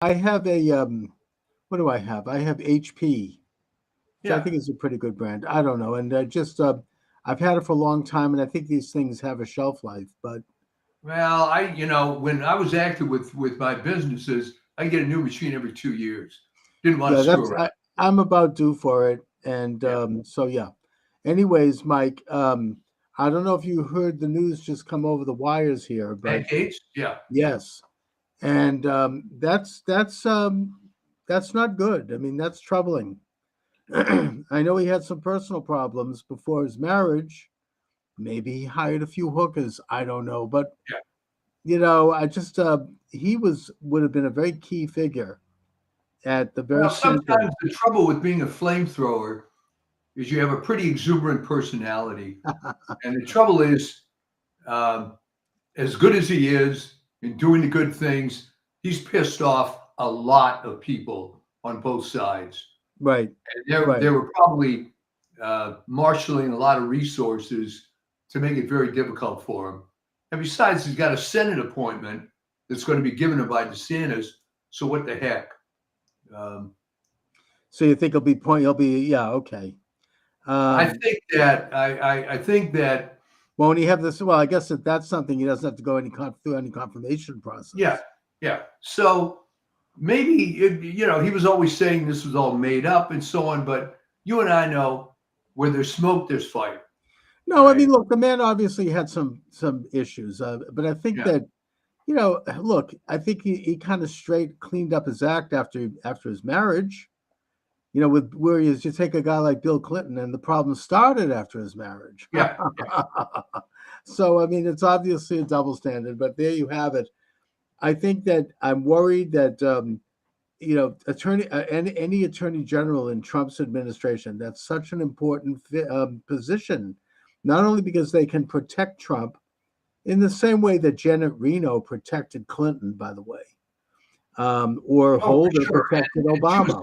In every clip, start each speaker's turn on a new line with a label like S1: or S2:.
S1: I have a what do I have? I have HP, which I
S2: Yeah.
S1: think is a pretty good brand. I don't know, and just I've had it for a long time, and I think these things have a shelf life. But
S2: Well, when I was active with my businesses, I get a new machine every 2 years. Didn't want
S1: yeah,
S2: to screw
S1: that's
S2: around.
S1: I'm about due for it, and
S2: Yeah.
S1: so yeah. Anyways, Mike, I don't know if you heard the news just come over the wires here, but
S2: At Gates? Yeah.
S1: yes, and that's not good. I mean, that's troubling. I know he had some personal problems before his marriage. Maybe he hired a few hookers. I don't know, but
S2: Yeah.
S1: I just he was would have been a very key figure at the very
S2: Well,
S1: center.
S2: sometimes the trouble with being a flamethrower is you have a pretty exuberant personality, and the trouble is, um, as good as he is in doing the good things, he's pissed off a lot of people on both sides.
S1: Right,
S2: And
S1: right.
S2: they were probably marshaling a lot of resources to make it very difficult for him. And besides, he's got a Senate appointment that's going to be given him by DeSantis. So what the heck? Um,
S1: So you think he'll be point? He'll be yeah, okay.
S2: I
S1: Um,
S2: think that I think that
S1: won't he have this? Well, I guess that's something he doesn't have to go through any confirmation
S2: yeah,
S1: process.
S2: yeah. So maybe he was always saying this was all made up and so on, but you and I know where there's smoke, there's fire,
S1: No, I
S2: right?
S1: mean, look, the man obviously had some issues, but I think
S2: Yeah,
S1: that look, I think he kind of straight cleaned up his act after his marriage. With where you take a guy like Bill Clinton, and the problem started after his marriage.
S2: yeah, yeah.
S1: So I mean, it's obviously a double standard, but there you have it. I think that I'm worried that attorney any attorney general in Trump's administration. That's such an important position, not only because they can protect Trump in the same way that Janet Reno protected Clinton, by the way, or
S2: Oh, for
S1: Holder
S2: sure.
S1: protected
S2: And
S1: Obama.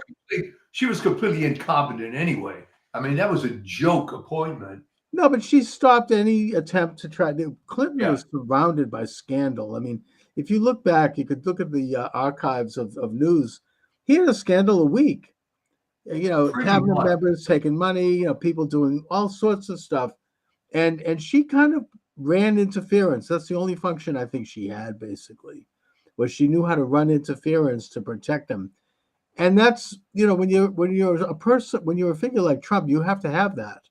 S2: she was completely incompetent anyway. I mean, that was a joke appointment.
S1: No, but she stopped any attempt to try to. Clinton
S2: Yeah,
S1: was surrounded by scandal. I mean, if you look back, you could look at the archives of news. He had a scandal a week.
S2: pretty
S1: Cabinet
S2: much.
S1: members taking money, people doing all sorts of stuff, and she kind of ran interference. That's the only function I think she had, basically, was she knew how to run interference to protect him. And that's when you're a person, when you're a figure like Trump, you have to have that.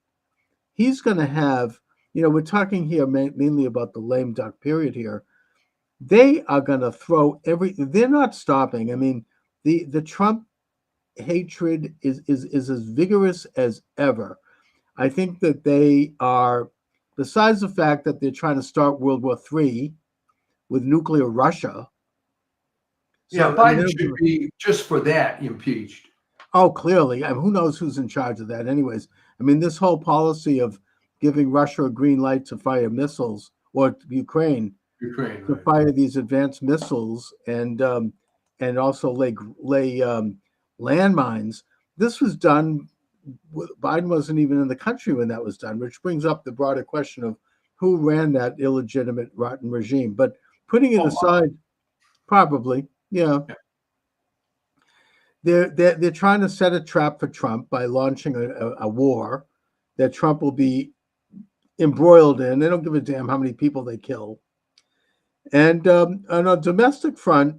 S1: He's going to have, we're talking here mainly about the lame duck period here. They are going to throw they're not stopping. I mean, the Trump hatred is as vigorous as ever. I think that they are, besides the fact that they're trying to start World War III with nuclear Russia.
S2: Yeah,
S1: So I mean,
S2: Biden should be just for that impeached.
S1: oh, clearly, I mean, who knows who's in charge of that? Anyways, I mean, this whole policy of giving Russia a green light to fire missiles, or Ukraine
S2: Ukraine,
S1: to
S2: right?
S1: fire these advanced missiles, and also lay landmines. This was done. Biden wasn't even in the country when that was done, which brings up the broader question of who ran that illegitimate, rotten regime. But putting it
S2: Oh,
S1: aside, probably, yeah,
S2: yeah.
S1: they're trying to set a trap for Trump by launching a war that Trump will be embroiled in. They don't give a damn how many people they kill. And on a domestic front,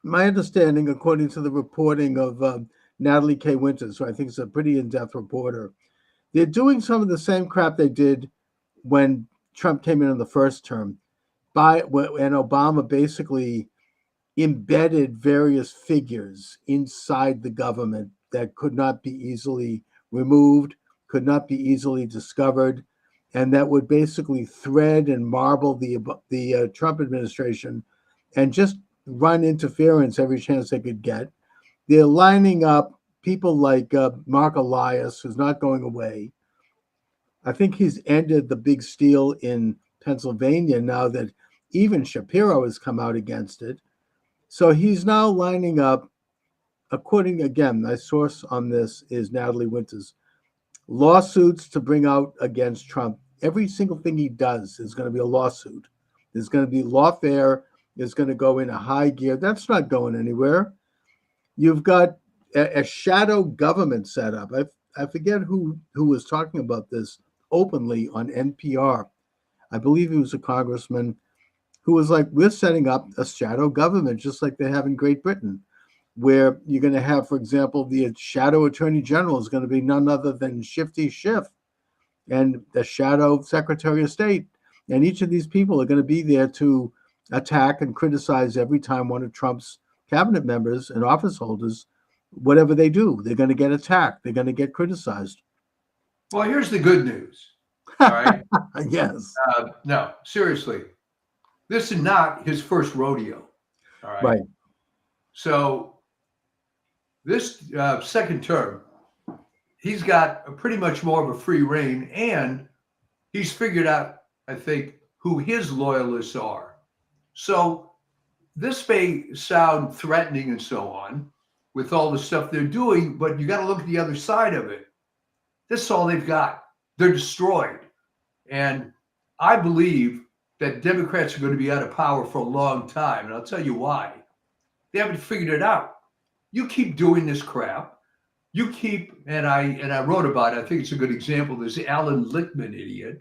S1: my understanding, according to the reporting of Natalie K. Winters, who I think is a pretty in-depth reporter, they're doing some of the same crap they did when Trump came in the first term. And Obama basically embedded various figures inside the government that could not be easily removed, could not be easily discovered, and that would basically thread and marble the Trump administration and just run interference every chance they could get. They're lining up people like Mark Elias, who's not going away. I think he's ended the big steal in Pennsylvania now that even Shapiro has come out against it. So he's now lining up, according again, my source on this is Natalie Winters, lawsuits to bring out against Trump. Every single thing he does is going to be a lawsuit. There's going to be lawfare is going to go into high gear. That's not going anywhere. You've got a shadow government set up. I forget who was talking about this openly on NPR. I believe he was a congressman who was like, we're setting up a shadow government just like they have in Great Britain, where you're going to have, for example, the shadow attorney general is going to be none other than Shifty Schiff, and the shadow secretary of state. And each of these people are going to be there to attack and criticize every time one of Trump's cabinet members and office holders, whatever they do, they're going to get attacked. They're going to get criticized.
S2: Well, here's the good news. All right.
S1: Yes.
S2: No, seriously. This is not his first rodeo. All right.
S1: Right.
S2: So this second term, he's got pretty much more of a free reign, and he's figured out, I think, who his loyalists are. So this may sound threatening and so on with all the stuff they're doing, but you got to look at the other side of it. This is all they've got. They're destroyed. And I believe that Democrats are going to be out of power for a long time. And I'll tell you why. They haven't figured it out. You keep doing this crap. You keep, and I wrote about it. I think it's a good example. There's Alan Lichtman, idiot.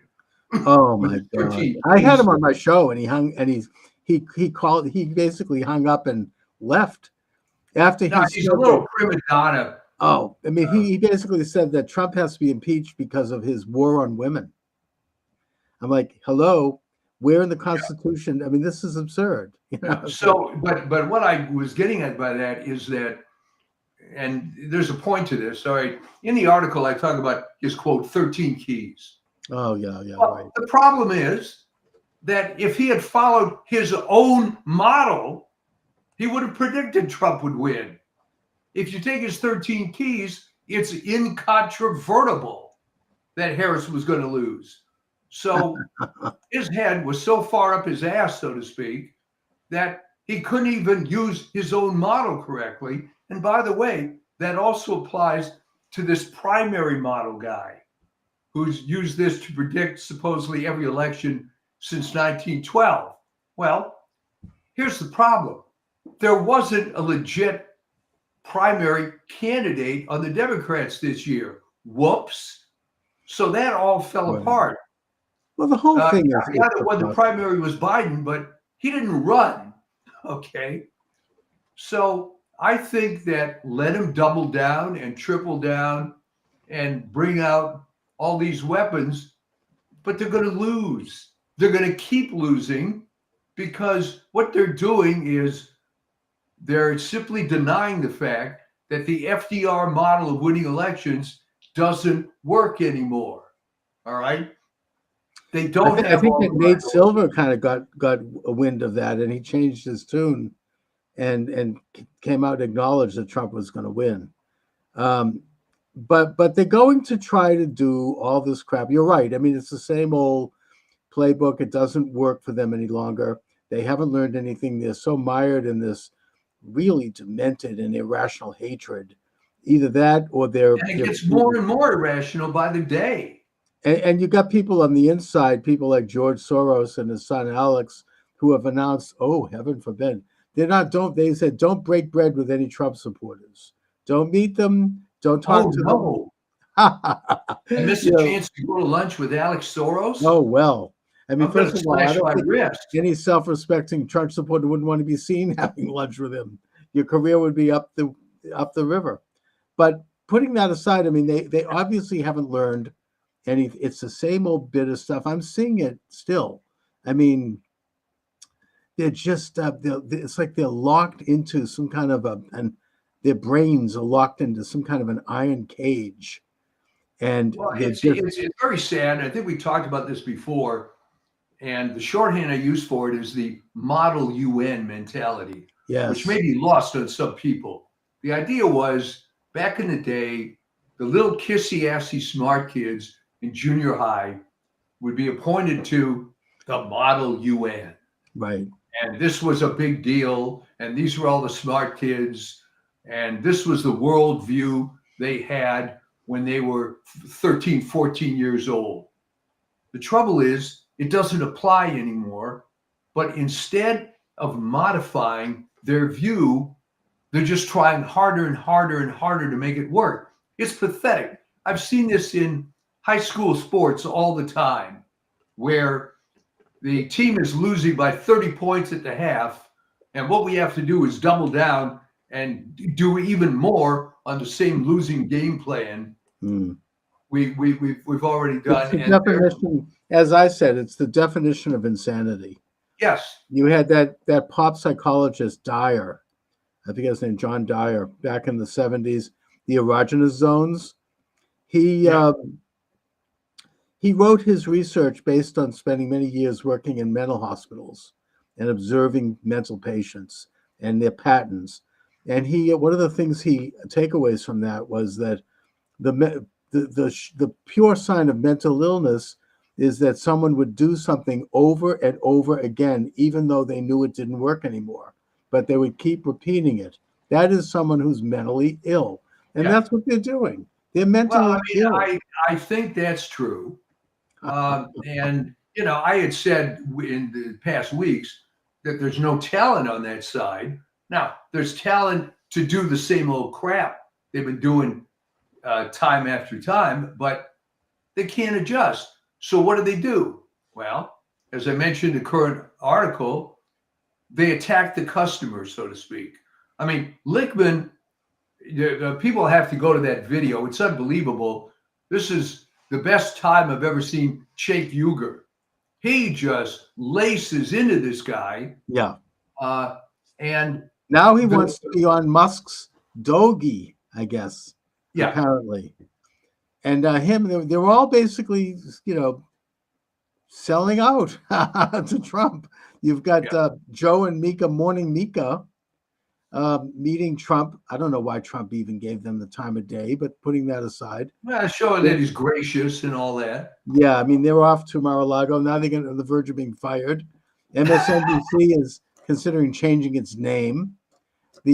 S1: Oh my God! I had him on my show, and he basically hung up and left after
S2: he's a little prima donna.
S1: Oh, I mean, he basically said that Trump has to be impeached because of his war on women. I'm like, hello, where in the Constitution? I mean, this is absurd. You know?
S2: So, but what I was getting at by that is that, and there's a point to this. All right, in the article, I talk about his quote 13 keys.
S1: Oh yeah,
S2: well,
S1: right.
S2: The problem is that if he had followed his own model, he would have predicted Trump would win. If you take his 13 keys, it's incontrovertible that Harris was going to lose. So his head was so far up his ass, so to speak, that he couldn't even use his own model correctly. And by the way, that also applies to this primary model guy who's used this to predict supposedly every election since 1912. Well, here's the problem. There wasn't a legit primary candidate on the Democrats this year. Whoops. So that all fell apart.
S1: Well, the whole thing is
S2: the other one, the primary was Biden, but he didn't run. Okay. So I think that let him double down and triple down and bring out all these weapons, but they're going to lose. They're going to keep losing because what they're doing is they're simply denying the fact that the FDR model of winning elections doesn't work anymore. All right. They don't.
S1: I think that Nate Silver kind of got a wind of that, and he changed his tune, and came out and acknowledged that Trump was going to win. But they're going to try to do all this crap. You're right. I mean, it's the same old playbook. It doesn't work for them any longer. They haven't learned anything. They're so mired in this really demented and irrational hatred. Either that or they're.
S2: And it gets more and more irrational by the day.
S1: And you got people on the inside, people like George Soros and his son Alex, who have announced, oh, heaven forbid, they said, don't break bread with any Trump supporters. Don't meet them. Don't talk to them.
S2: I missed a chance to go to lunch with Alex Soros.
S1: Oh, well. I mean, first of all, I don't think any self-respecting Trump supporter wouldn't want to be seen having lunch with him. Your career would be up the river. But putting that aside, I mean, they obviously haven't learned any. It's the same old bit of stuff. I'm seeing it still. I mean, they're just it's like they're locked into some kind of and their brains are locked into some kind of an iron cage. And
S2: it's very sad. I think we talked about this before. And the shorthand I use for it is the model UN mentality, which may be lost on some people. The idea was back in the day, the little kissy-assy smart kids in junior high would be appointed to the model UN.
S1: Right.
S2: And this was a big deal. And these were all the smart kids. And this was the worldview they had when they were 13, 14 years old. The trouble is, it doesn't apply anymore, but instead of modifying their view. They're just trying harder and harder and harder to make it work. It's pathetic. I've seen this in high school sports all the time, where the team is losing by 30 points at the half, and what we have to do is double down and do even more on the same losing game plan we've already done.
S1: It's the definition, as I said, it's the definition of insanity.
S2: Yes.
S1: You had that pop psychologist Dyer, I think his name John Dyer, back in the 70s, the erogenous zones. He wrote his research based on spending many years working in mental hospitals and observing mental patients and their patterns. And one of the things takeaways from that was that the pure sign of mental illness is that someone would do something over and over again, even though they knew it didn't work anymore, but they would keep repeating it. That is someone who's mentally ill. And that's what they're doing. They're mentally ill.
S2: I think that's true. And, I had said in the past weeks that there's no talent on that side. Now, there's talent to do the same old crap they've been doing time after time, but they can't adjust. So what do? Well, as I mentioned in the current article, they attack the customer, so to speak. I mean, Lichtman, the people have to go to that video. It's unbelievable. This is the best time I've ever seen Cenk Uygur. He just laces into this guy.
S1: Yeah.
S2: And
S1: now he wants to be on Musk's Doge, I guess.
S2: Yeah.
S1: Apparently. And they're all basically, selling out to Trump. You've got Joe and Mika, Morning Mika, meeting Trump. I don't know why Trump even gave them the time of day, but putting that aside.
S2: Well, showing that he's gracious and all that.
S1: Yeah, I mean, they were off to Mar-a-Lago. Now they're on the verge of being fired. MSNBC is considering changing its name.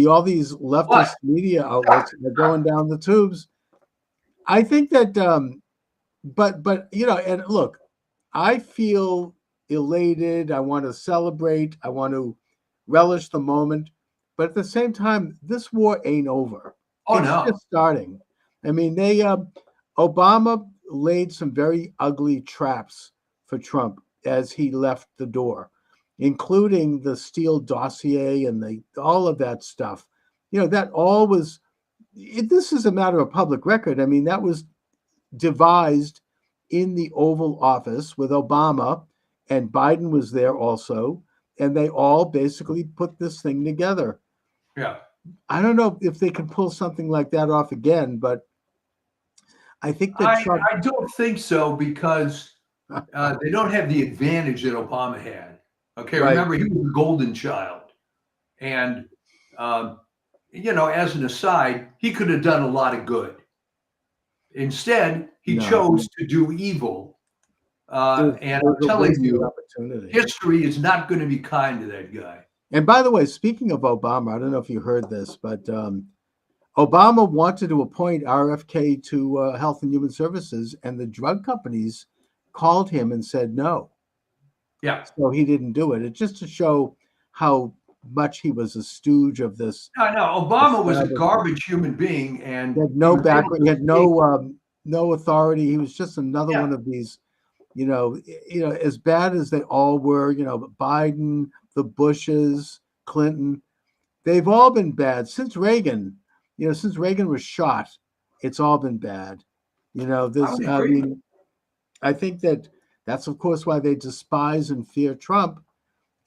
S1: All these leftist media outlets are going down the tubes. I think that, but and look, I feel elated. I want to celebrate. I want to relish the moment. But at the same time, this war ain't over. It's just starting. I mean, Obama laid some very ugly traps for Trump as he left the door, including the Steele dossier and all of that stuff. That all was. This is a matter of public record. I mean, that was devised in the Oval Office with Obama, and Biden was there also, and they all basically put this thing together.
S2: Yeah.
S1: I don't know if they can pull something like that off again, but I think that Trump...
S2: I don't think so, because they don't have the advantage that Obama had. Okay, right. Remember, he was the golden child. And, as an aside, he could have done a lot of good. Instead, he chose to do evil. And I'm telling you, history is not going to be kind to that guy.
S1: And by the way, speaking of Obama, I don't know if you heard this, but Obama wanted to appoint RFK to Health and Human Services, and the drug companies called him and said no.
S2: Yeah.
S1: So he didn't do it. It's just to show how much he was a stooge of this.
S2: No, Obama was a garbage human being, and
S1: he had no background. He had no authority. He was just another one of these, as bad as they all were. Biden, the Bushes, Clinton, they've all been bad since Reagan. Since Reagan was shot, it's all been bad. I think that's of course why they despise and fear Trump.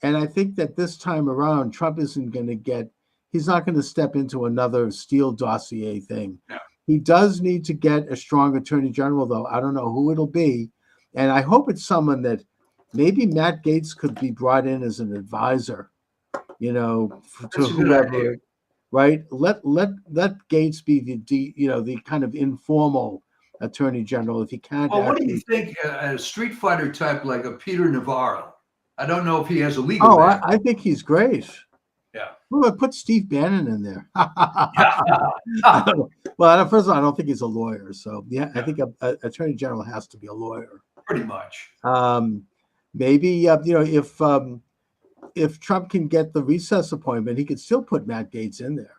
S1: And I think that this time around, Trump isn't going to he's not going to step into another Steele dossier thing.
S2: Yeah.
S1: He does need to get a strong attorney general, though. I don't know who it'll be. And I hope it's someone that maybe Matt Gaetz could be brought in as an advisor, to whoever, right? Let Gaetz be the kind of informal attorney general if he can't.
S2: Well, what do you think a Street Fighter type like a Peter Navarro? I don't know if he has a legal.
S1: Oh, I think he's great.
S2: Yeah.
S1: Well, I put Steve Bannon in there. Well, first of all, I don't think he's a lawyer. So I think a attorney general has to be a lawyer.
S2: Pretty much.
S1: Maybe if if Trump can get the recess appointment, he could still put Matt Gaetz in there.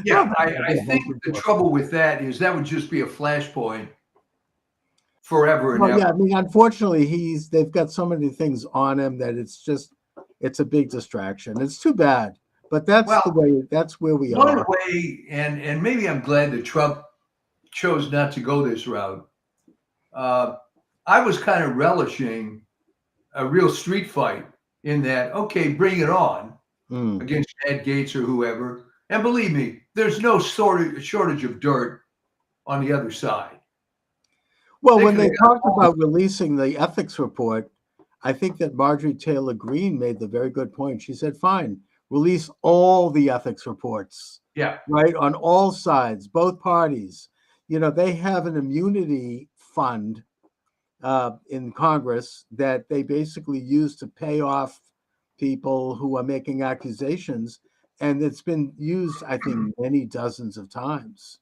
S2: Yeah, I think the trouble with that is that would just be a flashpoint forever and
S1: Well,
S2: ever.
S1: yeah, I mean, unfortunately, they've got so many things on him that it's a big distraction. It's too bad, but that's where we
S2: One
S1: are.
S2: way, and maybe I'm glad that Trump chose not to go this route. I was kind of relishing a real street fight in that, okay, bring it on against Matt Gaetz or whoever. And believe me, there's no shortage of dirt on the other side.
S1: Well, when they talked about releasing the ethics report, I think that Marjorie Taylor Greene made the very good point. She said, fine, release all the ethics reports.
S2: Yeah.
S1: Right, on all sides, both parties. They have an immunity fund in Congress that they basically use to pay off people who are making accusations. And it's been used, I think, many dozens of times.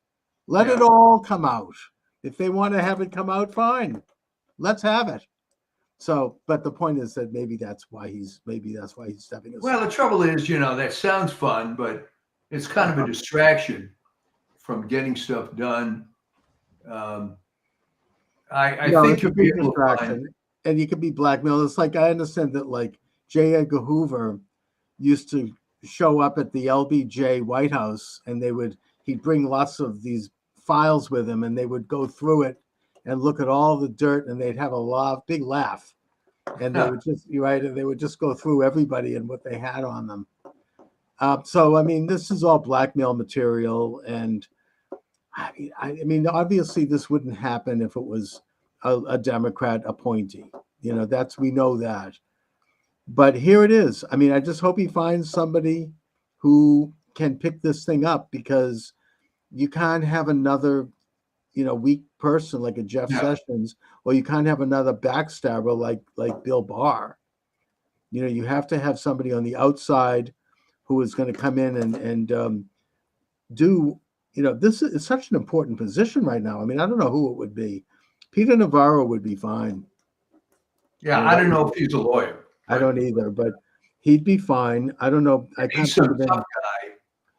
S1: Let it all come out. If they want to have it come out, fine. Let's have it. So, but the point is that maybe that's why he's stepping aside.
S2: Well, the trouble is, that sounds fun, but it's kind of a distraction from getting stuff done. I think you'll be able to find,
S1: and you could be blackmailed. It's like, I understand that like J. Edgar Hoover used to show up at the LBJ White House, and he'd bring lots of these files with him, and they would go through it and look at all the dirt, and they'd have a big laugh, and they would just go through everybody and what they had on them. So I mean, this is all blackmail material, and I mean, obviously, this wouldn't happen if it was a Democrat appointee. We know that. But here it is. I mean, I just hope he finds somebody who can pick this thing up, because you can't have another, weak person like a Jeff Sessions, or you can't have another backstabber like Bill Barr. You have to have somebody on the outside who is going to come in and do. This is such an important position right now. I mean, I don't know who it would be. Peter Navarro would be fine.
S2: Yeah, I don't know if he's a lawyer.
S1: I don't either, but he'd be fine. I don't know.
S2: He's a tough guy.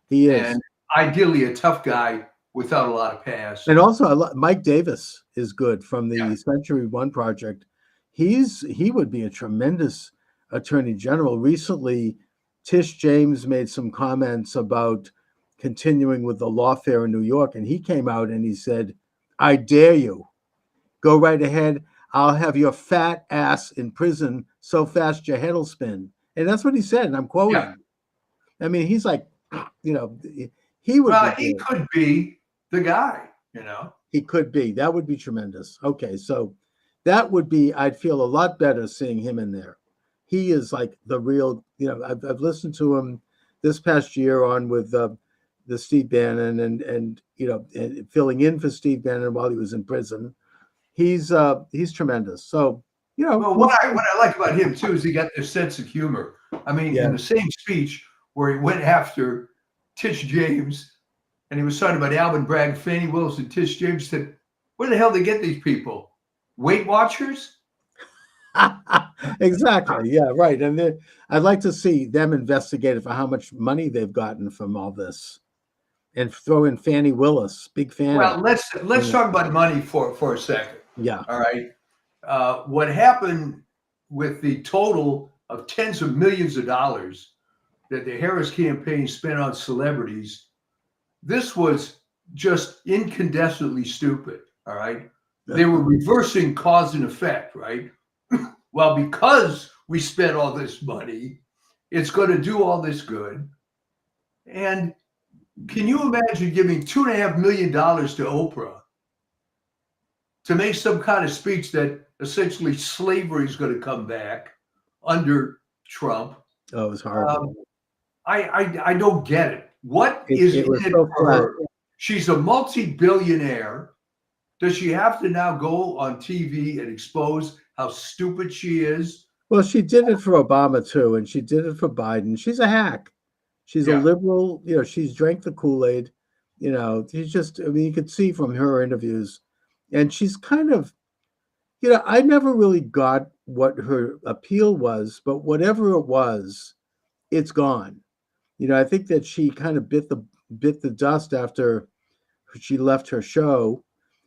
S1: He is.
S2: And ideally a tough guy without a lot of past.
S1: And also, Mike Davis is good from the Century One Project. He would be a tremendous attorney general. Recently, Tish James made some comments about continuing with the lawfare in New York, and he came out and he said, I dare you. Go right ahead. I'll have your fat ass in prison so fast your head will spin. And that's what he said, and I'm quoting. Yeah. I mean, he's like, he would.
S2: Well, he could be the guy,
S1: He could be. That would be tremendous. Okay, so that would be, I'd feel a lot better seeing him in there. He is like the real, I've listened to him this past year on with the Steve Bannon and filling in for Steve Bannon while he was in prison. He's tremendous. So,
S2: Well, what I like about him too is he got this sense of humor. I mean, in the same speech where he went after Tish James, and he was talking about Alvin Bragg, Fannie Willis, and Tish James, said, where the hell they get these people? Weight Watchers?
S1: Exactly. Yeah, right. And I'd like to see them investigated for how much money they've gotten from all this, and throw in Fannie Willis, big fan.
S2: Well, let's talk about money for a second.
S1: Yeah.
S2: All right. What happened with the total of tens of millions of dollars that the Harris campaign spent on celebrities, this was just incandescently stupid. All right. They were reversing cause and effect, right? Well, because we spent all this money, it's going to do all this good. And can you imagine giving $2.5 million to Oprah to make some kind of speech that essentially slavery is going to come back under Trump?
S1: Oh, it was horrible.
S2: I don't get it. What is in it for her? She's a multi-billionaire. Does she have to now go on TV and expose how stupid she is?
S1: Well, she did it for Obama too, and she did it for Biden. She's a hack. She's a liberal. She's drank the Kool-Aid. She's just, I mean, you could see from her interviews, and she's kind of, I never really got what her appeal was, but whatever it was, it's gone. I think that she kind of bit the dust after she left her show.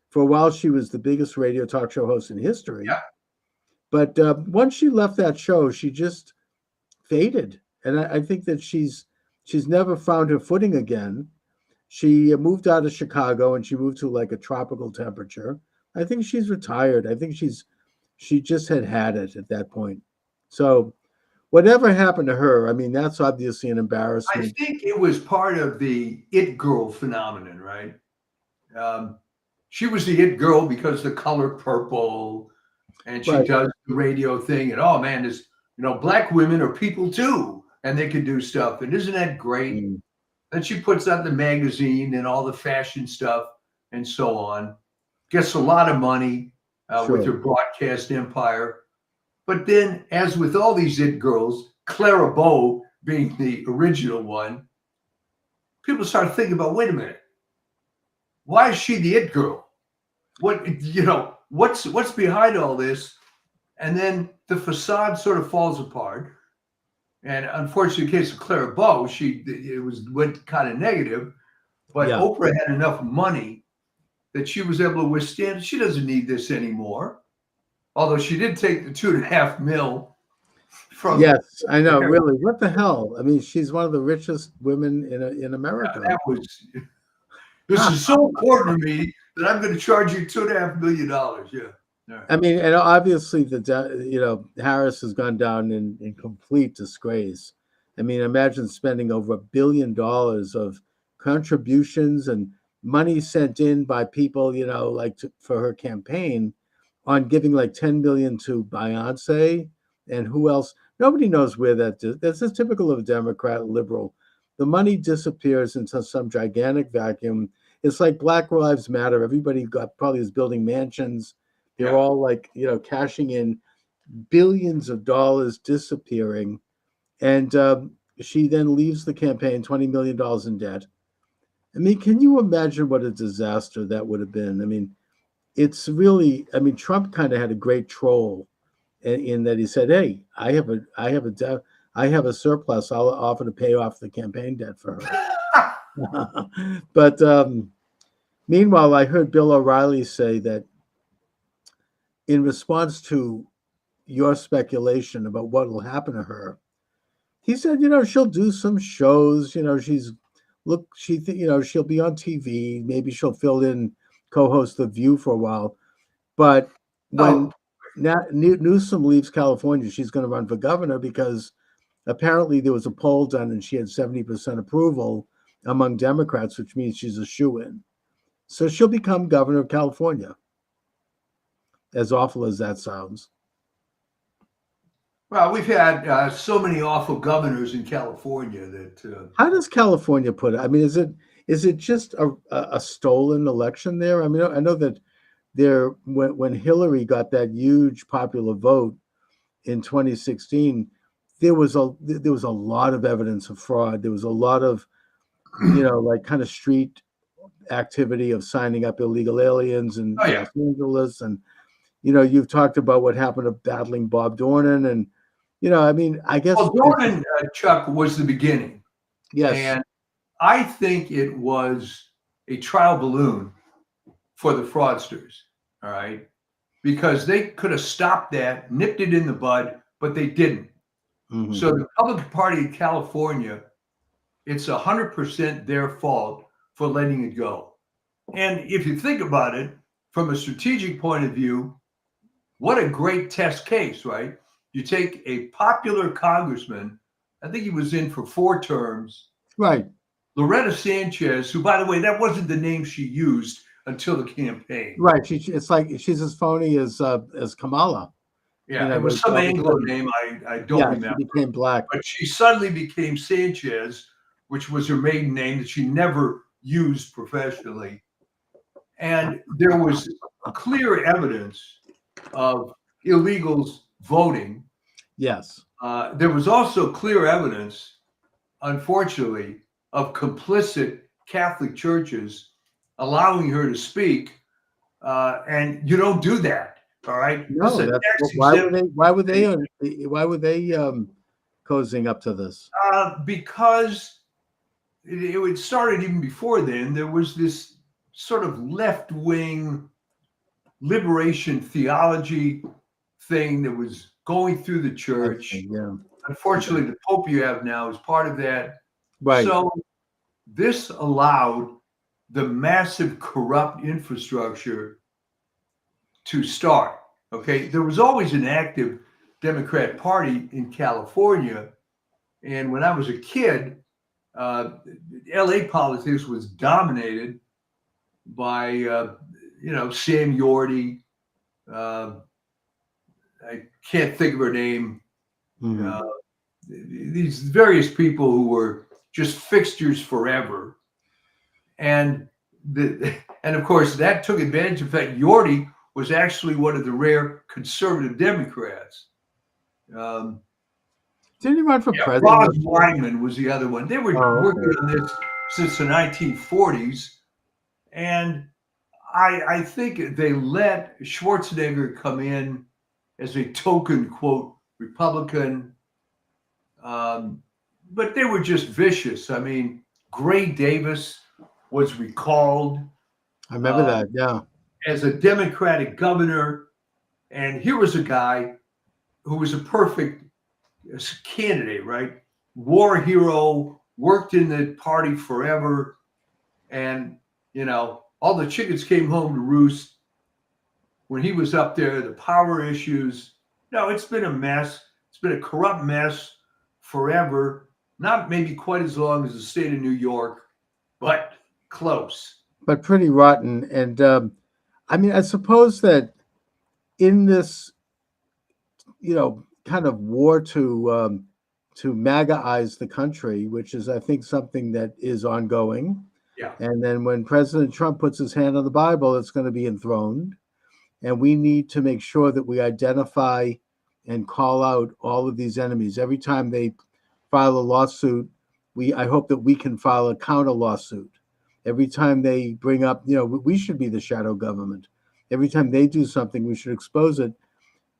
S1: For a while, she was the biggest radio talk show host in history.
S2: Yeah.
S1: But once she left that show, she just faded, and I think that she's never found her footing again. She moved out of Chicago and she moved to like a tropical temperature. I think she's retired. I think she just had it at that point. So whatever happened to her, I mean, that's obviously an
S2: I
S1: embarrassment.
S2: think it was part of the it girl phenomenon, right? Um, she was the it girl because the color purple, and she
S1: Right.
S2: does the radio thing, and oh man, this black women are people too, and they can do stuff, and isn't that great?
S1: Mm,
S2: Then she puts out the magazine and all the fashion stuff and so on. Gets a lot of money with
S1: sure.
S2: her broadcast empire. But then, as with all these it girls, Clara Bow being the original one, people start thinking about, wait a minute, why is she the it girl? What's behind all this? And then the facade sort of falls apart. And unfortunately, in the case of Clara Bow, went kind of negative. But
S1: Yeah.
S2: Oprah had enough money that she was able to withstand it. She doesn't need this anymore. Although she did take the 2.5 mil from
S1: Yes, I know.
S2: Harry.
S1: Really, what the hell? I mean, she's one of the richest women in America.
S2: That was this is so important to me that I'm going to charge you $2.5 million. Yeah.
S1: I mean, and obviously Harris has gone down in complete disgrace. I mean, imagine spending over $1 billion of contributions and money sent in by people, for her campaign, on giving like 10 million to Beyonce and who else? Nobody knows where that's just typical of a Democrat liberal. The money disappears into some gigantic vacuum. It's like Black Lives Matter. Everybody probably is building mansions. They're
S2: Yeah.
S1: all like, cashing in billions of dollars disappearing. And she then leaves the campaign $20 million in debt. I mean, can you imagine what a disaster that would have been? I mean, it's really, I mean, Trump kind of had a great troll in that he said, "Hey, I have a surplus. I'll offer to pay off the campaign debt for her." But meanwhile, I heard Bill O'Reilly say that in response to your speculation about what will happen to her, he said, she'll do some shows. She'll be on TV. Maybe she'll fill in, co-host The View for a while. But when
S2: Oh,
S1: Newsom leaves California, she's going to run for governor because apparently there was a poll done and she had 70% approval among Democrats, which means she's a shoo-in. So she'll become governor of California, as awful as that sounds.
S2: well, we've had so many awful governors in California that
S1: How does California put it? I mean, is it just a stolen election there? I mean, I know that when Hillary got that huge popular vote in 2016, there was a lot of evidence of fraud. There was a lot of like kind of street activity of signing up illegal aliens in
S2: oh yeah.
S1: Los Angeles, and you've talked about what happened to battling Bob Dornan, and I mean, I guess
S2: Well, Dornan, Chuck, was the beginning.
S1: yes,
S2: And I think it was a trial balloon for the fraudsters, all right? Because they could have stopped that, nipped it in the bud, but they didn't.
S1: mhm,
S2: So the Republican Party of California, it's 100% their fault for letting it go. And if you think about it from a strategic point of view, what a great test case, right? You take a popular congressman, I think he was in for 4 terms,
S1: right.
S2: Loretta Sanchez, who, by the way, that wasn't the name she used until the campaign.
S1: Right. It's like she's as phony as Kamala.
S2: Yeah, it was some Anglo name I don't remember.
S1: She became black.
S2: But she suddenly became Sanchez, which was her maiden name that she never used professionally. And there was clear evidence of illegals voting.
S1: Yes.
S2: There was also clear evidence, unfortunately, of complicit Catholic churches allowing her to speak. And you don't do that. All right, this is
S1: No,
S2: a
S1: that's
S2: tax
S1: why would
S2: exempt.
S1: why would they cozying up to this?
S2: Because it started even before then. There was this sort of left wing liberation theology thing that was going through the
S1: I
S2: church.
S1: see, yeah.
S2: Unfortunately, the Pope you have now is part of that.
S1: Right.
S2: So this allowed the massive corrupt infrastructure to start. Okay, there was always an active Democrat Party in California, and when I was a kid, LA politics was dominated by Sam Yorty. I can't think of her name.
S1: Mhm.
S2: These various people who were just fixtures forever, and and of course that took advantage. In fact, Yorty was actually one of the rare conservative Democrats. Um,
S1: Didn't he run for
S2: Yeah,
S1: president?
S2: Ross Wyman was the other one. They were
S1: Oh,
S2: working
S1: okay.
S2: on this since the 1940s, and I think they let Schwarzenegger come in as a token, quote, Republican, but they were just vicious. I mean, Gray Davis was recalled
S1: I remember
S2: uh,
S1: that. Yeah.
S2: as a Democratic governor, and here was a guy who was a perfect candidate, right? War hero, worked in the party forever, and all the chickens came home to roost when he was up there. The power issues, no, it's been a mess. It's been a corrupt mess forever. Not maybe quite as long as the state of New York, but close.
S1: But pretty rotten. And I mean, I suppose that in this, kind of war to MAGAize the country, which is, I think, something that is ongoing.
S2: Yeah.
S1: And then when President Trump puts his hand on the Bible, it's going to be enthroned. And we need to make sure that we identify and call out all of these enemies. Every time they file a lawsuit, I hope that we can file a counter lawsuit. Every time they bring up, we should be the shadow government. Every time they do something, we should expose it.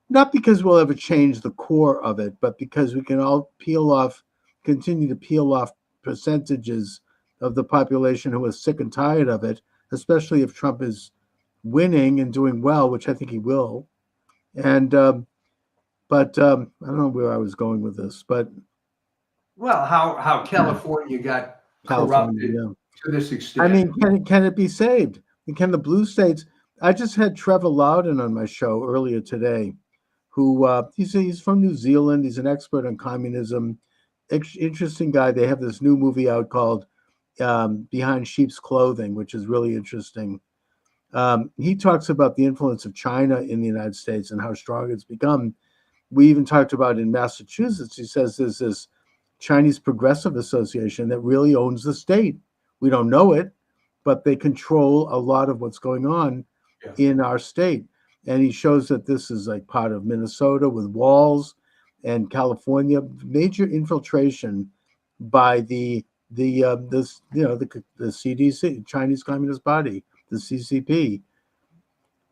S1: Not because we'll ever change the core of it, but because we can all continue to peel off percentages of the population who are sick and tired of it, especially if Trump is winning and doing well, which I think he will. And but I don't know where I was going with this, but
S2: Well, how California got
S1: California,
S2: corrupted
S1: yeah.
S2: to this
S1: I
S2: extent.
S1: mean, can it be saved? And can the blue states? I just had Trevor Loudon on my show earlier today, who he's from New Zealand. He's an expert on communism. Interesting guy. They have this new movie out called Behind Sheep's Clothing, which is really interesting. He talks about the influence of China in the United States and how strong it's become. We even talked about in Massachusetts. He says there's this Chinese Progressive Association that really owns the state. We don't know it, but they control a lot of what's going on in our state. And he shows that this is like part of Minnesota with walls, and California, major infiltration by the CDC, Chinese Communist Party, the CCP.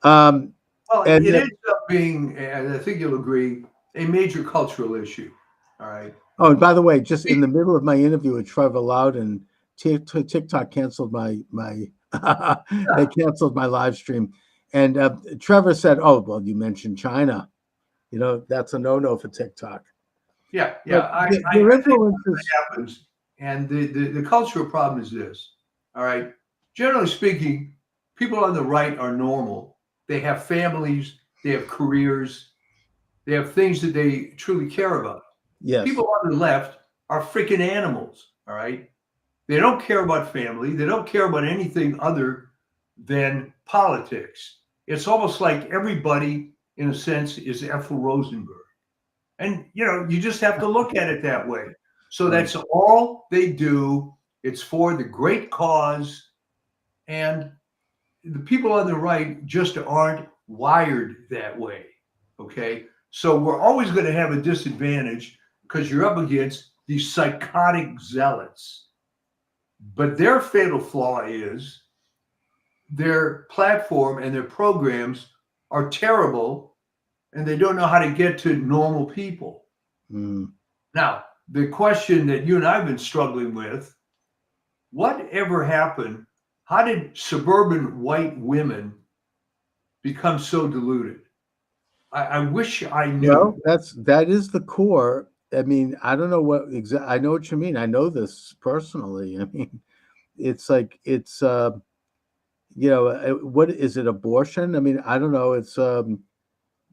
S2: Well,
S1: And
S2: it ends up being, and I think you'll agree, a major cultural issue. All right.
S1: Oh, and by the way, just in the middle of my interview with Trevor Loudon, TikTok canceled my they canceled my live stream, and Trevor said, "Oh, well, you mentioned China. That's a no-no for TikTok."
S2: Yeah,
S1: But
S2: yeah. I
S1: their
S2: think
S1: influence
S2: what
S1: is
S2: happens, and the cultural problem is this. All right. Generally speaking, people on the right are normal. They have families, they have careers, they have things that they truly care about.
S1: yes,
S2: People on the left are freaking animals. All right. They don't care about family. They don't care about anything other than politics. It's almost like everybody, in a sense, is Ethel Rosenberg. And, you just have to look at it that way. So
S1: Right.
S2: that's all they do. It's for the great cause. And the people on the right just aren't wired that way. Okay. So we're always going to have a disadvantage because you're up against these psychotic zealots. But their fatal flaw is their platform and their programs are terrible and they don't know how to get to normal people.
S1: Mm.
S2: Now, the question that you and I have been struggling with, whatever happened? How did suburban white women become so deluded? I wish I
S1: Well,
S2: knew.
S1: that is the core. I mean, I don't know what exactly. I know what you mean. I know this personally. I mean, it's like it's what is it? Abortion? I mean, I don't know. It's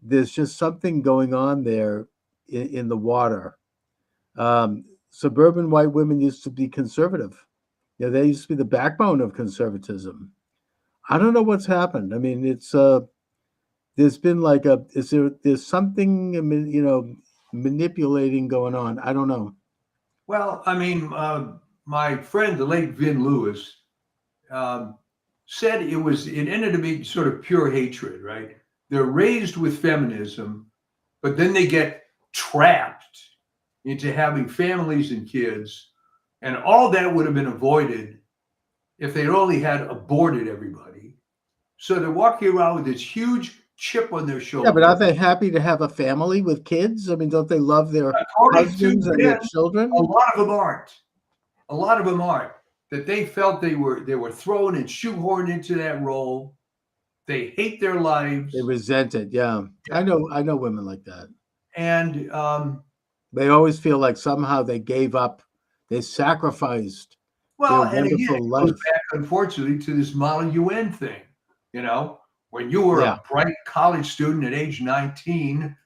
S1: there's just something going on there in the water. Suburban white women used to be conservative. Yeah, they used to be the backbone of conservatism. I don't know what's happened. I mean, it's there's been like there's something manipulating going on. I don't know.
S2: Well, I mean, my friend, the late Vin Lewis, um, said it ended up being sort of pure hatred, right? They're raised with feminism, but then they get trapped into having families and kids, and all that would have been avoided if they'd only had aborted everybody. So they're walking around with this huge chip on their
S1: Yeah, but
S2: shoulder.
S1: aren't they happy to have a family with kids? I mean, don't they love their
S2: According to
S1: husbands and
S2: Ben,
S1: their
S2: a
S1: children?
S2: lot of them aren't. A lot of them aren't. That they felt they were thrown and shoehorned into that role. They hate their
S1: They
S2: lives.
S1: resent it. Yeah, I know women like that.
S2: And
S1: They always feel like somehow they gave up, they sacrificed their
S2: well, and again,
S1: wonderful
S2: it goes
S1: life.
S2: back, unfortunately, to this Model UN thing. You know, when you were
S1: Yeah,
S2: a bright college student at age 19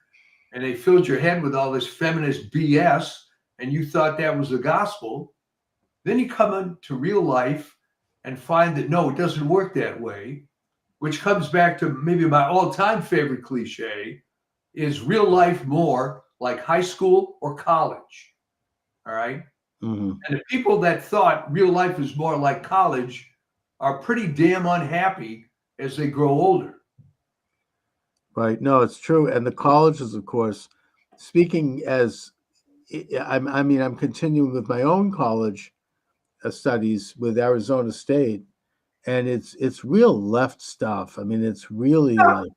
S2: and they filled your head with all this feminist BS and you thought that was the gospel, then you come into real life and find that no, it doesn't work that way, which comes back to maybe my all-time favorite cliche is real life more like high school or college. All right.
S1: hmm
S2: And the people that thought real life is more like college are pretty damn unhappy as they grow older.
S1: right. No, it's true. And the colleges, of course, speaking as I mean, I'm continuing with my own college studies with Arizona State, and it's real left stuff. I mean, it's really
S2: Yeah,
S1: like,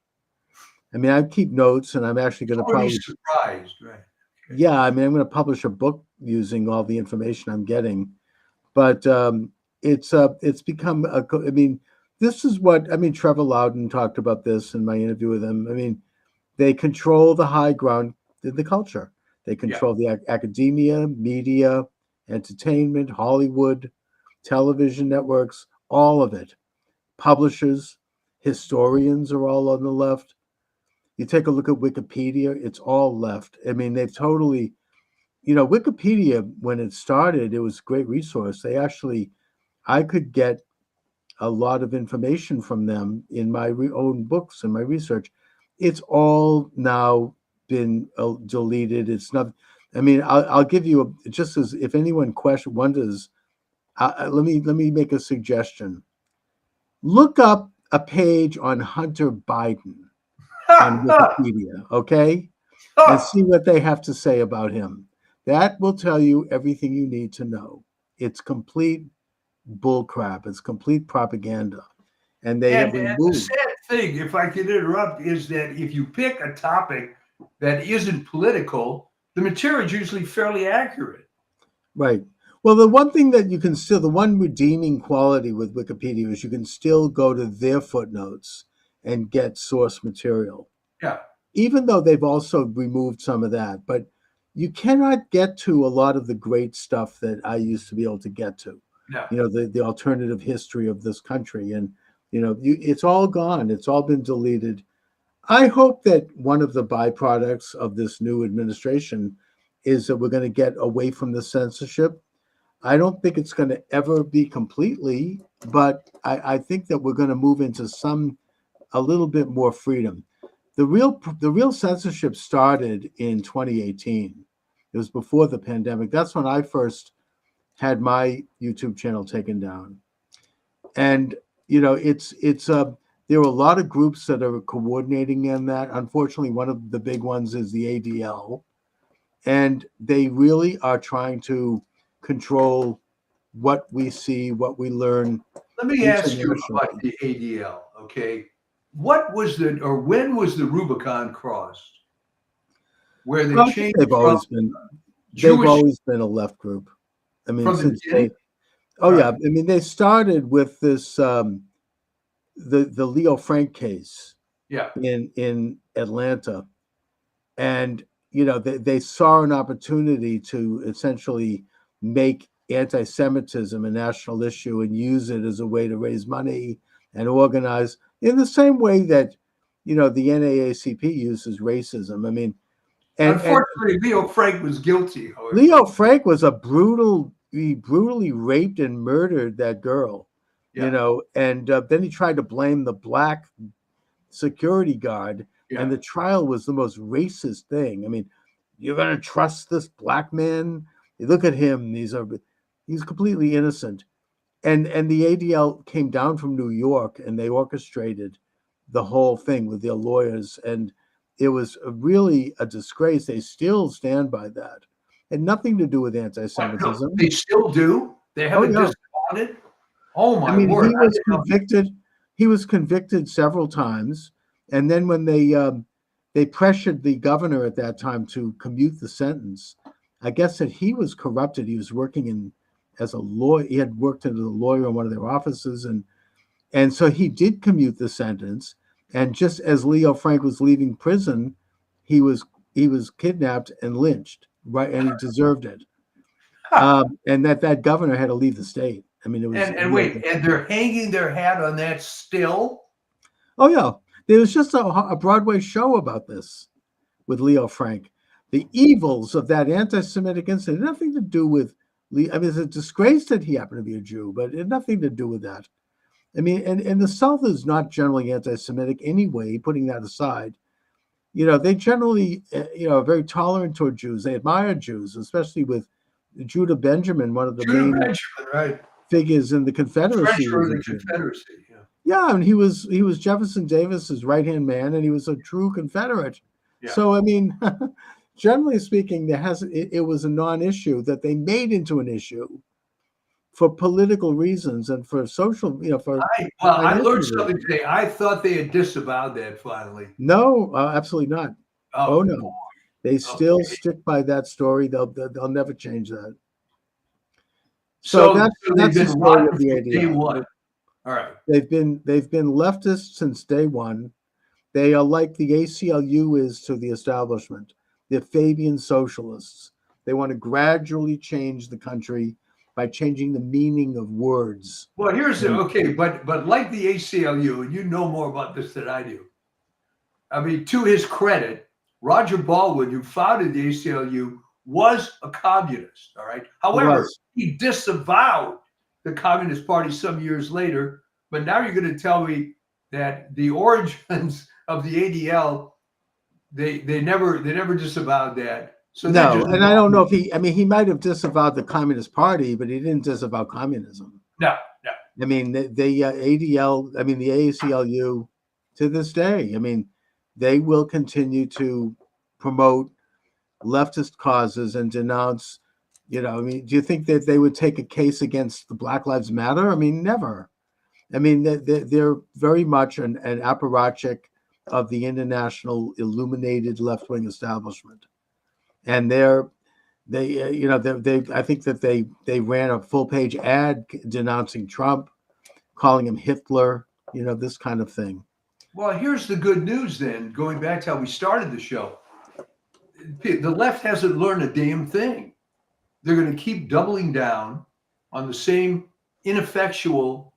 S1: I mean, I keep notes, and I'm actually going to
S2: don't really
S1: probably,
S2: surprised, right? Okay.
S1: yeah, I mean, I'm going to publish a book using all the information I'm getting. But it's become I mean, this is what I mean. Trevor Loudon talked about this in my interview with him. I mean, they control the high ground in the culture. They
S2: Yeah.
S1: control the academia, media, entertainment, Hollywood, television networks, all of it. Publishers, historians are all on the left. You take a look at Wikipedia, it's all left. I mean, they've totally, Wikipedia, when it started, it was a great resource. They actually, I could get a lot of information from them in my own books and my research. It's all now been deleted. It's not. I mean, I'll give you just as if anyone wonders. Let me make a suggestion. Look up a page on Hunter Biden on Wikipedia, okay, and see what they have to say about him. That will tell you everything you need to know. It's complete bullcrap. It's complete propaganda, and they have
S2: And the
S1: removed.
S2: sad thing, if I could interrupt, is that if you pick a topic that isn't political, the material is usually fairly accurate.
S1: Right. Well, the one thing that you can still, the one redeeming quality with Wikipedia is you can still go to their footnotes and get source material,
S2: Yeah,
S1: even though they've also removed some of that. But you cannot get to a lot of the great stuff that I used to be able to get to.
S2: yeah.
S1: The alternative history of this country, and it's all gone. It's all been deleted. I hope that one of the byproducts of this new administration is that we're going to get away from the censorship. I don't think it's going to ever be completely, but I think that we're going to move into a little bit more freedom. The real censorship started in 2018. It was before the pandemic. That's when I first had my YouTube channel taken down. And it's there are a lot of groups that are coordinating in that. Unfortunately, one of the big ones is the ADL, and they really are trying to control what we see, what we learn
S2: Let me ask you about
S1: internationally.
S2: the ADL, okay? what was the, or when was the Rubicon crossed? Where they
S1: Well, I think
S2: changed from
S1: they've
S2: Jewish
S1: always been a left group. I mean,
S2: from the
S1: since
S2: beginning?
S1: oh
S2: All
S1: yeah,
S2: right.
S1: I mean they started with this the Leo Frank case
S2: Yeah.
S1: in Atlanta, and they saw an opportunity to essentially make anti-Semitism a national issue and use it as a way to raise money and organize in the same way that the NAACP uses racism. I mean, and
S2: Unfortunately, Leo Frank was guilty, however.
S1: Leo Frank was he brutally raped and murdered that girl,
S2: Yeah.
S1: and then he tried to blame the black security guard, and
S2: Yeah.
S1: the trial was the most racist thing. I mean, you're going to trust this black man? You look at him; he's completely innocent. And the ADL came down from New York, and they orchestrated the whole thing with their lawyers, and it was really a disgrace. They still stand by that. Had nothing to do with
S2: What? No,
S1: anti-Semitism.
S2: they still do? They
S1: Oh
S2: haven't
S1: yeah,
S2: disavowed it? Oh
S1: I
S2: my
S1: mean,
S2: word. I didn't know.
S1: he was convicted several times, and then when they pressured the governor at that time to commute the sentence, I guess that he was corrupted. He was working in as a lawyer. He had worked as a lawyer in one of their offices, and so he did commute the sentence. And just as Leo Frank was leaving prison, he was he was kidnapped and lynched, right? And he deserved it.
S2: Huh.
S1: And that governor had to leave the state. I mean, it was
S2: And wait, and they're hanging their hat on that still?
S1: oh yeah, there was just a Broadway show about this with Leo Frank. The evils of that anti-Semitic incident had nothing to do with Leo. I mean, it's a disgrace that he happened to be a Jew, but it had nothing to do with that. I mean, and the South is not generally anti-Semitic anyway. Putting that aside, they generally, are very tolerant toward Jews. They admire Jews, especially with Judah Benjamin, one of the
S2: Judah
S1: main
S2: Benjamin, right?
S1: figures in the Confederacy,
S2: Treasurer
S1: was
S2: of
S1: a
S2: the
S1: Jew.
S2: Confederacy. Yeah.
S1: Yeah, and he was Jefferson Davis's right-hand man, and he was a true Confederate.
S2: Yeah.
S1: So I mean, generally speaking, it was a non-issue that they made into an issue for political reasons and for social, for
S2: I
S1: financial
S2: learned something
S1: reasons.
S2: today. I thought they had disavowed that finally.
S1: No, absolutely not. Oh
S2: Oh,
S1: no, they still
S2: okay.
S1: stick by that story. They'll never change that. So
S2: So,
S1: that's
S2: so they've
S1: that's the
S2: been
S1: story
S2: rotten
S1: of the
S2: from day
S1: ADL.
S2: one. All right.
S1: They've been leftist since day one. They are like the ACLU is to the establishment. They're Fabian socialists. They want to gradually change the country by changing the meaning of words.
S2: Well,
S1: And
S2: okay, but like the ACLU, and you know more about this than I do. I mean, to his credit, Roger Baldwin, who founded the ACLU, was a communist. All right.
S1: he
S2: However,
S1: was.
S2: he disavowed the Communist Party some years later. But now you're going to tell me that the origins of the ADL, they never disavowed that. So they're
S1: No,
S2: just
S1: and I don't know if he might have disavowed the Communist Party, but he didn't disavow communism.
S2: no, no.
S1: I mean, the ADL, I mean, the ACLU to this day, I mean, they will continue to promote leftist causes and denounce, I mean, do you think that they would take a case against the Black Lives Matter? I mean, never. I mean, they're very much an apparatchik of the international illuminated left-wing establishment. And I think that they ran a full-page ad denouncing Trump, calling him Hitler, this kind of thing.
S2: Well, here's the good news then, going back to how we started the show. The left hasn't learned a damn thing. They're going to keep doubling down on the same ineffectual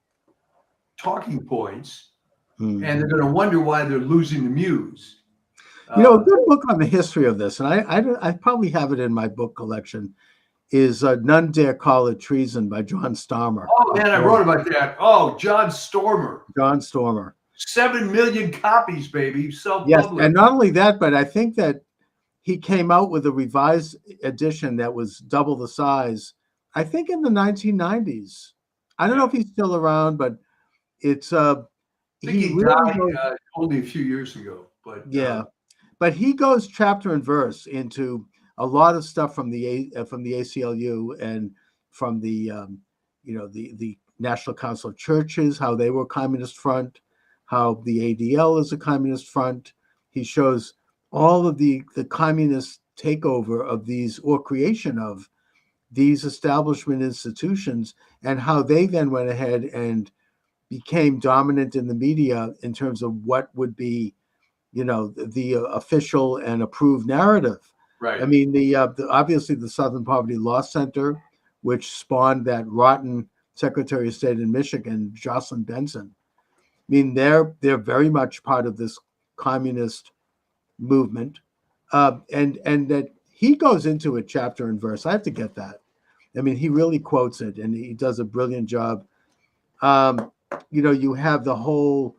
S2: talking points, and they're going to wonder why they're losing the muse.
S1: A good book on the history of this, and I probably have it in my book collection, is None Dare Call It Treason by John Stormer.
S2: Oh, man, I wrote about that. Oh, John Stormer.
S1: John Stormer.
S2: 7 million copies, baby.
S1: Yes,
S2: Self-published.
S1: and not only that, but I think that he came out with a revised edition that was double the size, I think in the 1990s. I don't know if he's still around, but it's
S2: I think he
S1: really
S2: died only a few years ago. But
S1: yeah. But he goes chapter and verse into a lot of stuff from the ACLU and from the the National Council of Churches, how they were Communist Front, how the ADL is a communist front. He shows all of the communist takeover of these, or creation of these establishment institutions, and how they then went ahead and became dominant in the media in terms of what would be, the official and approved narrative.
S2: Right.
S1: I mean, obviously the Southern Poverty Law Center, which spawned that rotten Secretary of State in Michigan, Jocelyn Benson. I mean, they're very much part of this communist movement, and that he goes into it chapter and verse. I have to get that. I mean, he really quotes it, and he does a brilliant job. You have the whole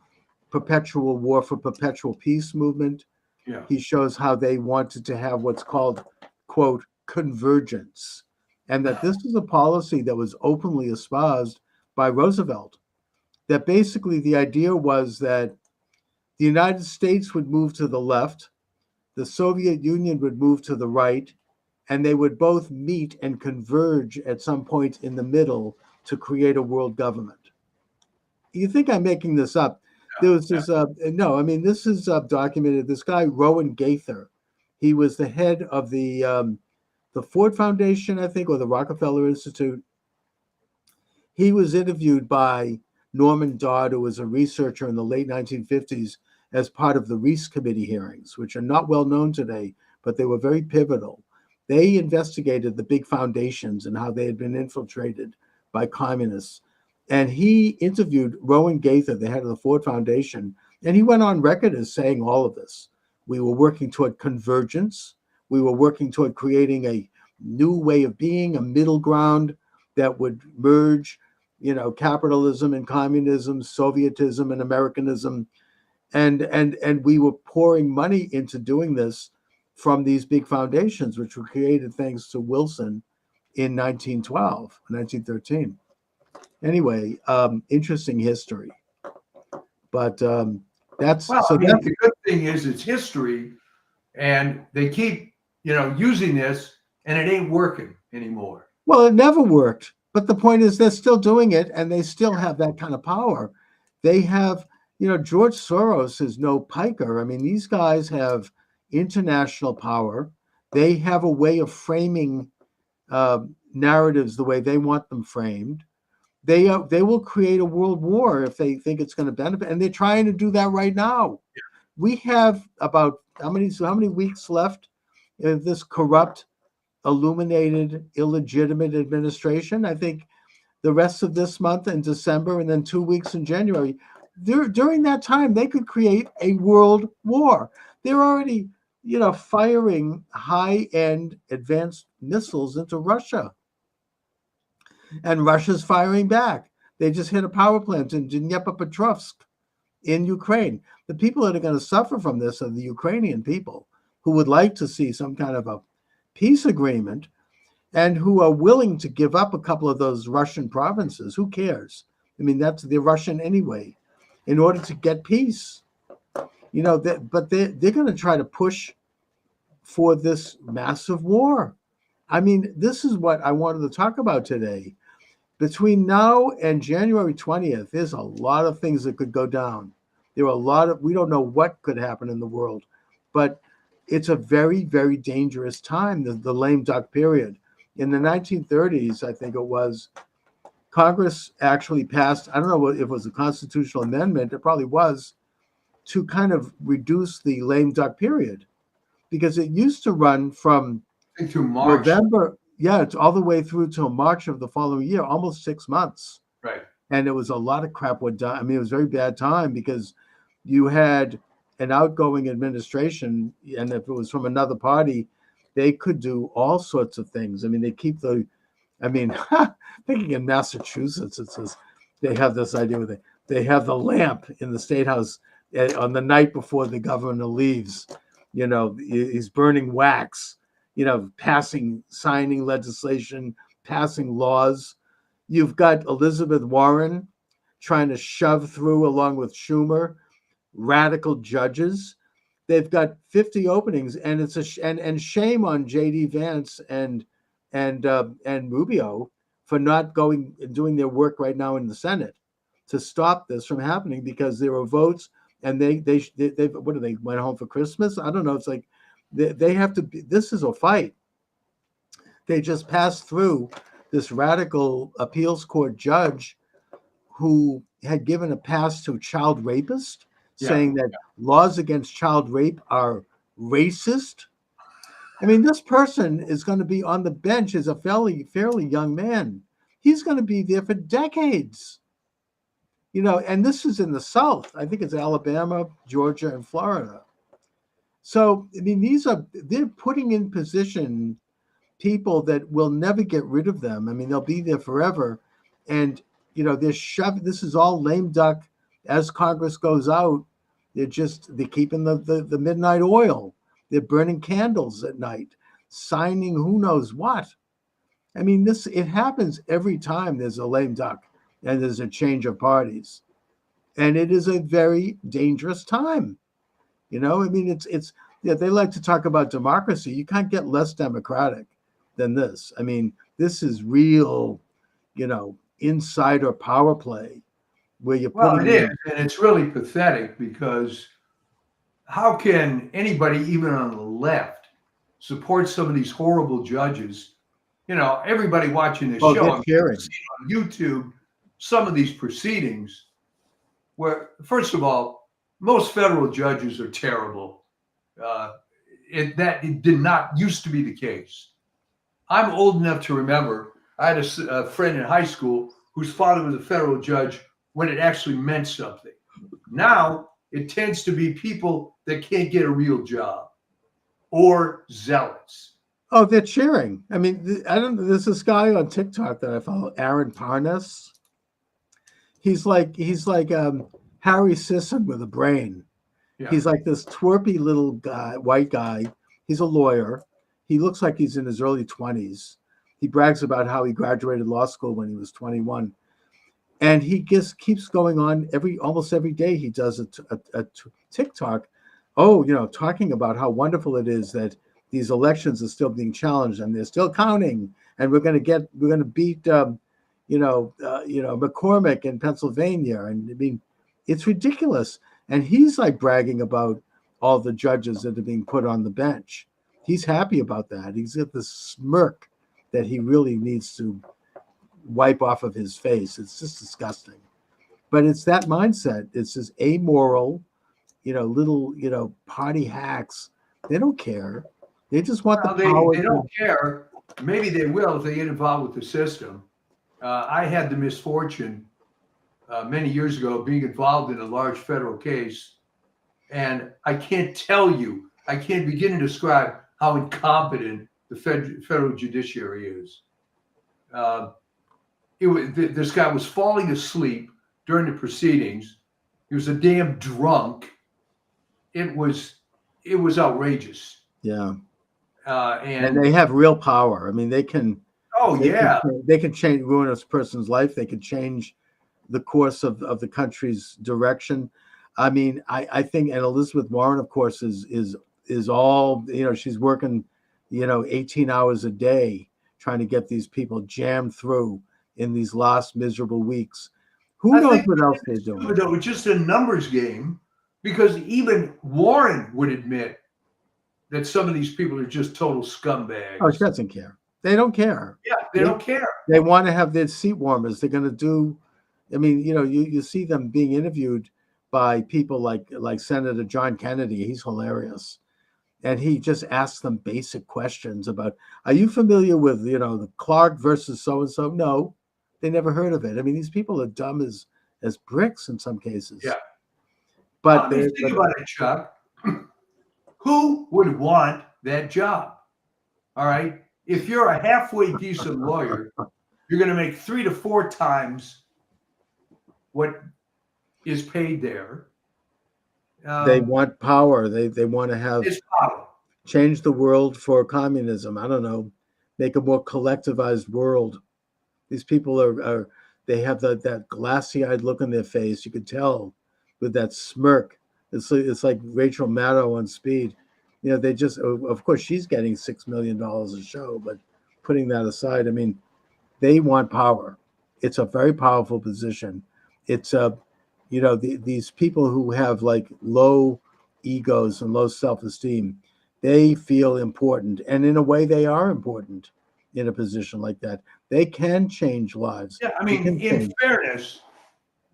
S1: perpetual war for perpetual peace movement.
S2: Yeah.
S1: He shows how they wanted to have what's called, quote, convergence, and that this is a policy that was openly espoused by Roosevelt. That basically the idea was that the United States would move to the left, the Soviet Union would move to the right, and they would both meet and converge at some point in the middle to create a world government. You think I'm making this up? There was this, no, I mean, this is documented. This guy, Rowan Gaither, he was the head of the Ford Foundation, I think, or the Rockefeller Institute. He was interviewed by Norman Dodd, who was a researcher in the late 1950s, as part of the Reese Committee hearings, which are not well known today, but they were very pivotal. They investigated the big foundations and how they had been infiltrated by communists. And he interviewed Rowan Gaither, the head of the Ford Foundation, and he went on record as saying all of this. We were working toward convergence. We were working toward creating a new way of being, a middle ground that would merge, capitalism and communism, Sovietism and Americanism. And we were pouring money into doing this from these big foundations, which were created thanks to Wilson in 1912, 1913. Anyway, interesting history. But that's
S2: the good thing is it's history, and they keep using this, and it ain't working anymore.
S1: Well, it never worked. But the point is they're still doing it, and they still have that kind of power. They have, George Soros is no piker. I mean, these guys have international power. They have a way of framing narratives the way they want them framed. They will create a world war if they think it's going to benefit, and they're trying to do that right now.
S2: Yeah.
S1: We have about how many weeks left of this corrupt, illuminated, illegitimate administration? I think the rest of this month in December, and then 2 weeks in January. During that time, they could create a world war. They're already, firing high-end advanced missiles into Russia. And Russia's firing back. They just hit a power plant in Dnipropetrovsk in Ukraine. The people that are going to suffer from this are the Ukrainian people who would like to see some kind of a peace agreement and who are willing to give up a couple of those Russian provinces. Who cares? I mean, they're Russian anyway, in order to get peace. But they're going to try to push for this massive war. I mean, this is what I wanted to talk about today. Between now and January 20th, there's a lot of things that could go down. There are we don't know what could happen in the world, but it's a very, very dangerous time, the lame duck period. In the 1930s, I think it was, Congress actually passed, I don't know if it was a constitutional amendment, it probably was, to kind of reduce the lame duck period, because it used to run from November, it's all the way through till March of the following year, almost 6 months.
S2: Right.
S1: And it was a lot of crap went down. I mean, it was a very bad time because you had an outgoing administration, and if it was from another party, they could do all sorts of things. I mean, thinking in Massachusetts, it says they have this idea where they have the lamp in the State House on the night before the governor leaves. He's burning wax, signing legislation, passing laws. You've got Elizabeth Warren trying to shove through, along with Schumer, radical judges. They've got 50 openings, and it's and shame on J.D. Vance and Rubio for not going and doing their work right now in the Senate. to stop this from happening, because there were votes, and they what do they went home for Christmas? I don't know. It's like they have to be, this is a fight. They just passed through this radical appeals court judge who had given a pass to child rapists, saying that laws against child rape are racist. I mean, this person is going to be on the bench as a fairly young man. He's going to be there for decades. And this is in the South. I think it's Alabama, Georgia, and Florida. So, I mean, they're putting in position people that will never get rid of them. I mean, they'll be there forever. And, this is all lame duck. As Congress goes out, they're keeping the midnight oil. They're burning candles at night, signing who knows what. I mean, it happens every time there's a lame duck and there's a change of parties. And it is a very dangerous time. I mean, they like to talk about democracy. You can't get less democratic than this. I mean, this is real, insider power play where you're putting.
S2: Well, it is, and it's really pathetic, because how can anybody, even on the left, support some of these horrible judges? Everybody watching this show, I'm
S1: cheering
S2: on YouTube some of these proceedings where, first of all, most federal judges are terrible. It did not used to be the case. I'm old enough to remember I had a friend in high school whose father was a federal judge when it actually meant something. Now it tends to be people that can't get a real job or zealots.
S1: Oh, they're cheering. I mean, there's this guy on TikTok that I follow, Aaron Parnas. He's like Harry Sisson with a brain. Yeah. He's like this twerpy little guy, white guy. He's a lawyer. He looks like he's in his early 20s. He brags about how he graduated law school when he was 21. And he just keeps going on almost every day. He does a TikTok, talking about how wonderful it is that these elections are still being challenged and they're still counting, and we're going to beat, McCormick in Pennsylvania. And I mean, it's ridiculous. And he's like bragging about all the judges that are being put on the bench. He's happy about that. He's got this smirk that he really needs to wipe off of his face. It's just disgusting. But it's that mindset. It's this amoral, little, party hacks. They don't care. They just want the power.
S2: They don't care. Maybe they will if they get involved with the system. I had the misfortune many years ago being involved in a large federal case, and I can't begin to describe how incompetent the federal judiciary is. This guy was falling asleep during the proceedings. He was a damn drunk. It was outrageous.
S1: Yeah. And they have real power. I mean, they can.
S2: Oh, yeah.
S1: They can ruin a person's life. They can change the course of the country's direction. I mean, I think, and Elizabeth Warren, of course, is all, she's working, 18 hours a day trying to get these people jammed through in these last miserable weeks. Who knows what else they're doing?
S2: It's just a numbers game, because even Warren would admit that some of these people are just total scumbags.
S1: Oh, she doesn't care. They don't care.
S2: Yeah, they don't care.
S1: They want to have their seat warmers. They're going to do. I mean, you see them being interviewed by people like Senator John Kennedy. He's hilarious. And he just asks them basic questions about, are you familiar with, the Clark versus so-and-so? No, they never heard of it. I mean, these people are dumb as bricks in some cases.
S2: Yeah.
S1: But
S2: think about it, Chuck. Who would want that job? All right. If you're a halfway decent lawyer, you're going to make 3 to 4 times what is paid there.
S1: They want power. They want to have
S2: power.
S1: Change the world for communism. I don't know, make a more collectivized world. These people they have that glassy-eyed look on their face. You could tell with that smirk. It's like Rachel Maddow on Speed. They just, of course, she's getting $6 million a show, but putting that aside, I mean, they want power. It's a very powerful position. it's these people who have like low egos and low self-esteem, they feel important, and in a way they are important in a position like that. They can change lives.
S2: Yeah, I
S1: They
S2: mean,
S1: can
S2: in
S1: change.
S2: fairness,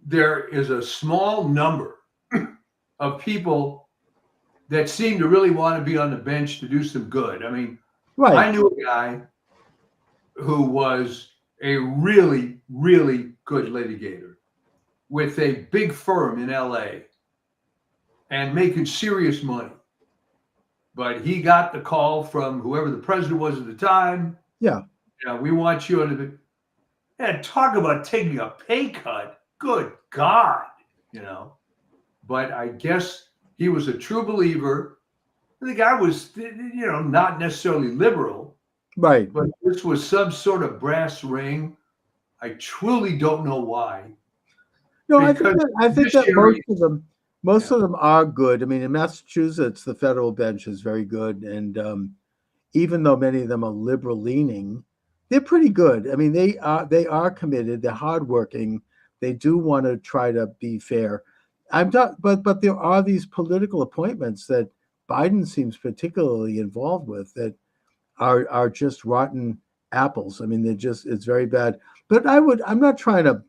S2: there is a small number of people that seem to really want to be on the bench to do some good. I mean,
S1: Right.
S2: I knew a guy who was a really, really good litigator with a big firm in LA and making serious money. But he got the call from whoever the president was at the time.
S1: Yeah.
S2: Yeah, we want you under the. And talk about taking a pay cut. Good God, you know. But I guess he was a true believer. The guy was, not necessarily liberal,
S1: Right.
S2: but this was some sort of brass ring. I truly don't know why.
S1: No,
S2: Because
S1: I think that
S2: judiciary,
S1: most
S2: yeah,
S1: of them are good. I mean, in Massachusetts, the federal bench is very good, and even though many of them are liberal leaning, they're pretty good. I mean, they are committed. They're hardworking. They do want to try to be fair. I'm not, but there are these political appointments that Biden seems particularly involved with that are just rotten apples. I mean, it's very bad. But I'm not trying to,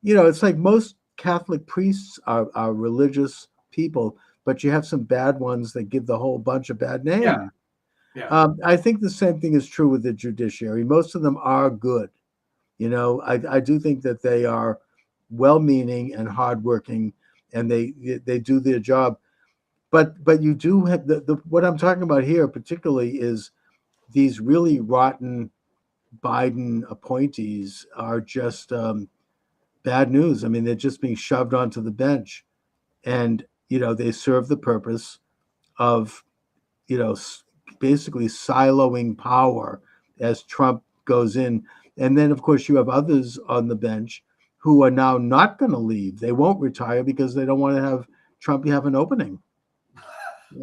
S1: it's like most Catholic priests are religious people, but you have some bad ones that give the whole bunch a bad
S2: yeah,
S1: name.
S2: yeah.
S1: I think the same thing is true with the judiciary. Most of them are good. I do think that they are well-meaning and hardworking, and they do their job. But you do have the what I'm talking about here particularly is these really rotten Biden appointees are just bad news. I mean, they're just being shoved onto the bench, and they serve the purpose of basically siloing power as Trump goes in. And then, of course, you have others on the bench who are now not going to leave. They won't retire because they don't want to have Trump have an opening.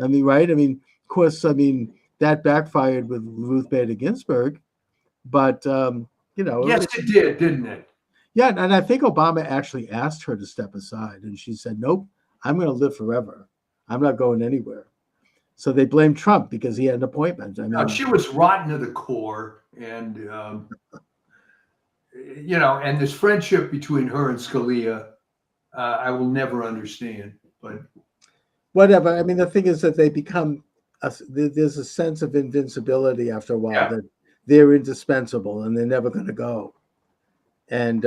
S1: I mean, right? I mean, of course, I mean, that backfired with Ruth Bader Ginsburg, but,
S2: Yes, it did, didn't it?
S1: yeah. And I think Obama actually asked her to step aside, and she said, nope, I'm going to live forever. I'm not going anywhere. So they blamed Trump because he had an appointment. I
S2: No,
S1: mean,
S2: she was rotten to the core, and and this friendship between her and Scalia, I will never understand. But
S1: whatever. I mean, the thing is that they become there's a sense of invincibility after a while
S2: yeah,
S1: that they're indispensable and they're never going to go. And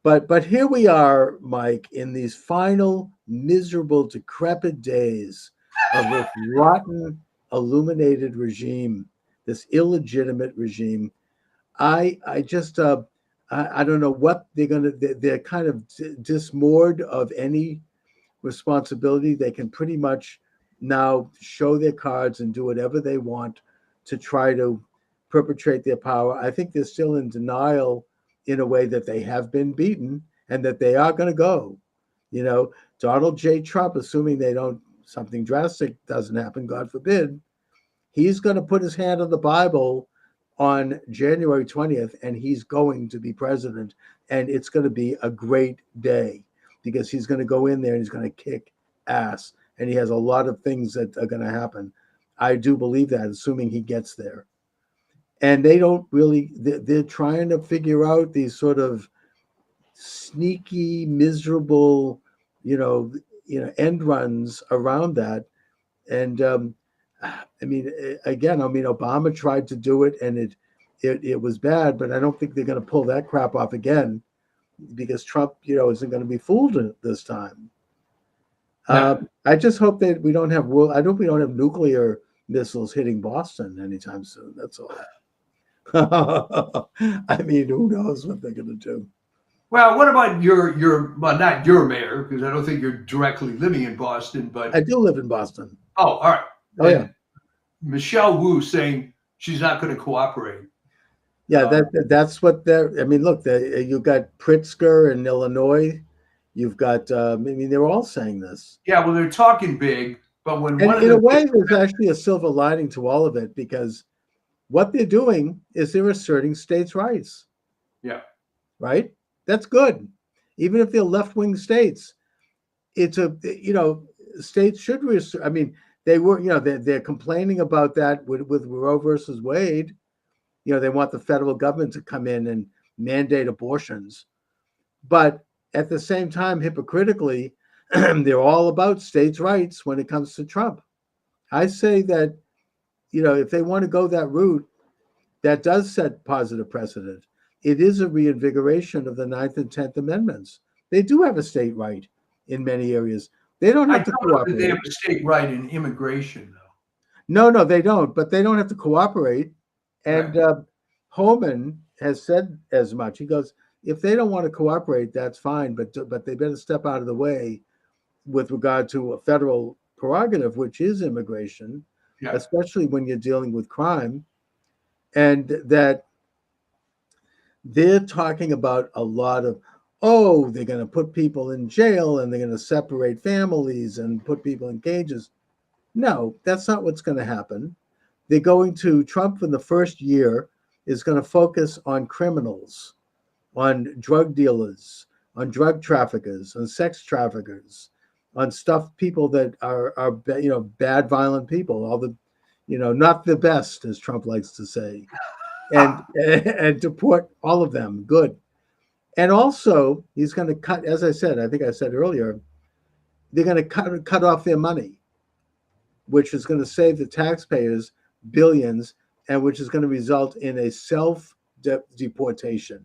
S1: but here we are, Mike, in these final miserable, decrepit days of this rotten, illuminated regime, this illegitimate regime. I just I don't know what they're going to. They're kind of dismoored of any responsibility. They can pretty much now show their cards and do whatever they want to try to perpetrate their power. I think they're still in denial in a way that they have been beaten and that they are going to go. Donald J. Trump, assuming they don't, something drastic doesn't happen, God forbid, he's going to put his hand on the Bible on January 20th, and he's going to be president. And it's going to be a great day because he's going to go in there and he's going to kick ass. And he has a lot of things that are going to happen. I do believe that, assuming he gets there. And they don't really, they're trying to figure out these sort of sneaky, miserable, end runs around that. And I mean, again, Obama tried to do it, and it was bad. But I don't think they're going to pull that crap off again, because Trump, isn't going to be fooled this time.
S2: no.
S1: I just hope that we don't have. I hope we don't have nuclear missiles hitting Boston anytime soon. That's all. I mean, who knows what they're going to do?
S2: Well, what about your well, not your mayor, because I don't think you're directly living in Boston, but
S1: I do live in Boston.
S2: oh, all right.
S1: Oh, yeah.
S2: Michelle Wu saying she's not going to cooperate.
S1: Yeah, that's what they're. I mean, look, you've got Pritzker in Illinois. You've got. I mean, they're all saying this.
S2: Yeah, well, they're talking big, but when
S1: And
S2: one of
S1: in a
S2: them,
S1: way, there's actually a silver lining to all of it, because what they're doing is they're asserting states' rights.
S2: yeah,
S1: Right? That's good. even if they're left-wing states. It's a, states should, I mean, they were, they're complaining about that with Roe versus Wade. They want the federal government to come in and mandate abortions. But at the same time, hypocritically, they're all about states' rights when it comes to Trump. I say that, if they want to go that route, that does set positive precedent. It is a reinvigoration of the 9th and 10th Amendments. They do have a state right in many areas. They don't have to
S2: don't know that
S1: cooperate.
S2: they have a state right in immigration, though.
S1: No, they don't. But they don't have to cooperate. And Homan has said as much. He goes, if they don't want to cooperate, that's fine, but they better step out of the way with regard to a federal prerogative, which is immigration, especially when you're dealing with crime. And that they're talking about a lot of, they're going to put people in jail and they're going to separate families and put people in cages. No, that's not what's going to happen. They're going to, Trump in the first year is going to focus on criminals, on drug dealers, on drug traffickers, on sex traffickers, on people that are bad, violent people, all the, not the best, as Trump likes to say, and deport all of them. Good. And also, he's going to cut, as I said, I think I said earlier, they're going to cut off their money, which is going to save the taxpayers billions, and which is going to result in a self-deportation.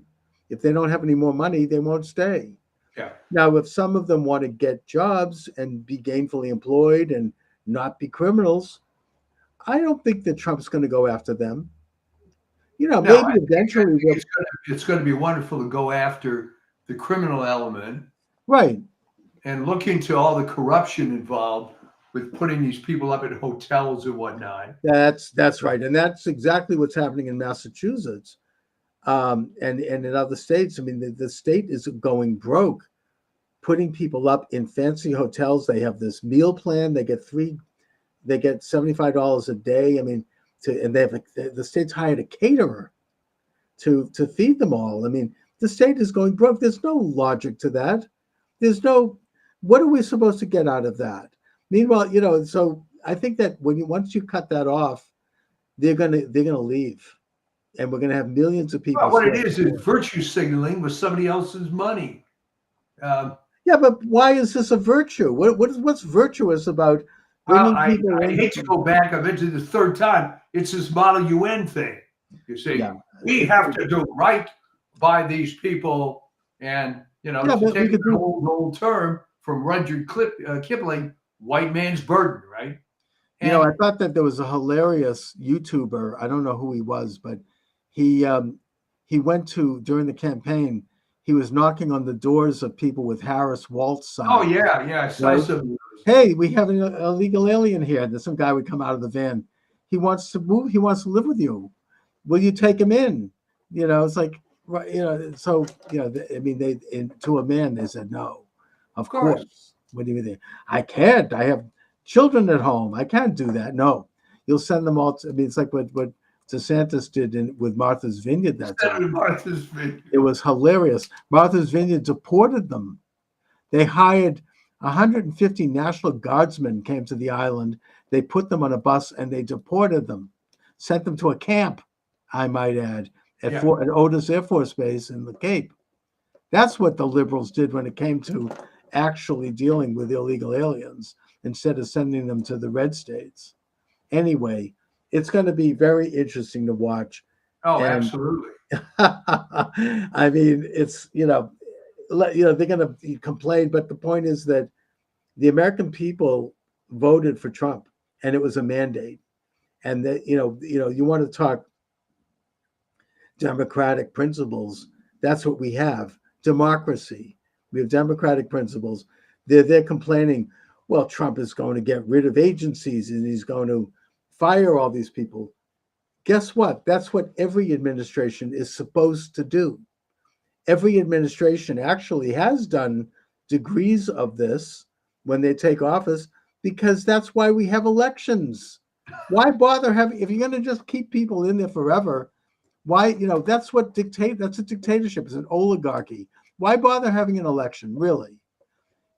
S1: If they don't have any more money, they won't stay.
S2: Yeah.
S1: Now, if some of them want to get jobs and be gainfully employed and not be criminals, I don't think that Trump's going to go after them. Maybe eventually
S2: it's going to be wonderful to go after the criminal element,
S1: right,
S2: and look into all the corruption involved with putting these people up in hotels and whatnot.
S1: That's right, and that's exactly what's happening in Massachusetts, and in other states. I mean, the state is going broke, putting people up in fancy hotels. They have this meal plan. They get $75 a day. I mean, and the state's hired a caterer to feed them all. I mean, the state is going broke. There's no logic to that. What are we supposed to get out of that? Meanwhile, so I think that once you cut that off, they're gonna leave, and we're gonna have millions of people.
S2: Well, what it is virtue signaling with somebody else's money.
S1: Yeah, but why is this a virtue? What's virtuous about bringing people in?
S2: I hate to go back. I've been to the third time. It's this Model UN thing. You see, we have to do right by these people, and to take the whole term from Rudyard Kipling, white man's burden, right? And,
S1: I thought that there was a hilarious YouTuber. I don't know who he was, but he went to, during the campaign, he was knocking on the doors of people with Harris Waltz signs.
S2: Oh yeah, I saw some.
S1: Hey, we have an illegal alien here. There's some guy would come out of the van. He wants to move. He wants to live with you. Will you take him in? It's like, so I mean, to a man they said no. Of course. What do you mean? I can't. I have children at home. I can't do that. No, you'll send them all. It's like what DeSantis did with Martha's Vineyard that time.
S2: Martha's Vineyard.
S1: It was hilarious. Martha's Vineyard deported them. They hired 150 National Guardsmen came to the island. They put them on a bus and they deported them, sent them to a camp, I might add, at Otis Air Force Base in the Cape. That's what the liberals did when it came to actually dealing with illegal aliens instead of sending them to the red states. Anyway, it's going to be very interesting to watch.
S2: Oh, absolutely.
S1: I mean, it's, they're going to complain, but the point is that the American people voted for Trump, and it was a mandate. And that, you want to talk democratic principles. That's what we have. Democracy. We have democratic principles. They're complaining, well, Trump is going to get rid of agencies and he's going to fire all these people. Guess what? That's what every administration is supposed to do. Every administration actually has done degrees of this when they take office, because that's why we have elections. Why bother if you're going to just keep people in there forever? Why, that's a dictatorship. It's an oligarchy. Why bother having an election, really?
S2: Well,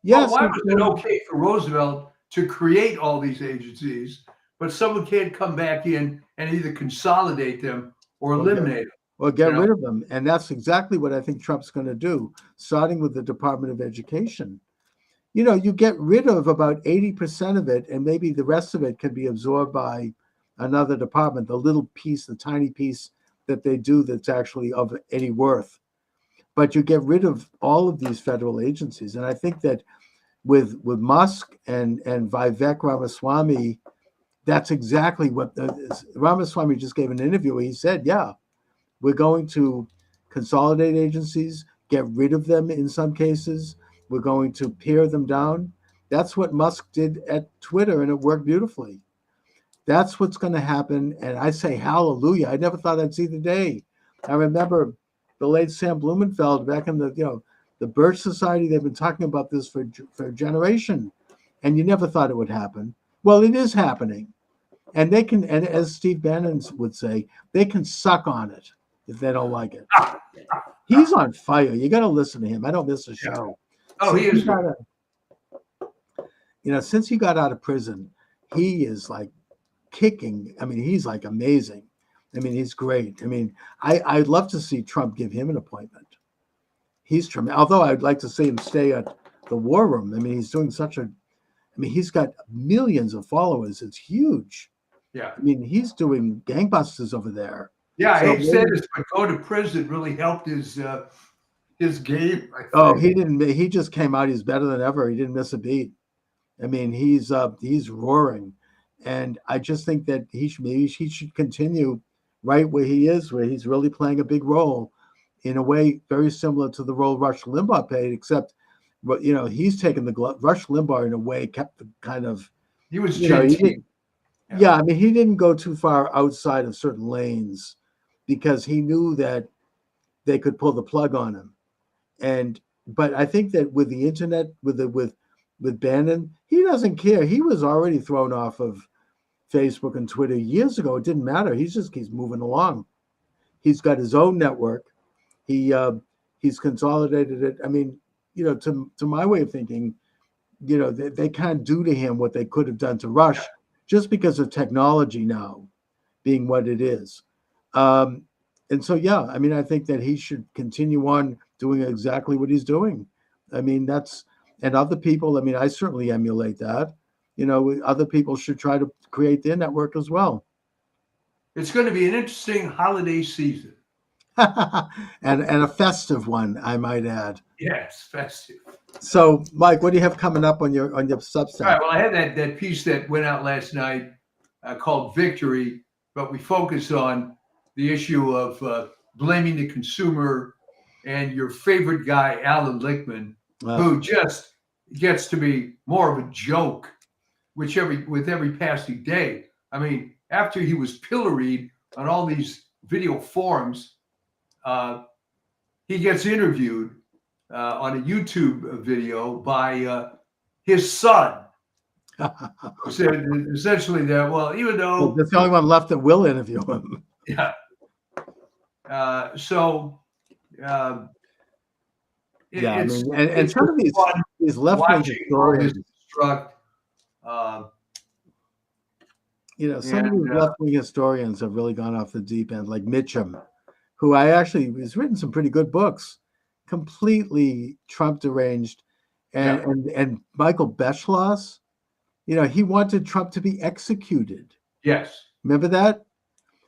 S1: Yes,
S2: why was it okay for Roosevelt to create all these agencies, but someone can't come back in and either consolidate them or
S1: or get,
S2: eliminate them?
S1: or get
S2: You know,
S1: rid of them. And that's exactly what I think Trump's going to do, starting with the Department of Education. You get rid of about 80% of it, and maybe the rest of it can be absorbed by another department, the little piece, the tiny piece that they do that's actually of any worth. But you get rid of all of these federal agencies. And I think that with Musk and Vivek Ramaswamy, that's exactly what Ramaswamy just gave an interview where he said, yeah, we're going to consolidate agencies, get rid of them in some cases. We're going to pare them down. That's what Musk did at Twitter, and it worked beautifully. That's what's going to happen. And I say hallelujah. I never thought I'd see the day. I remember the late Sam Blumenfeld back in the Birch Society. They've been talking about this for a generation, and you never thought it would happen. Well, it is happening. And they can, and as Steve Bannon would say, they can suck on it if they don't like it. He's on fire. You got to listen to him. I don't miss a show.
S2: oh, he is.
S1: Since he got out of prison, he is like kicking. I mean, he's like amazing. I mean, he's great. I mean, I'd love to see Trump give him an appointment. He's tremendous. Although I'd like to see him stay at the War Room. I mean, he's doing he's got millions of followers. It's huge.
S2: Yeah.
S1: I mean, he's doing gangbusters over there.
S2: Yeah, I hate to say this, but going to prison really helped his game.
S1: Oh, he didn't. He just came out. He's better than ever. He didn't miss a beat. I mean, he's roaring, and I just think that he should continue right where he is, where he's really playing a big role, in a way very similar to the role Rush Limbaugh played, except, he's taken Rush Limbaugh in a way kept the kind of
S2: he was
S1: yeah, I mean, he didn't go too far outside of certain lanes because he knew that they could pull the plug on him. But I think that with the internet, with Bannon, he doesn't care. He was already thrown off of Facebook and Twitter years ago. It didn't matter. He just keeps moving along. He's got his own network. He's consolidated it. I mean, to my way of thinking, they can't do to him what they could have done to Rush. Yeah. Just because of technology now being what it is. And so, yeah, I mean, I think that he should continue on doing exactly what he's doing. I mean, and other people, I mean, I certainly emulate that. Other people should try to create their network as well.
S2: It's going to be an interesting holiday season.
S1: and a festive one, I might add.
S2: Yes, festive.
S1: So, Mike, what do you have coming up on your Substack?
S2: All right. Well, I had that piece that went out last night called "Victory," but we focus on the issue of blaming the consumer and your favorite guy, Alan Lichtman, who just gets to be more of a joke with every passing day. I mean, after he was pilloried on all these video forums, he gets interviewed on a YouTube video by his son. Who said essentially that, well, even though
S1: that's the only one left that will interview him.
S2: Yeah.
S1: I mean, and some of these left-wing historians, some of these left-wing historians have really gone off the deep end, like Mitchum, who has written some pretty good books, completely Trump deranged, and Michael Beschloss, he wanted Trump to be executed.
S2: Yes.
S1: Remember that?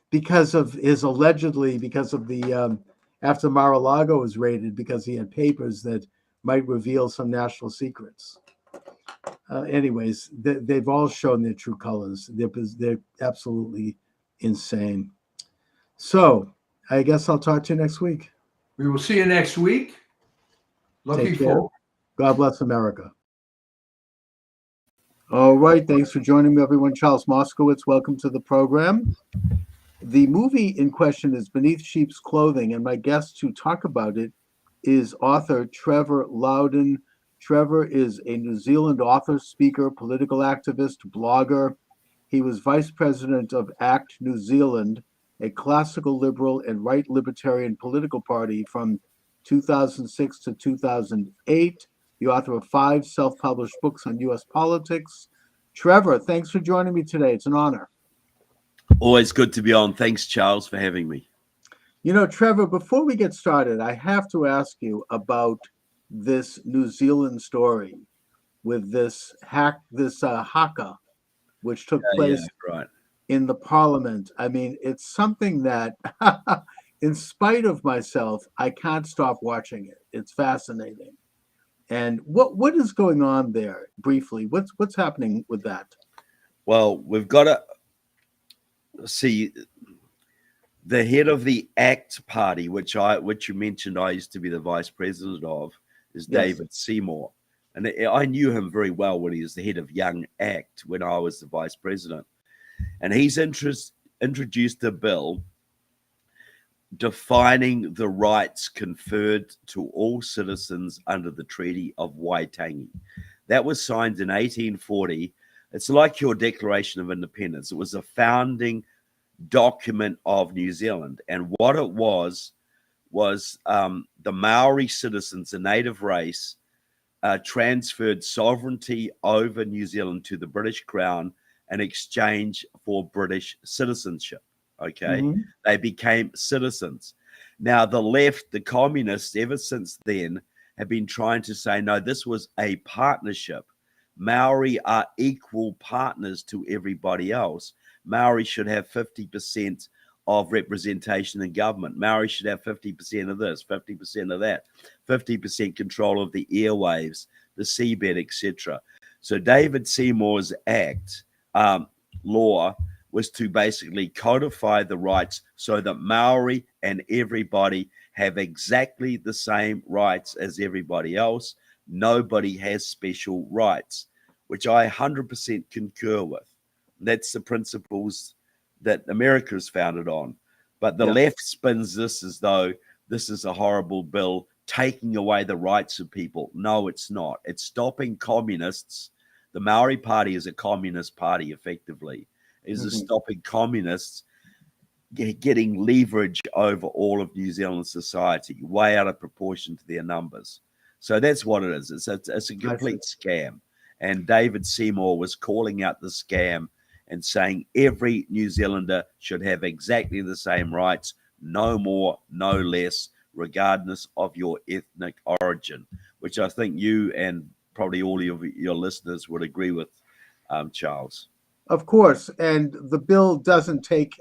S1: Because of the after Mar-a-Lago was raided, because he had papers that might reveal some national secrets. Anyways, they've all shown their true colors. They're absolutely insane. So I guess I'll talk to you next week.
S2: We will see you next week. Looking forward.
S1: God bless America. All right. Thanks for joining me, everyone. Charles Moskowitz, welcome to the program. The movie in question is Beneath Sheep's Clothing, and my guest to talk about it is author Trevor Loudon. Trevor is a New Zealand author, speaker, political activist, blogger. He was vice president of ACT New Zealand, a classical liberal and right libertarian political party from 2006 to 2008, the author of 5 self-published books on U.S. politics. Trevor, thanks for joining me today. It's an honor.
S3: Always good to be on. Thanks, Charles, for having me.
S1: You know, Trevor, before we get started, I have to ask you about this New Zealand story with this haka, which took place in the parliament. I mean, it's something that, in spite of myself, I can't stop watching it. It's fascinating. And what is going on there? Briefly, what's happening with that?
S3: Well, we've got to see the head of the ACT party, which you mentioned I used to be the vice president of, is David Seymour. And I knew him very well when he was the head of Young ACT when I was the vice president. And he's introduced a bill defining the rights conferred to all citizens under the Treaty of Waitangi. That was signed in 1840. It's like your Declaration of Independence. It was a founding document of New Zealand. And what it was the Maori citizens, a native race, transferred sovereignty over New Zealand to the British Crown in exchange for British citizenship. Okay. They became citizens. Now, the left, the communists, ever since then, have been trying to say, no, this was a partnership. Maori are equal partners to everybody else. Maori should have 50% of representation in government. Maori should have 50% of this, 50% of that, 50% control of the airwaves, the seabed, etc. So David Seymour's act law was to basically codify the rights so that Maori and everybody have exactly the same rights as everybody else. Nobody has special rights, which I 100% concur with. That's the principles that America is founded on. But the left spins this as though this is a horrible bill taking away the rights of people. No, it's not. It's stopping communists. The Maori Party is a communist party, effectively. Is stopping communists getting leverage over all of New Zealand society, way out of proportion to their numbers. So that's what it is. It's a complete scam. And David Seymour was calling out the scam and saying every New Zealander should have exactly the same rights, no more, no less, regardless of your ethnic origin, which I think you and probably all of your listeners would agree with, Charles.
S1: Of course, and the bill doesn't take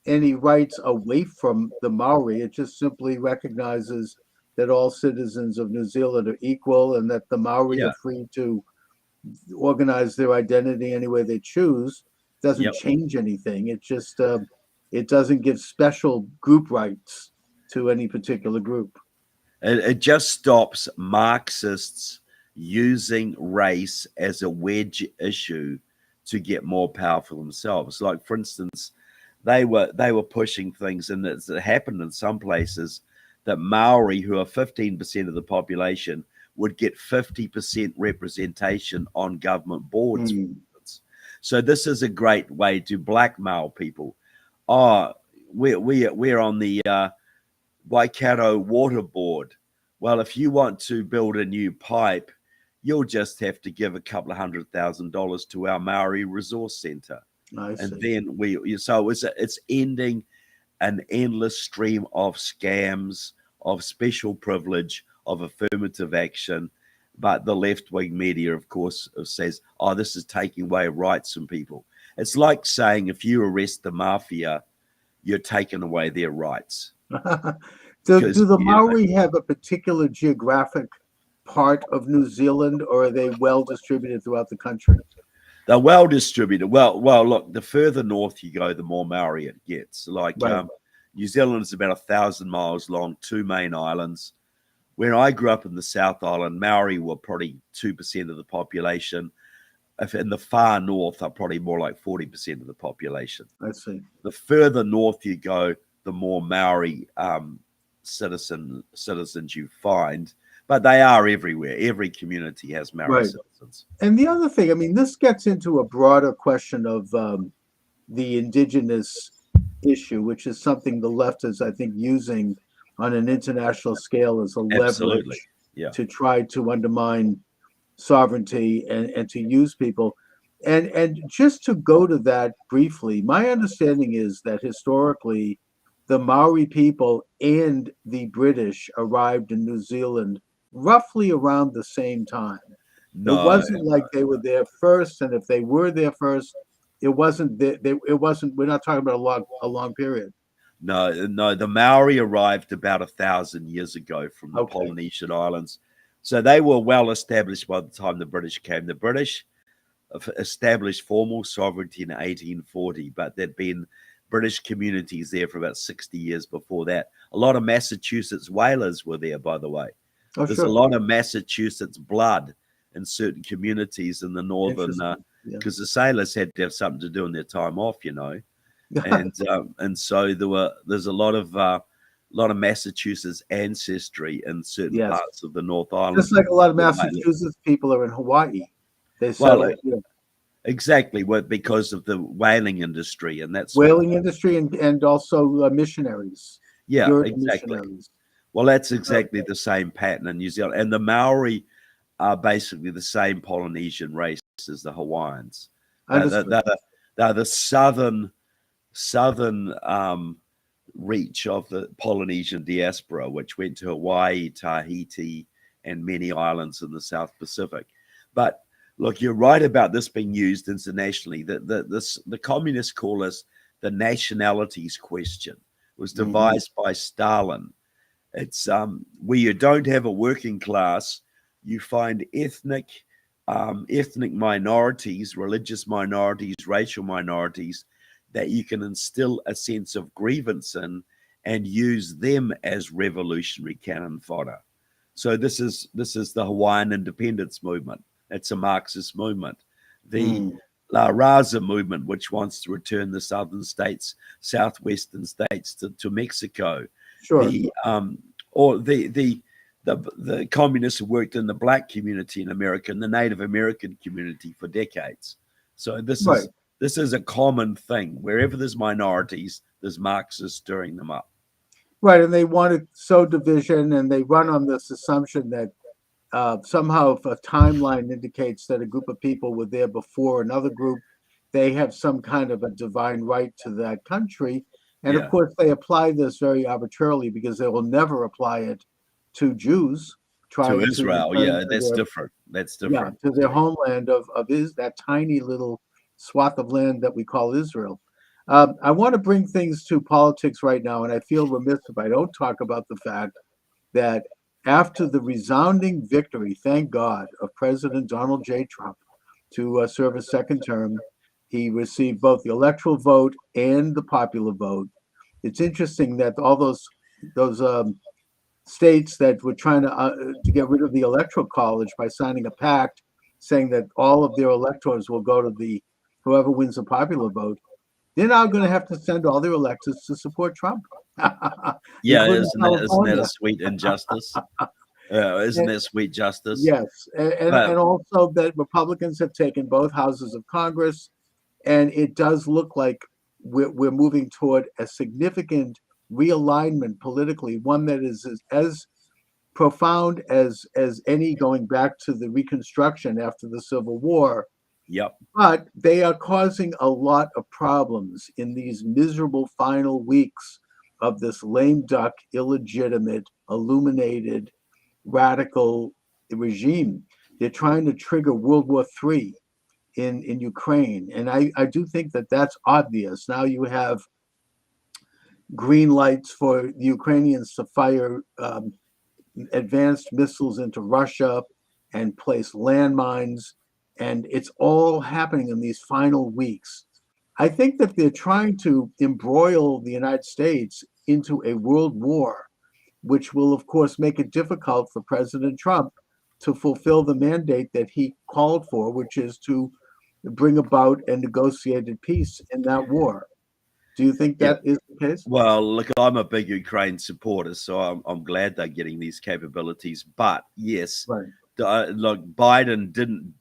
S1: any rights away from the Maori. It just simply recognizes that all citizens of New Zealand are equal and that the Maori are free to organize their identity any way they choose. Doesn't change anything. It just it doesn't give special group rights to any particular group.
S3: It just stops Marxists using race as a wedge issue to get more powerful themselves. Like, for instance, they were pushing things, and it happened in some places that Maori, who are 15% of the population, would get 50% representation on government boards. So this is a great way to blackmail people. We're on the Waikato Water Board. Well, if you want to build a new pipe, you'll just have to give a couple of $100,000 to our Maori Resource Centre. And then it's ending an endless stream of scams, of special privilege, of affirmative action. But the left-wing media, of course, says, oh, this is taking away rights from people. It's like saying if you arrest the mafia, you're taking away their rights.
S1: Do the Maori have a particular geographic part of New Zealand, or are they well distributed throughout the country?
S3: They're well distributed. Well, look, the further north you go, the more Maori it gets. Like New Zealand is about 1,000 miles long, 2 main islands. When I grew up in the South Island, Maori were probably 2% of the population. If in the far north are probably more like 40% of the population.
S1: I see. The
S3: further north you go, the more Maori citizens you find. But they are everywhere. Every community has Maori citizens.
S1: And the other thing, I mean, this gets into a broader question of the indigenous issue, which is something the left is, I think, using on an international scale as a
S3: Absolutely.
S1: leverage
S3: Yeah.
S1: to try to undermine sovereignty and to use people. And just to go to that briefly, my understanding is that historically, the Maori people and the British arrived in New Zealand roughly around the same time. It
S3: No,
S1: wasn't like they were there first, and if they were there first, it wasn't. It wasn't. We're not talking about a long period.
S3: no. The Maori arrived about 1,000 years ago from the
S1: Okay,
S3: Polynesian islands. So they were well established by the time the British came. The British established formal sovereignty in 1840, but there'd been British communities there for about 60 years before that. A lot of Massachusetts whalers were there, by the way.
S1: oh
S3: There's a
S1: sure,
S3: lot of Massachusetts blood in certain communities in the northern,
S1: interesting. Yeah,
S3: because the sailors had to have something to do in their time off, and so there's a lot of Massachusetts ancestry in certain
S1: yes.
S3: parts of the North Island.
S1: Just like a lot of
S3: that might look-
S1: Massachusetts people are in Hawaii, they
S3: Well,
S1: settled here.
S3: Exactly, because of the whaling industry and that sort of
S1: Whaling industry and also missionaries,
S3: yeah,
S1: Puritan
S3: exactly.
S1: missionaries.
S3: Well, that's exactly the same pattern in New Zealand, and the Maori are basically the same Polynesian race as the Hawaiians.
S1: Understood.
S3: They're the southern reach of the Polynesian diaspora, which went to Hawaii, Tahiti, and many islands in the South Pacific. But look, you're right about this being used internationally. The communists call this the nationalities question. It was devised by Stalin. It's where you don't have a working class, you find ethnic minorities, religious minorities, racial minorities that you can instill a sense of grievance in and use them as revolutionary cannon fodder. So this is the Hawaiian independence movement. It's a Marxist movement. The La Raza movement, which wants to return the southern states, southwestern states to Mexico.
S1: Sure.
S3: The communists who worked in the black community in America and the Native American community for decades. So this is a common thing. Wherever there's minorities, there's Marxists stirring them up.
S1: Right, and they want to sow division, and they run on this assumption that somehow if a timeline indicates that a group of people were there before another group, they have some kind of a divine right to that country. And of course, they apply this very arbitrarily because they will never apply it to Jews trying
S3: to Israel.
S1: to
S3: That's
S1: their,
S3: different. That's different.
S1: to their homeland of that tiny little swath of land that we call Israel. I want to bring things to politics right now, and I feel remiss if I don't talk about the fact that after the resounding victory, thank God, of President Donald J. Trump to serve a second term, he received both the electoral vote and the popular vote. It's interesting that all those states that were trying to get rid of the electoral college by signing a pact saying that all of their electors will go to whoever wins the popular vote, they're now going to have to send all their electors to support Trump.
S3: Isn't that a sweet injustice? Isn't that sweet justice?
S1: Yes, and also that Republicans have taken both houses of Congress, and it does look like we're moving toward a significant realignment politically, one that is as profound as any going back to the Reconstruction after the Civil War.
S3: Yep.
S1: But they are causing a lot of problems in these miserable final weeks of this lame duck, illegitimate, illuminated, radical regime. They're trying to trigger World War III in Ukraine. And I do think that that's obvious. Now you have green lights for the Ukrainians to fire advanced missiles into Russia and place landmines. And it's all happening in these final weeks. I think that they're trying to embroil the United States into a world war, which will, of course, make it difficult for President Trump to fulfill the mandate that he called for, which is to bring about a negotiated peace in that war. Do you think that is the case?
S3: Well, look, I'm a big Ukraine supporter, so I'm glad they're getting these capabilities. But yes, look, Biden didn't.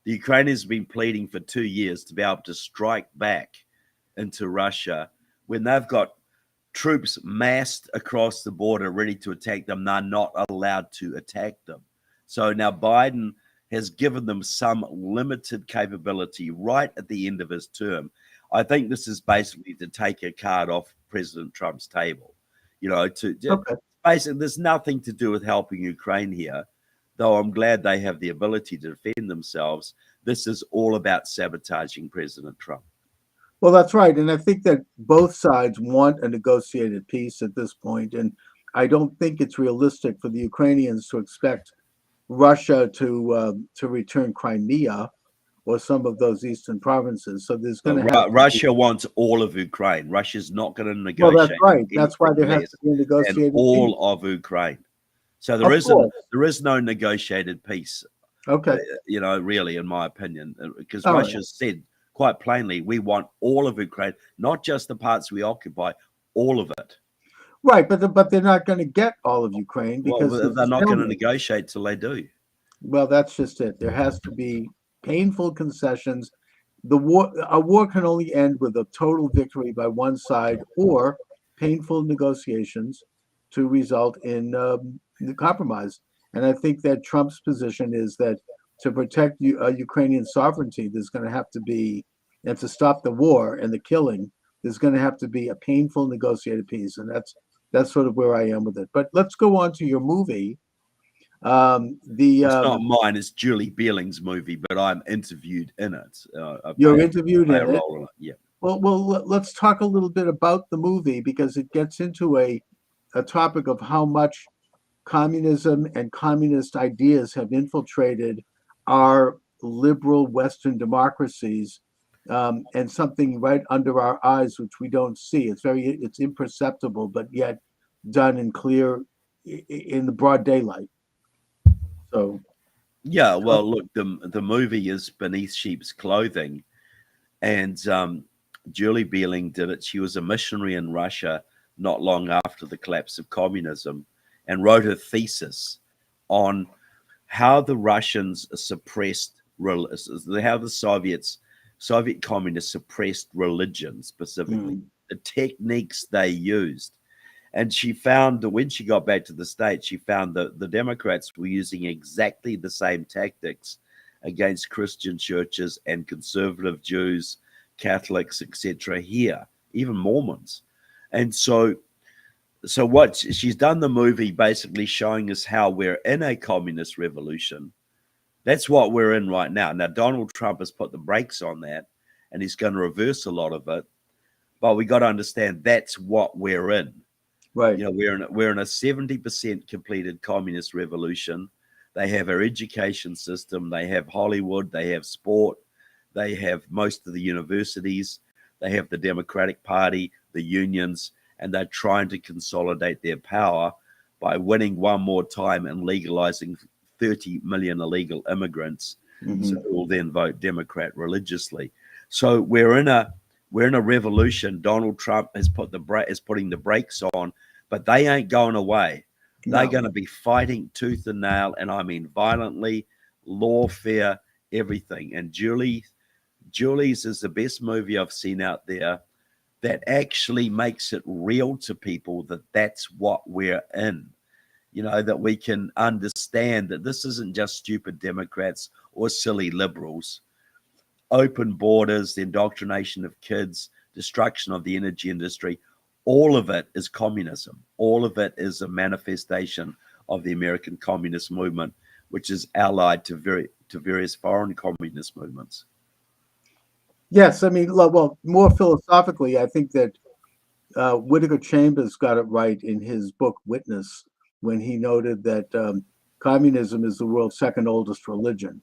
S3: The Ukrainians have been pleading for 2 years to be able to strike back into Russia when they've got troops massed across the border ready to attack them. They're not allowed to attack them. So now Biden has given them some limited capability right at the end of his term. I think this is basically to take a card off President Trump's table.
S1: Okay.
S3: Basically, there's nothing to do with helping Ukraine here, though I'm glad they have the ability to defend themselves. This is all about sabotaging President Trump.
S1: Well, that's right. And I think that both sides want a negotiated peace at this point. And I don't think it's realistic for the Ukrainians to expect Russia to return Crimea or some of those eastern provinces. So there's going to have
S3: Russia wants all of Ukraine. Russia's not going to
S1: Well,
S3: negotiate.
S1: that's right. That's why there has to be a negotiated peace.
S3: All of Ukraine. So there is no negotiated peace.
S1: Okay.
S3: Really, in my opinion, because
S1: All
S3: Russia said quite plainly, we want all of Ukraine, not just the parts we occupy, all of it.
S1: Right, but they're not going to get all of Ukraine because
S3: they're not going to negotiate till they do.
S1: Well, that's just it. There has to be painful concessions. A war can only end with a total victory by one side or painful negotiations to result in the compromise. And I think that Trump's position is that to protect Ukrainian sovereignty, there's going to have to be, and to stop the war and the killing, there's going to have to be a painful negotiated peace. And that's sort of where I am with it. But let's go on to your movie. It's
S3: not mine, it's Julie Bieling's movie, but I'm interviewed in it.
S1: You're interviewed in it?
S3: Yeah.
S1: Well, let's talk a little bit about the movie because it gets into a topic of how much communism and communist ideas have infiltrated our liberal Western democracies, and something right under our eyes which we don't see. It's imperceptible, but yet done in the broad daylight. So
S3: yeah, well, look, the movie is beneath sheep's clothing, and Julie Bieling did it. She was a missionary in Russia not long after the collapse of communism, and wrote a thesis on how the Russians suppressed, how the Soviet communists suppressed religion specifically, the techniques they used. And she found that when she got back to the States, she found that the Democrats were using exactly the same tactics against Christian churches and conservative Jews, Catholics, etc. here, even Mormons. And so what she's done the movie basically showing us how we're in a communist revolution. That's what we're in right now. Now, Donald Trump has put the brakes on that, and he's going to reverse a lot of it. But we got to understand that's what we're in.
S1: Right.
S3: We're in a 70% completed communist revolution. They have our education system. They have Hollywood. They have sport. They have most of the universities. They have the Democratic Party, the unions, and they're trying to consolidate their power by winning one more time and legalizing 30 million illegal immigrants, so who will then vote Democrat religiously. So we're in a revolution. Donald Trump is putting the brakes on, but they ain't going away. No. They're going to be fighting tooth and nail, and I mean violently, lawfare, everything. And Julie's is the best movie I've seen out there that actually makes it real to people that that's what we're in. That we can understand that this isn't just stupid Democrats or silly liberals. Open borders, the indoctrination of kids, destruction of the energy industry, all of it is communism. All of it is a manifestation of the American communist movement, which is allied to various foreign communist movements.
S1: Yes, I mean, well, more philosophically, I think that Whittaker Chambers got it right in his book Witness when he noted that communism is the world's second oldest religion,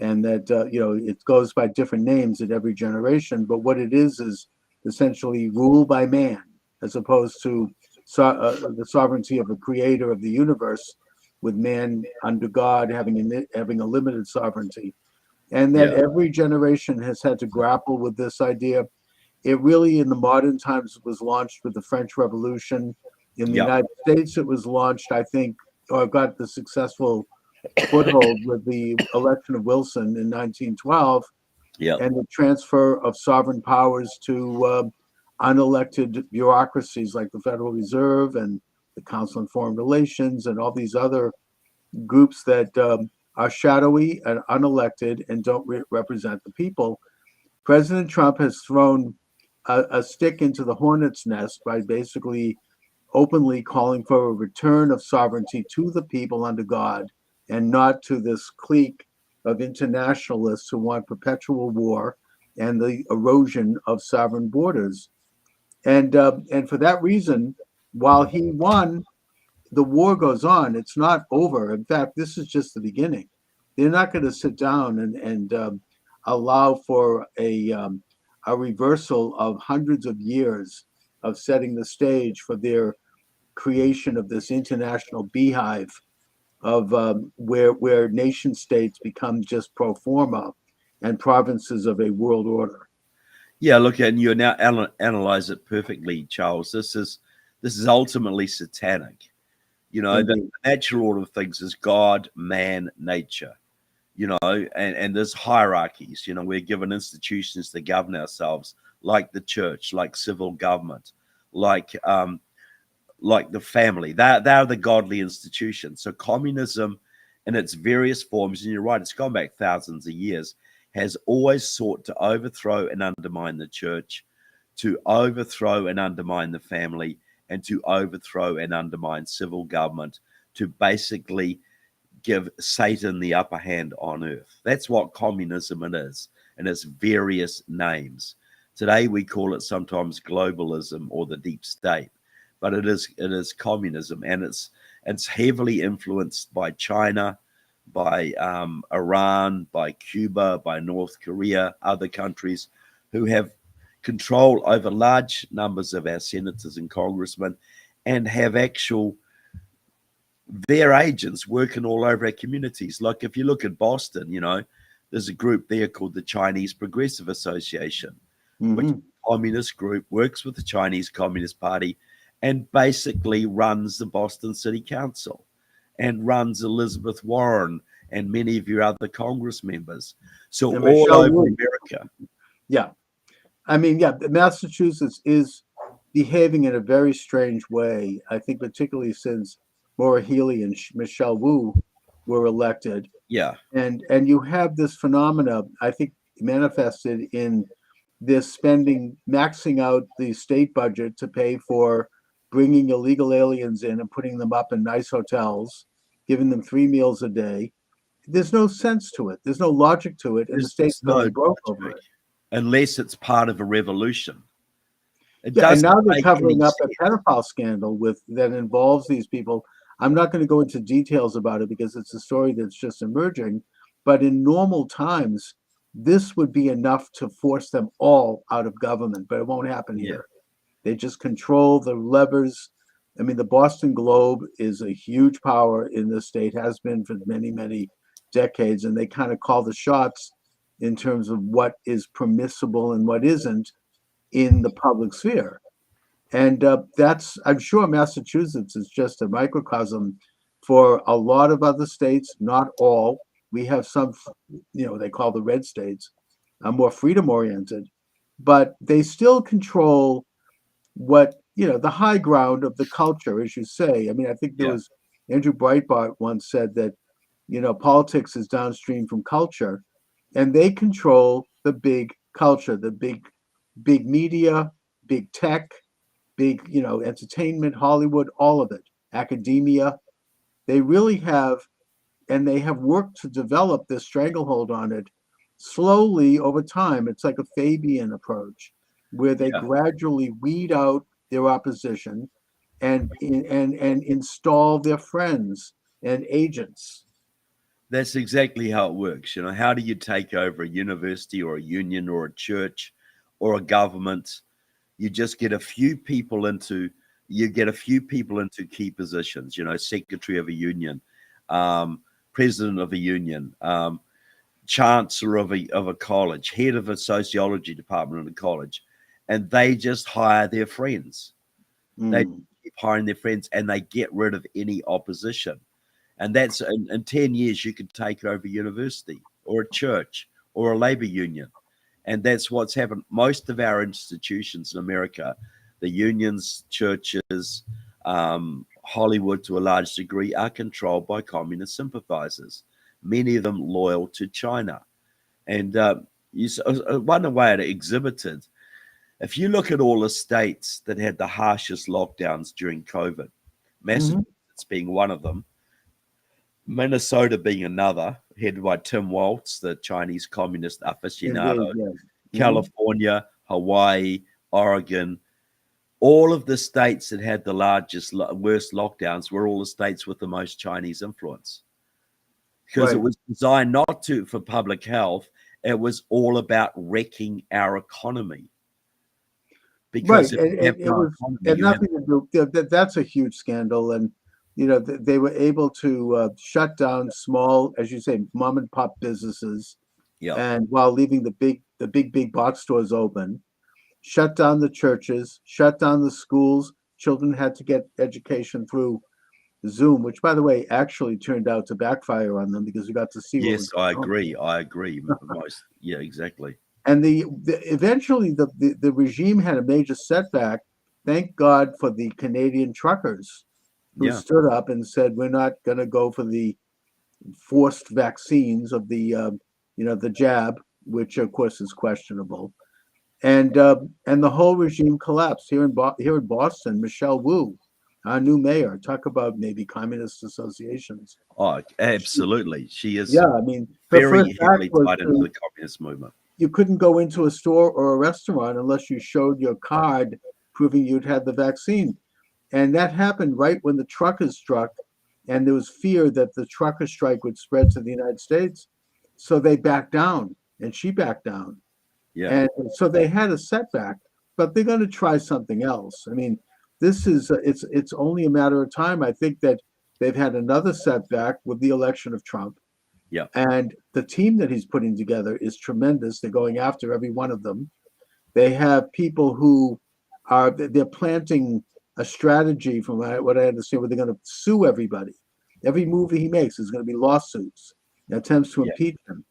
S1: and that it goes by different names at every generation, but what it is essentially rule by man, as opposed to the sovereignty of a creator of the universe, with man under God having a limited sovereignty. And that every generation has had to grapple with this idea. It really, in the modern times, was launched with the French Revolution. In the United States, it was launched, I think, or got the successful foothold with the election of Wilson in 1912, and the transfer of sovereign powers to unelected bureaucracies like the Federal Reserve and the Council on Foreign Relations and all these other groups that are shadowy and unelected and don't represent the people. President Trump has thrown a stick into the hornet's nest by basically openly calling for a return of sovereignty to the people under God and not to this clique of internationalists who want perpetual war and the erosion of sovereign borders. And for that reason, while he won, the war goes on. It's not over. In fact, this is just the beginning. They're not going to sit down and allow for a reversal of hundreds of years of setting the stage for their creation of this international beehive of where nation states become just pro forma and provinces of a world order.
S3: Yeah, look, and you now analyze it perfectly, Charles. This is ultimately satanic. You know, the natural order of things is God, man, nature. You know, and there's hierarchies. You know, we're given institutions to govern ourselves, like the church, like civil government, like the family. They're the godly institutions. So communism in its various forms, and you're right, it's gone back thousands of years, has always sought to overthrow and undermine the church, to overthrow and undermine the family, and to overthrow and undermine civil government, to basically give Satan the upper hand on earth. That's what communism it is, and its various names. Today we call it sometimes globalism or the deep state, but it is communism, and it's heavily influenced by China, by Iran, by Cuba, by North Korea, other countries who have control over large numbers of our senators and congressmen, and have their agents working all over our communities. Like if you look at Boston, you know, there's a group there called the Chinese Progressive Association, which is a communist group, works with the Chinese Communist Party, and basically runs the Boston City Council and runs Elizabeth Warren and many of your other Congress members. So
S1: and
S3: all
S1: Michelle
S3: over
S1: Wu.
S3: America.
S1: Yeah. I mean, yeah, Massachusetts is behaving in a very strange way. I think particularly since Maura Healey and Michelle Wu were elected.
S3: Yeah.
S1: And you have this phenomena, I think, manifested in this spending, maxing out the state budget to pay for bringing illegal aliens in and putting them up in nice hotels, giving them 3 meals a day. There's no sense to it. There's no logic to it, and the state's going broke over it.
S3: Unless it's part of a revolution.
S1: Yeah, and now they're covering up a pedophile scandal that involves these people. I'm not going to go into details about it because it's a story that's just emerging. But in normal times, this would be enough to force them all out of government, but it won't happen here. They just control the levers. I mean, the Boston Globe is a huge power in the state, has been for many, many decades, and they kind of call the shots in terms of what is permissible and what isn't in the public sphere. And I'm sure Massachusetts is just a microcosm for a lot of other states, not all. We have some, they call the red states, more freedom oriented, but they still control what, the high ground of the culture, as you say. I mean, I think there was Andrew Breitbart once said that, politics is downstream from culture, and they control the big culture, the big media, big tech, big, entertainment, Hollywood, all of it, academia. They really have, and they have worked to develop this stranglehold on it slowly over time. It's like a Fabian approach where they gradually weed out their opposition and install their friends and agents.
S3: That's exactly how it works. How do you take over a university or a union or a church or a government? You just get a few people into key positions, secretary of a union, president of a union, chancellor of a college, head of a sociology department in a college, and they just hire their friends. They keep hiring their friends, and they get rid of any opposition. And that's in 10 years, you could take over a university or a church or a labor union. And that's what's happened. Most of our institutions in America, the unions, churches, Hollywood to a large degree, are controlled by communist sympathizers, many of them loyal to China. And one way it exhibited, if you look at all the states that had the harshest lockdowns during COVID, Massachusetts being one of them, Minnesota being another, headed by Tim Walz, the Chinese communist aficionado,
S1: Indeed, yes.
S3: California, Hawaii, Oregon, all of the states that had the worst lockdowns were all the states with the most Chinese influence. Because it was designed not for public health, it was all about wrecking our economy. Because
S1: nothing to do. That's a huge scandal, and they were able to shut down small, as you say, mom and pop businesses, and while leaving the big box stores open, shut down the churches, shut down the schools. Children had to get education through Zoom, which, by the way, actually turned out to backfire on them because we got to see.
S3: Yes, I agree. Yeah, exactly.
S1: And eventually the regime had a major setback. Thank God for the Canadian truckers who stood up and said, we're not going to go for the forced vaccines of the jab, which of course is questionable. And the whole regime collapsed here in Boston. Michelle Wu, our new mayor, talk about maybe communist associations.
S3: Oh, absolutely. She is
S1: very
S3: heavily tied into the communist movement.
S1: You couldn't go into a store or a restaurant unless you showed your card proving you'd had the vaccine. And that happened right when the truckers struck, and there was fear that the trucker strike would spread to the United States. So they backed down, and she backed down.
S3: Yeah.
S1: And so they had a setback, but they're going to try something else. I mean, this is it's only a matter of time. I think that they've had another setback with the election of Trump.
S3: Yeah.
S1: And the team that he's putting together is tremendous. They're going after every one of them. They have people who they're planting a strategy, from what I understand, where they're going to sue everybody. Every move he makes is going to be lawsuits, attempts to impeach him.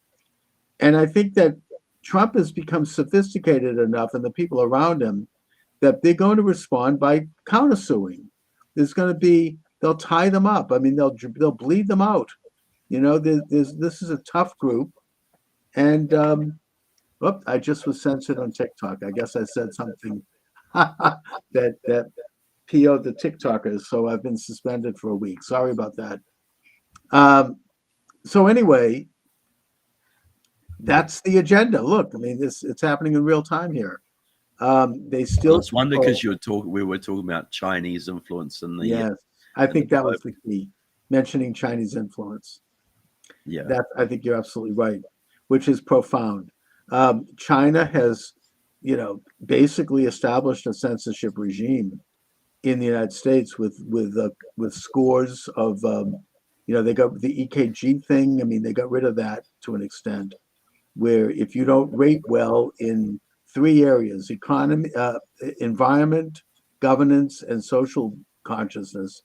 S1: And I think that Trump has become sophisticated enough, and the people around him, that they're going to respond by countersuing. They'll tie them up. I mean, they'll bleed them out. This is a tough group, and I just was censored on TikTok. I guess I said something that PO'd the TikTokers, so I've been suspended for a week. Sorry about that. So anyway, that's the agenda. Look, I mean, it's happening in real time here. They still.
S3: It's wonder because we were talking about Chinese influence in the.
S1: Yes, I think that was the key, mentioning Chinese influence.
S3: Yeah,
S1: I think you're absolutely right, which is profound. China has, basically established a censorship regime in the United States with scores of, they got the EKG thing. I mean, they got rid of that to an extent, where if you don't rate well in 3 areas: economy, environment, governance, and social consciousness,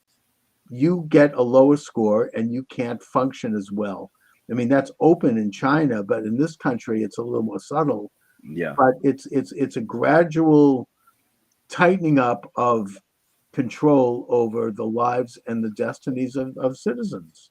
S1: you get a lower score and you can't function as well. I mean, that's open in China, but in this country, it's a little more subtle.
S3: Yeah.
S1: But it's a gradual tightening up of control over the lives and the destinies of citizens.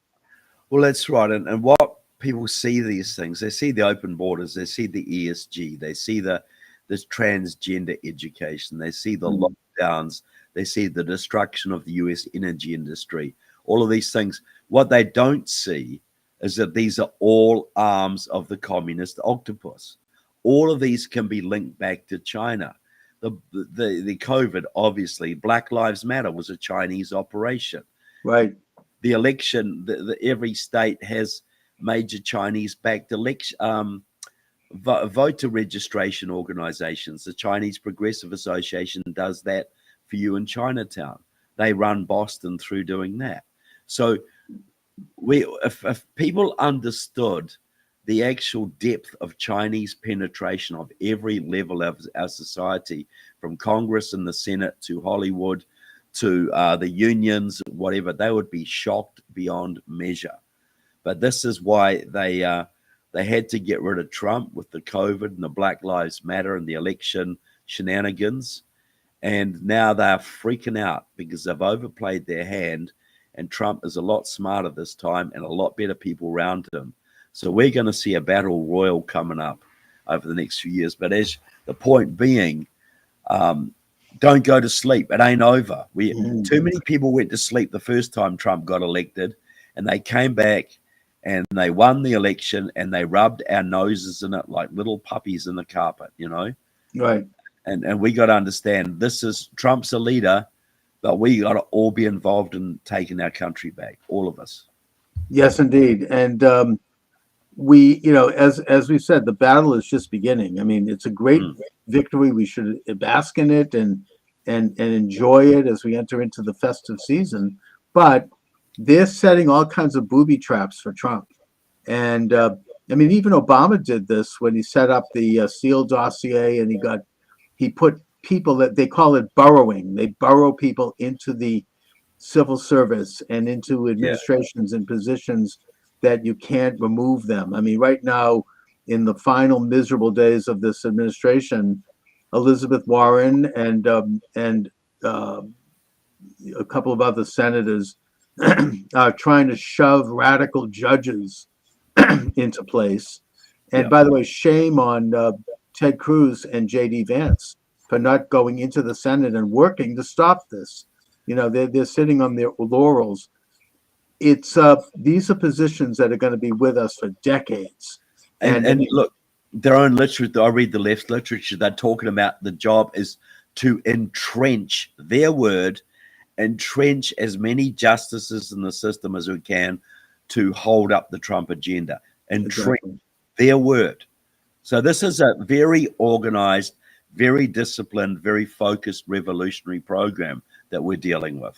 S3: Well, that's right. And what people see these things, they see the open borders, they see the ESG, they see this transgender education, they see the lockdowns, they see the destruction of the US energy industry, all of these things. What they don't see is that these are all arms of the communist octopus. All of these can be linked back to China. The COVID, obviously, Black Lives Matter was a Chinese operation.
S1: Right.
S3: The election, every state has major Chinese-backed election. Voter registration organizations. The Chinese Progressive Association does that for you in Chinatown. They run Boston through doing that. So if people understood the actual depth of Chinese penetration of every level of our society, from Congress and the Senate to Hollywood to the unions, whatever, they would be shocked beyond measure. But this is why they They had to get rid of Trump with the COVID and the Black Lives Matter and the election shenanigans. And now they're freaking out because they've overplayed their hand, and Trump is a lot smarter this time and a lot better people around him. So we're going to see a battle royal coming up over the next few years. But as the point being, don't go to sleep. It ain't over. Too many people went to sleep the first time Trump got elected, and they came back and they won the election, and they rubbed our noses in it like little puppies in the carpet, you know?
S1: Right.
S3: And we got to understand Trump's a leader, but we got to all be involved in taking our country back, all of us.
S1: Yes, indeed. And we, as we said, the battle is just beginning. I mean, it's a great victory. We should bask in it and enjoy it as we enter into the festive season. But they're setting all kinds of booby traps for Trump. And I mean, even Obama did this when he set up the Steele dossier, and he put people that they call it burrowing. They burrow people into the civil service and into administrations and positions that you can't remove them. I mean, right now, in the final miserable days of this administration, Elizabeth Warren and a couple of other senators are trying to shove radical judges into place. And by the way, shame on Ted Cruz and J.D. Vance for not going into the Senate and working to stop this. They're sitting on their laurels. It's these are positions that are going to be with us for decades.
S3: And look, their own literature, I read the left literature, they're talking about the job is to entrench their word, entrench as many justices in the system as we can to hold up the Trump agenda, entrench their word. So this is a very organized, very disciplined, very focused revolutionary program that we're dealing with.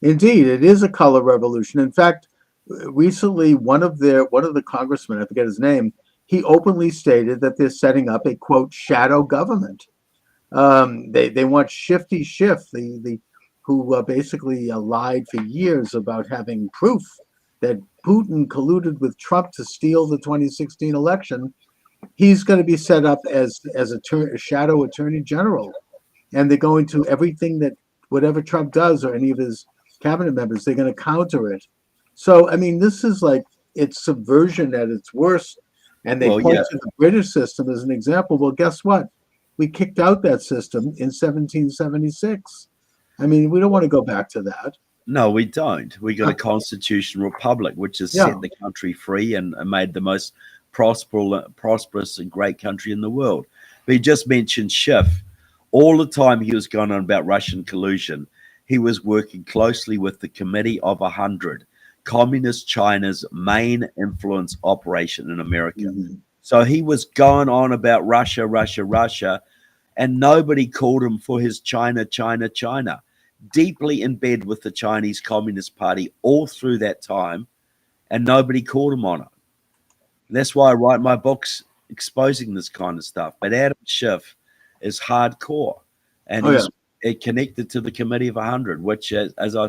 S1: Indeed, it is a color revolution. In fact, recently, one of the congressmen, I forget his name, he openly stated that they're setting up a, quote, shadow government. They want Shifty Schiff, who basically lied for years about having proof that Putin colluded with Trump to steal the 2016 election. He's going to be set up as a shadow attorney general. And they're going to everything that whatever Trump does or any of his cabinet members, they're going to counter it. So, I mean, this is like, it's subversion at its worst. And they point to the British system as an example. Well, guess what? We kicked out that system in 1776. I mean, we don't want to go back to that.
S3: No, we don't. We got a constitutional republic, which has set the country free and made the most prosperous and great country in the world. But he just mentioned Schiff. All the time he was going on about Russian collusion, he was working closely with the Committee of 100, Communist China's main influence operation in America. Mm-hmm. So he was going on about Russia, and nobody called him for his China. Deeply in bed with the Chinese Communist Party all through that time, and nobody called him on it. And that's why I write my books exposing this kind of stuff. But Adam Schiff is hardcore, and he's connected to the Committee of 100, which, as I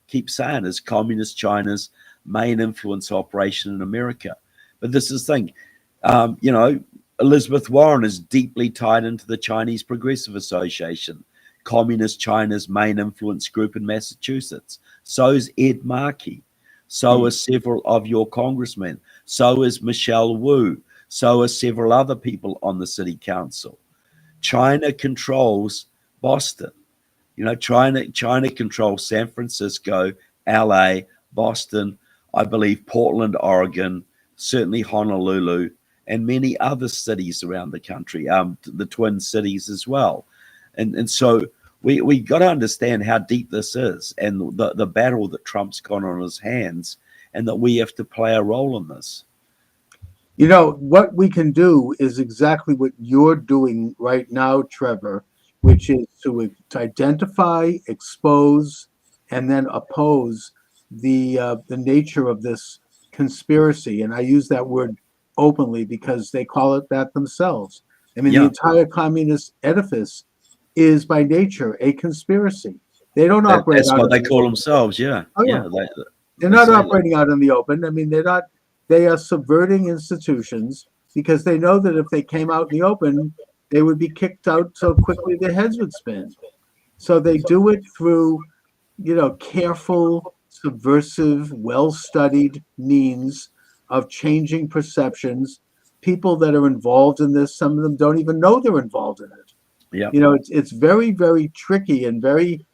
S3: keep saying, is Communist China's main influence operation in America. But this is the thing, Elizabeth Warren is deeply tied into the Chinese Progressive Association, Communist China's main influence group in Massachusetts. So is Ed Markey. So are several of your congressmen. So is Michelle Wu. So are several other people on the city council. China controls Boston. China controls San Francisco, LA, Boston, I believe Portland, Oregon, certainly Honolulu, and many other cities around the country, the Twin Cities as well. And so we got to understand how deep this is and the battle that Trump's got on his hands, and that we have to play a role in this.
S1: What we can do is exactly what you're doing right now, Trevor, which is to identify, expose, and then oppose the nature of this conspiracy. And I use that word openly because they call it that themselves. I mean, the entire communist edifice is by nature a conspiracy. They don't operate.
S3: That's what they call themselves. Yeah.
S1: They're not operating out in the open. I mean, they're not they are subverting institutions because they know that if they came out in the open, they would be kicked out so quickly their heads would spin. So they do it through, careful, subversive, well-studied means of changing perceptions. People that are involved in this, some of them don't even know they're involved in it.
S3: Yeah.
S1: It's very, very tricky and very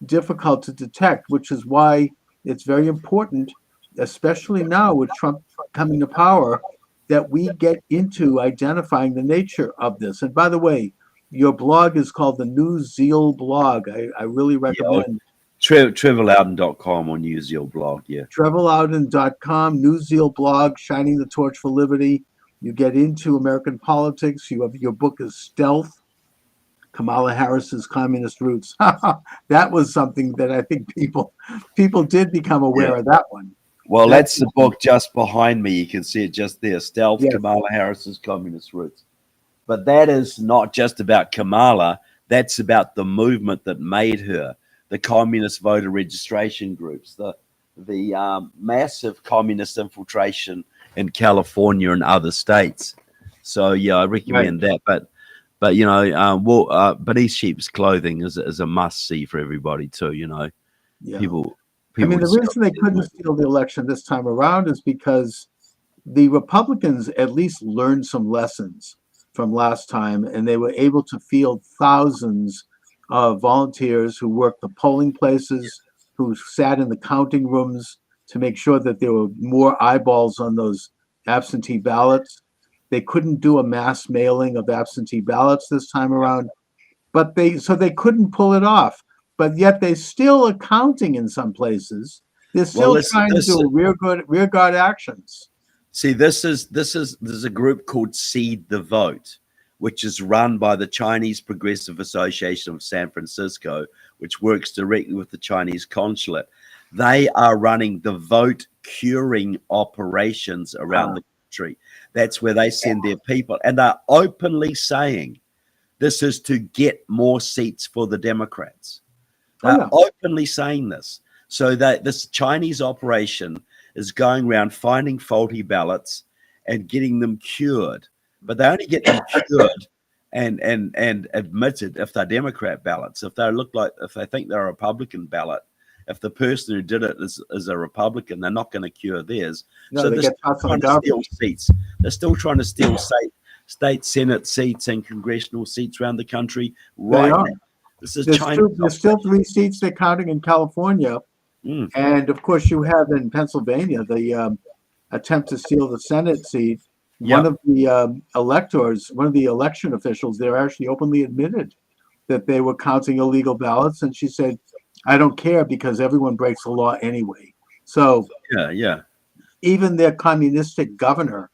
S1: difficult to detect, which is why it's very important, especially now with Trump coming to power, that we get into identifying the nature of this. And by the way, your blog is called the New Zeal blog. I really recommend.
S3: TrevorLoudon.com or New Zeal blog, yeah.
S1: TrevorLoudon.com, New Zeal blog, shining the torch for liberty. You get into American politics. Your book is Stealth, Kamala Harris's Communist Roots. That was something that I think people did become aware of that one.
S3: Well, that's the book just behind me. You can see it just there. Stealth,
S1: Yes.
S3: Kamala Harris's Communist Roots. But that is not just about Kamala. That's about the movement that made her, the communist voter registration groups, the massive communist infiltration in California and other states. So, yeah, I recommend that. But Beneath Sheep's Clothing is a must-see for everybody too,
S1: Yeah.
S3: People
S1: I mean, the reason they couldn't steal the election this time around is because the Republicans at least learned some lessons from last time, and they were able to field thousands of volunteers who worked the polling places, who sat in the counting rooms to make sure that there were more eyeballs on those absentee ballots. They couldn't do a mass mailing of absentee ballots this time around, but they couldn't pull it off. But yet they still are counting in some places. They're still trying to do rear guard actions.
S3: See, there's a group called Seed the Vote, which is run by the Chinese Progressive Association of San Francisco, which works directly with the Chinese consulate. They are running the vote curing operations around the country. That's where they send their people, and they're openly saying this is to get more seats for the Democrats. They're openly saying this. So that this Chinese operation is going around finding faulty ballots and getting them cured. But they only get them cured and admitted if they're Democrat ballots. If they think they're a Republican ballot, if the person who did it is a Republican, they're not going to cure theirs.
S1: No,
S3: so
S1: they
S3: they're
S1: get
S3: still trying to steal seats. They're still trying to steal state Senate seats and congressional seats around the country right now. This is China.
S1: There's still 3 seats they're counting in California. And of course, you have in Pennsylvania the attempt to steal the Senate seat. One of the electors, one of the election officials there actually openly admitted that they were counting illegal ballots. And she said, I don't care because everyone breaks the law anyway. So even their communistic governor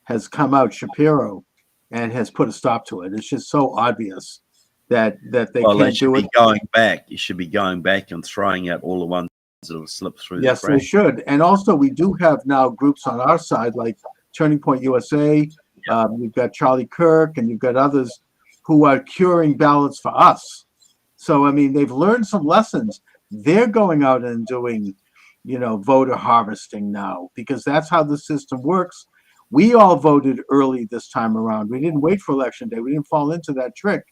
S1: has come out, Shapiro, and has put a stop to it. It's just so obvious that they can't do it.
S3: You should be going back and throwing out all the ones that have slipped through.
S1: Yes, they should. And also, we do have now groups on our side like Turning Point USA. You've got Charlie Kirk, and you've got others who are curing ballots for us. So, I mean, they've learned some lessons. They're going out and doing, voter harvesting now because that's how the system works. We all voted early this time around. We didn't wait for election day. We didn't fall into that trick.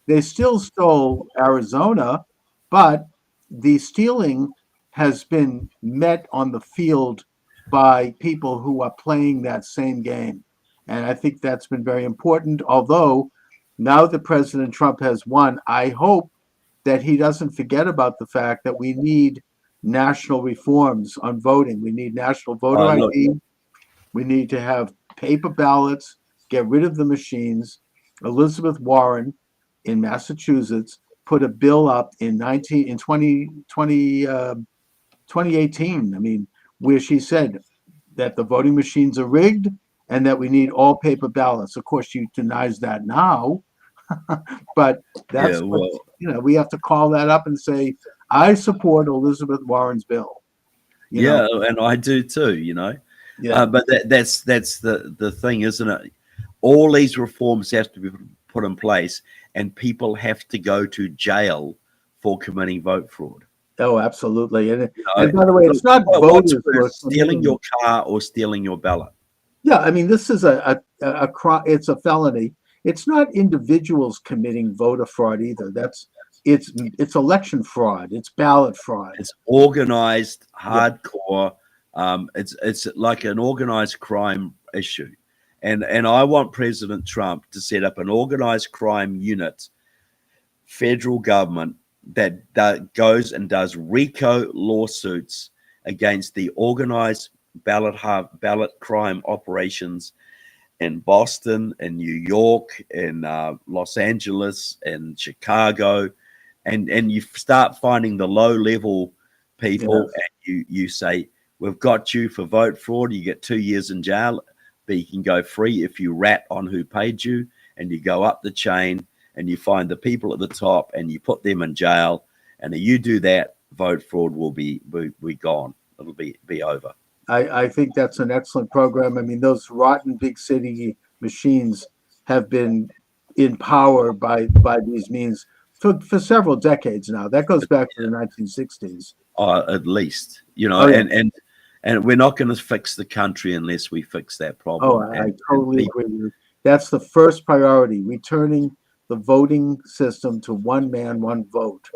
S1: They still stole Arizona, but the stealing has been met on the field by people who are playing that same game. And I think that's been very important. Although now that President Trump has won, I hope that he doesn't forget about the fact that we need national reforms on voting. We need national voter ID. We need to have paper ballots, get rid of the machines. Elizabeth Warren in Massachusetts put a bill up in 2018, I mean, where she said that the voting machines are rigged and that we need all paper ballots. Of course, she denies that now, but that's we have to call that up and say, I support Elizabeth Warren's bill.
S3: And I do too, but that's the thing, isn't it? All these reforms have to be put in place, and people have to go to jail for committing vote fraud.
S1: Oh, absolutely. And
S3: You know,
S1: and by the way, it's not
S3: what's
S1: voters who are
S3: worse, stealing
S1: committing.
S3: your car or stealing your ballot?
S1: Yeah, I mean, this is a crime. It's a felony. It's not individuals committing voter fraud either. It's election fraud. It's ballot fraud.
S3: It's organized,
S1: Yeah.
S3: hardcore. It's like an organized crime issue, and I want President Trump to set up an organized crime unit, federal government that goes and does RICO lawsuits against the organized ballot crime operations in Boston, in New York, in Los Angeles, in Chicago, and you start finding the low level people,
S1: Yes.
S3: and you say, we've got you for vote fraud. You get 2 years in jail, but you can go free if you rat on who paid you, and you go up the chain and you find the people at the top and you put them in jail. And if you do that, vote fraud will be gone. It'll be over.
S1: I think that's an excellent program. I mean, those rotten big city machines have been in power by these means for several decades now. That goes back to the 1960s.
S3: At least, you know,
S1: Oh, yeah.
S3: and we're not going to fix the country unless we fix that problem.
S1: Oh, I totally agree with you. That's the first priority, returning the voting system to one man, one vote.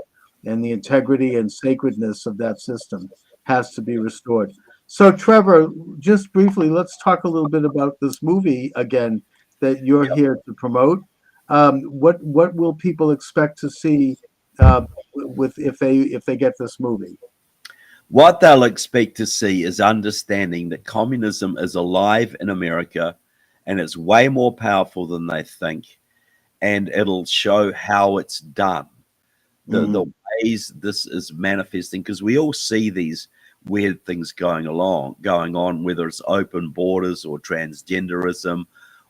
S1: And the integrity and sacredness of that system has to be restored. So, Trevor, just briefly, let's talk a little bit about this movie again that you're here to promote. What will people expect to see with if they get this movie?
S3: What they'll expect to see is understanding that communism is alive in America and it's way more powerful than they think. And it'll show how it's done, the ways this is manifesting, because we all see these weird things going on, whether it's open borders or transgenderism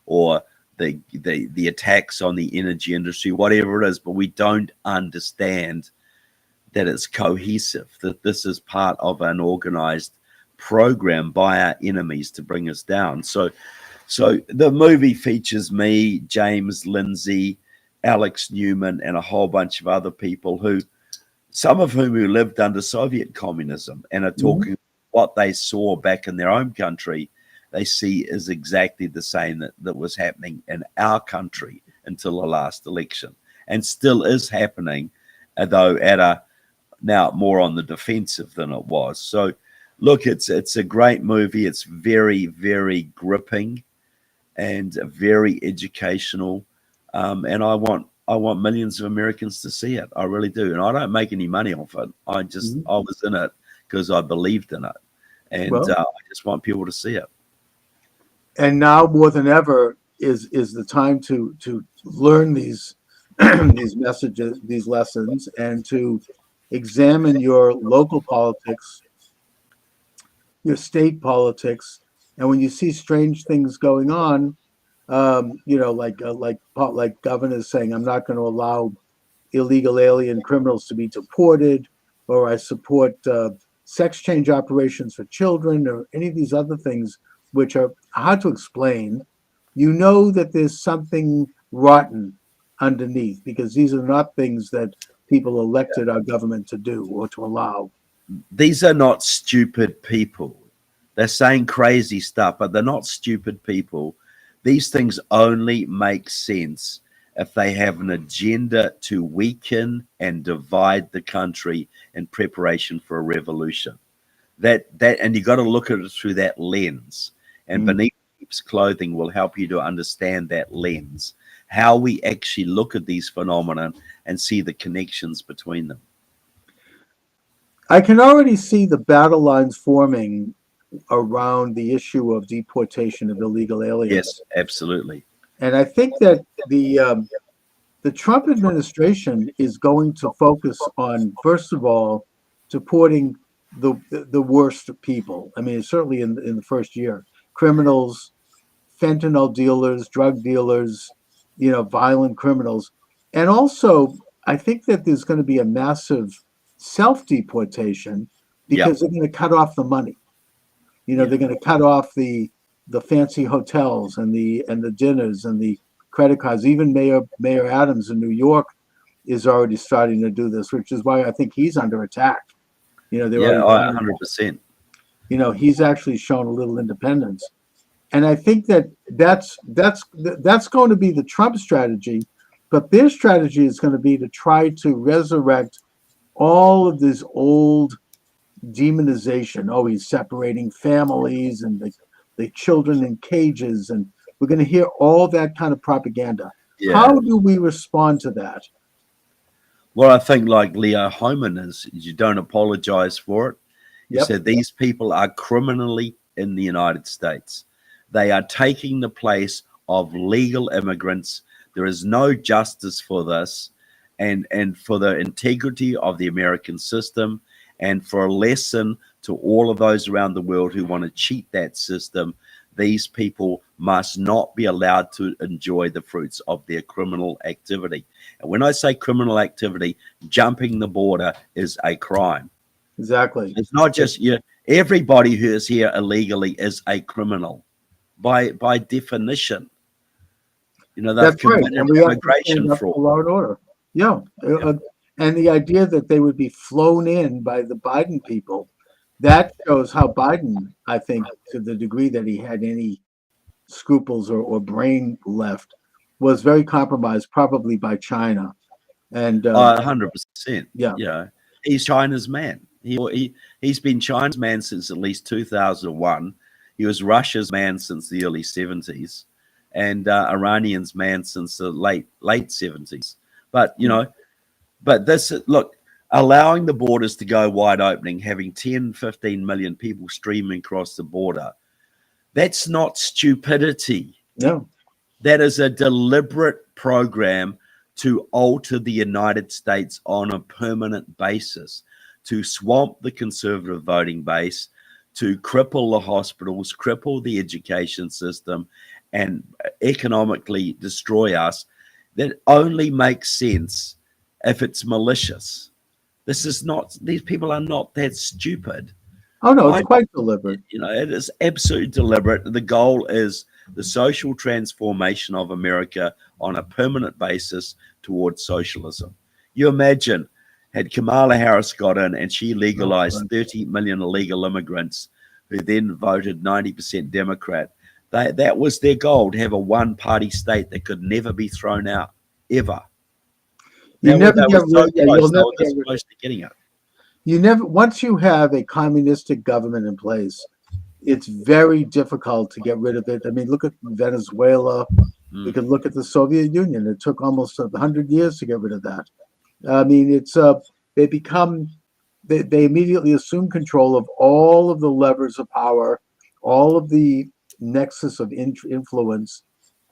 S3: or the attacks on the energy industry, whatever it is, but we don't understand that it's cohesive, that this is part of an organized program by our enemies to bring us down. So the movie features me, James Lindsay, Alex Newman, and a whole bunch of other people some of whom who lived under Soviet communism and are talking what they saw back in their own country. They see is exactly the same that was happening in our country until the last election, and still is happening, though at a now more on the defensive than it was. So look, it's a great movie. It's very, very gripping and very educational. And I want millions of Americans to see it. I really do. And I don't make any money off it. I was in it because I believed in it. And I just want people to see it.
S1: And now more than ever is the time to learn these these messages, these lessons, and to examine your local politics, your state politics, and when you see strange things going on, like governors saying, "I'm not going to allow illegal alien criminals to be deported," or "I support sex change operations for children," or any of these other things which are hard to explain, you know that there's something rotten underneath, because these are not things that people elected our government to do or to allow.
S3: These are not stupid people. They're saying crazy stuff, but they're not stupid people. These things only make sense if they have an agenda to weaken and divide the country in preparation for a revolution. And you got to look at it through that lens. And Beneath Sheep's Clothing will help you to understand that lens, how we actually look at these phenomena and see the connections between them.
S1: I can already see the battle lines forming around the issue of deportation of illegal aliens.
S3: Yes, absolutely.
S1: And I think that the Trump administration is going to focus on, first of all, deporting the worst people. I mean, certainly in the first year, criminals, fentanyl dealers, drug dealers, violent criminals. And also, I think that there's going to be a massive self-deportation because they're going to cut off the money. They're going to cut off the fancy hotels and the dinners and the credit cards. Even Mayor Adams in New York is already starting to do this, which is why I think he's under attack You know, they're
S3: Yeah,
S1: already,
S3: 100%.
S1: you know, he's actually shown a little independence. And I think that's going to be the Trump strategy, but their strategy is going to be to try to resurrect all of this old demonization. Oh, he's separating families and the children in cages, and we're going to hear all that kind of propaganda.
S3: Yeah.
S1: How do we respond to that?
S3: Well, I think like Leo Hohmann is you don't apologize for it. You
S1: Yep.
S3: said these people are criminally in the United States. They are taking the place of legal immigrants. There is no justice for this, and for the integrity of the American system, and for a lesson to all of those around the world who want to cheat that system. These people must not be allowed to enjoy the fruits of their criminal activity. And when I say criminal activity, jumping the border is a crime.
S1: Exactly.
S3: It's not just you. Everybody who is here illegally is a criminal by definition. You know, they've
S1: That's right.
S3: committed
S1: And we have to
S3: immigration
S1: stand up for
S3: fraud.
S1: law and order. Yeah. And the idea that they would be flown in by the Biden people, that shows how Biden, I think, to the degree that he had any scruples or brain left, was very compromised, probably by China. And
S3: 100%.
S1: yeah.
S3: You know, he's China's man. He's been China's man since at least 2001. He was Russia's man since the early 70s, and Iranian's man since the late 70s. But you know, this look, allowing the borders to go wide opening, having 10, 15 million people streaming across the border, that's not stupidity.
S1: No.
S3: That is a deliberate program to alter the United States on a permanent basis, to swamp the conservative voting base, to cripple the hospitals, cripple the education system, and economically destroy us. That only makes sense if it's malicious. This is not, these people are not that stupid.
S1: Oh, no, it's quite deliberate.
S3: You know, it is absolutely deliberate. The goal is the social transformation of America on a permanent basis towards socialism. You imagine, had Kamala Harris got in and she legalized 30 million illegal immigrants who then voted 90% Democrat, that was their goal, to have a one-party state that could never be thrown out, ever.
S1: You'll never get rid
S3: getting it.
S1: You never, once you have a communistic government in place, it's very difficult to get rid of it. I mean, look at Venezuela. We could look at the Soviet Union. It took almost 100 years to get rid of that. I mean, it's they immediately assume control of all of the levers of power, all of the nexus of influence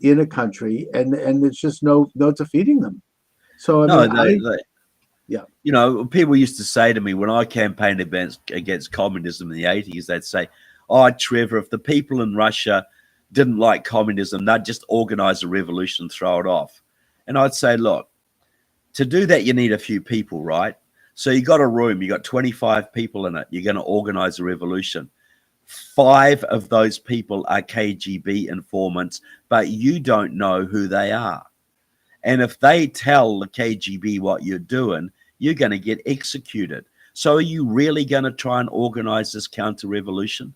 S1: in a country, and there's just no defeating them. So I mean, yeah.
S3: You know, people used to say to me when I campaigned against communism in the 80s, they'd say, "Oh, Trevor, if the people in Russia didn't like communism, they'd just organize a revolution and throw it off." And I'd say, look, to do that, you need a few people, right? So you got a room, you got 25 people in it. You're going to organize a revolution. 5 of those people are KGB informants, but you don't know who they are. And if they tell the KGB what you're doing, you're going to get executed. So are you really going to try and organize this counter-revolution?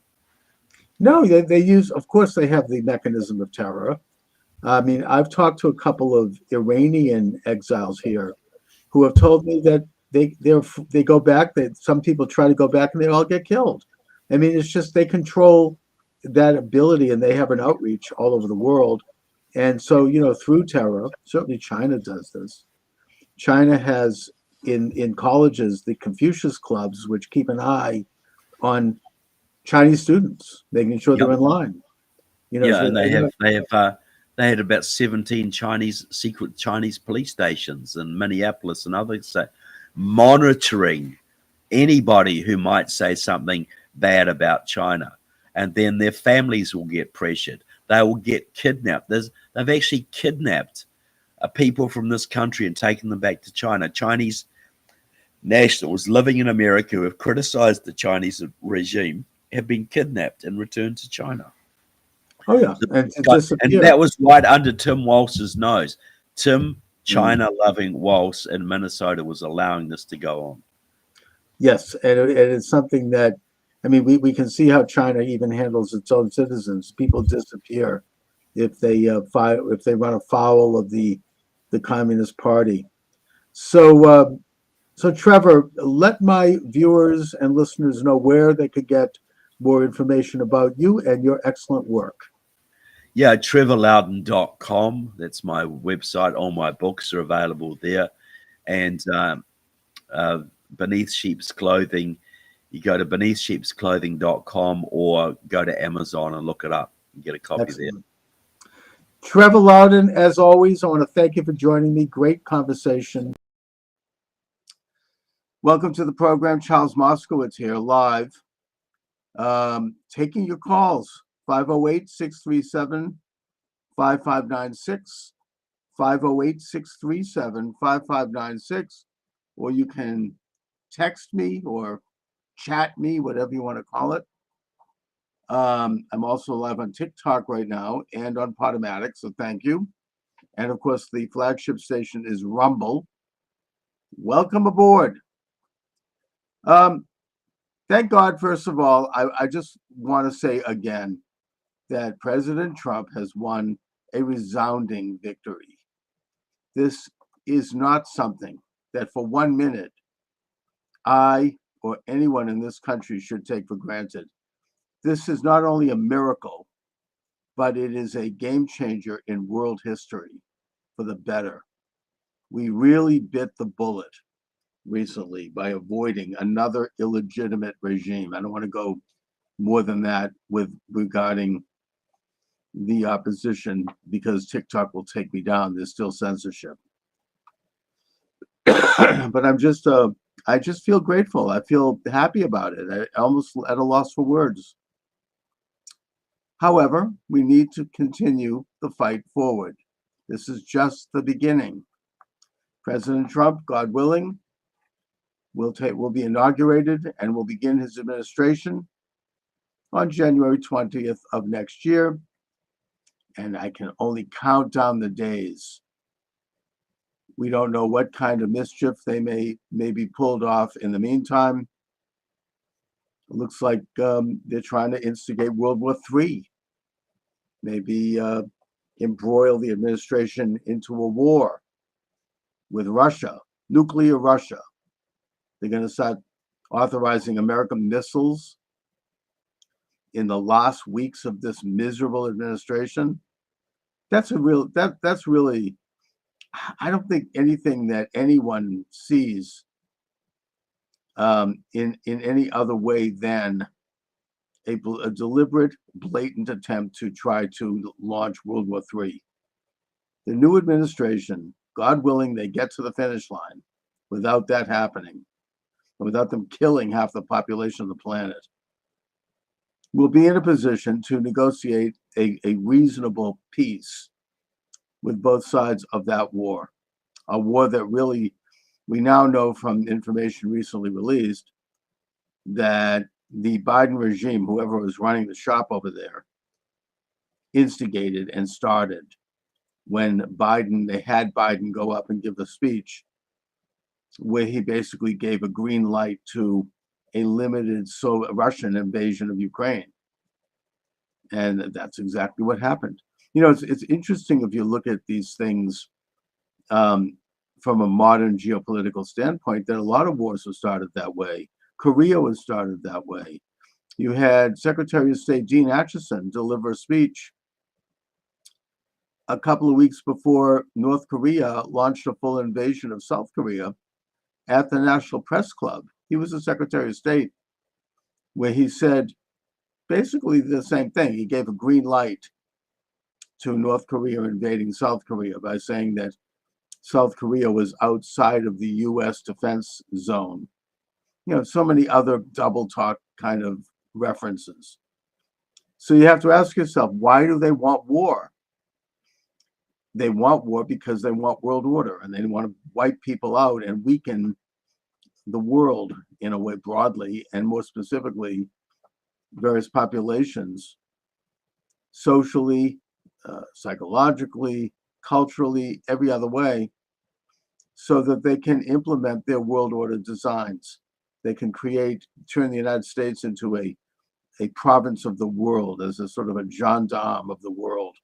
S1: No, they use, of course, they have the mechanism of terror. I mean, I've talked to a couple of Iranian exiles here who have told me that they go back, that some people try to go back and they all get killed. I mean, it's just they control that ability and they have an outreach all over the world. And so, you know, through terror, certainly China does this. China has in colleges the Confucius clubs, which keep an eye on Chinese students, making sure they're in line. You know,
S3: yeah,
S1: so
S3: and they had about 17 secret Chinese police stations in Minneapolis and others, monitoring anybody who might say something bad about China, and then their families will get pressured. They will get kidnapped. They've actually kidnapped people from this country and taken them back to China. Chinese nationals living in America who have criticized the Chinese regime have been kidnapped and returned to China.
S1: Oh, yeah. And
S3: that was right under Tim Walz's nose. Tim, China-loving Walz in Minnesota was allowing this to go on.
S1: Yes, and it's something that, I mean, we can see how China even handles its own citizens. People disappear if they if they run afoul of the Communist Party. So, so Trevor, let my viewers and listeners know where they could get more information about you and your excellent work.
S3: Yeah, trevorloudon.com. That's my website. All my books are available there. And uh, Beneath Sheep's Clothing, you go to beneathsheepsclothing.com or go to Amazon and look it up and get a copy there.
S1: Excellent. Trevor Loudon, as always, I want to thank you for joining me. Great conversation. Welcome to the program. Charles Moskowitz here, live. Taking your calls, 508-637-5596, 508-637-5596, or you can text me or chat me, whatever you want to call it. I'm also live on TikTok right now and on Podomatic, so thank you. And of course, the flagship station is Rumble. Welcome aboard. Thank God, first of all, I just want to say again that President Trump has won a resounding victory. This is not something that for 1 minute I or anyone in this country should take for granted. This is not only a miracle, but it is a game changer in world history for the better. We really bit the bullet recently by avoiding another illegitimate regime. I don't want to go more than that with regarding the opposition because TikTok will take me down. There's still censorship. But I just feel grateful. I feel happy about it. I almost at a loss for words. However, we need to continue the fight forward. This is just the beginning. President Trump, God willing, will be inaugurated and will begin his administration on January 20th of next year. And I can only count down the days. We don't know what kind of mischief they may be pulled off in the meantime. It looks like they're trying to instigate World War III, maybe embroil the administration into a war with Russia, nuclear Russia. They're going to start authorizing American missiles in the last weeks of this miserable administration. That's really, I don't think anything that anyone sees in any other way than a deliberate, blatant attempt to try to launch World War III. The new administration, God willing, they get to the finish line without that happening, without them killing half the population of the planet, will be in a position to negotiate a reasonable peace with both sides of that war, a war that really, we now know from information recently released that the Biden regime, whoever was running the shop over there, instigated and started when they had Biden go up and give a speech where he basically gave a green light to a limited Russian invasion of Ukraine. And that's exactly what happened. You know, it's interesting if you look at these things from a modern geopolitical standpoint, that a lot of wars were started that way. Korea was started that way. You had Secretary of State Dean Acheson deliver a speech a couple of weeks before North Korea launched a full invasion of South Korea at the National Press Club. He was the Secretary of State, where he said basically the same thing. He gave a green light to North Korea invading South Korea by saying that South Korea was outside of the U.S. defense zone. You know, so many other double talk kind of references. So you have to ask yourself, why do they want war? They want war because they want world order, and they want to wipe people out and weaken the world in a way broadly, and more specifically, various populations, socially, psychologically, culturally, every other way, so that they can implement their world order designs. they can turn the United States into a province of the world, as a sort of a gendarme of the world.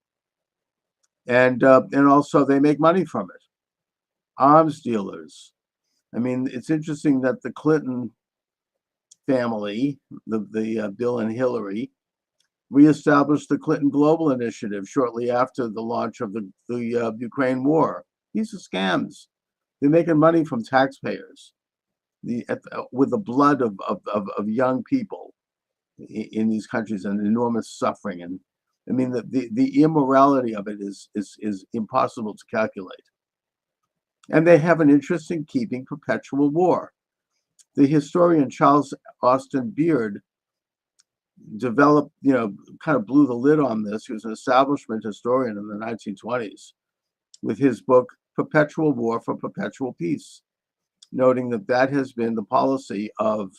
S1: And also they make money from it. Arms dealers. I mean, it's interesting that the Clinton family, the Bill and Hillary, reestablished the Clinton Global Initiative shortly after the launch of the Ukraine war. These are scams. They're making money from taxpayers, with the blood of young people in these countries, and enormous suffering. And I mean, the immorality of it is impossible to calculate. And they have an interest in keeping perpetual war. The historian Charles Austin Beard developed, kind of blew the lid on this. He was an establishment historian in the 1920s with his book, Perpetual War for Perpetual Peace, noting that has been the policy of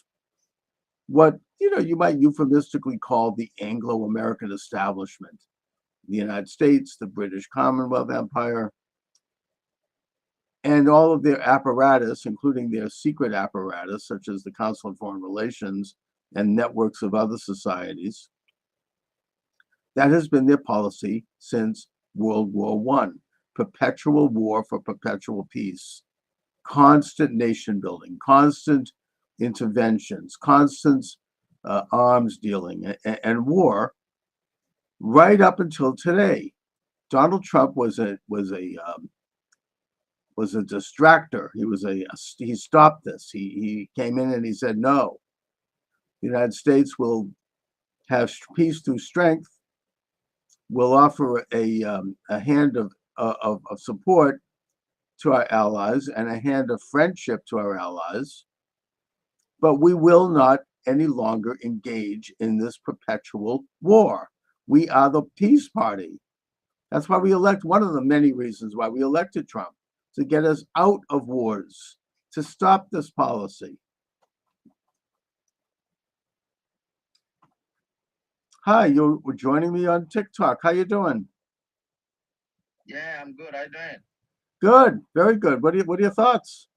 S1: what, you might euphemistically call the Anglo-American establishment, the United States, the British Commonwealth Empire, and all of their apparatus, including their secret apparatus, such as the Council on Foreign Relations and networks of other societies. That has been their policy since World War I. Perpetual war for perpetual peace, constant nation building, constant interventions, constant arms dealing, and war, right up until today. Donald Trump was a distractor. He stopped this. He came in and he said, no, the United States will have peace through strength. We'll offer a hand of support to our allies and a hand of friendship to our allies, but we will not any longer engage in this perpetual war. We are the peace party. That's why we one of the many reasons why we elected Trump, to get us out of wars, to stop this policy. Hi, you're joining me on TikTok. How you doing?
S4: Yeah, I'm good. How you doing?
S1: Good, very good. What are your thoughts?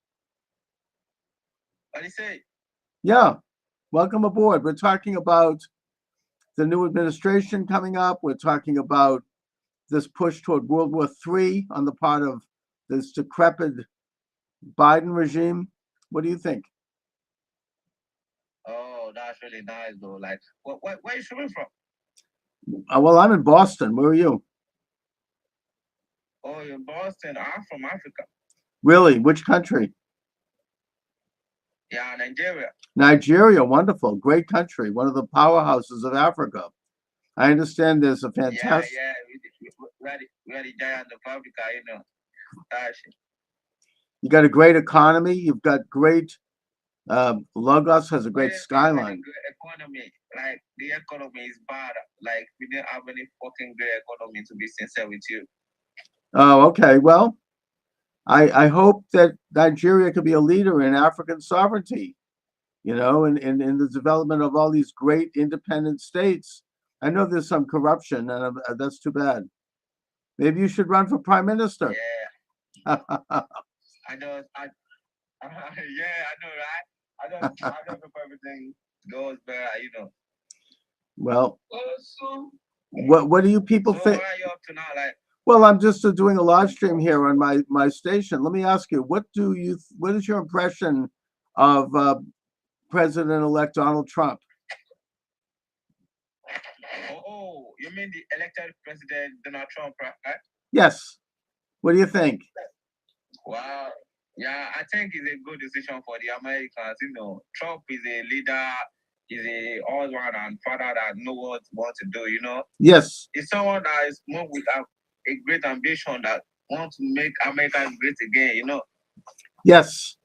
S4: What do you say?
S1: Yeah, welcome aboard. We're talking about the new administration coming up. We're talking about this push toward World War III on the part of this decrepit Biden regime. What do you think?
S4: Oh, that's really nice, though. Like, where are you coming from?
S1: Well, I'm in Boston. Where are you?
S4: Oh, you're in Boston. I'm from Africa.
S1: Really? Which country?
S4: Yeah, Nigeria.
S1: Nigeria, wonderful. Great country. One of the powerhouses of Africa. I understand there's a fantastic...
S4: Yeah. We're the giant of Africa,
S1: You got a great economy. You've got great... Lagos has a great skyline.
S4: Great economy. Like, the economy is bad. Like, we didn't have any fucking great economy, to be sincere with you.
S1: Oh, okay. Well, I hope that Nigeria could be a leader in African sovereignty, in the development of all these great independent states. I know there's some corruption, and that's too bad. Maybe you should run for prime minister.
S4: Yeah. I know. Yeah, I know, right? I don't know if everything goes better,
S1: Well, what do you people think?
S4: What are you up to now? Like,
S1: well, I'm just doing a live stream here on my station. Let me ask you, what is your impression of President-elect Donald Trump?
S4: Oh, you mean the elected president Donald Trump, right?
S1: Yes. What do you think?
S4: Wow. Yeah, I think it's a good decision for the Americans. Trump is a leader, he's a all-round and father that knows what to do,
S1: Yes.
S4: He's someone that is moved with a great ambition that wants to make America great again,
S1: Yes.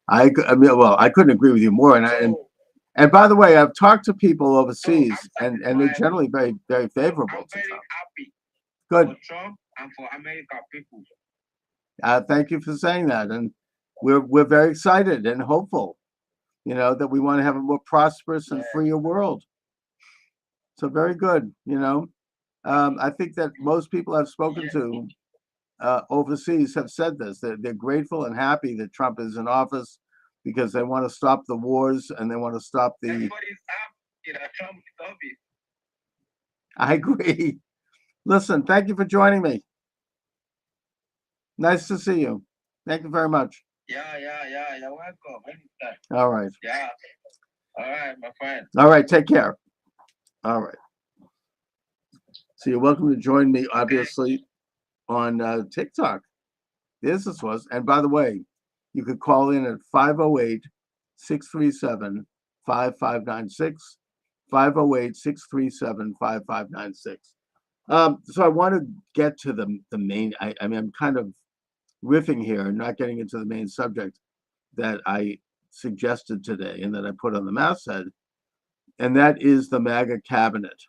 S1: I couldn't agree with you more. And by the way, I've talked to people overseas, and they're generally very, very favorable
S4: I'm
S1: to
S4: very
S1: Trump.
S4: happy
S1: Good.
S4: for Trump and for American people.
S1: Thank you for saying that. And we're very excited and hopeful, that we want to have a more prosperous and freer world. So very good. I think that most people I've spoken to overseas have said this. They're grateful and happy that Trump is in office, because they want to stop the wars and they want to stop the.
S4: Everybody's happy that Trump is happy.
S1: I agree. Listen, thank you for joining me. Nice to see you. Thank you very much.
S4: Yeah. You're welcome. Anytime.
S1: All right.
S4: Yeah. All right, my friend.
S1: All right. Take care. All right. So you're welcome to join me, obviously, on TikTok. This was. And by the way, you could call in at 508-637-5596, 508-637-5596. So I want to get to the main. I mean, I'm kind of riffing here and not getting into the main subject that I suggested today and that I put on the masthead, and that is the MAGA cabinet,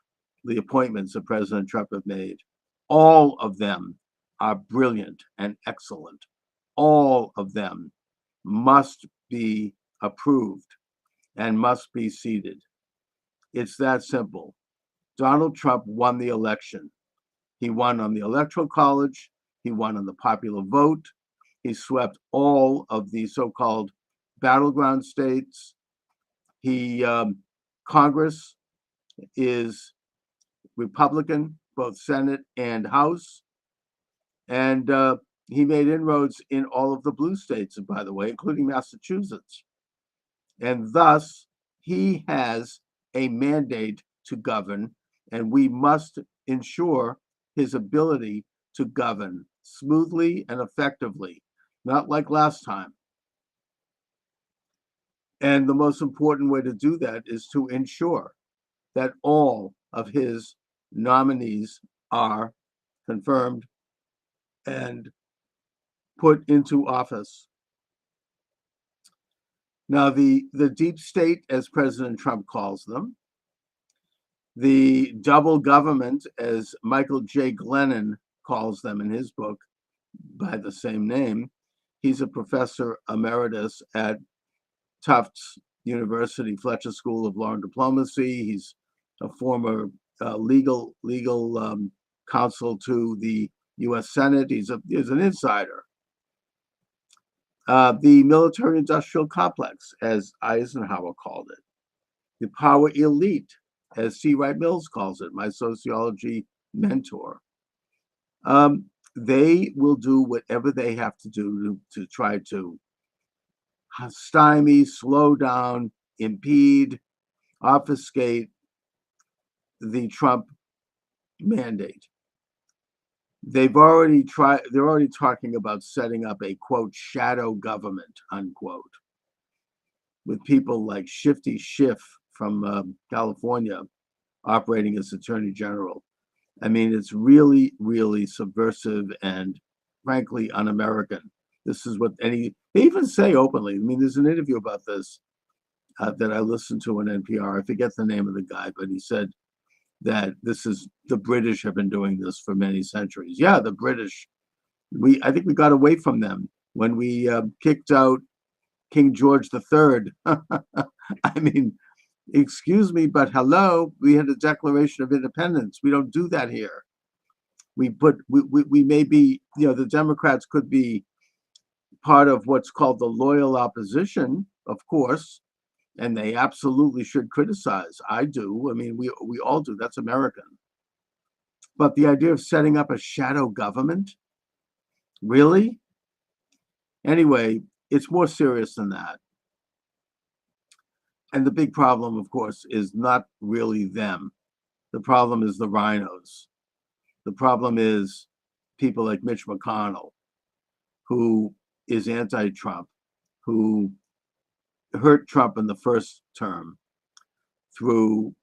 S1: the appointments that President Trump have made. All of them are brilliant and excellent. All of them must be approved and must be seated. It's that simple. Donald Trump won the election. He won on the Electoral College. He won on the popular vote. He swept all of the so-called battleground states. Congress is Republican, both Senate and House. And he made inroads in all of the blue states, by the way, including Massachusetts. And thus, he has a mandate to govern, and we must ensure his ability to govern smoothly and effectively, not like last time. And the most important way to do that is to ensure that all of his nominees are confirmed and put into office. Now, the deep state, as President Trump calls them, the double government, as Michael J. Glennon calls them in his book by the same name. He's a professor emeritus at Tufts University Fletcher School of Law and Diplomacy. He's a former legal counsel to the U.S. Senate. He's an insider. The military-industrial complex, as Eisenhower called it. The power elite, as C. Wright Mills calls it, my sociology mentor. They will do whatever they have to do to try to stymie, slow down, impede, obfuscate the Trump mandate. They're already talking about setting up a, quote, shadow government, unquote, with people like Shifty Schiff from California operating as Attorney General. I mean, it's really, really subversive and frankly un-American. This is what they even say openly. I mean, there's an interview about this that I listened to on NPR. I forget the name of the guy, but he said that the British have been doing this for many centuries. Yeah, the British. I think we got away from them when we kicked out King George III. I mean, excuse me, but hello, we had a Declaration of Independence. We don't do that here. We may be, the Democrats could be part of what's called the loyal opposition, of course, and they absolutely should criticize. I do. I mean, we all do. That's American. But the idea of setting up a shadow government, really? Anyway, it's more serious than that. And the big problem, of course, is not really them. The problem is the rhinos. The problem is people like Mitch McConnell, who is anti-Trump, who hurt Trump in the first term through,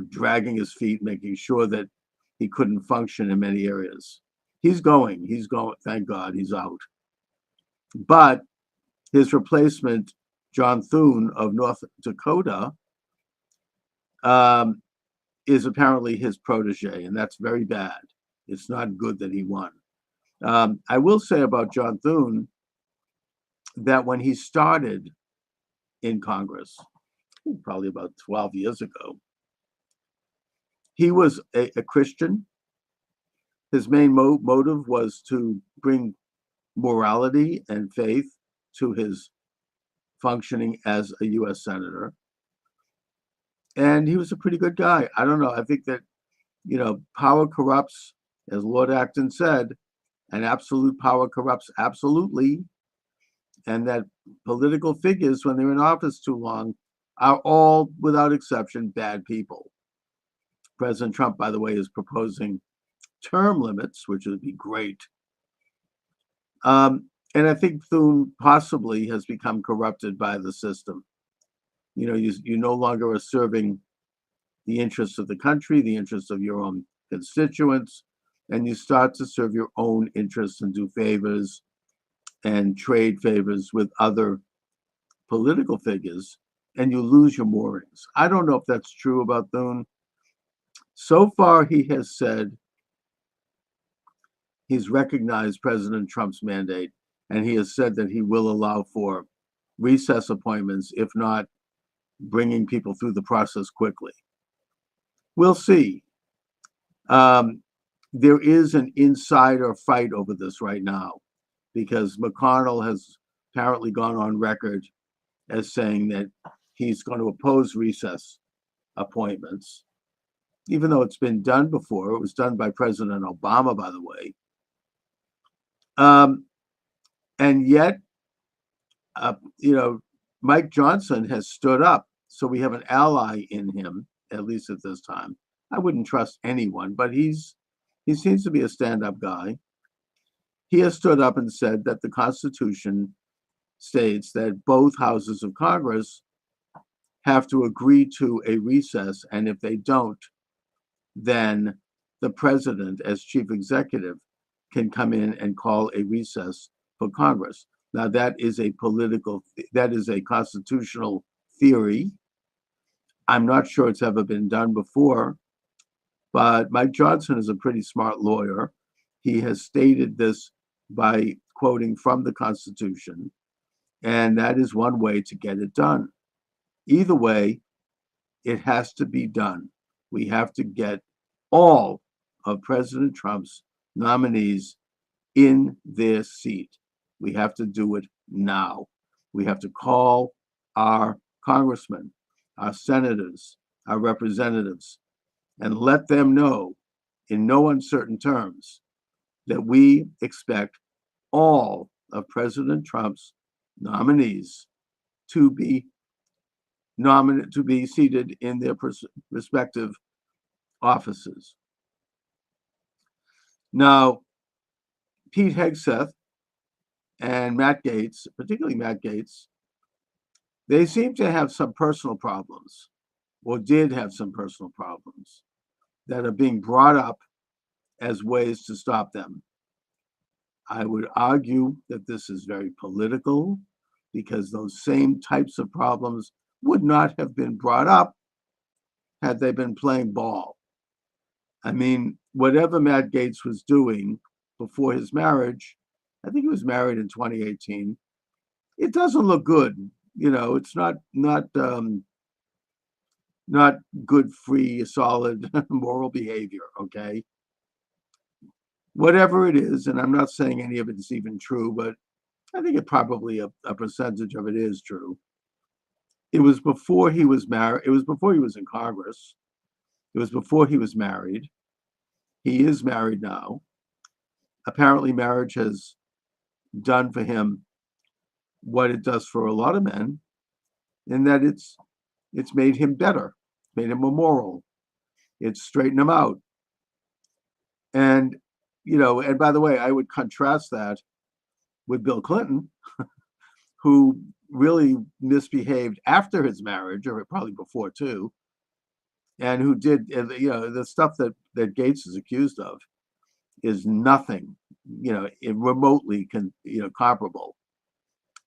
S1: dragging his feet, making sure that he couldn't function in many areas. He's going, thank God he's out. But his replacement, John Thune of North Dakota, is apparently his protege, and that's very bad. It's not good that he won. I will say about John Thune that when he started in Congress, probably about 12 years ago, he was a Christian. His main motive was to bring morality and faith to his functioning as a U.S. senator. And he was a pretty good guy. I don't know. I think that, power corrupts, as Lord Acton said, and absolute power corrupts absolutely. And that political figures, when they're in office too long, are all, without exception, bad people. President Trump, by the way, is proposing term limits, which would be great. And I think Thune possibly has become corrupted by the system. You no longer are serving the interests of the country, the interests of your own constituents, and you start to serve your own interests and do favors and trade favors with other political figures, and you lose your moorings. I don't know if that's true about Thune. So far, he has said he's recognized President Trump's mandate, and he has said that he will allow for recess appointments, if not bringing people through the process quickly. We'll see. There is an insider fight over this right now, because McConnell has apparently gone on record as saying that he's going to oppose recess appointments, even though it's been done before. It was done by President Obama, by the way. And yet, Mike Johnson has stood up. So we have an ally in him, at least at this time. I wouldn't trust anyone, but he seems to be a stand-up guy. He has stood up and said that the Constitution states that both houses of Congress have to agree to a recess, and if they don't, then the president, as chief executive, can come in and call a recess for Congress. Now, that is a constitutional theory. I'm not sure it's ever been done before, but Mike Johnson is a pretty smart lawyer. He has stated this by quoting from the Constitution, and that is one way to get it done. Either way, it has to be done. We have to get all of President Trump's nominees in their seat. We have to do it now. We have to call our congressmen, our senators, our representatives, and let them know in no uncertain terms that we expect all of President Trump's nominees to be seated in their respective offices. Now, Pete Hegseth and Matt Gaetz, particularly Matt Gaetz, they seem to have some personal problems, or did have some personal problems, that are being brought up as ways to stop them. I would argue that this is very political, because those same types of problems would not have been brought up had they been playing ball. I mean, whatever Matt Gaetz was doing before his marriage, I think he was married in 2018, it doesn't look good. It's not good, free, solid moral behavior, okay? Whatever it is, and I'm not saying any of it is even true, but I think probably a percentage of it is true. It was before he was married. It was before he was in Congress. It was before he was married. He is married now. Apparently, marriage has done for him what it does for a lot of men, in that it's made him better, made him more moral. It's straightened him out. And, and by the way, I would contrast that with Bill Clinton, who really misbehaved after his marriage, or probably before too, and who did, the stuff that Gaetz is accused of is nothing, remotely comparable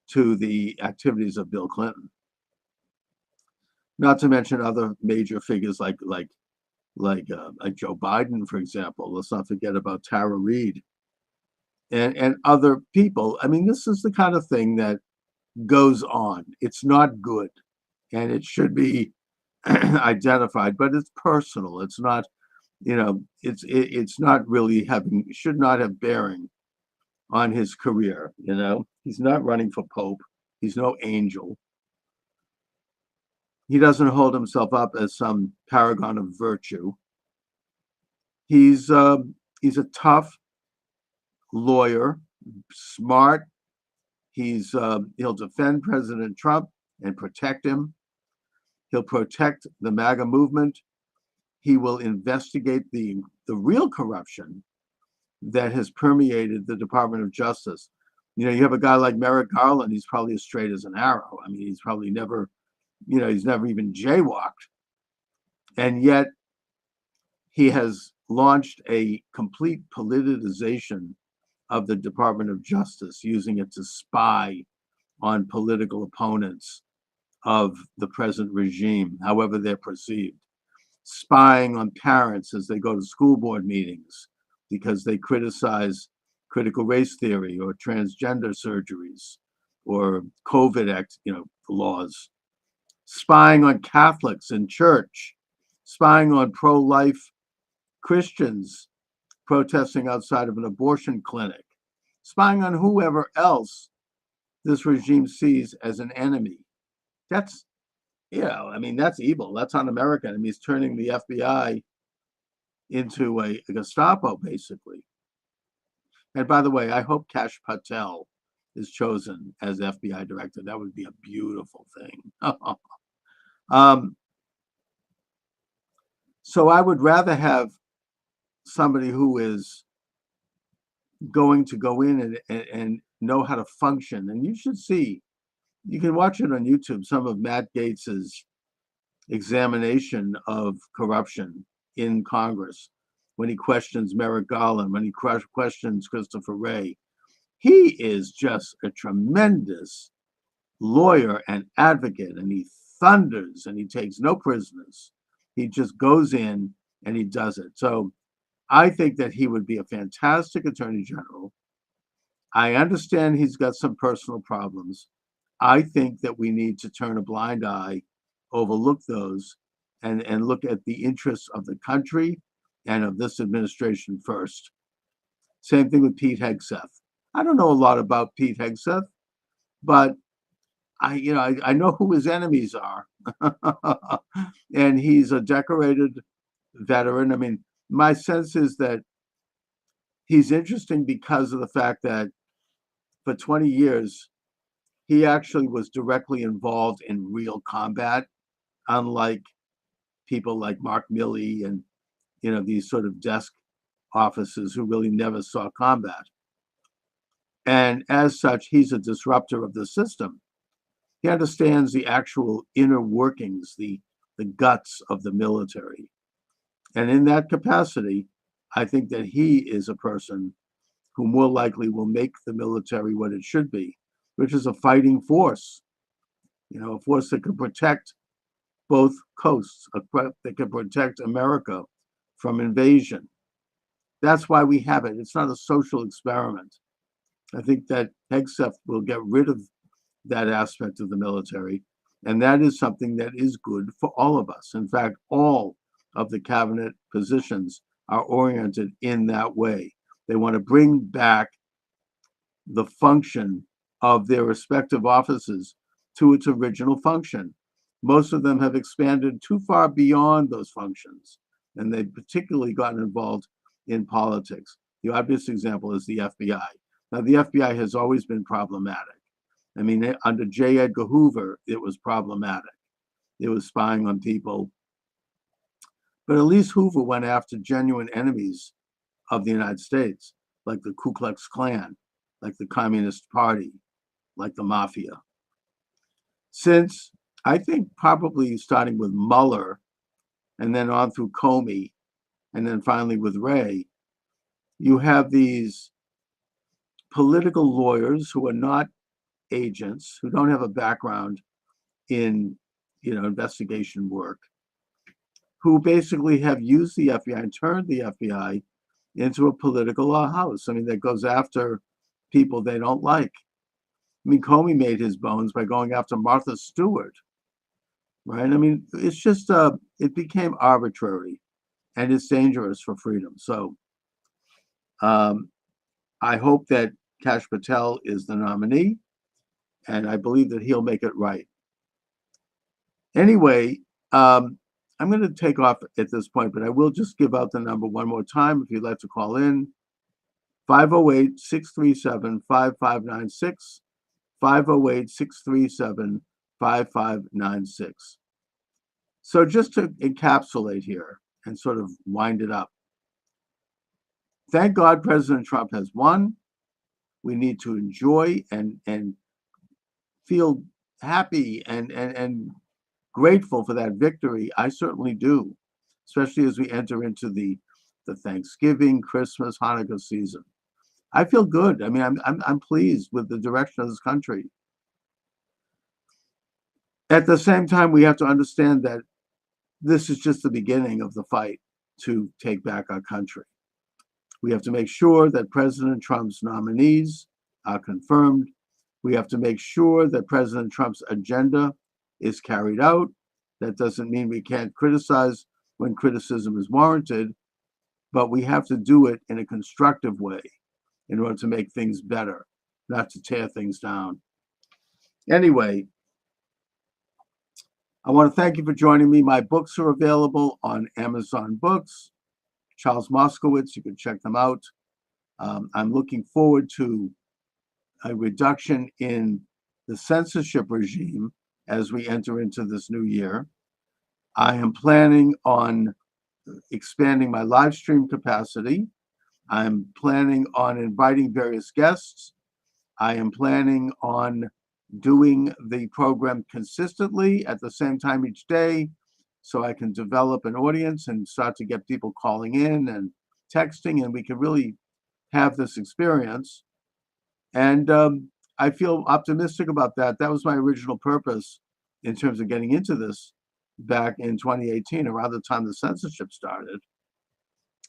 S1: to the activities of Bill Clinton. Not to mention other major figures like Joe Biden, for example. Let's not forget about Tara Reid and other people. I mean, this is the kind of thing that goes on. It's not good, and it should be identified, but it's personal. It's not, it's not really should not have bearing on his career. He's not running for Pope. He's no angel. He doesn't hold himself up as some paragon of virtue. He's a tough lawyer, smart. He'll defend President Trump and protect him. He'll protect the MAGA movement. He will investigate the real corruption that has permeated the Department of Justice. You know, you have a guy like Merrick Garland, he's probably as straight as an arrow. I mean, he's probably never, he's never even jaywalked. And yet he has launched a complete politicization of the Department of Justice, using it to spy on political opponents of the present regime, however they're perceived, spying on parents as they go to school board meetings because they criticize critical race theory or transgender surgeries or COVID laws, spying on Catholics in church, spying on pro-life Christians protesting outside of an abortion clinic, spying on whoever else this regime sees as an enemy. That's, that's evil. That's un-American. I mean, he's turning the FBI into a Gestapo, basically. And by the way, I hope Kash Patel is chosen as FBI director. That would be a beautiful thing. So I would rather have somebody who is going to go in and know how to function. And you should see, you can watch it on YouTube, some of Matt Gaetz's examination of corruption in Congress, when he questions Merrick Garland, when he questions Christopher Wray. He is just a tremendous lawyer and advocate, and he thunders and he takes no prisoners. He just goes in and he does it. So I think that he would be a fantastic attorney general. I understand he's got some personal problems. I think that we need to turn a blind eye, overlook those, and look at the interests of the country and of this administration first. Same thing with Pete Hegseth. I don't know a lot about Pete Hegseth, but I know who his enemies are. And he's a decorated veteran. I mean, my sense is that he's interesting because of the fact that for 20 years, he actually was directly involved in real combat, unlike people like Mark Milley and, these sort of desk officers who really never saw combat. And as such, he's a disruptor of the system. He understands the actual inner workings, the guts of the military. And in that capacity, I think that he is a person who more likely will make the military what it should be, which is a fighting force, a force that can protect both coasts, that can protect America from invasion. That's why we have it. It's not a social experiment. I think that Hegseth will get rid of that aspect of the military, and that is something that is good for all of us. In fact, all of the cabinet positions are oriented in that way. They want to bring back the function of their respective offices to its original function. Most of them have expanded too far beyond those functions, and they've particularly gotten involved in politics. The obvious example is the FBI. Now, the FBI has always been problematic. I mean, under J. Edgar Hoover, it was problematic. It was spying on people. But at least Hoover went after genuine enemies of the United States, like the Ku Klux Klan, like the Communist Party, like the Mafia. Since, I think probably starting with Mueller, and then on through Comey, and then finally with Wray, you have these political lawyers who are not agents, who don't have a background in, investigation work, who basically have used the FBI and turned the FBI into a political house. I mean, that goes after people they don't like. I mean, Comey made his bones by going after Martha Stewart, right? I mean, it's just, it became arbitrary, and it's dangerous for freedom. So I hope that Kash Patel is the nominee. and I believe that he'll make it right. Anyway, I'm going to take off at this point, but I will just give out the number one more time if you'd like to call in. 508-637-5596, 508-637-5596. So just to encapsulate here and sort of wind it up. Thank God President Trump has won. We need to enjoy and feel happy and grateful for that victory. I certainly do, especially as we enter into the Thanksgiving, Christmas, Hanukkah season. I feel good. I mean, I'm pleased with the direction of this country. At the same time, we have to understand that this is just the beginning of the fight to take back our country. We have to make sure that President Trump's nominees are confirmed. We have to make sure that President Trump's agenda is carried out. That doesn't mean we can't criticize when criticism is warranted, but we have to do it in a constructive way in order to make things better, not to tear things down. Anyway, I want to thank you for joining me. My books are available on Amazon Books. Charles Moskowitz, you can check them out. I'm looking forward to a reduction in the censorship regime as we enter into this new year. I am planning on expanding my live stream capacity. I'm planning on inviting various guests. I am planning on doing the program consistently at the same time each day so I can develop an audience and start to get people calling in and texting, and we can really have this experience. And I feel optimistic about that. That was my original purpose in terms of getting into this back in 2018, around the time the censorship started.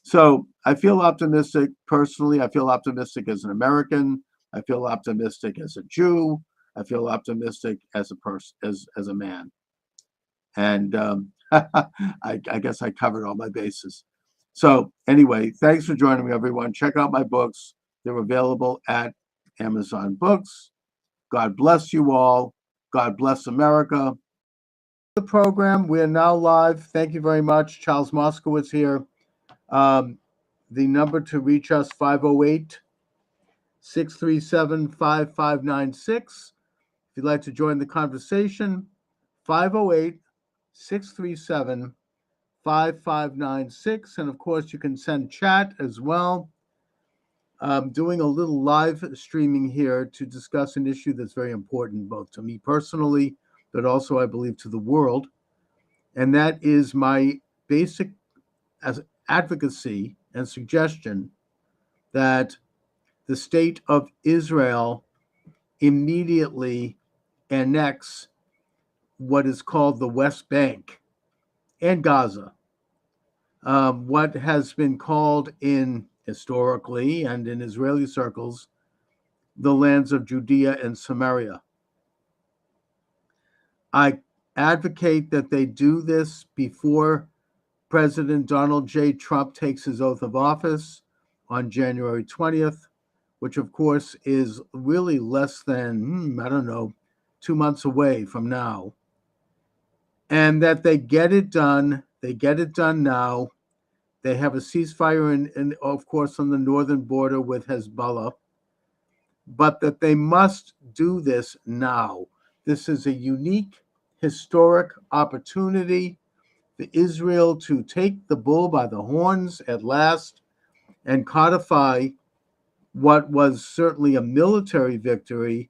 S1: So I feel optimistic personally. I feel optimistic as an American. I feel optimistic as a Jew. I feel optimistic as a person, as a man. And I guess I covered all my bases. So anyway, thanks for joining me, everyone. Check out my books. They're available at Amazon Books. God bless you all. God bless America. The program, we are now live. Thank you very much. Charles Moskowitz here. The number to reach us, 508-637-5596. If you'd like to join the conversation, 508-637-5596. And of course, you can send chat as well. I'm doing a little live streaming here to discuss an issue that's very important, both to me personally, but also, I believe, to the world. And that is my basic advocacy and suggestion that the state of Israel immediately annex what is called the West Bank and Gaza, what has been called historically and in Israeli circles, the lands of Judea and Samaria. I advocate that they do this before President Donald J. Trump takes his oath of office on January 20th, which of course is really less than, 2 months away from now. And that they get it done. They get it done now. They have a ceasefire in of course, on the northern border with Hezbollah, but that they must do this now. This is a unique, historic opportunity for Israel to take the bull by the horns at last and codify what was certainly a military victory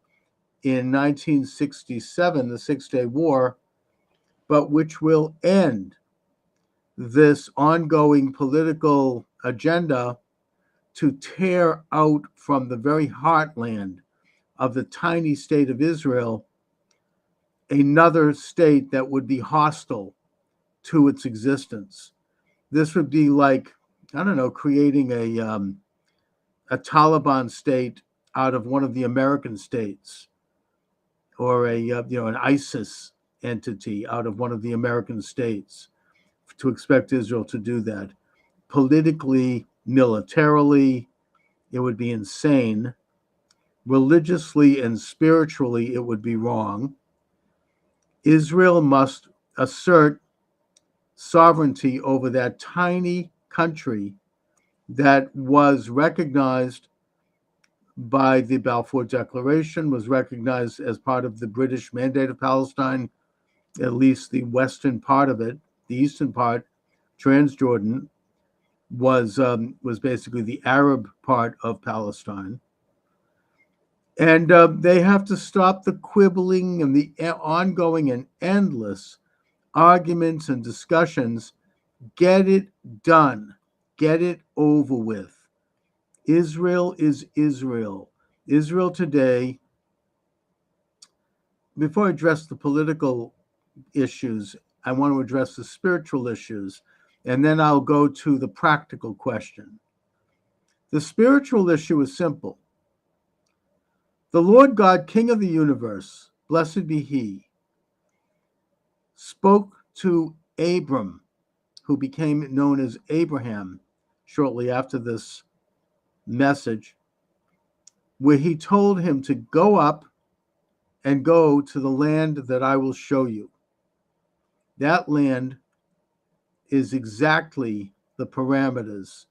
S1: in 1967, the Six-Day War, but which will end this ongoing political agenda to tear out from the very heartland of the tiny state of Israel another state that would be hostile to its existence. This would be like, creating a Taliban state out of one of the American states, or an ISIS entity out of one of the American states. To expect Israel to do that politically, militarily, it would be insane. religiously and spiritually, it would be wrong. Israel must assert sovereignty over that tiny country that was recognized by the Balfour Declaration, was recognized as part of the British Mandate of Palestine, at least the western part of it. The eastern part, Transjordan, was basically the Arab part of Palestine. And they have to stop the quibbling and the ongoing and endless arguments and discussions. Get it done. Get it over with. Israel is Israel. Israel today, before I address the political issues, I want to address the spiritual issues, and then I'll go to the practical question. The spiritual issue is simple. The Lord God, King of the universe, blessed be he, spoke to Abram, who became known as Abraham shortly after this message, where he told him to go up and go to the land that I will show you. That land is exactly the parameters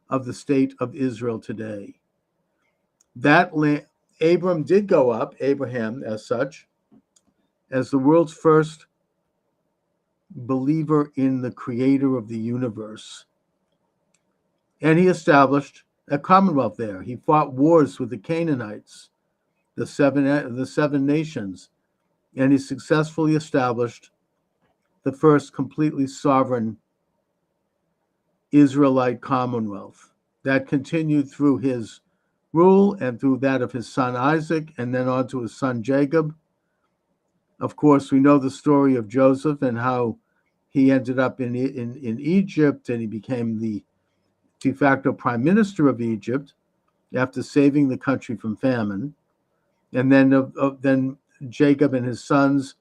S1: of the state of Israel today. That land, Abram did go up, Abraham as such, as the world's first believer in the creator of the universe. And he established a commonwealth there. He fought wars with the Canaanites, the seven nations, and he successfully established the first completely sovereign Israelite commonwealth. That continued through his rule and through that of his son Isaac, and then on to his son Jacob. Of course, we know the story of Joseph and how he ended up in Egypt, and he became the de facto prime minister of Egypt after saving the country from famine. And then Jacob and his sons,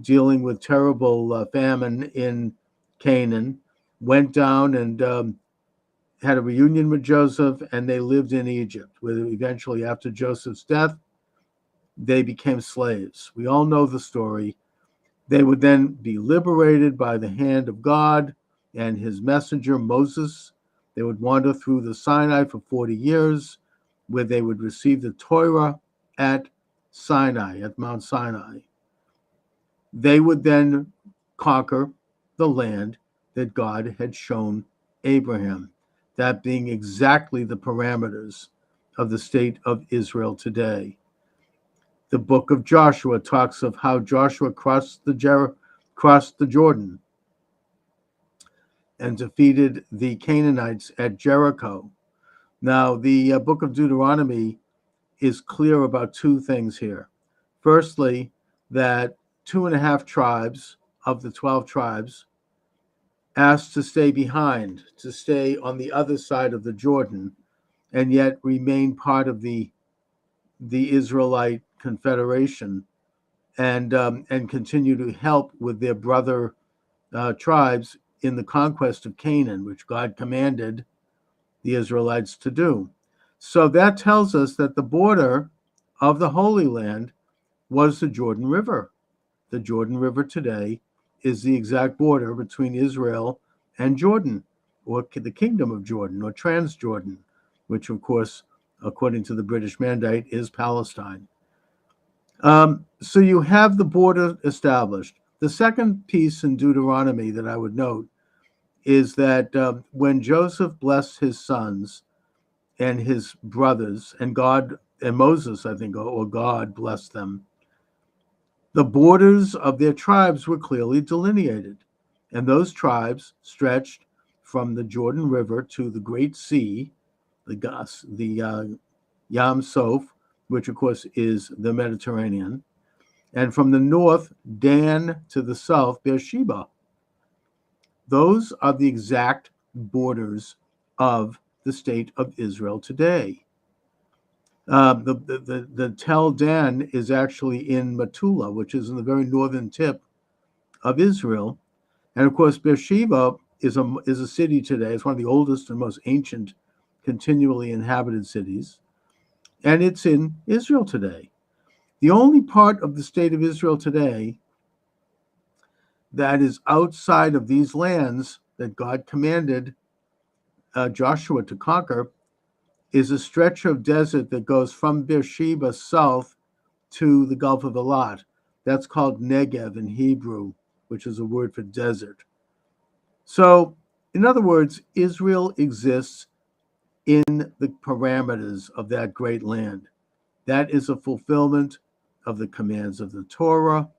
S1: dealing with terrible famine in Canaan, went down and had a reunion with Joseph, and they lived in Egypt, where eventually, after Joseph's death, they became slaves. We all know the story. They would then be liberated by the hand of God and his messenger, Moses. They would wander through the Sinai for 40 years, where they would receive the Torah at Sinai, at Mount Sinai. They would then conquer the land that God had shown Abraham, that being exactly the parameters of the state of Israel today. The book of Joshua talks of how Joshua crossed the Jordan and defeated the Canaanites at Jericho. Now, the book of Deuteronomy is clear about two things here. Firstly, that 2.5 tribes of the 12 tribes asked to stay behind, to stay on the other side of the Jordan, and yet remain part of the Israelite Confederation, and continue to help with their brother tribes in the conquest of Canaan, which God commanded the Israelites to do. So that tells us that the border of the Holy Land was the Jordan River. The Jordan River today is the exact border between Israel and Jordan, or the Kingdom of Jordan, or Transjordan, which, of course, according to the British Mandate, is Palestine. So you have the border established. The second piece in Deuteronomy that I would note is that when Joseph blessed his sons and his brothers, and God and Moses, I think, or God blessed them, the borders of their tribes were clearly delineated. And those tribes stretched from the Jordan River to the Great Sea, the Yam Soph, which of course is the Mediterranean, and from the north, Dan, to the south, Beersheba. Those are the exact borders of the state of Israel today. The Tel Dan is actually in Metula, which is in the very northern tip of Israel. And of course, Beersheba is a city today. It's one of the oldest and most ancient continually inhabited cities. and it's in Israel today. The only part of the state of Israel today that is outside of these lands that God commanded Joshua to conquer is a stretch of desert that goes from Beersheba south to the Gulf of Eilat. That's called Negev in Hebrew, which is a word for desert. So, in other words, Israel exists in the parameters of that great land. That is a fulfillment of the commands of the Torah.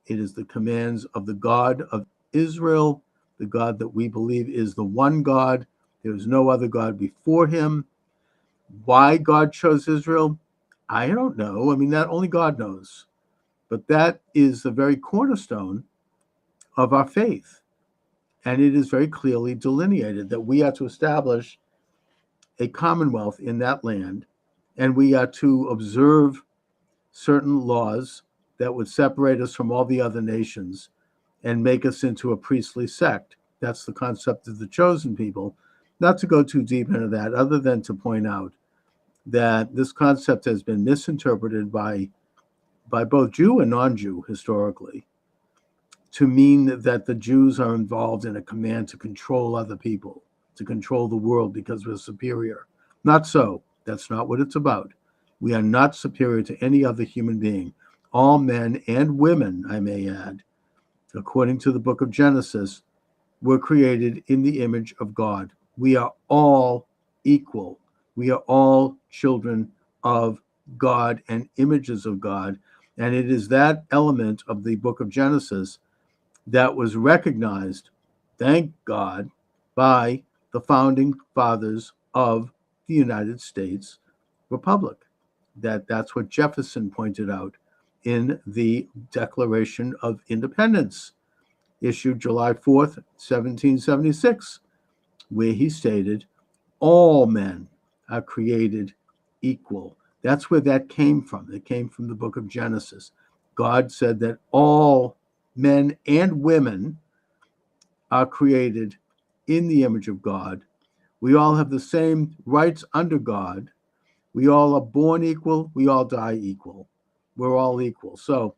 S1: It is the commands of the God of Israel, the God that we believe is the one God. There is no other God before him. Why God chose Israel, I don't know. I mean, that only God knows. But that is the very cornerstone of our faith. And it is very clearly delineated that we are to establish a commonwealth in that land, and we are to observe certain laws that would separate us from all the other nations and make us into a priestly sect. That's the concept of the chosen people. Not to go too deep into that, other than to point out that this concept has been misinterpreted by both Jew and non-Jew historically to mean that the Jews are involved in a command to control other people, to control the world because we're superior. Not so. That's not what it's about. We are not superior to any other human being. All men and women, I may add, according to the book of Genesis, were created in the image of God. We are all equal. We are all children of God and images of God. And it is that element of the book of Genesis that was recognized, thank God, by the founding fathers of the United States Republic. That's what Jefferson pointed out in the Declaration of Independence, issued July 4th, 1776, where he stated, all men are created equal. That's where that came from. It came from the book of Genesis. God said that all men and women are created in the image of God. We all have the same rights under God. We all are born equal. We all die equal. We're all equal. So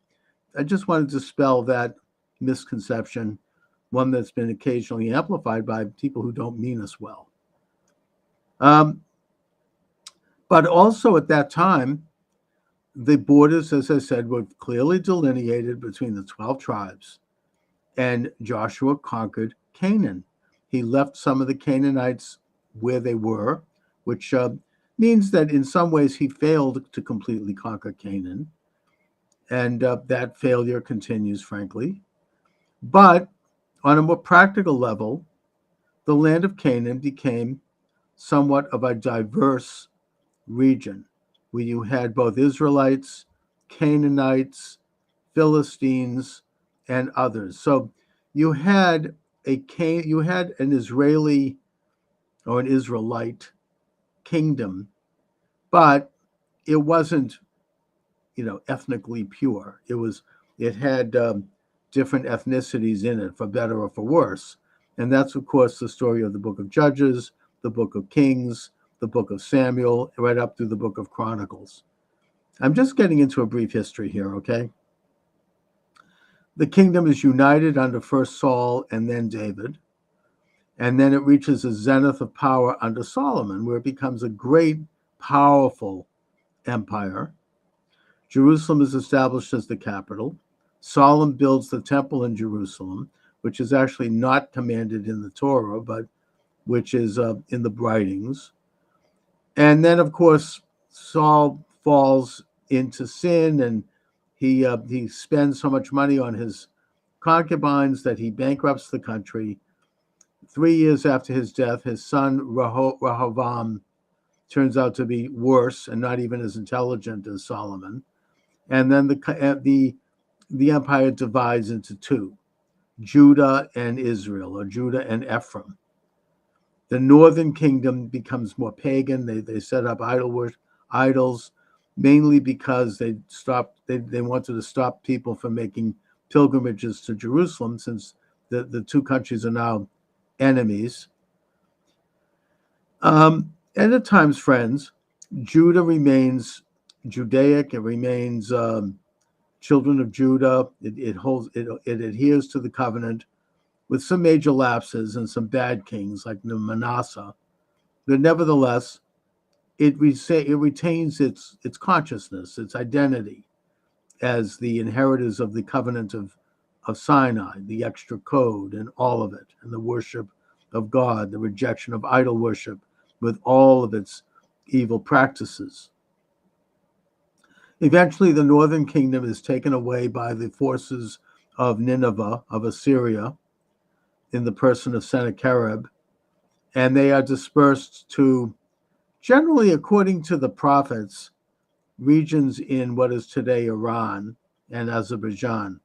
S1: I just wanted to dispel that misconception, one that's been occasionally amplified by people who don't mean us well. But also at that time, the borders, as I said, were clearly delineated between the 12 tribes, and Joshua conquered Canaan. He left some of the Canaanites where they were, which means that in some ways he failed to completely conquer Canaan, and that failure continues, frankly. But on a more practical level, the land of Canaan became somewhat of a diverse region where you had both Israelites, Canaanites, Philistines, and others. So you had an Israeli or an Israelite kingdom, but it wasn't, ethnically pure. It had different ethnicities in it, for better or for worse. And that's, of course, the story of the book of Judges, the book of Kings, the book of Samuel, right up through the book of Chronicles. I'm just getting into a brief history here, okay? The kingdom is united under first Saul and then David. And then it reaches a zenith of power under Solomon, where it becomes a great, powerful empire. Jerusalem is established as the capital. Solomon builds the temple in Jerusalem, which is actually not commanded in the Torah, but which is in the writings. And then, of course, Saul falls into sin, and he spends so much money on his concubines that he bankrupts the country. 3 years after his death, his son Rehoboam turns out to be worse and not even as intelligent as Solomon. And then the empire divides into two, Judah and Israel, or Judah and Ephraim. The northern kingdom becomes more pagan. They set up idols, mainly because they wanted to stop people from making pilgrimages to Jerusalem, since the two countries are now enemies. And at times friends. Judah remains Judaic. It remains children of Judah. It adheres to the covenant with some major lapses and some bad kings like Manasseh. But nevertheless, it retains its consciousness, its identity as the inheritors of the covenant of Sinai, the extra code and all of it, and the worship of God, the rejection of idol worship with all of its evil practices. Eventually, the northern kingdom is taken away by the forces of Nineveh, of Assyria, in the person of Sennacherib, and they are dispersed to, generally according to the prophets, regions in what is today Iran and Azerbaijan.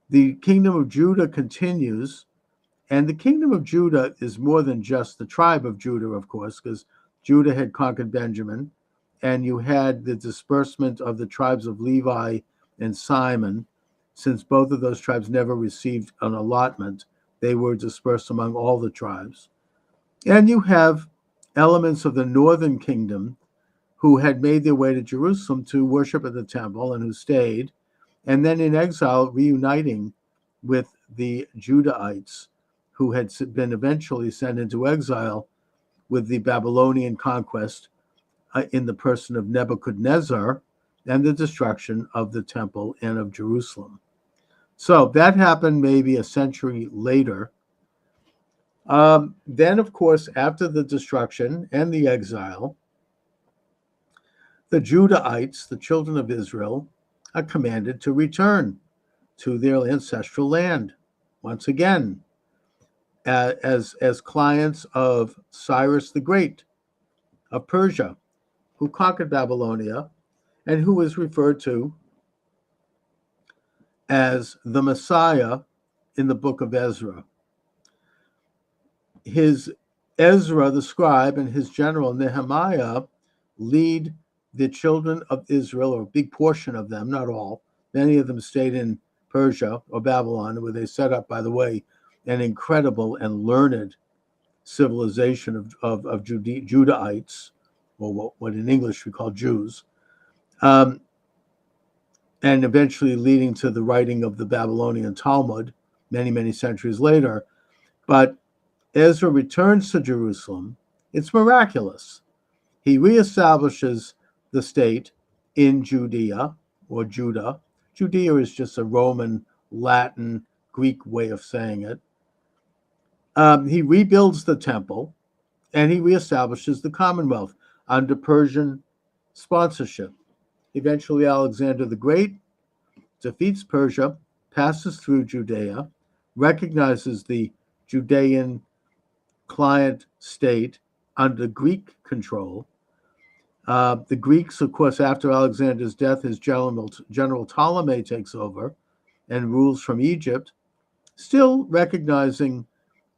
S1: The kingdom of Judah continues, and the kingdom of Judah is more than just the tribe of Judah, of course, because Judah had conquered Benjamin, and you had the disbursement of the tribes of Levi and Simon. Since both of those tribes never received an allotment, they were dispersed among all the tribes. And you have elements of the northern kingdom who had made their way to Jerusalem to worship at the temple and who stayed, and then in exile reuniting with the Judahites who had been eventually sent into exile with the Babylonian conquest in the person of Nebuchadnezzar and the destruction of the temple and of Jerusalem. So that happened maybe a century later. Then, of course, after the destruction and the exile, the Judahites, the children of Israel, are commanded to return to their ancestral land once again as clients of Cyrus the Great of Persia, who conquered Babylonia and who is referred to as the Messiah in the book of Ezra. Ezra the scribe and his general Nehemiah lead the children of Israel, or a big portion of them, not all. Many of them stayed in Persia or Babylon, where they set up, by the way, an incredible and learned civilization of Judahites, or what in English we call Jews, and eventually leading to the writing of the Babylonian Talmud many, many centuries later. But Ezra returns to Jerusalem. It's miraculous. He reestablishes the state in Judea, or Judah. Judea is just a Roman, Latin, Greek way of saying it. He rebuilds the temple, and he reestablishes the Commonwealth under Persian sponsorship. Eventually, Alexander the Great defeats Persia, passes through Judea, recognizes the Judean client state under Greek control. The Greeks, of course, after Alexander's death, his General Ptolemy takes over and rules from Egypt, still recognizing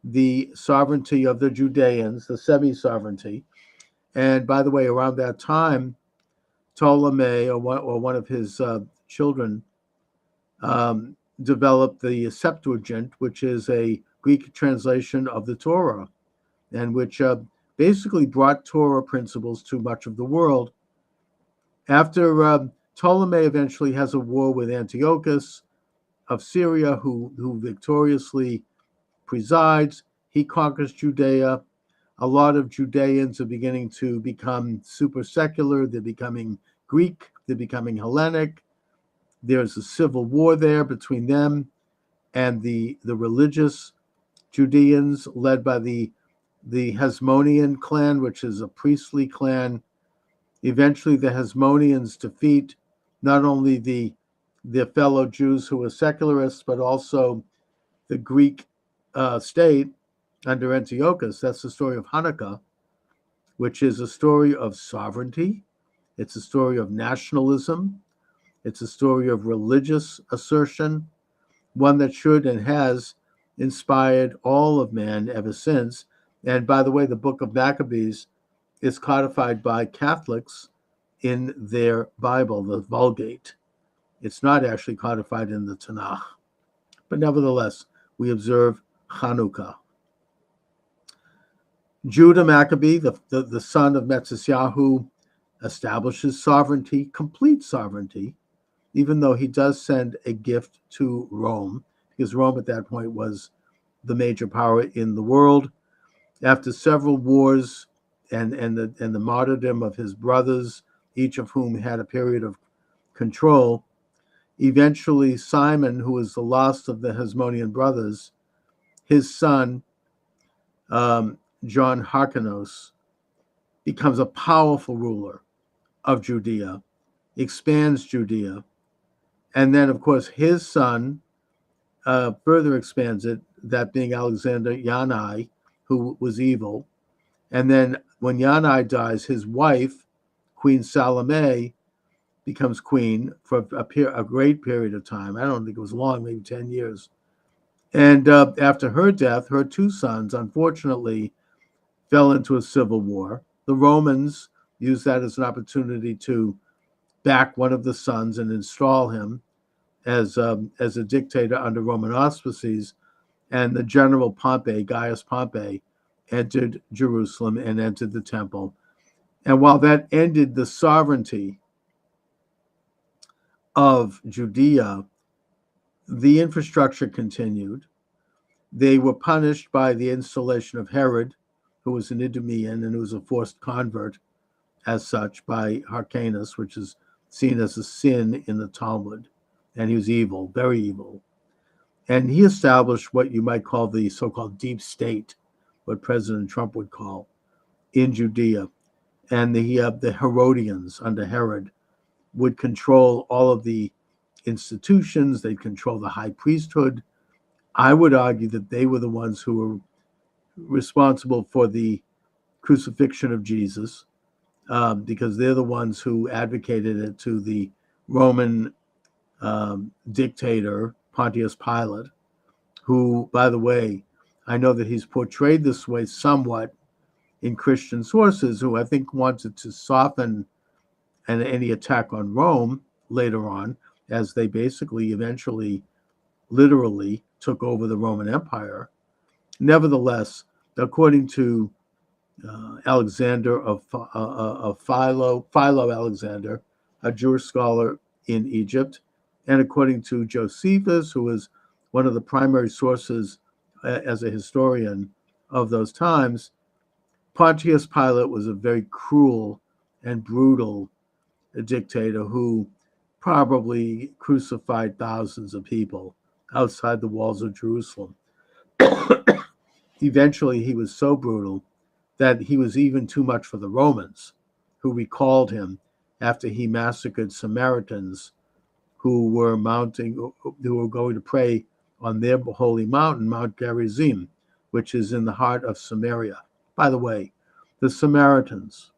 S1: the sovereignty of the Judeans, the semi-sovereignty. And by the way, around that time, Ptolemy, or one of his children, developed the Septuagint, which is a Greek translation of the Torah, and which basically brought Torah principles to much of the world. After Ptolemy eventually has a war with Antiochus of Syria, who victoriously presides, he conquers Judea. A lot of Judeans are beginning to become super secular. They're becoming Greek. They're becoming Hellenic. There's a civil war there between them and the religious Judeans led by the Hasmonean clan, which is a priestly clan. Eventually, the Hasmoneans defeat not only the fellow Jews who were secularists, but also the Greek state under Antiochus. That's the story of Hanukkah, which is a story of sovereignty. It's a story of nationalism. It's a story of religious assertion, one that should and has inspired all of man ever since. And by the way, the book of Maccabees is codified by Catholics in their Bible, the Vulgate. It's not actually codified in the Tanakh. But nevertheless, we observe Hanukkah. Judah Maccabee, the son of Metzisyahu, establishes sovereignty, complete sovereignty, even though he does send a gift to Rome, because Rome at that point was the major power in the world. After several wars and the martyrdom of his brothers, each of whom had a period of control, eventually Simon, who was the last of the Hasmonean brothers, his son, John Hyrcanus, becomes a powerful ruler of Judea, expands Judea, and then, of course, his son further expands it, that being Alexander Yanai, who was evil. And then when Yanai dies, his wife, Queen Salome, becomes queen for a great period of time. I don't think it was long, maybe 10 years. And after her death, her two sons, unfortunately, fell into a civil war. The Romans used that as an opportunity to back one of the sons and install him as a dictator under Roman auspices. And the general Pompey, Gaius Pompey, entered Jerusalem and entered the temple. And while that ended the sovereignty of Judea, the infrastructure continued. They were punished by the installation of Herod, who was an Idumean and who was a forced convert as such by Hyrcanus, which is seen as a sin in the Talmud. And he was evil, very evil. And he established what you might call the so-called deep state, what President Trump would call, in Judea. And the Herodians under Herod would control all of the institutions. They'd control the high priesthood. I would argue that they were the ones who were responsible for the crucifixion of Jesus, because they're the ones who advocated it to the Roman dictator, Pontius Pilate, who, by the way, I know that he's portrayed this way somewhat in Christian sources, who I think wanted to soften any attack on Rome later on, as they basically eventually literally took over the Roman Empire. Nevertheless, according to Alexander of Philo Alexander, a Jewish scholar in Egypt, and according to Josephus, who was one of the primary sources as a historian of those times, Pontius Pilate was a very cruel and brutal dictator who probably crucified thousands of people outside the walls of Jerusalem. Eventually, he was so brutal that he was even too much for the Romans, who recalled him after he massacred Samaritans who were going to pray on their holy mountain, Mount Gerizim, which is in the heart of Samaria. By the way, the Samaritans,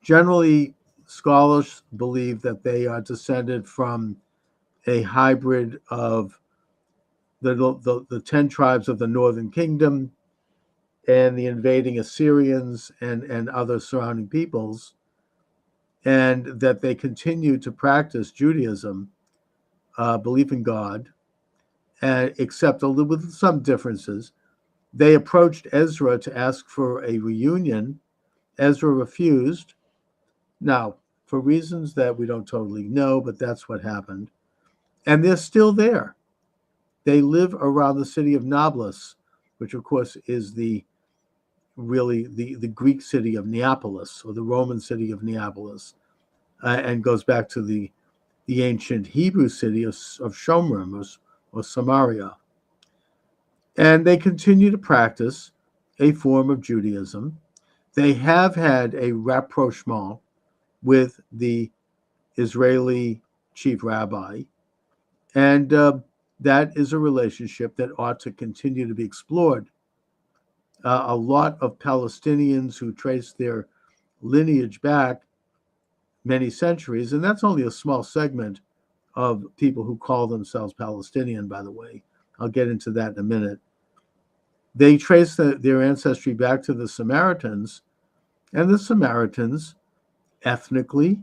S1: generally scholars believe that they are descended from a hybrid of the 10 tribes of the northern kingdom and the invading Assyrians and other surrounding peoples, and that they continue to practice Judaism, belief in God, and except with some differences. They approached Ezra to ask for a reunion. Ezra refused. Now, for reasons that we don't totally know, but that's what happened. And they're still there. They live around the city of Nablus, which of course is the Greek city of Neapolis, or the Roman city of Neapolis, and goes back to the ancient Hebrew city of Shomrim or Samaria. And they continue to practice a form of Judaism. They have had a rapprochement with the Israeli chief rabbi, and that is a relationship that ought to continue to be explored. A lot of Palestinians who trace their lineage back many centuries, and that's only a small segment of people who call themselves Palestinian, by the way. I'll get into that in a minute. They trace their ancestry back to the Samaritans, and the Samaritans, ethnically,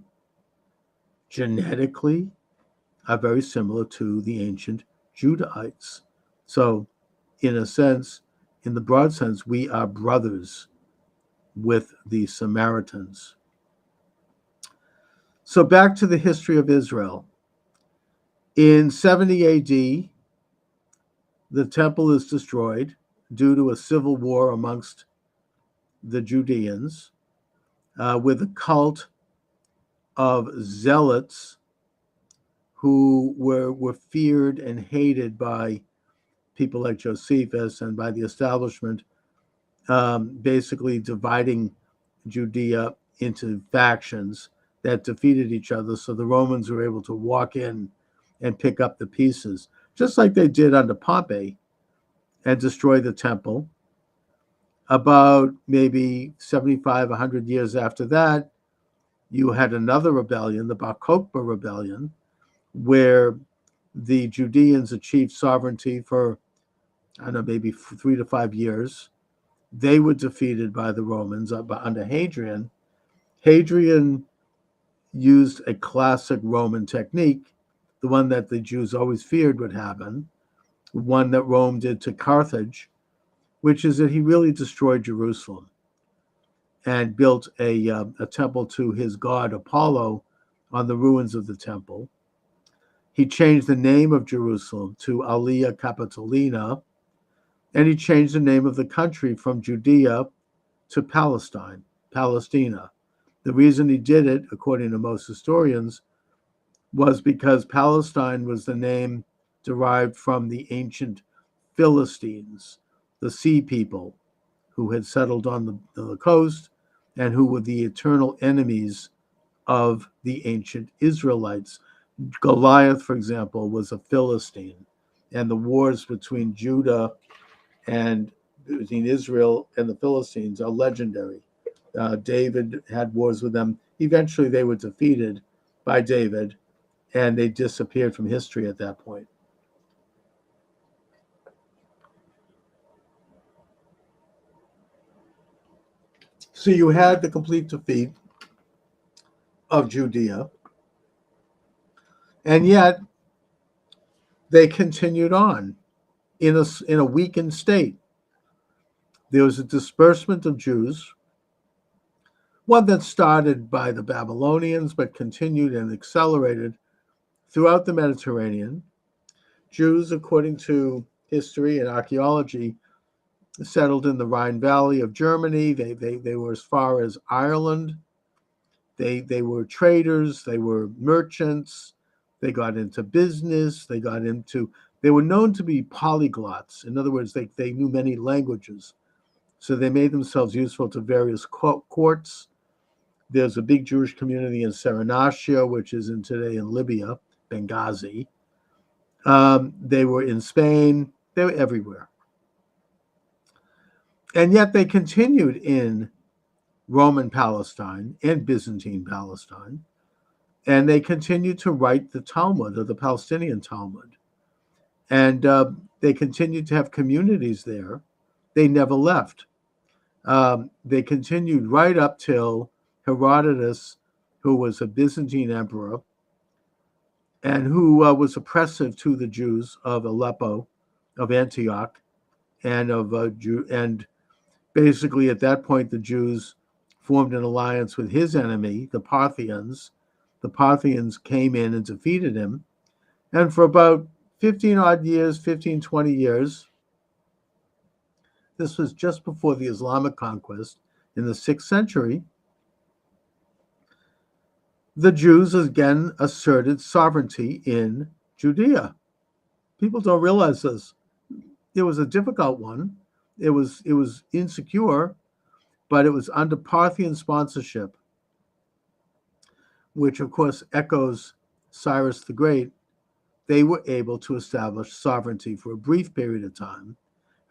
S1: genetically, are very similar to the ancient Judahites. So, in a sense, in the broad sense, we are brothers with the Samaritans. So back to the history of Israel. In 70 AD, the temple is destroyed due to a civil war amongst the Judeans, with a cult of zealots who were feared and hated by people like Josephus and by the establishment, basically dividing Judea into factions that defeated each other. So the Romans were able to walk in and pick up the pieces, just like they did under Pompey, and destroy the temple. About maybe 75, 100 years after that, you had another rebellion, the Bar Kokhba rebellion, where the Judeans achieved sovereignty for, I don't know, maybe 3 to 5 years. They were defeated by the Romans under Hadrian. Hadrian used a classic Roman technique, the one that the Jews always feared would happen, one that Rome did to Carthage, which is that he really destroyed Jerusalem and built a temple to his god Apollo on the ruins of the temple. He changed the name of Jerusalem to Aelia Capitolina, and he changed the name of the country from Judea to Palestina. The reason he did it, according to most historians, was because Palestine was the name derived from the ancient Philistines, the sea people who had settled on the coast and who were the eternal enemies of the ancient Israelites. Goliath, for example, was a Philistine, and the wars between Judah and between Israel and the Philistines are legendary. David had wars with them. Eventually, they were defeated by David, and they disappeared from history at that point. So you had the complete defeat of Judea, and yet they continued on in a weakened state. There was a disbursement of Jews, one that started by the Babylonians but continued and accelerated throughout the Mediterranean. Jews, according to history and archaeology, settled in the Rhine Valley of Germany. They were as far as Ireland. They were traders. They were merchants. They got into business. They were known to be polyglots. In other words, they knew many languages. So they made themselves useful to various courts. There's a big Jewish community in Saranasia, which is today in Libya, Benghazi. They were in Spain. They were everywhere. And yet they continued in Roman Palestine and Byzantine Palestine, and they continued to write the Talmud, or the Palestinian Talmud. And they continued to have communities there. They never left. They continued right up till Herodotus, who was a Byzantine emperor and who was oppressive to the Jews of Aleppo, of Antioch, and and basically at that point the Jews formed an alliance with his enemy, the Parthians. The Parthians came in and defeated him, and for about 20 years, this was just before the Islamic conquest in the 6th century, the Jews again asserted sovereignty in Judea. People don't realize this. It was a difficult one. It was insecure, but it was under Parthian sponsorship, which of course echoes Cyrus the Great. They were able to establish sovereignty for a brief period of time.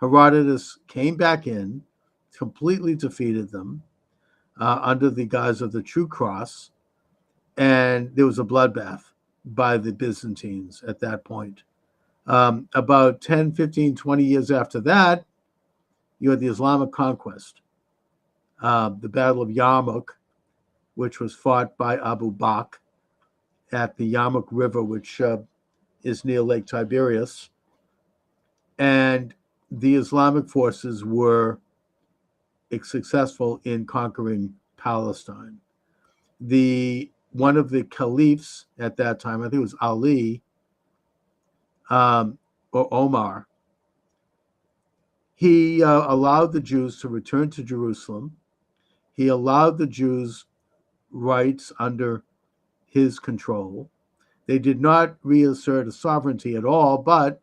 S1: Herodotus came back in, completely defeated them under the guise of the True Cross, and there was a bloodbath by the Byzantines at that point. About 10, 15, 20 years after that, you had the Islamic conquest, the Battle of Yarmouk, which was fought by Abu Bakr at the Yarmouk River, which is near Lake Tiberias. And the Islamic forces were successful in conquering Palestine. The one of the caliphs at that time, I think it was Ali, or Omar, he allowed the Jews to return to Jerusalem. He allowed the Jews rights under his control. They did not reassert a sovereignty at all, but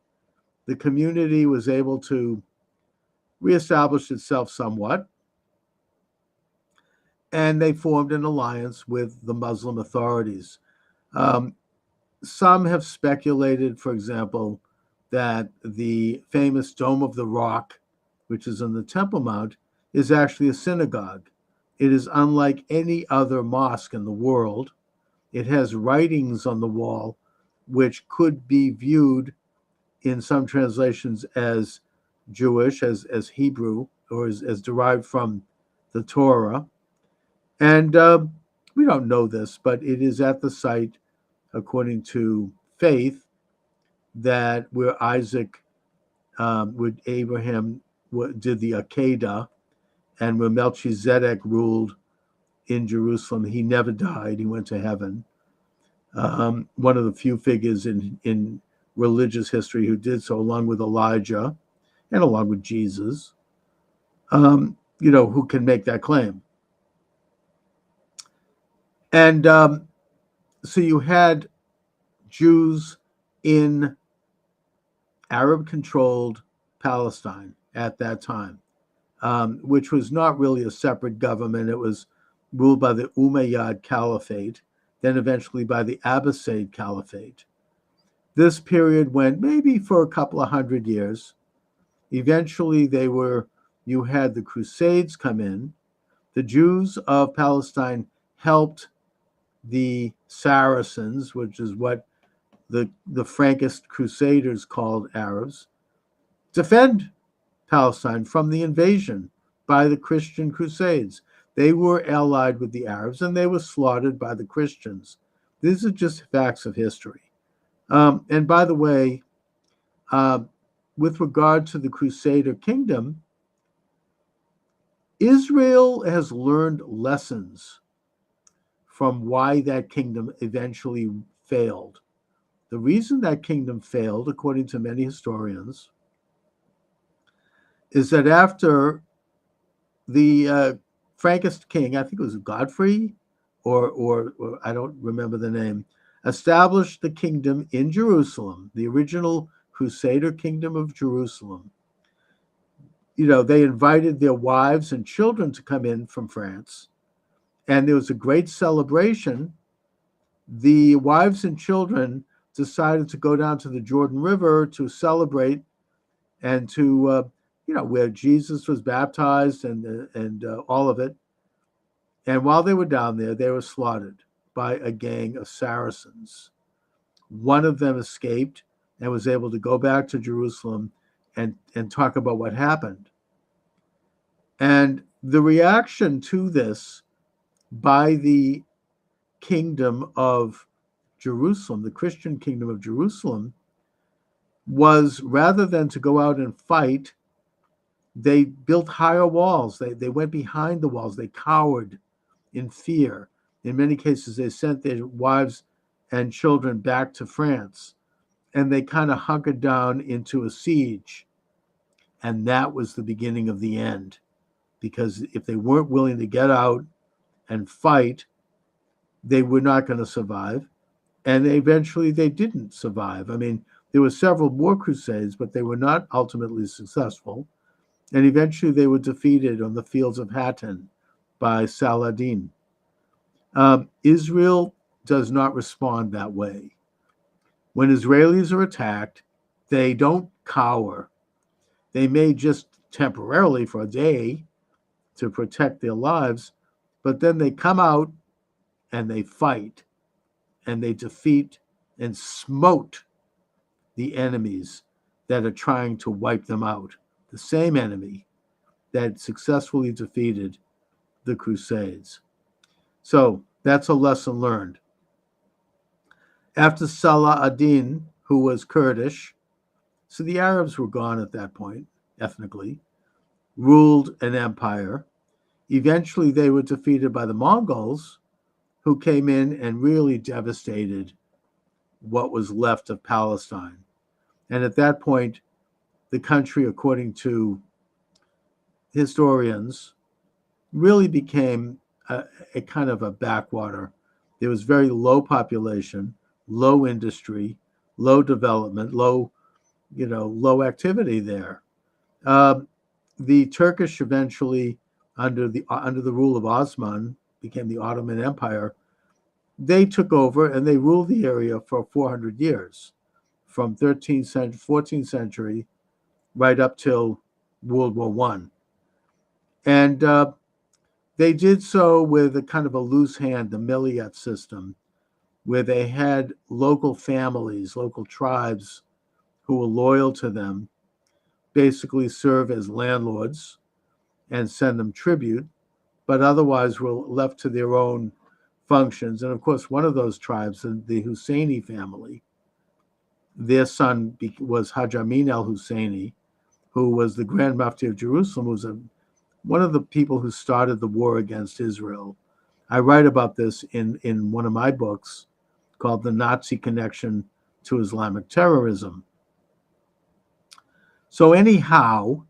S1: the community was able to reestablish itself somewhat. And they formed an alliance with the Muslim authorities. Some have speculated, for example, that the famous Dome of the Rock, which is on the Temple Mount, is actually a synagogue. It is unlike any other mosque in the world. It has writings on the wall which could be viewed in some translations as Jewish, as Hebrew, or as derived from the Torah. And we don't know this, but it is at the site, according to faith, that where Isaac, with Abraham, did the Akedah, and where Melchizedek ruled in Jerusalem. He never died. He went to heaven. One of the few figures in religious history who did so, along with Elijah and along with Jesus, who can make that claim. And so you had Jews in Arab-controlled Palestine at that time, which was not really a separate government. It was ruled by the Umayyad Caliphate, then eventually by the Abbasid Caliphate. This period went maybe for a couple of hundred years. Eventually, you had the Crusades come in. The Jews of Palestine helped the Saracens, which is what the Frankist Crusaders called Arabs, defend Palestine from the invasion by the Christian Crusades. They were allied with the Arabs, and they were slaughtered by the Christians. These are just facts of history. And by the way, with regard to the Crusader kingdom, Israel has learned lessons from why that kingdom eventually failed. The reason that kingdom failed, according to many historians, is that after the Frankist king, I think it was Godfrey, or I don't remember the name, established the kingdom in Jerusalem, the original Crusader kingdom of Jerusalem. They invited their wives and children to come in from France, and there was a great celebration. The wives and children decided to go down to the Jordan River to celebrate and to, where Jesus was baptized and all of it. And while they were down there, they were slaughtered by a gang of Saracens. One of them escaped and was able to go back to Jerusalem and talk about what happened. And the reaction to this by the kingdom of Jerusalem, the Christian kingdom of Jerusalem, was rather than to go out and fight, they built higher walls. They went behind the walls. They cowered in fear. In many cases, they sent their wives and children back to France, and they kind of hunkered down into a siege. And that was the beginning of the end, because if they weren't willing to get out and fight, they were not going to survive. And eventually they didn't survive. I mean, there were several more crusades, but they were not ultimately successful. And eventually they were defeated on the fields of Hattin by Saladin. Israel does not respond that way. When Israelis are attacked, they don't cower. They may just temporarily for a day to protect their lives, but then they come out and they fight and they defeat and smote the enemies that are trying to wipe them out. The same enemy that successfully defeated the Crusades. So that's a lesson learned. After Salah ad-Din, who was Kurdish, so the Arabs were gone at that point, ethnically, ruled an empire. Eventually they were defeated by the Mongols, who came in and really devastated what was left of Palestine. And at that point, the country, according to historians, really became a kind of a backwater. There was very low population, low industry, low development, low activity there. The Turkish eventually, under the rule of Osman, became the Ottoman Empire. They took over and they ruled the area for 400 years, from 13th century, 14th century, right up till World War One. And they did so with a kind of a loose hand, the Milliyet system, where they had local families, local tribes who were loyal to them, basically serve as landlords and send them tribute, but otherwise were left to their own functions. And of course, one of those tribes, the Husseini family, their son was Haj Amin al-Husseini, who was the Grand Mufti of Jerusalem, who was one of the people who started the war against Israel. I write about this in one of my books called The Nazi Connection to Islamic Terrorism. So anyhow,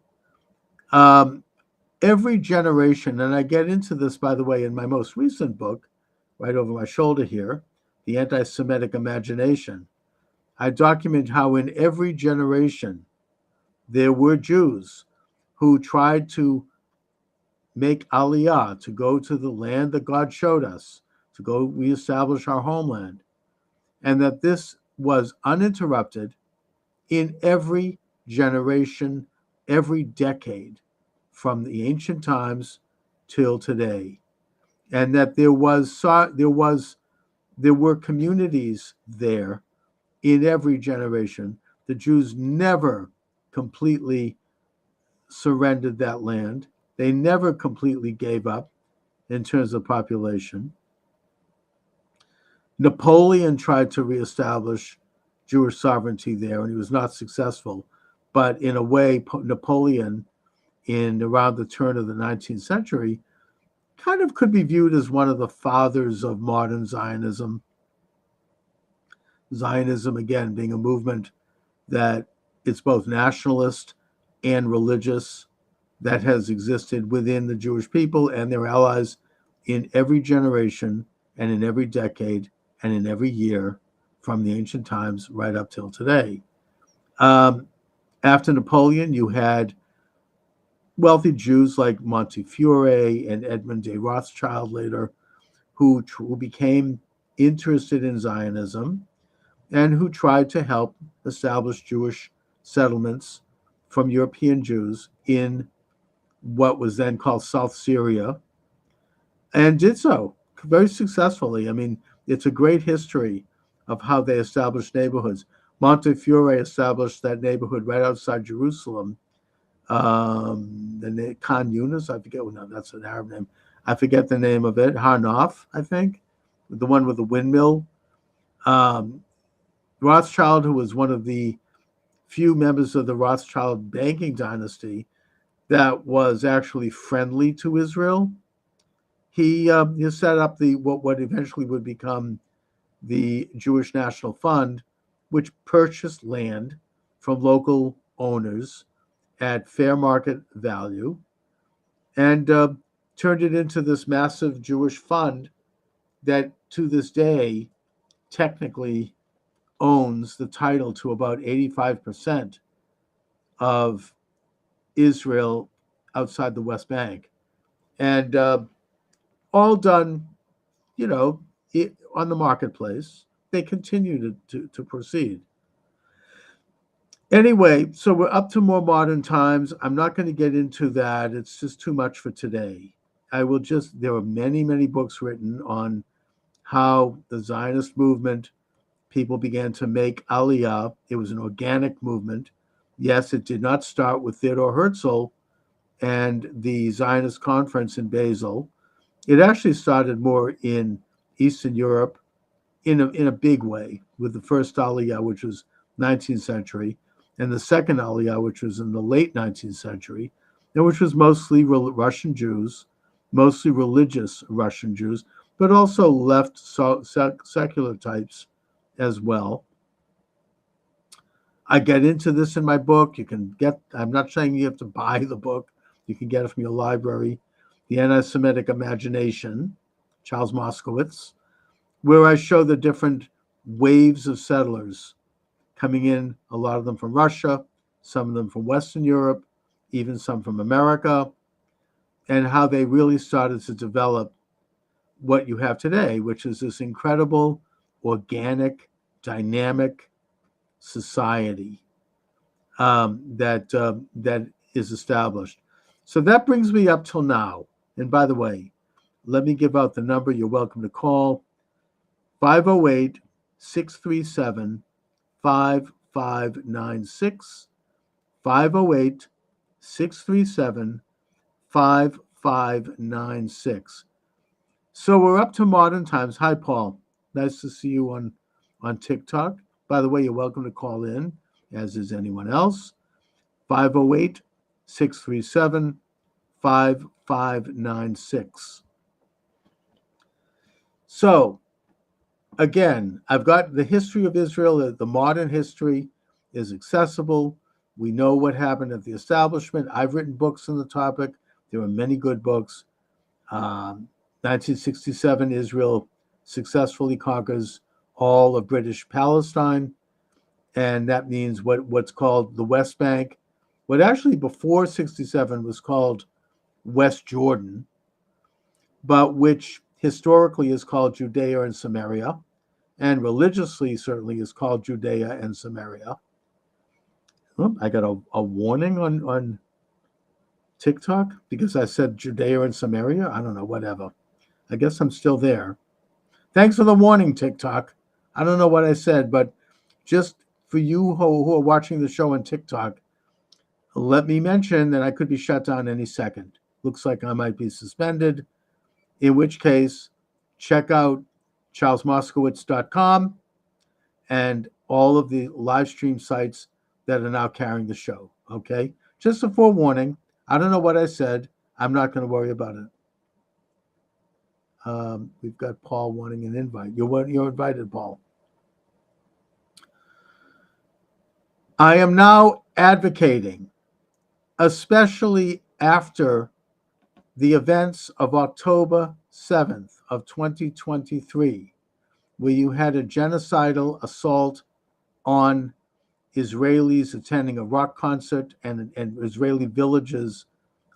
S1: every generation, and I get into this, by the way, in my most recent book, right over my shoulder here, The Anti-Semitic Imagination, I document how in every generation there were Jews who tried to make aliyah, to go to the land that God showed us, to go reestablish our homeland, and that this was uninterrupted in every generation, every decade, from the ancient times till today, and that there were communities there in every generation. The Jews never completely surrendered that land. They never completely gave up in terms of population. Napoleon tried to reestablish Jewish sovereignty there, and he was not successful. But in a way, Napoleon, in around the turn of the 19th century, kind of could be viewed as one of the fathers of modern Zionism. Zionism, again, being a movement that it's both nationalist and religious, that has existed within the Jewish people and their allies in every generation and in every decade and in every year from the ancient times right up till today. After Napoleon, you had wealthy Jews like Montefiore and Edmund de Rothschild later, who became interested in Zionism and who tried to help establish Jewish settlements from European Jews in what was then called South Syria, and did so very successfully. I mean, it's a great history of how they established neighborhoods. Montefiore established that neighborhood right outside Jerusalem. The Khan Yunis, I forget, no, that's an Arab name. I forget the name of it. Harnof, I think, the one with the windmill. Rothschild, who was one of the few members of the Rothschild banking dynasty that was actually friendly to Israel, he set up what eventually would become the Jewish National Fund, which purchased land from local owners at fair market value and turned it into this massive Jewish fund that to this day technically owns the title to about 85% of Israel outside the West Bank. And all done, on the marketplace. They continue to proceed. Anyway, so we're up to more modern times. I'm not going to get into that. It's just too much for today. There are many, many books written on how the Zionist movement, people began to make Aliyah. It was an organic movement. Yes, it did not start with Theodor Herzl and the Zionist conference in Basel. It actually started more in Eastern Europe in a big way, with the first Aliyah, which was 19th century, and the second Aliyah, which was in the late 19th century, and which was mostly Russian Jews, mostly religious Russian Jews. but also left secular types as well. I get into this in my book. You can get, I'm not saying you have to buy the book. You can get it from your library. The Anti-Semitic Imagination, Charles Moskowitz, where I show the different waves of settlers coming in, a lot of them from Russia, some of them from Western Europe, even some from America, and how they really started to develop what you have today, which is this incredible, organic, dynamic society that is established. So that brings me up till now. And by the way, let me give out the number you're welcome to call: 508-637-5596, 508-637-5596. So we're up to modern times. Hi, Paul. Nice to see you on TikTok. By the way, you're welcome to call in, as is anyone else. 508-637-5596. So, again, I've got the history of Israel. The modern history is accessible. We know what happened at the establishment. I've written books on the topic. There are many good books. 1967, Israel successfully conquers all of British Palestine, and that means what's called the West Bank. What actually before 67 was called West Jordan, but which historically is called Judea and Samaria, and religiously certainly is called Judea and Samaria. Oh, I got a warning on TikTok because I said Judea and Samaria. I don't know, whatever. I guess I'm still there. Thanks for the warning, TikTok. I don't know what I said, but just for you who are watching the show on TikTok, let me mention that I could be shut down any second. Looks like I might be suspended, in which case, check out charlesmoskowitz.com and all of the live stream sites that are now carrying the show, okay? Just a forewarning. I don't know what I said. I'm not going to worry about it. We've got Paul wanting an invite. You're invited, Paul. I am now advocating, especially after the events of October 7th of 2023, where you had a genocidal assault on Israelis attending a rock concert and Israeli villages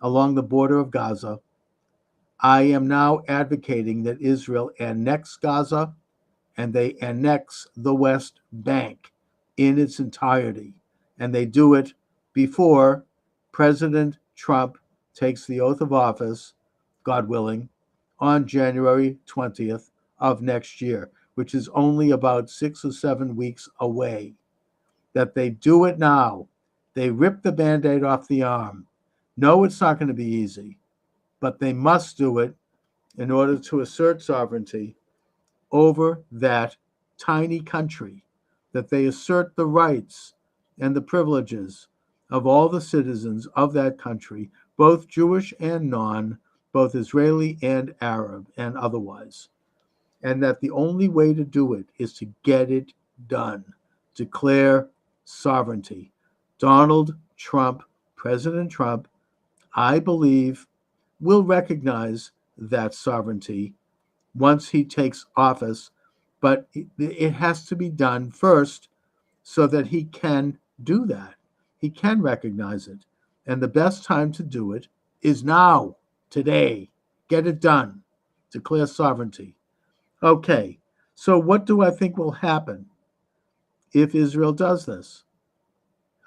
S1: along the border of Gaza. I am now advocating that Israel annex Gaza and they annex the West Bank in its entirety. And they do it before President Trump takes the oath of office, God willing, on January 20th of next year, which is only about 6 or 7 weeks away. That they do it now. They rip the Band-Aid off the arm. No, it's not going to be easy, but they must do it in order to assert sovereignty over that tiny country, that they assert the rights and the privileges of all the citizens of that country, both Jewish and non, both Israeli and Arab and otherwise. And that the only way to do it is to get it done. Declare sovereignty. Donald Trump, President Trump, I believe, will recognize that sovereignty once he takes office, but it has to be done first so that he can do that. He can recognize it. And the best time to do it is now, today. Get it done. Declare sovereignty. Okay, so what do I think will happen if Israel does this?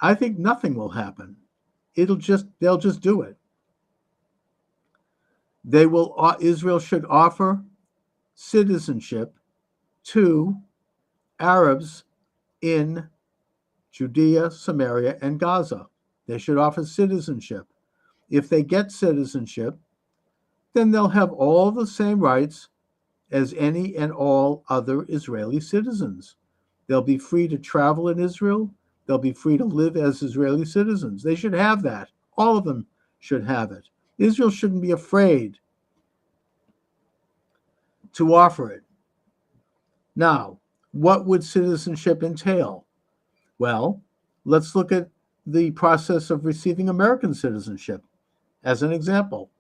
S1: I think nothing will happen. They'll just do it. Israel should offer citizenship to Arabs in Judea, Samaria, and Gaza. They should offer citizenship. If they get citizenship, then they'll have all the same rights as any and all other Israeli citizens. They'll be free to travel in Israel. They'll be free to live as Israeli citizens. They should have that. All of them should have it. Israel shouldn't be afraid to offer it. Now, what would citizenship entail? Well, let's look at the process of receiving American citizenship as an example.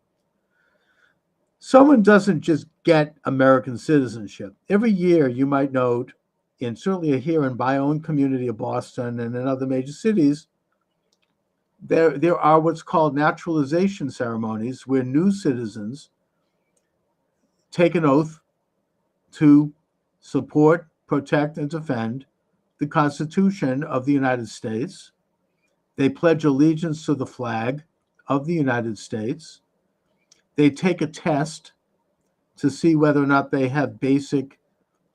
S1: Someone doesn't just get American citizenship. Every year, you might note, and certainly here in my own community of Boston and in other major cities, there are what's called naturalization ceremonies where new citizens take an oath to support, protect, and defend the Constitution of the United States. They pledge allegiance to the flag of the United States. They take a test to see whether or not they have basic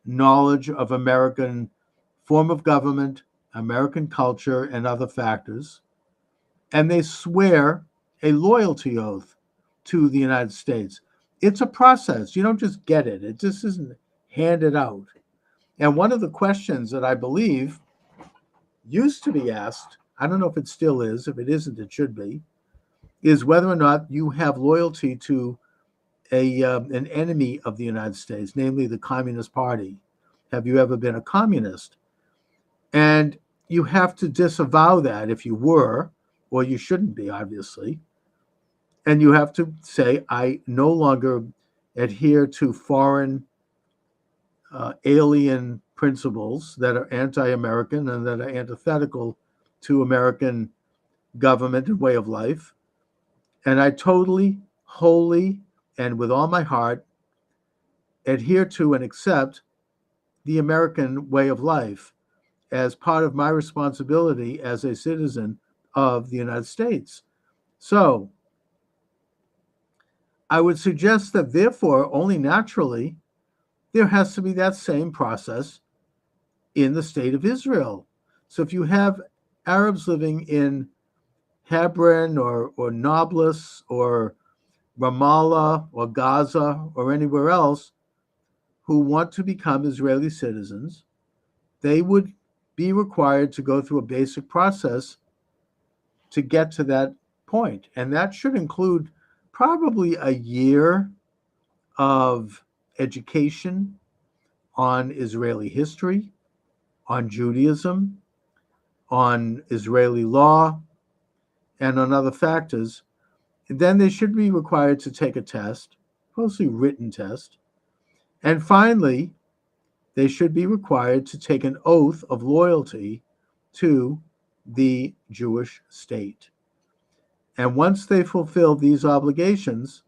S1: knowledge of American form of government, American culture, and other factors. And they swear a loyalty oath to the United States. It's a process. You don't just get it. It just isn't handed out. And one of the questions that I believe used to be asked, I don't know if it still is, if it isn't, it should be, is whether or not you have loyalty to an enemy of the United States, namely the Communist Party. Have you ever been a communist? And you have to disavow that if you were, or you shouldn't be, obviously. And you have to say, I no longer adhere to foreign alien principles that are anti-American and that are antithetical to American government and way of life. And I totally, wholly, and with all my heart adhere to and accept the American way of life as part of my responsibility as a citizen of the United States. So I would suggest that therefore, only naturally, there has to be that same process in the state of Israel. So if you have Arabs living in Hebron or Nablus or Ramallah or Gaza or anywhere else who want to become Israeli citizens, they would be required to go through a basic process to get to that point. And that should include probably a year of education on Israeli history, on Judaism, on Israeli law, and on other factors. And then they should be required to take a test, mostly written test. And finally, they should be required to take an oath of loyalty to the Jewish state. And once they fulfill these obligations,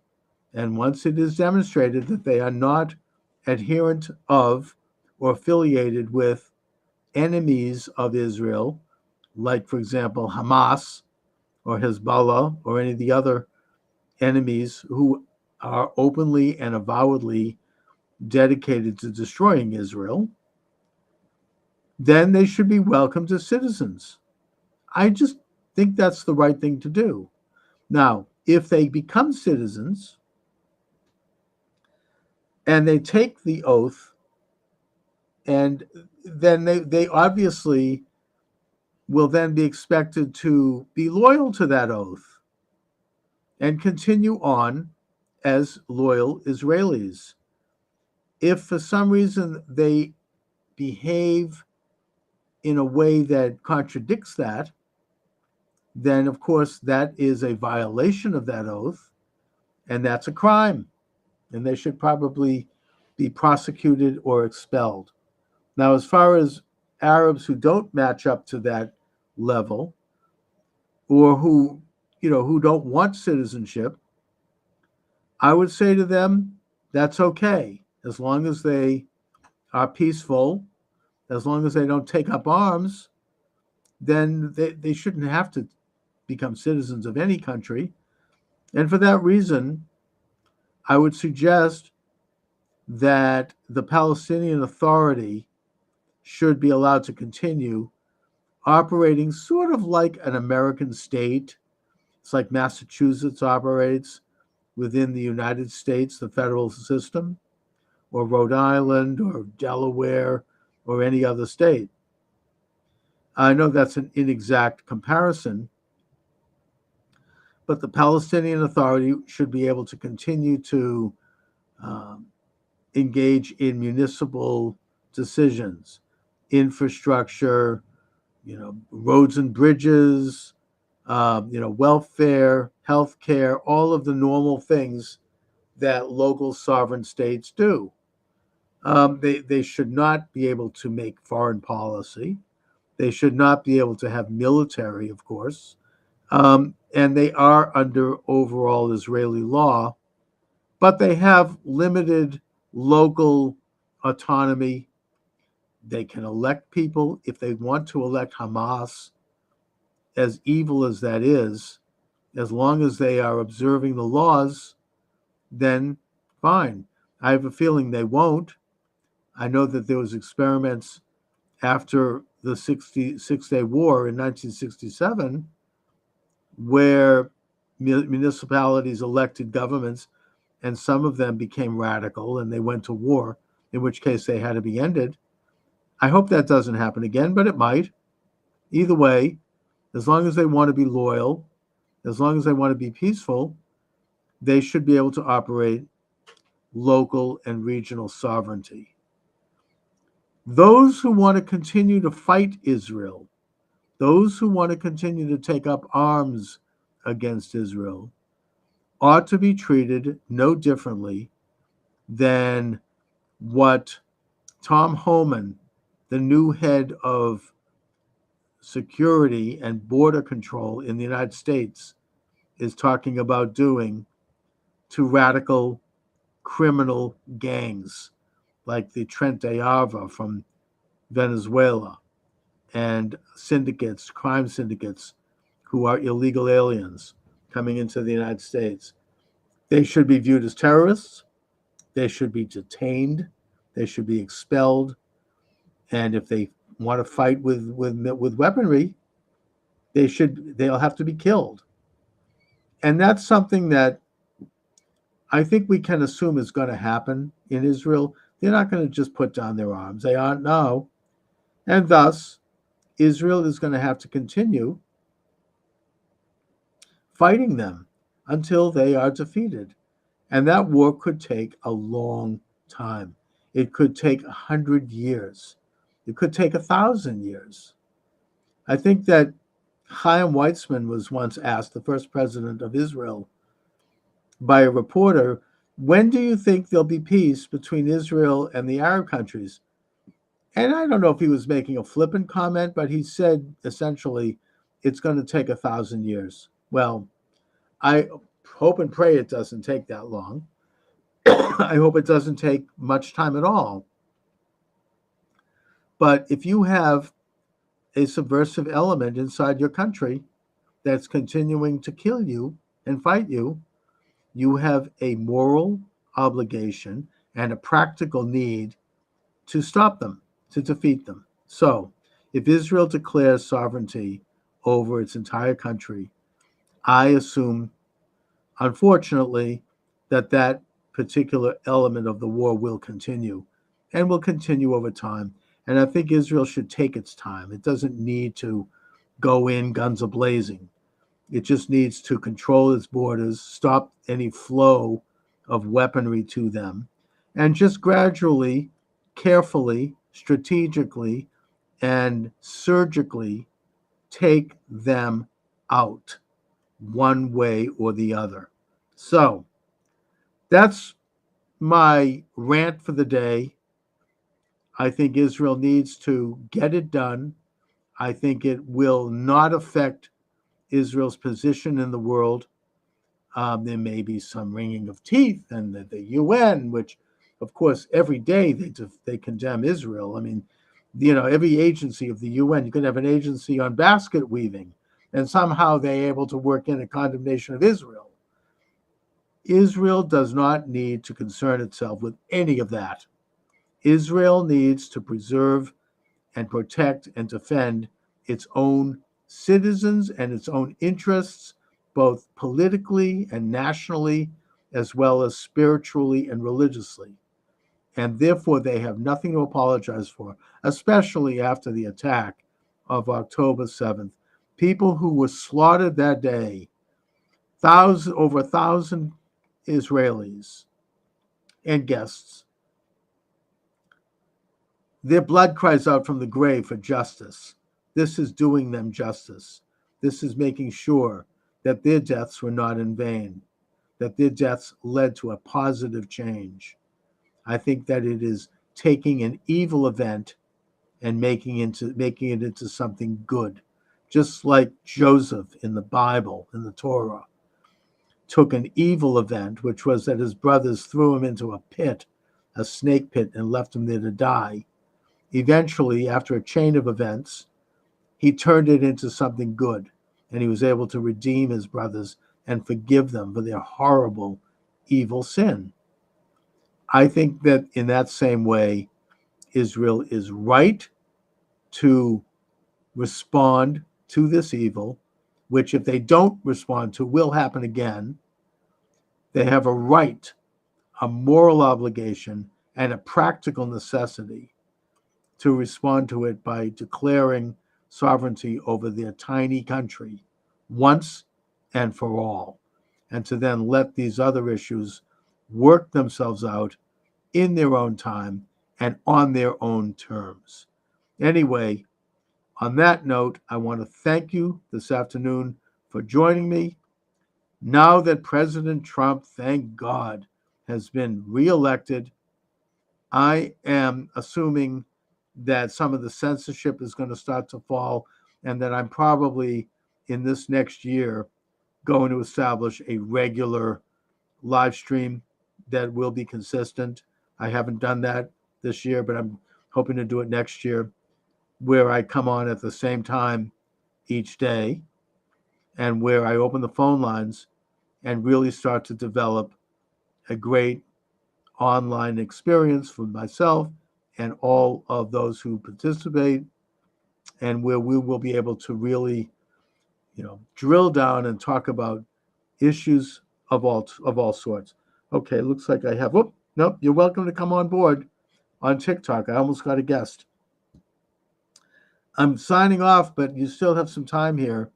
S1: and once it is demonstrated that they are not adherent of or affiliated with enemies of Israel, like, for example, Hamas or Hezbollah or any of the other enemies who are openly and avowedly dedicated to destroying Israel, then they should be welcomed as citizens. I just think that's the right thing to do. Now, if they become citizens and they take the oath, and then they obviously will then be expected to be loyal to that oath and continue on as loyal Israelis. If for some reason they behave in a way that contradicts that, then of course that is a violation of that oath, and that's a crime, and they should probably be prosecuted or expelled. Now, as far as Arabs who don't match up to that level, or who don't want citizenship, I would say to them, that's okay, as long as they are peaceful, as long as they don't take up arms, then they shouldn't have to become citizens of any country. And for that reason, I would suggest that the Palestinian Authority should be allowed to continue operating sort of like an American state. It's like Massachusetts operates within the United States, the federal system, or Rhode Island or Delaware or any other state. I know that's an inexact comparison, but the Palestinian Authority should be able to continue to engage in municipal decisions, infrastructure, roads and bridges, welfare, healthcare, all of the normal things that local sovereign states do. They should not be able to make foreign policy. They should not be able to have military, of course. And they are under overall Israeli law, but they have limited local autonomy. They can elect people if they want to elect Hamas, as evil as that is, as long as they are observing the laws, then fine. I have a feeling they won't. I know that there was experiments after the Six-Day War in 1967 where municipalities elected governments, and some of them became radical and they went to war, in which case they had to be ended. I hope that doesn't happen again, but it might. Either way, as long as they want to be loyal, as long as they want to be peaceful, they should be able to operate local and regional sovereignty. Those who want to continue to fight Israel, those who want to continue to take up arms against Israel, ought to be treated no differently than what Tom Homan, the new head of security and border control in the United States, is talking about doing to radical criminal gangs like the Frente Arva from Venezuela and syndicates, crime syndicates who are illegal aliens coming into the United States. They should be viewed as terrorists. They should be detained. They should be expelled. And if they want to fight with weaponry, they'll have to be killed. And that's something that I think we can assume is going to happen in Israel. They're not going to just put down their arms. They aren't now. And thus, Israel is going to have to continue fighting them until they are defeated. And that war could take a long time. It could take 100 years. It could take 1,000 years. I think that Chaim Weizmann was once asked, the first president of Israel, by a reporter, when do you think there'll be peace between Israel and the Arab countries? And I don't know if he was making a flippant comment, but he said essentially it's going to take 1,000 years. Well, I hope and pray it doesn't take that long. I hope it doesn't take much time at all. But if you have a subversive element inside your country that's continuing to kill you and fight you, you have a moral obligation and a practical need to stop them, to defeat them. So if Israel declares sovereignty over its entire country, I assume, unfortunately, that particular element of the war will continue and will continue over time. And I think Israel should take its time. It doesn't need to go in guns a-blazing. It just needs to control its borders, stop any flow of weaponry to them, and just gradually, carefully, strategically, and surgically take them out one way or the other. So that's my rant for the day. I think Israel needs to get it done. I think it will not affect Israel's position in the world. There may be some wringing of teeth, and the UN, which, of course, every day they condemn Israel. I mean, every agency of the UN, you can have an agency on basket weaving, and somehow they're able to work in a condemnation of Israel. Israel does not need to concern itself with any of that. Israel needs to preserve and protect and defend its own citizens and its own interests, both politically and nationally, as well as spiritually and religiously. And therefore, they have nothing to apologize for, especially after the attack of October 7th. People who were slaughtered that day, over 1,000 Israelis and guests, Their blood cries out from the grave for justice. This is doing them justice. This is making sure that their deaths were not in vain, that their deaths led to a positive change. I think that it is taking an evil event and making it into something good. Just like Joseph in the Bible, in the Torah, took an evil event, which was that his brothers threw him into a pit, a snake pit, and left him there to die. Eventually, after a chain of events, he turned it into something good, and he was able to redeem his brothers and forgive them for their horrible, evil sin. I think that in that same way, Israel is right to respond to this evil, which if they don't respond to will happen again. They have a right, a moral obligation, and a practical necessity to respond to it by declaring sovereignty over their tiny country once and for all, and to then let these other issues work themselves out in their own time and on their own terms. Anyway, on that note, I want to thank you this afternoon for joining me. Now that President Trump, thank God, has been reelected, I am assuming that some of the censorship is going to start to fall, and that I'm probably in this next year going to establish a regular live stream that will be consistent. I haven't done that this year, but I'm hoping to do it next year, where I come on at the same time each day and where I open the phone lines and really start to develop a great online experience for myself and all of those who participate, and where we will be able to really, drill down and talk about issues of all sorts. Okay, looks like I have. Oh, nope. You're welcome to come on board on TikTok. I almost got a guest. I'm signing off, but you still have some time here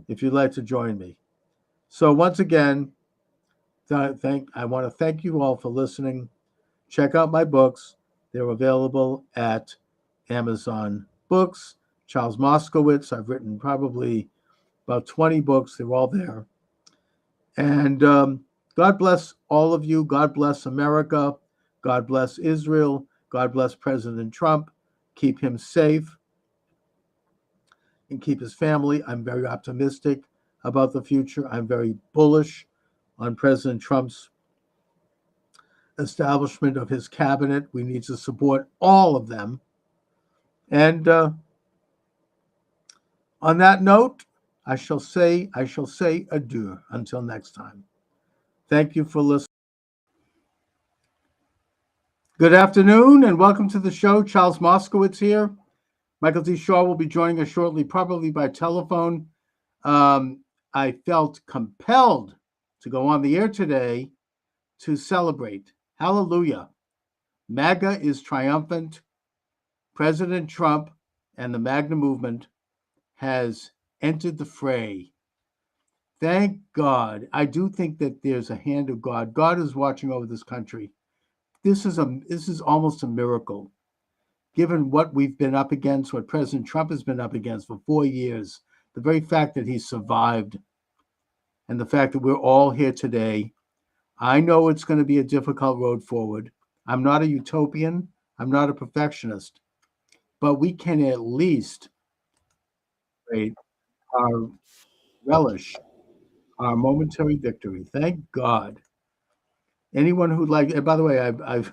S1: if you'd like to join me. So once again, I want to thank you all for listening. Check out my books. They're available at Amazon Books. Charles Moskowitz. I've written probably about 20 books. They're all there. And God bless all of you. God bless America. God bless Israel. God bless President Trump. Keep him safe and keep his family. I'm very optimistic about the future. I'm very bullish on President Trump's establishment of his cabinet. We need to support all of them. And on that note, I shall say adieu until next time. Thank you for listening. Good afternoon and welcome to the show. Charles Moskowitz here. Michael D. Shaw will be joining us shortly, probably by telephone. I felt compelled to go on the air today to celebrate. Hallelujah. MAGA is triumphant. President Trump and the MAGA movement has entered the fray. Thank God. I do think that there's a hand of God. God is watching over this country. This is almost a miracle, given what we've been up against, what President Trump has been up against for 4 years. The very fact that he survived and the fact that we're all here today. I know it's going to be a difficult road forward. I'm not a utopian. I'm not a perfectionist. But we can at least relish our momentary victory. Thank God. Anyone who'd like, and by the way, I've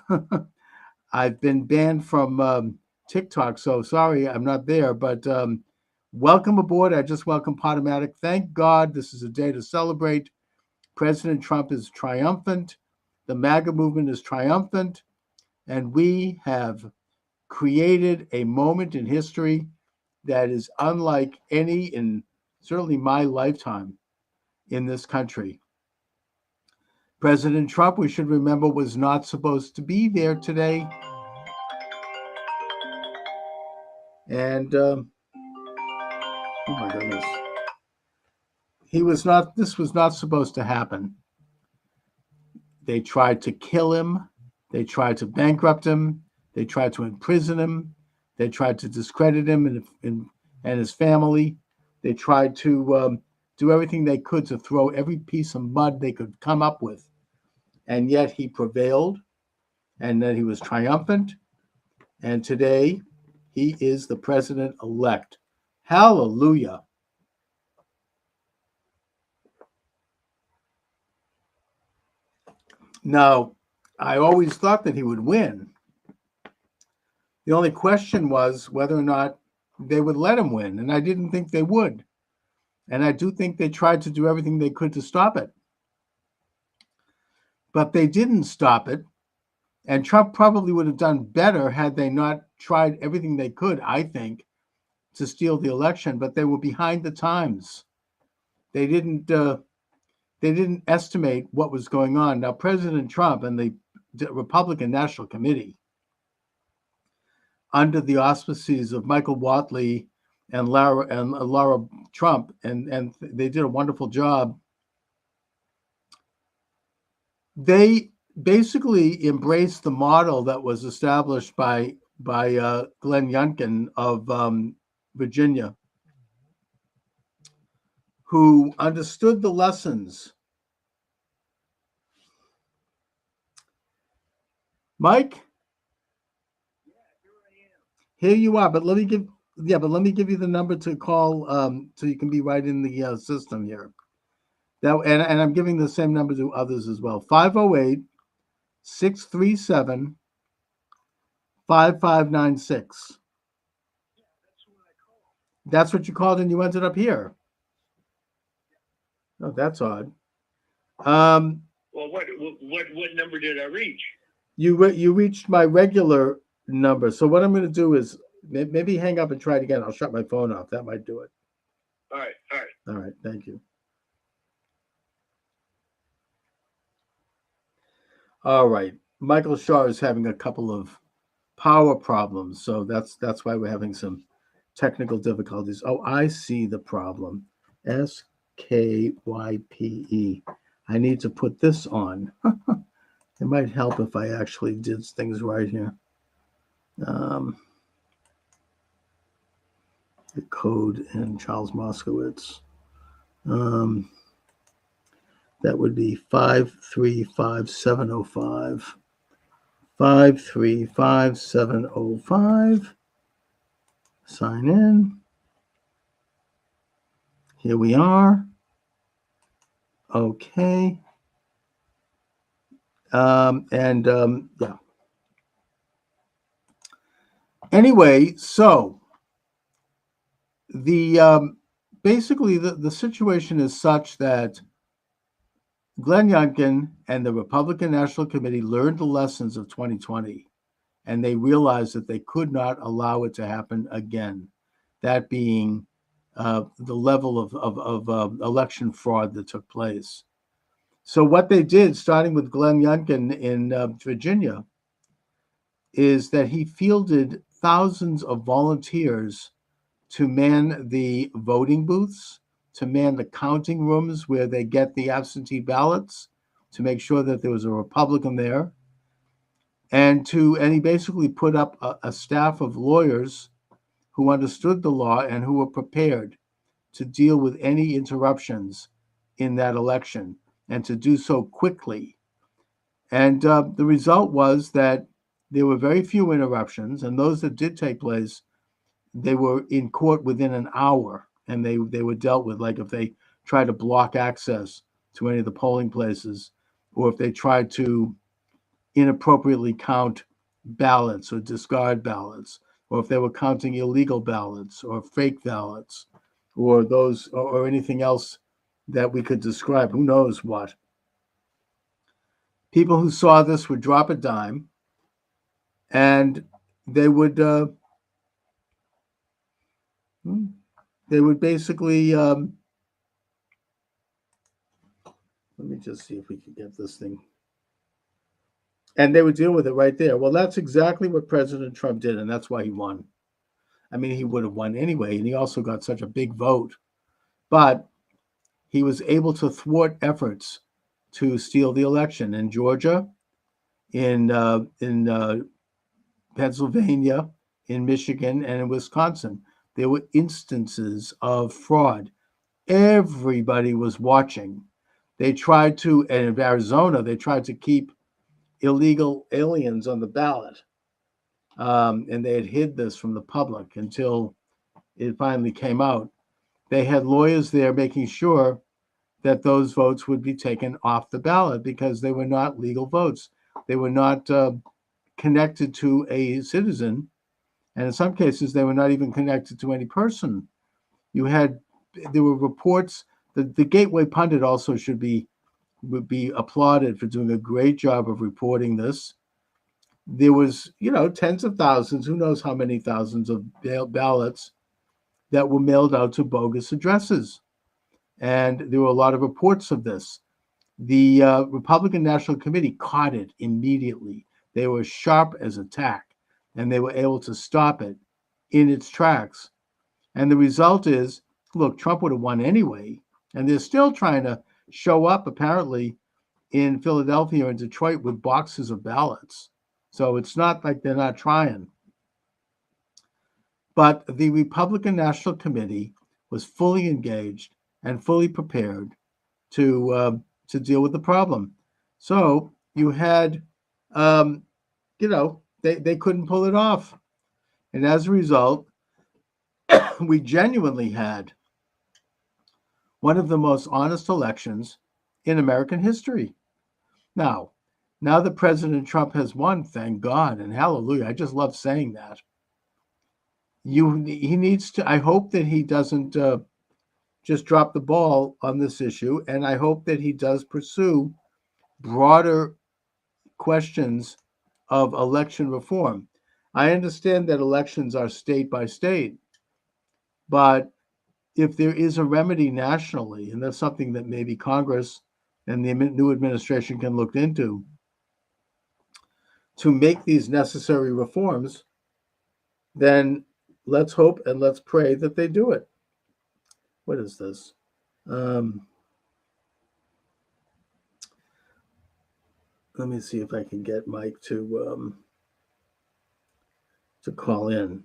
S1: I've been banned from TikTok, so sorry I'm not there. But welcome aboard. I just welcome Podomatic. Thank God this is a day to celebrate. President Trump is triumphant. The MAGA movement is triumphant. And we have created a moment in history that is unlike any in certainly my lifetime in this country. President Trump, we should remember, was not supposed to be there today. And, oh my goodness. This was not supposed to happen. They tried to kill him. They tried to bankrupt him. They tried to imprison him. They tried to discredit him and his family. They tried to do everything they could to throw every piece of mud they could come up with. And yet he prevailed, and that he was triumphant. And today he is the president-elect. Hallelujah. Now, I always thought that he would win. The only question was whether or not they would let him win, and I didn't think they would. And I do think they tried to do everything they could to stop it. But they didn't stop it, and Trump probably would have done better had they not tried everything they could, I think, to steal the election, but they were behind the times. They didn't estimate what was going on. Now, President Trump and the Republican National Committee, under the auspices of Michael Whatley and Laura Trump, and they did a wonderful job. They basically embraced the model that was established by Glenn Youngkin of Virginia, who understood the lessons. Mike, here you are, but let me give you the number to call so you can be right in the system here. That and I'm giving the same number to others as well. 508-637-5596. That's what you called, and you ended up here. Oh, that's odd.
S5: Well, what number did I reach?
S1: You reached my regular number. So what I'm going to do is maybe hang up and try it again. I'll shut my phone off. That might do it.
S5: All right.
S1: All right. Thank you. All right. Michael Shaw is having a couple of power problems, so that's why we're having some technical difficulties. Oh, I see the problem. SKYPE. I need to put this on. It might help if I actually did things right here. The code in Charles Moskowitz. That would be 535705. 535705. Sign in. Here we are. Okay. Yeah. Anyway, so the basically the situation is such that Glenn Youngkin and the Republican National Committee learned the lessons of 2020, and they realized that they could not allow it to happen again. That being the level of election fraud that took place. So what they did, starting with Glenn Youngkin in Virginia, is that he fielded thousands of volunteers to man the voting booths, to man the counting rooms where they get the absentee ballots, to make sure that there was a Republican there, and he basically put up a staff of lawyers who understood the law and who were prepared to deal with any interruptions in that election, and to do so quickly. And the result was that there were very few interruptions, and those that did take place, they were in court within an hour, and they were dealt with. Like if they tried to block access to any of the polling places, or if they tried to inappropriately count ballots or discard ballots, or if they were counting illegal ballots or fake ballots, or those or anything else that we could describe, who knows what. People who saw this would drop a dime, and they would basically let me just see if we can get this thing, and they would deal with it right there. Well, that's exactly what President Trump did, and that's why he won. I mean, he would have won anyway, and he also got such a big vote, but he was able to thwart efforts to steal the election in Georgia, in Pennsylvania, in Michigan and in Wisconsin. There were instances of fraud. Everybody was watching. They tried to, and in Arizona, they tried to keep illegal aliens on the ballot. And they had hid this from the public until it finally came out. They had lawyers there making sure that those votes would be taken off the ballot because they were not legal votes. They were not connected to a citizen. And in some cases, they were not even connected to any person. There were reports. The Gateway Pundit also would be applauded for doing a great job of reporting this. There was, tens of thousands, who knows how many thousands of ballots that were mailed out to bogus addresses. And there were a lot of reports of this. The Republican National Committee caught it immediately. They were sharp as a tack, and they were able to stop it in its tracks. And the result is, look, Trump would have won anyway. And they're still trying to show up, apparently, in Philadelphia and Detroit with boxes of ballots. So it's not like they're not trying. But the Republican National Committee was fully engaged and fully prepared to deal with the problem. So you had, they couldn't pull it off. And as a result, we genuinely had one of the most honest elections in American history. Now that President Trump has won, thank God and hallelujah. I just love saying that. He needs to, I hope that he doesn't just drop the ball on this issue. And I hope that he does pursue broader questions of election reform. I understand that elections are state by state, but if there is a remedy nationally, and that's something that maybe Congress and the new administration can look into, to make these necessary reforms, then let's hope and let's pray that they do it. What is this? Let me see if I can get Mike to call in.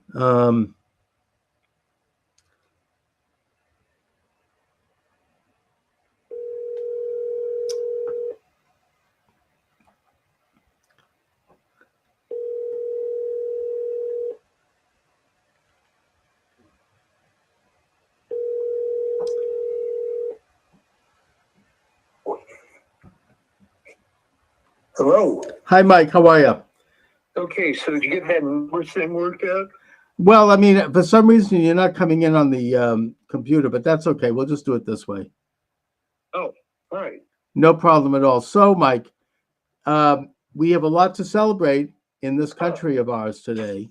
S5: Hello.
S1: Hi, Mike. How are you?
S5: Okay, so did you get that number thing worked out?
S1: Well, I mean, for some reason, you're not coming in on the computer, but that's okay. We'll just do it this way.
S5: Oh, all right.
S1: No problem at all. So, Mike, we have a lot to celebrate in this country of ours today.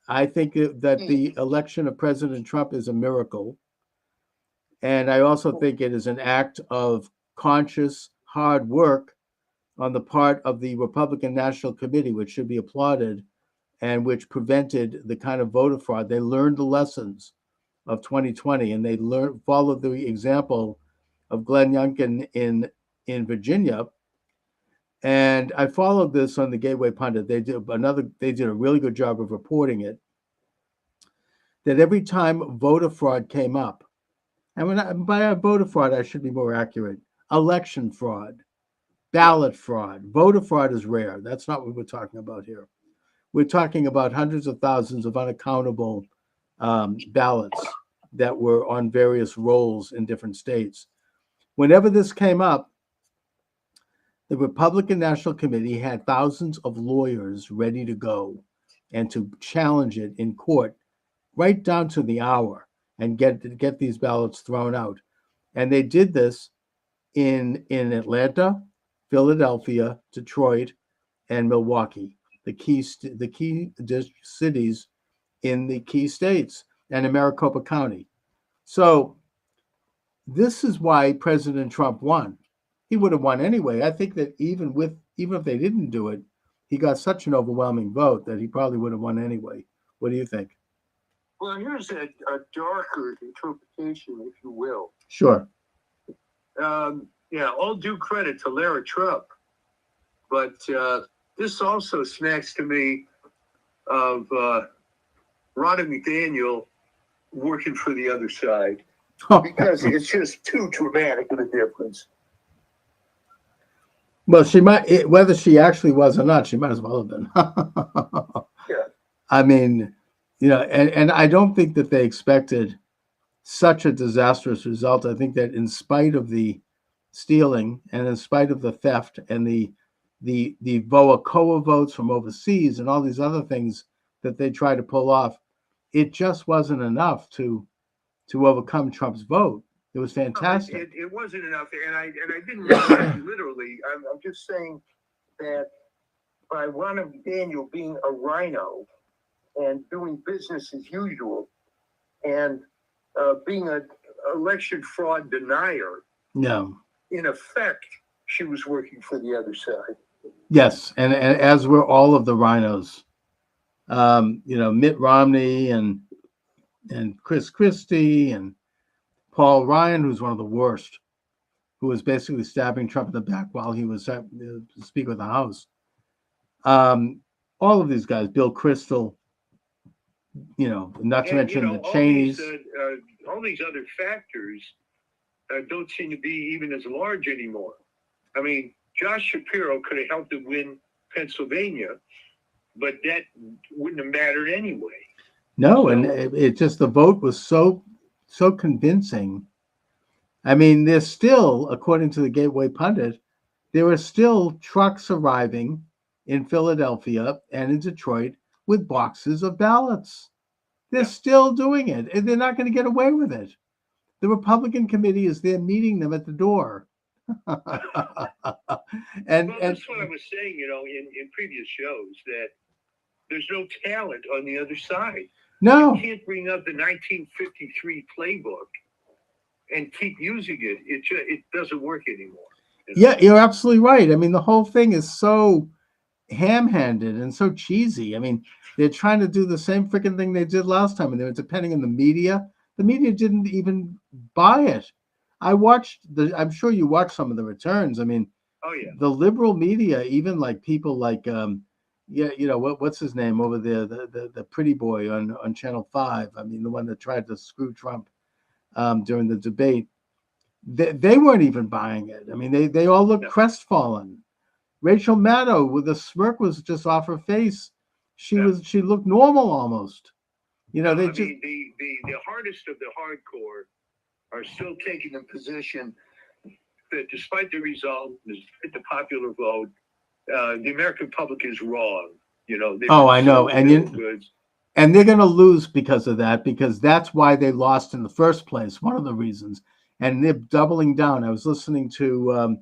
S1: I think that the election of President Trump is a miracle. And I also think it is an act of conscious, hard work on the part of the Republican National Committee, which should be applauded, and which prevented the kind of voter fraud. They learned the lessons of 2020, and they followed the example of Glenn Youngkin in Virginia. And I followed this on the Gateway Pundit. They did a really good job of reporting it. That every time voter fraud came up, and by voter fraud, I should be more accurate, election fraud, ballot fraud. Voter fraud is rare. That's not what we're talking about here. We're talking about hundreds of thousands of unaccountable ballots that were on various rolls in different states. Whenever this came up, the Republican National Committee had thousands of lawyers ready to go and to challenge it in court right down to the hour and get these ballots thrown out. And they did this in Atlanta, Philadelphia, Detroit, and Milwaukee, the key cities in the key states, and in Maricopa County. So this is why President Trump won. He would have won anyway. I think that even if they didn't do it, he got such an overwhelming vote that he probably would have won anyway. What do you think?
S5: Well, here's a darker interpretation, if you will.
S1: Sure.
S5: Yeah, all due credit to Lara Trump. But this also smacks to me of Ronna McDaniel working for the other side because it's just too dramatic of a difference.
S1: Well, she might, whether she actually was or not, she might as well have been.
S5: Yeah.
S1: I mean, you know, and I don't think that they expected such a disastrous result. I think that in spite of the stealing and in spite of the theft and the Voa-Koa votes from overseas and all these other things that they tried to pull off, it just wasn't enough to overcome Trump's vote. It was fantastic.
S5: It wasn't enough, and I didn't mean that literally. I'm just saying that by Ronna McDaniel being a rhino and doing business as usual, and being an election fraud denier,
S1: No.
S5: in effect, she was working for the other side.
S1: Yes, and as were all of the rhinos. You know, Mitt Romney and Chris Christie and Paul Ryan, who's one of the worst, who was basically stabbing Trump in the back while he was Speaker of the House. All of these guys, Bill Kristol, you know, not to mention the Cheneys.
S5: All these other factors don't seem to be even as large anymore. I mean, Josh Shapiro could have helped him win Pennsylvania, but that wouldn't have mattered anyway.
S1: No, and it just, the vote was so convincing. I mean, there's still, according to the Gateway Pundit, there are still trucks arriving in Philadelphia and in Detroit with boxes of ballots. They're still doing it, and they're not going to get away with it. The Republican committee is there meeting them at the door.
S5: Well, that's what I was saying, you know, in previous shows, that there's no talent on the other side.
S1: No.
S5: You can't bring up the 1953 playbook and keep using it. It doesn't work anymore. You know?
S1: Yeah, you're absolutely right. I mean, the whole thing is so ham-handed and so cheesy. I mean, they're trying to do the same freaking thing they did last time, and they were depending on the media. The media didn't even buy it. I watched I'm sure you watched some of the returns. I mean,
S5: oh yeah,
S1: the liberal media, even like people like you know, what's his name over there, the pretty boy on Channel 5. I mean, the one that tried to screw Trump during the debate. They weren't even buying it. I mean, they all looked crestfallen. Rachel Maddow with a smirk was just off her face. She looked normal almost. You know, they just
S5: the hardest of the hardcore are still taking the position that despite the result, despite the popular vote, the American public is wrong. You know.
S1: I know, and they're going to lose because of that, because that's why they lost in the first place. One of the reasons, and they're doubling down. I was listening to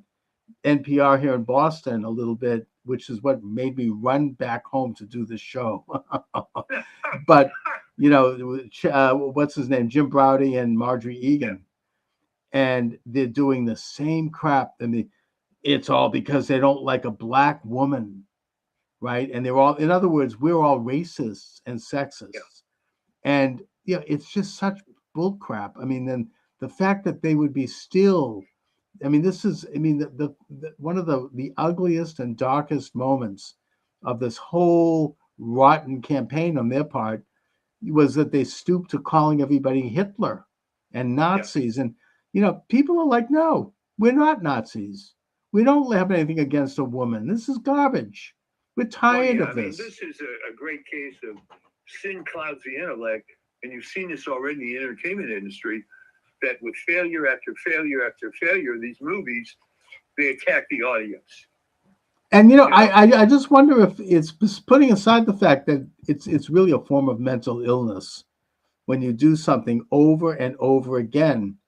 S1: NPR here in Boston a little bit, which is what made me run back home to do this show. But you know, what's his name, Jim Braude and Marjorie Egan, and they're doing the same crap. I mean, it's all because they don't like a black woman, right? And they're all, in other words, we're all racists and sexists, and you know, it's just such bull crap. I mean, then the fact that they would be still, I mean, this is, I mean, the one of the ugliest and darkest moments of this whole rotten campaign on their part was that they stooped to calling everybody Hitler and Nazis. And, you know, people are like, no, we're not Nazis. We don't have anything against a woman. This is garbage. We're tired of this.
S5: I mean, this is a great case of sin clouds the intellect. And you've seen this already in the entertainment industry, that with failure after failure after failure, these movies, they attack the audience.
S1: And you know, I just wonder if it's putting aside the fact that it's really a form of mental illness when you do something over and over again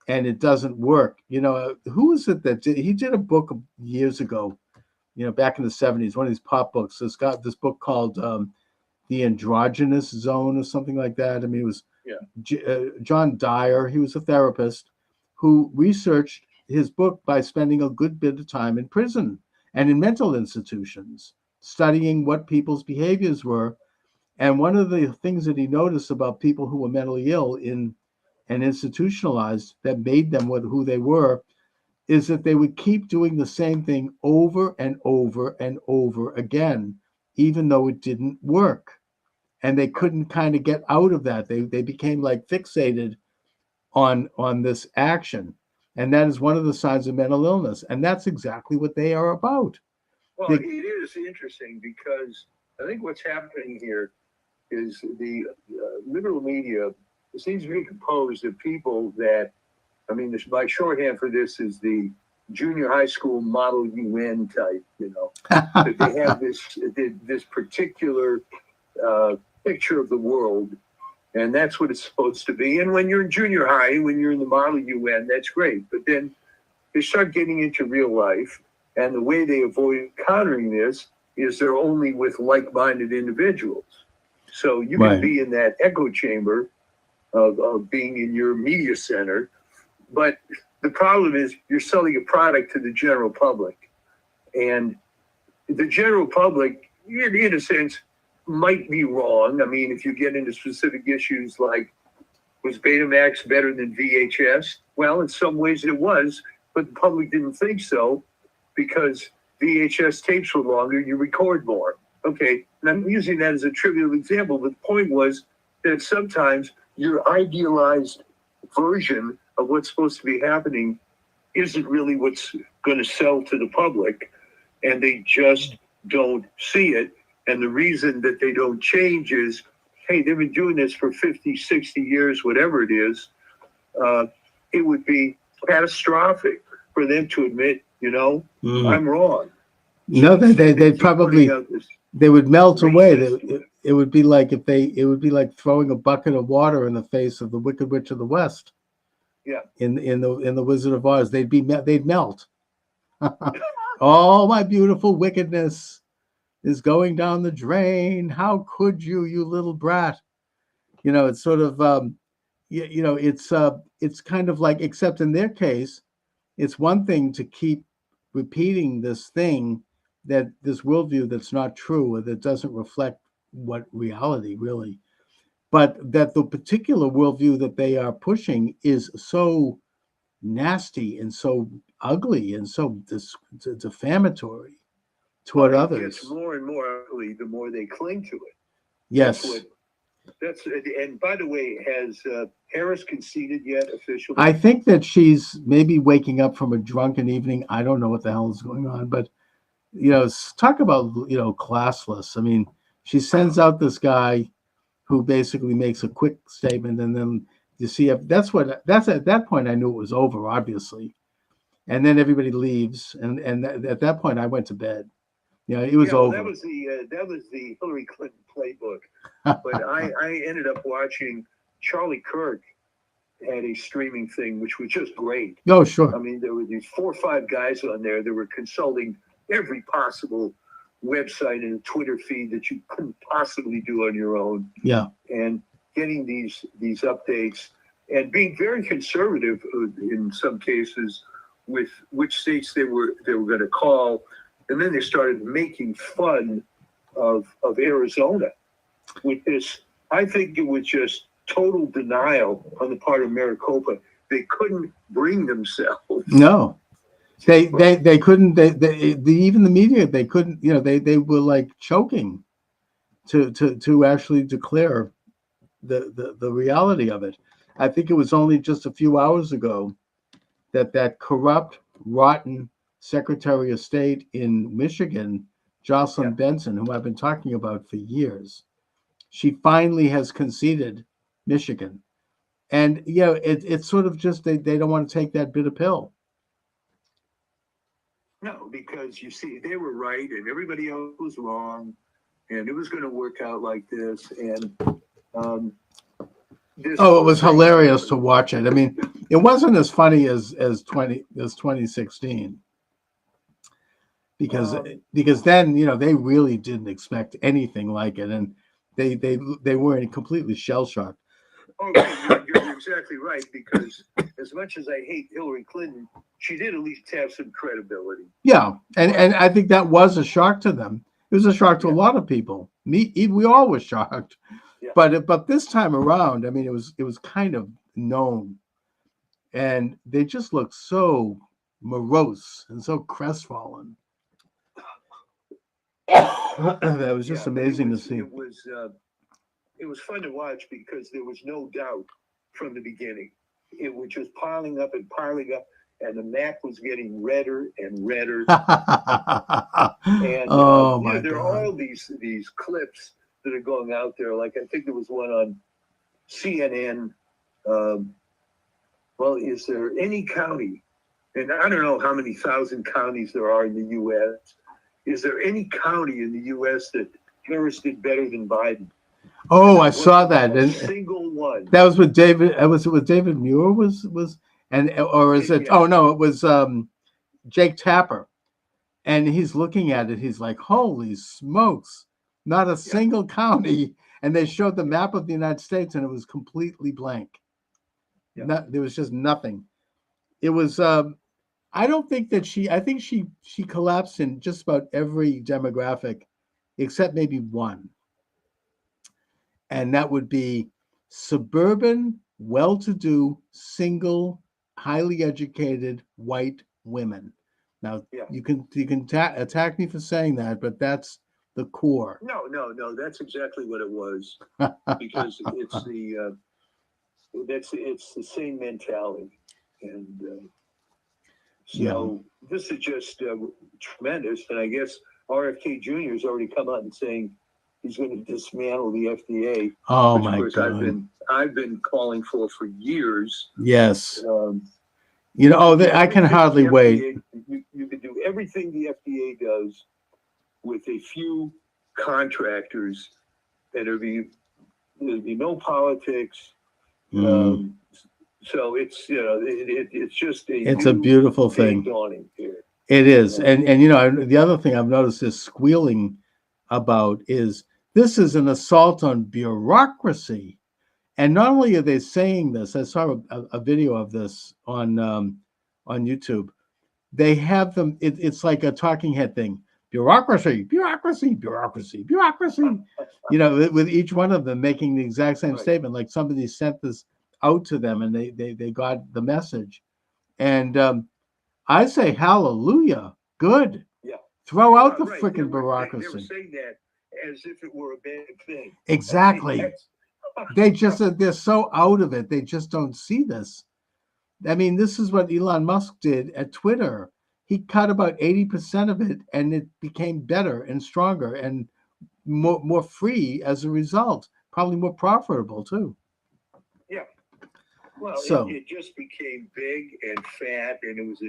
S1: and it doesn't work. You know, who is it that he did a book years ago, you know, back in the 70s, one of these pop books. It's got this book called The Androgynous Zone or something like that. I mean, it was John Dyer. He was a therapist who researched his book by spending a good bit of time in prison and in mental institutions, studying what people's behaviors were. And one of the things that he noticed about people who were mentally ill and institutionalized that made them who they were is that they would keep doing the same thing over and over and over again, even though it didn't work. and they couldn't kind of get out of that. They became like fixated on this action, and that is one of the signs of mental illness, and that's exactly what they are about.
S5: Well,
S1: They-
S5: it is interesting because I think what's happening here is the liberal media seems to be composed of people that, I mean, my shorthand for this is the junior high school model UN type, you know, that they have this particular picture of the world, and that's what it's supposed to be. And when you're in junior high, when you're in the model UN, that's great. But then they start getting into real life, and the way they avoid countering this is they're only with like-minded individuals. So you
S1: Right.
S5: can be in that echo chamber of being in your media center, but the problem is you're selling a product to the general public, and the general public, in a sense, might be wrong. I mean, if you get into specific issues like, was Betamax better than VHS? Well, in some ways it was, but the public didn't think so because VHS tapes were longer, you record more. Okay, and I'm using that as a trivial example, but the point was that sometimes your idealized version of what's supposed to be happening isn't really what's going to sell to the public, and they just don't see it. And the reason that they don't change is, hey, they've been doing this for 50, 60 years, whatever it is. It would be catastrophic for them to admit, you know, I'm wrong.
S1: No, they
S5: keep
S1: probably
S5: putting out this
S1: they would melt away.
S5: racist-
S1: It would be like it would be like throwing a bucket of water in the face of the Wicked Witch of the West.
S5: Yeah.
S1: In the Wizard of Oz, they'd melt. All my beautiful wickedness is going down the drain. How could you, you little brat? You know, it's sort of it's kind of like, except in their case, it's one thing to keep repeating this thing, that this worldview that's not true, or that doesn't reflect what reality really, but that the particular worldview that they are pushing is so nasty and so ugly and so defamatory toward
S5: It
S1: others.
S5: gets more and more ugly the more they cling to it.
S1: Yes.
S5: And by the way, has Harris conceded yet officially?
S1: I think that she's maybe waking up from a drunken evening. I don't know what the hell is going on, but talk about classless. I mean, she sends out this guy who basically makes a quick statement, and then you see that's at that point I knew it was over, obviously, and then everybody leaves, and at that point I went to bed. It was over.
S5: That was the Hillary Clinton playbook. But I ended up watching Charlie Kirk had a streaming thing, which was just great.
S1: Oh, sure.
S5: I mean, there were these 4 or 5 guys on there that were consulting every possible website and Twitter feed that you couldn't possibly do on your own.
S1: Yeah.
S5: And getting these updates and being very conservative in some cases with which states they were going to call. And then they started making fun of Arizona with this. I think it was just total denial on the part of Maricopa. They couldn't bring themselves.
S1: No, they couldn't. Even the media, they couldn't. They were like choking to actually declare the reality of it. I think it was only just a few hours ago that corrupt, rotten Secretary of State in Michigan, Jocelyn Benson, who I've been talking about for years, she finally has conceded Michigan. And it's sort of just they don't want to take that bitter pill.
S5: No, because you see, they were right and everybody else was wrong, and it was going to work out like this. And
S1: it was hilarious to watch it. I mean, it wasn't as funny as 2016. Because then they really didn't expect anything like it, and they were completely shell shocked.
S5: Oh, you're exactly right. Because as much as I hate Hillary Clinton, she did at least have some credibility.
S1: Yeah, and I think that was a shock to them. It was a shock to a lot of people. We all were shocked, but this time around, I mean, it was kind of known, and they just looked so morose and so crestfallen. That was just amazing to see.
S5: It was it was fun to watch because there was no doubt from the beginning. It was just piling up, and the map was getting redder and redder. And
S1: Oh
S5: you know,
S1: my
S5: there are all
S1: God.
S5: these clips that are going out there. Like I think there was one on CNN. Well, is there any county, and I don't know how many thousand counties there are in the U.S., is there any county in the U.S. that Harris did better than Biden?
S1: Oh, I saw that.
S5: A
S1: And
S5: single one.
S1: that was with David. Was it with David Muir? And or is it?
S5: Yes.
S1: Oh no, it was Jake Tapper. And he's looking at it. He's like, "Holy smokes! Not a single county." And they showed the map of the United States, and it was completely blank.
S5: Yeah.
S1: There was just nothing. It was. I don't think that I think she collapsed in just about every demographic, except maybe one, and that would be suburban, well-to-do, single, highly educated white women. Now
S5: Yeah.
S1: you can attack me for saying that, but that's the core.
S5: No. That's exactly what it was, because it's the same mentality, and so this is just tremendous. And I guess RFK Jr. has already come out and saying he's going to dismantle the FDA.
S1: Oh
S5: which,
S1: my
S5: of course,
S1: God!
S5: I've been calling for years.
S1: Yes.
S5: You know,
S1: I can hardly wait.
S5: You could do everything the FDA does with a few contractors, and there'd be no politics. So it's, you know, it's just
S1: it's a beautiful thing.
S5: Dawning here.
S1: It is, and you know, the other thing I've noticed is squealing about is this is an assault on bureaucracy. And not only are they saying this, I saw a video of this on YouTube. They have them. It's like a talking head thing. Bureaucracy, bureaucracy, bureaucracy, bureaucracy. You know, with each one of them making the exact same statement, like somebody sent this out to them and they got the message. And I say hallelujah, good.
S5: Yeah.
S1: Throw out the
S5: Right.
S1: freaking
S5: They were
S1: bureaucracy.
S5: saying that as if it were a bad thing.
S1: Exactly. They're so out of it. They just don't see this. I mean, this is what Elon Musk did at Twitter. He cut about 80% of it, and it became better and stronger and more free as a result. Probably more profitable too.
S5: Yeah. Well,
S1: So
S5: it just became big and fat, and it was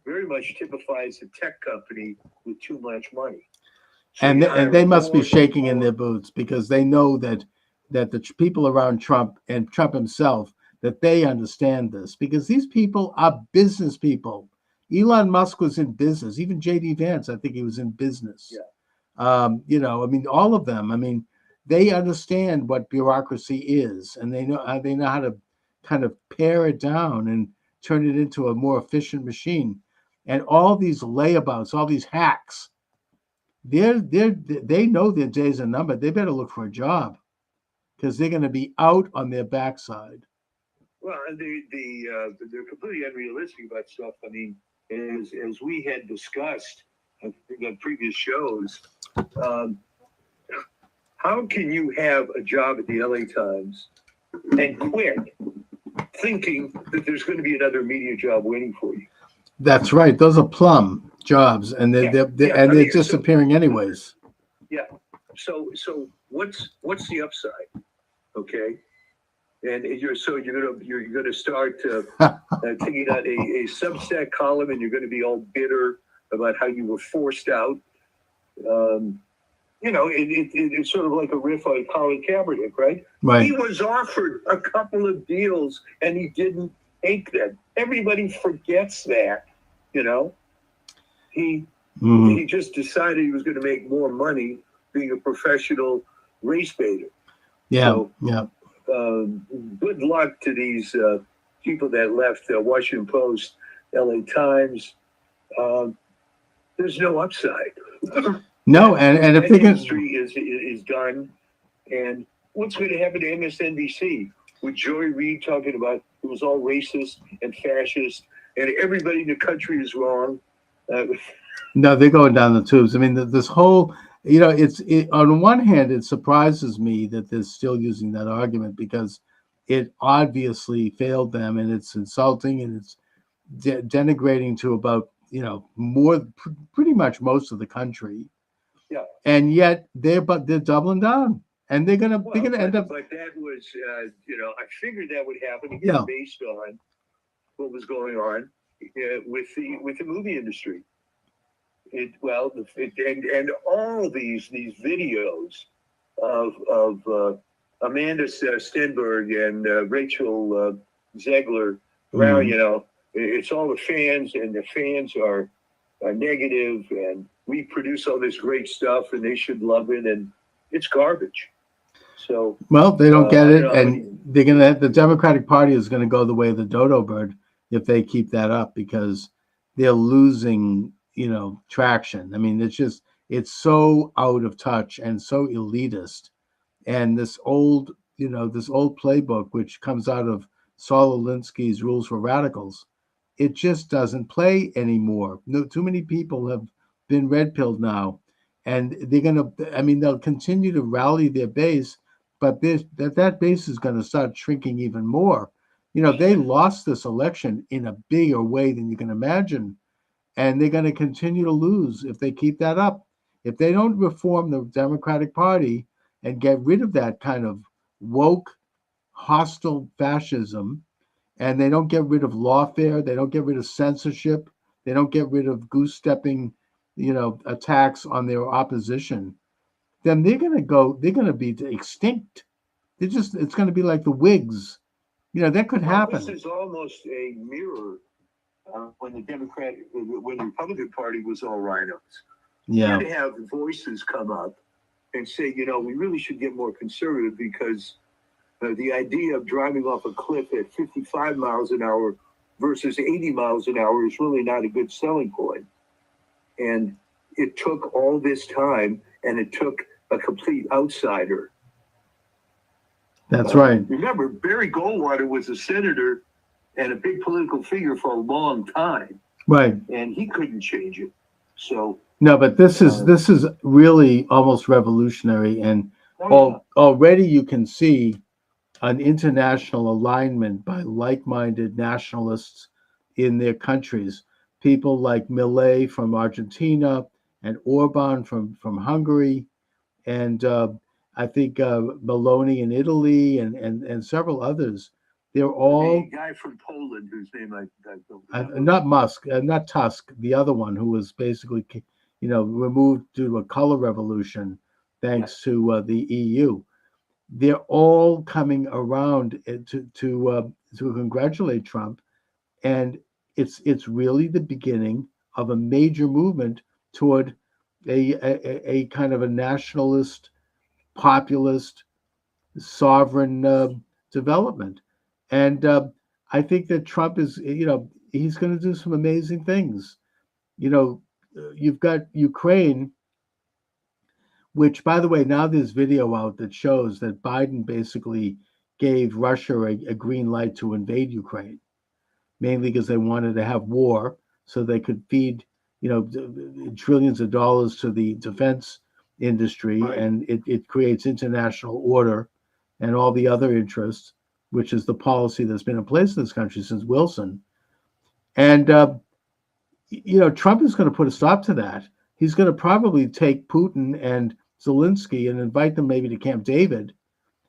S5: very much typifies a tech company with too much money. So
S1: and they must be shaking in
S5: more.
S1: their boots because they know that the people around Trump and Trump himself, that they understand this, because these people are business people. Elon Musk was in business. Even J.D. Vance, I think he was in business.
S5: Yeah.
S1: You know, I mean, all of them. I mean, they understand what bureaucracy is, and they know how to kind of pare it down and turn it into a more efficient machine. And all these layabouts, all these hacks, they know their days are numbered. They better look for a job because they're going to be out on their backside.
S5: Well, and they're completely unrealistic about stuff. I mean, as we had discussed, I think on previous shows, how can you have a job at the LA Times and quit thinking that there's going to be another media job waiting for you?
S1: That's right. Those are plum jobs, and they're disappearing anyways.
S5: Yeah. So what's the upside? Okay. And you're gonna start taking out a Substack column, and you're going to be all bitter about how you were forced out. You know, it's sort of like a riff on Colin Kaepernick, right?
S1: Right.
S5: He was offered a couple of deals, and he didn't take them. Everybody forgets that, you know. He just decided he was going to make more money being a professional race baiter.
S1: Yeah.
S5: So,
S1: yeah.
S5: Good luck to these people that left the Washington Post, LA Times. There's no upside.
S1: No, and if they can,
S5: industry is done. And what's going to happen to MSNBC with Joy Reid talking about it was all racist and fascist and everybody in the country is wrong?
S1: no, they're going down the tubes. I mean, this whole on one hand, it surprises me that they're still using that argument because it obviously failed them, and it's insulting, and it's denigrating to about pretty much most of the country.
S5: Yeah.
S1: And yet they're doubling down, and they're gonna end up.
S5: But that was, I figured that would happen again
S1: Yeah.
S5: based on what was going on with the movie industry. And all these videos of Amanda Stenberg and Rachel Zegler Brown,
S1: Mhm.
S5: it's all the fans, and the fans are negative, and we produce all this great stuff, and they should love it, and it's garbage. So,
S1: Well, they don't get
S5: I
S1: it,
S5: don't know.
S1: and the Democratic Party is gonna go the way of the dodo bird if they keep that up, because they're losing, traction. I mean, it's so out of touch and so elitist. And this old playbook, which comes out of Saul Alinsky's Rules for Radicals, it just doesn't play anymore. No, too many people have been red pilled now, and they'll continue to rally their base, but that base is going to start shrinking even more. They lost this election in a bigger way than you can imagine, and they're going to continue to lose if they keep that up. If they don't reform the Democratic Party and get rid of that kind of woke, hostile fascism, and they don't get rid of lawfare, they don't get rid of censorship, they don't get rid of goose-stepping, attacks on their opposition, then they're going to be extinct. It's going to be like the Whigs. That could happen.
S5: This is almost a mirror when the Republican Party was all rhinos.
S1: Yeah.
S5: You had to have voices come up and say, we really should get more conservative, because the idea of driving off a cliff at 55 miles an hour versus 80 miles an hour is really not a good selling point. And it took all this time, and it took a complete outsider.
S1: That's right.
S5: Remember, Barry Goldwater was a senator and a big political figure for a long time,
S1: Right.
S5: and he couldn't change it. So
S1: No, but this is really almost revolutionary, and already you can see an international alignment by like-minded nationalists in their countries. People like Milei from Argentina and Orban from Hungary, and I think Meloni in Italy, and several others. They're all
S5: the guy from Poland whose name I don't
S1: not Musk, not Tusk, the other one who was basically, removed due to a color revolution, thanks to the EU. They're all coming around to congratulate Trump, and it's really the beginning of a major movement toward a kind of a nationalist, populist, sovereign development. And I think that Trump is, he's going to do some amazing things. You've got Ukraine, which, by the way, now there's video out that shows that Biden basically gave Russia a green light to invade Ukraine, mainly because they wanted to have war so they could feed, trillions of dollars to the defense industry,
S5: Right.
S1: and it creates international order and all the other interests, which is the policy that's been in place in this country since Wilson. And, Trump is going to put a stop to that. He's going to probably take Putin and Zelensky and invite them maybe to Camp David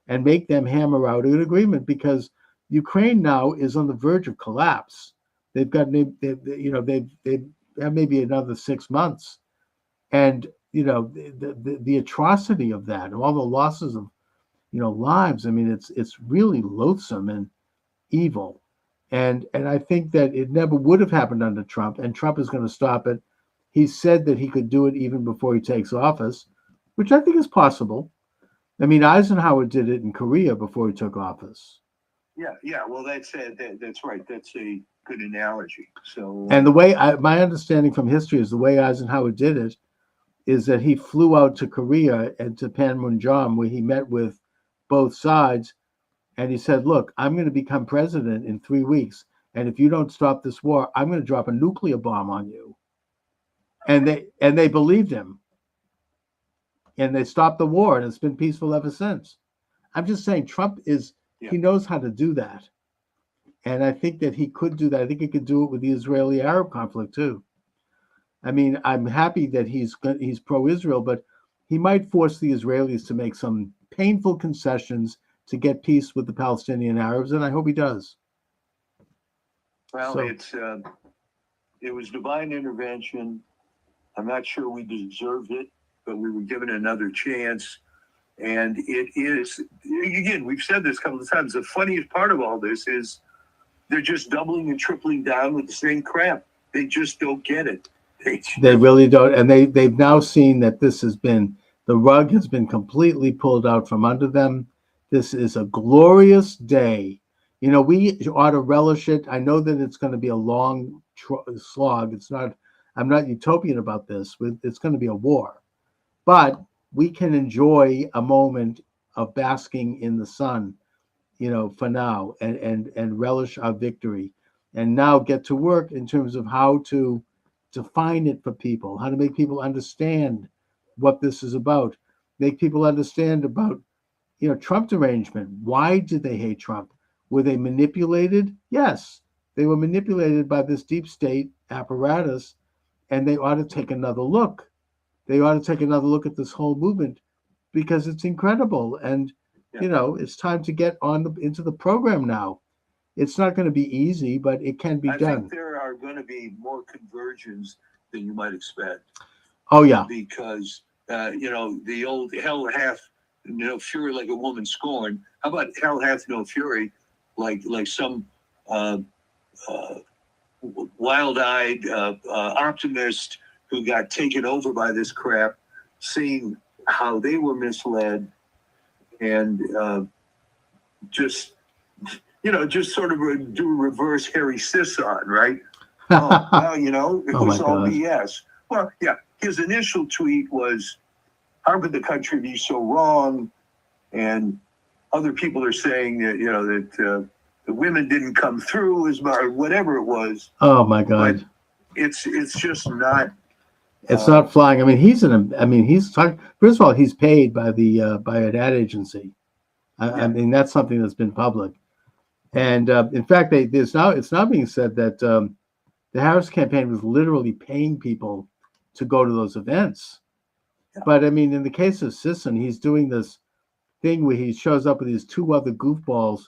S1: and make them hammer out an agreement, because Ukraine now is on the verge of collapse. They've got, they have maybe another 6 months. And, the atrocity of that, and all the losses of, lives. I mean, it's really loathsome and evil. And I think that it never would have happened under Trump, and Trump is going to stop it. He said that he could do it even before he takes office, which I think is possible. I mean, Eisenhower did it in Korea before he took office.
S5: Yeah. Well, that's right. That's a good analogy. So,
S1: And the way my understanding from history is the way Eisenhower did it is that he flew out to Korea and to Panmunjom, where he met with both sides. And he said, look, I'm going to become president in 3 weeks. And if you don't stop this war, I'm going to drop a nuclear bomb on you. And they believed him. and they stopped the war, and it's been peaceful ever since. I'm just saying Trump he knows how to do that. And I think that he could do that. I think he could do it with the Israeli-Arab conflict too. I mean, I'm happy that he's pro-Israel, but he might force the Israelis to make some painful concessions to get peace with the Palestinian Arabs, and I hope he does.
S5: Well,
S1: So-
S5: it was divine intervention. I'm not sure we deserved it, but we were given another chance. And it is, again, we've said this a couple of times. The funniest part of all this is they're just doubling and tripling down with the same crap. They just don't get it.
S1: They really don't, and they've now seen that the rug has been completely pulled out from under them. This is a glorious day. You know, we ought to relish it. I know that it's going to be a long slog. I'm not utopian about this. It's going to be a war, but we can enjoy a moment of basking in the sun, you know, for now, and relish our victory, and now get to work in terms of how to define it for people, how to make people understand what this is about, make people understand about, you know, Trump derangement. Why did they hate Trump? Were they manipulated? Yes, they were manipulated by this deep state apparatus, and they ought to take another look. They ought to take another look at this whole movement because it's incredible. And, you know, it's time to get into the program now. It's not going to be easy, but it can be
S5: I
S1: done.
S5: think there are going to be more conversions than you might expect.
S1: Oh, yeah.
S5: Because, you know, the old hell hath no fury like a woman scorned. How about hell hath no fury like some wild-eyed optimist who got taken over by this crap, seeing how they were misled and just sort of do reverse Harry Sisson, right? Oh, well, you know, it
S1: Oh
S5: was
S1: my
S5: all
S1: God.
S5: BS. Well, yeah, his initial tweet was, how could the country be so wrong? And other people are saying that, you know, that the women didn't come through as much, or whatever it was.
S1: Oh my God.
S5: It's just not.
S1: It's not flying. I mean, he's talking. First of all, he's paid by by an ad agency. I mean, that's something that's been public. And in fact, it's now being said that the Harris campaign was literally paying people to go to those events.
S5: Yeah.
S1: But I mean, in the case of Sisson, he's doing this thing where he shows up with these two other goofballs,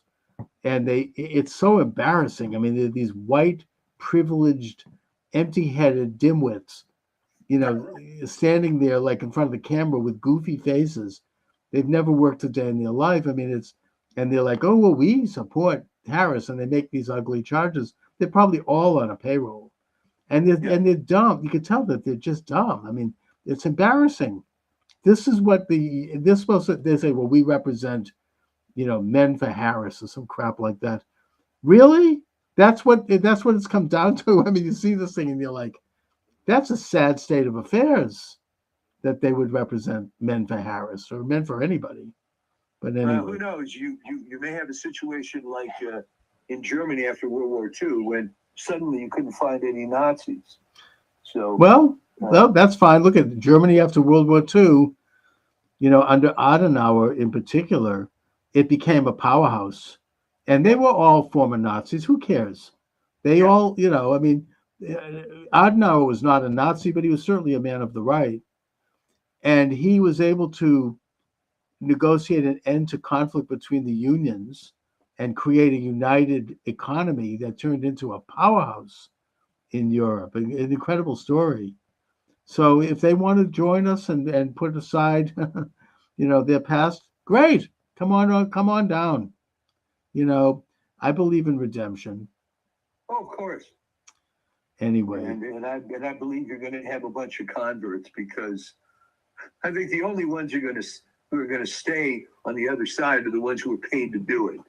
S1: and it's so embarrassing. I mean, they're these white, privileged, empty-headed dimwits, you know, standing there like in front of the camera with goofy faces. They've never worked a day in their life. I mean, and they're like, oh, well, we support Harris, and they make these ugly charges. They're probably all on a payroll, and they're dumb. You could tell that they're just dumb. I mean, it's embarrassing. This is what they say. Well, we represent, you know, Men for Harris or some crap like that. Really? That's what it's come down to. I mean, you see this thing and you're like, that's a sad state of affairs that they would represent Men for Harris or Men for anybody. But anyway,
S5: Who knows? You may have a situation like in Germany after World War II when suddenly you couldn't find any Nazis. So
S1: well, that's fine. Look at Germany after World War II. You know, under Adenauer in particular, it became a powerhouse, and they were all former Nazis. Who cares? They all, you know, I mean, Adenauer was not a Nazi, but he was certainly a man of the right, and he was able to negotiate an end to conflict between the unions and create a united economy that turned into a powerhouse in Europe. An incredible story. So if they want to join us and put aside, you know, their past, great. Come on down. You know, I believe in redemption.
S5: Oh, of course.
S1: Anyway,
S5: And I believe you're going to have a bunch of converts because I think the only ones who are going to stay on the other side are the ones who are paid to do it.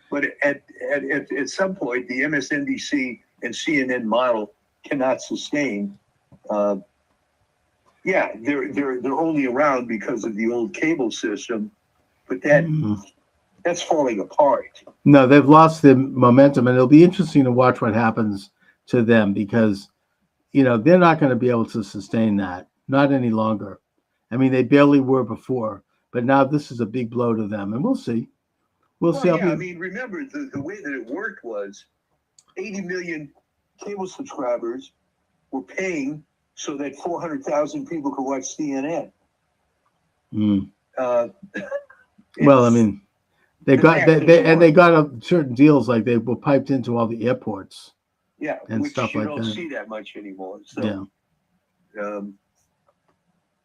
S5: But at some point, the MSNBC and CNN model cannot sustain. Yeah, they're only around because of the old cable system, but that's falling apart.
S1: no, they've lost the momentum, and it'll be interesting to watch what happens to them because, you know, they're not going to be able to sustain that, not any longer. I mean, they barely were before, but now this is a big blow to them, and we'll see. We'll
S5: Well,
S1: see.
S5: yeah, I mean, remember the way that it worked was 80 million cable subscribers were paying so that 400,000 people could watch CNN.
S1: Mm.
S5: Uh,
S1: Well, I
S5: it's-
S1: mean, they
S5: the
S1: got
S5: fact
S1: they,
S5: is
S1: they
S5: it
S1: and they
S5: worked.
S1: got certain deals, like they were piped into all the airports.
S5: yeah,
S1: and
S5: which
S1: stuff
S5: you
S1: like
S5: don't
S1: that.
S5: see that much anymore. So,
S1: Yeah.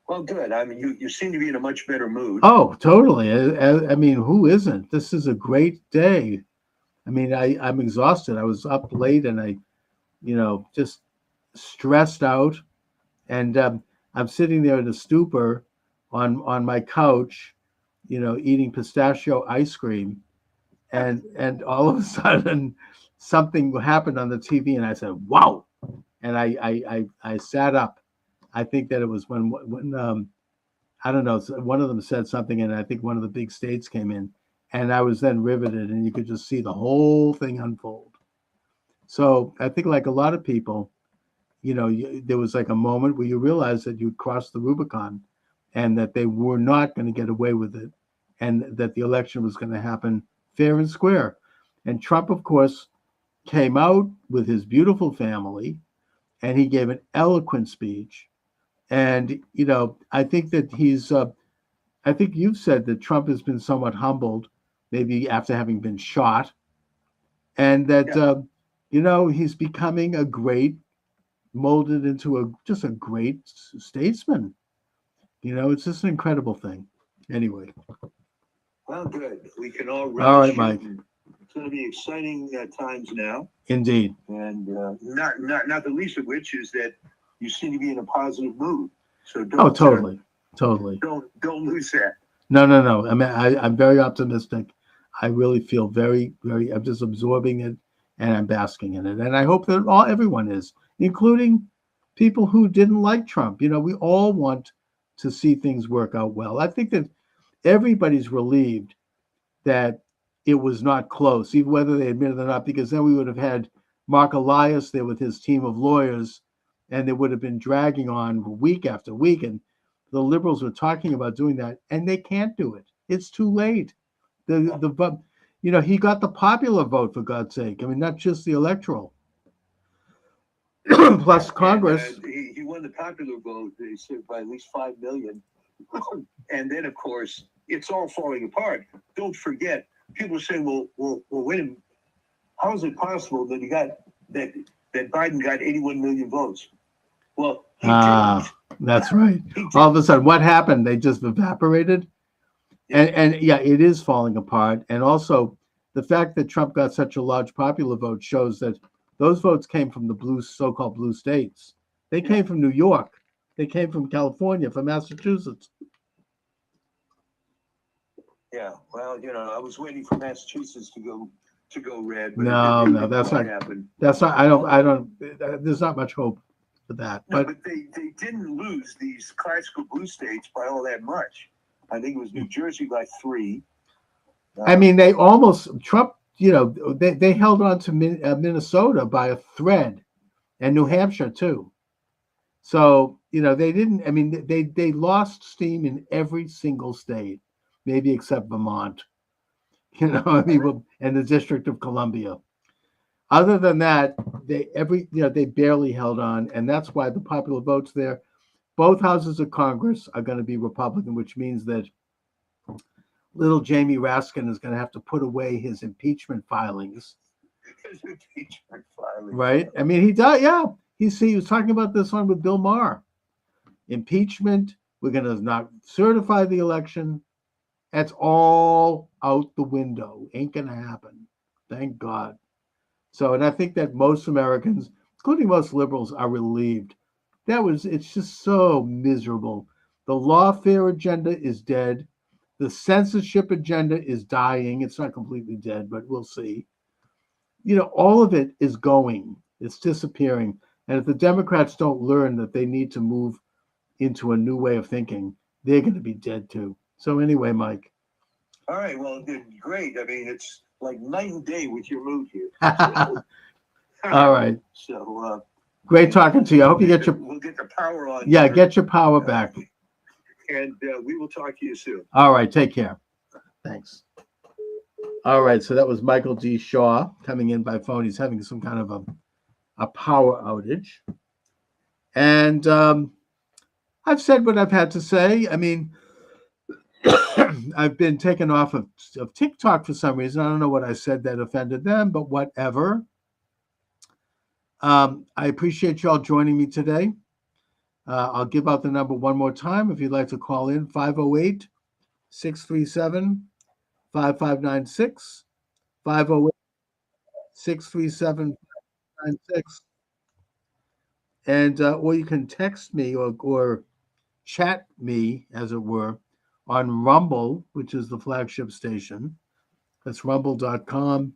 S5: Well, good. I mean, you seem to be in a much better mood.
S1: Oh, totally. I mean, who isn't? This is a great day. I mean, I'm exhausted. I was up late and I, just stressed out. And I'm sitting there in a stupor on my couch, eating pistachio ice cream. And all of a sudden, something happened on the TV, and I said, "Wow!" And I sat up. I think that it was when I don't know, one of them said something, and I think one of the big states came in, and I was then riveted, and you could just see the whole thing unfold. So I think, like a lot of people, there was like a moment where you realized that you'd crossed the Rubicon, and that they were not going to get away with it, and that the election was going to happen fair and square. And Trump, of course, came out with his beautiful family, and he gave an eloquent speech. And, I think that I think you've said that Trump has been somewhat humbled, maybe after having been shot, and that, he's becoming molded into just a great statesman. It's just an incredible thing. Anyway.
S5: Well, good. We can all relish
S1: All right,
S5: it.
S1: Mike.
S5: It's going to be exciting times now,
S1: Indeed.
S5: and not the least of which is that you seem to be in a positive mood. So
S1: Oh, totally.
S5: don't lose that.
S1: No. I mean, I'm very optimistic. I really feel very, very. I'm just absorbing it, and I'm basking in it. And I hope that everyone is, including people who didn't like Trump. We all want to see things work out well. I think that everybody's relieved that it was not close, even whether they admit it or not, because then we would have had Mark Elias there with his team of lawyers, and they would have been dragging on week after week. And the liberals were talking about doing that, and they can't do it. It's too late. He got the popular vote, for God's sake. I mean, not just the electoral. Plus Congress.
S5: And, he won the popular vote, they said, by at least 5 million. And then, of course, it's all falling apart. Don't forget, people say, well, wait a minute. How is it possible that that Biden got 81 million votes? Well, he didn't.
S1: That's right.
S5: He didn't.
S1: All of a sudden, what happened? They just evaporated. And yeah, it is falling apart. And also, the fact that Trump got such a large popular vote shows that those votes came from the so-called blue states. They came from New York. They came from California, from Massachusetts.
S5: Yeah, well, I was waiting for Massachusetts to go red. But
S1: No, that's not.
S5: happen.
S1: That's not. I don't. There's not much hope for that.
S5: No,
S1: But
S5: but they didn't lose these classical blue states by all that much. I think it was New Jersey by 3.
S1: I mean, they almost Trump. They held on to Minnesota by a thread, and New Hampshire too. So they didn't. I mean, they lost steam in every single state, maybe except Vermont. I mean, and the District of Columbia. Other than that, they barely held on, and that's why the popular votes there. Both houses of Congress are going to be Republican, which means that little Jamie Raskin is going to have to put away his impeachment filings. Right? I mean, he does. Yeah, he was talking about this one with Bill Maher. Impeachment. We're going to not certify the election. That's all out the window. Ain't going to happen. Thank God. So, and I think that most Americans, including most liberals, are relieved. It's just so miserable. The lawfare agenda is dead. The censorship agenda is dying. It's not completely dead, but we'll see. All of it is going. It's disappearing. And if the Democrats don't learn that they need to move into a new way of thinking, they're going to be dead too. So anyway, Mike.
S5: All right, well, great. I mean, it's like night and day with your mood here.
S1: All right.
S5: So
S1: great talking to you. I hope you get
S5: we'll get the power on.
S1: get your power back.
S5: and we will talk to you soon.
S1: All right, take care. Thanks. All right, so that was Michael D. Shaw coming in by phone. He's having some kind of a power outage. And I've said what I've had to say. I mean, I've been taken off of TikTok for some reason. I don't know what I said that offended them, but whatever. I appreciate y'all joining me today. I'll give out the number one more time if you'd like to call in, 508-637-5596, 508-637-5596. And or you can text me or chat me, as it were, on Rumble, which is the flagship station. That's rumble.com,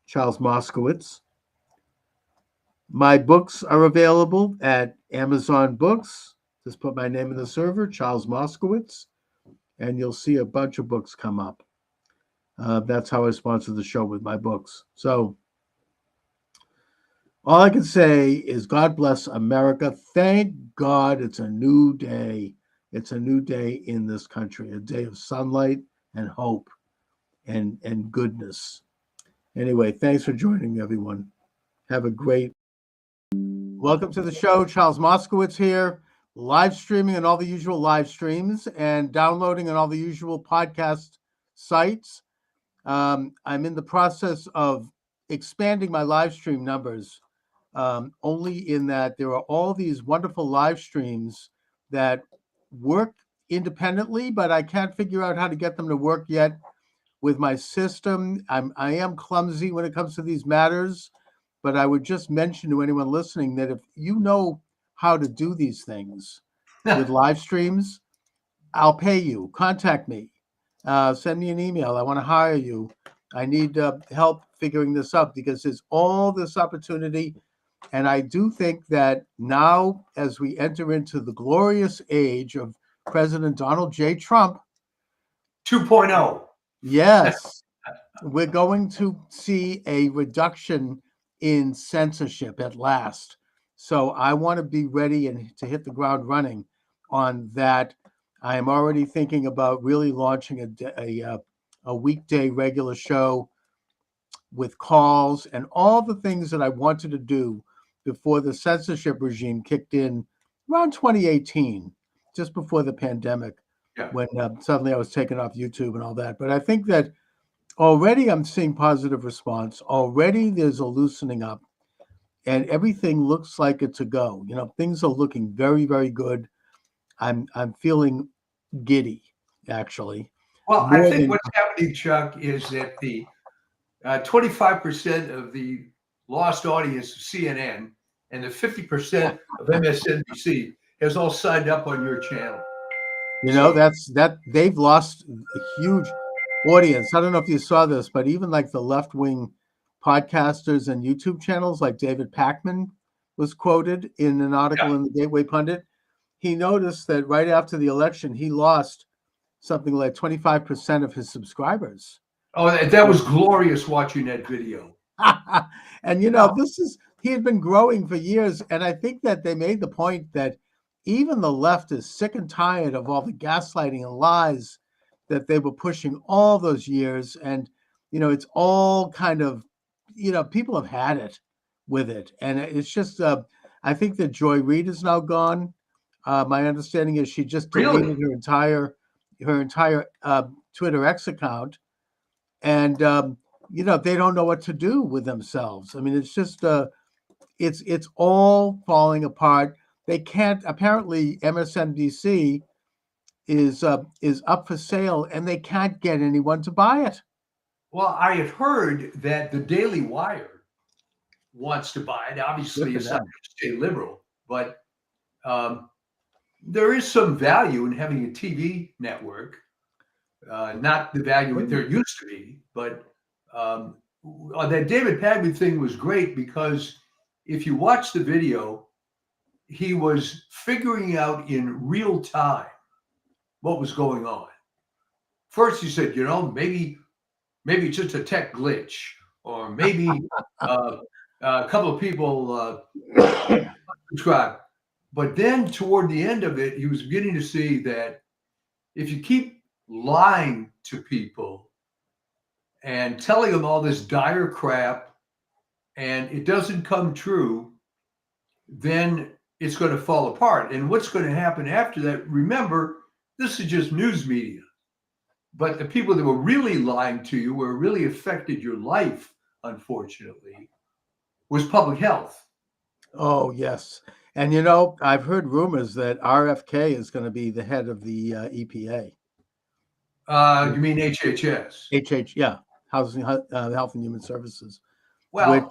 S1: Charles Moskowitz. My books are available at Amazon Books. Just put my name in the server, Charles Moskowitz, and you'll see a bunch of books come up. That's how I sponsor the show, with my books. So all I can say is God bless America. Thank God it's a new day. It's a new day in this country, a day of sunlight and hope and goodness. Anyway, thanks for joining me, everyone. Have a great. Welcome to the show. Charles Moskowitz here, live streaming on all the usual live streams and downloading on all the usual podcast sites. I'm in the process of expanding my live stream numbers, only in that there are all these wonderful live streams that work independently, but I can't figure out how to get them to work yet with my system. I am clumsy when it comes to these matters. But I would just mention to anyone listening that if you know how to do these things with live streams, I'll pay you. Contact me. Send me an email. I want to hire you. I need help figuring this out because there's all this opportunity. And I do think that now, as we enter into the glorious age of President Donald J. Trump
S2: 2.0.
S1: Yes, we're going to see a reduction in censorship at last. So I want to be ready and to hit the ground running on that. I am already thinking about really launching a weekday regular show with calls and all the things that I wanted to do before the censorship regime kicked in around 2018, just before the pandemic, when suddenly I was taken off YouTube and all that. But I think that already I'm seeing positive response. Already there's a loosening up and everything looks like it's a go. You know, things are looking very, very good. I'm feeling giddy, actually.
S2: Well, I think what's happening, Chuck, is that the 25% of the lost audience of CNN and the 50% of MSNBC has all signed up on your channel.
S1: You know, they've lost a huge audience. I don't know if you saw this, but even like the left-wing podcasters and YouTube channels, like David Pakman was quoted in an article in the Gateway Pundit. He noticed that right after the election, he lost something like 25% of his subscribers.
S2: Oh, that was glorious watching that video.
S1: And, you know, he had been growing for years. And I think that they made the point that even the left is sick and tired of all the gaslighting and lies that they were pushing all those years. And, you know, it's all kind of, you know, people have had it with it. And it's just, I think that Joy Reid is now gone. My understanding is she just deleted her entire Twitter X account. And, you know, they don't know what to do with themselves. I mean, it's just, it's all falling apart. They can't, apparently MSNBC is up for sale and they can't get anyone to buy it.
S2: Well, I have heard that the Daily Wire wants to buy it. Obviously, it's not going to stay liberal, but there is some value in having a TV network. Not the value there used to be, but that David Pakman thing was great because if you watch the video, he was figuring out in real time what was going on. First, he said, you know, maybe it's just a tech glitch, or maybe a couple of people subscribe. But then toward the end of it, he was beginning to see that if you keep lying to people and telling them all this dire crap and it doesn't come true, then it's going to fall apart. And what's going to happen after that? Remember, this is just news media. But the people that were really lying to you, where it really affected your life, unfortunately, was public health.
S1: Oh, yes. And, I've heard rumors that RFK is going to be the head of the EPA.
S2: You mean HHS?
S1: Yeah, Housing, Health and Human Services.
S2: Well,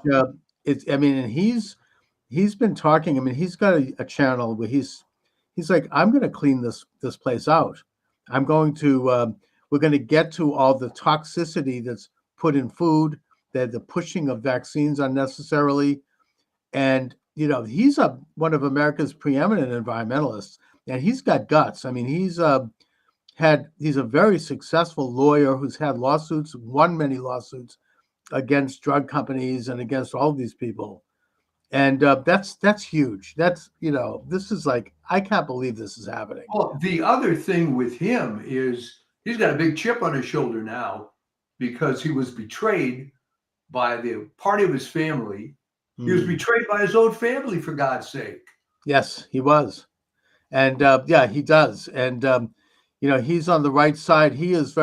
S1: which and he's been talking. I mean, he's got a channel where he's like, I'm going to clean this place out. I'm going to we're going to get to all the toxicity that's put in food, the pushing of vaccines unnecessarily, and he's one of America's preeminent environmentalists, and he's got guts. I mean, he's a very successful lawyer who's had lawsuits, won many lawsuits against drug companies and against all these people. And that's huge. That's, this is like, I can't believe this is happening.
S2: Well, the other thing with him is he's got a big chip on his shoulder now because he was betrayed by the party of his family. He was betrayed by his own family, for God's sake.
S1: Yes, he was. And he does. And, he's on the right side. He's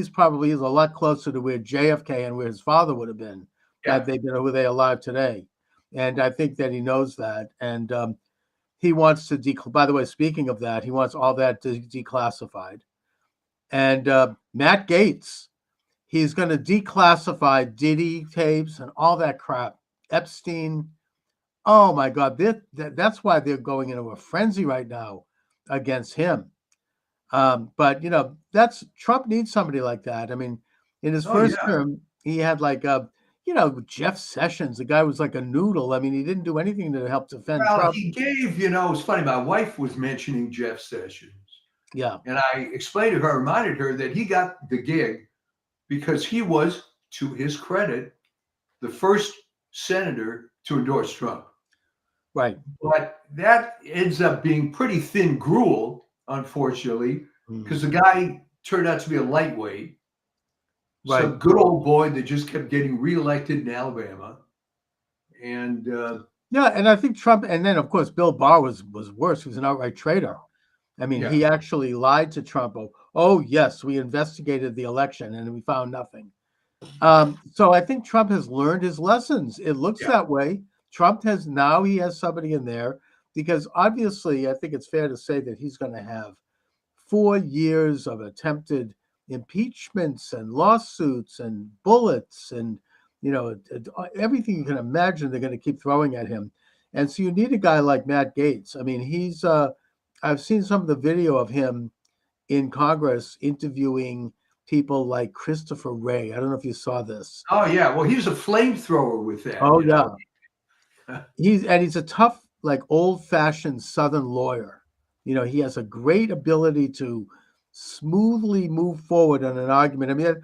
S1: probably a lot closer to where JFK and where his father would have been had they been were they alive today. And I think that he knows that. And he wants to by the way, speaking of that, he wants all that declassified. And Matt Gaetz, he's going to declassify Diddy tapes and all that crap. Epstein. Oh my God. That's why they're going into a frenzy right now against him. But that's Trump needs somebody like that. I mean, in his first term, he had like Jeff Sessions. The guy was like a noodle. I mean, he didn't do anything to help defend Trump.
S2: He gave, it's funny. My wife was mentioning Jeff Sessions.
S1: Yeah.
S2: And I explained to her, reminded her that he got the gig because he was, to his credit, the first senator to endorse Trump.
S1: Right.
S2: But that ends up being pretty thin gruel, unfortunately, because the guy turned out to be a lightweight.
S1: Right.
S2: Some good old boy that just kept getting reelected in Alabama. And
S1: and I think Trump, and then of course Bill Barr was worse. He was an outright traitor. I mean, he actually lied to Trump. Oh yes, we investigated the election and we found nothing. So I think Trump has learned his lessons. It looks that way. Trump has somebody in there because obviously I think it's fair to say that he's going to have 4 years of attempted impeachments and lawsuits and bullets and everything you can imagine they're going to keep throwing at him. And so you need a guy like Matt Gaetz. I mean, he's I've seen some of the video of him in Congress interviewing people like Christopher Wray. I don't know if you saw this.
S2: Oh yeah, well he's a flamethrower with that.
S1: Oh yeah. He's a tough, like old-fashioned Southern lawyer. He has a great ability to smoothly move forward on an argument. I mean,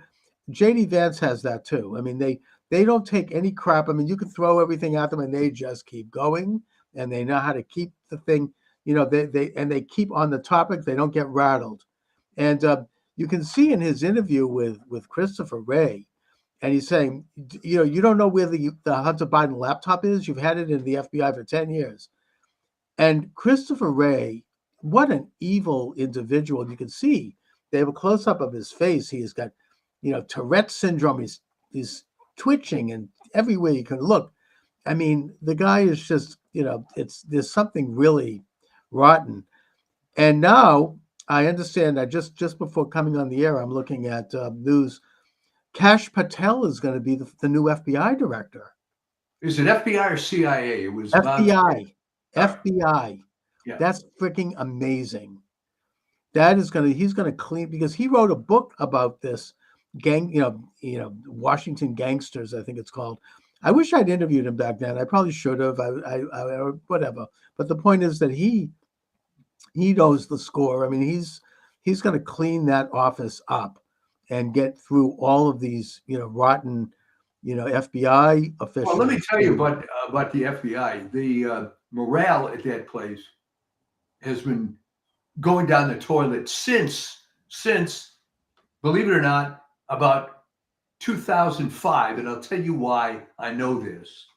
S1: JD Vance has that too. I mean, they don't take any crap. I mean, you can throw everything at them and they just keep going, and they know how to keep the thing. They keep on the topic. They don't get rattled. And you can see in his interview with Christopher Wray, and he's saying, you don't know where the Hunter Biden laptop is. You've had it in the FBI for 10 years. And Christopher Wray, what an evil individual. You can see they have a close-up of his face. He's got, Tourette syndrome. He's twitching and everywhere you can look. I mean, the guy is just, there's something really rotten. And now I understand that just before coming on the air, I'm looking at news. Kash Patel is going to be the new FBI director.
S2: Is it FBI or CIA? It was
S1: FBI. FBI.
S2: Yeah.
S1: That's freaking amazing. He's going to clean, because he wrote a book about this gang, Washington Gangsters, I think it's called. I wish I'd interviewed him back then. I probably should have. I whatever. But the point is that he knows the score. I mean, he's going to clean that office up and get through all of these, rotten, FBI officials.
S2: Well, let me tell you about the FBI. The morale at that place has been going down the toilet since since, believe it or not, about 2005, and I'll tell you why I know this.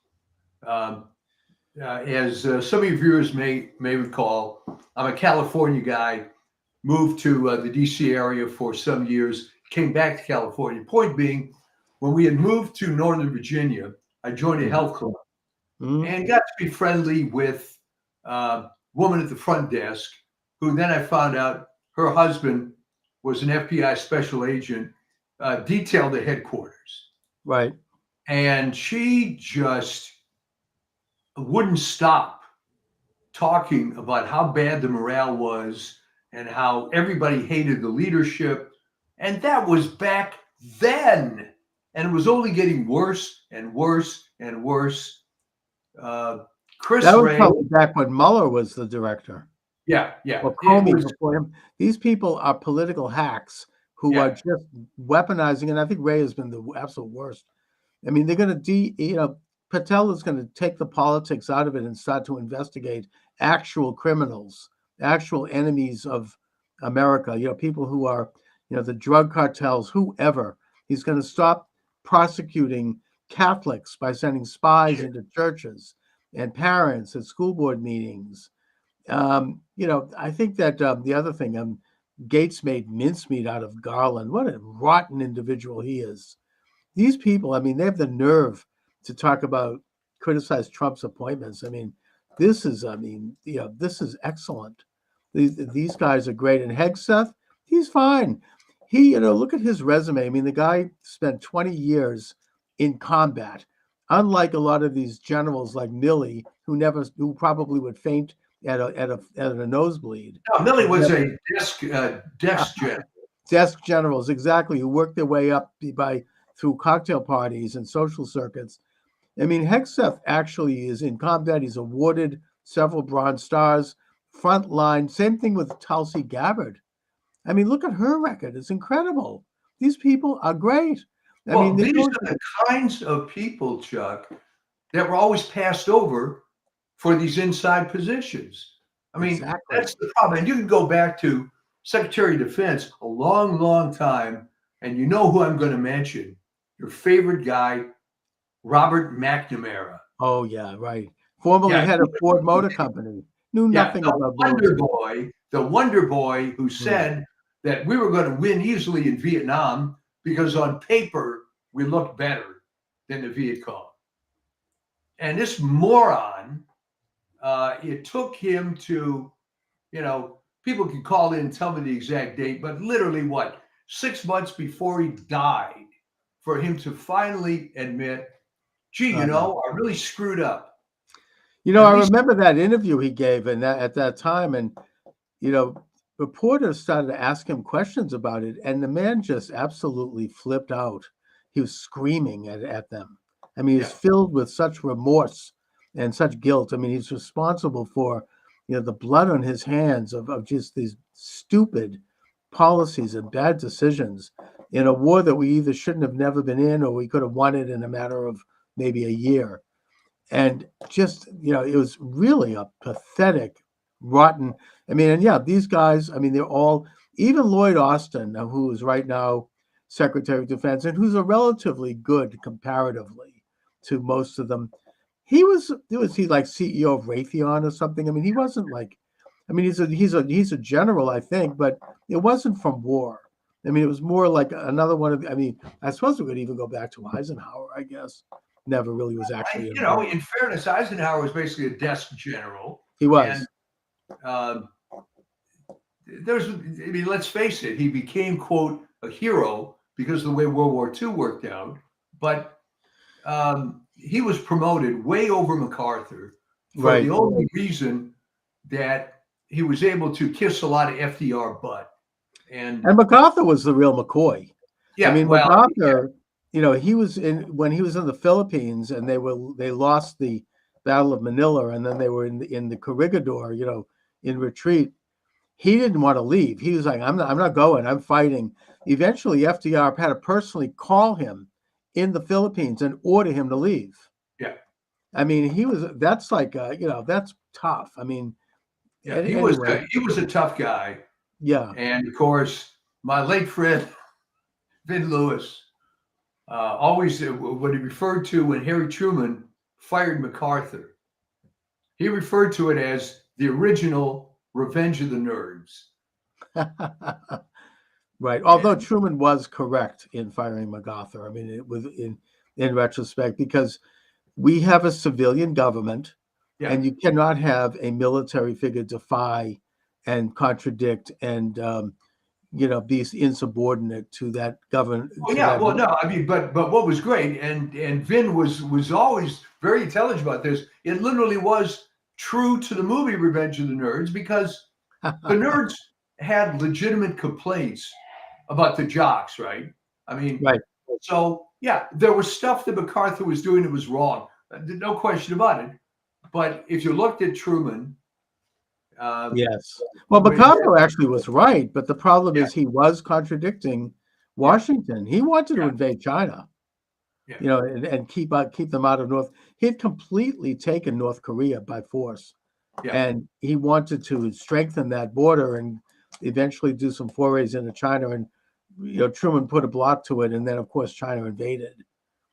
S2: As some of your viewers may recall, I'm a California guy, moved to the DC area for some years, came back to California. Point being, when we had moved to Northern Virginia, I joined a health club and got to be friendly with a woman at the front desk, who then I found out her husband was an FBI special agent detailed at headquarters.
S1: Right.
S2: And she just wouldn't stop talking about how bad the morale was and how everybody hated the leadership. And that was back then. And it was only getting worse and worse and worse. Chris
S1: That was
S2: Wray.
S1: probably back when Mueller was the director.
S2: Yeah.
S1: Or
S2: It
S1: Comey
S2: was-
S1: before him. These people are political hacks who
S2: Yeah.
S1: are just weaponizing, and I think Ray has been the absolute worst. I mean, they're going to, Patel is going to take the politics out of it and start to investigate actual criminals, actual enemies of America, people who are, the drug cartels, whoever. He's going to stop prosecuting Catholics by sending spies into churches and parents at school board meetings. I think that the other thing, Gates made mincemeat out of Garland. What a rotten individual he is. These people, I mean, they have the nerve to talk about, criticize Trump's appointments. I mean, this is excellent. These guys are great. And Hegseth, he's fine. He, look at his resume. I mean, the guy spent 20 years in combat, unlike a lot of these generals like Milley, who probably would faint at a nosebleed.
S2: No, Milley was a desk general.
S1: Desk generals, exactly, who worked their way up through cocktail parties and social circuits. I mean, Hegseth actually is in combat. He's awarded several Bronze Stars, front line. Same thing with Tulsi Gabbard. I mean, look at her record. It's incredible. These people are great.
S2: These are the kinds of people, Chuck, that were always passed over for these inside positions. I mean,
S1: Exactly.
S2: That's the problem. And you can go back to Secretary of Defense a long, long time, and you know who I'm going to mention. Your favorite guy, Robert McNamara.
S1: Oh, yeah, right. Formerly head of Ford Motor Company. Knew nothing about
S2: the Wonder Boy who said that we were going to win easily in Vietnam because on paper we looked better than the Viet Cong. And this moron, it took him to, people can call in and tell me the exact date, but literally 6 months before he died, for him to finally admit, gee, I really screwed up.
S1: I remember that interview he gave at that time, and, reporters started to ask him questions about it, and the man just absolutely flipped out. He was screaming at them. I mean, he's filled with such remorse and such guilt. I mean, he's responsible for, the blood on his hands of just these stupid policies and bad decisions in a war that we either shouldn't have never been in, or we could have won it in a matter of maybe a year. And just, it was really a pathetic, rotten. I mean, and these guys, I mean, they're all, even Lloyd Austin, who is right now Secretary of Defense, and who's a relatively good comparatively to most of them. Was he like CEO of Raytheon or something? I mean, he wasn't like, I mean, he's a general, I think, but it wasn't from war. I mean, it was more like another one of, I mean, I suppose we could even go back to Eisenhower, I guess. Never really was actually.
S2: In fairness, Eisenhower was basically a desk general.
S1: He was.
S2: And, let's face it, he became, quote, a hero because of the way World War II worked out. But he was promoted way over MacArthur for the only reason that he was able to kiss a lot of FDR butt. And
S1: MacArthur was the real McCoy.
S2: Yeah,
S1: I mean, MacArthur, he was when he was in the Philippines, and they lost the Battle of Manila, and then they were in the Corregidor, in retreat. He didn't want to leave. He was like, I'm not going. I'm fighting. Eventually, FDR had to personally call him in the Philippines and order him to leave.
S2: Yeah.
S1: I mean, that's like, that's tough. I mean,
S2: he was a tough guy.
S1: Yeah.
S2: And of course, my late friend Vin Lewis always what he referred to when Harry Truman fired MacArthur. He referred to it as the original Revenge of the Nerds.
S1: Right. Although Truman was correct in firing MacArthur. I mean, it was in retrospect, because we have a civilian government,
S2: Yeah.
S1: and you cannot have a military figure defy and contradict and be insubordinate to that government.
S2: Oh yeah, well, no, I mean, but what was great, and Vin was always very intelligent about this. It literally was true to the movie Revenge of the Nerds, because the nerds had legitimate complaints about the jocks, right? I mean,
S1: Right.
S2: So yeah, there was stuff that MacArthur was doing that was wrong, no question about it. But if you looked at Truman,
S1: Yes. Well, MacArthur actually was right, but the problem is he was contradicting Washington. He wanted to invade China,
S2: Yeah.
S1: and keep them out of North. He had completely taken North Korea by force, and he wanted to strengthen that border and eventually do some forays into China. And Truman put a block to it, and then of course China invaded.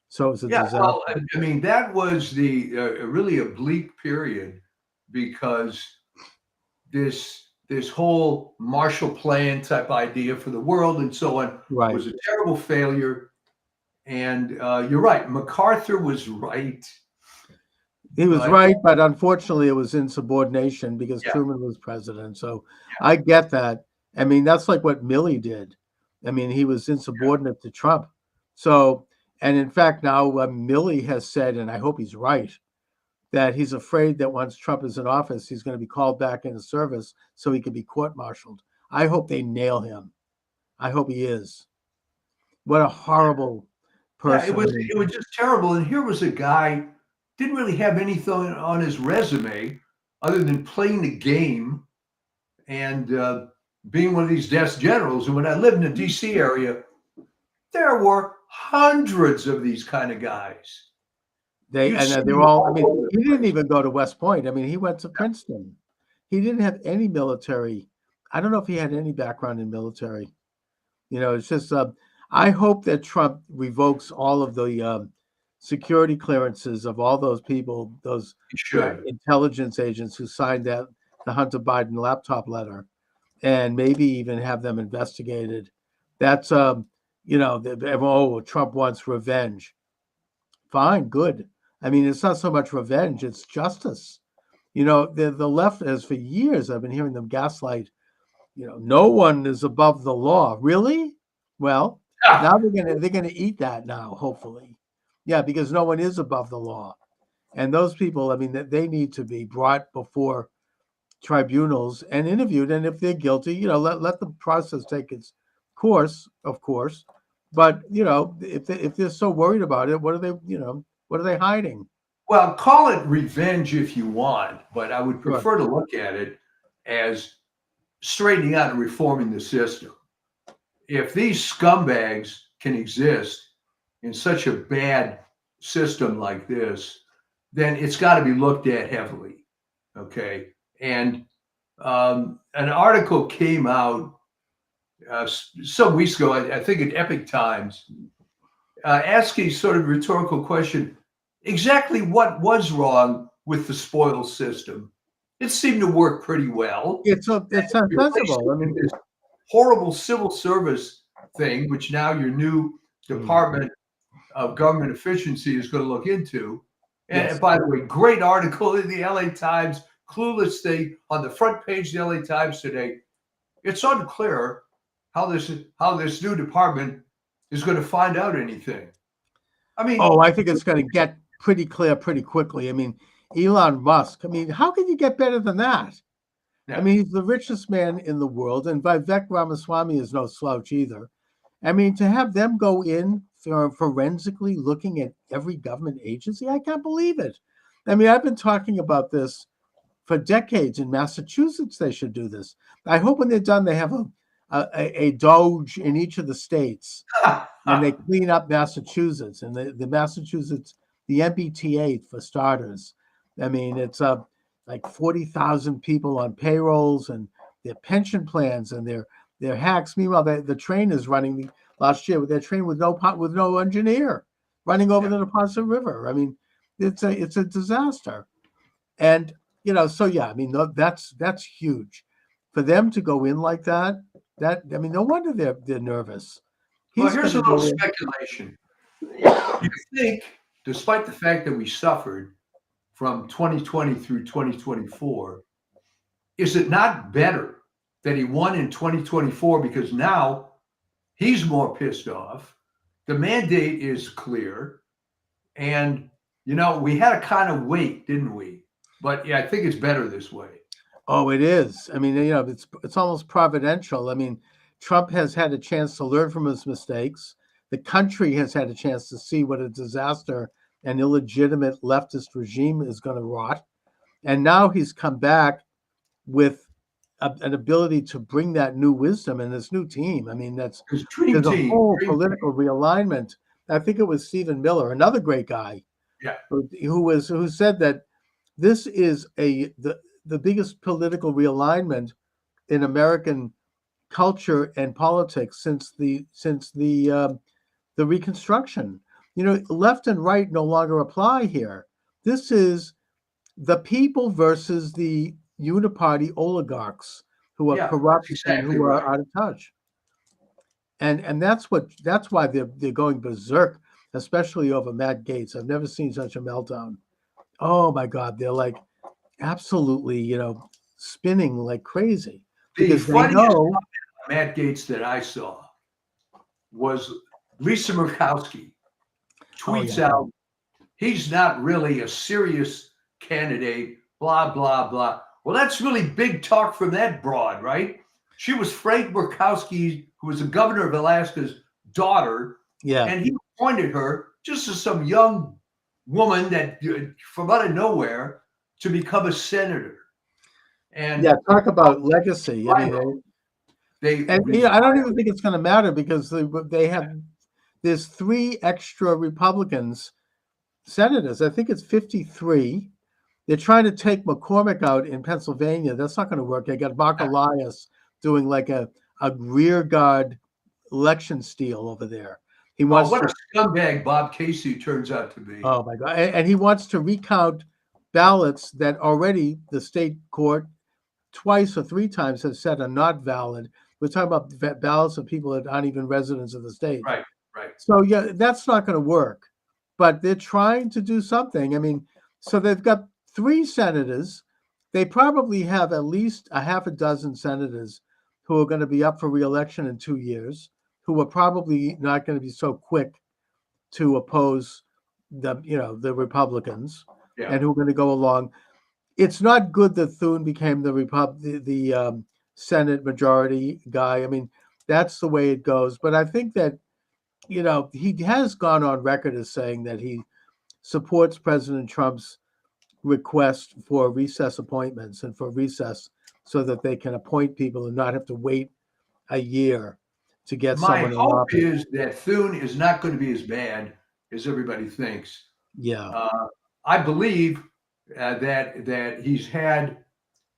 S1: So it was a disaster.
S2: Well, I mean, that was the really a bleak period, because this whole Marshall Plan type idea for the world and so on was a terrible failure. And you're right, MacArthur was right.
S1: He was right, but unfortunately, it was insubordination because Truman was president. So I get that. I mean, that's like what Milley did. I mean, he was insubordinate to Trump. So, and in fact, now Milley has said, and I hope he's right, that he's afraid that once Trump is in office, he's going to be called back into service so he can be court-martialed. I hope they nail him. I hope he is. What a horrible person.
S2: It was just terrible. And here was a guy, didn't really have anything on his resume other than playing the game and being one of these desk generals. And when I lived in the DC area, there were hundreds of these kind of guys.
S1: They're all, I mean, he didn't even go to West Point. I mean, he went to Princeton. He didn't have any military. I don't know if he had any background in military. It's just, I hope that Trump revokes all of the security clearances of all those people, those intelligence agents who signed the Hunter Biden laptop letter, and maybe even have them investigated. That's, Trump wants revenge. Fine, good. I mean, it's not so much revenge, it's justice. The left has for years, I've been hearing them gaslight, no one is above the law. Really? Well, now they're gonna eat that now, hopefully. Yeah, because no one is above the law. And those people, I mean, they need to be brought before tribunals and interviewed. And if they're guilty, let the process take its course, of course. But if they're so worried about it, what are they hiding?
S2: Well, call it revenge if you want, but I would prefer to look at it as straightening out and reforming the system. If these scumbags can exist in such a bad system like this, then it's got to be looked at heavily. Okay, and an article came out some weeks ago, I think in Epic Times, asking sort of rhetorical question, exactly what was wrong with the spoil system? It seemed to work pretty well.
S1: It's unsensible. I mean,
S2: this horrible civil service thing, which now your new Department of Government Efficiency is going to look into. And by the way, great article in the LA Times, clueless thing on the front page of the LA Times today. It's unclear how this new department is going to find out anything. I mean,
S1: I think it's going to get pretty clear pretty quickly. I mean, Elon Musk. I mean, how can you get better than that? Yeah. I mean, he's the richest man in the world, and Vivek Ramaswamy is no slouch either. I mean, to have them go in forensically looking at every government agency, I can't believe it. I mean, I've been talking about this for decades. In Massachusetts, they should do this. I hope when they're done, they have a Doge in each of the states, and they clean up Massachusetts and the Massachusetts, the MBTA for starters. I mean, it's like 40,000 people on payrolls and their pension plans and their They're hacks. Meanwhile, the train is running last year with their train with no engineer running over the Neponset River. I mean, it's a disaster. And so yeah, I mean, that's huge for them to go in like that. I mean, no wonder they're nervous.
S2: Well,
S1: He's
S2: here's a
S1: gonna
S2: little
S1: go in.
S2: speculation. You think, despite the fact that we suffered from 2020 through 2024, is it not better that he won in 2024 because now he's more pissed off? The mandate is clear. And, we had to kind of wait, didn't we? But yeah, I think it's better this way.
S1: Oh, it is. I mean, it's almost providential. I mean, Trump has had a chance to learn from his mistakes. The country has had a chance to see what a disaster and illegitimate leftist regime is going to rot. And now he's come back with an ability to bring that new wisdom and this new team. I mean, there's a whole political realignment. I think it was Stephen Miller, another great guy, who said that this is the biggest political realignment in American culture and politics since the Reconstruction. Left and right no longer apply here. This is the people versus the uniparty oligarchs who are corrupt and who are out of touch. And that's why they're going berserk, especially over Matt Gaetz. I've never seen such a meltdown. Oh my God, they're like absolutely, spinning like crazy.
S2: Because they know Matt Gaetz that I saw was Lisa Murkowski tweets out, he's not really a serious candidate, blah, blah, blah. Well, that's really big talk from that broad, right? She was Frank Murkowski, who was the governor of Alaska's daughter.
S1: Yeah.
S2: And he appointed her just as some young woman that from out of nowhere to become a senator. And
S1: talk about legacy. I mean, I don't even think it's going to matter because there's 3 extra Republicans senators. I think it's 53. They're trying to take McCormick out in Pennsylvania. That's not going to work. They got Mark Elias doing like a rear guard election steal over there. He wants
S2: what a scumbag Bob Casey turns out to be.
S1: Oh my God. And he wants to recount ballots that already the state court twice or 3 times has said are not valid. We're talking about ballots of people that aren't even residents of the state.
S2: Right.
S1: So yeah, that's not going to work. But they're trying to do something. I mean, so they've got 3 senators. They probably have at least a half a dozen senators who are going to be up for re-election in 2 years, who are probably not going to be so quick to oppose the Republicans, and who are going to go along. It's not good that Thune became the Senate majority guy. I mean, that's the way it goes. But I think that he has gone on record as saying that he supports President Trump's request for recess appointments and for recess so that they can appoint people and not have to wait a year to get someone in office.
S2: My hope is that Thune is not going to be as bad as everybody thinks.
S1: Yeah.
S2: I believe that he's had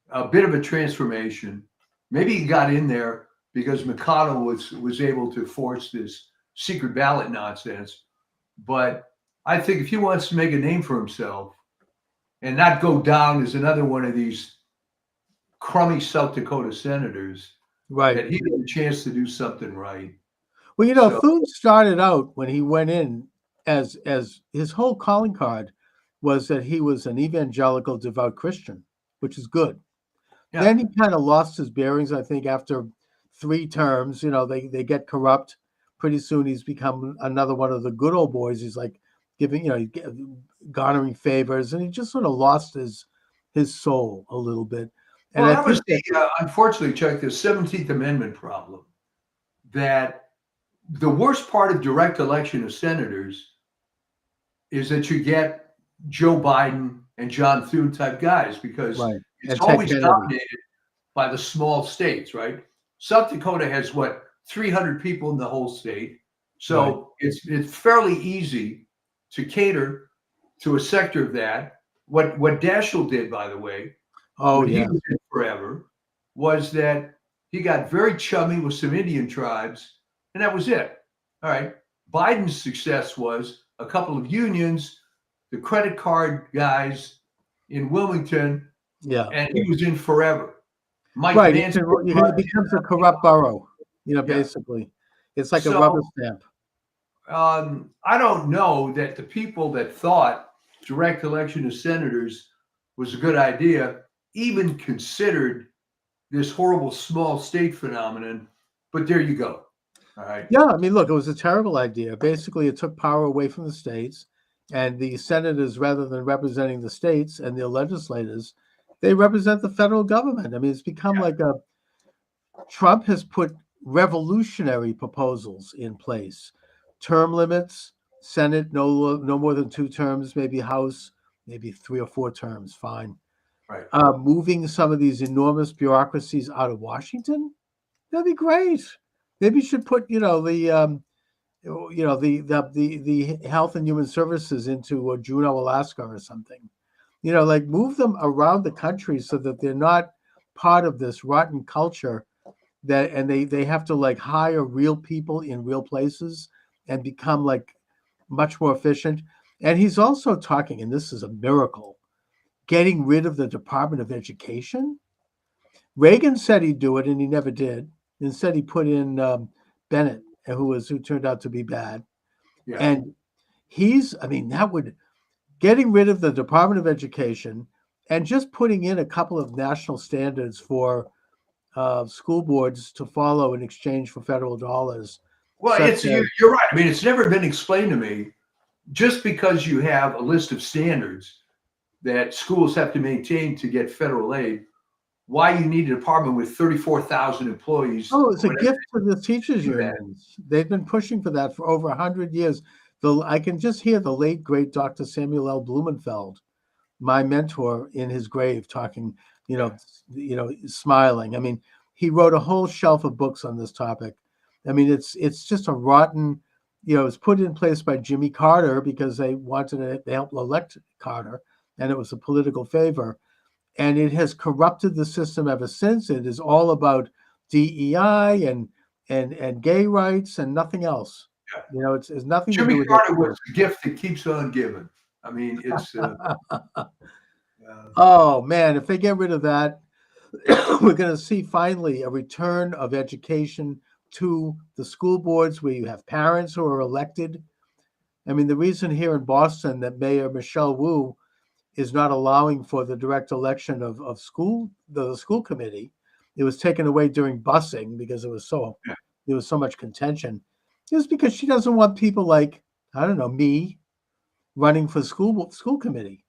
S2: a bit of a transformation. Maybe he got in there because McConnell was able to force this secret ballot nonsense. But I think if he wants to make a name for himself and not go down as another one of these crummy South Dakota senators, that he had a chance to do something right.
S1: Well, Thune started out when he went in as his whole calling card was that he was an evangelical devout Christian, which is good. Yeah. Then he kind of lost his bearings, I think, after 3 terms. They get corrupt. Pretty soon he's become another one of the good old boys. He's like garnering favors, and he just sort of lost his soul a little bit. And
S2: well, that was unfortunately, Chuck, the 17th Amendment problem. That the worst part of direct election of senators is that you get Joe Biden and John Thune type guys because it's always dominated by the small states, right? South Dakota has 300 people in the whole state. So it's fairly easy to cater to a sector of that. What Daschle did, by the way, he was in forever, was that He got very chummy with some Indian tribes, and that was it. All right. Biden's success was a couple of unions, the credit card guys in Wilmington,
S1: Yeah.
S2: and he was in forever. Mike
S1: Right.
S2: Vance.
S1: It becomes a corrupt borough,
S2: Yeah.
S1: basically. It's like a
S2: So,
S1: rubber stamp.
S2: I don't know that the people that thought direct election of senators was a good idea even considered this horrible small state phenomenon. But there you go. All right.
S1: Yeah, I mean, look, it was a terrible idea. Basically, it took power away from the states, and the senators, rather than representing the states and their legislators, they represent the federal government. I mean, it's become like Trump has put revolutionary proposals in place. Term limits, Senate no more than 2 terms, maybe House, maybe 3 or 4 terms, fine.
S2: Right.
S1: Moving some of these enormous bureaucracies out of Washington, that'd be great. Maybe you should put, the Health and Human Services into Juneau, Alaska, or something. Like move them around the country so that they're not part of this rotten culture and they have to like hire real people in real places and become like much more efficient. And he's also talking, and this is a miracle, getting rid of the Department of Education. Reagan said he'd do it, and he never did. Instead, he put in Bennett, who turned out to be bad.
S2: Yeah.
S1: And getting rid of the Department of Education and just putting in a couple of national standards for school boards to follow in exchange for federal dollars.
S2: Well, you're right. I mean, it's never been explained to me. Just because you have a list of standards that schools have to maintain to get federal aid, why you need a department with 34,000 employees.
S1: Oh, it's a gift to the teachers unions. They've been pushing for that for over 100 years. I can just hear the late, great Dr. Samuel L. Blumenfeld, my mentor, in his grave talking, smiling. I mean, he wrote a whole shelf of books on this topic. I mean, it's just a rotten, it was put in place by Jimmy Carter because they wanted to help elect Carter, and it was a political favor. And it has corrupted the system ever since. It is all about DEI and gay rights and nothing else.
S2: Yeah.
S1: It's nothing
S2: Jimmy
S1: to do with
S2: Carter was a gift that keeps on giving. I mean, it's.
S1: Oh man, if they get rid of that, we're going to see finally a return of education to the school boards where you have parents who are elected. I mean, the reason here in Boston that Mayor Michelle Wu is not allowing for the direct election of the school committee. It was taken away during busing because there was so much contention. It was because she doesn't want people like, I don't know, me running for school committee.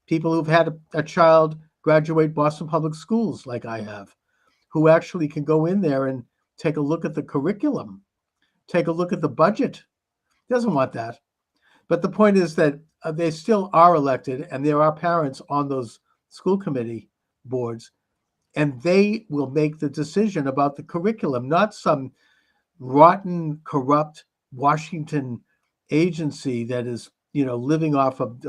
S1: People who've had a child graduate Boston Public Schools like I have, who actually can go in there and take a look at the curriculum, take a look at the budget. Doesn't want that. But the point is that they still are elected, and there are parents on those school committee boards, and they will make the decision about the curriculum, not some rotten, corrupt Washington agency that is, living off of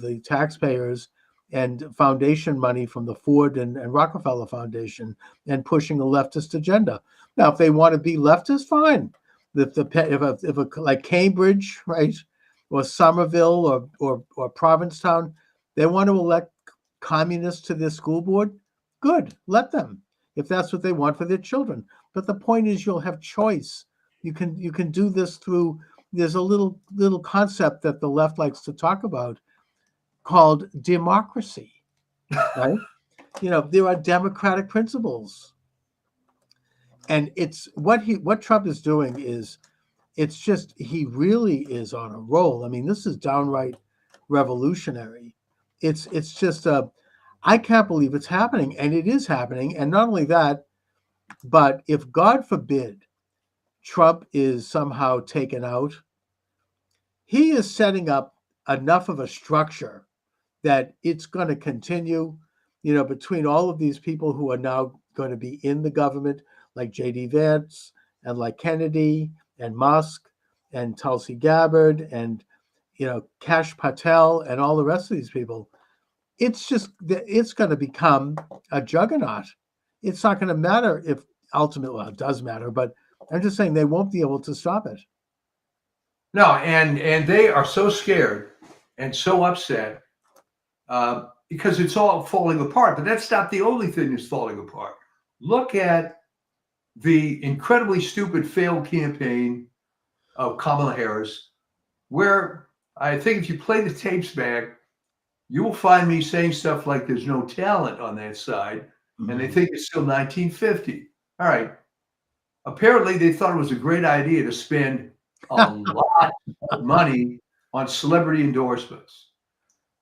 S1: the taxpayers and foundation money from the Ford and Rockefeller Foundation and pushing a leftist agenda. Now, if they want to be leftist, fine. If like Cambridge, right, or Somerville or Provincetown, they want to elect communists to their school board, good, let them, if that's what they want for their children. But the point is, you'll have choice. You can do this through. There's a little concept that the left likes to talk about called democracy, right? There are democratic principles, and it's what Trump is doing is, it's just, he really is on a roll. I mean, this is downright revolutionary. It's just I can't believe it's happening, and it is happening. And not only that, but if God forbid Trump is somehow taken out, he is setting up enough of a structure that it's going to continue, between all of these people who are now going to be in the government, like J.D. Vance and like Kennedy and Musk and Tulsi Gabbard and, Kash Patel and all the rest of these people. It's going to become a juggernaut. It's not going to matter if ultimately, well, it does matter, but I'm just saying they won't be able to stop it.
S2: No, and they are so scared and so upset because it's all falling apart. But that's not the only thing that's falling apart. Look at the incredibly stupid failed campaign of Kamala Harris, where I think if you play the tapes back, you will find me saying stuff like there's no talent on that side, and they think it's still 1950. All right. Apparently, they thought it was a great idea to spend a lot of money on celebrity endorsements.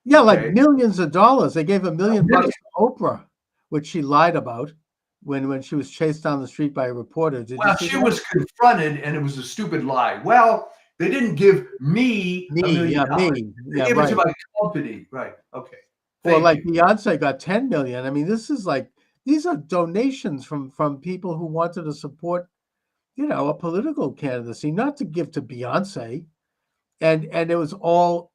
S1: Yeah, like
S2: Okay.
S1: millions of dollars. They gave $1 million
S2: million.
S1: to Oprah, which she lied about when she was chased down the street by a reporter. Did
S2: Well,
S1: you see
S2: she
S1: that?
S2: was confronted, and it was a stupid lie. Well, they didn't give me $1 million.
S1: me.
S2: They
S1: Yeah,
S2: gave it
S1: right.
S2: to my company. Right. Okay.
S1: Or
S2: Thank
S1: like
S2: you.
S1: Beyonce got 10 million. I mean, this is like these are donations from people who wanted to support, a political candidacy, not to give to Beyonce. And it was all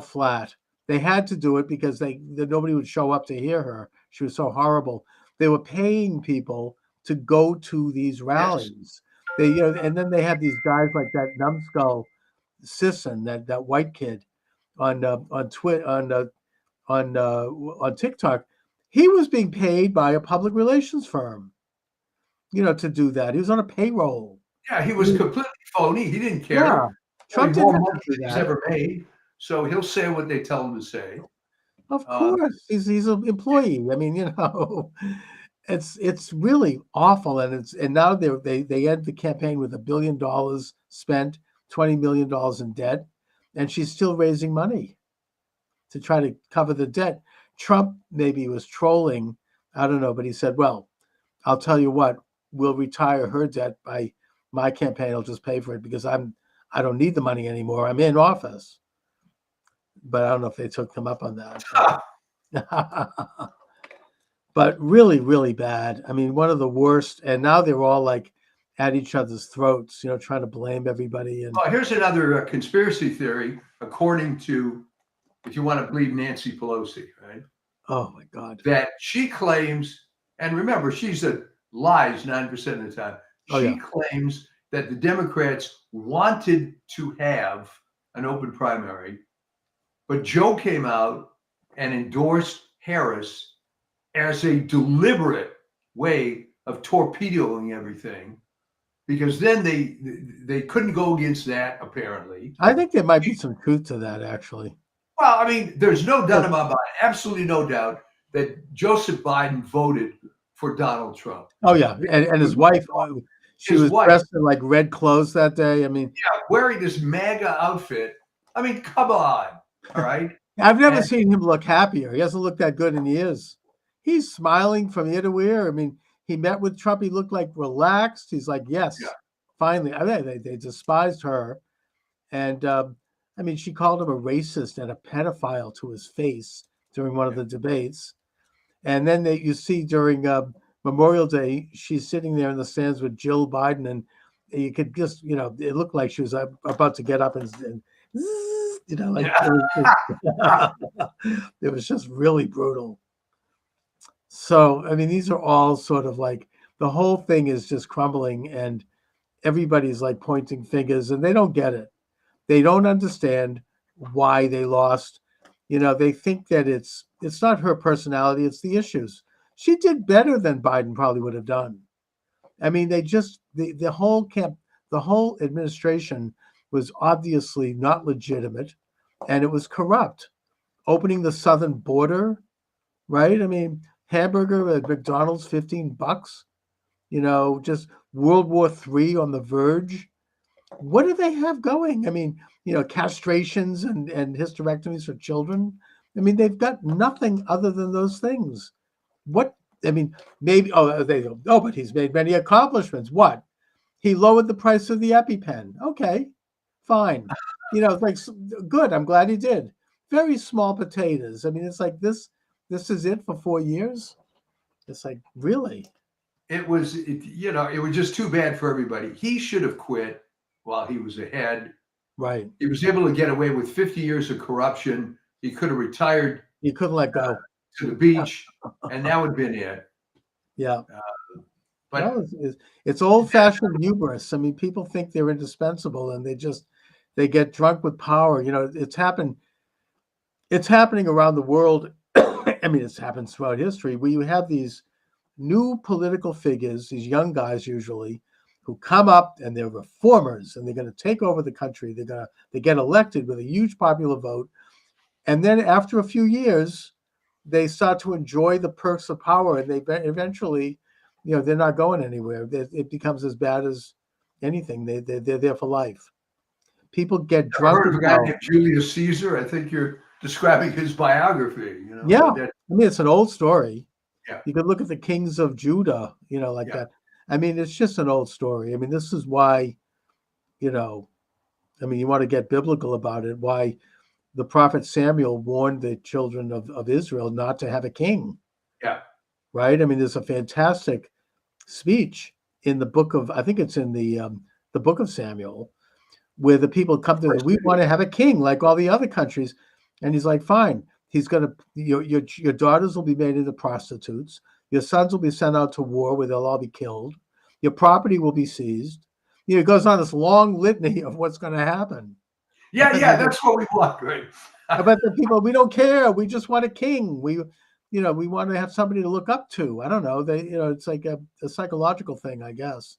S1: flat. They had to do it because nobody would show up to hear her. She was so horrible. They were paying people to go to these rallies. They, and then they had these guys like that numbskull Sisson, that white kid on Twitter on TikTok. He was being paid by a public relations firm, to do that. He was on a payroll.
S2: Yeah, he was completely phony. He didn't care.
S1: Yeah, Trump
S2: More
S1: didn't have
S2: money
S1: to do
S2: than he's
S1: that.
S2: ever made. So he'll say what they tell him to say.
S1: Of course, he's an employee. I mean, it's really awful, and now they end the campaign with $1 billion spent, $20 million in debt, and she's still raising money to try to cover the debt. Trump maybe was trolling, I don't know, but he said, "Well, I'll tell you what, we'll retire her debt by my campaign. I'll just pay for it because I don't need the money anymore. I'm in office." But I don't know if they took them up on that. But really, really bad. I mean, one of the worst. And now they're all like at each other's throats, trying to blame everybody. And
S2: Well, here's another conspiracy theory, according to, if you want to believe Nancy Pelosi, right?
S1: oh my God.
S2: That she claims, and remember, she's lies 9% of the time.
S1: Oh,
S2: She
S1: yeah.
S2: claims that the Democrats wanted to have an open primary, but Joe came out and endorsed Harris as a deliberate way of torpedoing everything, because then they couldn't go against that, apparently.
S1: I think there might be some truth to that, actually.
S2: Well, I mean, there's no doubt in my mind, absolutely no doubt, that Joseph Biden voted for Donald Trump.
S1: Oh, yeah. And his wife, she
S2: His
S1: was
S2: wife.
S1: dressed in like red clothes that day. I mean,
S2: Yeah, wearing this MAGA outfit. I mean, come on. All right.
S1: I've never
S2: And-
S1: seen him look happier. He hasn't looked that good in years. He's smiling from ear to ear. I mean, he met with Trump. He looked like relaxed. He's like, yes,
S2: Yeah.
S1: finally. I mean, they despised her. And I mean, she called him a racist and a pedophile to his face during one of the debates. And then you see during Memorial Day, she's sitting there in the stands with Jill Biden. And you could just, it looked like she was about to get up and like it was just really brutal. So, I mean, these are all sort of like the whole thing is just crumbling and everybody's like pointing fingers and they don't get it. They don't understand why they lost. They think that it's not her personality, it's the issues. She did better than Biden probably would have done. I mean, they just the whole administration was obviously not legitimate and it was corrupt. Opening the southern border, right? I mean, hamburger at McDonald's, $15, just World War III on the verge. What do they have going? I mean, castrations and hysterectomies for children. I mean, they've got nothing other than those things. What? I mean, maybe, but he's made many accomplishments. What? He lowered the price of the EpiPen. Okay, fine. Like, good. I'm glad he did. Very small potatoes. I mean, it's like this is it for 4 years. It's like, really?
S2: It was just too bad for everybody. He should have quit while he was ahead.
S1: Right.
S2: He was able to get away with 50 years of corruption. He could have retired
S1: You couldn't let go.
S2: to the beach, and that would have been it.
S1: Yeah.
S2: But
S1: No, it's old-fashioned hubris. I mean, people think they're indispensable, and they get drunk with power. It's happened. It's happening around the world. I mean, it's happened throughout history, where you have these new political figures, these young guys usually, who come up and they're reformers, and they're going to take over the country. They get elected with a huge popular vote, and then after a few years, they start to enjoy the perks of power, and they eventually, they're not going anywhere. It becomes as bad as anything. They're there for life. People get
S2: I
S1: drunk
S2: heard of
S1: with
S2: a guy
S1: power.
S2: named Julius Caesar. I think you're describing his biography.
S1: Yeah,
S2: That-
S1: I mean, it's an old story.
S2: Yeah.
S1: You could look at the kings of Judah, like
S2: Yeah.
S1: that. I mean, it's just an old story. I mean, this is why, you want to get biblical about it, why the prophet Samuel warned the children of Israel not to have a king.
S2: Yeah.
S1: Right? I mean, there's a fantastic speech in the book of, I think it's in the book of Samuel, where the people come to, we want to have a king like all the other countries. And he's like, fine. He's going to, your daughters will be made into prostitutes. Your sons will be sent out to war where they'll all be killed. Your property will be seized. It goes on this long litany of what's going to happen.
S2: Yeah, that's what we want, right?
S1: But the people, we don't care. We just want a king. We want to have somebody to look up to. I don't know. It's like a psychological thing, I guess.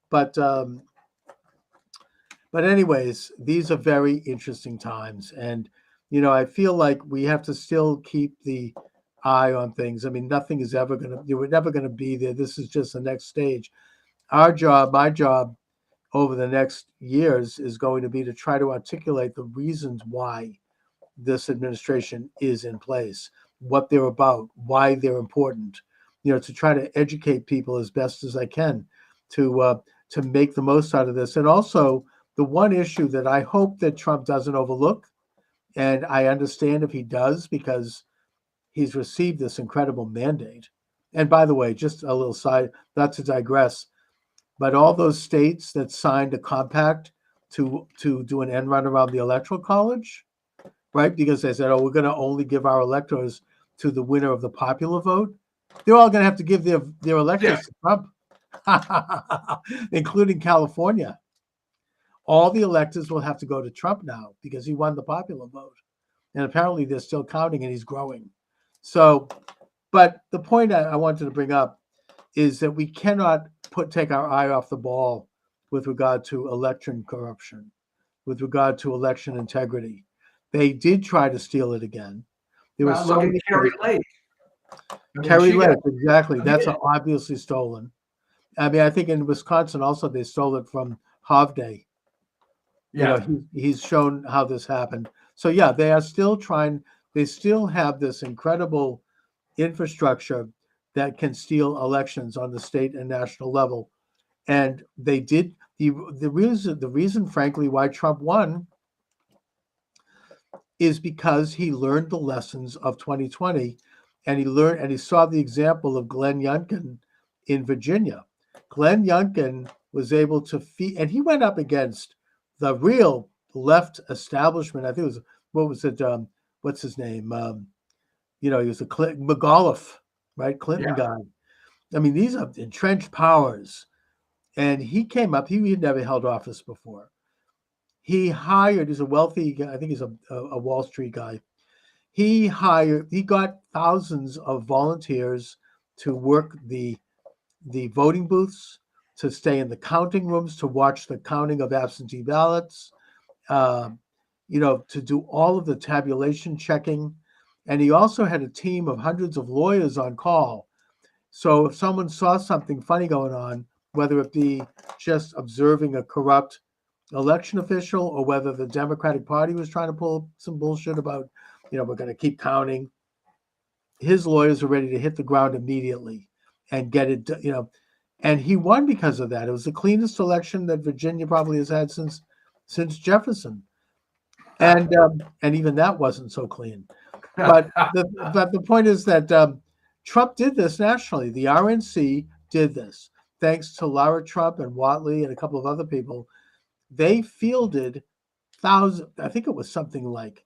S1: But anyways, these are very interesting times. And, I feel like we have to still keep the eye on things. I mean, nothing is ever we're never going to be there. This is just the next stage. My job over the next years is going to be to try to articulate the reasons why this administration is in place, what they're about, why they're important, to try to educate people as best as I can to make the most out of this. And also the one issue that I hope that Trump doesn't overlook, and I understand if he does, because he's received this incredible mandate. And by the way, just a little side, not to digress, but all those states that signed a compact to do an end run around the Electoral College, right? Because they said, we're going to only give our electors to the winner of the popular vote. They're all going to have to give their electors to Trump, including California. All the electors will have to go to Trump now because he won the popular vote. And apparently they're still counting and he's growing. So, but the point I wanted to bring up is that we cannot take our eye off the ball with regard to election corruption, with regard to election integrity. They did try to steal it again. There was so many
S2: Kerry Lake.
S1: Kerry Lake, exactly. That's obviously stolen. I mean, I think in Wisconsin also they stole it from Hovde.
S2: Yeah.
S1: He's shown how this happened. So yeah, they are still trying. They still have this incredible infrastructure that can steal elections on the state and national level. And they did. The reason, frankly, why Trump won is because he learned the lessons of 2020, and he saw the example of Glenn Youngkin in Virginia. Glenn Youngkin was able to and he went up against the real left establishment. I think it was, what's his name? He was a McAuliffe, right? Clinton guy. I mean, these are entrenched powers. And he came up, he had never held office before. He's a wealthy guy, I think he's a Wall Street guy. He got thousands of volunteers to work the voting booths, to stay in the counting rooms, to watch the counting of absentee ballots, to do all of the tabulation checking. And he also had a team of hundreds of lawyers on call. So if someone saw something funny going on, whether it be just observing a corrupt election official or whether the Democratic Party was trying to pull some bullshit about, we're going to keep counting, his lawyers were ready to hit the ground immediately and get it, and he won because of that. It was the cleanest election that Virginia probably has had since Jefferson. And even that wasn't so clean. But the point is that Trump did this nationally. The RNC did this. Thanks to Lara Trump and Whatley and a couple of other people, they fielded thousands, I think it was something like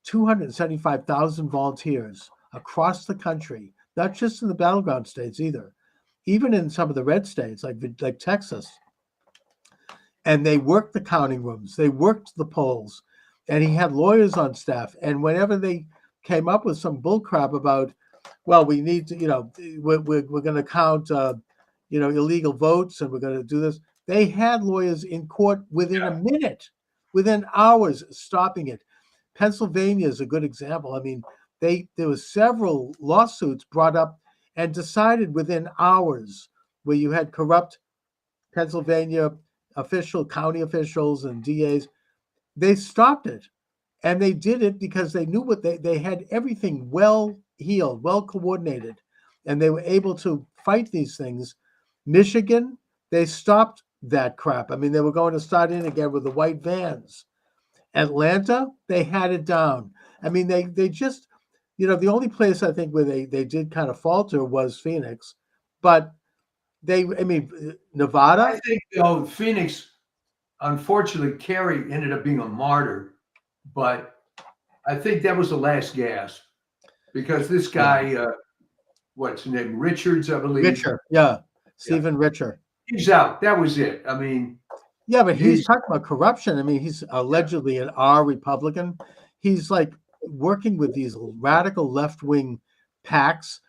S1: 275,000 volunteers across the country, not just in the battleground states either, even in some of the red states like Texas, and they worked the counting rooms, they worked the polls, and he had lawyers on staff. And whenever they came up with some bullcrap about, well, we need to, we're going to count, illegal votes, and we're going to do this. They had lawyers in court within a minute, within hours, stopping it. Pennsylvania is a good example. I mean, there was several lawsuits brought up and decided within hours, where you had corrupt Pennsylvania county officials and DAs. They stopped it, and they did it because they knew they had everything well heeled, well coordinated, and they were able to fight these things. Michigan, they stopped that crap. I mean, they were going to start in again with the white vans. Atlanta, they had it down. I mean, they just, the only place I think where they did kind of falter was Phoenix, but Nevada.
S2: I think Phoenix, unfortunately, Kerry ended up being a martyr, but I think that was the last gasp, because this guy, what's his name, Richards, I believe.
S1: Richer, yeah, Stephen Richer.
S2: He's out. That was it. I mean,
S1: yeah, but he's talking about corruption. I mean, he's allegedly an R Republican. He's like working with these radical left-wing PACs.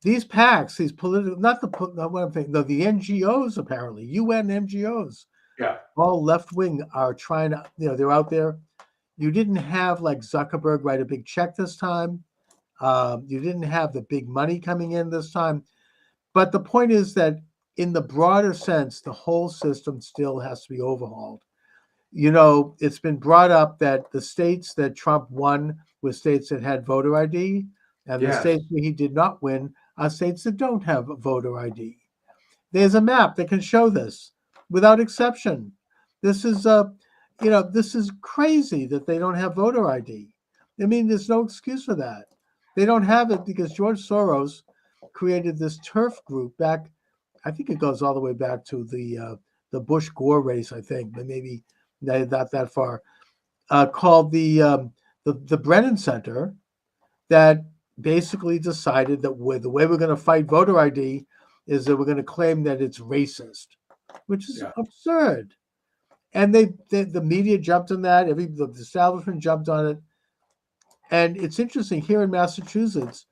S1: These PACs, these political, not the NGOs, apparently, UN NGOs.
S2: Yeah.
S1: All left-wing are trying to, they're out there. You didn't have like Zuckerberg write a big check this time. You didn't have the big money coming in this time. But the point is that in the broader sense, the whole system still has to be overhauled. It's been brought up that the states that Trump won were states that had voter ID, and the states where he did not win are states that don't have voter ID. There's a map that can show this without exception. This is this is crazy that they don't have voter ID. I mean, there's no excuse for that. They don't have it because George Soros created this turf group back. I think it goes all the way back to the Bush Gore race. I think, but maybe not that far. Called the Brennan Center, that basically decided that the way we're going to fight voter ID is that we're going to claim that it's racist, which is absurd. And the media jumped on that. The establishment jumped on it. And it's interesting, here in Massachusetts,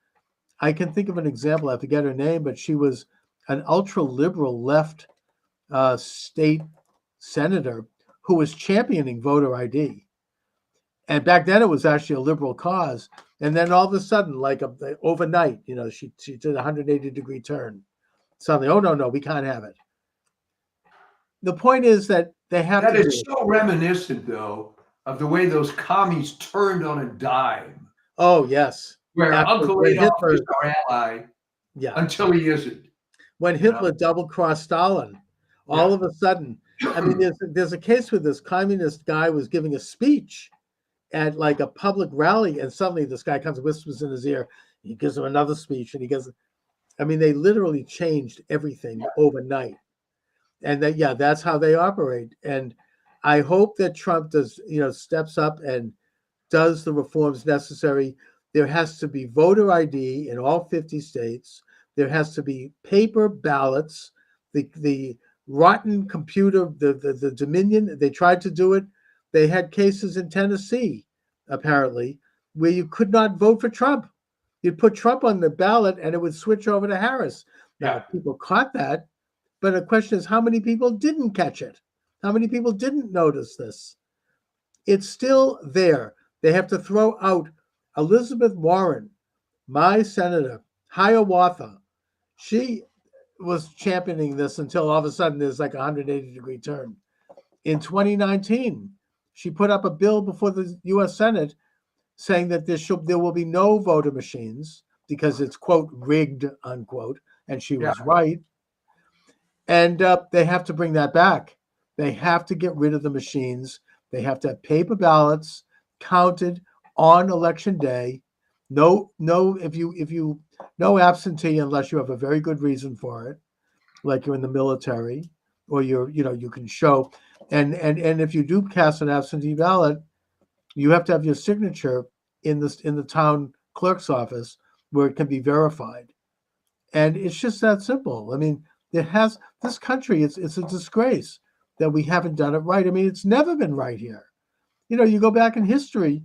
S1: I can think of an example. I forget her name, but she was an ultra-liberal left state senator who was championing voter ID. And back then it was actually a liberal cause. And then all of a sudden, like overnight, she did a 180-degree turn. Suddenly, oh, no, we can't have it. The point is that they have
S2: that
S1: to.
S2: That is so reminiscent, though, of the way those commies turned on a dime.
S1: Oh, yes.
S2: Where Uncle Adolf is our ally until he isn't.
S1: When Hitler double-crossed Stalin, all of a sudden, I mean, there's a case where this communist guy was giving a speech at like a public rally, and suddenly this guy comes and whispers in his ear. He gives him another speech, and they literally changed everything overnight. And that's how they operate. And I hope that Trump steps up and does the reforms necessary. There has to be voter ID in all 50 states. There has to be paper ballots. The rotten computer, the Dominion, they tried to do it. They had cases in Tennessee, apparently, where you could not vote for Trump. You'd put Trump on the ballot and it would switch over to Harris. Now, people caught that, but the question is, how many people didn't catch it? How many people didn't notice this? It's still there. They have to throw out Elizabeth Warren, my senator, Hiawatha. She was championing this until all of a sudden there's like a 180-degree turn. In 2019, she put up a bill before the U.S. Senate saying that there will be no voter machines because it's, quote, rigged, unquote, and she was right. And they have to bring that back. They have to get rid of the machines. They have to have paper ballots counted on election day. No absentee unless you have a very good reason for it, like you're in the military or you can show. And if you do cast an absentee ballot, you have to have your signature in the town clerk's office where it can be verified. And it's just that simple. I mean, This country, it's a disgrace that we haven't done it right. I mean, it's never been right here. You go back in history,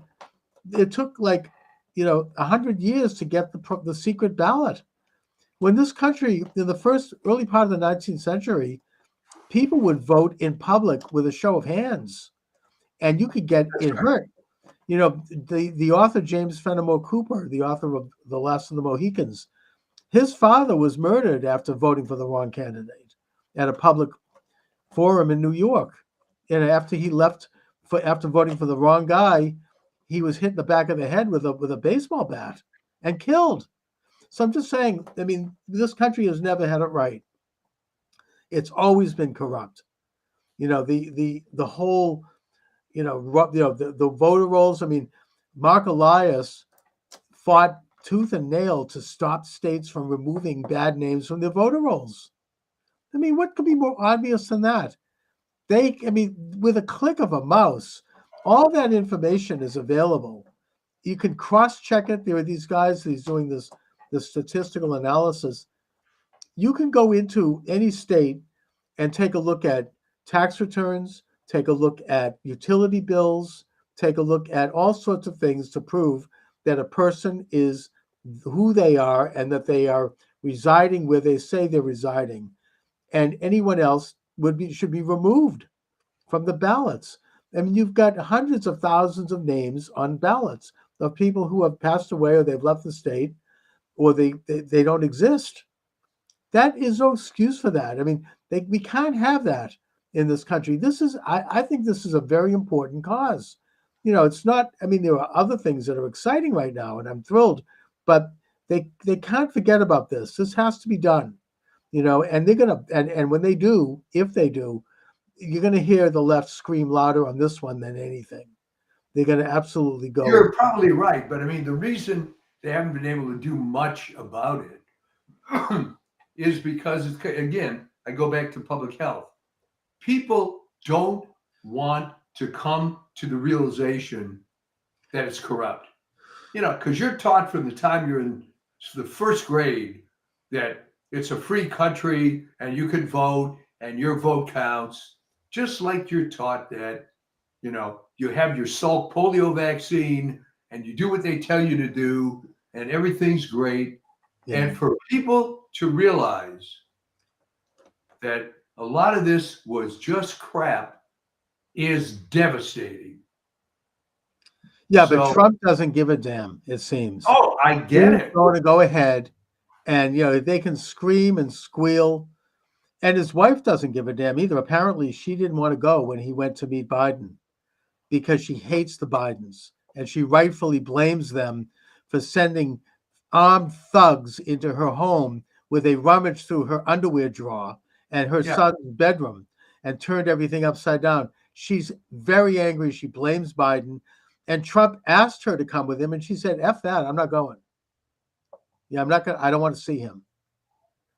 S1: it took 100 years to get the secret ballot. When this country, in the first early part of the 19th century, people would vote in public with a show of hands, and you could get it hurt. The author James Fenimore Cooper, the author of The Last of the Mohicans, his father was murdered after voting for the wrong candidate at a public forum in New York. And after he left, after voting for the wrong guy, he was hit in the back of the head with a baseball bat and killed. So I'm just saying, I mean, this country has never had it right. It's always been corrupt. The whole, the voter rolls. I mean, Mark Elias fought tooth and nail to stop states from removing bad names from their voter rolls. I mean, what could be more obvious than that? With a click of a mouse, all that information is available. You can cross-check it. There are these guys who's doing this statistical analysis. You can go into any state and take a look at tax returns, take a look at utility bills, take a look at all sorts of things to prove that a person is who they are and that they are residing where they say they're residing. And anyone else should be removed from the ballots. I mean, you've got hundreds of thousands of names on ballots of people who have passed away or they've left the state or they don't exist. That is no excuse for that. I mean, we can't have that in this country. I think this is a very important cause. It's not, I mean, there are other things that are exciting right now, and I'm thrilled, but they can't forget about this. This has to be done, and they're going to, and when they do, if they do, you're going to hear the left scream louder on this one than anything. They're going to absolutely go.
S2: You're probably right, but I mean, the reason they haven't been able to do much about it is because, again, I go back to public health. People don't want to come to the realization that it's corrupt. Because you're taught from the time you're in the first grade that it's a free country and you can vote and your vote counts, just like you're taught that, you have your Salk polio vaccine and you do what they tell you to do and everything's great. Yeah. And for people to realize that a lot of this was just crap is devastating.
S1: Yeah, but Trump doesn't give a damn, it seems.
S2: Oh, I get it.
S1: He's going to go ahead and, they can scream and squeal. And his wife doesn't give a damn either. Apparently, she didn't want to go when he went to meet Biden because she hates the Bidens. And she rightfully blames them for sending armed thugs into her home where they rummaged through her underwear drawer and her son's bedroom and turned everything upside down. She's very angry. She blames Biden. And Trump asked her to come with him, and she said, F that, I'm not going. Yeah, I'm not going. I don't want to see him.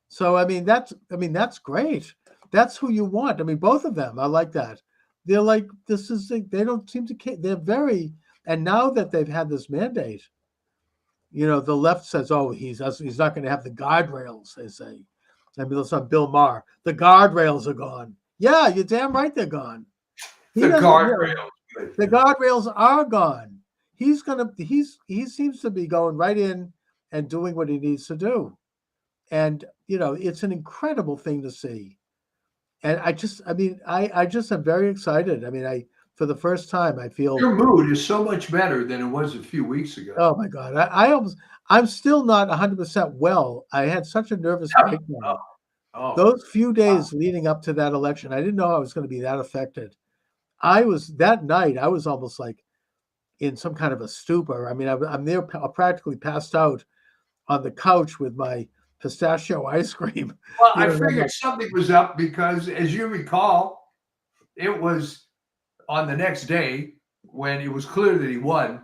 S1: So, that's great. That's who you want. I mean, both of them are like that. They're like, they don't seem to care. They're very, and now that they've had this mandate, the left says, oh, he's not going to have the guardrails, they say. I mean, listen, Bill Maher, the guardrails are gone. Yeah, you're damn right they're gone.
S2: The guardrails.
S1: The guardrails are gone. He seems to be going right in and doing what he needs to do. And, it's an incredible thing to see. And I just am very excited. I mean, for the first time, I feel
S2: your mood is so much better than it was a few weeks ago.
S1: Oh my God. I'm still not 100% well. I had such a nervous breakdown. Those few days leading up to that election, I didn't know I was going to be that affected. That night, I was almost like in some kind of a stupor. I mean, I'm there practically passed out on the couch with my pistachio ice cream.
S2: Well, I figured something was up because, as you recall, it was on the next day when it was clear that he won.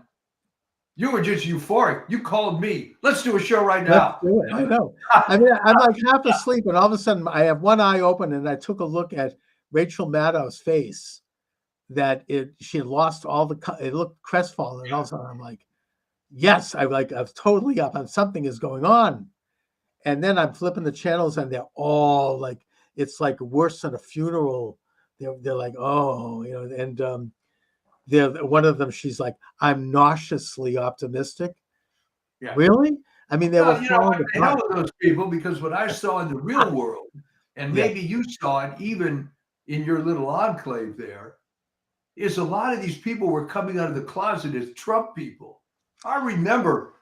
S2: You were just euphoric. You called me. Let's do a show right now.
S1: Let's do it. I know. I mean, I'm like half asleep, and all of a sudden, I have one eye open, and I took a look at Rachel Maddow's face. That she had lost it looked crestfallen, and all of a sudden I'm like, yes, I was totally up, and something is going on. And then I'm flipping the channels, and they're all like, it's like worse than a funeral. They're like, oh, and they're one of them. She's like, I'm nauseously optimistic.
S2: Yeah.
S1: Really? I mean, they were
S2: Well,
S1: following
S2: I'm
S1: the
S2: the hell
S1: plot.
S2: with those people, because what I saw in the real world, and
S1: Yeah.
S2: maybe you saw it even in your little enclave there, is a lot of these people were coming out of the closet as Trump people. I remember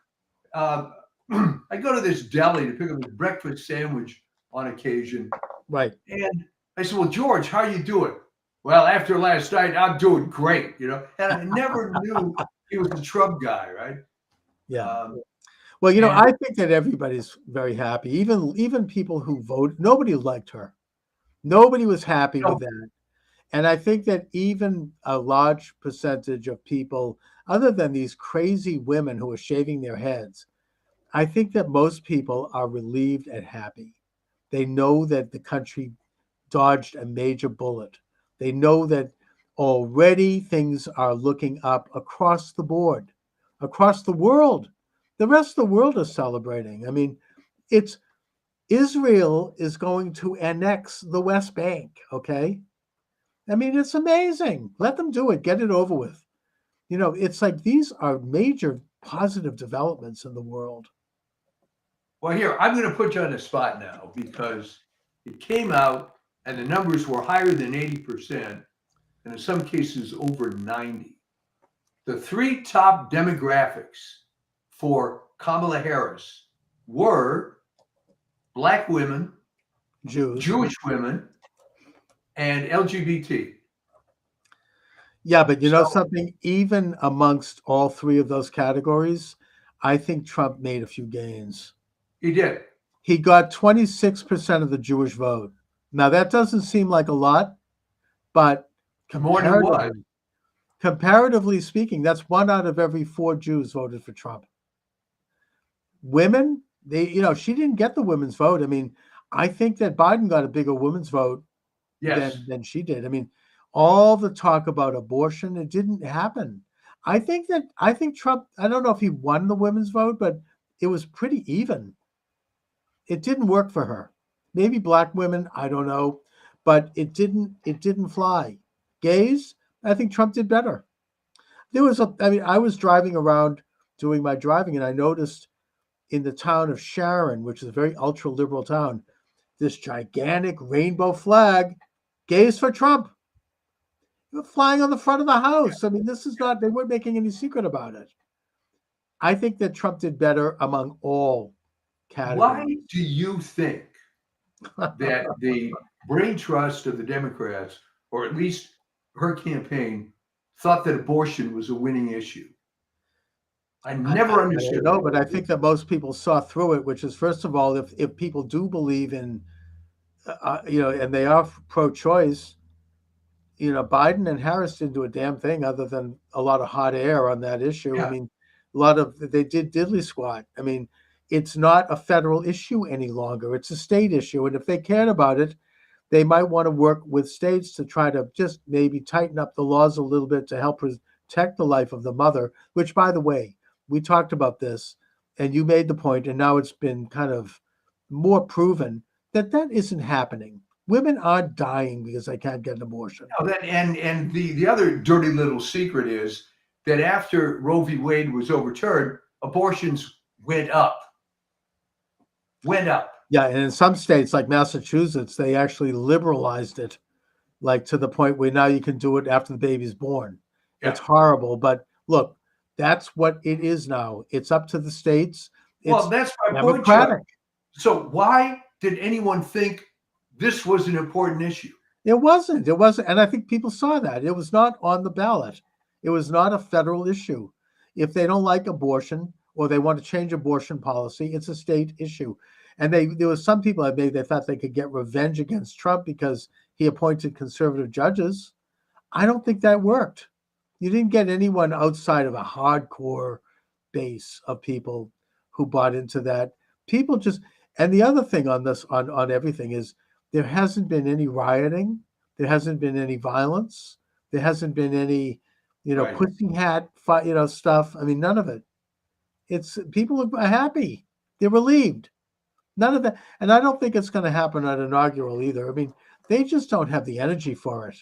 S2: I go to this deli to pick up a breakfast sandwich on occasion,
S1: Right.
S2: and I said, "Well, George, how you doing?" "Well, after last night, I'm doing great," And I never knew he was the Trump guy, right?
S1: Yeah.
S2: Um,
S1: Well,
S2: and
S1: I think that everybody's very happy. Even people who voted, nobody liked her. Nobody was happy
S2: No.
S1: with that. And I think that even a large percentage of people, other than these crazy women who are shaving their heads, I think that most people are relieved and happy. They know that the country dodged a major bullet. They know that already things are looking up across the board, across the world. The rest of the world is celebrating. I mean, it's Israel is going to annex the West Bank, okay? I mean, it's amazing. Let them do it. Get it over with. It's like these are major positive developments in the world.
S2: Well, here, I'm going to put you on the spot now, because it came out and the numbers were higher than 80%, and in some cases over 90. The three top demographics for Kamala Harris were Black women,
S1: Jews.
S2: Jewish women, and LGBT.
S1: Yeah, but you know
S2: So
S1: something? Even amongst all three of those categories, I think Trump made a few gains.
S2: he did.
S1: He got 26% of the Jewish vote. Now, that doesn't seem like a lot, but
S2: More than what?
S1: comparatively speaking, that's 1 out of every 4 Jews voted for Trump. Women, she didn't get the women's vote. I mean, I think that Biden got a bigger women's vote
S2: Yes.
S1: than she did. I mean, all the talk about abortion, it didn't happen. I think Trump, I don't know if he won the women's vote, but it was pretty even. It didn't work for her. Maybe black women, I don't know, but it didn't fly. Gays, I think Trump did better. I was driving around doing my driving, and I noticed in the town of Sharon, which is a very ultra liberal town, this gigantic rainbow flag, gays for Trump, flying on the front of the house. I mean, they weren't making any secret about it. I think that Trump did better among all categories.
S2: Why do you think that the brain trust of the Democrats, or at least her campaign, thought that abortion was a winning issue? I never understood
S1: No,
S2: that.
S1: but I think that most people saw through it, which is, first of all, if people do believe in, and they are pro-choice, Biden and Harris didn't do a damn thing other than a lot of hot air on that issue.
S2: Yeah.
S1: I mean, they did diddly squat. I mean, it's not a federal issue any longer. It's a state issue. And if they cared about it, they might want to work with states to try to just maybe tighten up the laws a little bit to help protect the life of the mother, which, by the way, we talked about this and you made the point, and now it's been kind of more proven that isn't happening. Women aren't dying because they can't get an abortion.
S2: No, and the other dirty little secret is that after Roe v. Wade was overturned, abortions went up. Went up.
S1: Yeah, and in some states like Massachusetts, they actually liberalized it, like to the point where now you can do it after the baby's born.
S2: Yeah.
S1: It's horrible, but look, that's what it is now. It's up to the states.
S2: Well, that's my point,
S1: democratic.
S2: Chuck. So why did anyone think this was an important issue?
S1: It wasn't. And I think people saw that. It was not on the ballot. It was not a federal issue. If they don't like abortion or they want to change abortion policy, it's a state issue. And there was some people that maybe they thought they could get revenge against Trump because he appointed conservative judges. I don't think that worked. You didn't get anyone outside of a hardcore base of people who bought into that. People just, and the other thing on this, on everything is there hasn't been any rioting. There hasn't been any violence. There hasn't been any,
S2: Right.
S1: pussy hat, stuff. I mean, none of it. It's people are happy. They're relieved. None of that. And I don't think it's going to happen at inaugural either. I mean, they just don't have the energy for it.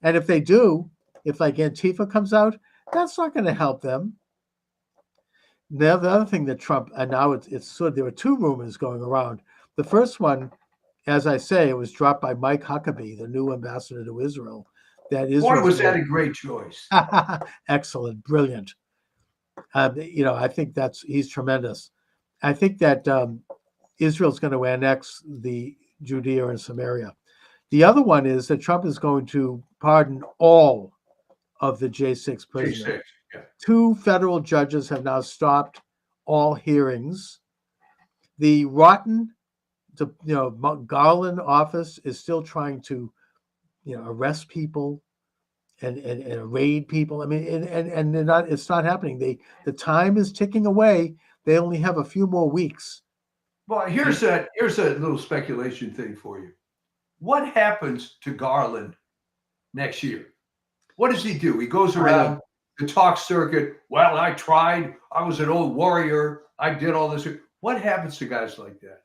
S1: And if they do, if like Antifa comes out, that's not going to help them. The other thing that Trump, and now it's so there were two rumors going around. The first one, as I say, it was dropped by Mike Huckabee, the new ambassador to Israel. That is,
S2: Boy, was that a great choice.
S1: excellent, brilliant. I think he's tremendous. I think that Israel's going to annex the Judea and Samaria. The other one is that Trump is going to pardon all of the J6 prisoners.
S2: J6, yeah.
S1: 2 federal judges have now stopped all hearings. The rotten, Garland office is still trying to, arrest people and raid people. I mean, and they're not. It's not happening. The time is ticking away. They only have a few more weeks.
S2: Well, here's a little speculation thing for you. What happens to Garland next year? What does he do? He goes around the talk circuit. Well, I tried. I was an old warrior. I did all this. What happens to guys like that?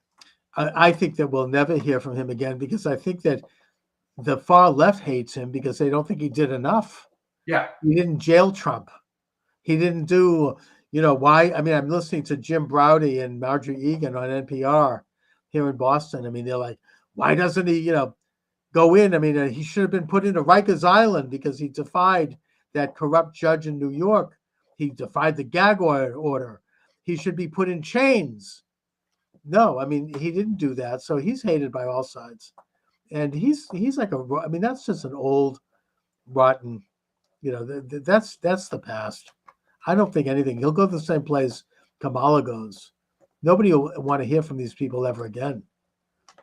S1: I think that we'll never hear from him again because I think that the far left hates him because they don't think he did enough.
S2: Yeah.
S1: He didn't jail Trump. He didn't do, why? I mean, I'm listening to Jim Braude and Marjorie Egan on NPR here in Boston. I mean, they're like, why doesn't he, go in? I mean, he should have been put into Rikers Island because he defied that corrupt judge in New York. He defied the gag order. He should be put in chains. No, I mean, he didn't do that. So he's hated by all sides. And he's like that's just an old, rotten, that's the past. I don't think anything. He'll go to the same place Kamala goes. Nobody will want to hear from these people ever again.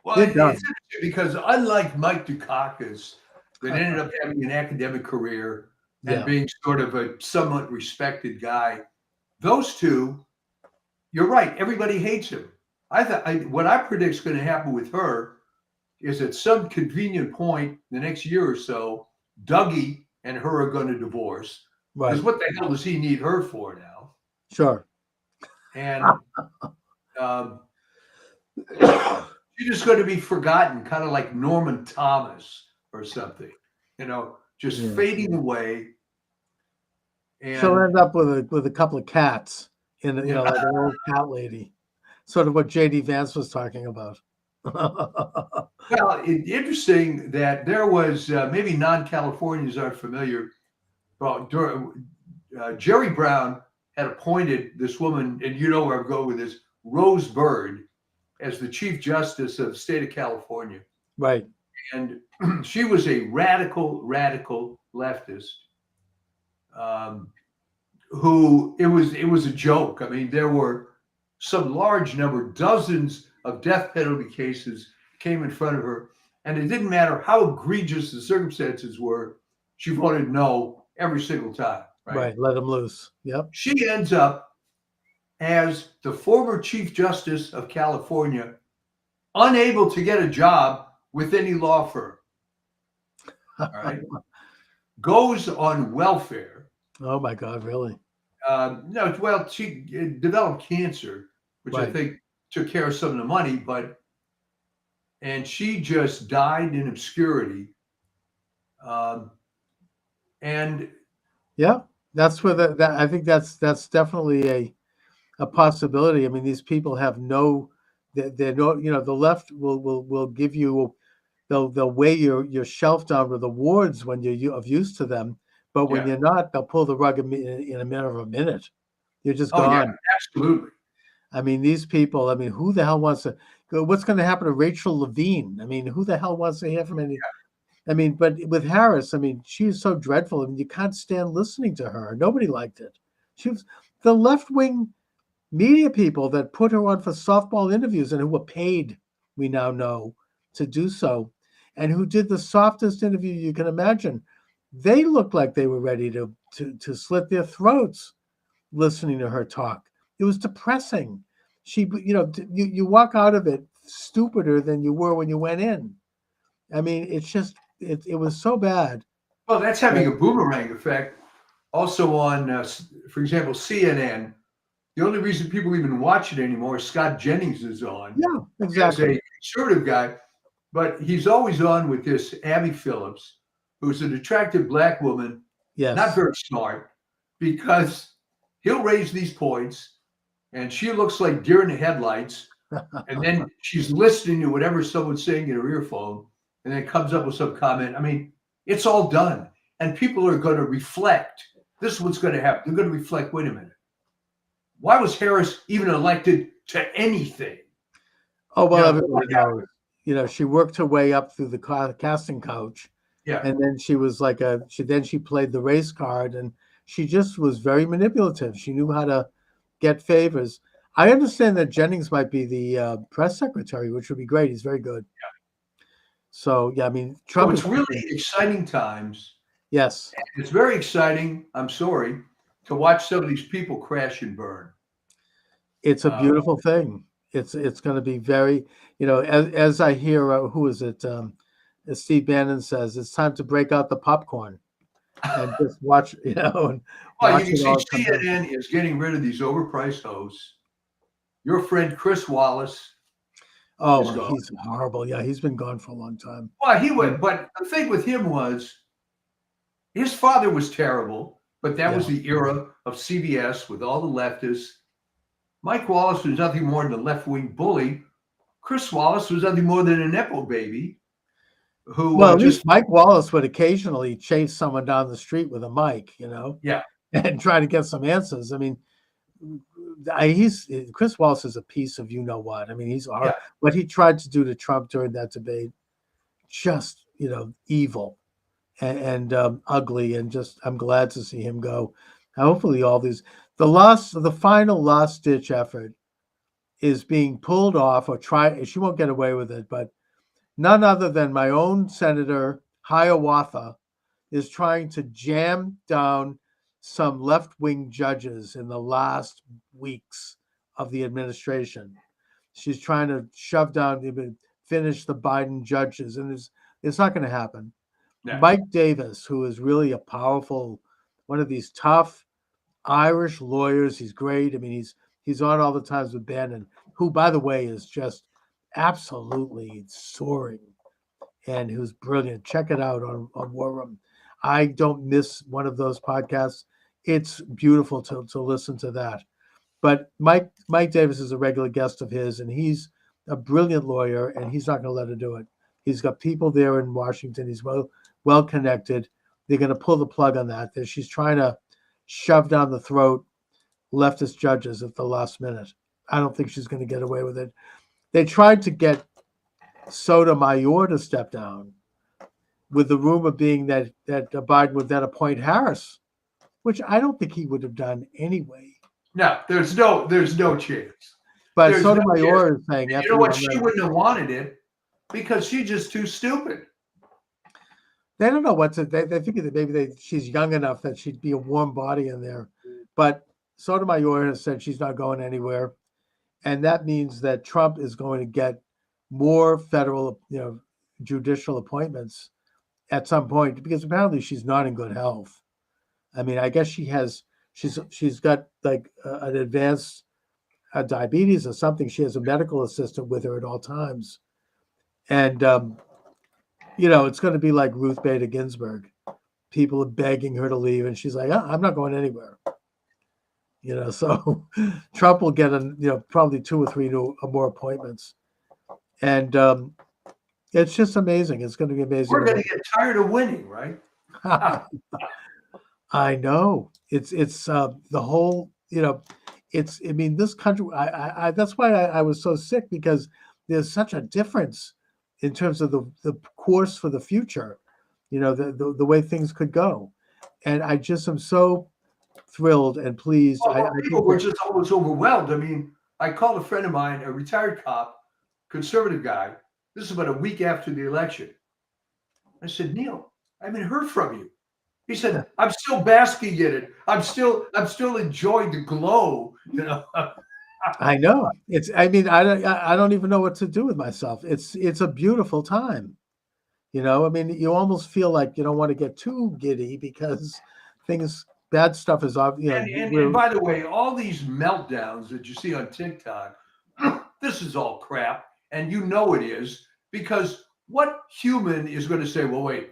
S2: Well, it's interesting because unlike Mike Dukakis, that ended up having an academic career and being sort of a somewhat respected guy, those two, you're right. Everybody hates him. What I predict is going to happen with her is at some convenient point the next year or so, Dougie and her are going to divorce.
S1: Right.
S2: Because what the hell does he need her for now?
S1: Sure.
S2: And she's just going to be forgotten, kind of like Norman Thomas or something, just fading away. And
S1: she'll end up with a couple of cats in, like an old cat lady, sort of what J.D. Vance was talking about.
S2: Well, interesting that there was maybe non-Californians aren't familiar. Well, Jerry Brown had appointed this woman, and you know where I'm going with this, Rose Byrd, as the Chief Justice of the state of California.
S1: Right.
S2: And she was a radical leftist who it was a joke. I mean, there were some large number, dozens of death penalty cases came in front of her, and it didn't matter how egregious the circumstances were, she voted no every single time.
S1: Right. Let him loose. Yep.
S2: She ends up as the former Chief Justice of California, unable to get a job with any law firm. All right. Goes on welfare.
S1: Oh my God, really?
S2: No, well, she developed cancer, which I think took care of some of the money, and she just died in obscurity. And
S1: yeah, that's where I think that's definitely a possibility. I mean, these people have they're no, the left will give you, they'll weigh your shelf down with awards when you're of use to them, but when you're not, they'll pull the rug in a matter of a minute. You're just gone.
S2: Yeah, absolutely.
S1: I mean, these people, I mean, who the hell wants to go? What's going to happen to Rachel Levine? I mean, who the hell wants to hear from any? I mean, but with Harris, I mean, she's so dreadful. I mean, you can't stand listening to her. Nobody liked it. She was the left-wing media people that put her on for softball interviews and who were paid, we now know, to do so, and who did the softest interview you can imagine. They looked like they were ready to slit their throats listening to her talk. It was depressing. You walk out of it stupider than you were when you went in. I mean, it's just, it was so bad.
S2: Well, that's having a boomerang effect. Also on, for example, CNN, The only reason people even watch it anymore is Scott Jennings is on.
S1: Yeah,
S2: As
S1: exactly.
S2: a conservative guy, but he's always on with this Abby Phillips, who's an attractive black woman, not
S1: Yes.
S2: very smart, because he'll raise these points and she looks like deer in the headlights. And then she's listening to whatever someone's saying in her earphone and then comes up with some comment. I mean, it's all done. And people are going to reflect. This is what's going to happen. They're going to reflect, wait a minute. Why was Harris even elected to anything?
S1: Oh, well,
S2: Yeah,
S1: everybody knows. You know, she worked her way up through the casting couch,
S2: Yeah.
S1: and then she was like she played the race card, and she just was very manipulative. She knew how to get favors. I understand that Jennings might be the press secretary, which would be great. He's very good. So yeah, I mean,
S2: So
S1: Trump
S2: it's
S1: is
S2: really exciting times.
S1: yes.
S2: It's very exciting, I'm sorry, to watch some of these people crash and burn.
S1: It's a beautiful thing. It's going to be very, you know, as I hear, who is it? As Steve Bannon says, it's time to break out the popcorn and just watch, you know, and
S2: Well,
S1: watch
S2: you can
S1: it all
S2: see
S1: come down.
S2: CNN is getting rid of these overpriced hosts. Your friend Chris Wallace.
S1: Oh,
S2: is gone.
S1: he's horrible. Yeah, he's been gone for a long time.
S2: Well, he went, but the thing with him was his father was terrible, but that was the era of CBS with all the leftists. Mike Wallace was nothing more than a left-wing bully. Chris Wallace was nothing more than a Nepo baby who
S1: Well, at
S2: just
S1: least Mike Wallace would occasionally chase someone down the street with a mic, you know,
S2: yeah.
S1: and try to get some answers. I mean, Chris Wallace is a piece of you know what. I mean, he's what he tried to do to Trump during that debate, just, you know, evil and ugly, and just I'm glad to see him go. Hopefully, all these the final last ditch effort is being pulled off or try. She won't get away with it, but none other than my own Senator Hiawatha is trying to jam down some left-wing judges in the last weeks of the administration. She's trying to shove down, finish the Biden judges, and it's not going to happen.
S2: Yeah.
S1: Mike Davis, who is really a powerful, one of these tough Irish lawyers, he's great. I mean, he's on all the times with Bannon, who, by the way, is just absolutely soaring and who's brilliant. Check it out on War Room. I don't miss one of those podcasts. It's beautiful to listen to that. But Mike Davis is a regular guest of his, and he's a brilliant lawyer, and he's not going to let her do it. He's got people there in Washington. He's well connected. They're going to pull the plug on that. She's trying to shove down the throat leftist judges at the last minute. I don't think she's going to get away with it. They tried to get Sotomayor to step down, with the rumor being that Biden would then appoint Harris, which I don't think he would have done anyway.
S2: No, there's no chance.
S1: But
S2: There's
S1: Sotomayor is saying,
S2: you know what? She wouldn't have wanted it because she's just too stupid.
S1: They don't know what to. They think that maybe she's young enough that she'd be a warm body in there. But Sotomayor has said she's not going anywhere, and that means that Trump is going to get more federal, judicial appointments at some point, because apparently she's not in good health. I mean, I guess she's got like an advanced diabetes or something. She has a medical assistant with her at all times, and it's going to be like Ruth Bader Ginsburg. People are begging her to leave, and she's like, "I'm not going anywhere." So Trump will get probably 2 or 3 more appointments, and it's just amazing. It's going to be amazing.
S2: We're going to get tired of winning, right?
S1: I know. It's the whole, I mean, this country, I that's why I was so sick, because there's such a difference in terms of the course for the future, the way things could go. And I just am so thrilled and pleased.
S2: People were just always overwhelmed. I mean, I called a friend of mine, a retired cop, conservative guy. This is about a week after the election. I said, Neil, I haven't heard from you. He said, I'm still basking in it. I'm still enjoying the glow,
S1: I know. I don't even know what to do with myself. It's a beautiful time. I mean, you almost feel like you don't want to get too giddy, because things bad stuff is obvious.
S2: And by the way, all these meltdowns that you see on TikTok, this is all crap. And you know it is, because what human is going to say, well, wait,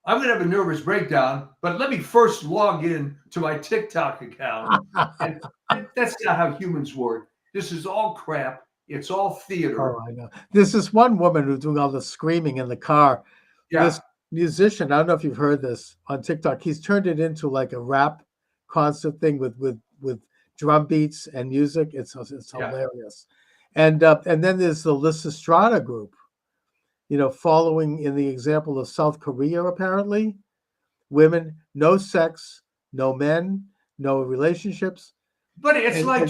S2: I'm going to have a nervous breakdown, but let me first log in to my TikTok account. And that's not how humans work. This is all crap. It's all theater.
S1: Oh, I know. There's this one woman who's doing all the screaming in the car.
S2: Yeah.
S1: This musician, I don't know if you've heard this on TikTok. He's turned it into like a rap concert thing with drum beats and music. It's hilarious. And then there's the Lysistrata group, following in the example of South Korea. Apparently, women, no sex, no men, no relationships.
S2: But it's like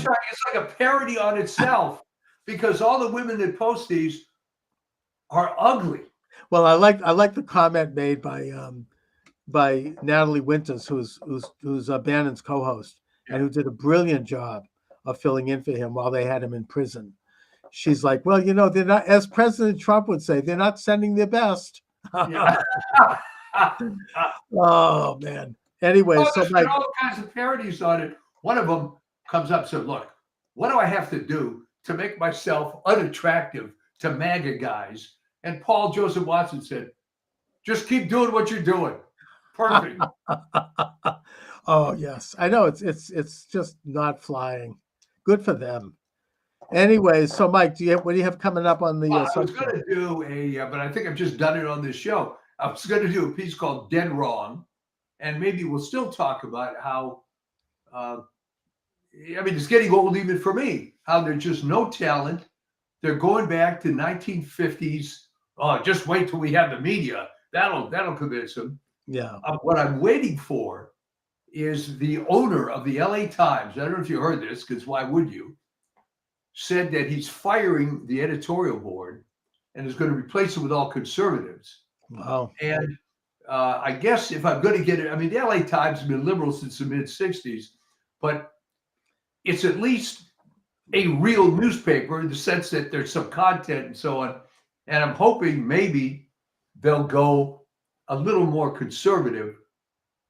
S2: a parody on itself, because all the women that post these are ugly.
S1: Well, I like the comment made by Natalie Winters, who's Bannon's co-host, and who did a brilliant job of filling in for him while they had him in prison. She's like, well, they're not, as President Trump would say, they're not sending their best.
S2: Yeah.
S1: Oh man. Anyway, so
S2: there's been all kinds of parodies on it. One of them comes up and said, look, what do I have to do to make myself unattractive to MAGA guys? And Paul Joseph Watson said, just keep doing what you're doing. Perfect.
S1: Oh yes, I know it's just not flying. Good for them. Anyway, so Mike, what do you have coming up on the?
S2: I was going to do but I think I've just done it on this show. I was going to do a piece called "Dead Wrong," and maybe we'll still talk about how. It's getting old even for me. How there's just no talent. They're going back to 1950s. Oh, just wait till we have the media. That'll convince them.
S1: Yeah.
S2: What I'm waiting for is the owner of the LA Times. I don't know if you heard this, because why would you? Said that he's firing the editorial board and is going to replace it with all conservatives.
S1: Wow.
S2: And I guess if I'm going to get it, the LA Times has been liberal since the mid-'60s, but it's at least a real newspaper in the sense that there's some content and so on. And I'm hoping maybe they'll go a little more conservative,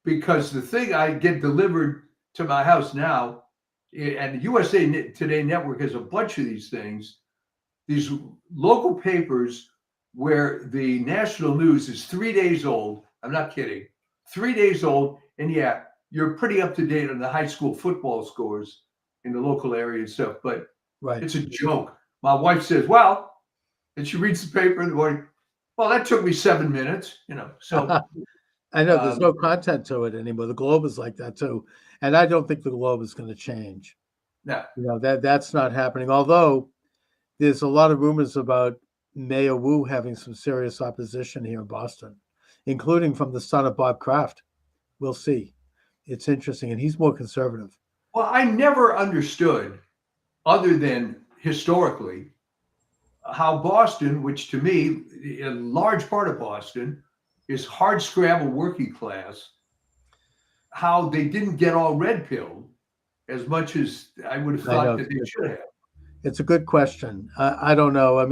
S2: because the thing I get delivered to my house now, and the USA Today Network has a bunch of these things, these local papers where the national news is 3 days old. I'm not kidding. 3 days old. And yeah, you're pretty up to date on the high school football scores in the local area and stuff, but
S1: right.
S2: It's a joke. My wife says, well, and she reads the paper in the morning, well, that took me 7 minutes, so.
S1: I know there's no content to it anymore. The Globe is like that too. And I don't think the Globe is going to change.
S2: No.
S1: That's not happening. Although there's a lot of rumors about Mayor Wu having some serious opposition here in Boston, including from the son of Bob Kraft. We'll see. It's interesting. And he's more conservative.
S2: Well, I never understood, other than historically, how Boston, which to me, a large part of Boston, is hard scrabble working class, how they didn't get all red pilled as much as I would have thought that they should have.
S1: It's a good question. I don't know.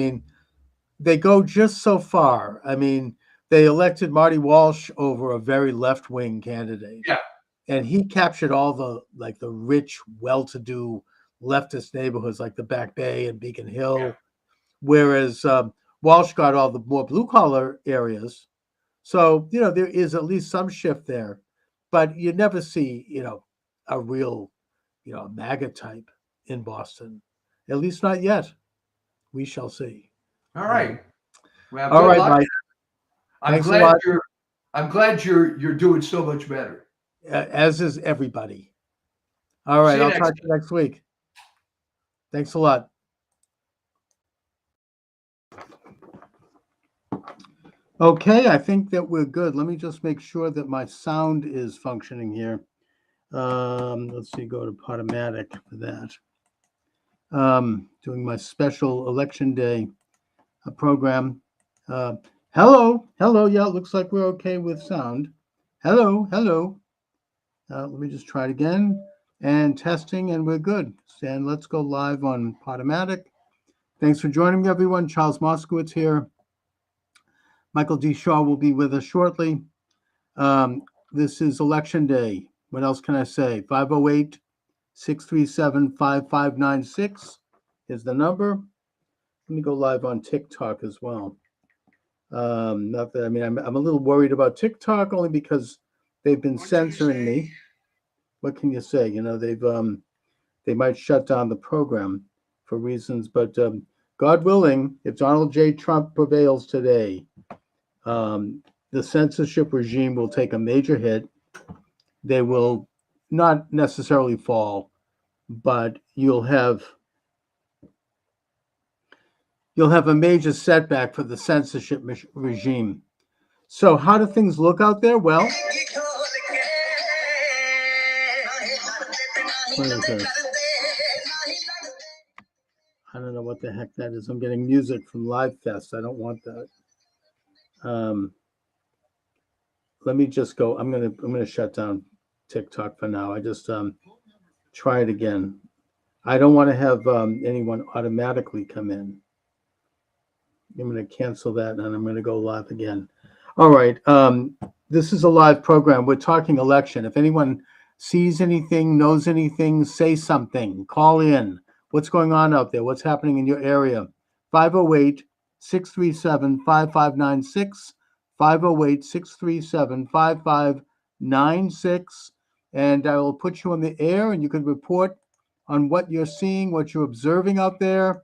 S1: They go just so far. They elected Marty Walsh over a very left-wing candidate.
S2: Yeah.
S1: And he captured all the rich, well-to-do leftist neighborhoods like the Back Bay and Beacon Hill, yeah. Whereas Walsh got all the more blue-collar areas. So, there is at least some shift there, but you never see, a real, MAGA type in Boston, at least not yet. We shall see.
S2: All right. Well,
S1: all right, Mike.
S2: I'm glad you're doing so much better.
S1: As is everybody. All right. I'll talk to you next week. Thanks a lot. Okay, I think that we're good. Let me just make sure that my sound is functioning here. Let's see, go to Podomatic for that. Doing my special election day program. Hello. Yeah, it looks like we're okay with sound. Hello. Let me just try it again. And testing, and we're good. And let's go live on Podomatic. Thanks for joining me, everyone. Charles Moskowitz here. Michael D. Shaw will be with us shortly. This is Election Day, What else can I say? 508-637-5596 is the number. Let me go live on TikTok as well. Not that, I mean, I'm a little worried about TikTok only because they've been censoring me. What can you say? You know, they might shut down the program for reasons, but God willing, if Donald J. Trump prevails today, the censorship regime will take a major hit. They will not necessarily fall, but you'll have a major setback for the censorship regime. So how do things look out there? Well, what is this? I don't know what the heck that is. I'm getting music from LiveFest. I don't want that. Let me just go. I'm gonna shut down TikTok for now. I just try it again. I don't want to have anyone automatically come in. I'm going to cancel that and I'm going to go live again. All right. This is a live program. We're talking election. If anyone sees anything, knows anything, say something. Call in. What's going on out there? What's happening in your area? 508-637-5596. 508-637-5596. And I will put you on the air and you can report on what you're seeing, what you're observing out there.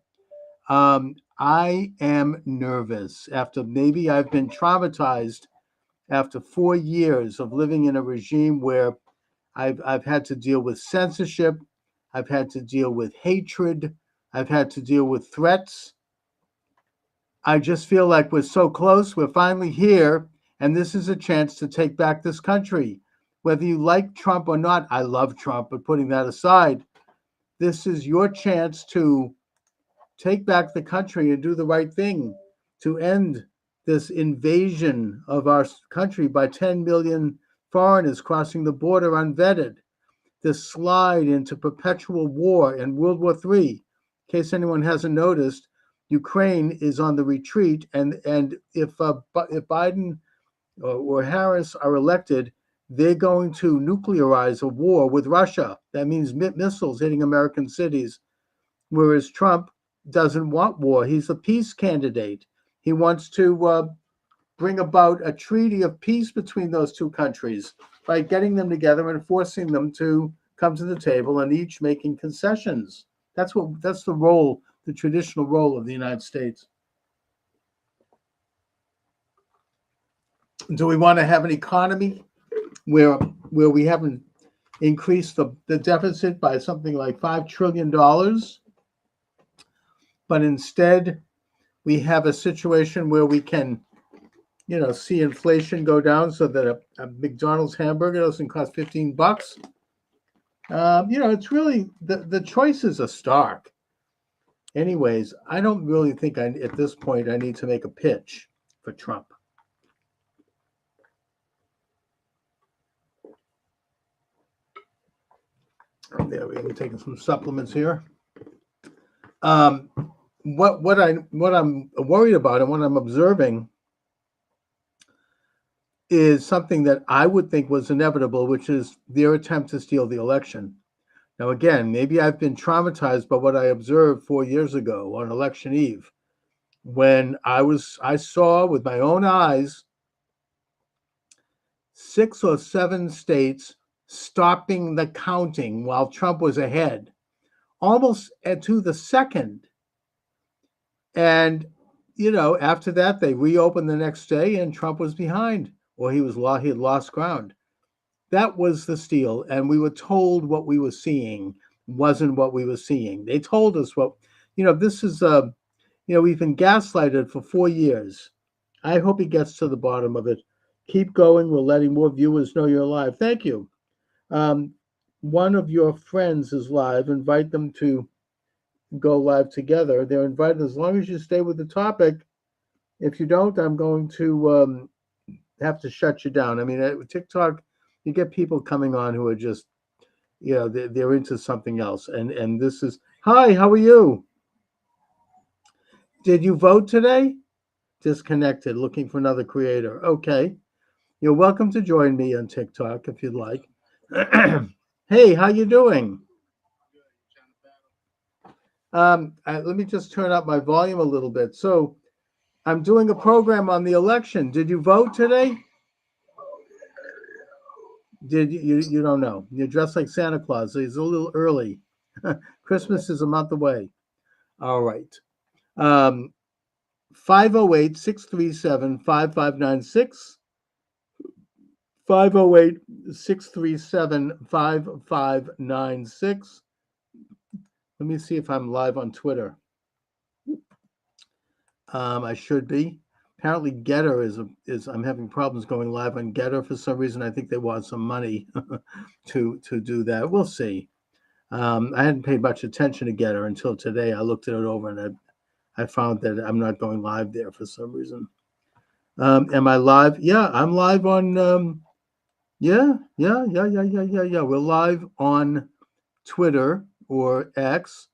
S1: I am nervous after maybe I've been traumatized after 4 years of living in a regime where I've had to deal with censorship. I've had to deal with hatred. I've had to deal with threats. I just feel like we're so close. We're finally here. And this is a chance to take back this country. Whether you like Trump or not, I love Trump, but putting that aside, this is your chance to take back the country and do the right thing to end this invasion of our country by 10 million foreigners crossing the border unvetted, this slide into perpetual war and World War III. In case anyone hasn't noticed, Ukraine is on the retreat, and if Biden or Harris are elected, they're going to nuclearize a war with Russia. That means missiles hitting American cities, whereas Trump doesn't want war. He's a peace candidate. He wants to bring about a treaty of peace between those two countries by getting them together and forcing them to come to the table and each making concessions. That's the role, the traditional role of the United States. Do we want to have an economy where we haven't increased the deficit by something like $5 trillion? But instead, we have a situation where we can, see inflation go down so that a McDonald's hamburger doesn't cost $15. It's really the choices are stark. Anyways, I don't really think at this point I need to make a pitch for Trump. There we go. We're taking some supplements here. What I'm worried about and what I'm observing is something that I would think was inevitable, which is their attempt to steal the election. Now, again, maybe I've been traumatized by what I observed 4 years ago on election eve, when I saw with my own eyes 6 or 7 states stopping the counting while Trump was ahead, almost to the second. And, after that, they reopened the next day and Trump was behind, or he had lost ground. That was the steal. And we were told what we were seeing wasn't what we were seeing. They told us this is, we've been gaslighted for 4 years. I hope he gets to the bottom of it. Keep going. We're letting more viewers know you're live. Thank you. One of your friends is live. Invite them to go live together. They're invited as long as you stay with the topic. If you don't, I'm going to have to shut you down. I mean, at TikTok, you get people coming on who are just, they're into something else. And this is, hi, how are you? Did you vote today? Disconnected, looking for another creator. Okay. You're welcome to join me on TikTok if you'd like. Hey, how you doing? Let me just turn up my volume a little bit. So I'm doing a program on the election. Did you vote today? Did you don't know. You're dressed like Santa Claus, so it's a little early. Christmas is a month away. All right. 508-637-5596. 508-637-5596. Let me see if I'm live on Twitter. I should be. Apparently, Getter is I'm having problems going live on Getter for some reason. I think they want some money to do that. We'll see. I hadn't paid much attention to Getter until today. I looked it over and I found that I'm not going live there for some reason. Am I live? Yeah, I'm live on. Yeah. We're live on Twitter or X.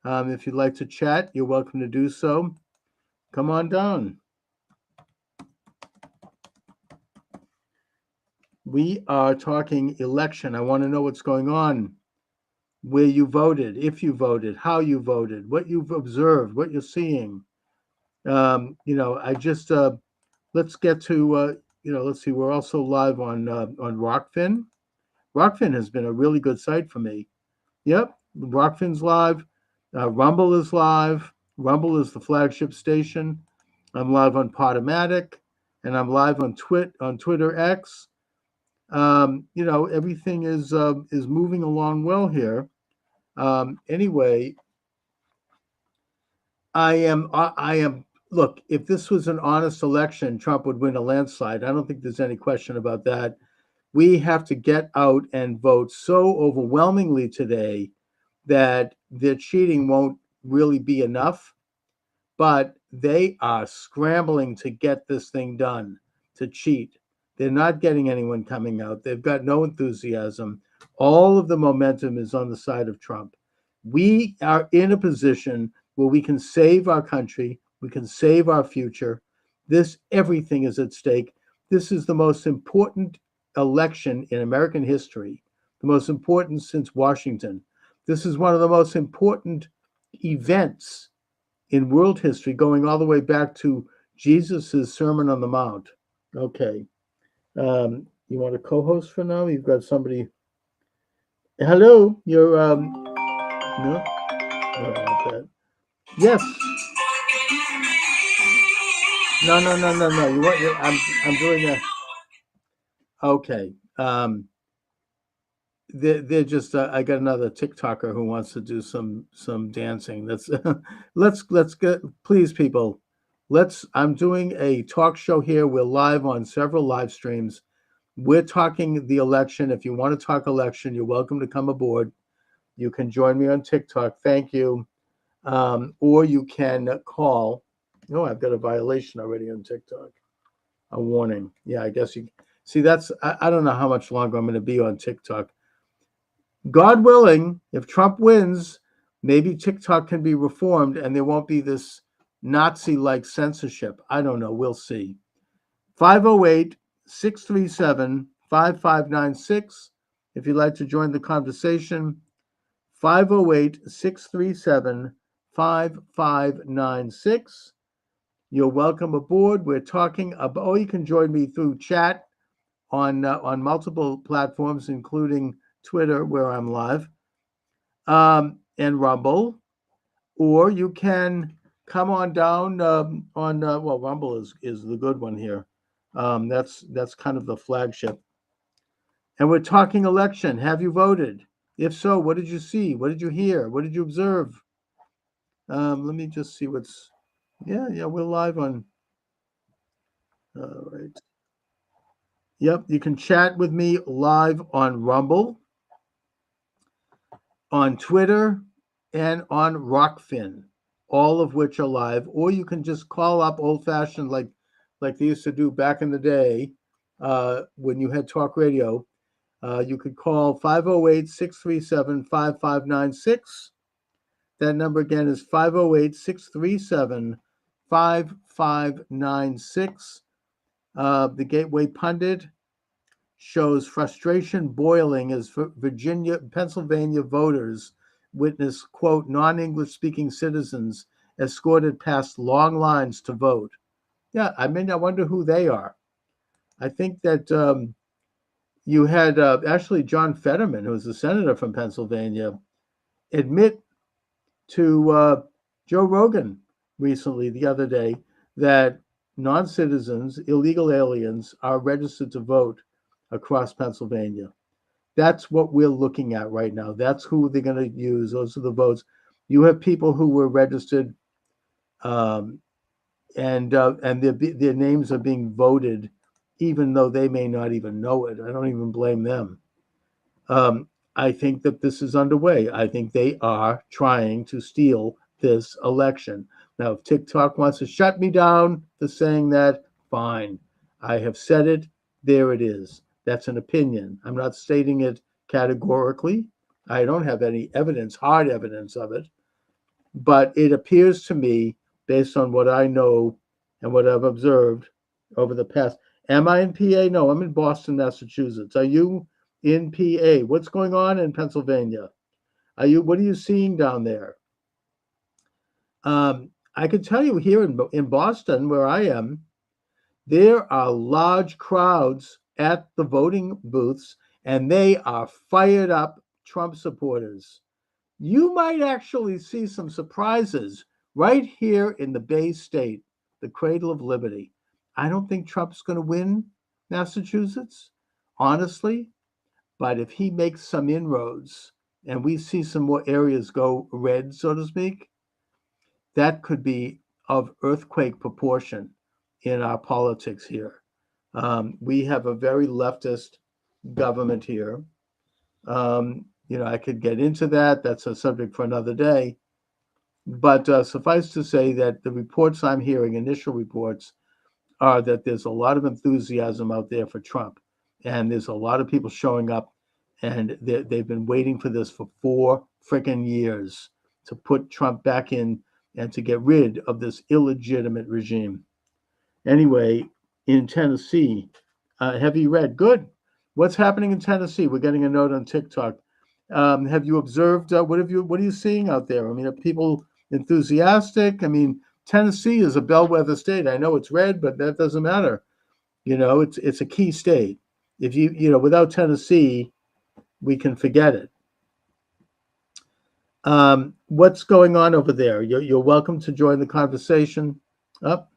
S1: If you'd like to chat, you're welcome to do so. Come on down. We are talking election. I want to know what's going on, where you voted, if you voted, how you voted, what you've observed, what you're seeing. I just let's get to let's see. We're also live on Rockfin. Rockfin has been a really good site for me. Yep, Rockfin's live. Rumble is live. Rumble is the flagship station. I'm live on Podomatic, and I'm live on Twitter X. Everything is moving along well here. Anyway, I am. Look, if this was an honest election, Trump would win a landslide. I don't think there's any question about that. We have to get out and vote so overwhelmingly today that their cheating won't really be enough. But they are scrambling to get this thing done, to cheat. They're not getting anyone coming out. They've got no enthusiasm. All of the momentum is on the side of Trump. We are in a position where we can save our country. We can save our future. Everything is at stake. This is the most important election in American history, the most important since Washington. This is one of the most important events in world history, going all the way back to Jesus's Sermon on the Mount. Okay. You want a co-host for now? You've got somebody. Hello, you're no, what about that? Yes. No. You want? I'm doing a. Okay. They're just. I got another TikToker who wants to do some dancing. That's. let's get. Please, people. I'm doing a talk show here. We're live on several live streams. We're talking the election. If you want to talk election, you're welcome to come aboard. You can join me on TikTok. Thank you. Or you can call. Oh, I've got a violation already on TikTok. A warning. Yeah, I guess you see that's I don't know how much longer I'm going to be on TikTok. God willing, if Trump wins, maybe TikTok can be reformed and there won't be this Nazi-like censorship. I don't know. We'll see. 508-637-5596. If you'd like to join the conversation, 508-637-5596. You're welcome aboard. We're talking about, or you can join me through chat on multiple platforms, including Twitter, where I'm live, and Rumble, or you can come on down on Rumble is the good one here. That's kind of the flagship. And we're talking election. Have you voted? If so, what did you see? What did you hear? What did you observe? Let me just see what's. Yeah, we're live on. All right. Yep, you can chat with me live on Rumble, on Twitter, and on Rockfin, all of which are live. Or you can just call up old-fashioned, like they used to do back in the day when you had talk radio. You could call 508-637-5596. That number again is 508-637-5596. The Gateway Pundit shows frustration boiling as Pennsylvania voters witness, quote, non-English speaking citizens escorted past long lines to vote. Yeah, I mean, I wonder who they are. I think that you had actually John Fetterman, who's a senator from Pennsylvania, admit to Joe Rogan recently, the other day, that non-citizens, illegal aliens, are registered to vote across Pennsylvania. That's what we're looking at right now. That's who they're going to use. Those are the votes. You have people who were registered, and their names are being voted, even though they may not even know it. I don't even blame them. I think that this is underway. I think they are trying to steal this election. Now, if TikTok wants to shut me down for saying that, fine. I have said it. There it is. That's an opinion. I'm not stating it categorically. I don't have any evidence, hard evidence of it. But it appears to me, based on what I know and what I've observed over the past. Am I in PA? No, I'm in Boston, Massachusetts. Are you in PA? What's going on in Pennsylvania? What are you seeing down there? I can tell you here in Boston, where I am, there are large crowds at the voting booths, and they are fired up Trump supporters. You might actually see some surprises right here in the Bay State, the cradle of liberty. I don't think Trump's going to win Massachusetts, honestly, but if he makes some inroads and we see some more areas go red, so to speak, that could be of earthquake proportion in our politics here. We have a very leftist government here. I could get into that. That's a subject for another day. But suffice to say that the reports I'm hearing, initial reports, are that there's a lot of enthusiasm out there for Trump. And there's a lot of people showing up, and they've been waiting for this for 4 freaking years to put Trump back in and to get rid of this illegitimate regime. Anyway, in Tennessee, have you read? Good. What's happening in Tennessee? We're getting a note on TikTok. Have you observed? What are you seeing out there? I mean, are people enthusiastic? I mean, Tennessee is a bellwether state. I know it's red, but that doesn't matter. It's a key state. If without Tennessee, we can forget it. What's going on over there? You're welcome to join the conversation. Up.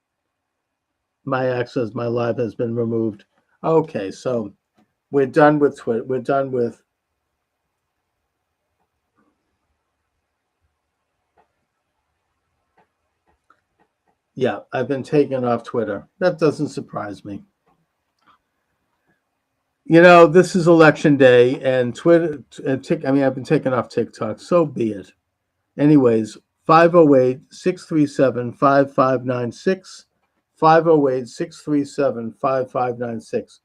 S1: My access, my live has been removed. Okay, so we're done with Twitter. We're done with. Yeah, I've been taken off Twitter. That doesn't surprise me. This is election day, and Twitter, I've been taken off TikTok. So be it. Anyways, 508-637-5596. 508-637-5596.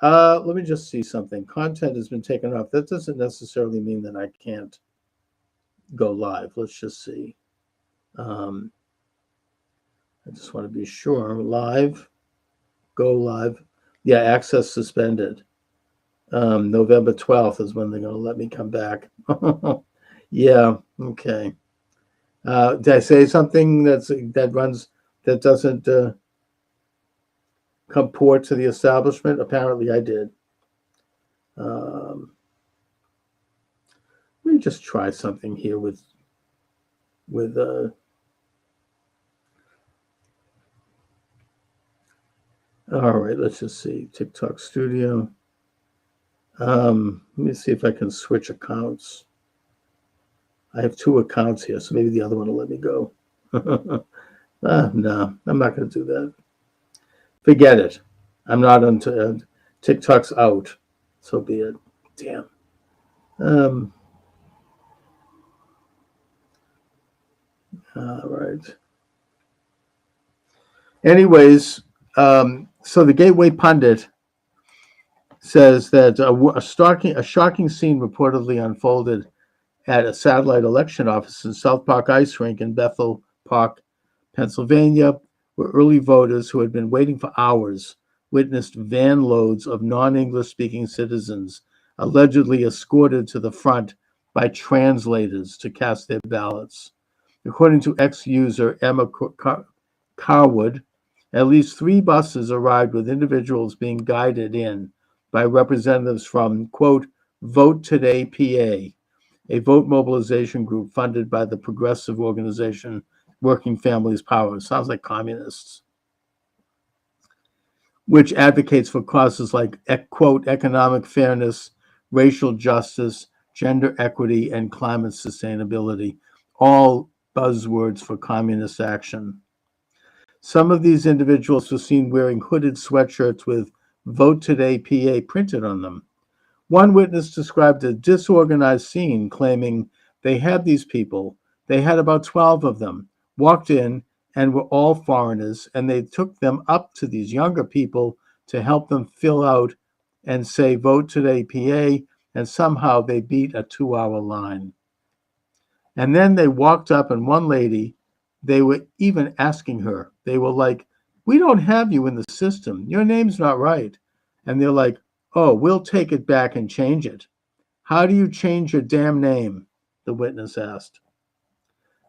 S1: Let me just see something. Content has been taken off. That doesn't necessarily mean that I can't go live. Let's just see. I just want to be sure. Live. Go live. Yeah, access suspended. November 12th is when they're going to let me come back. Yeah, okay. Did I say something that doesn't comport to the establishment? Apparently I did. Let me just try something here with all right, let's just see. TikTok Studio. Let me see if I can switch accounts. I have 2 accounts here, so maybe the other one will let me go. No, I'm not going to do that. Forget it. I'm not on TikTok's out. So be it. Damn. All right. Anyways, so the Gateway Pundit says that a shocking scene reportedly unfolded at a satellite election office in South Park Ice Rink in Bethel Park, Pennsylvania, where early voters who had been waiting for hours witnessed van loads of non-English speaking citizens allegedly escorted to the front by translators to cast their ballots. According to ex-user Emma Carwood, at least 3 buses arrived with individuals being guided in by representatives from, quote, Vote Today PA, a vote mobilization group funded by the progressive organization Working Families Power. Sounds like communists. Which advocates for causes like, quote, economic fairness, racial justice, gender equity, and climate sustainability, all buzzwords for communist action. Some of these individuals were seen wearing hooded sweatshirts with Vote Today PA printed on them. One witness described a disorganized scene, claiming they had these people, they had about 12 of them, walked in and were all foreigners, and they took them up to these younger people to help them fill out and say Vote Today PA, and somehow they beat a 2-hour line. And then they walked up, and one lady, they were even asking her, they were like, we don't have you in the system. Your name's not right. And they're like, oh, we'll take it back and change it. How do you change your damn name? The witness asked.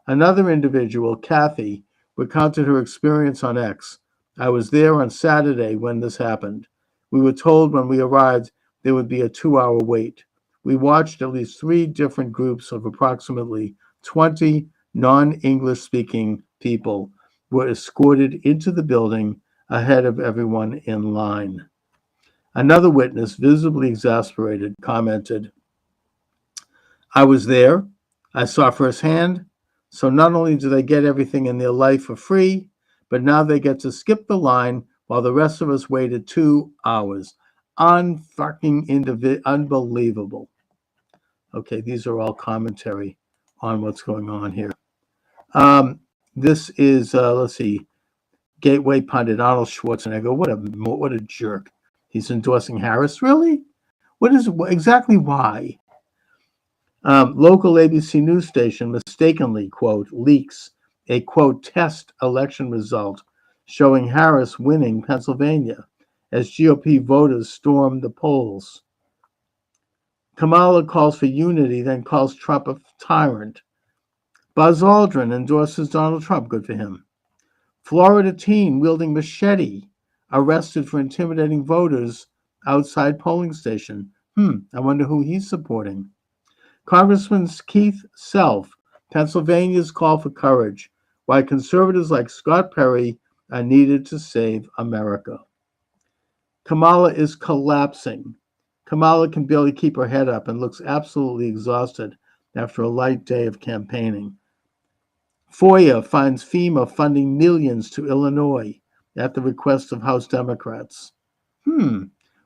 S1: Another individual, Kathy, recounted her experience on X. I was there on Saturday when this happened. We were told when we arrived there would be a 2-hour wait. We watched at least 3 different groups of approximately 20 non-English speaking people were escorted into the building ahead of everyone in line. Another witness, visibly exasperated, commented, I was there. I saw firsthand. So not only do they get everything in their life for free, but now they get to skip the line while the rest of us waited 2 hours. Unbelievable. Okay, these are all commentary on what's going on here. This is, let's see, Gateway pundit Arnold Schwarzenegger. What a jerk. He's endorsing Harris. Really? Exactly why? Local ABC news station mistakenly, quote, leaks a, quote, test election result showing Harris winning Pennsylvania as GOP voters storm the polls. Kamala calls for unity, then calls Trump a tyrant. Buzz Aldrin endorses Donald Trump. Good for him. Florida teen wielding machete arrested for intimidating voters outside polling station. I wonder who he's supporting. Congressman Keith Self, Pennsylvania's call for courage, why conservatives like Scott Perry are needed to save America. Kamala is collapsing. Kamala can barely keep her head up and looks absolutely exhausted after a light day of campaigning. FOIA finds FEMA funding millions to Illinois at the request of House Democrats.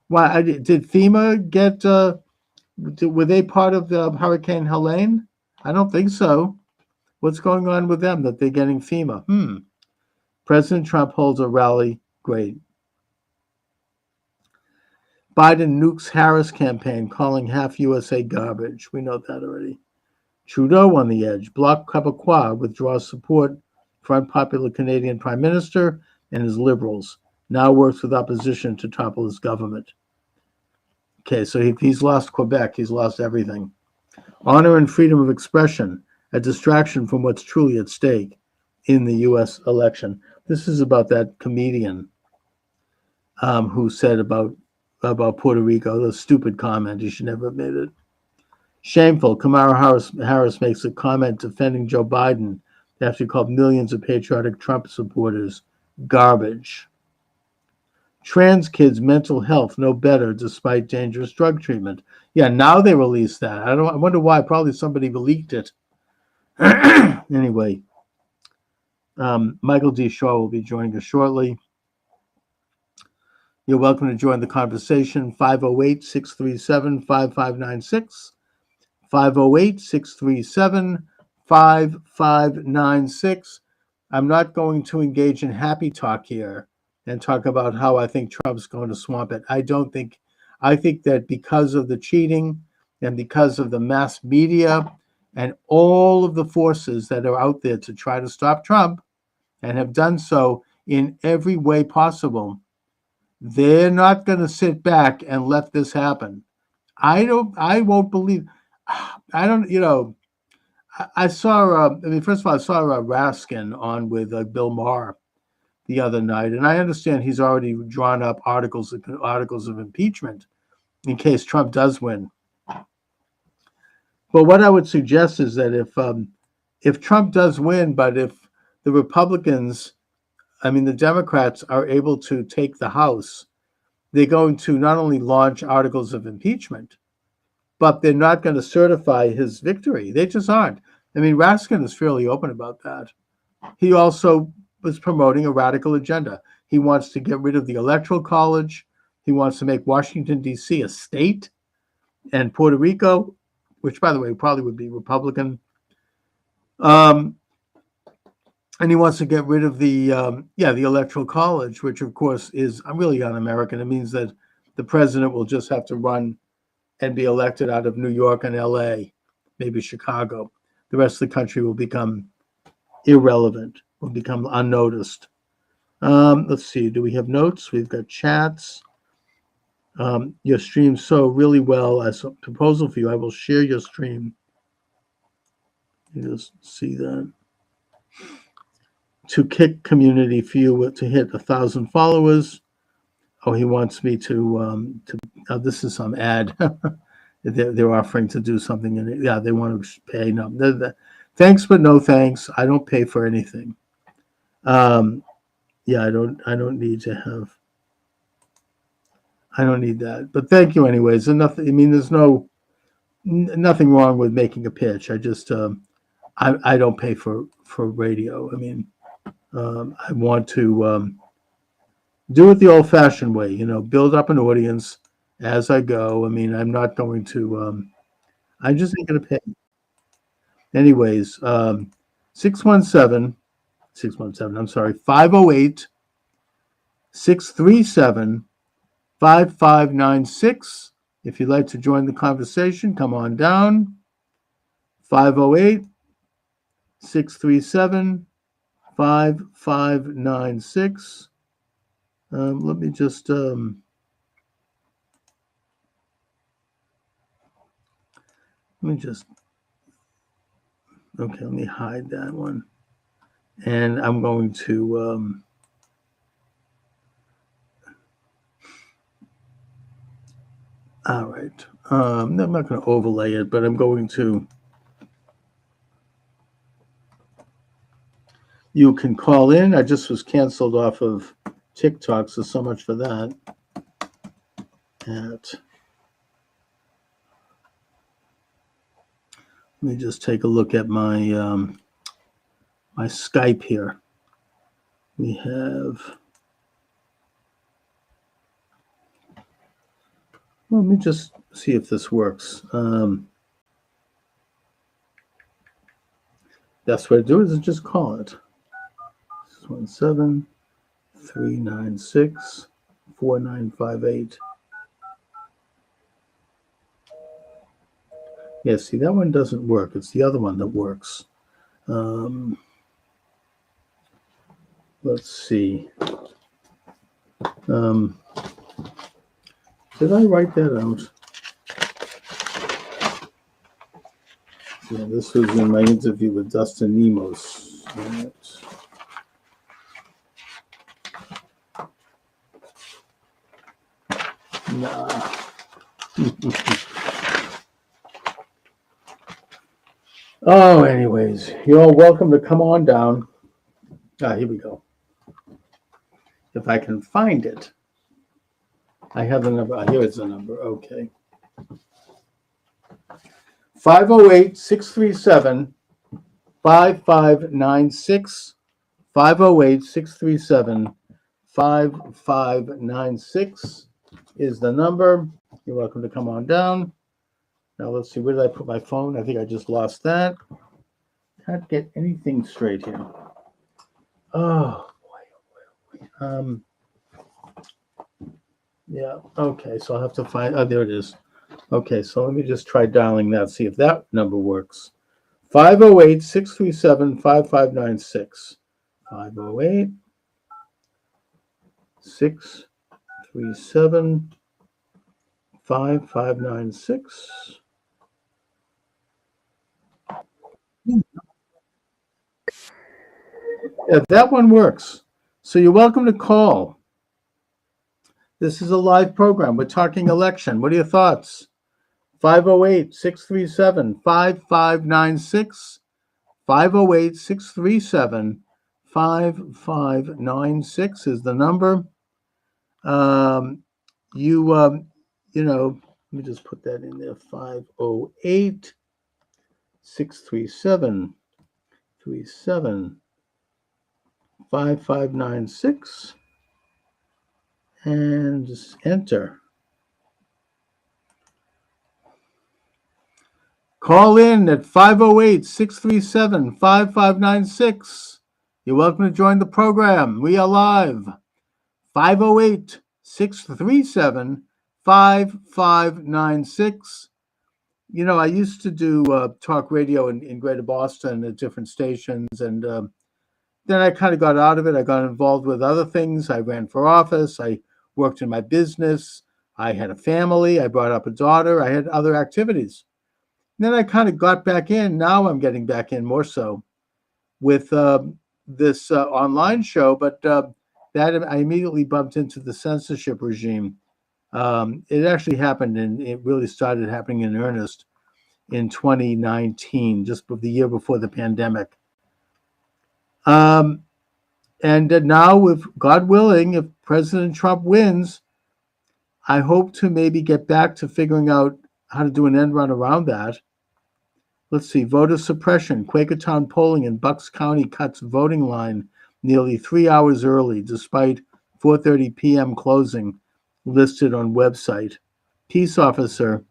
S1: Why did FEMA get? Were they part of the Hurricane Helene? I don't think so. What's going on with them that they're getting FEMA? President Trump holds a rally. Great. Biden nukes Harris campaign, calling half USA garbage. We know that already. Trudeau on the edge. Bloc Québécois withdraws support for unpopular Canadian Prime Minister and his Liberals. Now works with opposition to topple his government. Okay, so if he's lost Quebec, he's lost everything. Honor and freedom of expression, a distraction from what's truly at stake in the U.S. election. This is about that comedian who said about Puerto Rico, the stupid comment. He should never have made it. Shameful. Kamala Harris makes a comment defending Joe Biden after he called millions of patriotic Trump supporters garbage. Trans kids' mental health no better despite dangerous drug treatment. Yeah, now they released that. I wonder why. Probably somebody leaked it. Anyway, Michael D. Shaw will be joining us shortly. You're welcome to join the conversation. 508-637-5596. 508-637-5596. I'm not going to engage in happy talk here and talk about how I think Trump's going to swamp it. I think that because of the cheating and because of the mass media and all of the forces that are out there to try to stop Trump and have done so in every way possible, They're not going to sit back and let this happen. I won't believe. I don't, I saw, first of all, I saw Raskin on with Bill Maher the other night, and I understand he's already drawn up articles of impeachment in case Trump does win. But what I would suggest is that if Trump does win, but if the Republicans, the Democrats are able to take the House, they're going to not only launch articles of impeachment, but they're not going to certify his victory. They just aren't. Raskin is fairly open about that. He also was promoting a radical agenda. He wants to get rid of the Electoral College. He wants to make Washington, D.C. a state, and Puerto Rico, which, by the way, probably would be Republican. And he wants to get rid of the Electoral College, which, of course, is really un-American. It means that the president will just have to run and be elected out of New York and L.A., maybe Chicago. The rest of the country will become irrelevant, will become unnoticed. Let's see. Do we have notes? We've got chats. Your stream so really well. As a proposal for you, I will share your stream. You just see that. To kick community for you to hit 1,000 followers. Oh, he wants me to this is some ad. They're offering to do something in it. Yeah, they want to pay. No, thanks, but no thanks. I don't pay for anything. Yeah, I don't need to have. I don't need that. But thank you anyways. And nothing. There's nothing wrong with making a pitch. I just I don't pay for radio. I want to do it the old-fashioned way. Build up an audience as I go. I'm not going to. I just ain't going to pay. Anyways, 617. I'm sorry, 508-637-5596. If you'd like to join the conversation, come on down. 508-637-5596. Let me just okay, let me hide that one. And I'm going to all right. I'm not going to overlay it, but I'm going to. You can call in. I just was canceled off of TikTok, so much for that. Let me just take a look at my my Skype here. We have. Let me just see if this works. Best way to do it is just call it. 617-396-4958. Yeah, see, that one doesn't work. It's the other one that works. Let's see. Did I write that out? Yeah, this was in my interview with Dustin Nemos. Right. Nah. Oh, anyways, you're all welcome to come on down. Here we go. If I can find it. I have the number. Here is the number. Okay. 508-637-5596. 508-637-5596 is the number. You're welcome to come on down. Now let's see. Where did I put my phone? I think I just lost that. Can't get anything straight here. Oh boy. Yeah. Okay. So I'll have to find. Oh, there it is. Okay. So let me just try dialing that. See if that number works. 508-637-5596. 508-637-5596. 637 5596. Yeah, that one works. So you're welcome to call. This is a live program. We're talking election. What are your thoughts? 508 637 5596. 508 637 5596 is the number. Let me just put that in there. 508 637 5596 and just enter. Call in at 508 637 5596. You're welcome to join the program. We are live. 508 637 5596. I used to do talk radio in Greater Boston at different stations, and then I kind of got out of it. I got involved with other things. I ran for office. I worked in my business. I had a family. I brought up a daughter. I had other activities. And then I kind of got back in. Now I'm getting back in more so with this online show, but that I immediately bumped into the censorship regime. It actually happened, and it really started happening in earnest in 2019, just the year before the pandemic. And now, if God willing, if President Trump wins, I hope to maybe get back to figuring out how to do an end run around that. Let's see, voter suppression. Quakertown polling in Bucks County cuts voting line nearly 3 hours early, despite 4:30 p.m. closing listed on website. Peace officer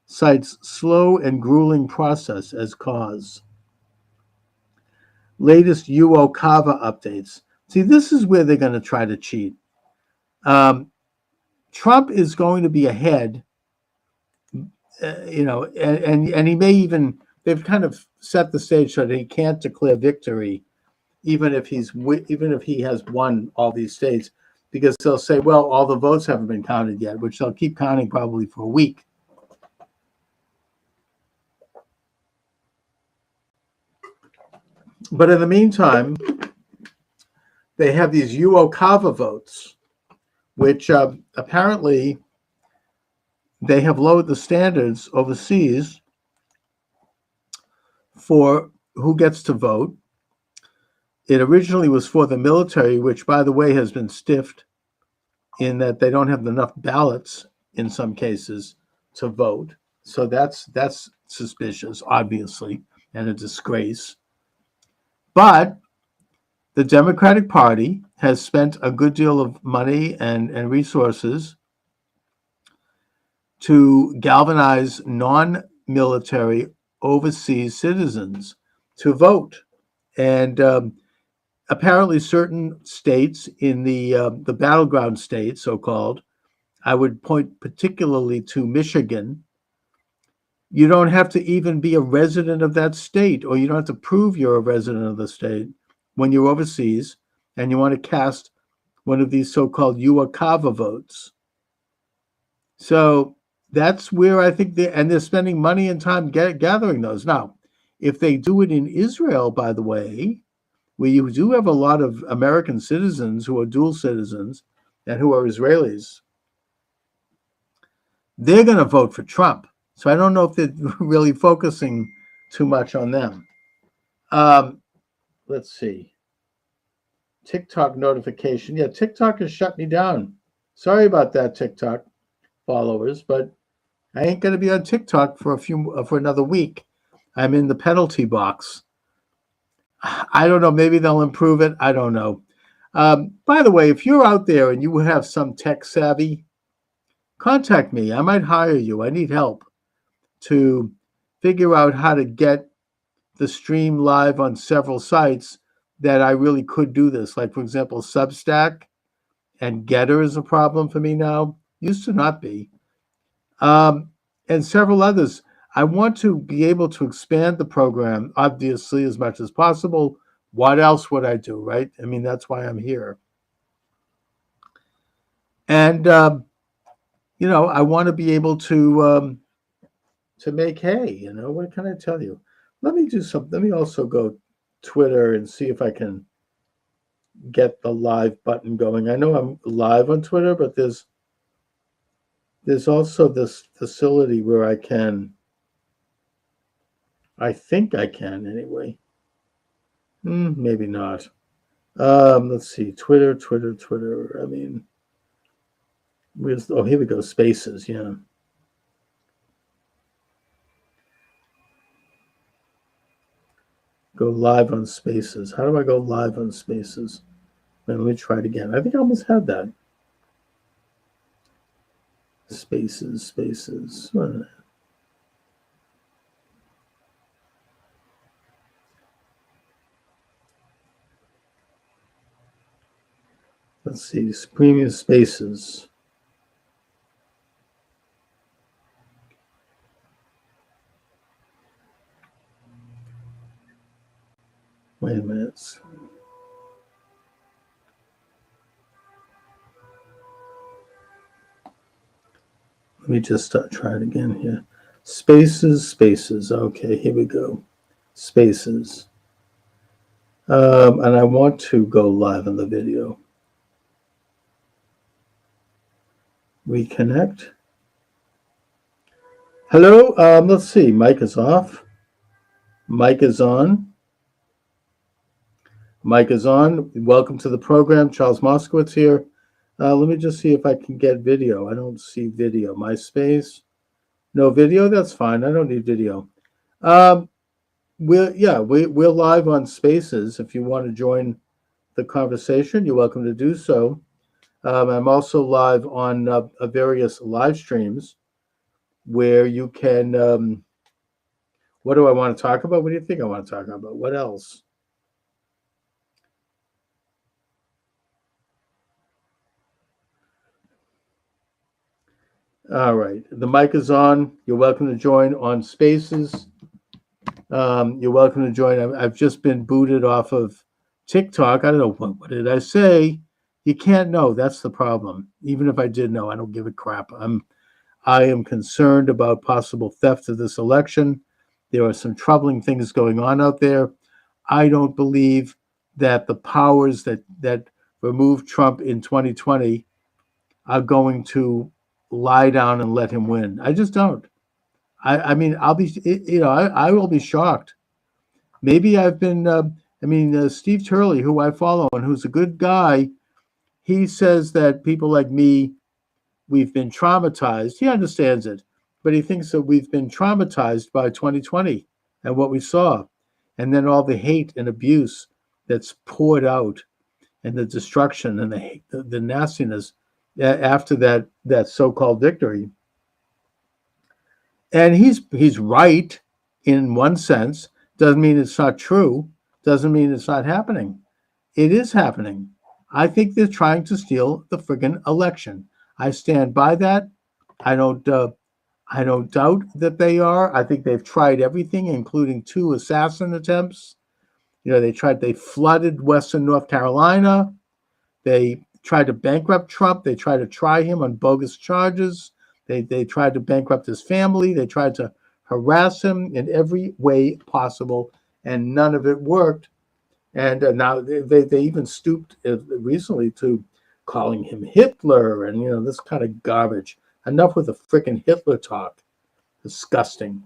S1: cites slow and grueling process as cause. Latest UOCAVA updates. See, this is where they're going to try to cheat. Trump is going to be ahead, and he may even, they've kind of set the stage so that he can't declare victory, even if he has won all these states, because they'll say, well, all the votes haven't been counted yet, which they'll keep counting probably for a week. But in the meantime, they have these UOCAVA votes, which apparently they have lowered the standards overseas for who gets to vote. It originally was for the military, which, by the way, has been stiffed in that they don't have enough ballots in some cases to vote. So that's suspicious, obviously, and a disgrace. But the Democratic Party has spent a good deal of money and resources to galvanize non-military overseas citizens to vote. And apparently certain states in the battleground states, so-called, I would point particularly to Michigan. You don't have to even be a resident of that state, or you don't have to prove you're a resident of the state when you're overseas and you want to cast one of these so-called UOCAVA votes. So that's where I think they're spending money and time gathering those. Now, if they do it in Israel, by the way, where you do have a lot of American citizens who are dual citizens and who are Israelis, they're going to vote for Trump. So I don't know if they're really focusing too much on them. Let's see. TikTok notification. Yeah, TikTok has shut me down. Sorry about that, TikTok followers, but I ain't going to be on TikTok for another week. I'm in the penalty box. I don't know. Maybe they'll improve it. I don't know. By the way, if you're out there and you have some tech savvy, contact me. I might hire you. I need help to figure out how to get the stream live on several sites that I really could do this. Like, for example, Substack and Getter is a problem for me now. Used to not be. And several others. I want to be able to expand the program, obviously, as much as possible. What else would I do, right? I mean, that's why I'm here. And I want to be able to make hay. What can I tell you? Let me do something. Let me also go Twitter and see if I can get the live button going. I know I'm live on Twitter, but there's also this facility where I think I can anyway. Maybe not. Let's see. Twitter. I mean, here we go. Spaces. Yeah. Go live on Spaces. How do I go live on Spaces? Let me try it again. I think I almost had that. Spaces. Let's see. Premium Spaces. Wait a minute. Let me just try it again here. Spaces. Okay, here we go. Spaces. And I want to go live on the video. Reconnect. Hello. Let's see. Mic is off. Mic is on. Welcome to the program. Charles Moskowitz here. Let me just see if I can get video. I don't see video. MySpace. No video? That's fine. I don't need video. We're live on Spaces. If you want to join the conversation, you're welcome to do so. I'm also live on various live streams where you can. What do I want to talk about? What do you think I want to talk about? What else? All right. The mic is on. You're welcome to join on Spaces. You're welcome to join. I've just been booted off of TikTok. I don't know. What did I say? You can't know. That's the problem. Even if I did know, I don't give a crap. I am concerned about possible theft of this election. There are some troubling things going on out there. I don't believe that the powers that removed Trump in 2020 are going to lie down and let him win. I just don't. I mean, I'll be, I will be shocked. Maybe I've been, Steve Turley, who I follow and who's a good guy, he says that people like me, we've been traumatized. He understands it, but he thinks that we've been traumatized by 2020 and what we saw. And then all the hate and abuse that's poured out and the destruction and the nastiness after that so-called victory. And he's right in one sense. Doesn't mean it's not true. Doesn't mean it's not happening. It is happening. I think they're trying to steal the friggin' election. I stand by that. I don't doubt that they are. I think they've tried everything, including 2 assassin attempts. They flooded Western North Carolina. They tried to bankrupt Trump. They tried to try him on bogus charges. They tried to bankrupt his family. They tried to harass him in every way possible, and none of it worked. And now they even stooped recently to calling him Hitler and this kind of garbage. Enough with the frickin' Hitler talk. Disgusting.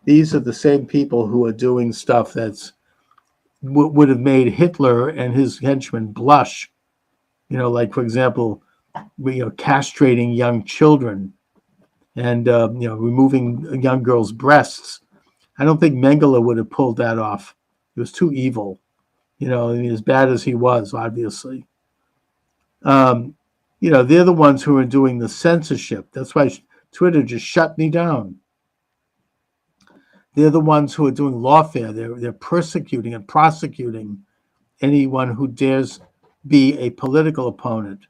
S1: These are the same people who are doing stuff that's would have made Hitler and his henchmen blush. Like, for example, castrating young children and removing young girls' breasts. I don't think Mengele would have pulled that off. It was too evil, as bad as he was, obviously. They're the ones who are doing the censorship. That's why Twitter just shut me down. They're the ones who are doing lawfare. They're persecuting and prosecuting anyone who dares be a political opponent.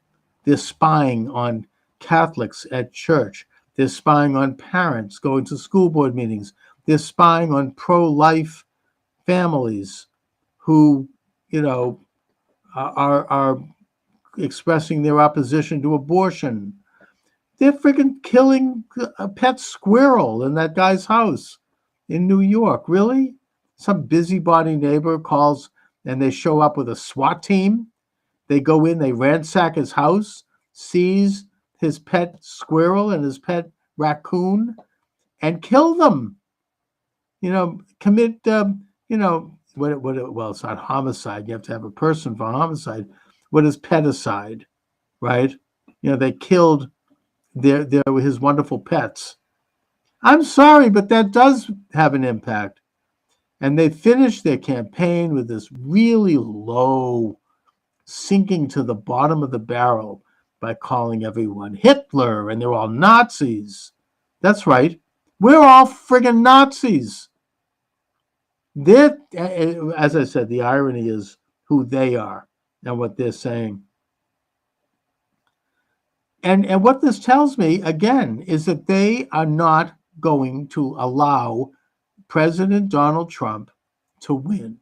S1: They're spying on Catholics at church. They're spying on parents going to school board meetings. They're spying on pro-life families who, are expressing their opposition to abortion. They're freaking killing a pet squirrel in that guy's house in New York. Really? Some busybody neighbor calls and they show up with a SWAT team. They go in, they ransack his house, seize his pet squirrel and his pet raccoon, and kill them. Commit, well, it's not homicide. You have to have a person for homicide. What is peticide, right? They killed his wonderful pets. I'm sorry, but that does have an impact. And they finished their campaign with this really low, sinking to the bottom of the barrel by calling everyone Hitler, and they're all Nazis. That's right. We're all friggin' Nazis. As I said, the irony is who they are and what they're saying. And what this tells me, again, is that they are not going to allow President Donald Trump to win.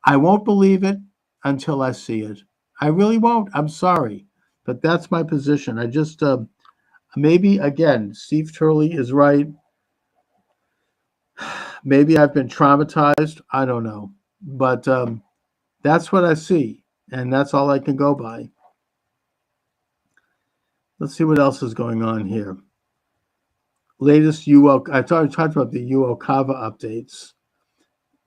S1: I won't believe it until I see it. I really won't. I'm sorry. But that's my position. I just, maybe, again, Steve Turley is right. Maybe I've been traumatized. I don't know. But that's what I see. And that's all I can go by. Let's see what else is going on here. Latest I talked about the UOCAVA updates.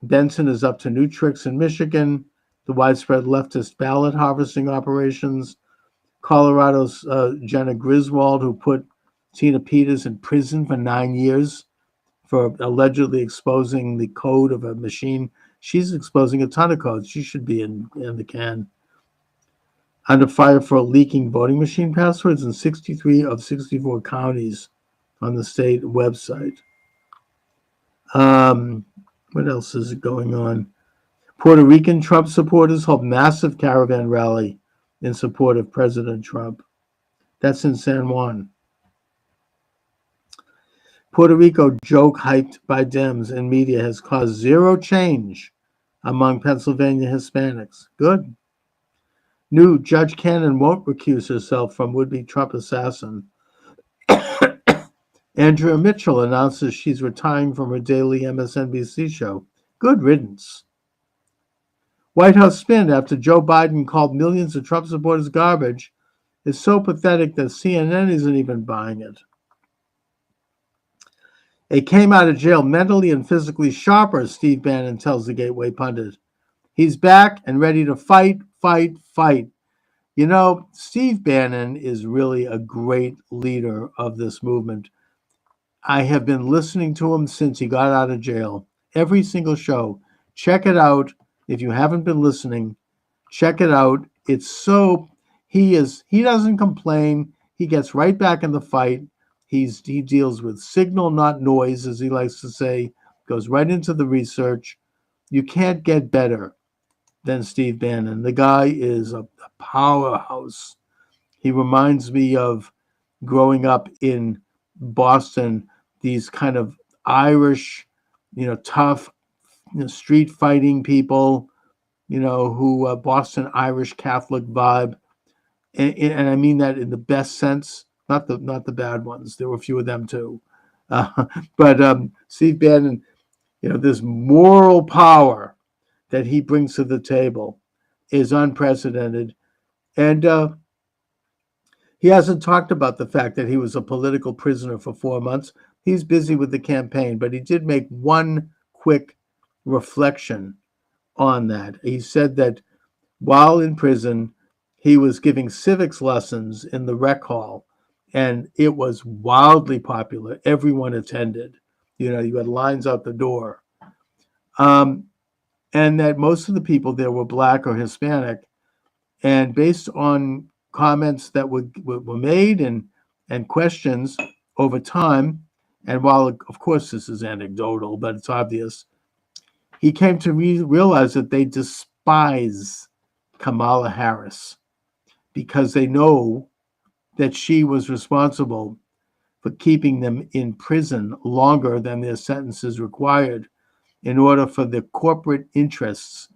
S1: Benson is up to new tricks in Michigan. The widespread leftist ballot harvesting operations. Colorado's Jenna Griswold, who put Tina Peters in prison for 9 years for allegedly exposing the code of a machine. She's exposing a ton of codes. She should be in the can. Under fire for leaking voting machine passwords in 63 of 64 counties on the state website. What else is going on? Puerto Rican Trump supporters hold massive caravan rally in support of President Trump. That's in San Juan. Puerto Rico joke hyped by Dems and media has caused zero change among Pennsylvania Hispanics. Good. New Judge Cannon won't recuse herself from would-be Trump assassin. Andrea Mitchell announces she's retiring from her daily MSNBC show. Good riddance. White House spin after Joe Biden called millions of Trump supporters garbage is so pathetic that CNN isn't even buying it. He came out of jail mentally and physically sharper, Steve Bannon tells the Gateway pundit. He's back and ready to fight. Steve Bannon is really a great leader of this movement. I have been listening to him since he got out of jail. Every single show. Check it out. If you haven't been listening, check it out. It's so, he doesn't complain. He gets right back in the fight. He deals with signal, not noise, as he likes to say, goes right into the research. You can't get better than Steve Bannon. The guy is a powerhouse. He reminds me of growing up in Boston, these kind of Irish, tough, street fighting people, who Boston Irish Catholic vibe. And I mean that in the best sense, not the bad ones. There were a few of them too. But Steve Bannon, this moral power that he brings to the table is unprecedented. And he hasn't talked about the fact that he was a political prisoner for 4 months. He's busy with the campaign, but he did make one quick reflection on that. He said that while in prison, he was giving civics lessons in the rec hall, and it was wildly popular. Everyone attended. You had lines out the door. And that most of the people there were Black or Hispanic. And based on comments that were made and questions over time, and while, of course, this is anecdotal, but it's obvious, he came to realize that they despise Kamala Harris because they know that she was responsible for keeping them in prison longer than their sentences required in order for the corporate interests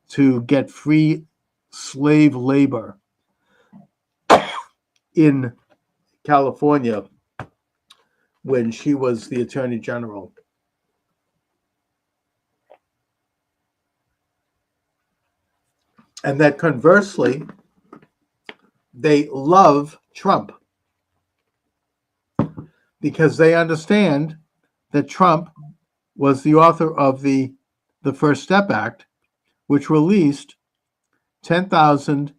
S1: to get free slave labor in California when she was the Attorney General. And that conversely, they love Trump because they understand that Trump was the author of the First Step Act, which released 10,000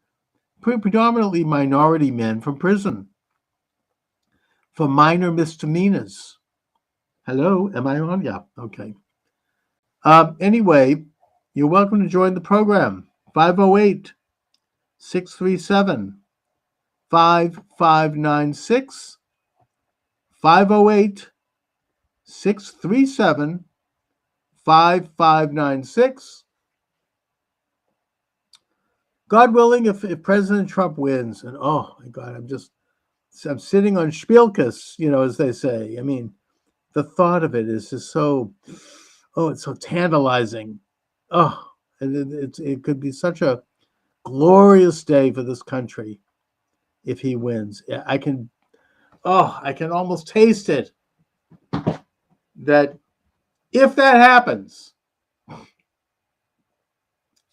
S1: predominantly minority men from prison for minor misdemeanors. Hello, am I on? Yeah, okay. Anyway, you're welcome to join the program. 508-637-5596. 508-637-5596. God willing, if President Trump wins, and oh my God, I'm sitting on Spielkus, as they say. I mean, the thought of it is just so, it's so tantalizing. Oh, and it could be such a glorious day for this country if he wins. I can almost taste it. That if that happens,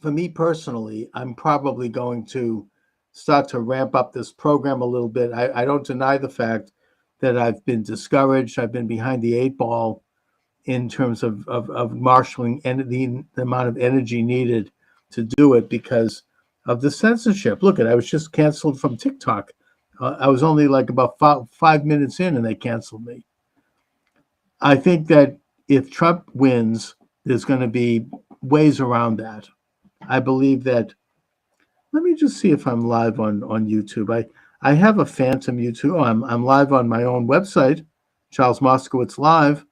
S1: for me personally, I'm probably going to start to ramp up this program a little bit. I don't deny the fact that I've been discouraged. I've been behind the 8 ball in terms of marshaling the amount of energy needed to do it because of the censorship. Look, I was just canceled from TikTok. I was only like about 5 minutes in and they canceled me. I think that if Trump wins, there's going to be ways around that. I believe that. Let me just see if I'm live on YouTube. I have a phantom YouTube. Oh, I'm live on my own website, Charles Moskowitz Live,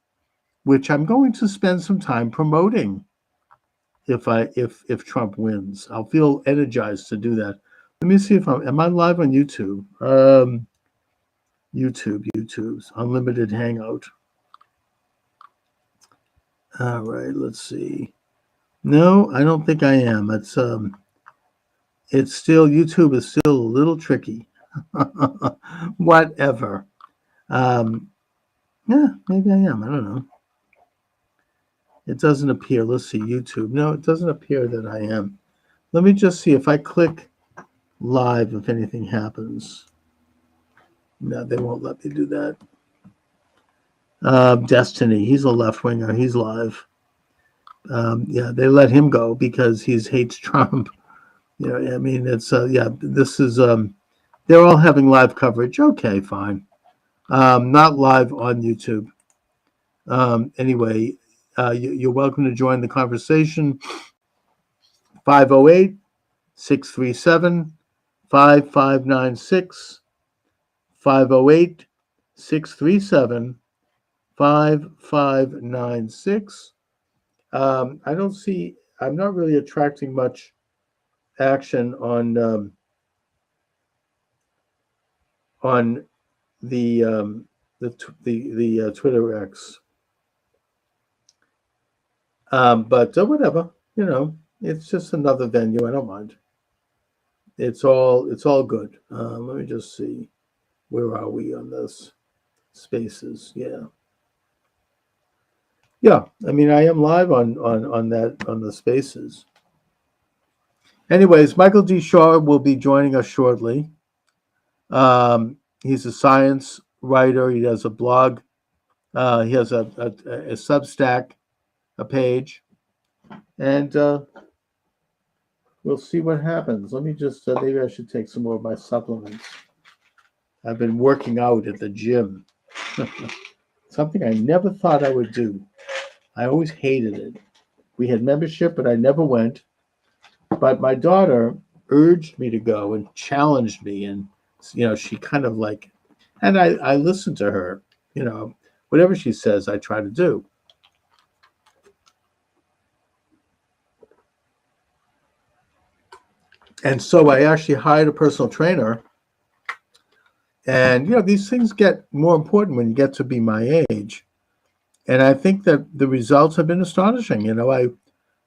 S1: which I'm going to spend some time promoting. If Trump wins, I'll feel energized to do that. Let me see if am I live on YouTube? YouTube's Unlimited Hangout. All right, let's see. No, I don't think I am. It's still, YouTube is still a little tricky. Whatever. Yeah, maybe I am. I don't know. It doesn't appear. Let's see, YouTube. No, it doesn't appear that I am. Let me just see if I click live, if anything happens. No, they won't let me do that. Destiny, he's a left-winger. He's live. Yeah, they let him go because he hates Trump. I mean, it's this is they're all having live coverage. Okay, fine. Not live on YouTube. Anyway, you're welcome to join the conversation. 508-637-5596. 508-637-5596. I'm not really attracting much action on the Twitter X. But whatever, it's just another venue. I don't mind. It's all good. Let me just see. Where are we on this? Spaces, yeah. Yeah, I mean, I am live on the Spaces. Anyways, Michael D. Shaw will be joining us shortly. He's a science writer. He does a blog. He has a Substack, a page, and we'll see what happens. Let me just maybe I should take some more of my supplements. I've been working out at the gym. Something I never thought I would do. I always hated it. We had membership, but I never went. But my daughter urged me to go and challenged me. And, she kind of and I listened to her, whatever she says, I try to do. And so I actually hired a personal trainer. And, these things get more important when you get to be my age. And I think that the results have been astonishing.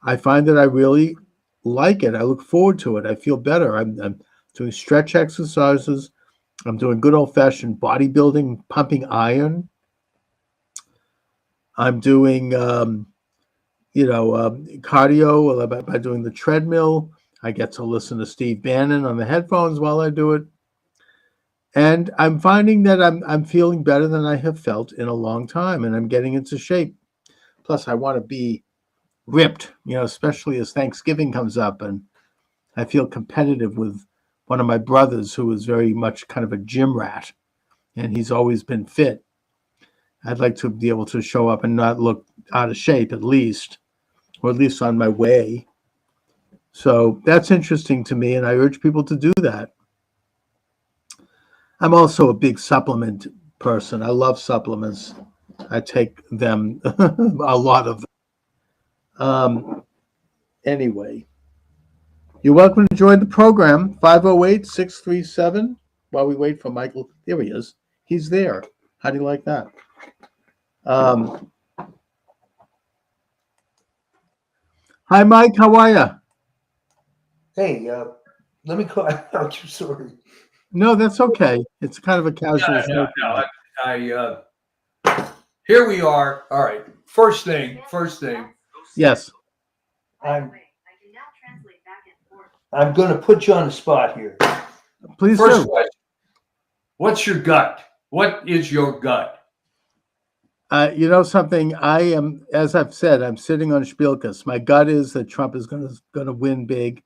S1: I find that I really like it. I look forward to it. I feel better. I'm doing stretch exercises. I'm doing good old-fashioned bodybuilding, pumping iron. I'm doing, cardio by doing the treadmill. I get to listen to Steve Bannon on the headphones while I do it. And I'm finding that I'm feeling better than I have felt in a long time, and I'm getting into shape. Plus, I want to be ripped, especially as Thanksgiving comes up, and I feel competitive with one of my brothers who is very much kind of a gym rat, and he's always been fit. I'd like to be able to show up and not look out of shape, at least, or at least on my way. So that's interesting to me, and I urge people to do that. I'm also a big supplement person. I love supplements. I take them, a lot of them. Anyway, you're welcome to join the program, 508-637, while we wait for Michael. There he is. He's there. How do you like that? Hi, Mike. How are you?
S2: Hey, let me call out. Sorry.
S1: No, that's okay. It's kind of a casual show.
S2: Here we are. All right. First thing.
S1: Yes.
S2: I'm going to put you on the spot here.
S1: Please
S2: First
S1: do.
S2: question. What's your gut? What is your gut?
S1: You know something? I am, as I've said, I'm sitting on Spielkus. My gut is that Trump is going to win big,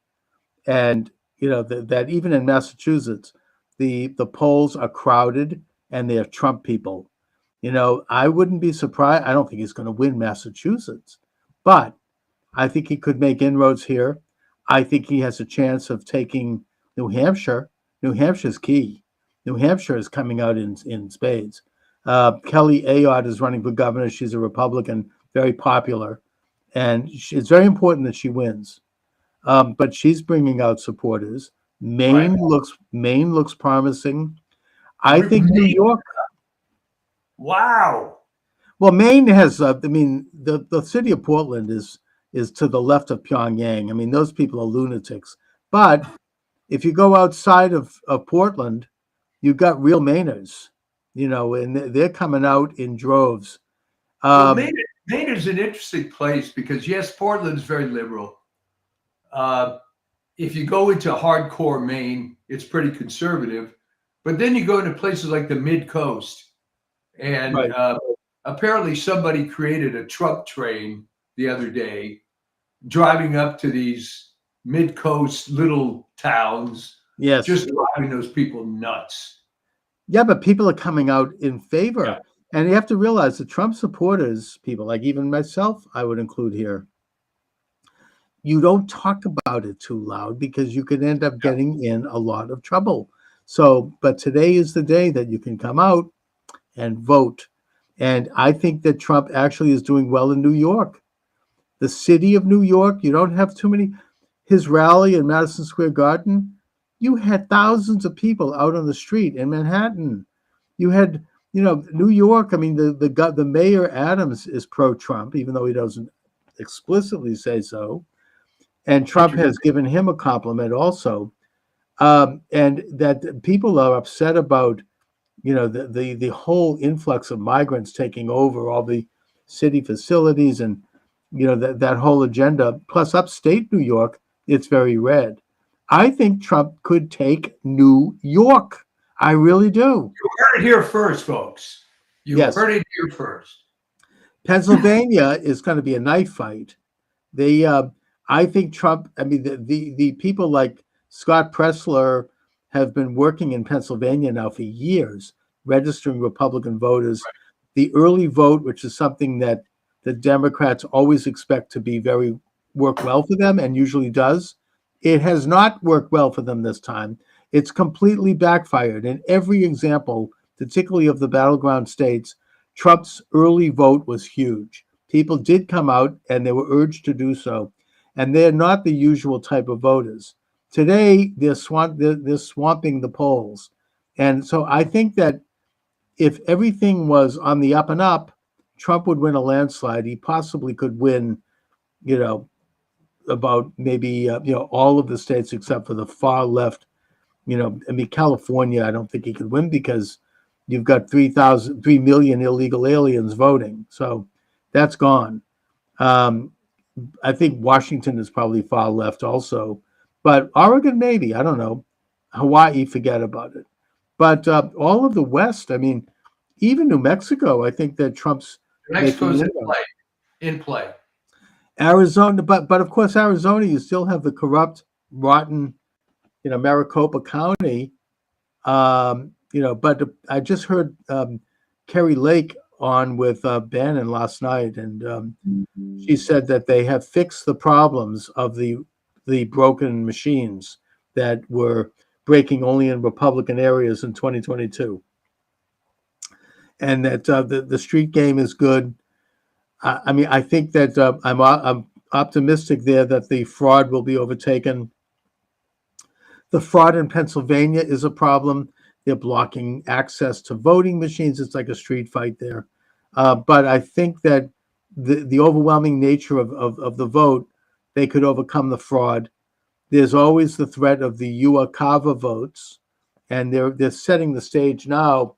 S1: and that even in Massachusetts, the polls are crowded and they have Trump people. I wouldn't be surprised. I don't think he's going to win Massachusetts, but I think he could make inroads here. I think he has a chance of taking New Hampshire. New Hampshire's key. New Hampshire is coming out in spades. Kelly Ayotte is running for governor. She's a Republican, very popular, and it's very important that she wins. But she's bringing out supporters. Maine looks promising. I think New York.
S2: Wow.
S1: Well, Maine has. The city of Portland is to the left of Pyongyang. I mean, those people are lunatics. But if you go outside of Portland, you've got real Mainers. And they're coming out in droves.
S2: Maine is an interesting place because, yes, Portland's very liberal. If you go into hardcore Maine, it's pretty conservative. But then you go into places like the mid-coast. And
S1: Right.
S2: Apparently somebody created a Trump train the other day, driving up to these mid-coast little towns,
S1: Yes.
S2: just driving those people nuts.
S1: Yeah, but people are coming out in favor.
S2: Yeah.
S1: And you have to realize the Trump supporters, people like even myself, I would include here, you don't talk about it too loud because you could end up getting in a lot of trouble. So, but today is the day that you can come out and vote. And I think that Trump actually is doing well in New York. The city of New York, you don't have too many. His rally in Madison Square Garden, you had thousands of people out on the street in Manhattan. You had, New York. I mean, the mayor Adams is pro-Trump, even though he doesn't explicitly say so. And Trump has given him a compliment also. And that people are upset about, the whole influx of migrants taking over all the city facilities and, that whole agenda. Plus, upstate New York, it's very red. I think Trump could take New York. I really do.
S2: You heard it here first, folks.
S1: Yes.
S2: Heard it here first.
S1: Pennsylvania is going to be a knife fight. I think Trump. I mean, the people like Scott Pressler have been working in Pennsylvania now for years, registering Republican voters. The early vote, which is something that the Democrats always expect to work well for them, and usually does. It has not worked well for them this time. It's completely backfired. In every example, particularly of the battleground states, Trump's early vote was huge. People did come out and they were urged to do so. And they're not the usual type of voters. Today, they're swamping the polls. And so I think that if everything was on the up and up, Trump would win a landslide. He possibly could win, about maybe all of the states except for the far left I mean, California, I don't think he could win because you've got 3 million illegal aliens voting. So that's gone. I think Washington is probably far left also, but Oregon, maybe, I don't know. Hawaii, forget about it. But all of the West, I mean, even New Mexico, I think that Trump's
S2: Mexico's
S1: making
S2: in play.
S1: Arizona, but of course, Arizona, you still have the corrupt, rotten, Maricopa County. But I just heard Kerry Lake on with Bannon last night, and she said that they have fixed the problems of the broken machines that were breaking only in Republican areas in 2022, and that the street game is good. I mean, I think that I'm optimistic there that the fraud will be overtaken. The fraud in Pennsylvania is a problem. They're blocking access to voting machines. It's like a street fight there. But I think that the overwhelming nature of the vote, they could overcome the fraud. There's always the threat of the UACAVA votes, and they're setting the stage now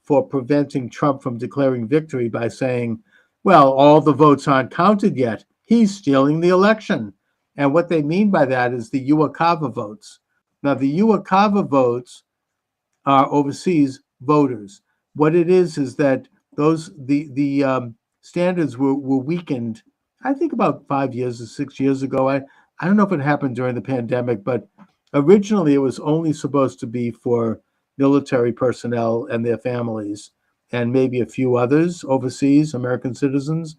S1: for preventing Trump from declaring victory by saying, well, all the votes aren't counted yet. He's stealing the election. And what they mean by that is the UACAVA votes. Now, the UACAVA votes are overseas voters. What it is that the standards were weakened, I think about 5 years or 6 years ago. I don't know if it happened during the pandemic, but originally it was only supposed to be for military personnel and their families, and maybe a few others overseas, American citizens.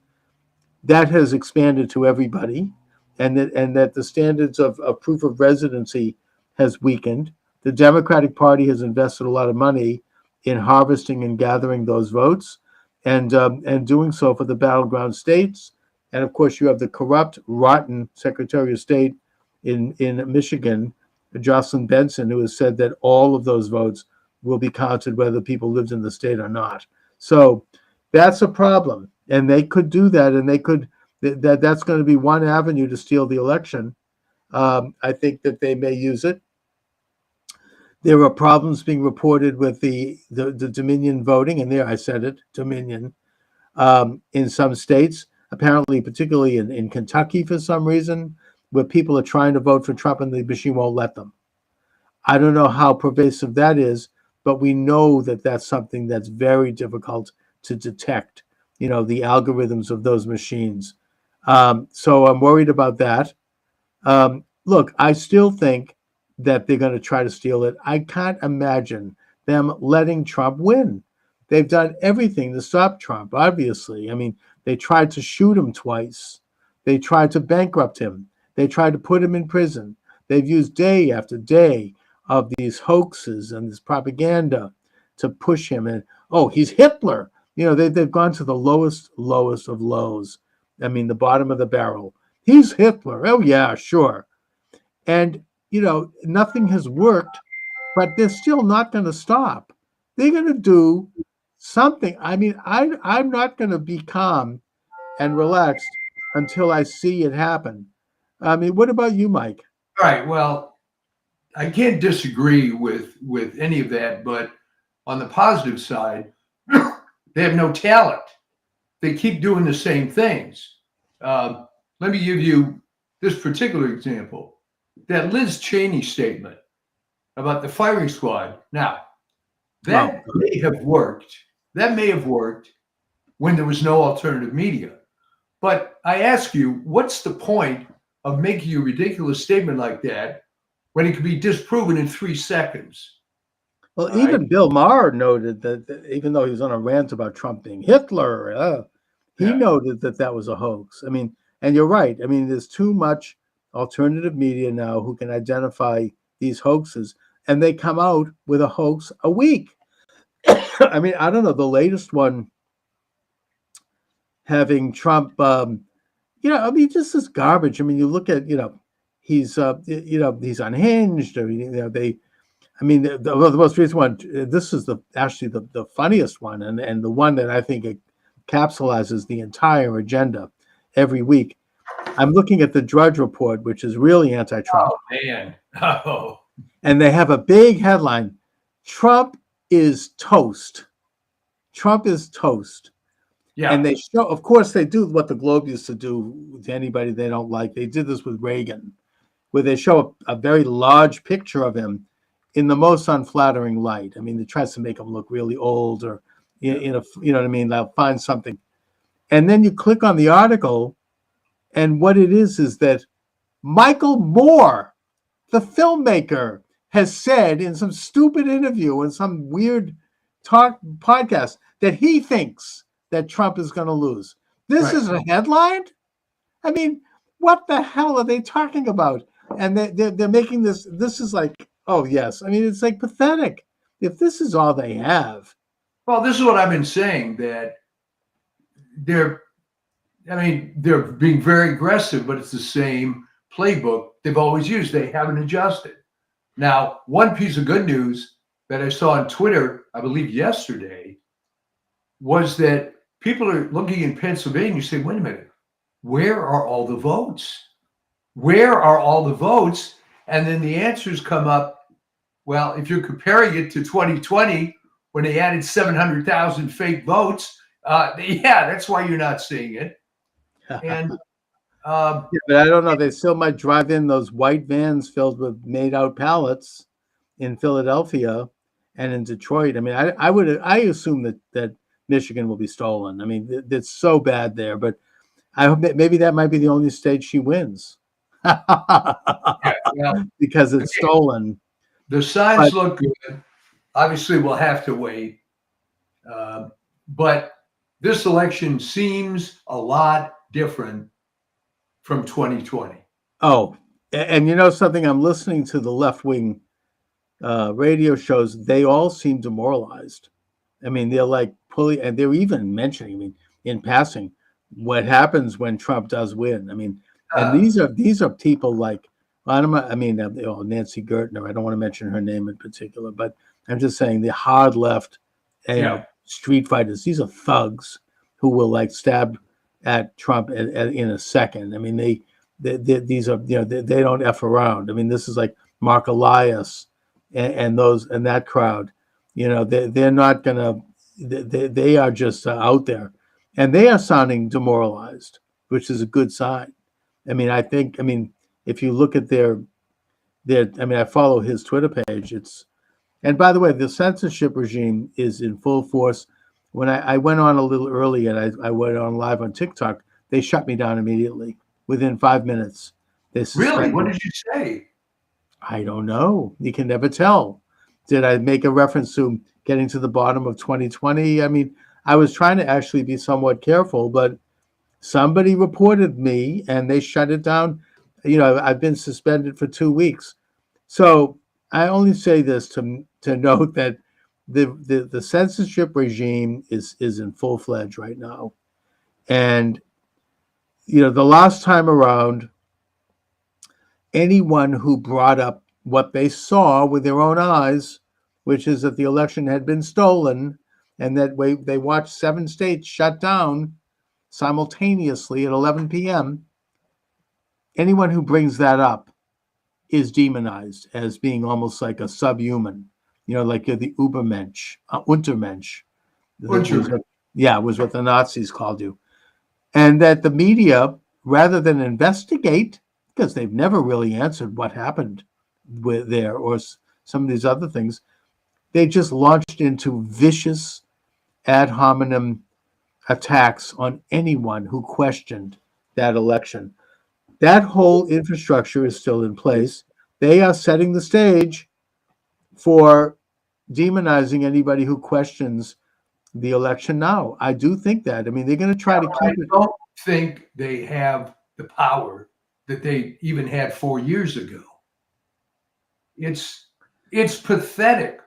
S1: That has expanded to everybody, and that the standards of proof of residency has weakened. The Democratic Party has invested a lot of money in harvesting and gathering those votes, and doing so for the battleground states. And of course, you have the corrupt, rotten Secretary of State in Michigan, Jocelyn Benson, who has said that all of those votes will be counted whether people lived in the state or not. So that's a problem, and they could do that, and they could that's going to be one avenue to steal the election. I think that they may use it. There are problems being reported with the Dominion voting, and there I said it, Dominion, in some states, apparently particularly in Kentucky for some reason, where people are trying to vote for Trump and the machine won't let them. I don't know how pervasive that is, but we know that that's something that's very difficult to detect, the algorithms of those machines. So I'm worried about that. Look, I still think that they're going to try to steal it. I can't imagine them letting Trump win. They've done everything to stop Trump, obviously. I mean, they tried to shoot him twice. They tried to bankrupt him. They tried to put him in prison. They've used day after day of these hoaxes and this propaganda to push him. And, oh, he's Hitler. They've gone to the lowest of lows. I mean, the bottom of the barrel. He's Hitler. Oh, yeah, sure. And, nothing has worked, but they're still not going to stop. They're going to do something. I mean, I'm not going to be calm and relaxed until I see it happen. I mean, what about you, Mike?
S2: All right. Well, I can't disagree with any of that, but on the positive side, they have no talent. They keep doing the same things. Let me give you this particular example. That Liz Cheney statement about the firing squad. Now, that may have worked. That may have worked when there was no alternative media. But I ask you, what's the point of making a ridiculous statement like that when it can be disproven in 3 seconds?
S1: Well, even Bill Maher noted that even though he was on a rant about Trump being Hitler, he noted that was a hoax. I mean, and you're right. I mean, there's too much alternative media now who can identify these hoaxes, and they come out with a hoax a week. I mean, I don't know, the latest one having Trump, I mean, just this garbage. I mean, you look at, he's unhinged. Or, the most recent one, this is actually the funniest one, and the one that I think encapsulates the entire agenda every week. I'm looking at the Drudge Report, which is really anti-Trump.
S2: Oh, man. Oh.
S1: and they have a big headline: Trump is toast. Trump is toast.
S2: Yeah.
S1: And they show, of course, they do what the Globe used to do to anybody they don't like. They did this with Reagan, where they show a very large picture of him in the most unflattering light. I mean, it tries to make him look really old, or in a, you know what I mean? They'll find something. And then you click on the article, and what it is that Michael Moore, the filmmaker, has said in some stupid interview in some weird talk podcast that he thinks that Trump is going to lose. This
S2: Right.
S1: is a headline? I mean, what the hell are they talking about? And they're making this is like, oh, yes. I mean, it's like pathetic. If this is all they have.
S2: Well, this is what I've been saying, that they're being very aggressive, but it's the same playbook they've always used. They haven't adjusted. Now, one piece of good news that I saw on Twitter, I believe yesterday, was that people are looking in Pennsylvania, say, wait a minute, where are all the votes? Where are all the votes? And then the answers come up. Well, if you're comparing it to 2020, when they added 700,000 fake votes, yeah, that's why you're not seeing it. And
S1: Yeah, but I don't know. They still might drive in those white vans filled with made-out ballots in Philadelphia and in Detroit. I mean, I assume that Michigan will be stolen. I mean, it's so bad there. But I hope that maybe that might be the only state she wins
S2: well,
S1: because it's stolen.
S2: the signs look good. Obviously, we'll have to wait. But this election seems a lot different from 2020.
S1: Oh, and you know something? I'm listening to the left-wing radio shows. They all seem demoralized. I mean, they're like pulling, and they're even mentioning, I mean, in passing, what happens when Trump does win. I mean, and these are people like, Nancy Gertner. I don't want to mention her name in particular, but I'm just saying the hard left, street fighters. These are thugs who will like stab at Trump in a second. I mean, these are, they don't F around. I mean, this is like Mark Elias and that crowd. They're not gonna. They are just out there, and they are sounding demoralized, which is a good sign. I mean, if you look at their, I follow his Twitter page. And by the way, the censorship regime is in full force. When I went on a little early and I went on live on TikTok, they shut me down immediately within 5 minutes.
S2: Really? What did you say?
S1: I don't know. You can never tell. Did I make a reference to getting to the bottom of 2020? I mean, I was trying to actually be somewhat careful, but somebody reported me and they shut it down. I've been suspended for 2 weeks. So I only say this to note that the censorship regime is in full-fledged right now. And, the last time around, anyone who brought up what they saw with their own eyes, which is that the election had been stolen and that they watched 7 states shut down simultaneously at 11 p.m., anyone who brings that up is demonized as being almost like a subhuman, like you're the Untermensch. Was what the Nazis called you. And that the media, rather than investigate, because they've never really answered what happened with there or some of these other things, they just launched into vicious ad hominem attacks on anyone who questioned that election. That whole infrastructure is still in place. They are setting the stage for demonizing anybody who questions the election now. I do think that. I mean, they're going to try to keep it.
S2: I don't think they have the power that they even had 4 years ago. It's pathetic.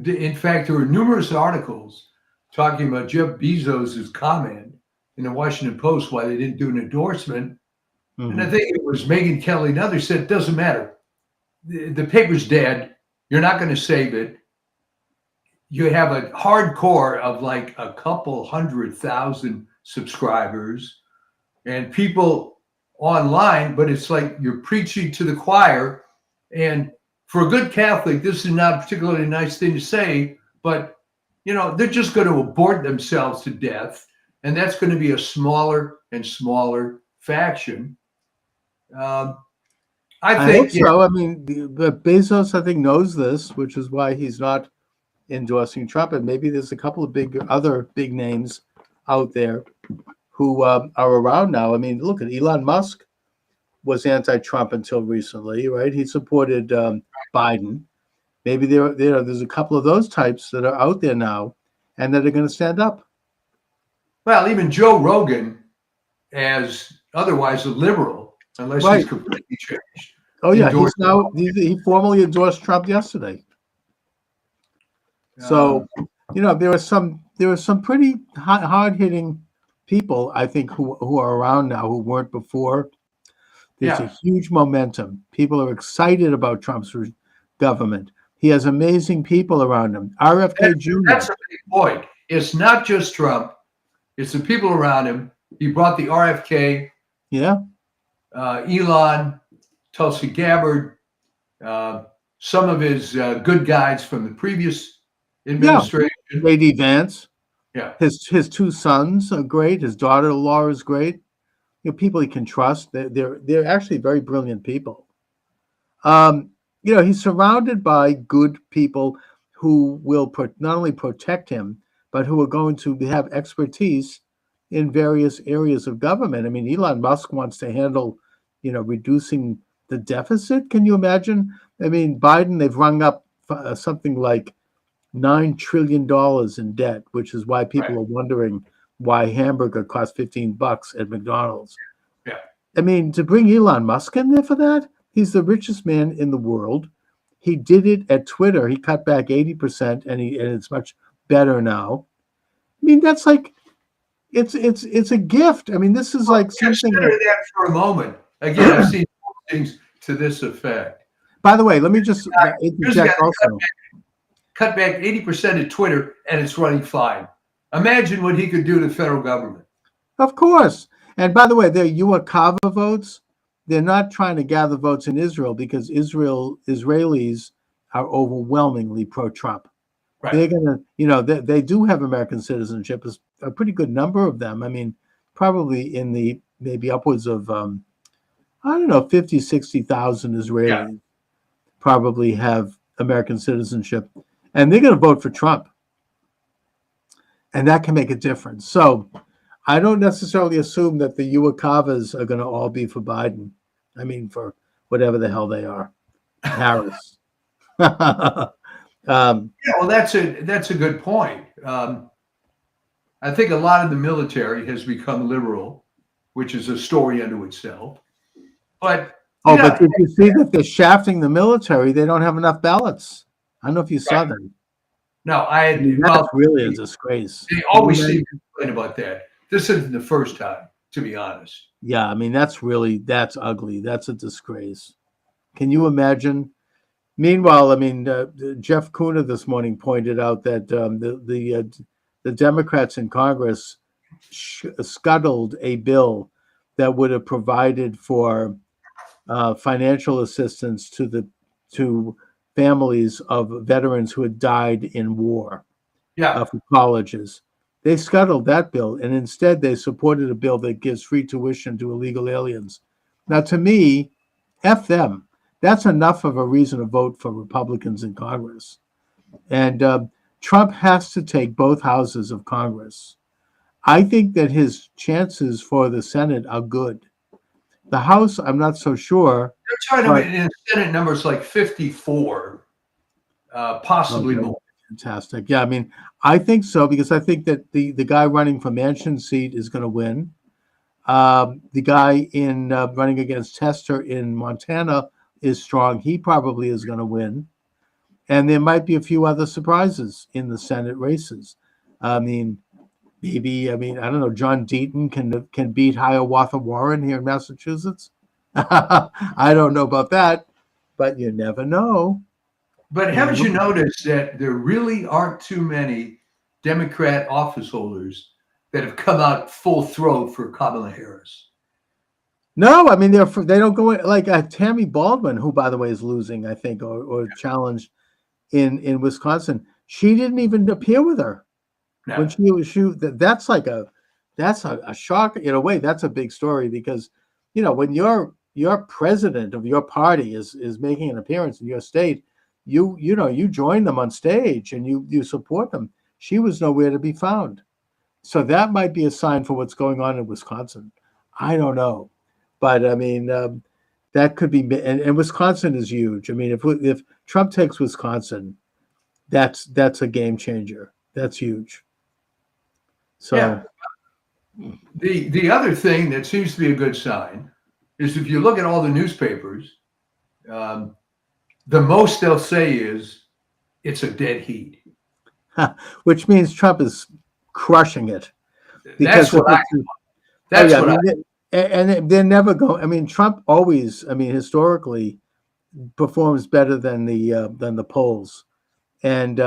S2: In fact, there were numerous articles talking about Jeff Bezos' comment in the Washington Post why they didn't do an endorsement. Mm-hmm. And I think it was Megyn Kelly and others said, it doesn't matter. The paper's dead. You're not going to save it. You have a hardcore of like a couple 100,000 subscribers and people online, but it's like you're preaching to the choir. And for a good Catholic, this is not a particularly nice thing to say, but they're just going to abort themselves to death, and that's going to be a smaller and smaller faction. I
S1: I hope
S2: think,
S1: so. I mean, but Bezos, I think, knows this, which is why he's not endorsing Trump. And maybe there's a couple of other big names out there who are around now. I mean, look at Elon Musk was anti-Trump until recently, right? He supported Biden. Maybe there's a couple of those types that are out there now, and that are going to stand up.
S2: well, even Joe Rogan, as otherwise a liberal, unless
S1: Right.
S2: he's completely changed.
S1: Oh yeah,
S2: Endorsed
S1: he formally endorsed Trump yesterday. So there are some pretty hard hitting people, I think, who are around now who weren't before. There's a huge momentum. People are excited about Trump's government. He has amazing people around him. RFK Jr.
S2: That's a big point. It's not just Trump; it's the people around him. He brought the RFK,
S1: Yeah,
S2: Elon, Tulsi Gabbard, some of his good guys from the previous administration.
S1: J.D. Vance.
S2: Yeah.
S1: His two sons are great. His daughter-in-law is great. People he can trust. They're actually very brilliant people. He's surrounded by good people who will not only protect him, but who are going to have expertise in various areas of government. I mean, Elon Musk wants to handle, reducing the deficit. Can you imagine? I mean, Biden, they've rung up something like $9 trillion in debt, which is why people are wondering why hamburger costs $15 at McDonald's.
S2: Yeah.
S1: I mean, to bring Elon Musk in there for that, he's the richest man in the world. He did it at Twitter. He cut back 80%, and it's much better now. I mean, that's like, it's a gift. I mean, this is like something.
S2: Consider that for a moment. Again, I've seen things to this effect.
S1: By the way, let me just interject also.
S2: Cut back 80% at Twitter, and it's running fine. Imagine what he could do to the federal government.
S1: Of course. And by the way, they're UACAVA votes. They're not trying to gather votes in Israel because Israelis are overwhelmingly pro-Trump.
S2: Right.
S1: They're gonna, they do have American citizenship. A pretty good number of them. I mean, probably in the maybe upwards of 50, 60,000 Israelis probably have American citizenship, and they're going to vote for Trump, and that can make a difference. So I don't necessarily assume that the UACAVAs are going to all be for Biden. I mean, for whatever the hell they are, Harris.
S2: Well, that's a good point. I think a lot of the military has become liberal, which is a story unto itself. But
S1: but did you see that they're shafting the military? They don't have enough ballots. I don't know if you saw that.
S2: No,
S1: that's really a disgrace.
S2: They always seem to complain about that. This isn't the first time, to be honest.
S1: Yeah, I mean, that's ugly. That's a disgrace. Can you imagine? Meanwhile, I mean, Jeff Kuna this morning pointed out that the Democrats in Congress scuttled a bill that would have provided for financial assistance to families of veterans who had died in war. For colleges. They scuttled that bill, and instead they supported a bill that gives free tuition to illegal aliens. Now, to me, F them. That's enough of a reason to vote for Republicans in Congress. And Trump has to take both houses of Congress. I think that his chances for the Senate are good. The House, I'm not so sure.
S2: They're trying to, in the Senate, numbers like 54, possibly more.
S1: Fantastic. Yeah, I mean, I think so, because I think that the guy running for Manchin's seat is going to win. The guy running against Tester in Montana is strong. He probably is going to win. And there might be a few other surprises in the Senate races. I mean, I don't know, John Deaton can beat Hiawatha Warren here in Massachusetts. I don't know about that, but you never know.
S2: But haven't you noticed that there really aren't too many Democrat office holders that have come out full throat for Kamala Harris?
S1: No, I mean they don't go in, like Tammy Baldwin, who by the way is losing, I think, or challenged in Wisconsin. She didn't even appear with her when
S2: No.
S1: that's like that's a shock in a way. That's a big story because when your president of your party is making an appearance in your state, you join them on stage and you support them. She was nowhere to be found. So that might be a sign for what's going on in Wisconsin. I don't know, but I mean that could be. And Wisconsin is huge. I mean, if Trump takes Wisconsin, that's a game changer. That's huge. So
S2: Yeah. The other thing that seems to be a good sign is if you look at all the newspapers, the most they'll say is it's a dead heat.
S1: which means Trump is crushing it.
S2: That's what I. That's what I.
S1: And they're never going. I mean, Trump always, I mean, historically performs better than the polls, and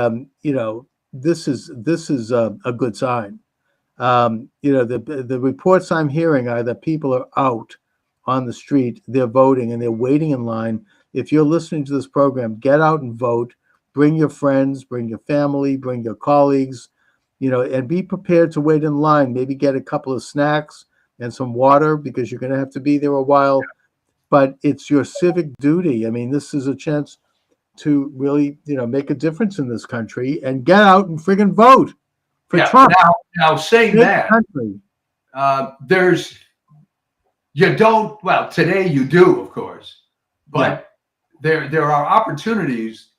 S1: this is a good sign. The reports I'm hearing are that people are out on the street, they're voting, and they're waiting in line. If you're listening to this program, get out and vote. Bring your friends, bring your family, bring your colleagues, and be prepared to wait in line. Maybe get a couple of snacks and some water because you're going to have to be there a while. But it's your civic duty. I mean, this is a chance to really, make a difference in this country and get out and friggin' vote for Trump.
S2: Now saying that, today you do, of course, but there are opportunities,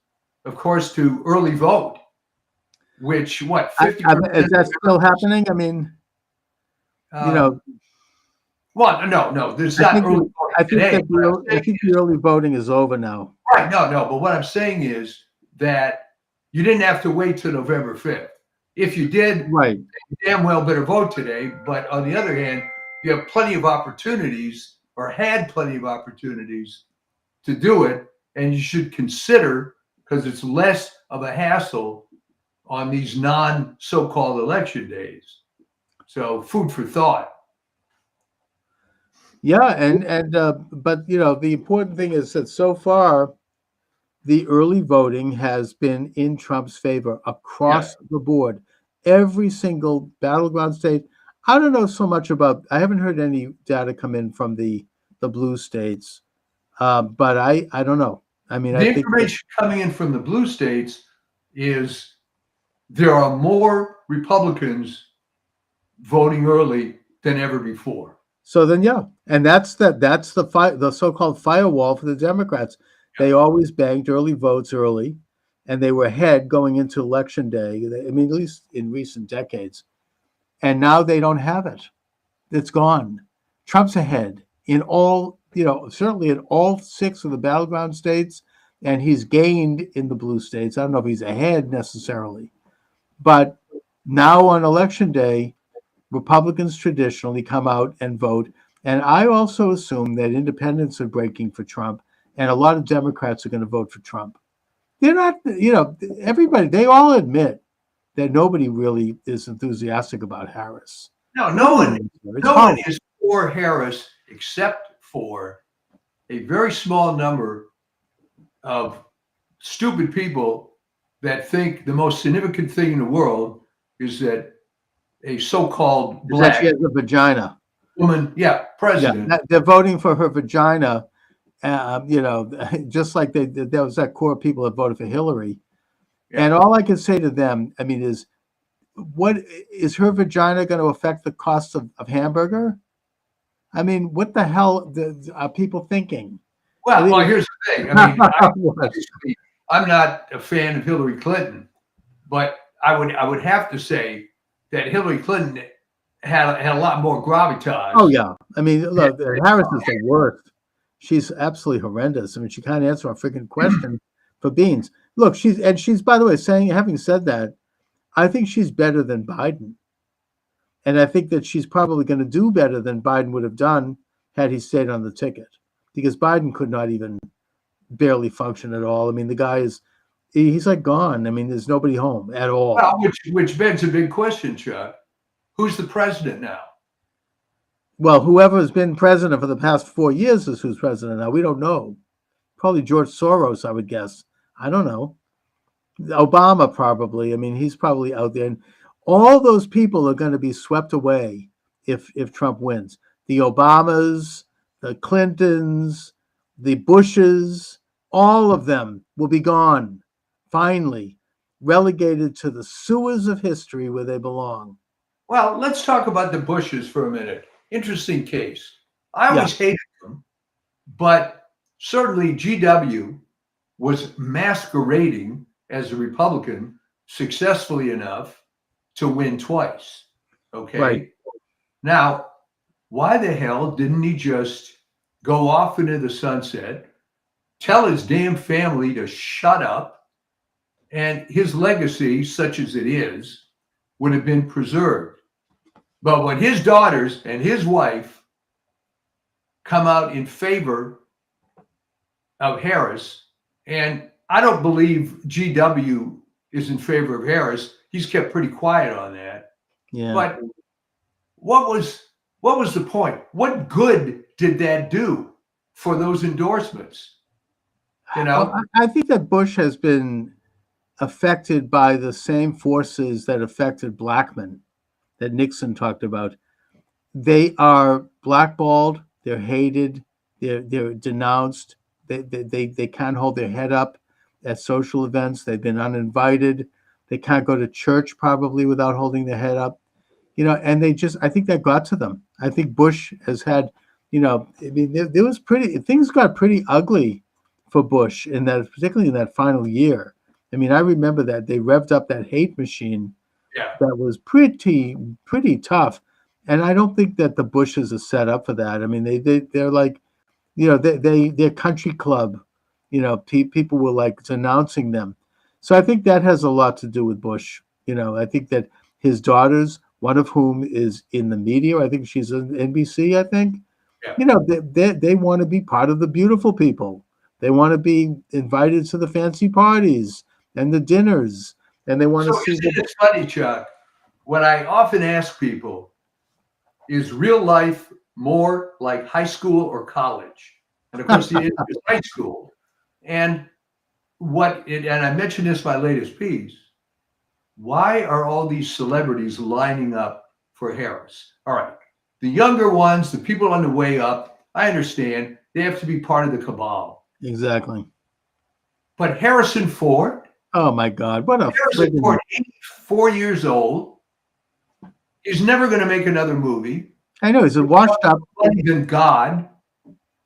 S2: of course, to early vote, which 50%?
S1: Is that still happening? I mean,
S2: well, no, there's not early voting today.
S1: I think the early voting is over now.
S2: Right, no, but what I'm saying is that you didn't have to wait till November 5th. If you did,
S1: right,
S2: you damn well better vote today. But on the other hand, you have plenty of opportunities, or had plenty of opportunities, to do it, and you should consider, because it's less of a hassle on these non-so-called election days. So, food for thought.
S1: Yeah, but the important thing is that so far, the early voting has been in Trump's favor across the board. Every single battleground state. I don't know so much about. I haven't heard any data come in from the blue states, but I don't know. I mean,
S2: the information coming in from the blue states is there are more Republicans voting early than ever before.
S1: So then, and that's the so-called firewall for the Democrats. They always banked early votes early, and they were ahead going into election day. I mean, at least in recent decades, and now they don't have it. It's gone. Trump's ahead in all, certainly in all 6 of the battleground states, and he's gained in the blue states. I don't know if he's ahead necessarily, but now on election day, Republicans traditionally come out and vote. And I also assume that independents are breaking for Trump, and a lot of Democrats are going to vote for Trump. They're not, everybody, they all admit that nobody really is enthusiastic about Harris.
S2: No one is for Harris except for a very small number of stupid people that think the most significant thing in the world is that a so-called black
S1: she has a vagina
S2: woman, president.
S1: Yeah, they're voting for her vagina. Just like there was that core of people that voted for Hillary. Yeah. And all I can say to them, I mean, is what is her vagina going to affect the cost of hamburger? I mean, what the hell are people thinking?
S2: Well, here's the thing. I mean, I'm not a fan of Hillary Clinton, but I would have to say that Hillary Clinton had a lot more gravitas.
S1: Oh yeah, I mean, look, Harris is the worst. She's absolutely horrendous. I mean, she can't answer a freaking question for beans. Look, she's by the way having said that, I think she's better than Biden, and I think that she's probably going to do better than Biden would have done had he stayed on the ticket, because Biden could not even barely function at all. I mean, the guy he's like gone. I mean, there's nobody home at all.
S2: Well, which begs a big question, Chuck. Who's the president now?
S1: Well, whoever has been president for the past 4 years is who's president now. We don't know. Probably George Soros, I would guess. I don't know. Obama probably. I mean, he's probably out there. And all those people are going to be swept away if Trump wins. The Obamas, the Clintons, the Bushes, all of them will be gone. Finally, relegated to the sewers of history where they belong.
S2: Well, let's talk about the Bushes for a minute. Interesting case. I always hated them, but certainly GW was masquerading as a Republican successfully enough to win twice. Okay.
S1: Right.
S2: Now, why the hell didn't he just go off into the sunset, tell his damn family to shut up, and his legacy, such as it is, would have been preserved? But when his daughters and his wife come out in favor of Harris, and I don't believe GW is in favor of Harris. He's kept pretty quiet on that.
S1: Yeah.
S2: But what was the point? What good did that do for those endorsements? You know,
S1: Well, I think that Bush has been affected by the same forces that affected Blackmun that Nixon talked about. They are blackballed, they're hated, they're denounced, they can't hold their head up at social events, they've been uninvited, they can't go to church probably without holding their head up. And I think that got to them. I think Bush has had, I mean, there was things got pretty ugly for Bush particularly in that final year. I mean, I remember that they revved up that hate machine.
S2: Yeah.
S1: That was pretty tough. And I don't think that the Bushes are set up for that. I mean, they're like, they're country club, people were like denouncing them. So I think that has a lot to do with Bush. I think that his daughters, one of whom is in the media, I think she's on NBC, I think, they want to be part of the beautiful people. They want to be invited to the fancy parties and the dinners, and they want to see.
S2: It's funny, Chuck. What I often ask people is real life more like high school or college? And of course, the answer is high school. And I mentioned this in my latest piece. Why are all these celebrities lining up for Harris? All right, the younger ones, the people on the way up, I understand they have to be part of the cabal.
S1: Exactly.
S2: But Harrison Ford.
S1: Oh my God! What a
S2: Harrison Ford, 84 years old. He's never going to make another movie.
S1: I know he's a washed up.
S2: Than God.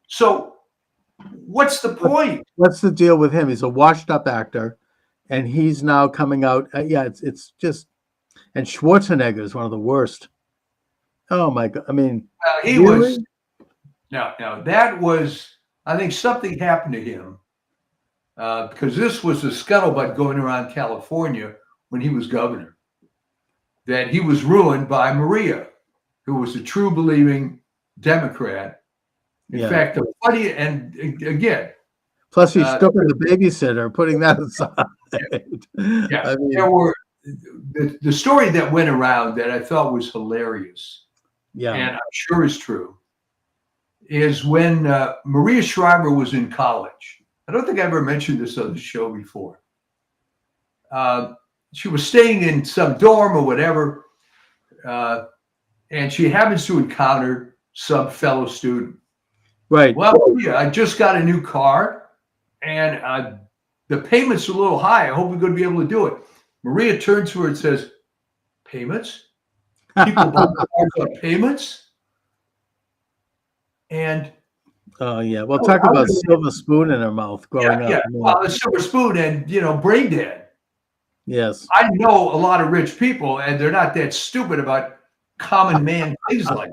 S2: So, what's the point?
S1: What's the deal with him? He's a washed up actor, and he's now coming out. It's just, and Schwarzenegger is one of the worst. Oh my God! I mean,
S2: he
S1: really?
S2: was. Now that was. I think something happened to him because this was a scuttlebutt going around California when he was governor. That he was ruined by Maria, who was a true believing Democrat. In fact, the funny, and again.
S1: Plus, he stuck in the babysitter, putting that aside.
S2: Yeah,
S1: I mean,
S2: there were the story that went around that I thought was hilarious.
S1: Yeah.
S2: And I'm sure is true. Is when Maria Shriver was in college. I don't think I ever mentioned this on the show before. She was staying in some dorm or whatever, and she happens to encounter some fellow student.
S1: Right.
S2: Well, yeah, I just got a new car, and the payment's a little high. I hope we're going to be able to do it. Maria turns to her and says, "Payments? People buy cars on payments?" And
S1: oh yeah, well, talk about silver spoon in her mouth growing up.
S2: Yeah, well, a silver spoon and brain dead.
S1: Yes,
S2: I know a lot of rich people, and they're not that stupid about common man things like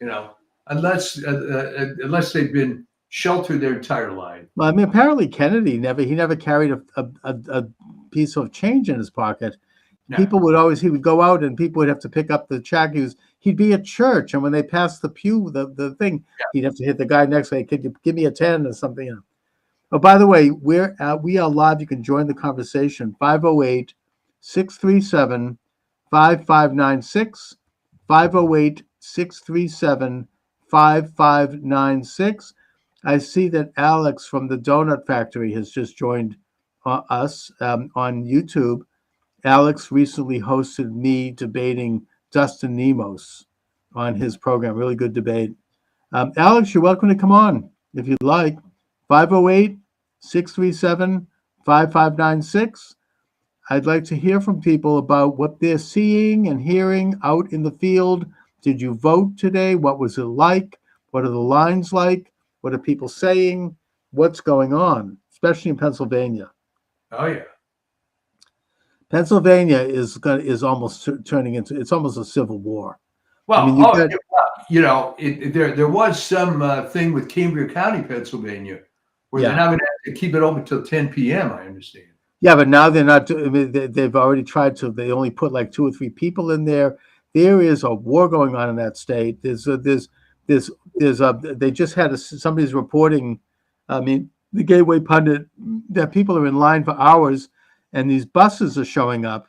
S2: that. Unless they've been sheltered their entire life.
S1: well, I mean, apparently Kennedy never carried a piece of change in his pocket.
S2: No.
S1: He would go out and people would have to pick up the check. He'd be at church, and when they passed the pew, the thing, he'd have to hit the guy next to him. Could you give me a 10 or something? Oh, by the way, we are live. You can join the conversation. 508-637-5596, 888-637-5596. I see that Alex from the Donut Factory has just joined us on YouTube. Alex recently hosted me debating Dustin Nemos on his program. Really good debate. Alex, you're welcome to come on if you'd like. 508-637-5596. I'd like to hear from people about what they're seeing and hearing out in the field. Did you vote today? What was it like? What are the lines like? What are people saying? What's going on, especially in Pennsylvania?
S2: Oh yeah.
S1: Pennsylvania is almost turning into, it's almost a civil war.
S2: Well,
S1: I mean,
S2: there was some thing with Cambria County, Pennsylvania, where
S1: Yeah.
S2: they're now going to have to keep it open till 10 p.m. I understand.
S1: Yeah, but now they're not. I mean, they've already tried to. They only put like 2 or 3 people in there. There is a war going on in that state. They just had somebody's reporting. I mean, the Gateway Pundit, that people are in line for hours, and these buses are showing up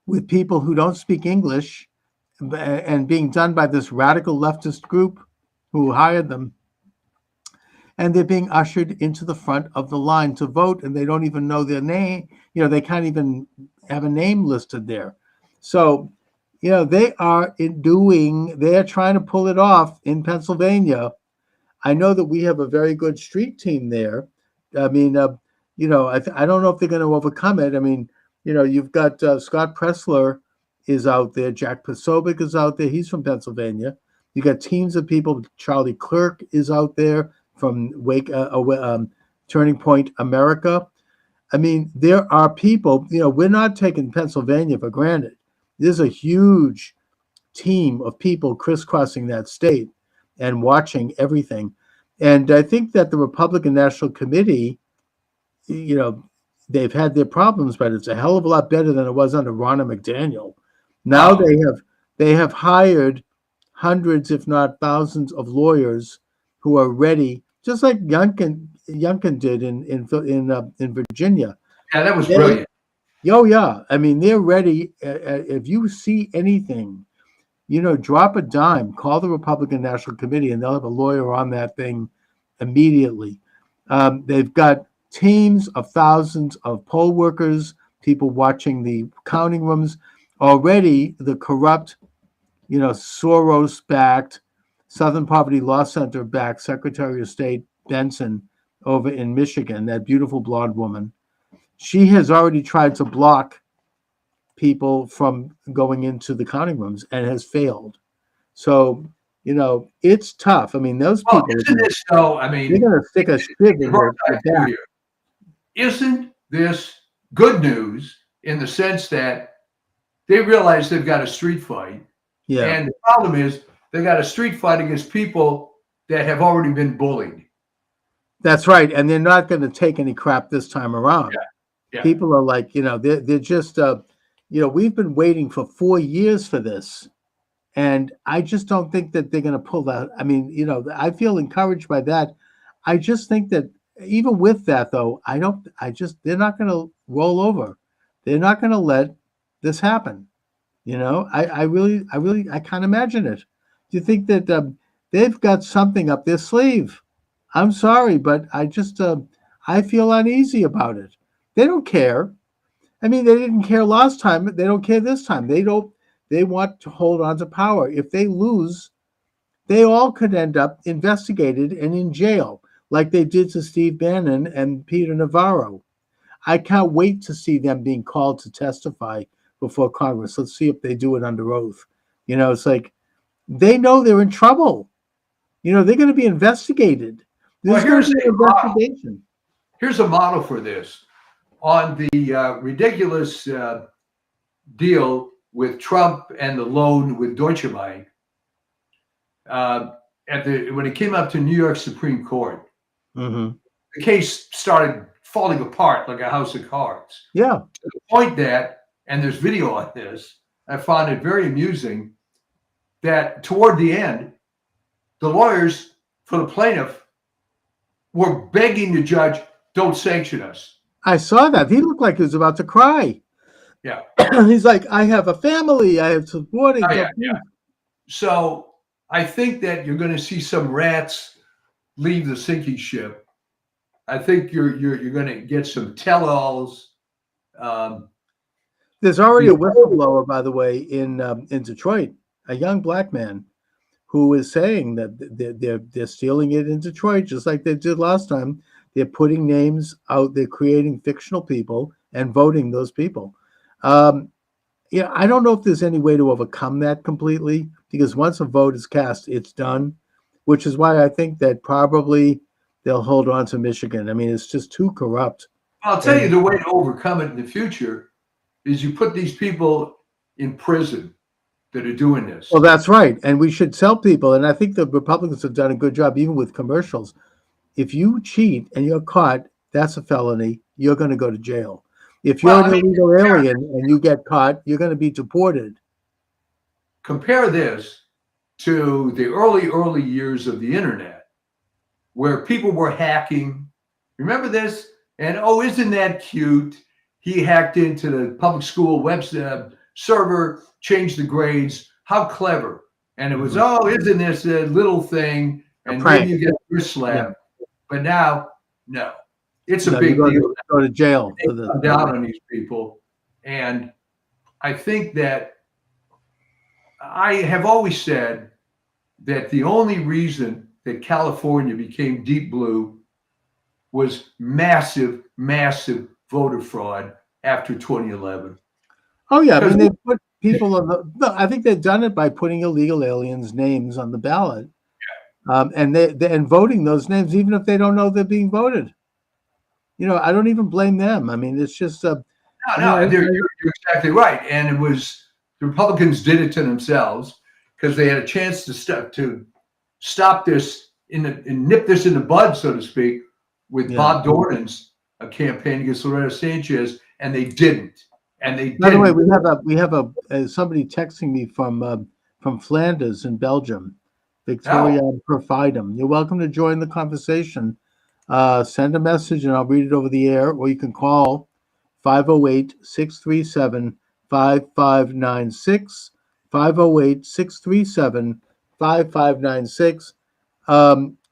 S1: with people who don't speak English, and being done by this radical leftist group who hired them. And they're being ushered into the front of the line to vote, and they don't even know their name. They can't even have a name listed there. So, they are they're trying to pull it off in Pennsylvania. I know that we have a very good street team there. I mean, I don't know if they're going to overcome it. I mean, you've got Scott Pressler is out there. Jack Posobiec is out there. He's from Pennsylvania. You got teams of people. Charlie Clerk is out there from Turning Point America. I mean, there are people, we're not taking Pennsylvania for granted. There's a huge team of people crisscrossing that state and watching everything. And I think that the Republican National Committee, they've had their problems, but it's a hell of a lot better than it was under Ronna McDaniel. Now they have hired hundreds, if not thousands, of lawyers who are ready, just like Youngkin did in Virginia.
S2: Yeah, that was brilliant.
S1: Oh yeah, I mean, they're ready. If you see anything, drop a dime, call the Republican National Committee, and they'll have a lawyer on that thing immediately. They've got teams of thousands of poll workers, people watching the counting rooms. Already, the corrupt, Soros-backed, Southern Poverty Law Center-backed Secretary of State Benson over in Michigan, that beautiful blonde woman, she has already tried to block people from going into the counting rooms and has failed. So, it's tough. I mean, those people,
S2: Isn't this so? I mean,
S1: they're going to stick a stick in their back.
S2: Isn't this good news in the sense that they realize they've got a street fight?
S1: Yeah.
S2: And the problem is they got a street fight against people that have already been bullied.
S1: That's right. And they're not going to take any crap this time around.
S2: Yeah.
S1: People are like, they're just, we've been waiting for 4 years for this. And I just don't think that they're going to pull that. I mean, I feel encouraged by that. I just think that even with that, though, they're not going to roll over. They're not going to let this happen. I can't imagine it. Do you think that they've got something up their sleeve? I'm sorry, but I just, I feel uneasy about it. They don't care. I mean, they didn't care last time. They don't care this time. They want to hold on to power. If they lose, they all could end up investigated and in jail, like they did to Steve Bannon and Peter Navarro. I can't wait to see them being called to testify before Congress. Let's see if they do it under oath. It's like they know they're in trouble. They're going to be investigated. Here's an investigation.
S2: Here's a model for this. On the ridiculous deal with Trump and the loan with Deutsche Bank, when it came up to New York Supreme Court, the case started falling apart like a house of cards.
S1: Yeah.
S2: To the point that, and there's video on this, I found it very amusing, that toward the end, the lawyers for the plaintiff were begging the judge, don't sanction us.
S1: I saw that. He looked like he was about to cry.
S2: Yeah.
S1: He's like, I have a family. I have supporting.
S2: Yeah. So I think that you're going to see some rats leave the sinking ship. I think you're going to get some tell-alls. Um,
S1: There's already a
S2: before-
S1: whistleblower, by the way, in Detroit, a young black man who is saying that they're stealing it in Detroit, just like they did last time. They're putting names out. They're creating fictional people and voting those people. Yeah, I don't know if there's any way to overcome that completely, because once a vote is cast, it's done, which is why I think that probably they'll hold on to Michigan. I mean, it's just too corrupt.
S2: I'll tell you the way to overcome it in the future is you put these people in prison that are doing this.
S1: Well, that's right. And we should tell people, and I think the Republicans have done a good job, even with commercials. If you cheat and you're caught, that's a felony. You're going to go to jail. If you're
S2: Well,
S1: an
S2: I mean,
S1: illegal alien and you get caught, you're going to be deported.
S2: Compare this to the early years of the internet, where people were hacking. Remember this? And oh, isn't that cute? He hacked into the public school web server, changed the grades. How clever! And it was, oh, isn't this a little thing? And
S1: prank.
S2: then you get wrist slapped. But now, no, it's a
S1: No,
S2: big
S1: you
S2: deal.
S1: go to jail
S2: They
S1: for
S2: come down on these people. And I think that I have always said that the only reason that California became deep blue was massive voter fraud after 2011.
S1: Oh yeah, I mean
S2: Because-
S1: they put people on the. No, I think they've done it by putting illegal aliens' names on the ballot, and and voting those names, even if they don't know they're being voted. You know, I don't even blame them. I mean, it's just
S2: No,
S1: I mean,
S2: you're exactly right. And it was the Republicans did it to themselves because they had a chance to stop this and nip this in the bud, so to speak, with
S1: Yeah.
S2: Bob Dornan's campaign against Loretta Sanchez, and they didn't. And they
S1: By the way,
S2: didn't.
S1: we have somebody texting me from Flanders in Belgium, Victoria Perfidum. You're welcome to join the conversation. Send a message and I'll read it over the air, or you can call 508-637-5596, 508-637-5596.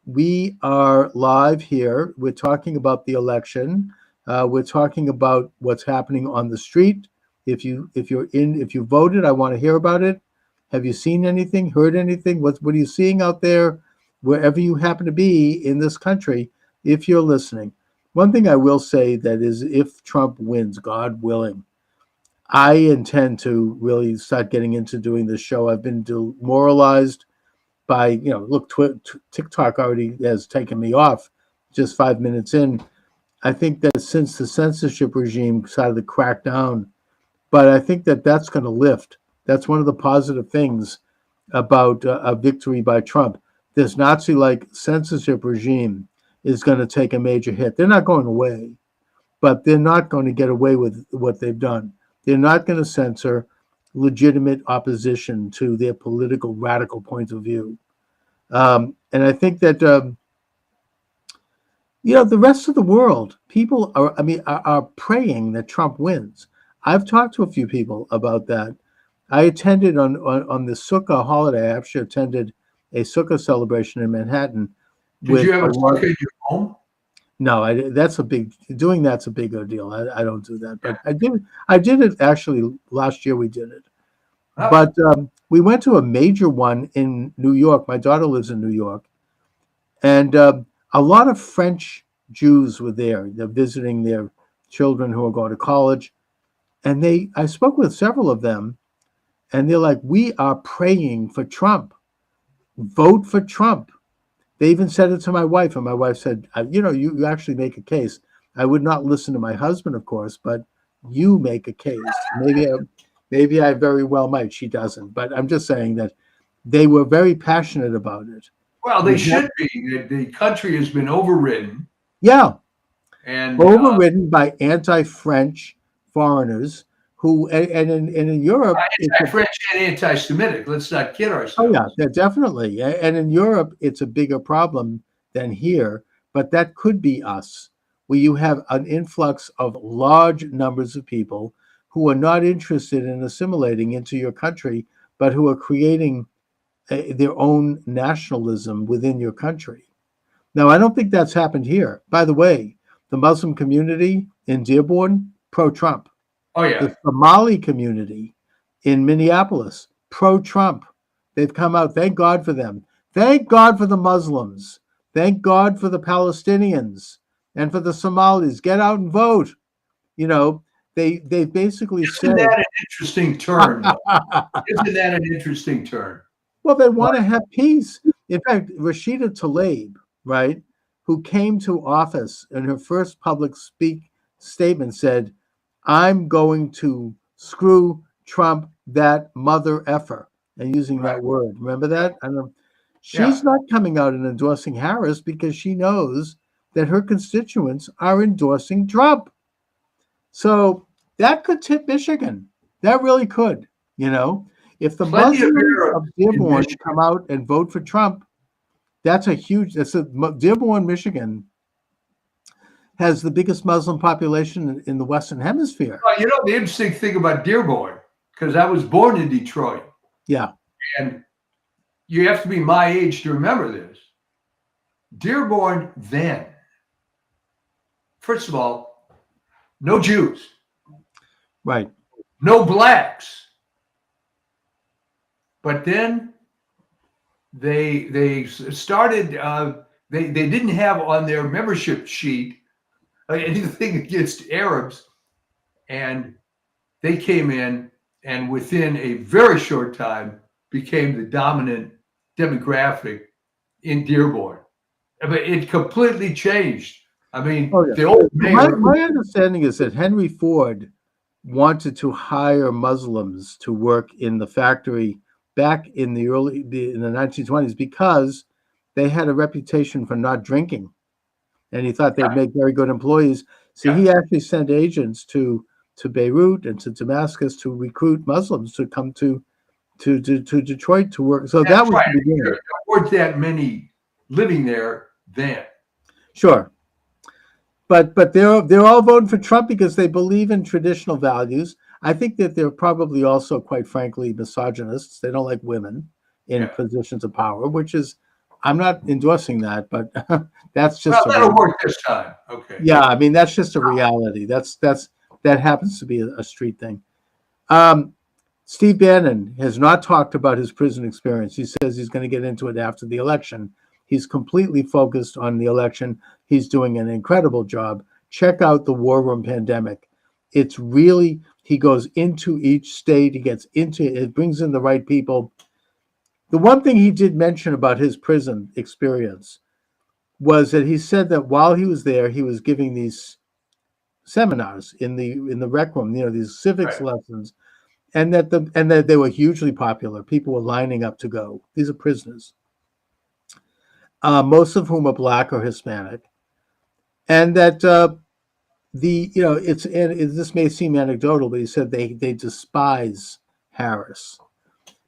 S1: We are live here. We're talking about the election. We're talking about what's happening on the street. If you voted, I want to hear about it. Have you seen anything, heard anything? What are you seeing out there, wherever you happen to be in this country, if you're listening? One thing I will say that is, if Trump wins, God willing, I intend to really start getting into doing this show. I've been demoralized by, look, TikTok already has taken me off just 5 minutes in. I think that since the censorship regime started to crack down, but I think that that's going to lift. That's one of the positive things about a victory by Trump. This Nazi-like censorship regime is going to take a major hit. They're not going away, but they're not going to get away with what they've done. They're not going to censor legitimate opposition to their political radical point of view. And I think that the rest of the world, people are praying that Trump wins. I've talked to a few people about that. I attended on the Sukkah holiday. I actually attended a Sukkah celebration in Manhattan.
S2: Did you have a sukkah in your home?
S1: No, that's a big deal. I don't do that, but I did it actually last year. We did it, but we went to a major one in New York. My daughter lives in New York, and a lot of French Jews were there. They're visiting their children who are going to college, and I spoke with several of them, and they're like, "We are praying for Trump. Vote for Trump." They even said it to my wife, and my wife said, you actually make a case. I would not listen to my husband, of course, but you make a case. Maybe I very well might. She doesn't. But I'm just saying that they were very passionate about it.
S2: Well, they should be. The country has been overridden.
S1: Yeah.
S2: And
S1: overridden by anti-French foreigners who, and in Europe,
S2: anti-French and anti-Semitic. Let's not kid ourselves.
S1: Oh yeah, definitely. And in Europe, it's a bigger problem than here. But that could be us, where you have an influx of large numbers of people who are not interested in assimilating into your country, but who are creating their own nationalism within your country. Now, I don't think that's happened here. By the way, the Muslim community in Dearborn, pro-Trump.
S2: Oh yeah.
S1: The Somali community in Minneapolis, pro-Trump. They've come out. Thank God for them. Thank God for the Muslims. Thank God for the Palestinians and for the Somalis. Get out and vote. You know, they basically
S2: Isn't
S1: said.
S2: that an interesting turn? Isn't that an interesting turn?
S1: Well, they want to have peace. In fact, Rashida Tlaib, right, who came to office in her first public statement said, "I'm going to screw Trump, that mother effer," and using that word. Remember that? I know. She's not coming out and endorsing Harris because she knows that her constituents are endorsing Trump. So that could tip Michigan. That really could, you know. If the
S2: Plenty of
S1: Muslims
S2: Arabs
S1: of
S2: in
S1: Dearborn
S2: Michigan.
S1: come out and vote for Trump, Dearborn, Michigan has the biggest Muslim population in the Western Hemisphere.
S2: Well, you know, the interesting thing about Dearborn, because I was born in Detroit,
S1: Yeah.
S2: and you have to be my age to remember this. Dearborn then, first of all, no Jews,
S1: Right.
S2: no blacks. But then they started, they didn't have on their membership sheet anything against Arabs. And they came in and within a very short time became the dominant demographic in Dearborn. I mean, it completely changed. I mean, the old mayor.
S1: My understanding is that Henry Ford wanted to hire Muslims to work in the factory back in the 1920s because they had a reputation for not drinking, and he thought they'd make very good employees. So he actually sent agents to Beirut and to Damascus to recruit Muslims to come to Detroit to work. So that was the beginning.
S2: There weren't that many living there then.
S1: Sure. But they're all voting for Trump because they believe in traditional values. I think that they're probably also, quite frankly, misogynists. They don't like women in positions of power, which is, I'm not endorsing that, but that's just.
S2: Well, that'll work this time. Okay.
S1: Yeah, I mean that's just a reality. That happens to be a street thing. Steve Bannon has not talked about his prison experience. He says he's going to get into it after the election. He's completely focused on the election. He's doing an incredible job. Check out the War Room Pandemic. It's really, he goes into each state. He gets into it, brings in the right people. The one thing he did mention about his prison experience was that he said that while he was there, he was giving these seminars in the rec room, you know, these civics lessons, and that they were hugely popular. People were lining up to go. These are prisoners, most of whom are Black or Hispanic, and that this may seem anecdotal, but he said they despise Harris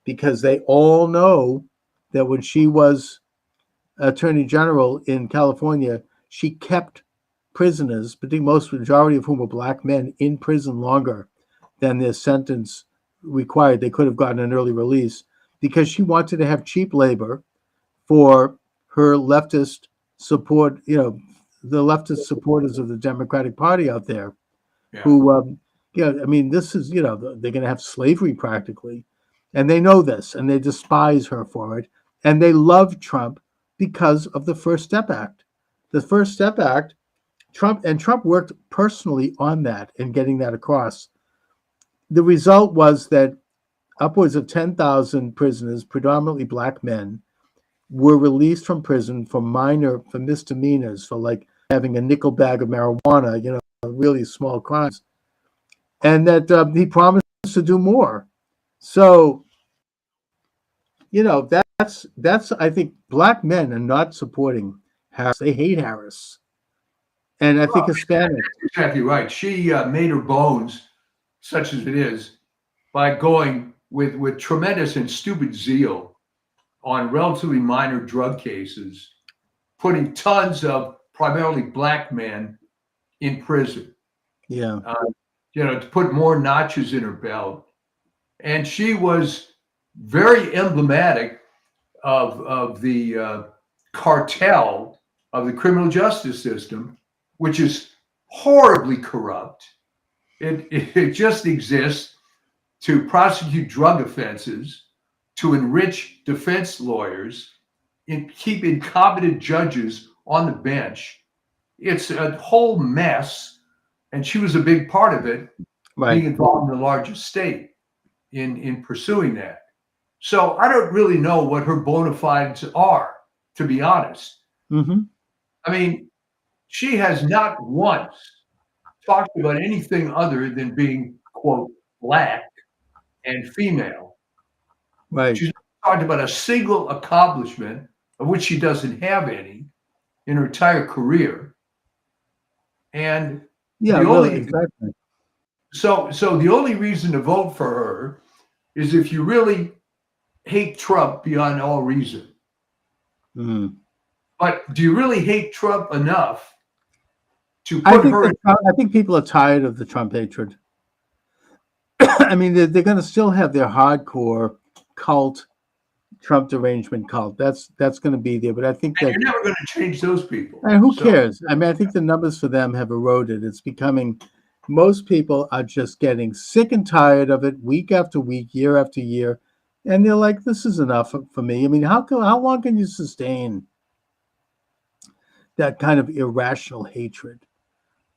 S1: because they all know that when she was Attorney General in California, she kept prisoners, majority of whom were Black men, in prison longer than their sentence required. They could have gotten an early release because she wanted to have cheap labor for her leftist support, you know, the leftist supporters of the Democratic Party out there who, I mean, this is, you know, they're going to have slavery practically. And they know this and they despise her for it. And they love Trump because of the First Step Act. The First Step Act, Trump worked personally on that and getting that across. The result was that upwards of 10,000 prisoners, predominantly Black men, were released from prison for misdemeanors, for like having a nickel bag of marijuana, you know, really small crimes. And that he promised to do more. So, you know, that's I think Black men are not supporting Harris. They hate Harris. And I think Hispanic.
S2: That's exactly right. She made her bones, such as it is, by going with tremendous and stupid zeal on relatively minor drug cases, putting tons of primarily Black men in prison.
S1: Yeah.
S2: You know, to put more notches in her belt. And she was very emblematic of the cartel of the criminal justice system, which is horribly corrupt. It just exists to prosecute drug offenses, to enrich defense lawyers, and keep incompetent judges on the bench. It's a whole mess, and she was a big part of it,
S1: Right.
S2: being involved in the largest state in pursuing that. So I don't really know what her bona fides are, to be honest.
S1: Hmm.
S2: I mean, she has not once talked about anything other than being, quote, black and female.
S1: Right.
S2: She's not talked about a single accomplishment, of which she doesn't have any, in her entire career. And
S1: Yeah.
S2: the
S1: Really,
S2: only
S1: exactly.
S2: so the only reason to vote for her is if you really hate Trump beyond all reason.
S1: Mm.
S2: But do you really hate Trump enough to
S1: I
S2: put
S1: think
S2: her?
S1: I think people are tired of the Trump hatred. I mean, they're going to still have their hardcore cult, Trump derangement cult. That's going to be there. But I think
S2: And
S1: that,
S2: you're never going to change those people.
S1: and who
S2: So,
S1: cares? I mean, I think the numbers for them have eroded. It's becoming, most people are just getting sick and tired of it week after week, year after year. And they're like, this is enough for me. I mean, how long can you sustain that kind of irrational hatred?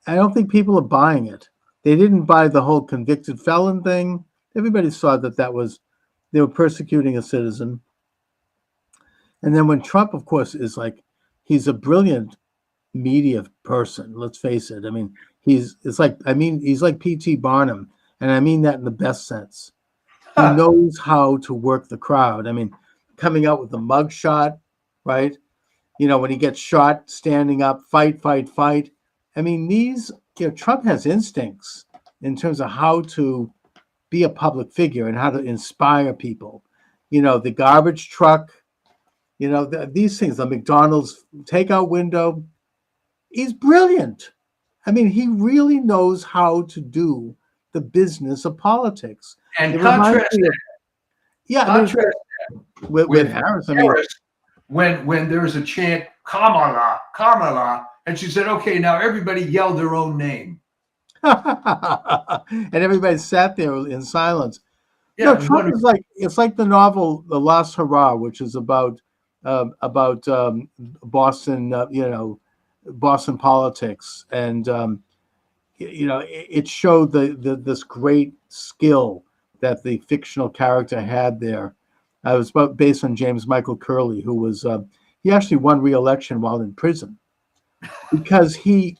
S1: I don't think people are buying it. They didn't buy the whole convicted felon thing. Everybody saw that they were persecuting a citizen. And then when Trump, of course, is like, he's a brilliant media person. Let's face it. I mean, he's like P.T. Barnum, and I mean that in the best sense. He knows how to work the crowd. I mean, coming out with the mug shot, right? You know, when he gets shot, standing up, fight, fight, fight. I mean, Trump has instincts in terms of how to be a public figure and how to inspire people. You know, the garbage truck, these things, the McDonald's takeout window. He's brilliant. I mean, he really knows how to do the business of politics.
S2: and
S1: It reminds
S2: contrast
S1: me of- yeah, I mean,
S2: contrast
S1: with Harris, I mean,
S2: Harris, when there was a chant, Kamala, Kamala, and she said, okay, now everybody yell their own name.
S1: and everybody sat there in silence.
S2: Yeah,
S1: No, Trump is like, it's like the novel The Last Hurrah, which is about Boston, Boston politics, and it showed this great skill that the fictional character had there. It was based on James Michael Curley, who was he actually won re-election while in prison because he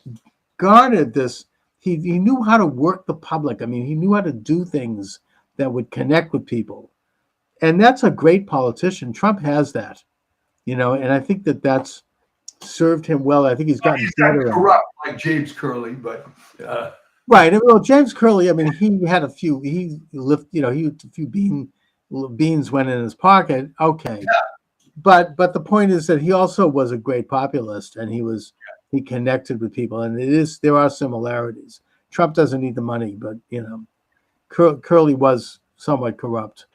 S1: garnered this. He knew how to work the public. I mean, he knew how to do things that would connect with people, and that's a great politician. Trump has that, and I think that's served him well. I think he's gotten better.
S2: He's not corrupt like James Curley, but
S1: right. Well, James Curley, I mean, he had a few. He lifted, he had a few beans went in his pocket. Okay, yeah. But the point is that he also was a great populist, and he connected with people, and there are similarities. Trump doesn't need the money, but Curley was somewhat corrupt,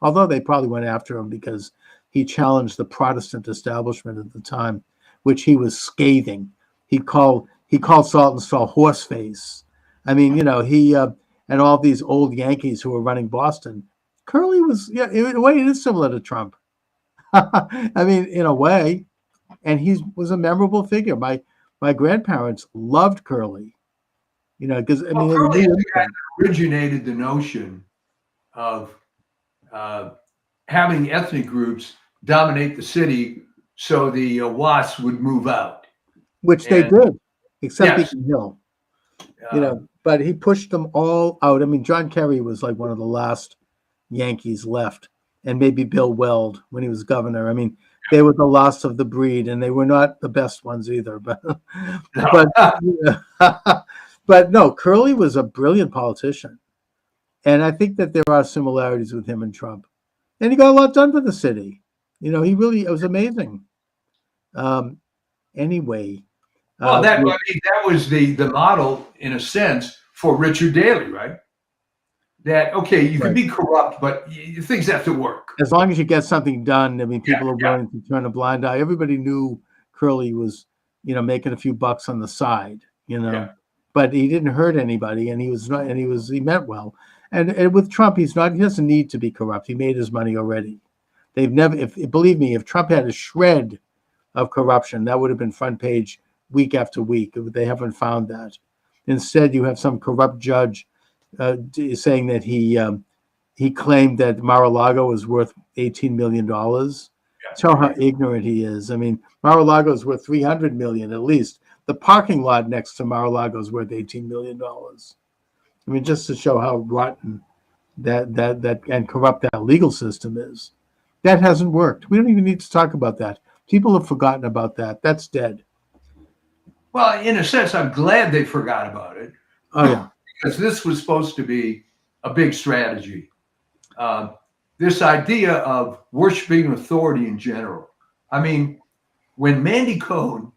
S1: although they probably went after him because he challenged the Protestant establishment at the time, which he was scathing. He called Saltonstall horseface. I mean, he and all these old Yankees who were running Boston. Curley was, in a way, it is similar to Trump. I mean, in a way, and he was a memorable figure. My grandparents loved Curley, because I mean,
S2: Curley is the guy that originated the notion of having ethnic groups dominate the city so the WASPs would move out,
S1: which they did, except
S2: yes.
S1: Beacon Hill. But he pushed them all out. I mean, John Kerry was like one of the last Yankees left, and maybe Bill Weld when he was governor. I mean, they were the last of the breed, and they were not the best ones either. But no, Curley was a brilliant politician, and I think that there are similarities with him and Trump. And he got a lot done for the city. It was amazing. Anyway.
S2: Well, that was the model, in a sense, for Richard Daley, right? that, okay, you can
S1: Right.
S2: be corrupt, but things have to work.
S1: As long as you get something done, I mean, people are
S2: Yeah.
S1: willing to turn a blind eye. Everybody knew Curley was, making a few bucks on the side,
S2: Yeah.
S1: but he didn't hurt anybody, and he meant well. And with Trump, he doesn't need to be corrupt. He made his money already. They've never, believe me, if Trump had a shred of corruption, that would have been front page week after week. They haven't found that. Instead, you have some corrupt judge saying that he claimed that Mar-a-Lago was worth $18 million. Show how ignorant he is. I mean, Mar-a-Lago is worth $300 million at least. The parking lot next to Mar-a-Lago is worth $18 million. I mean, just to show how rotten that and corrupt that legal system is. That hasn't worked. We don't even need to talk about that. People have forgotten about that. That's dead.
S2: Well, in a sense, I'm glad they forgot about it.
S1: Oh yeah,
S2: because this was supposed to be a big strategy. This idea of worshiping authority in general. I mean, when Mandy Cohen,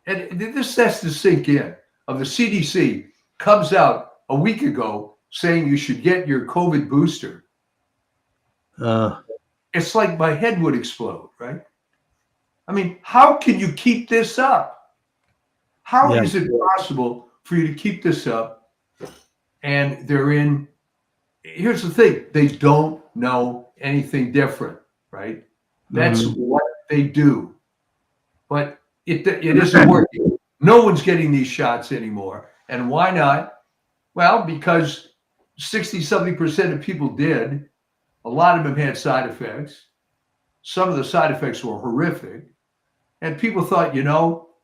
S2: and this has to sink in, of the CDC comes out a week ago saying you should get your COVID booster, it's like my head would explode, right? I mean, how can you keep this up? How is it possible for you to keep this up? And here's the thing, they don't know anything different, right? That's what they do. But it isn't working. No one's getting these shots anymore. And why not? Well, because 60-something% of people did. A lot of them had side effects. Some of the side effects were horrific. And people thought,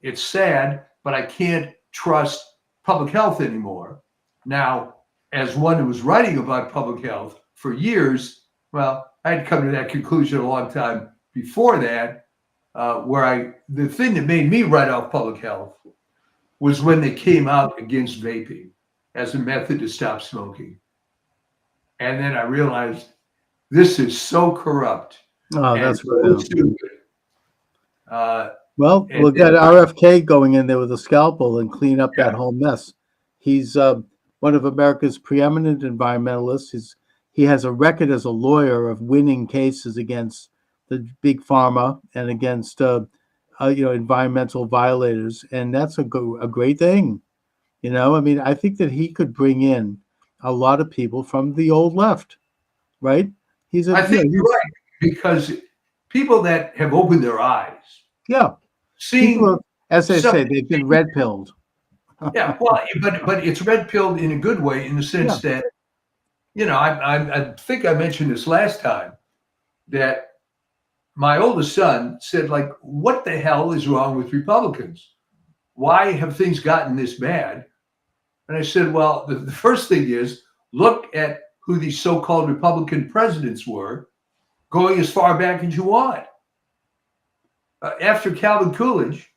S2: it's sad, but I can't trust public health anymore. Now, as one who was writing about public health for years, well, I had come to that conclusion a long time before that, the thing that made me write off public health was when they came out against vaping as a method to stop smoking. And then I realized this is so corrupt.
S1: oh,
S2: and
S1: that's
S2: so
S1: right.
S2: stupid.
S1: Well, we'll get RFK going in there with a scalpel and clean up that whole mess. He's one of America's preeminent environmentalists. He has a record as a lawyer of winning cases against the big pharma and against environmental violators, and that's a great thing. I mean, I think that he could bring in a lot of people from the old left, right?
S2: I think you're right, because people that have opened their eyes, seeing,
S1: as they say, they've been red pilled.
S2: yeah, well, but it's red pilled in a good way, in the sense that, I think I mentioned this last time, that my oldest son said, like, what the hell is wrong with Republicans? Why have things gotten this bad? And I said, well, the first thing is, look at who these so-called Republican presidents were, going as far back as you want. After Calvin Coolidge,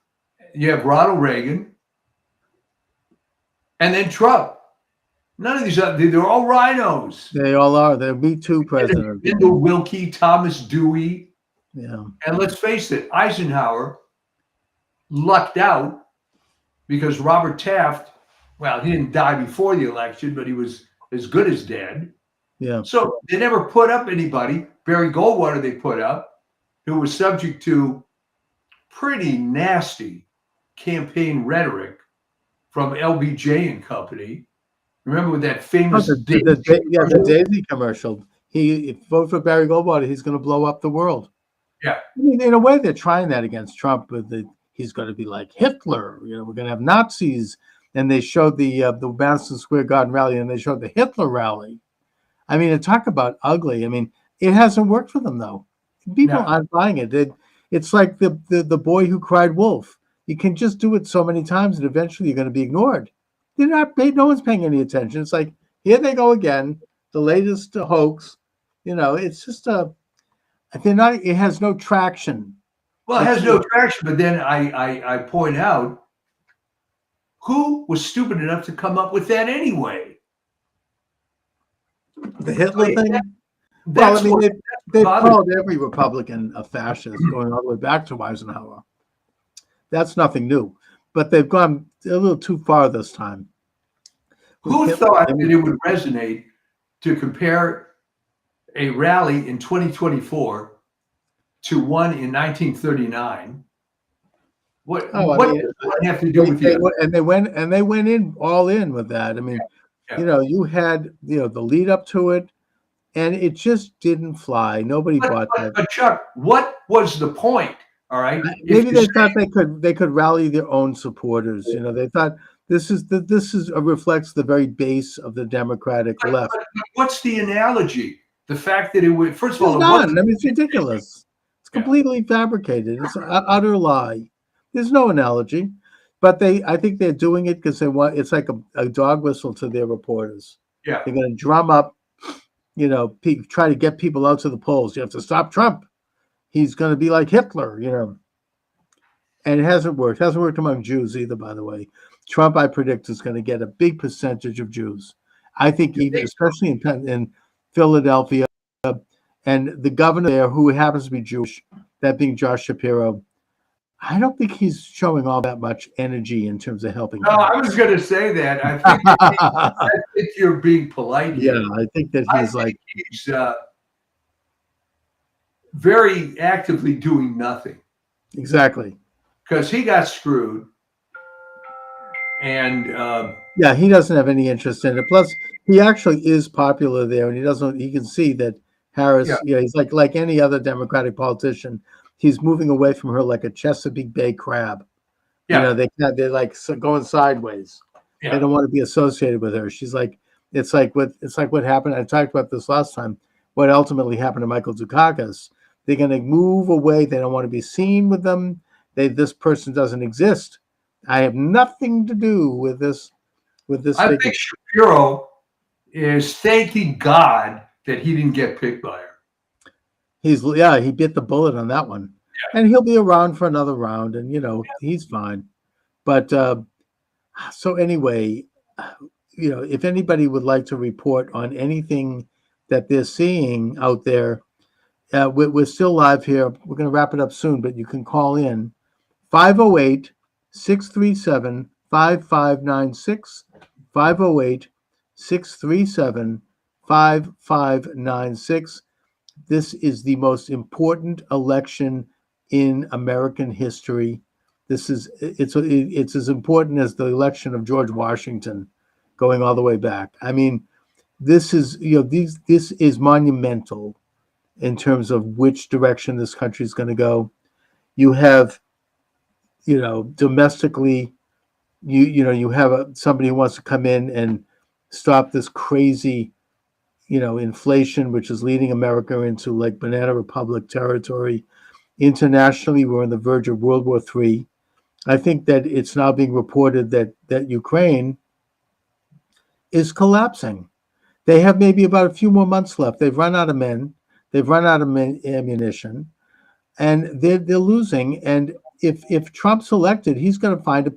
S2: you have Ronald Reagan, and then Trump. None of these they're all rhinos.
S1: They all are. They're Me Too presidents.
S2: Lyndon Wilkie, Thomas Dewey.
S1: Yeah.
S2: And let's face it, Eisenhower lucked out because Robert Taft, well, he didn't die before the election, but he was as good as dead.
S1: Yeah.
S2: So they never put up anybody. Barry Goldwater they put up, who was subject to pretty nasty campaign rhetoric from LBJ and company. Remember with that famous
S1: the Daisy commercial. He vote for Barry Goldwater, he's going to blow up the world.
S2: Yeah.
S1: I mean, in a way, they're trying that against Trump. He's going to be like Hitler. We're going to have Nazis. And they showed the Madison Square Garden rally, and they showed the Hitler rally. I mean, talk about ugly. I mean, it hasn't worked for them though. People aren't buying it. It's like the boy who cried wolf. You can just do it so many times, and eventually you're going to be ignored. They're not paid. No one's paying any attention. It's like, here they go again, the latest hoax. It's just it has no traction.
S2: Well, it has no traction, but then I point out, who was stupid enough to come up with that anyway?
S1: The Hitler thing? Well, I mean, they've called every Republican a fascist, going all the way back to Eisenhower. That's nothing new. But they've gone a little too far this time.
S2: Who thought that it would resonate to compare a rally in 2024 to one in 1939. What
S1: Oh, I
S2: what
S1: mean,
S2: does one have to do with
S1: they,
S2: the other?
S1: and they went in all in with that. I mean,
S2: Yeah.
S1: you know, you had, you know, the lead up to it, and it just didn't fly. Nobody bought that.
S2: But Chuck, what was the point? All right. If
S1: Maybe
S2: you
S1: they
S2: say-
S1: thought they could rally their own supporters. You know, they thought this is reflects the very base of the Democratic left.
S2: but what's the analogy? The fact that it would, first of all,
S1: There's
S2: it wasn't.
S1: none. I mean, it's ridiculous. It's
S2: Yeah.
S1: completely fabricated. It's an utter lie. There's no analogy, but I think they're doing it because they want. It's like a dog whistle to their reporters.
S2: Yeah.
S1: They're going to drum up, you know, try to get people out to the polls. You have to stop Trump. He's going to be like Hitler, you know. And it hasn't worked. It hasn't worked among Jews either, by the way. Trump, I predict, is going to get a big percentage of Jews. I think even, especially in Philadelphia, and the governor there, who happens to be Jewish, that being Josh Shapiro, I don't think he's showing all that much energy in terms of helping.
S2: No, I was going to say that. I think you're being polite
S1: Yeah,
S2: here.
S1: I think that he's like,
S2: He's very actively doing nothing
S1: exactly.
S2: because he got screwed. And
S1: Yeah, he doesn't have any interest in it. Plus, he actually is popular there, and he can see that Harris,
S2: Yeah.
S1: he's like any other Democratic politician. He's moving away from her like a Chesapeake Bay crab.
S2: Yeah.
S1: You know, they're like going sideways.
S2: Yeah.
S1: They don't want to be associated with her. She's like, it's like what happened. I talked about this last time. What ultimately happened to Michael Dukakis. They're going to move away. They don't want to be seen with them. This person doesn't exist. I have nothing to do with this.
S2: I think Shapiro is thanking God that he didn't get picked by her.
S1: He bit the bullet on that one. Yeah. And he'll be around for another round, and you know, he's fine. But so anyway, you know, if anybody would like to report on anything that they're seeing out there, we're still live here. We're going to wrap it up soon, but you can call in 508-637-5596, 508-637-5596. This is the most important election in American history. It's as important as the election of George Washington, going all the way back. I mean, this is this is monumental in terms of which direction this country is going to go. You have, domestically, you have somebody who wants to come in and stop this crazy, inflation, which is leading America into like Banana Republic territory. Internationally, we're on the verge of World War III. I think that it's now being reported that Ukraine is collapsing. They have maybe about a few more months left. They've run out of men. They've run out of ammunition, and they're losing. And if Trump's elected, he's going to find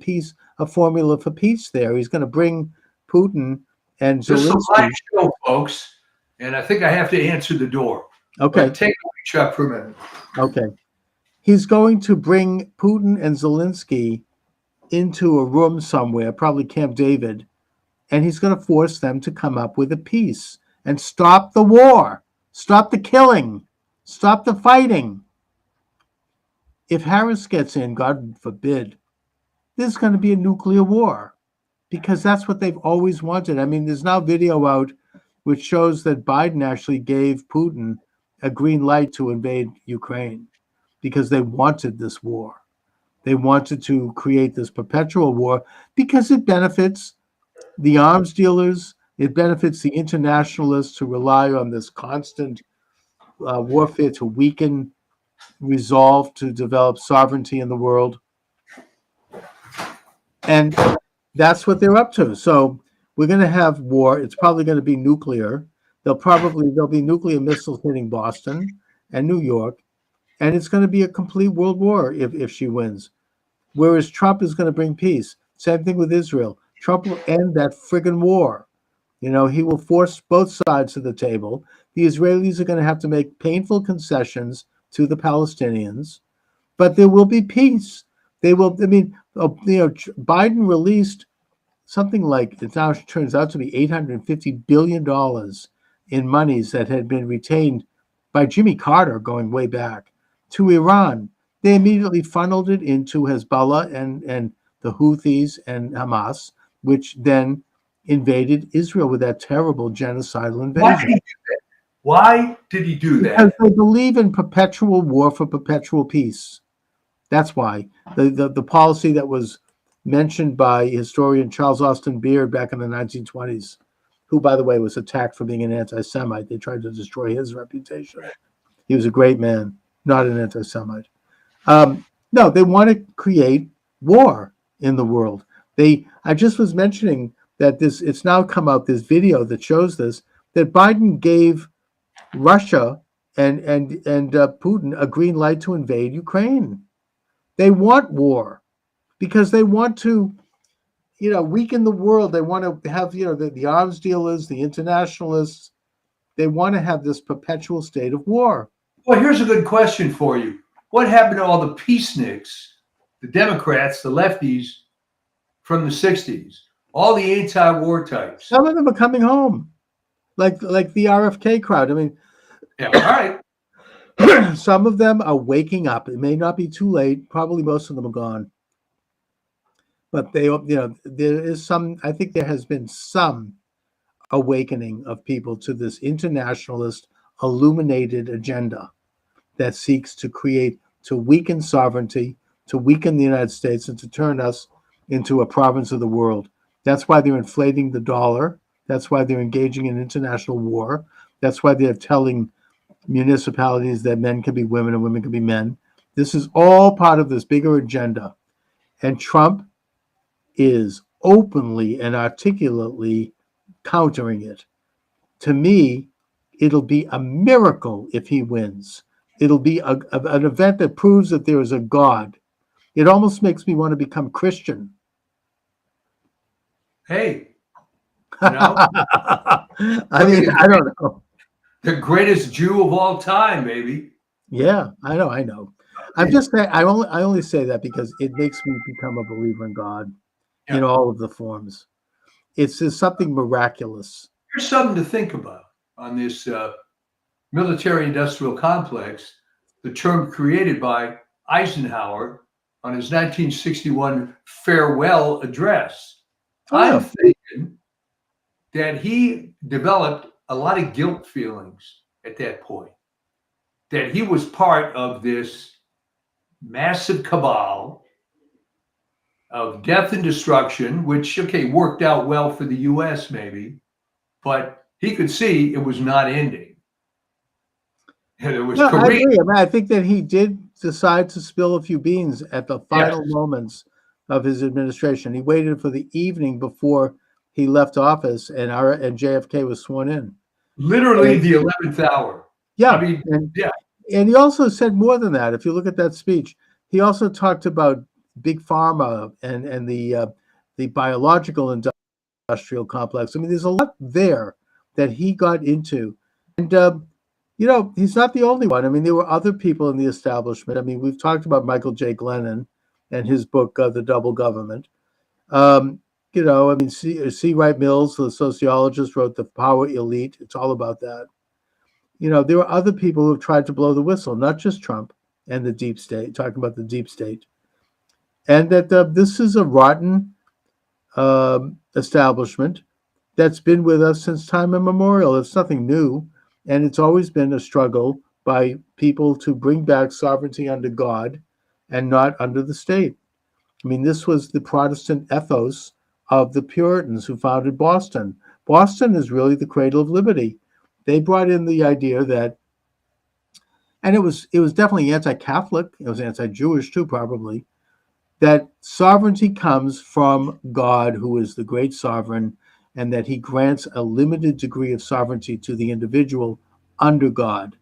S1: a formula for peace there. He's going to bring Putin and Zelensky.
S2: This is a live show, folks, and I think I have to answer the door.
S1: Okay.
S2: But take it, Chuck, for a minute.
S1: Okay. He's going to bring Putin and Zelensky into a room somewhere, probably Camp David, and he's going to force them to come up with a peace and stop the war, stop the killing, stop the fighting. If Harris gets in, God forbid, there's going to be a nuclear war because that's what they've always wanted. I mean, there's now video out which shows that Biden actually gave Putin a green light to invade Ukraine because they wanted this war. They wanted to create this perpetual war because it benefits the arms dealers. It benefits the internationalists who rely on this constant warfare to weaken resolve to develop sovereignty in the world. And that's what they're up to. So we're going to have war. It's probably going to be nuclear. There'll be nuclear missiles hitting Boston and New York. And it's going to be a complete world war if she wins. Whereas Trump is going to bring peace. Same thing with Israel. Trump will end that friggin' war. He will force both sides to the table. The Israelis are going to have to make painful concessions to the Palestinians, but there will be peace. Biden released something like, it now turns out to be $850 billion in monies that had been retained by Jimmy Carter going way back to Iran. They immediately funneled it into Hezbollah and the Houthis and Hamas, which then invaded Israel with that terrible genocidal invasion.
S2: Why did he do
S1: Because
S2: that?
S1: they believe in perpetual war for perpetual peace. That's why the policy that was mentioned by historian Charles Austin Beard back in the 1920s, who, by the way, was attacked for being an anti-Semite. They tried to destroy his reputation. He was a great man, not an anti-Semite. No, they want to create war in the world. I just was mentioning that it's now come out, this video that shows this, that Biden gave Russia and Putin a green light to invade Ukraine. They want war because they want to, weaken the world. They want to have, the arms dealers, the internationalists. They want to have this perpetual state of war.
S2: Well, here's a good question for you. What happened to all the peaceniks, the Democrats, the lefties from the 60s, all the anti-war types?
S1: Some of them are coming home, like the RFK crowd. I mean,
S2: Yeah, all right.
S1: some of them are waking up. It may not be too late. Probably most of them are gone. But there is some, I think there has been some awakening of people to this internationalist illuminated agenda that seeks to weaken sovereignty, to weaken the United States, and to turn us into a province of the world. That's why they're inflating the dollar. That's why they're engaging in international war. That's why they're telling municipalities that men can be women and women can be men. This is all part of this bigger agenda. And Trump is openly and articulately countering it. To me, it'll be a miracle if he wins. It'll be an event that proves that there is a God. It almost makes me want to become Christian.
S2: Hey, you know,
S1: I mean, I don't know.
S2: the greatest Jew of all time, maybe.
S1: Yeah, I know. I'm just saying, I only say that because it makes me become a believer in God in all of the forms. It's just something miraculous.
S2: Here's something to think about on this military-industrial complex, the term created by Eisenhower on his 1961 farewell address. I'm thinking that he developed a lot of guilt feelings at that point, that he was part of this massive cabal of death and destruction, which, worked out well for the U.S. maybe, but he could see it was not ending. And it was
S1: I
S2: Korea.
S1: agree. I think that he did decide to spill a few beans at the final moments of his administration. He waited for the evening before he left office, and JFK was sworn in.
S2: Literally the 11th hour.
S1: Yeah,
S2: I mean,
S1: and he also said more than that. If you look at that speech, he also talked about big pharma and the biological industrial complex. I mean, there's a lot there that he got into, and he's not the only one. I mean, there were other people in the establishment. I mean, we've talked about Michael J. Glennon and his book, The Double Government. C. Wright Mills, the sociologist, wrote The Power Elite. It's all about that. There were other people who have tried to blow the whistle, not just Trump and the deep state, talking about the deep state. And that this is a rotten establishment that's been with us since time immemorial. It's nothing new. And it's always been a struggle by people to bring back sovereignty under God and not under the state. I mean, this was the Protestant ethos of the Puritans who founded Boston. Boston is really the cradle of liberty. They brought in the idea that, and it was definitely anti-Catholic, it was anti-Jewish too, probably, that sovereignty comes from God, who is the great sovereign, and that he grants a limited degree of sovereignty to the individual under God,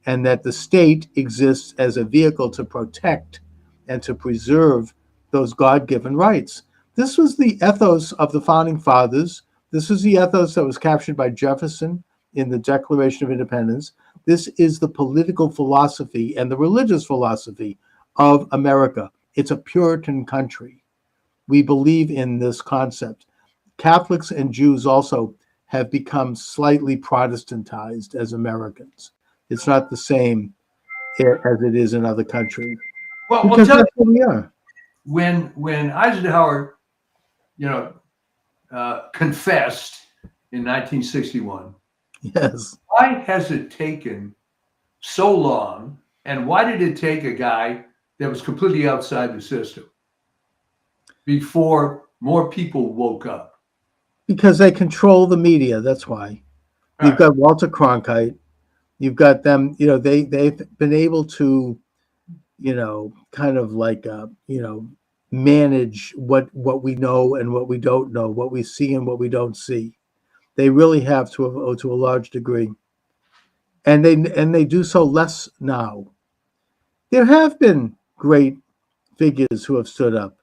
S1: and that the state exists as a vehicle to protect and to preserve those God-given rights. This was the ethos of the Founding Fathers. This was the ethos that was captured by Jefferson in the Declaration of Independence. This is the political philosophy and the religious philosophy of America. It's a Puritan country. We believe in this concept. Catholics and Jews also have become slightly Protestantized as Americans. It's not the same as it is in other countries.
S2: Well,
S1: Because
S2: tell
S1: that's what we are.
S2: when Eisenhower, confessed in 1961,
S1: Yes.
S2: why has it taken so long, and why did it take a guy that was completely outside the system before more people woke up?
S1: Because they control the media. That's why. You've got Walter Cronkite. You've got them. They've been able to, kind of like, manage what we know and what we don't know, what we see and what we don't see. They really have to a large degree, and they do so less now. There have been great figures who have stood up.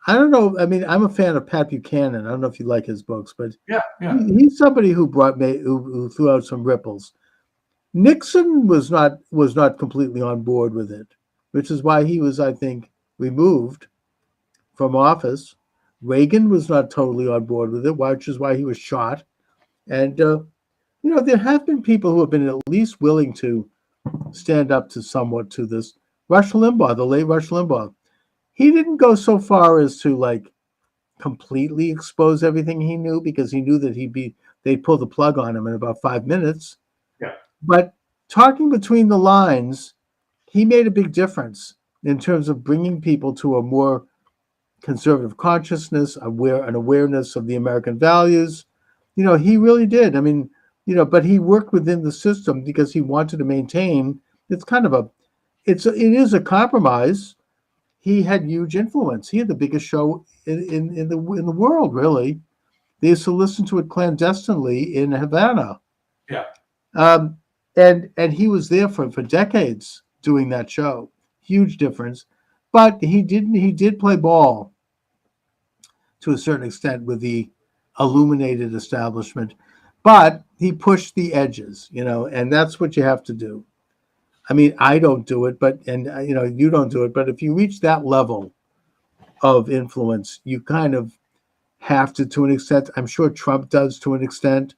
S1: I don't know. I mean, I'm a fan of Pat Buchanan. I don't know if you like his books, but
S2: Yeah.
S1: he's somebody who who threw out some ripples. Nixon was not completely on board with it, which is why he was, I think, removed from office. Reagan was not totally on board with it, which is why he was shot. And there have been people who have been at least willing to stand up to somewhat to this. Rush Limbaugh, the late Rush Limbaugh, he didn't go so far as to like completely expose everything he knew, because he knew that they'd pull the plug on him in about 5 minutes.
S2: Yeah.
S1: But talking between the lines, he made a big difference in terms of bringing people to a more conservative consciousness, an awareness of the American values. He really did. I mean, but he worked within the system because he wanted to maintain. It's kind of it is a compromise. He had huge influence. He had the biggest show in the world, really. They used to listen to it clandestinely in Havana.
S2: Yeah.
S1: And he was there for decades doing that show. Huge difference. But he did play ball to a certain extent with the illuminated establishment. But he pushed the edges, and that's what you have to do. I mean, I don't do it, you don't do it. But if you reach that level of influence, you kind of have to an extent. I'm sure Trump does to an extent.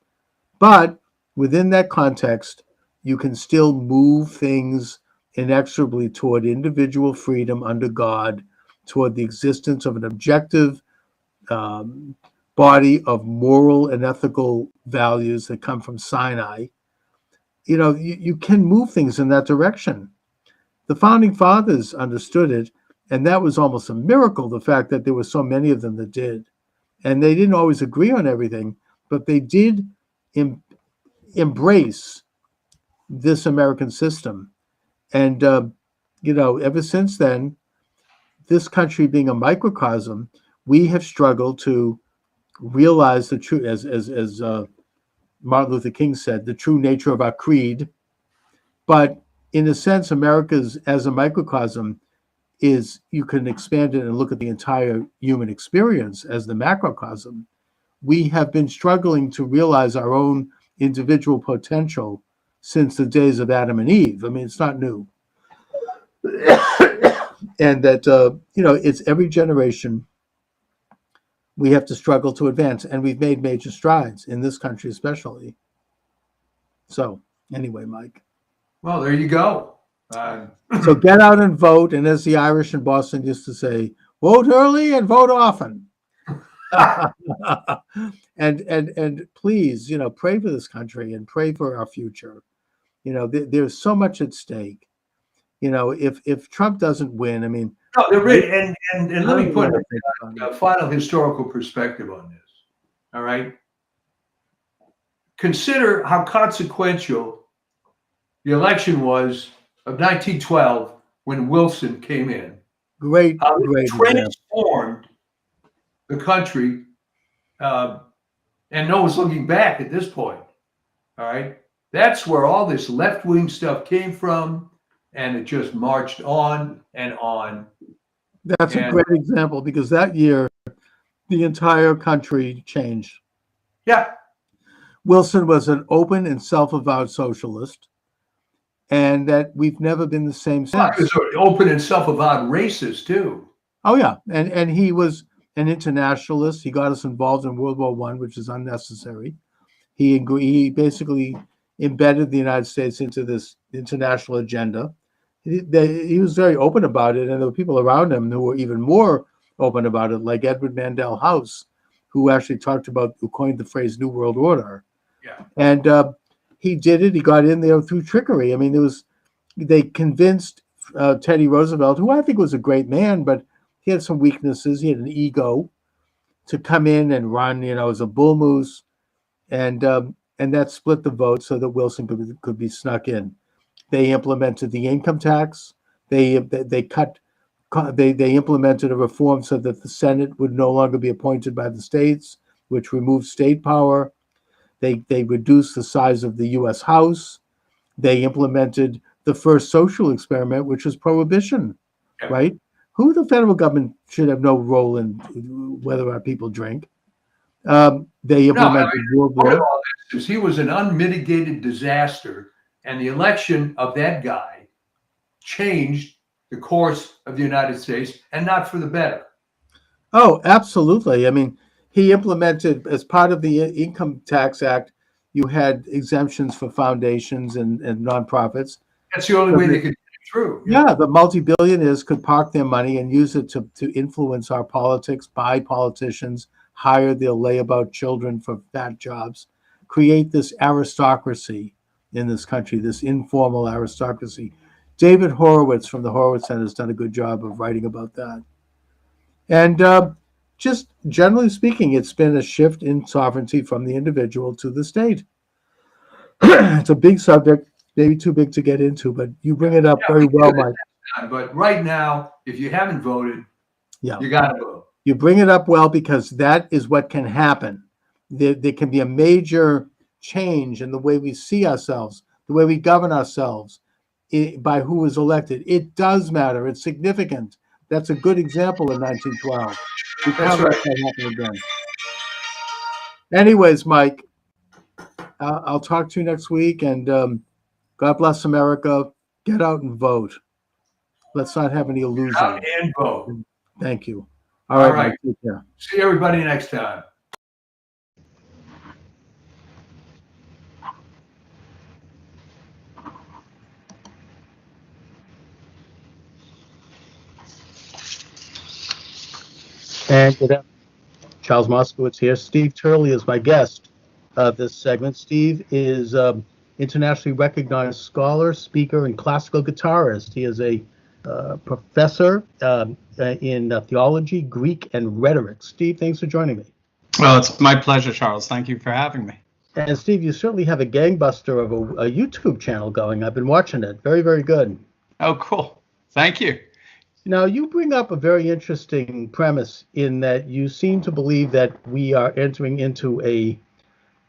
S1: But within that context, you can still move things inexorably toward individual freedom under God, toward the existence of an objective body of moral and ethical values that come from Sinai. You can move things in that direction. The founding fathers understood it, and that was almost a miracle, the fact that there were so many of them that did. And they didn't always agree on everything, but they did embrace this American system. And, ever since then, this country being a microcosm, we have struggled to realize the true, as Martin Luther King said, the true nature of our creed. But in a sense, America's, as a microcosm, you can expand it and look at the entire human experience as the macrocosm. We have been struggling to realize our own individual potential since the days of Adam and Eve. I mean, it's not new. And that, it's every generation we have to struggle to advance. And we've made major strides in this country, especially. So anyway, Mike.
S2: Well, there you go.
S1: So get out and vote. And as the Irish in Boston used to say, vote early and vote often. and please, pray for this country and pray for our future. There's so much at stake. If Trump doesn't win, I mean,
S2: no, they're really, and let me put a final historical perspective on this. All right. Consider how consequential the election was of 1912 when Wilson came in.
S1: Great
S2: Transformed the country, and no one's looking back at this point. All right. That's where all this left-wing stuff came from, and it just marched on and on.
S1: That's a great example, because that year, the entire country changed.
S2: Yeah.
S1: Wilson was an open and self-avowed socialist, and that we've never been the same since.
S2: He was an open and self-avowed racist, too.
S1: Oh, yeah. And he was an internationalist. He got us involved in World War I, which is unnecessary. He basically embedded the United States into this international agenda. He was very open about it, and there were people around him who were even more open about it, like Edward Mandell House, who coined the phrase New World Order.
S2: Yeah.
S1: And he did it. He got in there through trickery. I mean, they convinced Teddy Roosevelt, who I think was a great man, but he had some weaknesses. He had an ego, to come in and run, as a bull moose, and that split the vote so that Wilson could be snuck in. They implemented the income tax. They implemented a reform so that the Senate would no longer be appointed by the states, which removed state power. They reduced the size of the U.S. House. They implemented the first social experiment, which was prohibition, right? Who the federal government should have no role in whether our people drink. They implemented World War.
S2: Part of all this is he was an unmitigated disaster, and the election of that guy changed the course of the United States, and not for the better.
S1: Oh, absolutely. I mean, he implemented, as part of the Income Tax Act, you had exemptions for foundations and nonprofits.
S2: That's the only way they could get it through.
S1: Yeah, the multi-billionaires could park their money and use it to influence our politics, buy politicians, hire their layabout children for fat jobs, create this aristocracy in this country, this informal aristocracy. David Horowitz from the Horowitz Center has done a good job of writing about that. And just generally speaking, it's been a shift in sovereignty from the individual to the state. It's a big subject, maybe too big to get into, but you bring it up very well, Mike.
S2: But right now, if you haven't voted, you got to vote.
S1: You bring it up well, because that is what can happen. There can be a major change in the way we see ourselves, the way we govern ourselves, by who is elected. It does matter. It's significant. That's a good example in 1912. We can't let that happen again. Anyways, Mike, I'll talk to you next week, and God bless America. Get out and vote. Let's not have any illusions.
S2: Get out and vote.
S1: Thank you. All right. Mike, take care.
S2: See everybody next time.
S1: And good afternoon. Charles Moskowitz here. Steve Turley is my guest of this segment. Steve is internationally recognized scholar, speaker, and classical guitarist. He is a professor in theology, Greek, and rhetoric. Steve, thanks for joining me.
S6: Well, it's my pleasure, Charles. Thank you for having me.
S1: And Steve, you certainly have a gangbuster of a YouTube channel going. I've been watching it. Very, very good.
S6: Oh, cool. Thank you.
S1: Now, you bring up a very interesting premise in that you seem to believe that we are entering into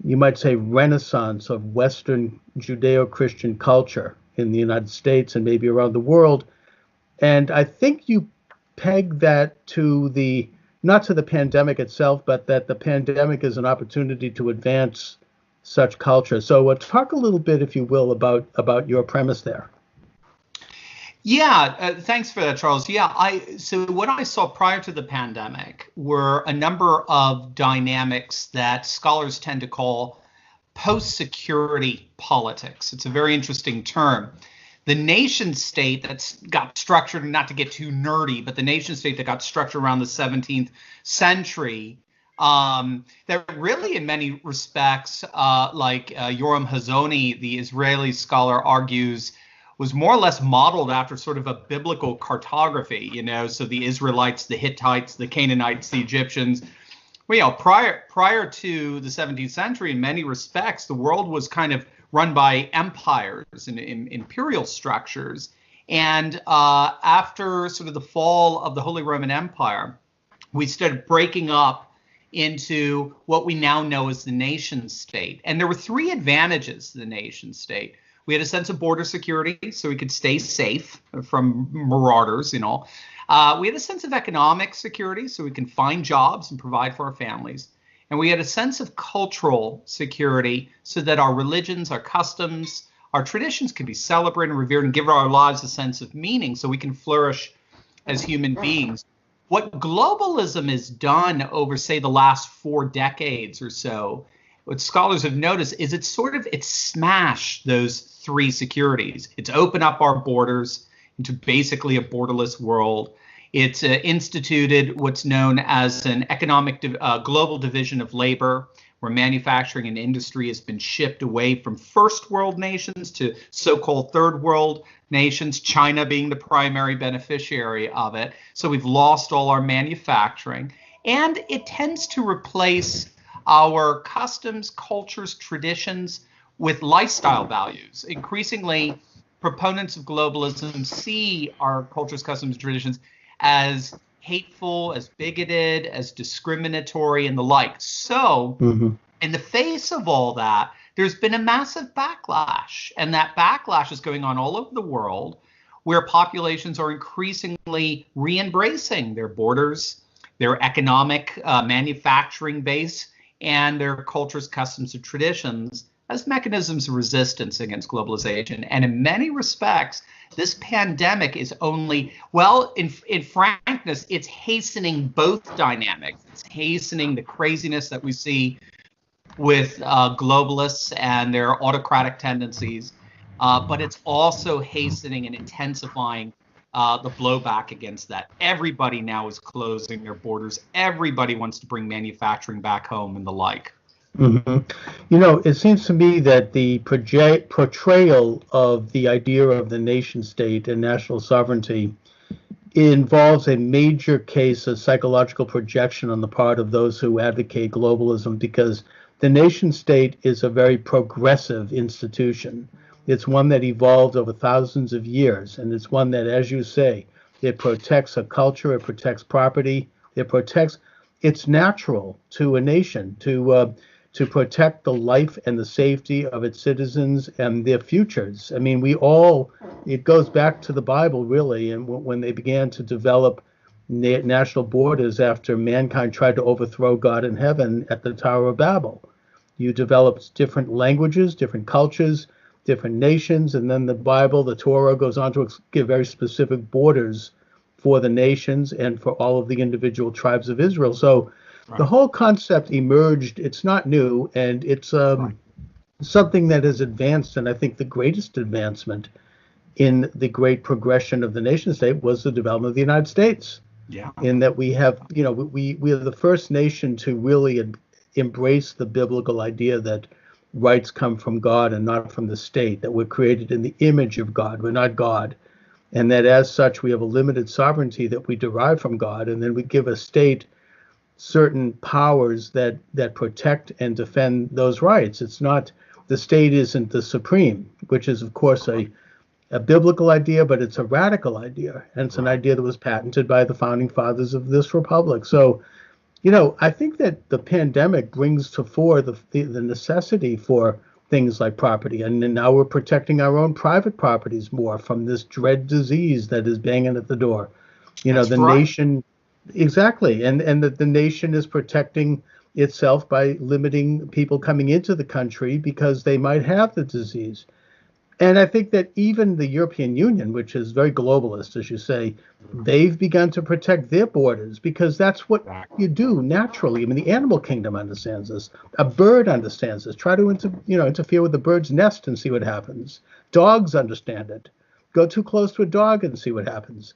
S1: you might say, renaissance of Western Judeo-Christian culture in the United States and maybe around the world. And I think you peg that to not to the pandemic itself, but that the pandemic is an opportunity to advance such culture. So talk a little bit, if you will, about your premise there.
S6: Yeah, thanks for that, Charles. Yeah, so what I saw prior to the pandemic were a number of dynamics that scholars tend to call post-security politics. It's a very interesting term. The nation state that's got structured, not to get too nerdy, but the nation state that got structured around the 17th century, that really in many respects, like Yoram Hazony, the Israeli scholar, argues, was more or less modeled after sort of a biblical cartography, so the Israelites, the Hittites, the Canaanites, the Egyptians. Well, prior to the 17th century, in many respects, the world was kind of run by empires and imperial structures. And after sort of the fall of the Holy Roman Empire, we started breaking up into what we now know as the nation state. And there were three advantages to the nation state. We had a sense of border security, so we could stay safe from marauders, We had a sense of economic security, so we can find jobs and provide for our families. And we had a sense of cultural security, so that our religions, our customs, our traditions could be celebrated and revered and give our lives a sense of meaning, so we can flourish as human beings. What globalism has done over, say, the last 4 decades or so, what scholars have noticed is it's smashed those 3 securities. It's opened up our borders into basically a borderless world. It's instituted what's known as an economic global division of labor, where manufacturing and industry has been shipped away from first world nations to so-called third world nations, China being the primary beneficiary of it. So we've lost all our manufacturing, and it tends to replace our customs, cultures, traditions with lifestyle values. Increasingly, proponents of globalism see our cultures, customs, traditions as hateful, as bigoted, as discriminatory, and the like. So, in the face of all that, there's been a massive backlash, and that backlash is going on all over the world, where populations are increasingly re-embracing their borders, their economic manufacturing base, and their cultures, customs, and traditions as mechanisms of resistance against globalization. And in many respects, this pandemic is only, well, in frankness, it's hastening both dynamics. It's hastening the craziness that we see with globalists and their autocratic tendencies, but it's also hastening and intensifying the blowback against that. Everybody now is closing their borders. Everybody wants to bring manufacturing back home and the like.
S1: You know, it seems to me that the portrayal of the idea of the nation state and national sovereignty involves a major case of psychological projection on the part of those who advocate globalism, because the nation state is a very progressive institution. It's one that evolved over thousands of years, and it's one that, as you say, it protects a culture, it protects property, it's natural to a nation to protect the life and the safety of its citizens and their futures. I mean, it goes back to the Bible, really, and when they began to develop national borders after mankind tried to overthrow God in heaven at the Tower of Babel. You developed different languages, different cultures, different nations, and then the Bible, the Torah, goes on to give very specific borders for the nations and for all of the individual tribes of Israel. So the whole concept emerged. It's not new, and it's something that has advanced, and I think the greatest advancement in the great progression of the nation state was the development of the United States.
S6: Yeah.
S1: In that we have, we are the first nation to really embrace the biblical idea that rights come from God and not from the state, that we're created in the image of God, we're not God, and that as such we have a limited sovereignty that we derive from God, and then we give a state certain powers that protect and defend those rights. It's not, the state isn't the supreme, which is of course a biblical idea, but it's a radical idea, and it's an idea that was patented by the founding fathers of this republic. So, I think that the pandemic brings to fore the necessity for things like property, and now we're protecting our own private properties more from this dread disease that is banging at the door. Nation. Exactly. And that the nation is protecting itself by limiting people coming into the country because they might have the disease. And I think that even the European Union, which is very globalist, as you say, they've begun to protect their borders because that's what you do naturally. I mean, the animal kingdom understands this. A bird understands this. Try to interfere with the bird's nest and see what happens. Dogs understand it. Go too close to a dog and see what happens.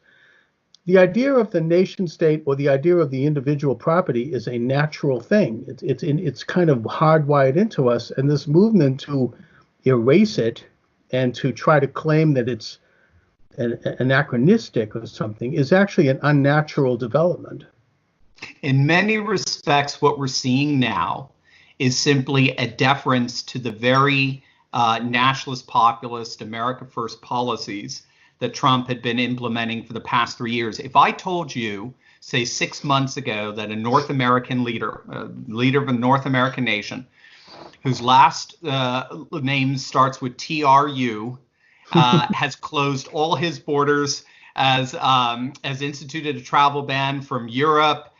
S1: The idea of the nation state or the idea of the individual property is a natural thing. It's kind of hardwired into us, and this movement to erase it and to try to claim that it's anachronistic or something is actually an unnatural development.
S6: In many respects, what we're seeing now is simply a deference to the very nationalist, populist, America First policies that Trump had been implementing for the past 3 years. If I told you, say 6 months ago, that a North American leader of a North American nation, whose last name starts with TRU, has closed all his borders, has instituted a travel ban from Europe,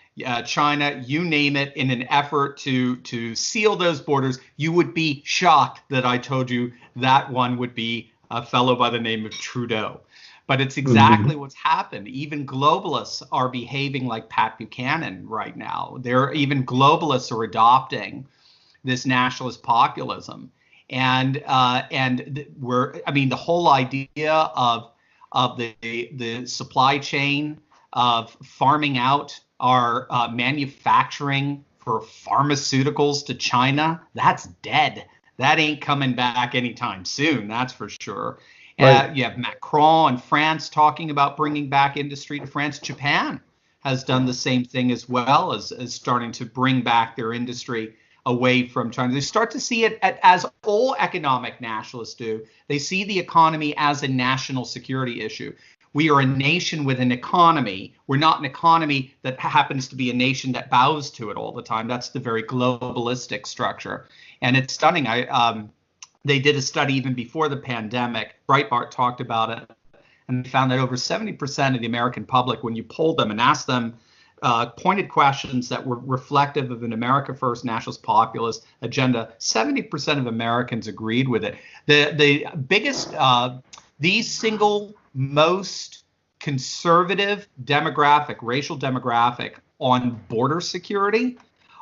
S6: China, you name it, in an effort to seal those borders, you would be shocked that I told you that one would be a fellow by the name of Trudeau. But it's exactly what's happened. Even globalists are behaving like Pat Buchanan right now. Even globalists are adopting this nationalist populism, and the whole idea of the supply chain of farming out our manufacturing for pharmaceuticals to China, that's dead. That ain't coming back anytime soon, that's for sure.
S1: Right.
S6: You have Macron in France talking about bringing back industry to France. Japan has done the same thing as well, as starting to bring back their industry away from China. They start to see it as all economic nationalists do. They see the economy as a national security issue. We are a nation with an economy. We're not an economy that happens to be a nation that bows to it all the time. That's the very globalistic structure. And it's stunning. They did a study even before the pandemic. Breitbart talked about it, and they found that over 70% of the American public, when you polled them and asked them pointed questions that were reflective of an America First nationalist populist agenda, 70% of Americans agreed with it. The biggest, the single most conservative demographic, racial demographic on border security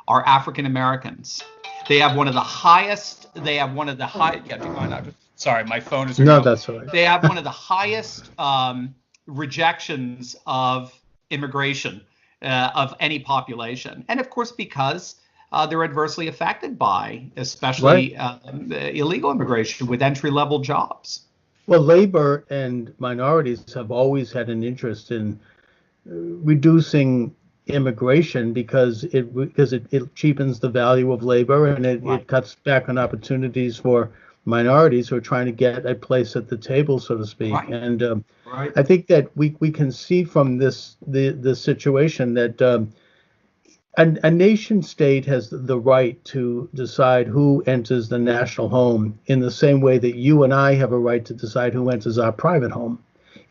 S6: are African Americans. They have one of the highest. Yeah, do you mind? Sorry, my phone is.
S1: No, that's all right.
S6: They have one of the highest rejections of immigration of any population, and of course because they're adversely affected by, especially illegal immigration with entry-level jobs.
S1: Well, labor and minorities have always had an interest in reducing immigration because it cheapens the value of labor, and it cuts back on opportunities for minorities who are trying to get a place at the table, so to speak.
S6: Right.
S1: And I think that we can see from the situation that a nation state has the right to decide who enters the national home in the same way that you and I have a right to decide who enters our private home.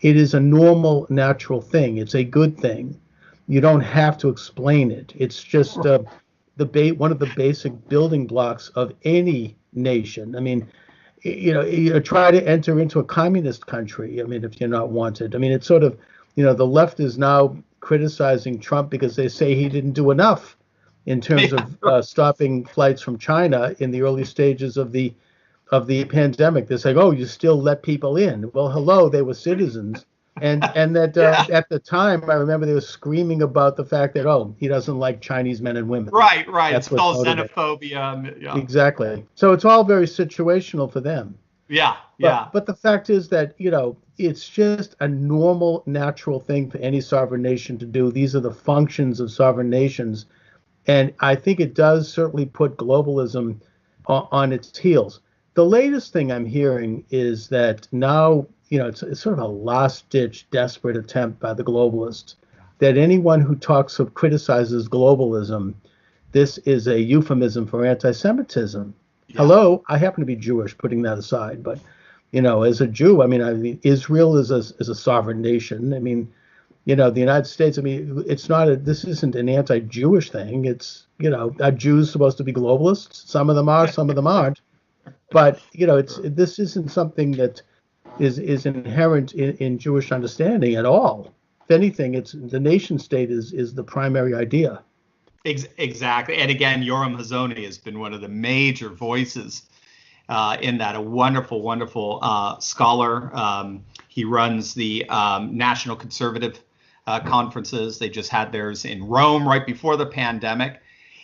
S1: It is a normal, natural thing. It's a good thing. You don't have to explain it. It's just one of the basic building blocks of any nation. I mean, you try to enter into a communist country. I mean, if you're not wanted. I mean, it's sort of, the left is now criticizing Trump because they say he didn't do enough in terms of stopping flights from China in the early stages of the pandemic. They're saying, oh, you still let people in. Well, hello, they were citizens. And that at the time, I remember they were screaming about the fact that, oh, he doesn't like Chinese men and women.
S6: Right.
S1: That's
S6: it's called xenophobia. Yeah.
S1: Exactly. So it's all very situational for them.
S6: Yeah.
S1: But the fact is that, it's just a normal, natural thing for any sovereign nation to do. These are the functions of sovereign nations. And I think it does certainly put globalism on its heels. The latest thing I'm hearing is that now, it's sort of a last-ditch, desperate attempt by the globalists that anyone who criticizes globalism, this is a euphemism for anti-Semitism. Yeah. Hello, I happen to be Jewish, putting that aside, but as a Jew, I mean, Israel is a sovereign nation. I mean, the United States. I mean, this isn't an anti-Jewish thing. It's are Jews supposed to be globalists? Some of them are, some of them aren't. But this isn't something that is inherent in Jewish understanding at all. If anything, it's the nation state is the primary idea.
S6: Exactly. And again, Yoram Hazony has been one of the major voices in that. A wonderful, wonderful scholar. He runs the National Conservative conferences. They just had theirs in Rome right before the pandemic.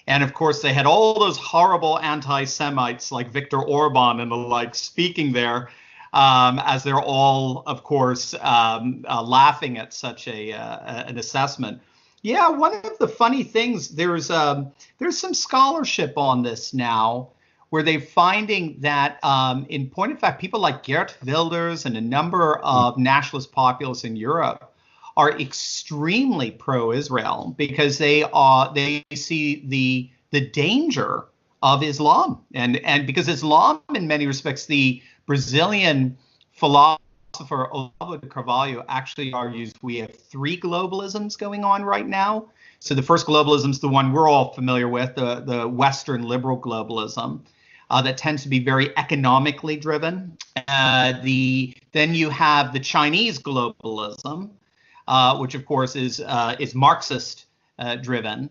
S6: And of course, they had all those horrible anti-Semites like Viktor Orban and the like speaking there, as they're all, of course, laughing at such an assessment. Yeah, one of the funny things, there's some scholarship on this now, where they're finding that, in point of fact, people like Geert Wilders and a number of nationalist populists in Europe are extremely pro-Israel because they see the danger of Islam, and because Islam, in many respects, the Brazilian philosopher Olavo de Carvalho actually argues we have three globalisms going on right now. So the first globalism is the one we're all familiar with, the Western liberal globalism. that tends to be very economically driven. Then you have the Chinese globalism, which of course is Marxist driven,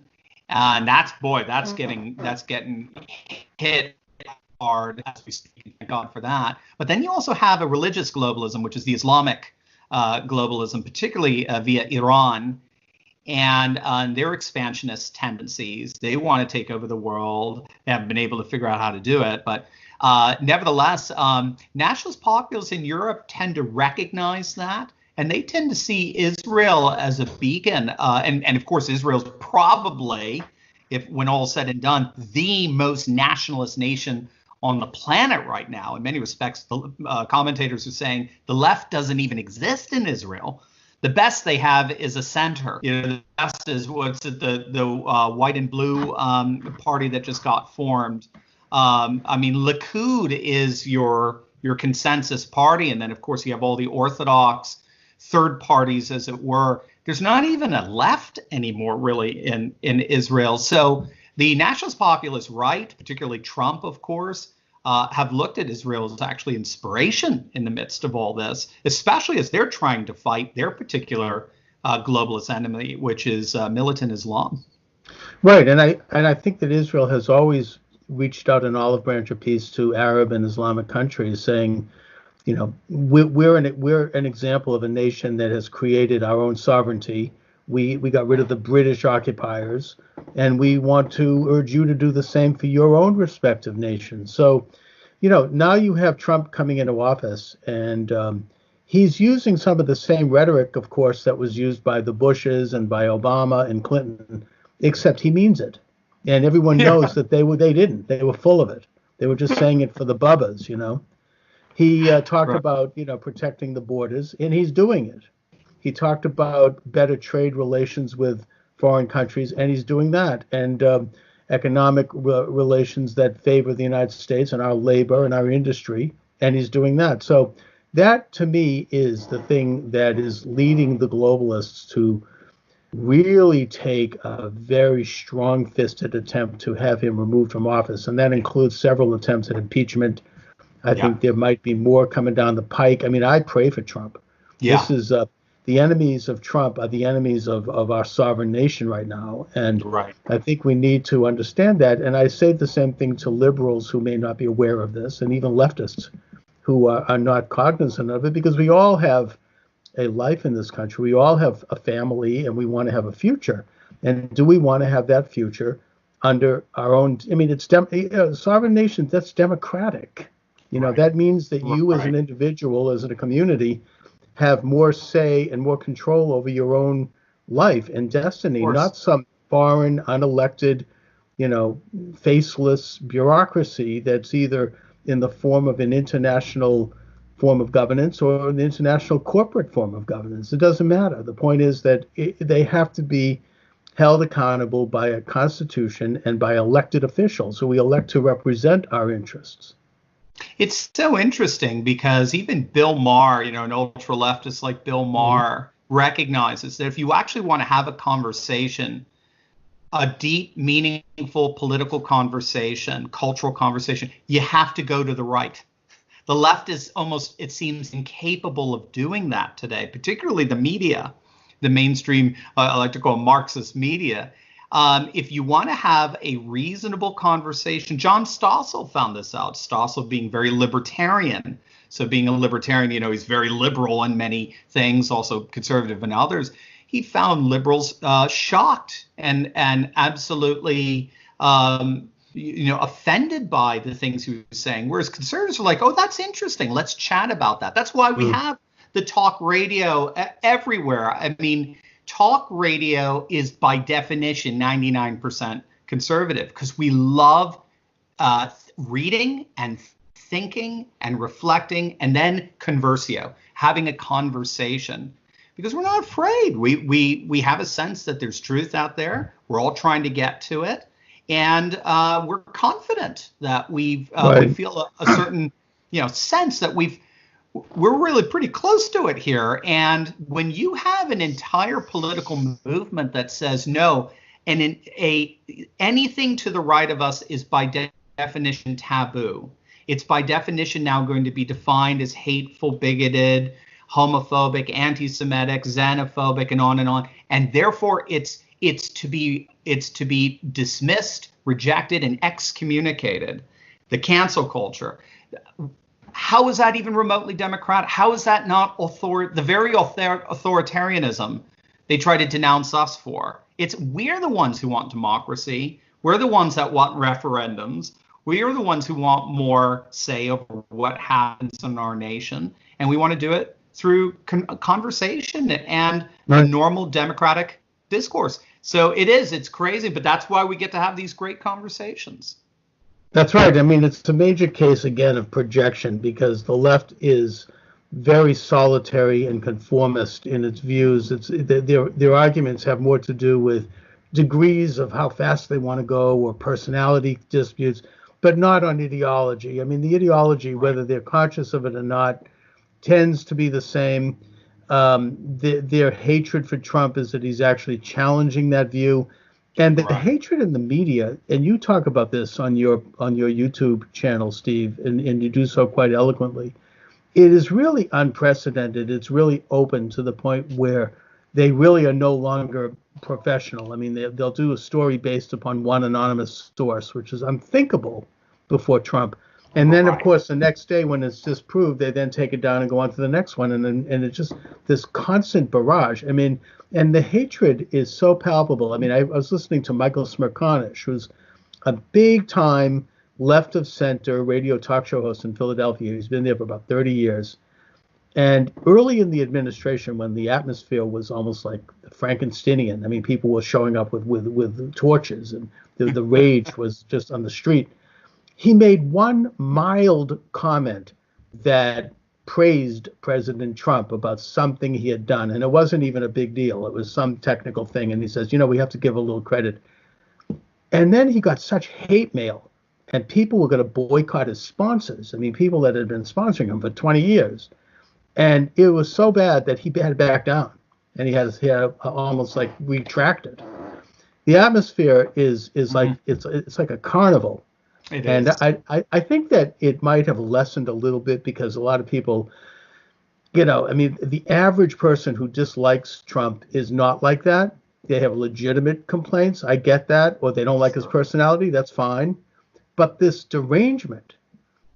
S6: and that's getting hit hard as we speak. Thank God for that. But then you also have a religious globalism, which is the Islamic globalism, particularly via Iran and their expansionist tendencies. They want to take over the world. They haven't been able to figure out how to do it. But nevertheless, nationalist populists in Europe tend to recognize that. And they tend to see Israel as a beacon. And of course, Israel's probably, when all is said and done, the most nationalist nation on the planet right now. In many respects, the commentators are saying the left doesn't even exist in Israel. The best they have is a center. The best is the white and blue party that just got formed. Likud is your consensus party, and then of course you have all the orthodox third parties, as it were. There's not even a left anymore, really, in Israel. So the nationalist populist right, particularly Trump, of course, have looked at Israel as actually inspiration in the midst of all this, especially as they're trying to fight their particular globalist enemy, which is militant Islam.
S1: Right, and I think that Israel has always reached out an olive branch of peace to Arab and Islamic countries, saying, we're an example of a nation that has created our own sovereignty. We got rid of the British occupiers, and we want to urge you to do the same for your own respective nations. So, now you have Trump coming into office, and he's using some of the same rhetoric, of course, that was used by the Bushes and by Obama and Clinton, except he means it. And everyone knows that they didn't. They were full of it. They were just saying it for the bubbas, He talked about, protecting the borders, and he's doing it. He talked about better trade relations with foreign countries, and he's doing that. And economic relations that favor the United States and our labor and our industry, and he's doing that. So that, to me, is the thing that is leading the globalists to really take a very strong-fisted attempt to have him removed from office. And that includes several attempts at impeachment. I think there might be more coming down the pike. I pray for Trump. This is the enemies of Trump are the enemies of our sovereign nation right now. And I think we need to understand that. And I say the same thing to liberals who may not be aware of this, and even leftists who are not cognizant of it, because we all have a life in this country. We all have a family, and we want to have a future. And do we want to have that future under our own? It's sovereign nations. That's democratic. That means that you as an individual, as in a community, have more say and more control over your own life and destiny, not some foreign, unelected, faceless bureaucracy that's either in the form of an international form of governance or an international corporate form of governance. It doesn't matter. The point is that they have to be held accountable by a constitution and by elected officials who we elect to represent our interests.
S6: It's so interesting because even Bill Maher, an ultra leftist like Bill Maher, recognizes that if you actually want to have a conversation, a deep, meaningful political conversation, cultural conversation, you have to go to the right. The left is almost, it seems, incapable of doing that today, particularly the media, the mainstream, I like to call Marxist media. If you want to have a reasonable conversation, John Stossel found this out. Stossel being very libertarian. So being a libertarian, he's very liberal in many things, also conservative in others. He found liberals shocked and absolutely offended by the things he was saying, whereas conservatives are like, oh, that's interesting. Let's chat about that. That's why we have the talk radio everywhere. Talk radio is by definition 99% conservative because we love reading and thinking and reflecting and then conversio, having a conversation, because we're not afraid. We have a sense that there's truth out there. We're all trying to get to it. And we're confident that we feel a certain sense that we're really pretty close to it here. And when you have an entire political movement that says no, and anything to the right of us is by definition taboo. It's by definition now going to be defined as hateful, bigoted, homophobic, anti-Semitic, xenophobic, and on. And therefore, it's to be dismissed, rejected, and excommunicated. The cancel culture. How is that even remotely democratic? How is that not the very authoritarianism they try to denounce us for? We're the ones who want democracy. We're the ones that want referendums. We are the ones who want more say over what happens in our nation. And we want to do it through conversation and a normal democratic discourse. So it's crazy, but that's why we get to have these great conversations.
S1: That's right. I mean, it's a major case, again, of projection, because the left is very solitary and conformist in its views. Their arguments have more to do with degrees of how fast they want to go or personality disputes, but not on ideology. I mean, the ideology, whether they're conscious of it or not, tends to be the same. Their hatred for Trump is that he's actually challenging that view. And the hatred in the media, and you talk about this on your YouTube channel, Steve, and you do so quite eloquently, it is really unprecedented. It's really open to the point where they really are no longer professional. I mean, they'll do a story based upon one anonymous source, which is unthinkable before Trump. And then, of course, the next day when it's disproved, they then take it down and go on to the next one. And it's just this constant barrage. I mean, and the hatred is so palpable. I mean, I was listening to Michael Smerconish, who's a big-time left-of-center radio talk show host in Philadelphia. He's been there for about 30 years. And early in the administration, when the atmosphere was almost like Frankensteinian, I mean, people were showing up with torches, and the rage was just on the street. He made one mild comment that praised President Trump about something he had done, and it wasn't even a big deal. It was some technical thing, and he says, we have to give a little credit. And then he got such hate mail, and people were going to boycott his sponsors. I mean, people that had been sponsoring him for 20 years. And it was so bad that he had to back down, and he had almost like retracted. The atmosphere is like it's like a carnival.
S6: It
S1: and
S6: is.
S1: I think that it might have lessened a little bit because a lot of people, I mean, the average person who dislikes Trump is not like that. They have legitimate complaints. I get that. Or they don't like his personality. That's fine. But this derangement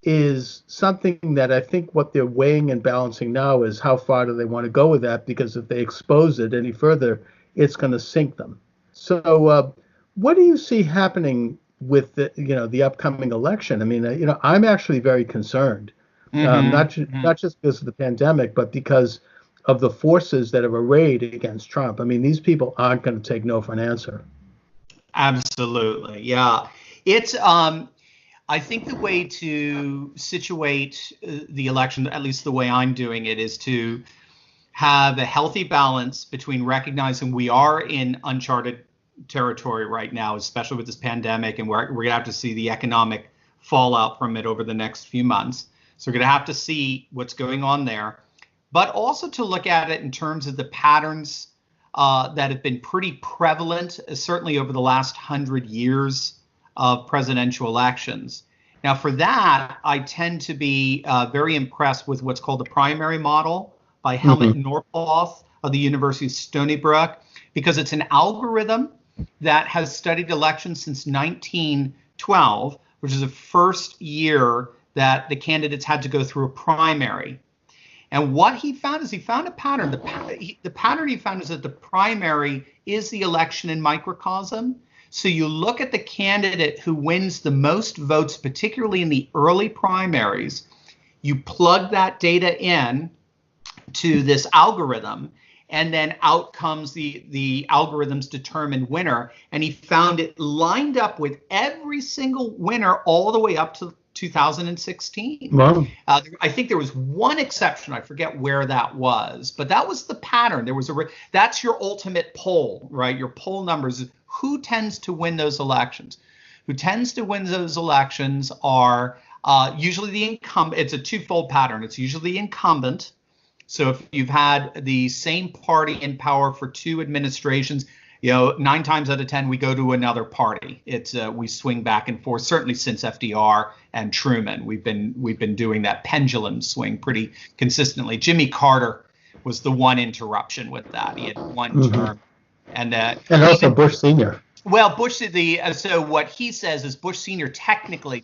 S1: is something that I think what they're weighing and balancing now is how far do they want to go with that, because if they expose it any further, it's going to sink them. So what do you see happening with the upcoming election? I mean, I'm actually very concerned, not just because of the pandemic, but because of the forces that are arrayed against Trump. I mean, these people aren't going to take no for an answer.
S6: Absolutely. Yeah. It's I think the way to situate the election, at least the way I'm doing it, is to have a healthy balance between recognizing we are in uncharted territory right now, especially with this pandemic, and we're going to have to see the economic fallout from it over the next few months. So we're going to have to see what's going on there, but also to look at it in terms of the patterns that have been pretty prevalent, certainly over the last 100 years of presidential elections. Now, for that, I tend to be very impressed with what's called the primary model by Helmut Norpoth of the University of Stony Brook, because it's an algorithm that has studied elections since 1912, which is the first year that the candidates had to go through a primary. And what he found is he found a pattern. The pattern he found is that the primary is the election in microcosm. So you look at the candidate who wins the most votes, particularly in the early primaries, you plug that data in to this algorithm, and then out comes the algorithm's determined winner. And he found it lined up with every single winner all the way up to 2016.
S1: Wow.
S6: I think there was one exception. I forget where that was, but that was the pattern. There was that's your ultimate poll, right? Your poll numbers. Who tends to win those elections? Who tends to win those elections are usually the incumbent. It's a twofold pattern. It's usually the incumbent. So if you've had the same party in power for two administrations, 9 times out of 10 we go to another party. It's we swing back and forth. Certainly since FDR and Truman, we've been doing that pendulum swing pretty consistently. Jimmy Carter was the one interruption with that. He had one term, and
S1: also Bush Senior.
S6: Well, Bush so what he says is Bush Senior technically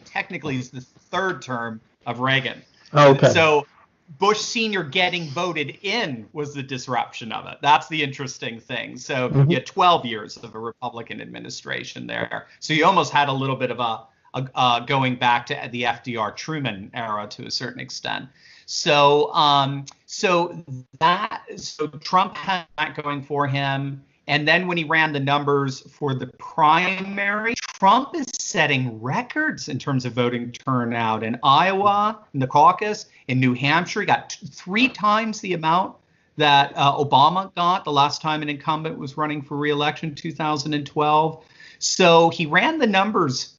S6: is the third term of Reagan.
S1: Oh, okay.
S6: So Bush Senior getting voted in was the disruption of it. That's the interesting thing. So you had 12 years of a Republican administration there. So you almost had a little bit of a going back to the FDR Truman era to a certain extent. So Trump had that going for him. And then when he ran the numbers for the primary, Trump is setting records in terms of voting turnout in Iowa, in the caucus, in New Hampshire. He got 3 times the amount that Obama got the last time an incumbent was running for re-election in 2012. So he ran the numbers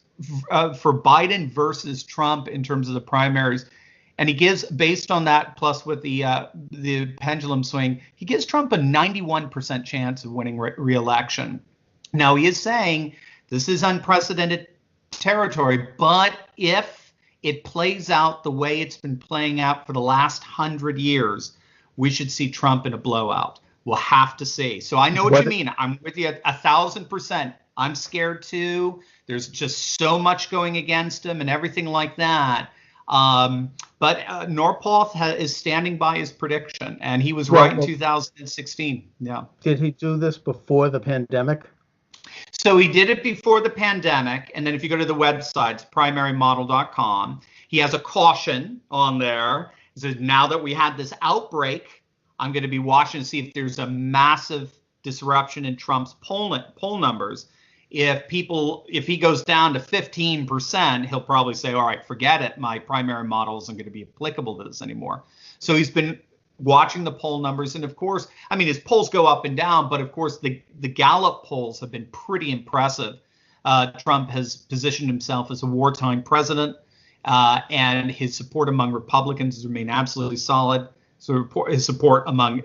S6: for Biden versus Trump in terms of the primaries. And he gives, based on that, plus with the pendulum swing, he gives Trump a 91% chance of winning re-election. Now, he is saying this is unprecedented territory, but if it plays out the way it's been playing out for the last 100 years, we should see Trump in a blowout. We'll have to see. So I know what you mean. I'm with you 1,000%. I'm scared too. There's just so much going against him and everything like that. But Norpoth is standing by his prediction, and he was right in 2016. Yeah.
S1: Did he do this before the pandemic?
S6: So he did it before the pandemic, and then if you go to the website, primarymodel.com, he has a caution on there. He says, now that we had this outbreak, I'm going to be watching to see if there's a massive disruption in Trump's poll numbers. If he goes down to 15%, he'll probably say, all right, forget it. My primary model isn't going to be applicable to this anymore. So he's been watching the poll numbers. And of course, I mean, his polls go up and down, but of course, the Gallup polls have been pretty impressive. Trump has positioned himself as a wartime president, and his support among Republicans has remained absolutely solid. So his support among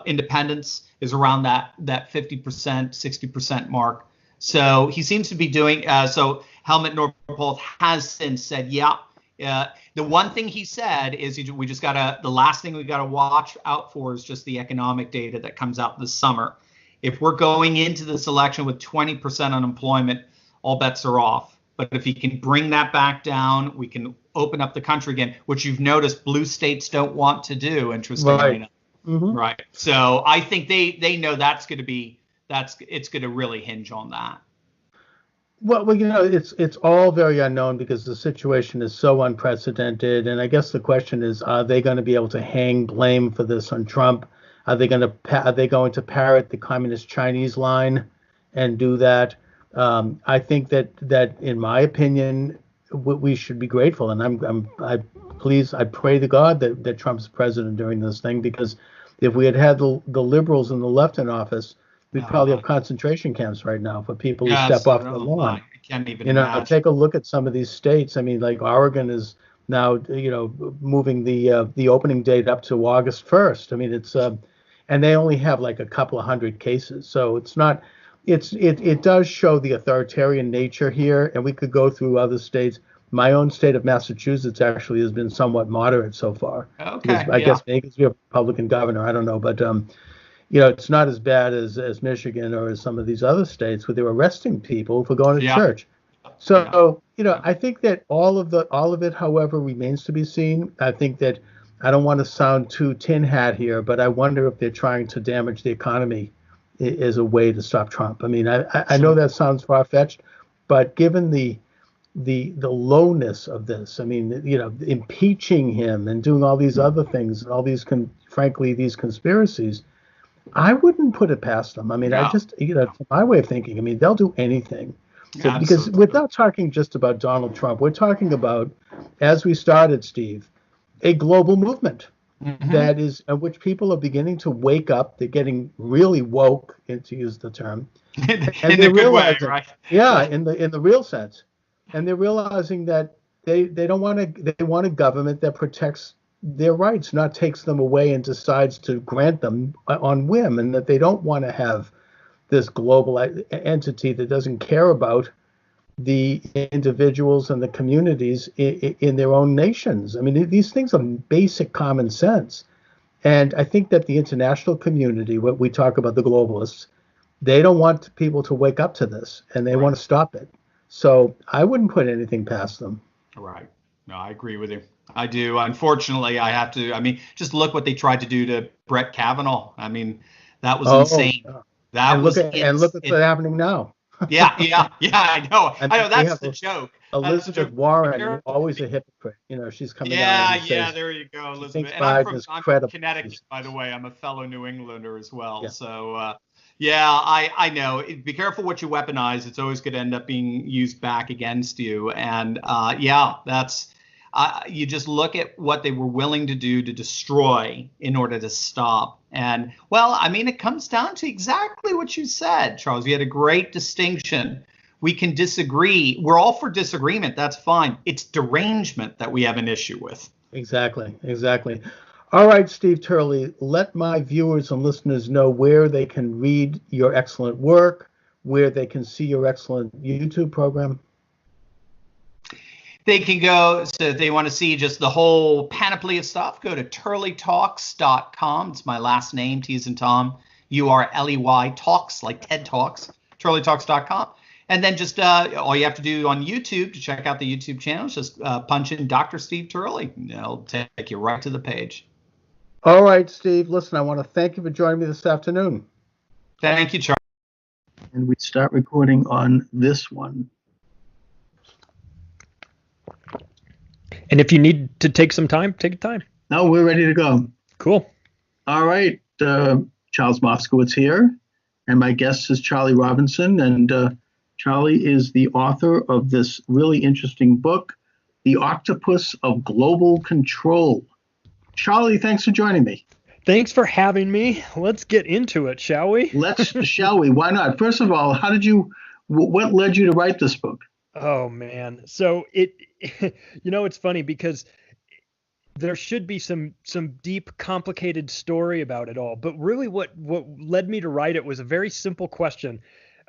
S6: independents is around that 50%, 60% mark. So he seems to be doing, so Helmut Norpoth has since said, the one thing he said is the last thing we got to watch out for is just the economic data that comes out this summer. If we're going into this election with 20% unemployment, all bets are off. But if he can bring that back down, we can open up the country again, which you've noticed blue states don't want to do, interestingly enough. Right. So I think they know it's going to really hinge on that.
S1: Well, it's all very unknown because the situation is so unprecedented. And I guess the question is, are they going to be able to hang blame for this on Trump? Are they going to parrot the communist Chinese line and do that? I think that in my opinion, we should be grateful. And I pray to God that Trump's president during this thing, because if we had the liberals and the left in office, we'd probably have concentration camps right now for people who step off the lawn.
S6: I can't even imagine.
S1: Take a look at some of these states. I mean, like Oregon is now, moving the opening date up to August 1st. I mean, it's and they only have like a couple of hundred cases. So it's not. It does show the authoritarian nature here, and we could go through other states. My own state of Massachusetts actually has been somewhat moderate so far.
S6: Okay.
S1: I guess maybe because we have a Republican governor. I don't know, but it's not as bad as Michigan or as some of these other states where they're arresting people for going to church. So, I think that all of it, however, remains to be seen. I think that I don't want to sound too tin hat here, but I wonder if they're trying to damage the economy as a way to stop Trump. I mean, I know that sounds far-fetched, but given the lowness of this, I mean, impeaching him and doing all these other things and all these, frankly, these conspiracies, I wouldn't put it past them. I mean, I just, my way of thinking, I mean, they'll do anything. So, because we're not talking just about Donald Trump. We're talking about, as we started, Steve, a global movement that is, in which people are beginning to wake up. They're getting really woke, to use the term.
S6: In a good way, right?
S1: Yeah, in the real sense. And they're realizing that they want a government that protects their rights, not takes them away and decides to grant them on whim, and that they don't want to have this global entity that doesn't care about the individuals and the communities in their own nations. I mean, these things are basic common sense. And I think that the international community, what we talk about, the globalists, they don't want people to wake up to this, and they want to stop it. So I wouldn't put anything past them.
S6: Right. No, I agree with you. I do. Unfortunately, I have to. I mean, just look what they tried to do to Brett Kavanaugh. I mean, that was insane. That
S1: and
S6: was
S1: look at what's happening now.
S6: Yeah. I know. I know. That's the joke.
S1: Elizabeth Warren, always a hypocrite. You know, she's coming out and says,
S6: there you go, Elizabeth.
S1: Thinks
S6: And I'm
S1: Biden
S6: from
S1: credible.
S6: Connecticut, by the way. I'm a fellow New Englander as well.
S1: Yeah.
S6: So, I know. Be careful what you weaponize. It's always going to end up being used back against you. And that's. You just look at what they were willing to do to destroy in order to stop. And, well, I mean, it comes down to exactly what you said, Charles. You had a great distinction. We can disagree. We're all for disagreement. That's fine. It's derangement that we have an issue with.
S1: Exactly. All right, Steve Turley, let my viewers and listeners know where they can read your excellent work, where they can see your excellent YouTube program.
S6: They can go, so if they want to see just the whole panoply of stuff, go to turleytalks.com. It's my last name, T as in Tom, URLEY Talks, like TED Talks, turleytalks.com. And then just all you have to do on YouTube to check out the YouTube channel is just punch in Dr. Steve Turley. It'll take you right to the page.
S1: All right, Steve, listen, I want to thank you for joining me this afternoon.
S6: Thank you, Charles.
S1: And we start recording on this one.
S7: And if you need to take some time, take time.
S1: No, we're ready to go.
S7: Cool.
S1: All right. Charles Moskowitz here. And my guest is Charlie Robinson. And Charlie is the author of this really interesting book, The Octopus of Global Control. Charlie, thanks for joining me.
S7: Thanks for having me. Let's get into it, shall we?
S1: Shall we? Why not? First of all, what led you to write this book?
S7: Oh, man. So it's funny because there should be some deep, complicated story about it all. But really what led me to write it was a very simple question.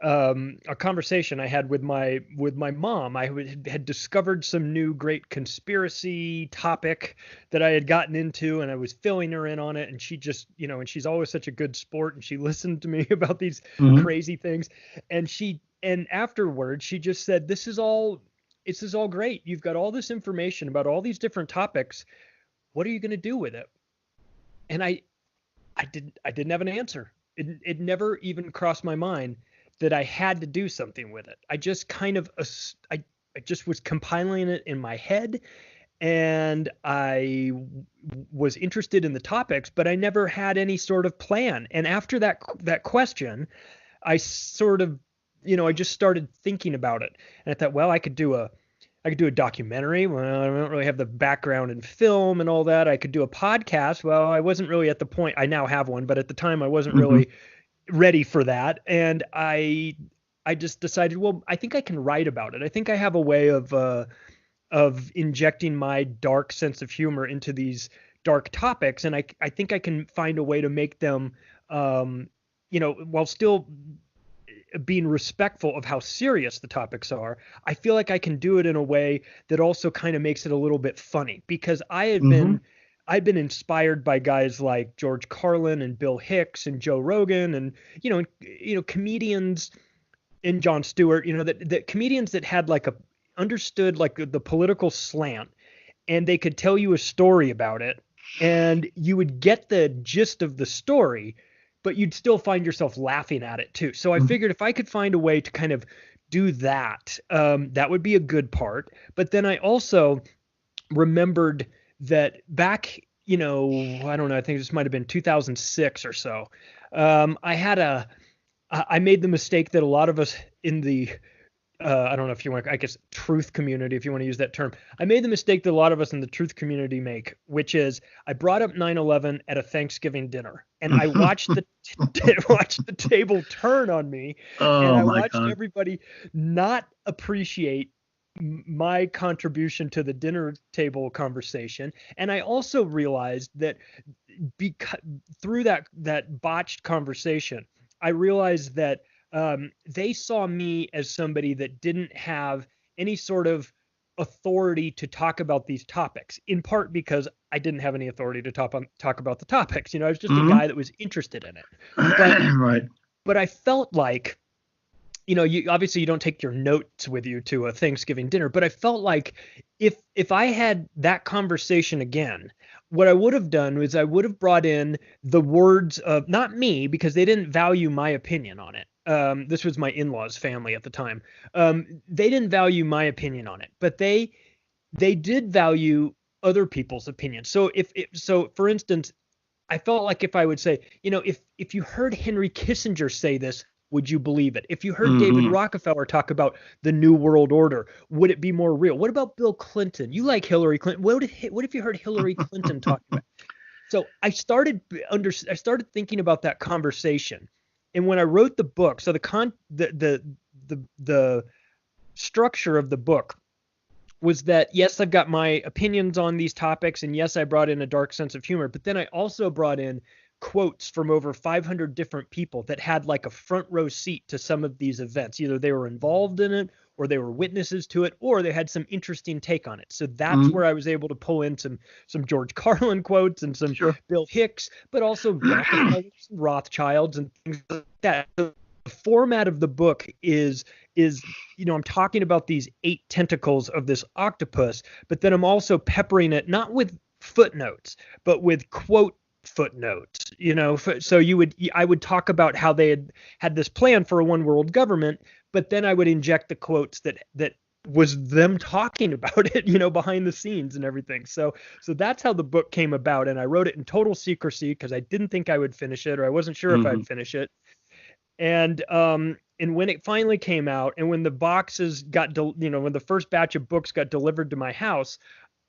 S7: A conversation I had with my mom. I had discovered some new great conspiracy topic that I had gotten into, and I was filling her in on it. And she just, and she's always such a good sport, and she listened to me about these crazy things. And afterwards, she just said, this is all great. You've got all this information about all these different topics. What are you going to do with it? And I didn't have an answer. It never even crossed my mind that I had to do something with it. I just kind of, I just was compiling it in my head, and I was interested in the topics, but I never had any sort of plan. And after that question, I sort of, I just started thinking about it, and I thought, well, I could do a documentary. Well, I don't really have the background in film and all that. I could do a podcast. Well, I wasn't really at the point. I now have one, but at the time I wasn't really ready for that. And I just decided, well, I think I can write about it. I think I have a way of injecting my dark sense of humor into these dark topics, and I think I can find a way to make them, while still being respectful of how serious the topics are. I feel like I can do it in a way that also kind of makes it a little bit funny, because I've been inspired by guys like George Carlin and Bill Hicks and Joe Rogan and comedians, and Jon Stewart, that comedians that had understood the political slant, and they could tell you a story about it, and you would get the gist of the story, but you'd still find yourself laughing at it too. So I figured if I could find a way to kind of do that, that would be a good part. But then I also remembered that back, I don't know, I think this might have been 2006 or so. I made the mistake that a lot of us in the, I don't know if you want, I guess, truth community, if you want to use that term. I made the mistake that a lot of us in the truth community make, which is I brought up 9/11 at a Thanksgiving dinner, and I watched the table turn on me, and I watched everybody not appreciate my contribution to the dinner table conversation. And I also realized that through that botched conversation, I realized that they saw me as somebody that didn't have any sort of authority to talk about these topics, in part because I didn't have any authority to talk about the topics. I was just a guy that was interested in it.
S8: Right.
S7: But I felt like, you obviously you don't take your notes with you to a Thanksgiving dinner, but I felt like if I had that conversation again, what I would have done was I would have brought in the words of, not me, because they didn't value my opinion on it. This was my in-laws family at the time. They didn't value my opinion on it, but they did value other people's opinions. So so for instance, I felt like if I would say, if you heard Henry Kissinger say this, would you believe it? If you heard David Rockefeller talk about the New World Order, would it be more real? What about Bill Clinton? You like Hillary Clinton. What if you heard Hillary Clinton talk about it? So I started thinking about that conversation. And when I wrote the book, so the structure of the book was that, yes, I've got my opinions on these topics, and yes, I brought in a dark sense of humor, but then I also brought in quotes from over 500 different people that had like a front row seat to some of these events. Either they were involved in it, or they were witnesses to it, or they had some interesting take on it. So that's where I was able to pull in some George Carlin quotes and some Bill Hicks, but also Rockefellers and Rothschilds and things like that. The format of the book is I'm talking about these 8 tentacles of this octopus, but then I'm also peppering it not with footnotes, but with quote footnotes. So I would talk about how they had this plan for a one world government, but then I would inject the quotes that was them talking about it, behind the scenes and everything. So that's how the book came about. And I wrote it in total secrecy because I didn't think I would finish it, or I wasn't sure if I'd finish it. And when it finally came out, and when the boxes when the first batch of books got delivered to my house,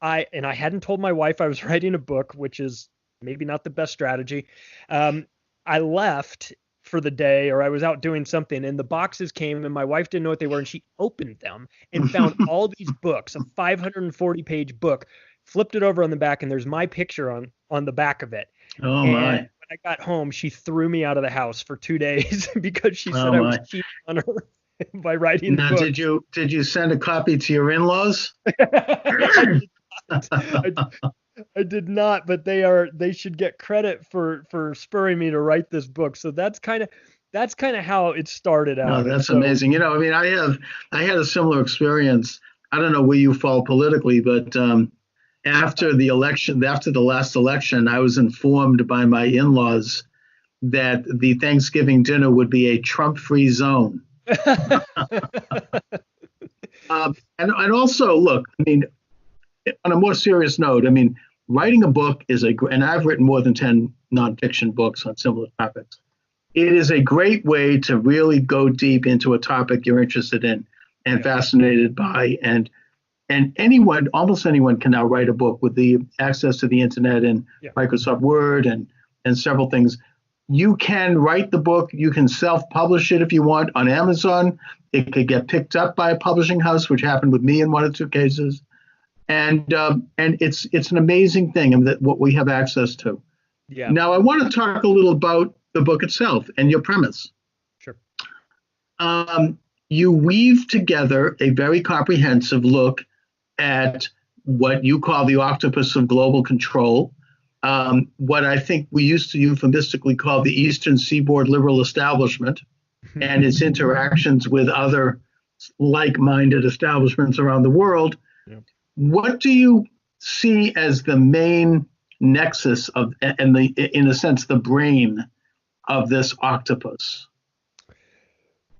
S7: I hadn't told my wife I was writing a book, which is maybe not the best strategy. I left for the day, or I was out doing something, and the boxes came, and my wife didn't know what they were, and she opened them and found all these books, a 540-page book, flipped it over on the back, and there's my picture on the back of it.
S8: Oh, my.
S7: When I got home, she threw me out of the house for 2 days because she said I was cheating on her by writing
S8: Now,
S7: the book.
S8: did you send a copy to your in-laws?
S7: I did not, but they should get credit for spurring me to write this book. So that's kind of how it started out.
S8: Oh, that's amazing. I had a similar experience. I don't know where you fall politically, but after the last election, I was informed by my in-laws that the Thanksgiving dinner would be a Trump-free zone. And also, look, on a more serious note, writing a book and I've written more than 10 nonfiction books on similar topics. It is a great way to really go deep into a topic you're interested in and fascinated by. And almost anyone can now write a book with the access to the internet and Microsoft Word and several things. You can write the book. You can self-publish it if you want on Amazon. It could get picked up by a publishing house, which happened with me in 1 or 2 cases. And it's an amazing thing, that what we have access to. Yeah. Now, I want to talk a little about the book itself and your premise.
S7: Sure.
S8: You weave together a very comprehensive look at what you call the octopus of global control, what I think we used to euphemistically call the Eastern Seaboard liberal establishment and its interactions with other like-minded establishments around the world. Yeah. What do you see as the main nexus in a sense, the brain of this octopus?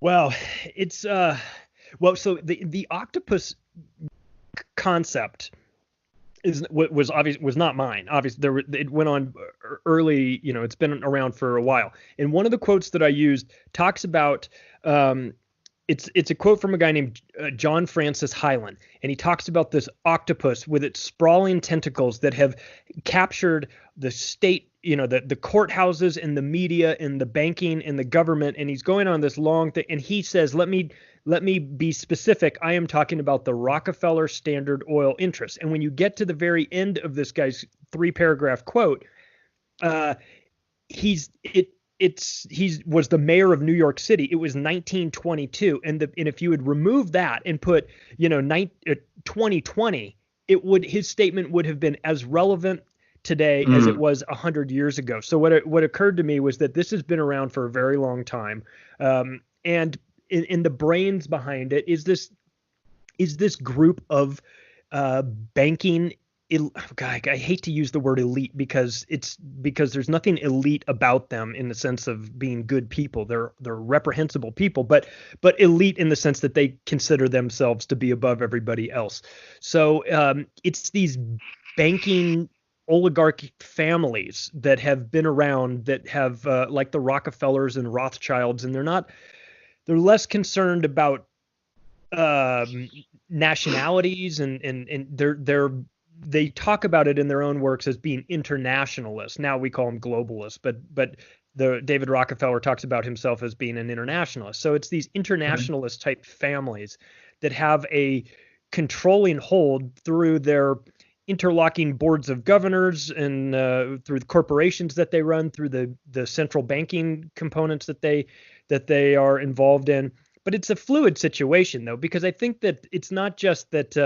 S7: Well, it's so the octopus concept was not mine. Obviously, it went on early. It's been around for a while. And one of the quotes that I used talks about. It's a quote from a guy named John Francis Hyland, and he talks about this octopus with its sprawling tentacles that have captured the state, the courthouses and the media and the banking and the government. And he's going on this long thing, and he says, let me be specific. I am talking about the Rockefeller Standard Oil interests. And when you get to the very end of this guy's 3-paragraph quote, he was the mayor of New York City. It was 1922, and if you would remove that and put 2020, his statement would have been as relevant today as it was 100 years ago. So what occurred to me was that this has been around for a very long time, and in the brains behind it is this group of banking. God, I hate to use the word elite because there's nothing elite about them in the sense of being good people. They're reprehensible people, but elite in the sense that they consider themselves to be above everybody else. So it's these banking oligarch families that have been around, that have like the Rockefellers and Rothschilds, and they're less concerned about nationalities, and they talk about it in their own works as being internationalists. Now we call them globalists, but David Rockefeller talks about himself as being an internationalist. So it's these internationalist type families that have a controlling hold through their interlocking boards of governors and through the corporations that they run, through the central banking components that they are involved in. But it's a fluid situation, though, because I think that it's not just that.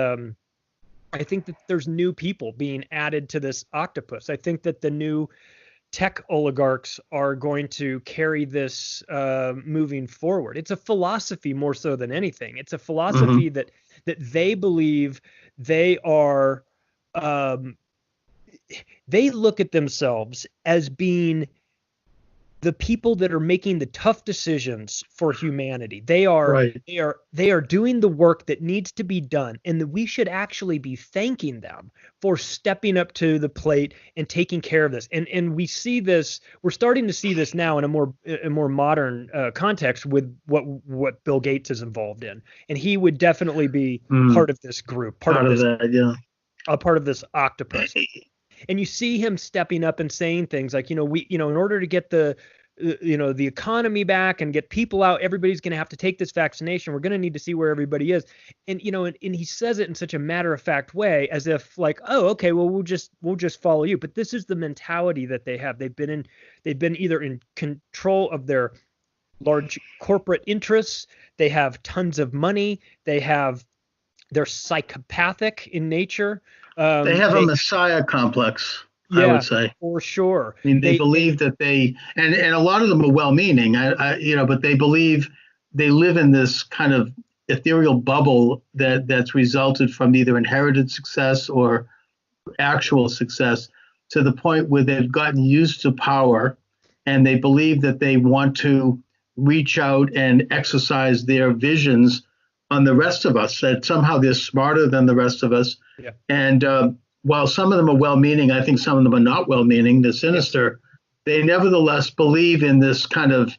S7: I think that there's new people being added to this octopus. I think that the new tech oligarchs are going to carry this moving forward. It's a philosophy more so than anything. It's a philosophy that they believe they are. They look at themselves as being the people that are making the tough decisions for humanity. They are doing the work that needs to be done, and that we should actually be thanking them for stepping up to the plate and taking care of this. And we see this, we're starting to see this now in a more modern context with what Bill Gates is involved in. And he would definitely be part of this group, part of this octopus. And you see him stepping up and saying things like, in order to get the economy back and get people out, everybody's going to have to take this vaccination. We're going to need to see where everybody is. And, and he says it in such a matter of fact way, as if like, oh, okay, well, we'll just follow you. But this is the mentality that they have. They've been either in control of their large corporate interests. They have tons of money. They're psychopathic in nature.
S8: They have a messiah complex, I would say.
S7: For sure.
S8: I mean, they believe that and a lot of them are well-meaning, but they believe they live in this kind of ethereal bubble that's resulted from either inherited success or actual success, to the point where they've gotten used to power, and they believe that they want to reach out and exercise their visions on the rest of us, that somehow they're smarter than the rest of us. Yeah. And while some of them are well-meaning, I think some of them are not well-meaning, they're sinister, they nevertheless believe in this kind of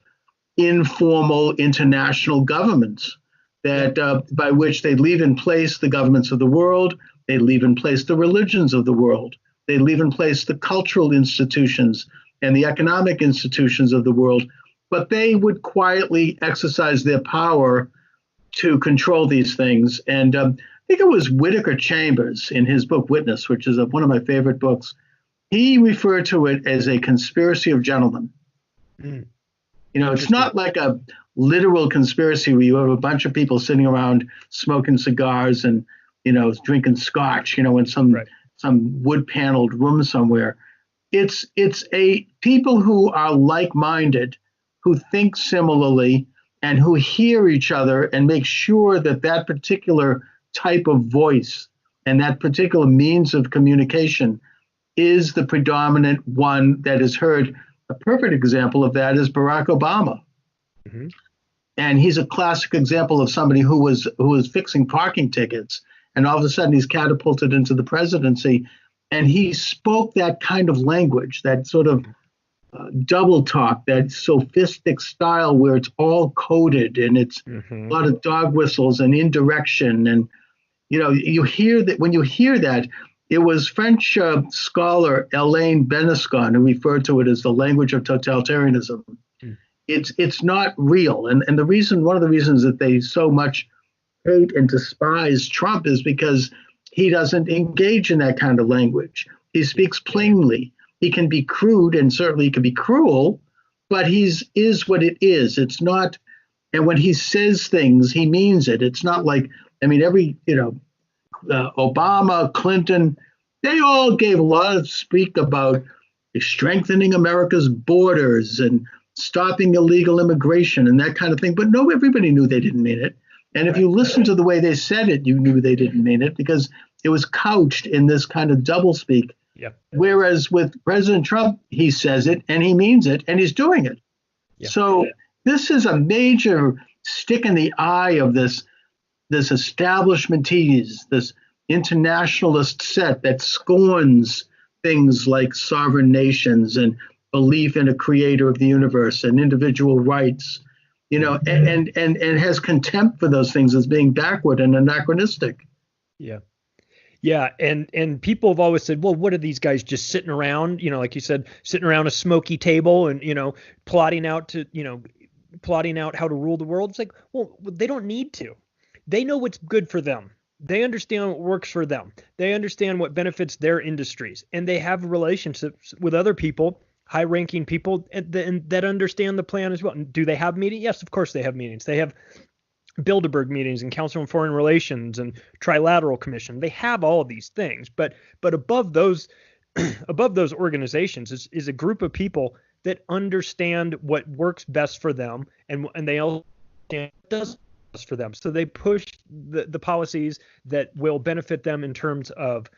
S8: informal international governments that by which they leave in place the governments of the world, they leave in place the religions of the world, they leave in place the cultural institutions and the economic institutions of the world, but they would quietly exercise their power to control these things. And I think it was Whittaker Chambers in his book Witness, which is one of my favorite books. He referred to it as a conspiracy of gentlemen. It's not like a literal conspiracy where you have a bunch of people sitting around smoking cigars and, drinking scotch, in some wood-paneled room somewhere. It's a people who are like-minded, who think similarly, and who hear each other and make sure that particular type of voice and that particular means of communication is the predominant one that is heard. A perfect example of that is Barack Obama. Mm-hmm. And he's a classic example of somebody who was fixing parking tickets, and all of a sudden he's catapulted into the presidency, and he spoke that kind of language, that sort of double talk, that sophistic style where it's all coded and it's a lot of dog whistles and indirection. And, you hear that when you hear that, it was French scholar Alain Benescon who referred to it as the language of totalitarianism. It's not real. And one of the reasons that they so much hate and despise Trump is because he doesn't engage in that kind of language. He speaks plainly. He can be crude, and certainly he can be cruel, but he's is what it is. It's not, and when he says things, he means it. It's not like, I mean, Obama, Clinton, they all gave a lot of speak about strengthening America's borders and stopping illegal immigration and that kind of thing. But no, everybody knew they didn't mean it. And if you listen to the way they said it, you knew they didn't mean it because it was couched in this kind of doublespeak.
S7: Yep.
S8: Whereas with President Trump, he says it and he means it and he's doing it.
S7: Yep.
S8: So this is a major stick in the eye of this establishmentese, this internationalist set that scorns things like sovereign nations and belief in a creator of the universe and individual rights, and has contempt for those things as being backward and anachronistic.
S7: Yeah. Yeah, and people have always said, well, what are these guys just sitting around, like you said, sitting around a smoky table and, plotting out how to rule the world? It's like, well, they don't need to. They know what's good for them. They understand what works for them. They understand what benefits their industries, and they have relationships with other people, high-ranking people that understand the plan as well. And do they have meetings? Yes, of course they have meetings. They have Bilderberg meetings and Council on Foreign Relations and Trilateral Commission. They have all of these things, but above those organizations is a group of people that understand what works best for them, and they all understand what does best for them. So they push the policies that will benefit them in terms of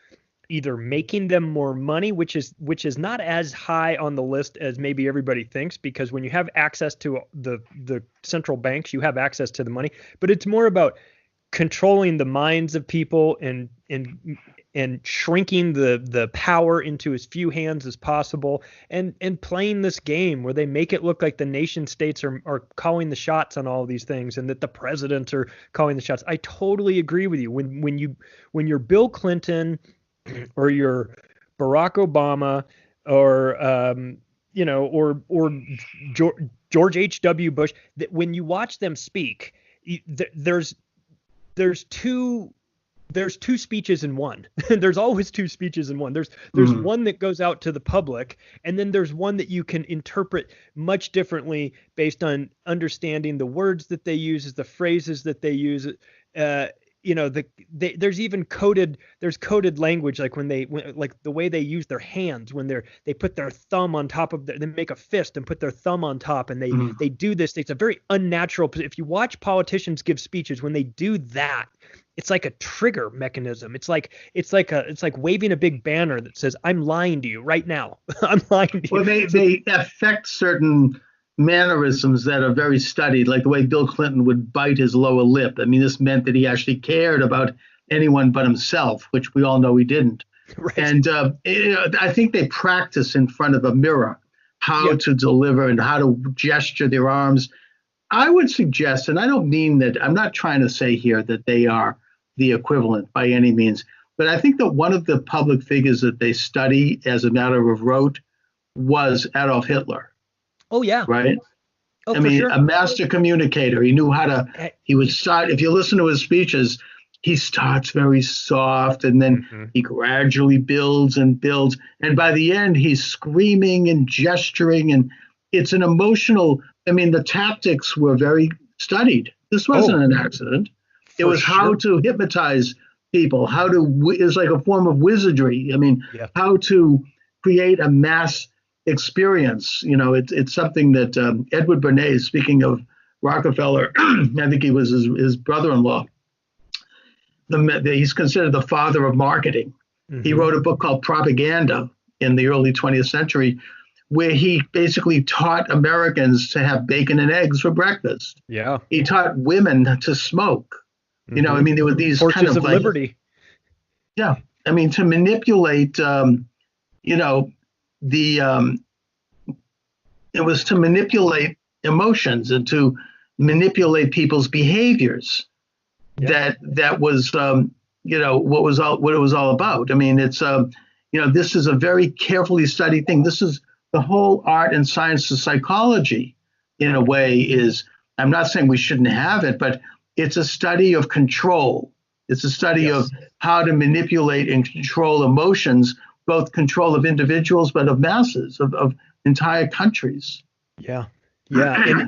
S7: either making them more money, which is not as high on the list as maybe everybody thinks, because when you have access to the central banks, you have access to the money, but it's more about controlling the minds of people and shrinking the power into as few hands as possible, and playing this game where they make it look like the nation states are calling the shots on all of these things and that the presidents are calling the shots. I totally agree with you. When you're Bill Clinton or you're Barack Obama or George H.W. Bush, that when you watch them speak, there's two speeches in one. There's always two speeches in one. There's one that goes out to the public, and then there's one that you can interpret much differently based on understanding the words that they use, the phrases that they use. There's even coded language, like like the way they use their hands when they put their thumb on top of they make a fist and put their thumb on top, and they do this. It's a very unnatural. If you watch politicians give speeches, when they do that, it's like a trigger mechanism. It's like waving a big banner that says, "I'm lying to you right now." I'm lying to you.
S8: Well, they affect certain mannerisms that are very studied, like the way Bill Clinton would bite his lower lip. I mean, this meant that he actually cared about anyone but himself, which we all know he didn't. Right. And I think they practice in front of a mirror how to deliver and how to gesture their arms. I would suggest, and I don't mean that, I'm not trying to say here that they are the equivalent by any means, but I think that one of the public figures that they study as a matter of rote was Adolf Hitler.
S7: Oh, yeah.
S8: Right?
S7: Oh,
S8: I mean,
S7: sure.
S8: A master communicator. He knew how to, he would start, if you listen to his speeches, he starts very soft and then he gradually builds and builds. And by the end, he's screaming and gesturing. And it's an emotional, the tactics were very studied. This wasn't an accident. It was how to hypnotize people, it's like a form of wizardry. How to create a mass experience. It's something that Edward Bernays, speaking of Rockefeller, I think he was his brother-in-law. He's considered the father of marketing. He wrote a book called Propaganda in the early 20th century, where he basically taught Americans to have bacon and eggs for breakfast. Yeah. He taught women to smoke. There were these
S7: Torches
S8: kind of
S7: liberty.
S8: Yeah. To manipulate, it was to manipulate emotions and to manipulate people's behaviors. That was what it was all about. It's this is a very carefully studied thing. This is the whole art and science of psychology, in a way. Is, I'm not saying we shouldn't have it, but it's a study of control. It's a study of how to manipulate and control emotions, both control of individuals, but of masses, of entire countries.
S7: Yeah. Yeah.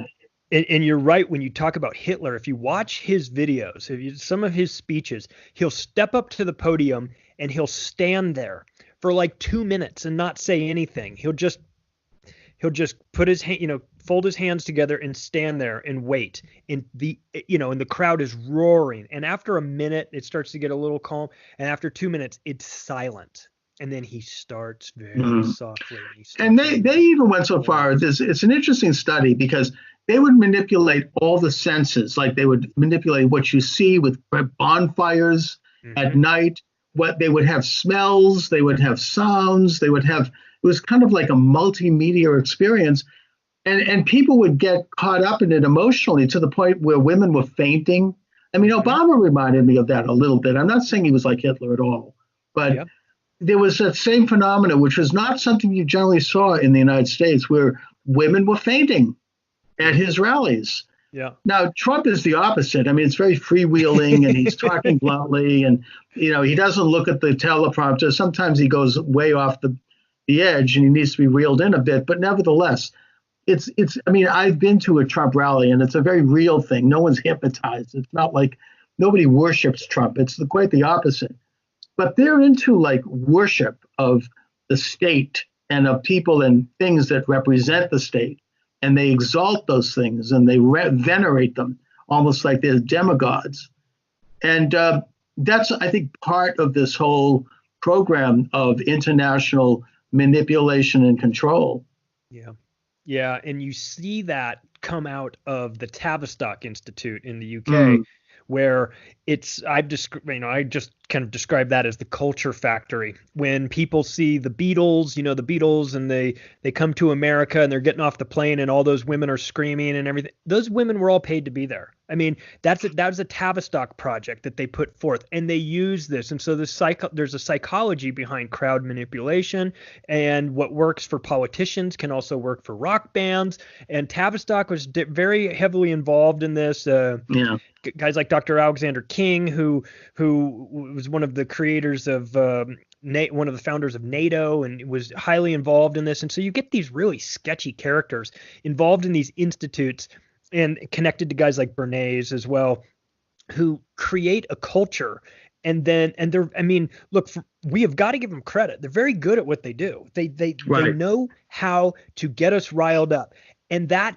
S7: And you're right when you talk about Hitler. If you watch his videos, some of his speeches, he'll step up to the podium and he'll stand there for like 2 minutes and not say anything. He'll just put his hand, fold his hands together and stand there and wait. And and the crowd is roaring. And after a minute, it starts to get a little calm. And after 2 minutes, it's silent. And then he starts very softly.
S8: And they even went so far as this. It's an interesting study because they would manipulate all the senses. Like they would manipulate what you see with bonfires at night. What they would have smells, they would have sounds, it was kind of like a multimedia experience. And people would get caught up in it emotionally to the point where women were fainting. I mean, Obama reminded me of that a little bit. I'm not saying he was like Hitler at all, but there was that same phenomenon, which was not something you generally saw in the United States, where women were fainting at his rallies.
S7: Yeah.
S8: Now, Trump is the opposite. I mean, it's very freewheeling and he's talking bluntly and, he doesn't look at the teleprompter. Sometimes he goes way off the edge and he needs to be reeled in a bit. But nevertheless, I've been to a Trump rally and it's a very real thing. No one's hypnotized. It's not like nobody worships Trump. It's quite the opposite. But they're into like worship of the state and of people and things that represent the state. And they exalt those things and they venerate them almost like they're demigods. And that's, I think, part of this whole program of international manipulation and control.
S7: Yeah. Yeah. And you see that come out of the Tavistock Institute in the UK, where I just kind of describe that as the culture factory. When people see the Beatles, the Beatles, and they come to America and they're getting off the plane and all those women are screaming and everything. Those women were all paid to be there. I mean, that was a Tavistock project that they put forth, and they use this. And so there's a psychology behind crowd manipulation, and what works for politicians can also work for rock bands. And Tavistock was very heavily involved in this. Guys like Dr. Alexander King, who was one of the creators of one of the founders of NATO and was highly involved in this. And so you get these really sketchy characters involved in these institutes and connected to guys like Bernays as well, who create a culture. And we have got to give them credit. They're very good at what they do. They know how to get us riled up. And that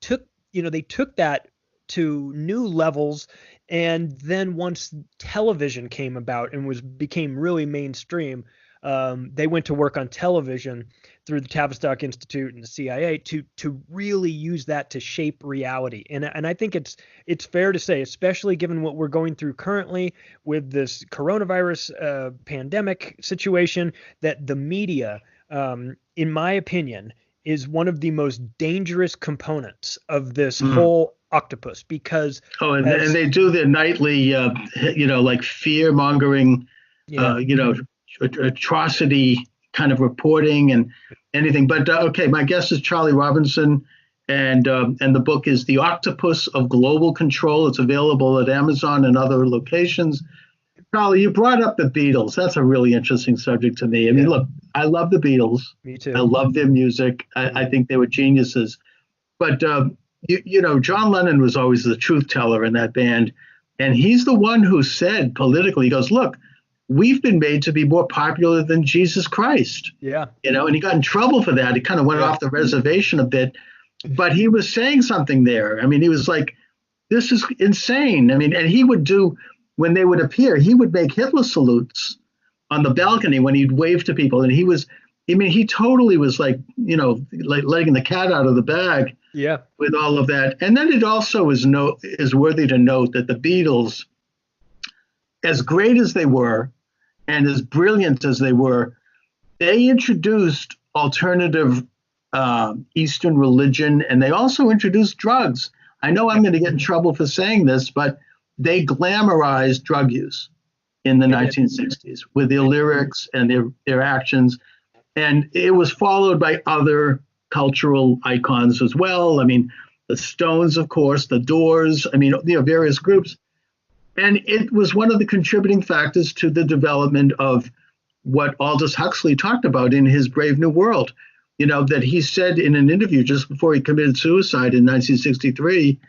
S7: took, they took that to new levels. And then once television came about and became really mainstream, they went to work on television through the Tavistock Institute and the CIA to really use that to shape reality. And I think it's fair to say, especially given what we're going through currently with this coronavirus pandemic situation, that the media, in my opinion, is one of the most dangerous components of this whole octopus, because
S8: and they do their nightly like fear mongering atrocity kind of reporting and anything. But my guest is Charlie Robinson, and the book is The Octopus of Global Control. It's available at Amazon and other locations. Charlie, you brought up the Beatles. That's a really interesting subject to me. I mean, look, I love the Beatles.
S7: Me too.
S8: I love their music. I think they were geniuses. But John Lennon was always the truth teller in that band. And he's the one who said politically, he goes, look, we've been made to be more popular than Jesus Christ.
S7: Yeah.
S8: And he got in trouble for that. He kind of went off the reservation a bit, but he was saying something there. I mean, he was like, this is insane. I mean, and he would do, when they would appear, he would make Hitler salutes on the balcony when he'd wave to people. And he totally was like, like letting the cat out of the bag with all of that. And then it also is worthy to note that the Beatles, as great as they were and as brilliant as they were, they introduced alternative Eastern religion, and they also introduced drugs. I know I'm going to get in trouble for saying this, but they glamorized drug use in the 1960s with their lyrics and their actions. And it was followed by other cultural icons as well. I mean, the Stones, of course, the Doors, various groups. And it was one of the contributing factors to the development of what Aldous Huxley talked about in his Brave New World, that he said in an interview just before he committed suicide in 1963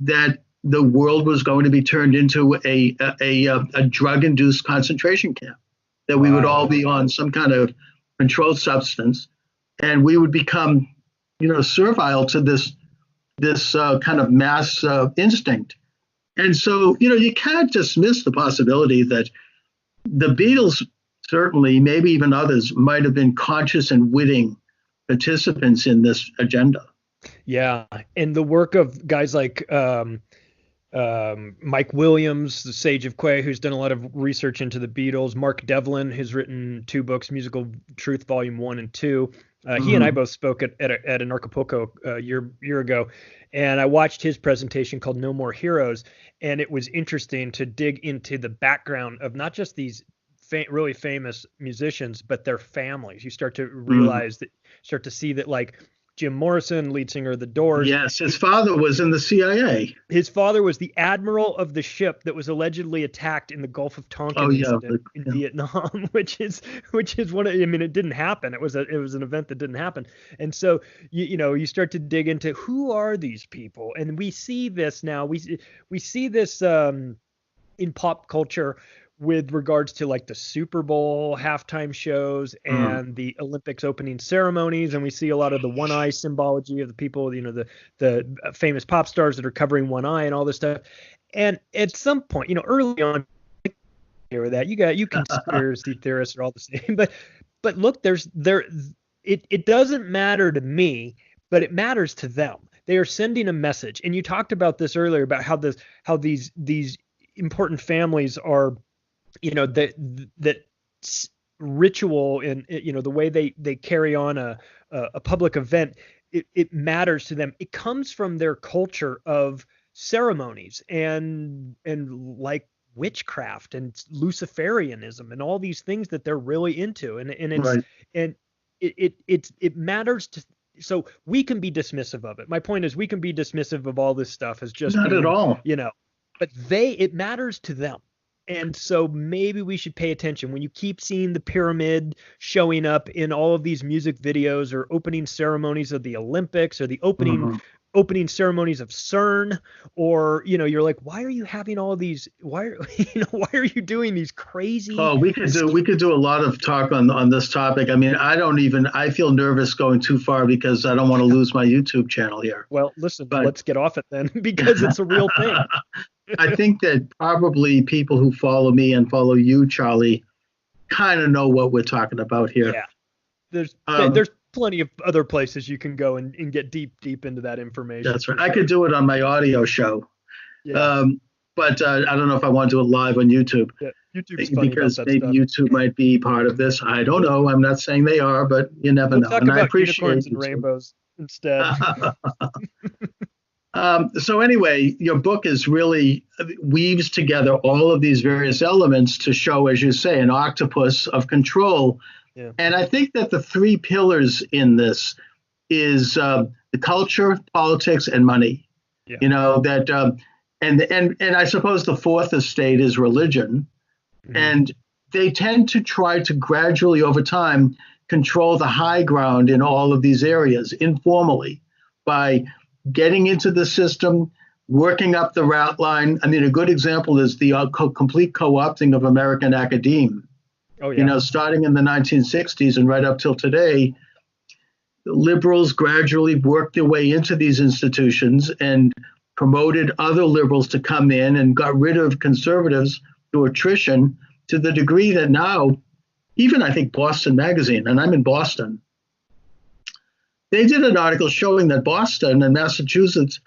S8: that the world was going to be turned into a drug-induced concentration camp, that we would all be on some kind of controlled substance, and we would become, servile to this kind of mass instinct. And so, you can't dismiss the possibility that the Beatles, certainly, maybe even others, might have been conscious and witting participants in this agenda.
S7: Yeah, and the work of guys like Mike Williams, the Sage of Quay, who's done a lot of research into the Beatles. Mark Devlin, who's written 2 books, Musical Truth Volume 1 and 2. He and I both spoke at an Acapulco a year ago, and I watched his presentation called No More Heroes, and it was interesting to dig into the background of not just these really famous musicians, but their families. You start to realize start to see that, like, Jim Morrison, lead singer of The Doors.
S8: Yes, his father was in the CIA.
S7: His father was the admiral of the ship that was allegedly attacked in the Gulf of Tonkin incident in Vietnam, which is one of, it didn't happen. It was an event that didn't happen. And so you start to dig into who are these people, and we see this now. We see this in pop culture with regards to, like, the Super Bowl halftime shows and the Olympics opening ceremonies. And we see a lot of the one eye symbology of the people, the famous pop stars that are covering one eye and all this stuff. And at some point, early on, hear that you conspiracy theorists are all the same, but look, it doesn't matter to me, but it matters to them. They are sending a message. And you talked about this earlier about how these important families are, that ritual and, the way they carry on a public event, it matters to them. It comes from their culture of ceremonies and like witchcraft and Luciferianism and all these things that they're really into. And it's, right. And it matters to, so we can be dismissive of it. My point is, we can be dismissive of all this stuff as just
S8: not at all,
S7: but it matters to them. And so maybe we should pay attention when you keep seeing the pyramid showing up in all of these music videos or opening ceremonies of the Olympics or the opening ceremonies of CERN, or, you're like, why are you having all of these? Why are you doing these crazy?
S8: Oh, we could do a lot of talk on this topic. I feel nervous going too far because I don't want to lose my YouTube channel here.
S7: Well, listen, let's get off it then, because it's a real thing.
S8: I think that probably people who follow me and follow you, Charlie, kind of know what we're talking about here.
S7: Yeah. There's plenty of other places you can go and get deep into that information.
S8: That's right. I could do it on my audio show. Yeah. But I don't know if I want to do it live on YouTube. Yeah, YouTube's funny because maybe stuff. YouTube might be part of this. I don't know. I'm not saying they are, but you never know.
S7: Talk about I appreciate unicorns and rainbows instead.
S8: So anyway, your book is really weaves together all of these various elements to show, as you say, an octopus of control. Yeah. And I think that the 3 pillars in this is the culture, politics, and money. Yeah. And I suppose the 4th estate is religion. Mm-hmm. And they tend to try to gradually, over time, control the high ground in all of these areas informally by getting into the system, working up the route line. A good example is the complete co-opting of American academe. Oh, yeah. Starting in the 1960s and right up till today, liberals gradually worked their way into these institutions and promoted other liberals to come in and got rid of conservatives through attrition, to the degree that now, even I think Boston Magazine, and I'm in Boston, they did an article showing that Boston and Massachusetts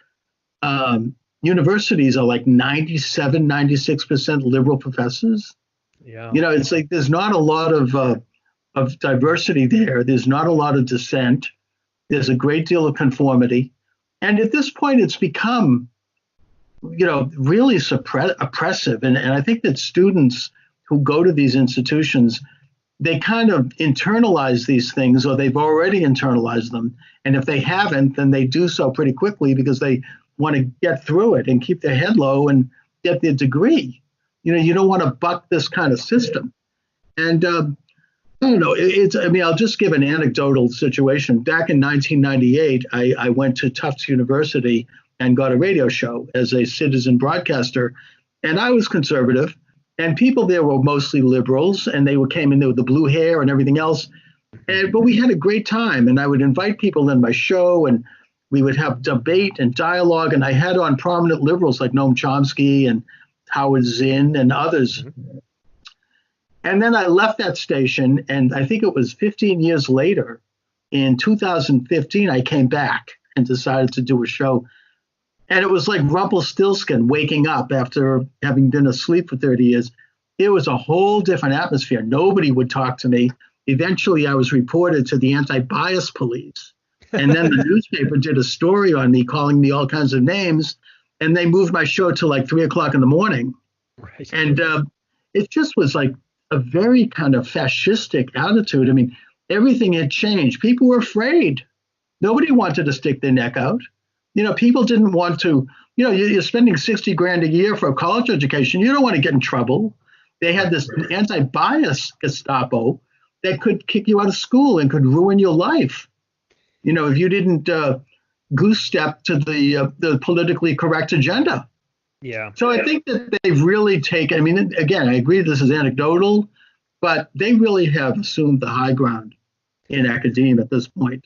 S8: universities are like 97, 96% liberal professors. Yeah. It's like there's not a lot of diversity there. There's not a lot of dissent. There's a great deal of conformity. And at this point, it's become, really oppressive. And I think that students who go to these institutions, they kind of internalize these things, or they've already internalized them. And if they haven't, then they do so pretty quickly because they want to get through it and keep their head low and get their degree. You don't want to buck this kind of system. And I don't know. I mean, I'll just give an anecdotal situation. Back in 1998, I went to Tufts University and got a radio show as a citizen broadcaster. And I was conservative. And people there were mostly liberals. And came in there with the blue hair and everything else. But we had a great time. And I would invite people in my show. And we would have debate and dialogue. And I had on prominent liberals like Noam Chomsky and Howard Zinn and others. Mm-hmm. And then I left that station, and I think it was 15 years later, in 2015, I came back and decided to do a show. And it was like Rumpelstiltskin waking up after having been asleep for 30 years. It was a whole different atmosphere. Nobody would talk to me. Eventually, I was reported to the anti-bias police. And then the newspaper did a story on me, calling me all kinds of names. And they moved my show to like 3 o'clock in the morning.
S7: Right.
S8: And it just was like a very kind of fascistic attitude. I mean, everything had changed. People were afraid. Nobody wanted to stick their neck out. People didn't want to, you're spending 60 grand a year for a college education. You don't want to get in trouble. They had this anti-bias Gestapo that could kick you out of school and could ruin your life. If you didn't goose step to the politically correct agenda.
S7: Yeah.
S8: So I think that they've really taken, I mean, again, I agree this is anecdotal, but they really have assumed the high ground in academia at this point.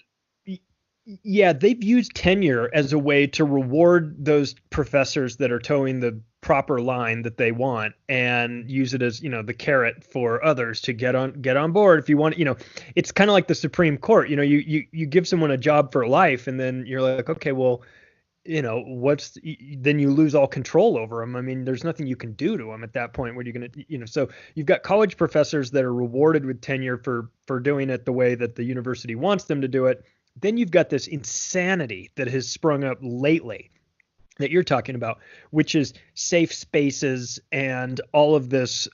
S7: Yeah, they've used tenure as a way to reward those professors that are towing the proper line that they want, and use it as, the carrot for others to get on board. If you want, it's kind of like the Supreme Court. You give someone a job for life, and then you're like, okay, well, then you lose all control over them. I mean, there's nothing you can do to them at that point where you're going to, so you've got college professors that are rewarded with tenure for doing it the way that the university wants them to do it. Then you've got this insanity that has sprung up lately that you're talking about, which is safe spaces and all of this,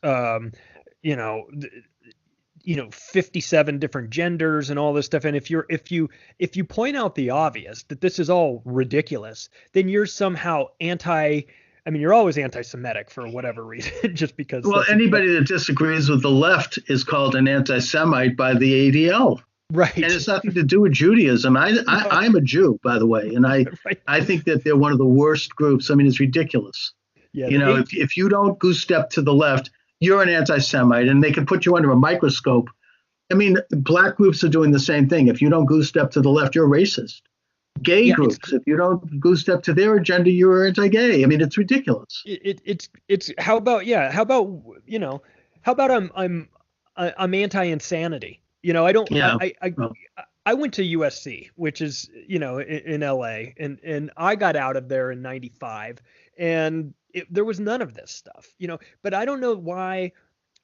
S7: 57 different genders and all this stuff. And if you point out the obvious, that this is all ridiculous, then you're somehow you're always anti-Semitic for whatever reason, just because.
S8: Well, anybody that disagrees with the left is called an anti-Semite by the ADL.
S7: Right.
S8: And it's nothing to do with Judaism. I'm a Jew, by the way. And I think that they're one of the worst groups. I mean, it's ridiculous.
S7: Yeah,
S8: if you don't goose step to the left, you're an anti-Semite, and they can put you under a microscope. I mean, black groups are doing the same thing. If you don't goose step to the left, you're racist. Gay groups, if you don't goose step to their agenda, you're anti-gay. I mean, it's ridiculous.
S7: It's how about I'm anti-insanity. I don't. Yeah. I went to USC, which is in LA, and I got out of there in '95, and there was none of this stuff, but I don't know why.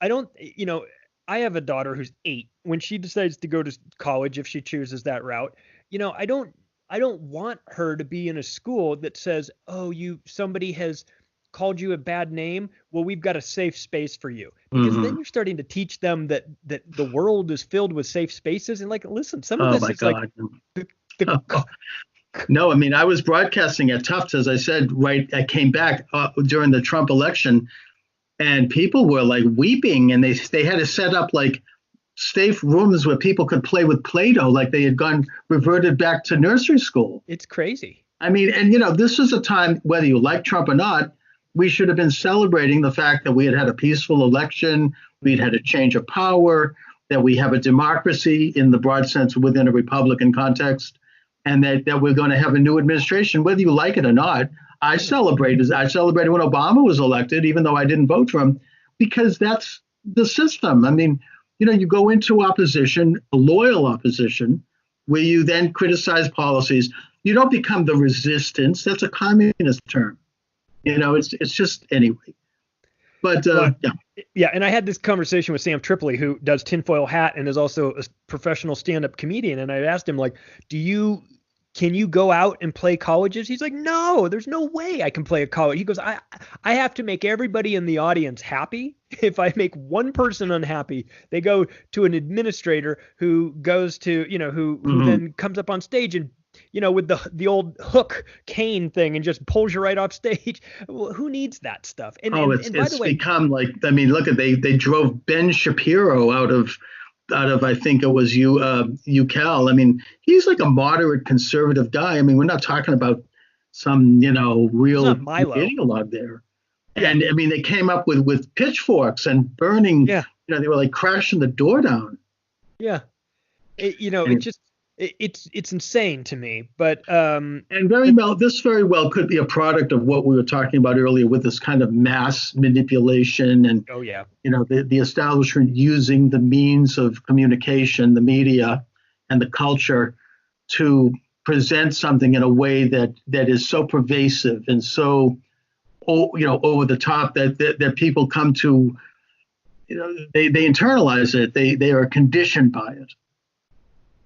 S7: I have a daughter who's 8. When she decides to go to college, if she chooses that route, I don't want her to be in a school that says, oh, somebody has called you a bad name. Well, we've got a safe space for you, because then you're starting to teach them that the world is filled with safe spaces. And listen, some of this is God.
S8: No, I mean, I was broadcasting at Tufts, as I said, right. I came back during the Trump election, and people were weeping, and they had to set up safe rooms where people could play with Play-Doh, like they had reverted back to nursery school.
S7: It's crazy.
S8: I mean, and this is a time, whether you like Trump or not, we should have been celebrating the fact that we had a peaceful election, we'd had a change of power, that we have a democracy in the broad sense within a Republican context, and that we're going to have a new administration, whether you like it or not. I celebrated when Obama was elected, even though I didn't vote for him, because that's the system. I mean, you go into opposition, a loyal opposition, where you then criticize policies. You don't become the resistance. That's a communist term. It's just anyway. But
S7: yeah. And I had this conversation with Sam Tripoli, who does Tinfoil Hat and is also a professional stand-up comedian. And I asked him, can you go out and play colleges? He's like, no, there's no way I can play a college. He goes, I have to make everybody in the audience happy. If I make one person unhappy, they go to an administrator who goes to, who then comes up on stage and, with the old hook cane thing and just pulls you right off stage. Well, who needs that stuff? And by the way,
S8: become look at they drove Ben Shapiro out of out of, I think it was UCal. I mean, he's like a moderate conservative guy. I mean, we're not talking about some, real
S7: not Milo.
S8: ideologue there. And I mean, they came up with pitchforks and burning.
S7: Yeah.
S8: They were like crashing the door down.
S7: Yeah. It's insane to me, but
S8: and this very well could be a product of what we were talking about earlier with this kind of mass manipulation and the establishment using the means of communication, the media and the culture to present something in a way that is so pervasive and so over the top that people come to they internalize it, they are conditioned by it.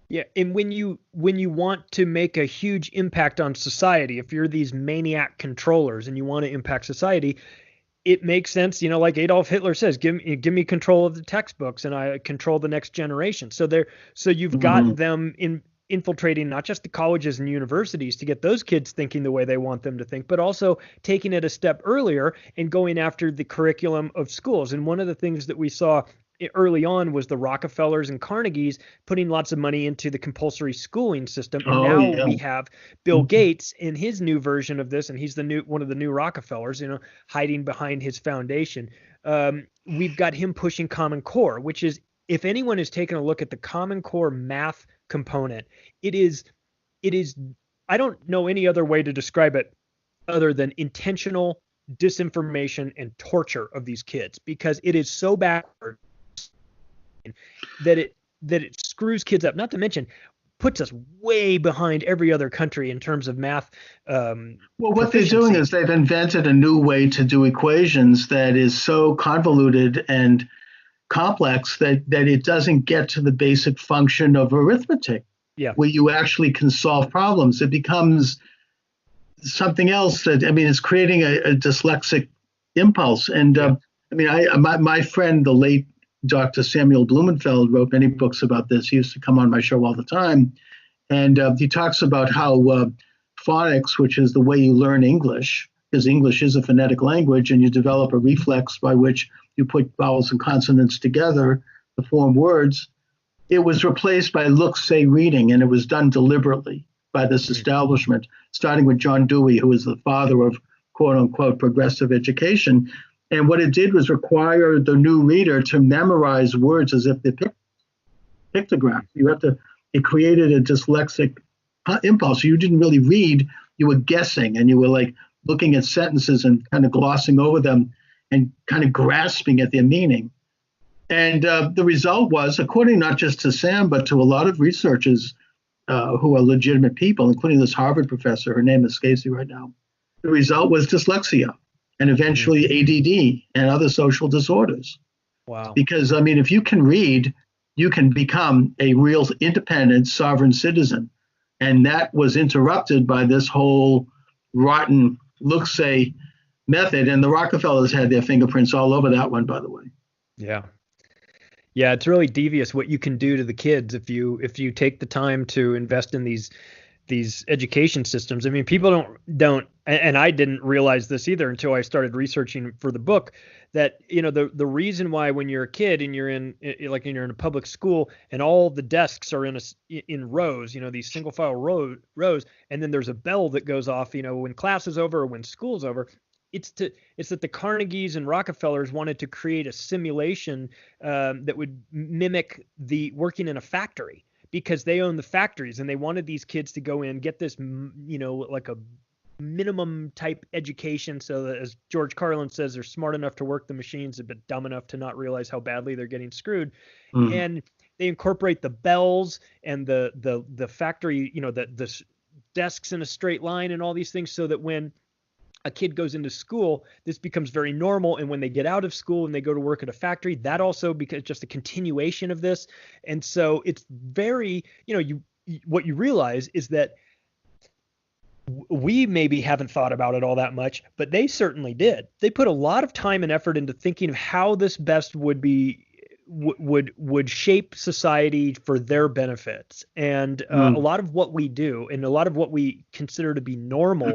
S7: Yeah, and when you want to make a huge impact on society, if you're these maniac controllers and you want to impact society, it makes sense, like Adolf Hitler says, give me control of the textbooks and I control the next generation. So you've got them infiltrating not just the colleges and universities to get those kids thinking the way they want them to think, but also taking it a step earlier and going after the curriculum of schools. And one of the things that we saw early on was the Rockefellers and Carnegies putting lots of money into the compulsory schooling system. And we have Bill Gates in his new version of this, and he's one of the new Rockefellers, hiding behind his foundation. We've got him pushing Common Core, which is, if anyone has taken a look at the Common Core math component, it is, I don't know any other way to describe it other than intentional disinformation and torture of these kids, because it is so backward that it screws kids up, not to mention puts us way behind every other country in terms of math.
S8: What they're doing is they've invented a new way to do equations that is so convoluted and complex that it doesn't get to the basic function of arithmetic, where you actually can solve problems. It becomes something else it's creating a dyslexic impulse. And my friend, the late Dr. Samuel Blumenfeld, wrote many books about this. He used to come on my show all the time. And he talks about how phonics, which is the way you learn English, because English is a phonetic language, and you develop a reflex by which you put vowels and consonants together to form words. It was replaced by look-say reading, and it was done deliberately by this establishment, starting with John Dewey, who is the father of quote-unquote progressive education. And what it did was require the new reader to memorize words as if they're pictographs. It created a dyslexic impulse. You didn't really read, you were guessing, and you were like looking at sentences and kind of glossing over them and kind of grasping at their meaning. And the result was, according not just to Sam, but to a lot of researchers who are legitimate people, including this Harvard professor, her name escapes me right now, the result was dyslexia and eventually ADD and other social disorders.
S7: Wow.
S8: Because, if you can read, you can become a real independent sovereign citizen. And that was interrupted by this whole rotten look-say method. And the Rockefellers had their fingerprints all over that one, by the way.
S7: Yeah. Yeah, it's really devious what you can do to the kids if you take the time to invest in these education systems. People don't, and I didn't realize this either until I started researching for the book, that the reason why when you're a kid and you're in a public school and all the desks are in rows, these single file rows, and then there's a bell that goes off, when class is over or when school's over. It's that the Carnegies and Rockefellers wanted to create a simulation that would mimic the working in a factory, because they own the factories, and they wanted these kids to go in, get this, like a minimum type education, so that, as George Carlin says, they're smart enough to work the machines, but dumb enough to not realize how badly they're getting screwed. And they incorporate the bells and the factory, the desks in a straight line and all these things, so that when a kid goes into school, this becomes very normal. And when they get out of school and they go to work at a factory, that also becomes just a continuation of this. And so it's very, what you realize is that we maybe haven't thought about it all that much, but they certainly did. They put a lot of time and effort into thinking of how this best would shape society for their benefits. And a lot of what we do and a lot of what we consider to be normal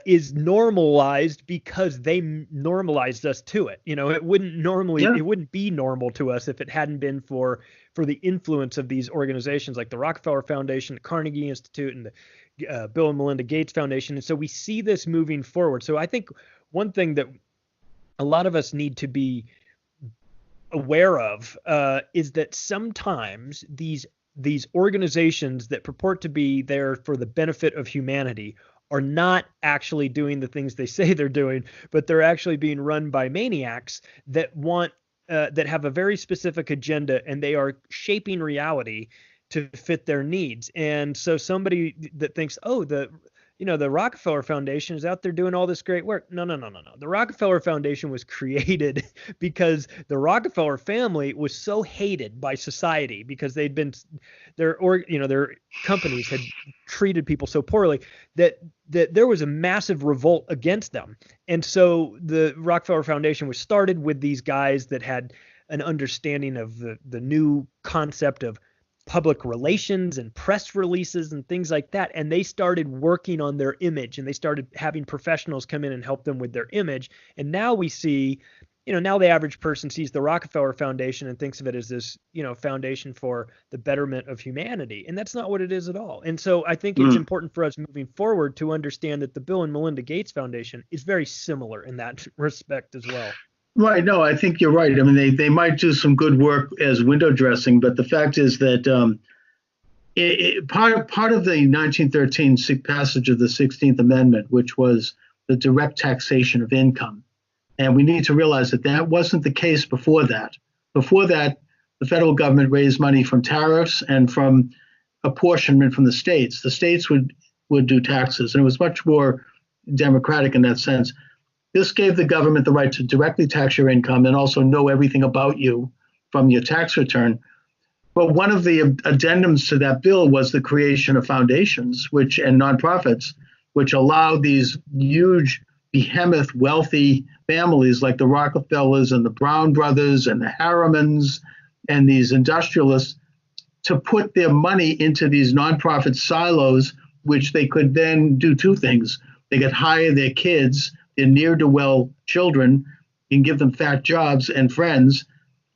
S7: is normalized because they normalized us to it. It wouldn't be normal to us if it hadn't been for the influence of these organizations like the Rockefeller Foundation, the Carnegie Institute, and the Bill and Melinda Gates Foundation. And so we see this moving forward. So I think one thing that a lot of us need to be aware of is that sometimes these organizations that purport to be there for the benefit of humanity are not actually doing the things they say they're doing, but they're actually being run by maniacs that that have a very specific agenda, and they are shaping reality to fit their needs. And so somebody that thinks, oh, the Rockefeller Foundation is out there doing all this great work. No. The Rockefeller Foundation was created because the Rockefeller family was so hated by society because their companies had treated people so poorly that there was a massive revolt against them. And so the Rockefeller Foundation was started with these guys that had an understanding of the new concept of public relations and press releases and things like that. And they started working on their image, and they started having professionals come in and help them with their image. And now we see, now the average person sees the Rockefeller Foundation and thinks of it as this, foundation for the betterment of humanity. And that's not what it is at all. And so I think it's important for us moving forward to understand that the Bill and Melinda Gates Foundation is very similar in that respect as well.
S8: Right. No, I think you're right. I mean, they might do some good work as window dressing, but the fact is that part of the 1913 passage of the 16th Amendment, which was the direct taxation of income, and we need to realize that wasn't the case before that. Before that, the federal government raised money from tariffs and from apportionment from the states. The states would do taxes, and it was much more democratic in that sense. This gave the government the right to directly tax your income and also know everything about you from your tax return. But one of the addendums to that bill was the creation of foundations and nonprofits, which allowed these huge, behemoth, wealthy families like the Rockefellers and the Brown brothers and the Harrimans and these industrialists to put their money into these nonprofit silos, which they could then do two things. They could hire their kids, their ne'er-do-well children, and give them fat jobs and friends,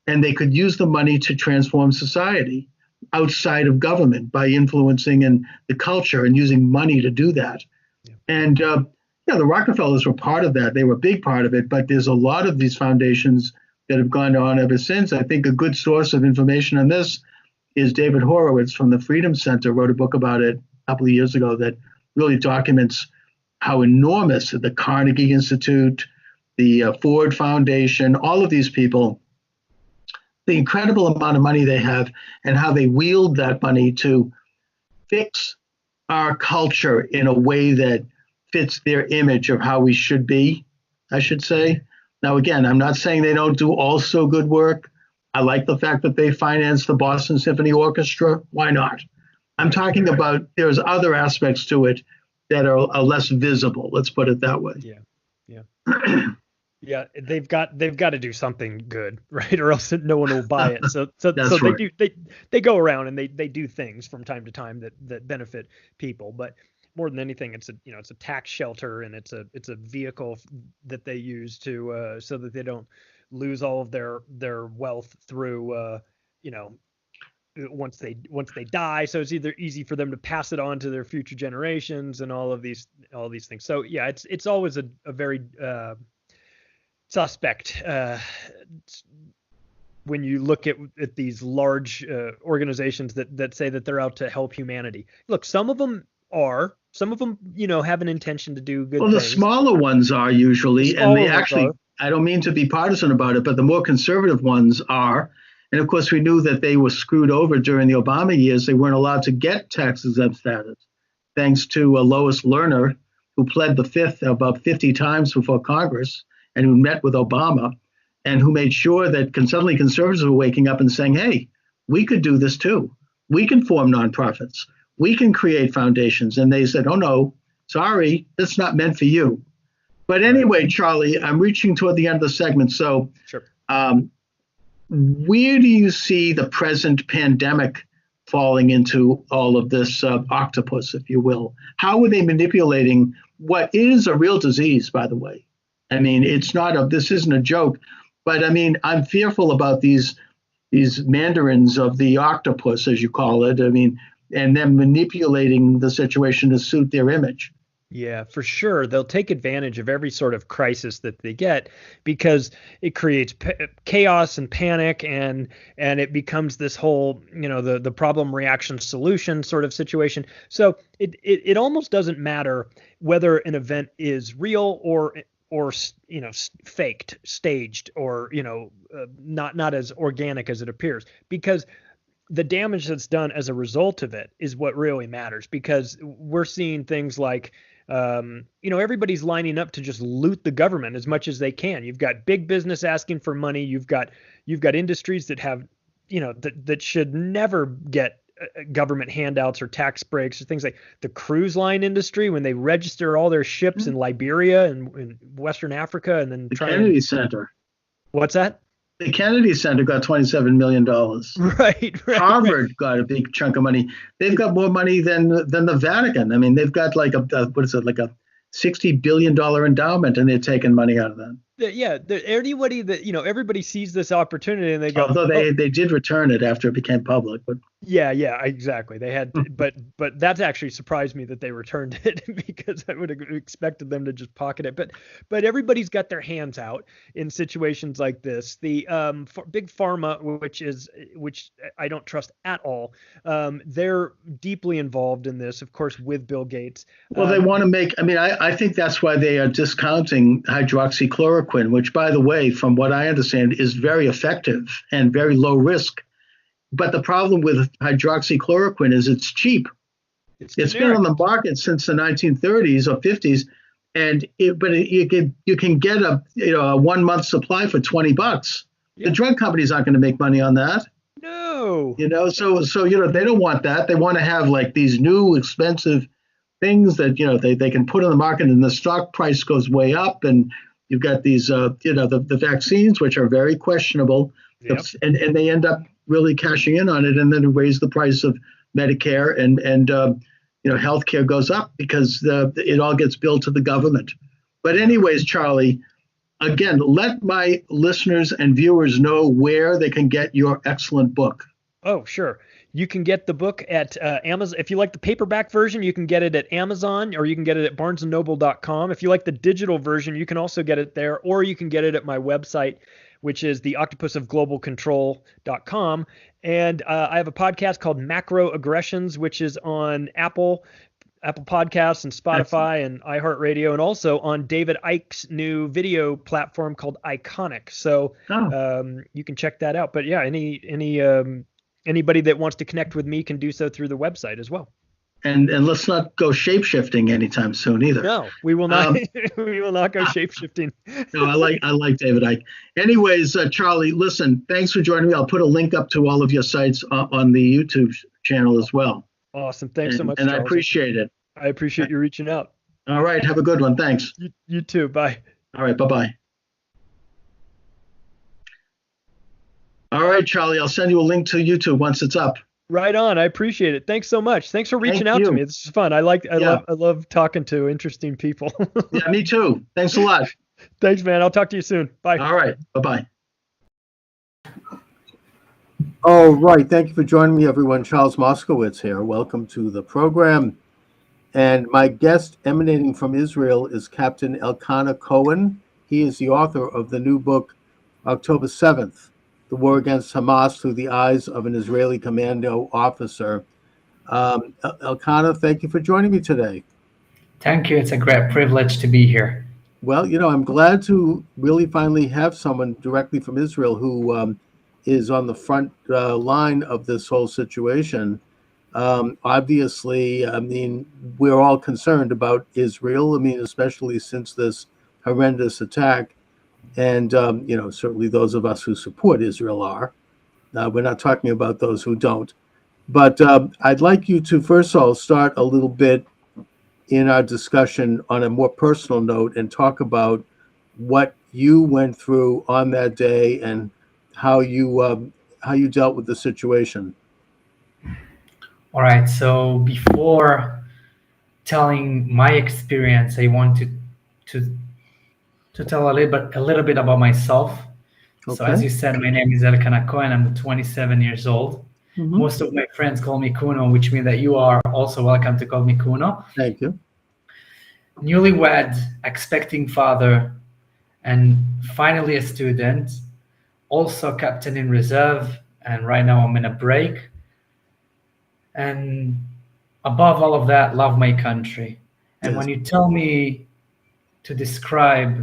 S8: and they could use the money to transform society outside of government by influencing the culture and using money to do that. Yeah. And the Rockefellers were part of that. They were a big part of it, but there's a lot of these foundations that have gone on ever since. I think a good source of information on this is David Horowitz from the Freedom Center, wrote a book about it a couple of years ago that really documents how enormous the Carnegie Institute, the Ford Foundation, all of these people, the incredible amount of money they have and how they wield that money to fix our culture in a way that fits their image of how we should be, I should say. Now, again, I'm not saying they don't do also good work. I like the fact that they finance the Boston Symphony Orchestra. Why not? I'm talking about there's other aspects to it that are less visible. Let's put it that way.
S7: Yeah. Yeah, they've got to do something good, right? Or else no one will buy it. So right. they go around and they do things from time to time that benefit people. But more than anything, it's a tax shelter, and it's a vehicle that they use to so that they don't lose all of their wealth through once they die. So it's either easy for them to pass it on to their future generations and all these things. So yeah, it's always a very suspect when you look at these large organizations that say that they're out to help humanity. Look, some of them have an intention to do good things.
S8: The smaller ones are usually, and they actually, I don't mean to be partisan about it, but the more conservative ones are. And of course, we knew that they were screwed over during the Obama years. They weren't allowed to get tax exempt status, thanks to Lois Lerner, who pled the fifth about 50 times before Congress and who met with Obama and who made sure that suddenly conservatives were waking up and saying, hey, we could do this too. We can form nonprofits. We can create foundations. And they said, oh, no, sorry, that's not meant for you. But anyway, Charlie, I'm reaching toward the end of the segment. So
S7: sure.
S8: Where do you see the present pandemic falling into all of this octopus, if you will? How are they manipulating what is a real disease, by the way. I mean, this isn't a joke, but I mean, I'm fearful about these mandarins of the octopus, as you call it. I mean, and them manipulating the situation to suit their image.
S7: Yeah, for sure. They'll take advantage of every sort of crisis that they get because it creates chaos and panic, and it becomes this whole, the problem reaction solution sort of situation. So it almost doesn't matter whether an event is real or faked, staged, or not as organic as it appears, because the damage that's done as a result of it is what really matters, because we're seeing things like everybody's lining up to just loot the government as much as they can. You've got big business asking for money. You've got industries that have, that should never get government handouts or tax breaks or things like the cruise line industry when they register all their ships in Liberia and in Western Africa and then
S8: the Kennedy Center.
S7: What's that?
S8: The Kennedy Center got $27 million.
S7: Right.
S8: Harvard got a big chunk of money. They've got more money than the Vatican. I mean, they've got like a $60 billion endowment, and they're taking money out of that.
S7: Yeah, anybody that everybody sees this opportunity and they go.
S8: Although they did return it after it became public, but
S7: yeah, exactly. They had, but that's actually surprised me that they returned it because I would have expected them to just pocket it. But everybody's got their hands out in situations like this. The big pharma, which I don't trust at all, they're deeply involved in this, of course, with Bill Gates.
S8: Well, they want to make. I mean, I think that's why they are discounting hydroxychloroquine, which, by the way, from what I understand, is very effective and very low risk. But the problem with hydroxychloroquine is it's cheap. It's been on the market since the 1930s or 50s, and you can get a 1 month supply for $20. Yeah. The drug companies aren't going to make money on that.
S7: No.
S8: So they don't want that. They want to have like these new expensive things that they can put on the market, and the stock price goes way up, and you've got these the vaccines, which are very questionable. Yep. And they end up really cashing in on it, and then raise the price of Medicare, and healthcare goes up because it all gets billed to the government. But anyways, Charlie, again, let my listeners and viewers know where they can get your excellent book.
S7: Oh, sure. You can get the book at Amazon. If you like the paperback version, you can get it at Amazon, or you can get it at barnesandnoble.com. If you like the digital version, you can also get it there, or you can get it at my website, which is theoctopusofglobalcontrol.com. And I have a podcast called Macro Aggressions, which is on Apple Podcasts and Spotify and iHeartRadio, and also on David Icke's new video platform called Iconic. So you can check that out. But yeah, anybody that wants to connect with me can do so through the website as well.
S8: And let's not go shape-shifting anytime soon either.
S7: No, we will not. We will not go shape-shifting.
S8: No, I like David Icke. Anyways, Charlie, listen, thanks for joining me. I'll put a link up to all of your sites on the YouTube channel as well.
S7: Awesome. Thanks so much,
S8: and
S7: Charles.
S8: I appreciate it.
S7: I appreciate you reaching out.
S8: All right. Have a good one. Thanks.
S7: You too. Bye.
S8: All right. Bye-bye. All right, Charlie, I'll send you a link to YouTube once it's up.
S7: Right on. I appreciate it. Thanks so much. Thanks for reaching out to me. This is fun. I love talking to interesting people.
S8: Yeah, me too. Thanks a lot.
S7: Thanks, man. I'll talk to you soon. Bye.
S8: All right. Bye-bye.
S1: All right. Thank you for joining me, everyone. Charles Moskowitz here. Welcome to the program. And my guest emanating from Israel is Captain Elkanah Cohen. He is the author of the new book, October 7th, The War Against Hamas Through the Eyes of an Israeli Commando Officer. Elkanah, thank you for joining me today.
S9: Thank you. It's a great privilege to be here.
S1: Well, I'm glad to really finally have someone directly from Israel who is on the front line of this whole situation. Obviously, we're all concerned about Israel, especially since this horrendous attack. And, certainly those of us who support Israel are. We're not talking about those who don't. But I'd like you to, first of all, start a little bit in our discussion on a more personal note and talk about what you went through on that day and how you dealt with the situation.
S9: All right. So before telling my experience, I want to tell a little bit about myself. So as
S1: Okay.
S9: you said, my name is Elkana Cohen. I'm 27 years old.
S1: Mhm.
S9: Most of my friends call me Kuno, which means that you are also welcome to call me Kuno.
S1: Thank you.
S9: Newlywed, expecting father, and finally a student. Also captain in reserve, and right now I'm in a break. And above all of that, love my country. And
S1: Yes.
S9: when you tell me to describe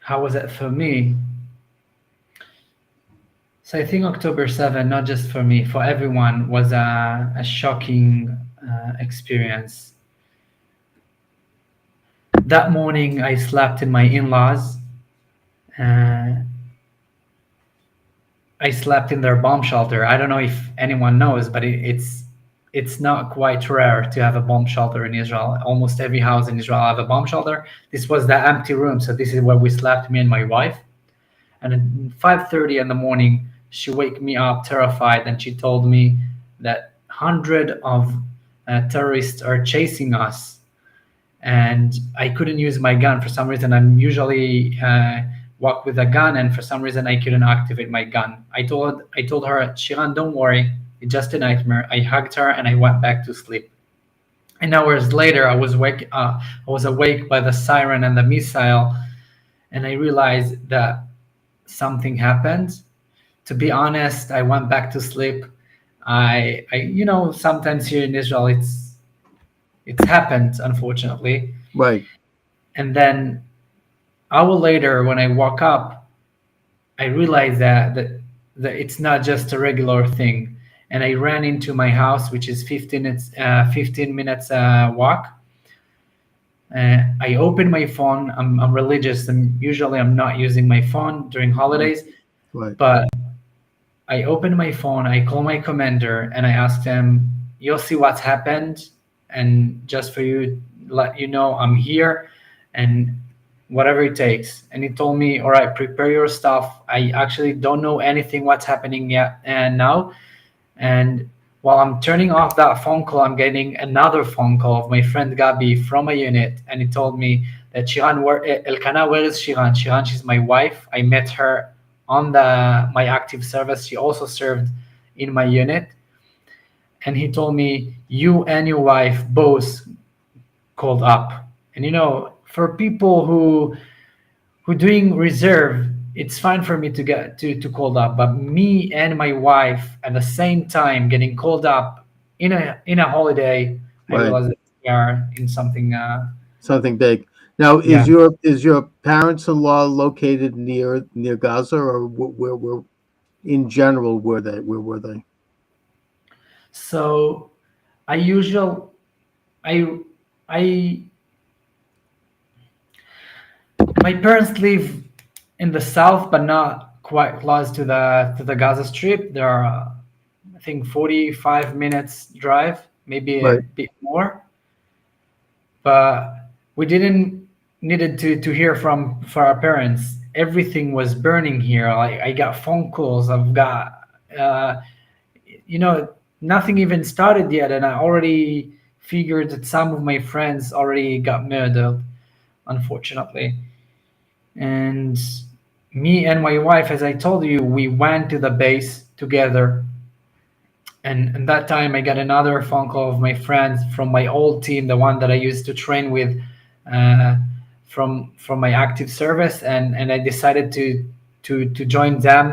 S9: how was it for me, so I think October 7, not just for me, for everyone, was a shocking experience. That morning, I slept in my in-laws. I slept in their bomb shelter. I don't know if anyone knows, but it's not quite rare to have a bomb shelter in Israel. Almost every house in Israel have a bomb shelter. This was the empty room, so this is where we slept, me and my wife. And at 5:30 in the morning, she woke me up terrified, and she told me that 100 of terrorists are chasing us, and I couldn't use my gun for some reason. I'm usually walk with a gun, and for some reason I couldn't activate my gun. I told her, Shiran, don't worry, it's just a nightmare. I hugged her and I went back to sleep. And hours later, I was awake by the siren and the missile, and I realized that something happened. To be honest, I went back to sleep. I sometimes here in Israel it's happened, unfortunately.
S1: Right.
S9: And then hour later, when I woke up, I realized that it's not just a regular thing. And I ran into my house, which is 15 minutes walk. I opened my phone. I'm religious, and usually I'm not using my phone during holidays.
S1: Right.
S9: But I opened my phone, I called my commander, and I asked him, you'll see what's happened, and just for you, let you know I'm here, and whatever it takes. And he told me, all right, prepare your stuff. I actually don't know anything what's happening yet and now. And while I'm turning off that phone call, I'm getting another phone call of my friend Gabi from a unit, and he told me that Shiran, Elkana, where is Shiran? Shiran, she's my wife. I met her on my active service. She also served in my unit. And he told me, you and your wife both called up. And for people who doing reserve, it's fine for me to get to called up. But me and my wife at the same time getting called up in a holiday,
S1: Right.
S9: I realized that we are in something.
S1: Something big. Now,
S9: Yeah.
S1: is your parents-in-law located near Gaza, or where in general were they? Where were they?
S9: So I my parents live in the south, but not quite close to the Gaza Strip. There are, I think, 45 minutes drive, maybe a
S1: Right.
S9: bit more. But we didn't needed to hear from for our parents. Everything was burning here. I got phone calls. I've got nothing even started yet, and I already figured that some of my friends already got murdered, unfortunately. And me and my wife, as I told you, we went to the base together. And that time I got another phone call of my friends from my old team, the one that I used to train with from my active service, and I decided to join them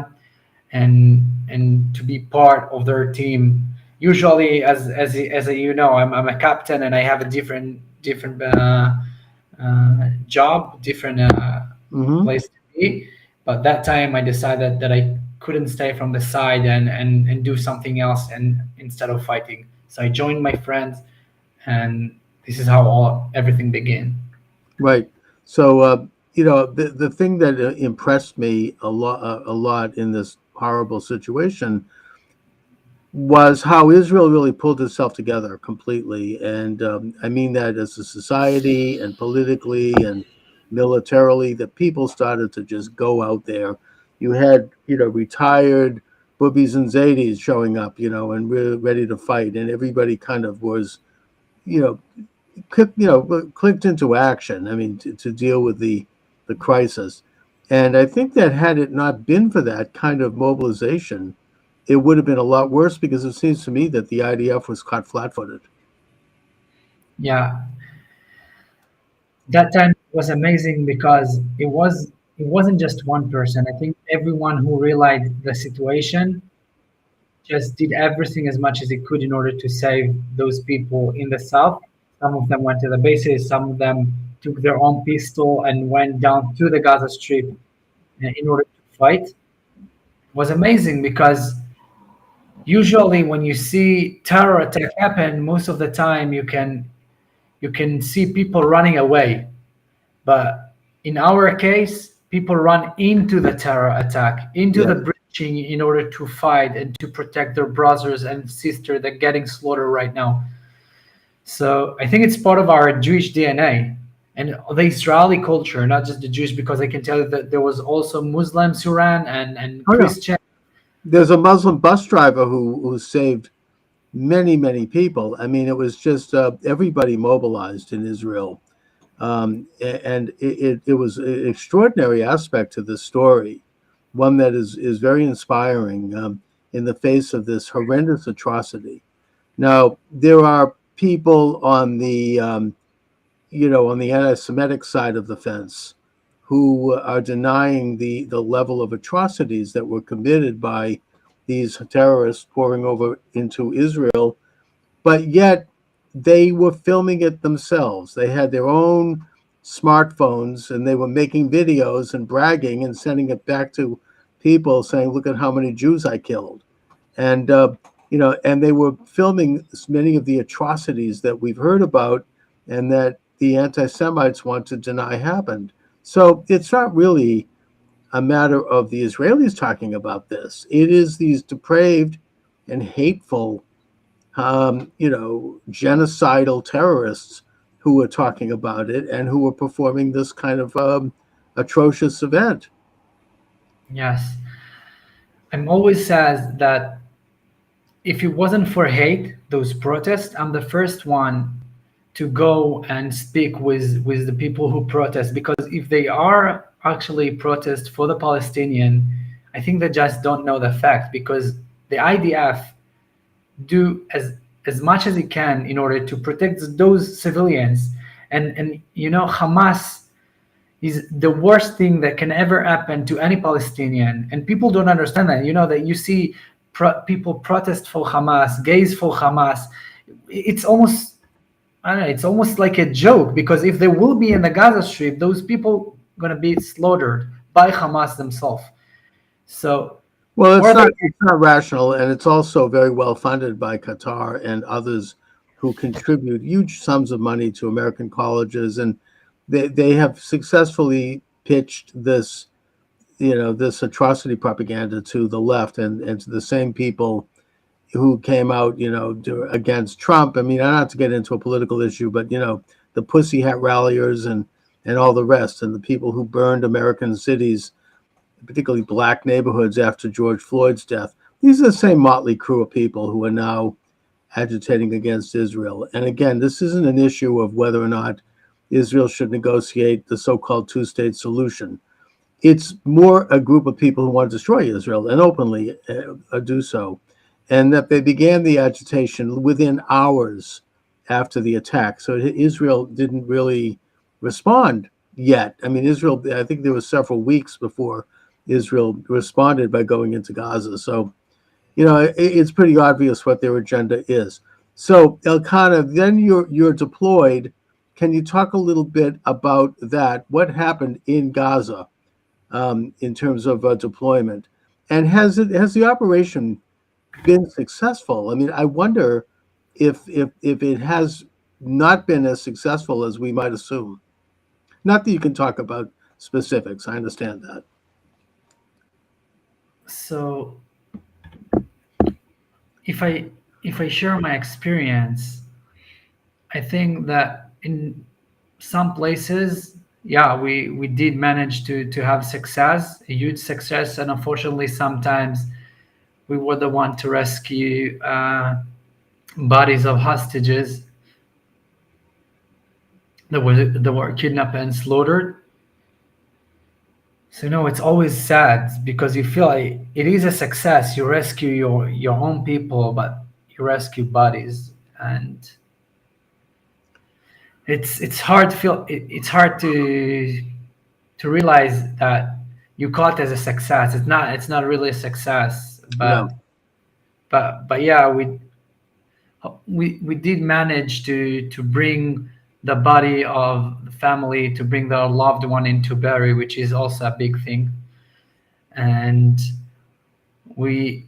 S9: and to be part of their team. Usually, as I'm a captain, and I have a different job, different
S1: Mm-hmm.
S9: place to be. But that time I decided that I couldn't stay from the side and do something else and instead of fighting. So I joined my friends, and this is how everything began.
S1: Right. So the thing that impressed me a lot in this horrible situation was how Israel really pulled itself together completely, and I mean that as a society and politically and militarily, the people started to just go out there. You had retired boobies and zadis showing up, and ready to fight, and everybody kind of was, clicked into action. I mean, to deal with the crisis. And I think that had it not been for that kind of mobilization, it would have been a lot worse, because it seems to me that the IDF was caught flat-footed.
S9: Yeah, that time was amazing because it wasn't just one person. I think everyone who realized the situation just did everything as much as it could in order to save those people in the south. Some of them went to the bases, some of them took their own pistol and went down to the Gaza Strip in order to fight. It was amazing because usually when you see terror attack happen, most of the time you can see people running away. But in our case, people run into the terror attack, into the breaching in order to fight and to protect their brothers and sisters that are getting slaughtered right now. So I think it's part of our Jewish DNA and the Israeli culture, not just the Jewish, because I can tell you that there was also Muslims who ran and Christians.
S1: There's a Muslim bus driver who saved many people. I mean, it was just everybody mobilized in Israel. And it was an extraordinary aspect to the story, one that is very inspiring in the face of this horrendous atrocity. Now, there are people on the on the anti-Semitic side of the fence who are denying the level of atrocities that were committed by these terrorists pouring over into Israel, but yet they were filming it themselves. They had their own smartphones and they were making videos and bragging and sending it back to people saying, look at how many Jews I killed. And, and they were filming many of the atrocities that we've heard about and that the anti-Semites want to deny happened. So it's not really a matter of the Israelis talking about this. It is these depraved and hateful genocidal terrorists who were talking about it and who were performing this kind of atrocious event.
S9: Yes. I'm always sad that if it wasn't for hate, those protests, I'm the first one to go and speak with the people who protest, because if they are actually protest for the Palestinian, I think they just don't know the fact, because the IDF do as much as it can in order to protect those civilians. And Hamas is the worst thing that can ever happen to any Palestinian. And people don't understand that. That you see people protest for Hamas, gays for Hamas. It's almost, I don't know, it's almost like a joke, because if they will be in the Gaza Strip, those people are going to be slaughtered by Hamas themselves. So,
S1: well, it's not rational, and it's also very well funded by Qatar and others who contribute huge sums of money to American colleges, and they have successfully pitched this, this atrocity propaganda to the left and to the same people who came out, against Trump. I mean, not to get into a political issue, but the Pussy Hat ralliers and all the rest, and the people who burned American cities, particularly black neighborhoods after George Floyd's death. These are the same motley crew of people who are now agitating against Israel. And again, this isn't an issue of whether or not Israel should negotiate the so-called two-state solution. It's more a group of people who want to destroy Israel and openly do so. And that they began the agitation within hours after the attack. So Israel didn't really respond yet. I mean, Israel, I think there was several weeks before Israel responded by going into Gaza. So, it's pretty obvious what their agenda is. So, Elkanah, then you're deployed. Can you talk a little bit about that? What happened in Gaza in terms of deployment? And has the operation been successful? I mean, I wonder if it has not been as successful as we might assume. Not that you can talk about specifics. I understand that.
S9: So if I share my experience, I think that in some places, we did manage to have success, a huge success, and unfortunately sometimes we were the one to rescue bodies of hostages. that were kidnapped and slaughtered. So no, it's always sad because you feel like it is a success. You rescue your own people, but you rescue bodies, and it's hard to feel. It's hard to realize that you call it as a success. It's not really a success, but
S1: No.
S9: but yeah, we did manage to bring the body of the family, to bring the loved one into bury, which is also a big thing. And we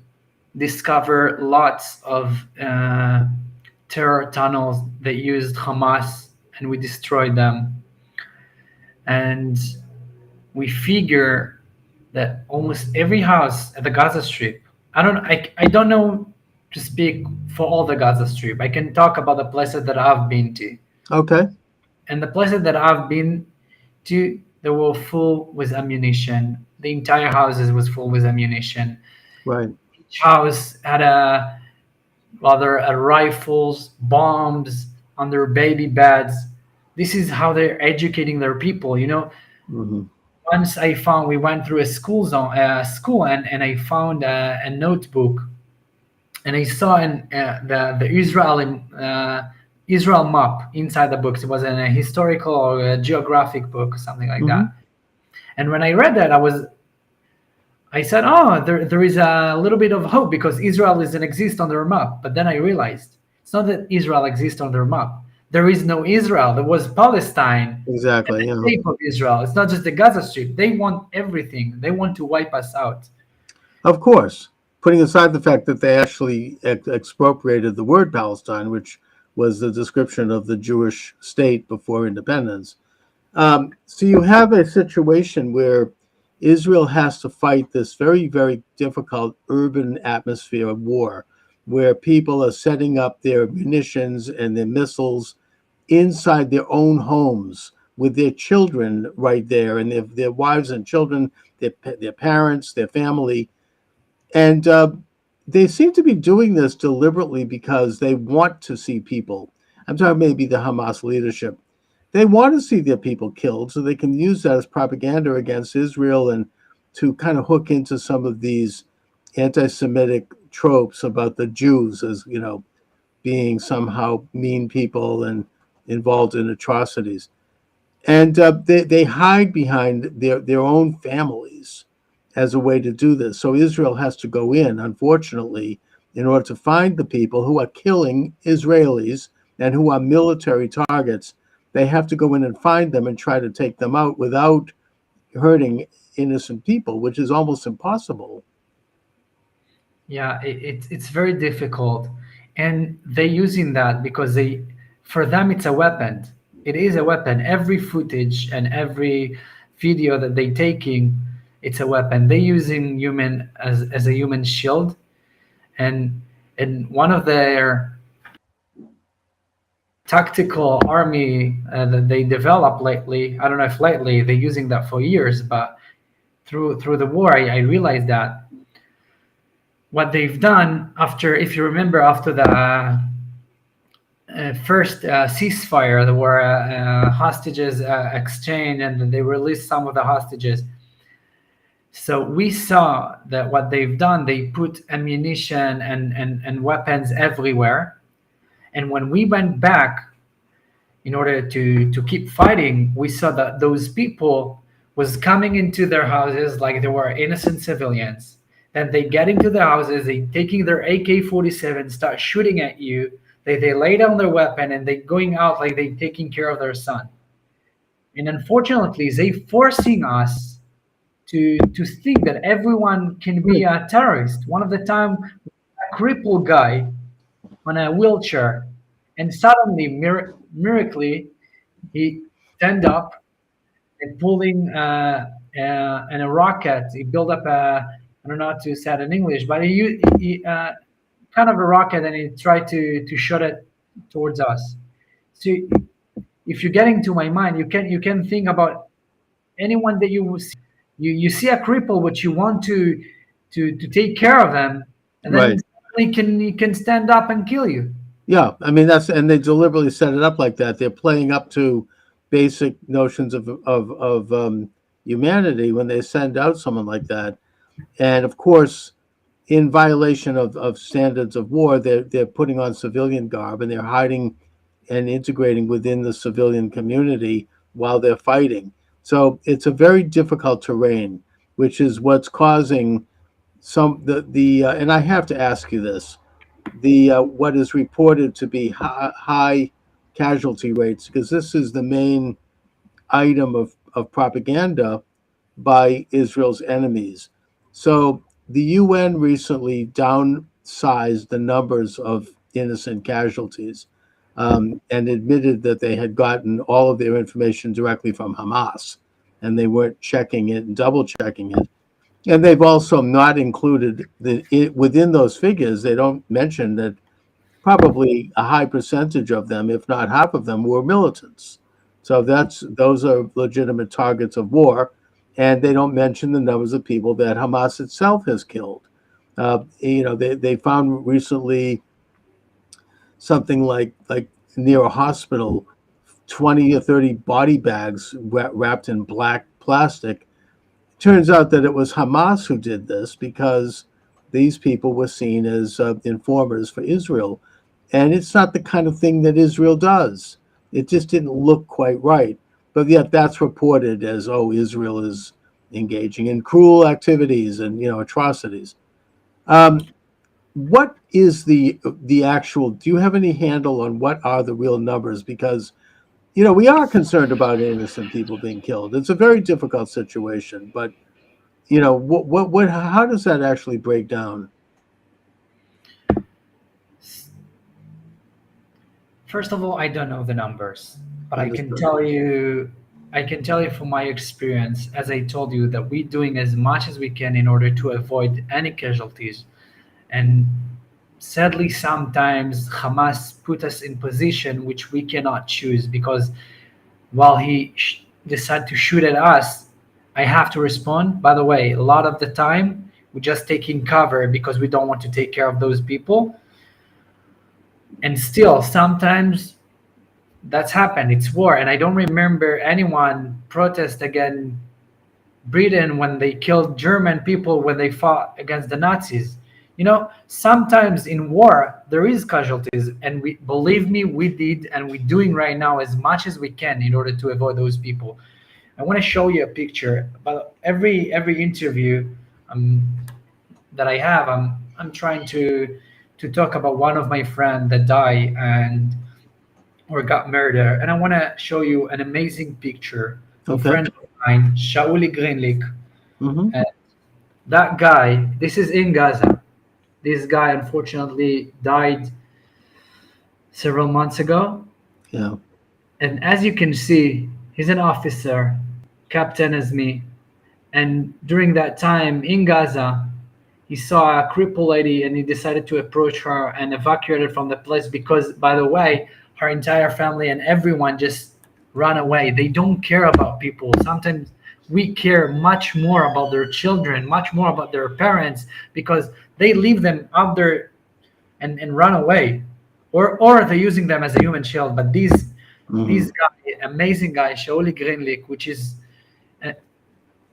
S9: discover lots of terror tunnels that used Hamas, and we destroyed them. And we figure that almost every house at the Gaza Strip, I don't know to speak for all the Gaza Strip. I can talk about the places that I've been to.
S1: Okay.
S9: And the places that I've been to, they were full with ammunition. The entire houses was full with ammunition.
S1: Right.
S9: Each house had rifles, bombs on their baby beds. This is how they're educating their people.
S1: Hmm.
S9: Once we went through a school and I found a notebook, and I saw the Israel map inside the books. It was in a historical or a geographic book or something like that. And when I read that, I said, oh, there is a little bit of hope because Israel doesn't exist on their map. But then I realized it's not that Israel exists on their map. There is no Israel. There was Palestine.
S1: Exactly.
S9: And
S1: Yeah.
S9: the state of Israel. It's not just the Gaza Strip. They want everything. They want to wipe us out.
S1: Of course, putting aside the fact that they actually expropriated the word Palestine, which was the description of the Jewish state before independence. So you have a situation where Israel has to fight this very, very difficult urban atmosphere of war, where people are setting up their munitions and their missiles inside their own homes with their children right there, and their wives and children, their parents, their family. And they seem to be doing this deliberately because they want to see people. I'm talking maybe the Hamas leadership. They want to see their people killed so they can use that as propaganda against Israel and to kind of hook into some of these anti-Semitic tropes about the Jews as, being somehow mean people and involved in atrocities. And they hide behind their own families as a way to do this. So Israel has to go in, unfortunately, in order to find the people who are killing Israelis and who are military targets. They have to go in and find them and try to take them out without hurting innocent people, which is almost impossible.
S9: Yeah, it's very difficult, and they're using that because for them it's a weapon. It is a weapon. Every footage and every video that they're taking, it's a weapon. They're using human as a human shield, and one of their tactical army that they developed lately. I don't know if lately they're using that for years, but through the war, I realized that what they've done if you remember, after the first ceasefire, there were hostages exchange, and they released some of the hostages. So we saw that what they've done, they put ammunition and weapons everywhere. And when we went back in order to keep fighting, we saw that those people was coming into their houses like they were innocent civilians. Then they get into the houses, they taking their AK-47, start shooting at you. They lay down their weapon and they going out like they taking care of their son. And unfortunately, they forcing us to think that everyone can be a terrorist. One of the time, a crippled guy on a wheelchair, and suddenly, miraculously, he stand up and pulling and a rocket. He built up I don't know how to say it in English, but he kind of a rocket, and he tried to shoot it towards us. So if you're getting to my mind, you can think about anyone that you see a cripple, but you want to take care of them, and then he can stand up and kill you.
S1: Yeah, I mean and they deliberately set it up like that. They're playing up to basic notions of humanity when they send out someone like that. And of course, in violation of standards of war, they're putting on civilian garb and they're hiding and integrating within the civilian community while they're fighting. So it's a very difficult terrain, which is what's causing and I have to ask you this, what is reported to be high casualty rates, because this is the main item of propaganda by Israel's enemies. So the UN recently downsized the numbers of innocent casualties and admitted that they had gotten all of their information directly from Hamas, and they weren't checking it and double checking it. And they've also not included within those figures, they don't mention that probably a high percentage of them, if not half of them, were militants. So those are legitimate targets of war. And they don't mention the numbers of people that Hamas itself has killed. They found recently something like near a hospital, 20 or 30 body bags wrapped in black plastic. Turns out that it was Hamas who did this because these people were seen as informers for Israel. And it's not the kind of thing that Israel does. It just didn't look quite right. But yet that's reported as, Israel is engaging in cruel activities and, atrocities. What is the actual, do you have any handle on what are the real numbers? Because, we are concerned about innocent people being killed. It's a very difficult situation, but, how does that actually break down?
S9: First of all, I don't know the numbers, but I can tell you from my experience, as I told you, that we're doing as much as we can in order to avoid any casualties. And sadly, sometimes Hamas put us in position which we cannot choose, because while he decide to shoot at us, I have to respond. By the way, a lot of the time, we're just taking cover because we don't want to take care of those people. And still, sometimes that's happened. It's war. And I don't remember anyone protest against Britain when they killed German people when they fought against the Nazis. Sometimes in war, there is casualties. And believe me, we did, and we're doing right now as much as we can in order to avoid those people. I want to show you a picture. But every interview that I have, I'm trying to talk about one of my friends that died or got murdered. And I want to show you an amazing picture of a friend of mine, Shauli Greenlick.
S1: Mm-hmm.
S9: And that guy, this is in Gaza. This guy unfortunately died several months ago.
S1: Yeah.
S9: And as you can see, he's an officer, captain as me. And during that time in Gaza, he saw a crippled lady and he decided to approach her and evacuate her from the place because, by the way, her entire family and everyone just ran away. They don't care about people. Sometimes we care much more about their children, much more about their parents, because they leave them out there and run away. Or they're using them as a human shield. But these guy, amazing guy, Shauli Greenlick, which is a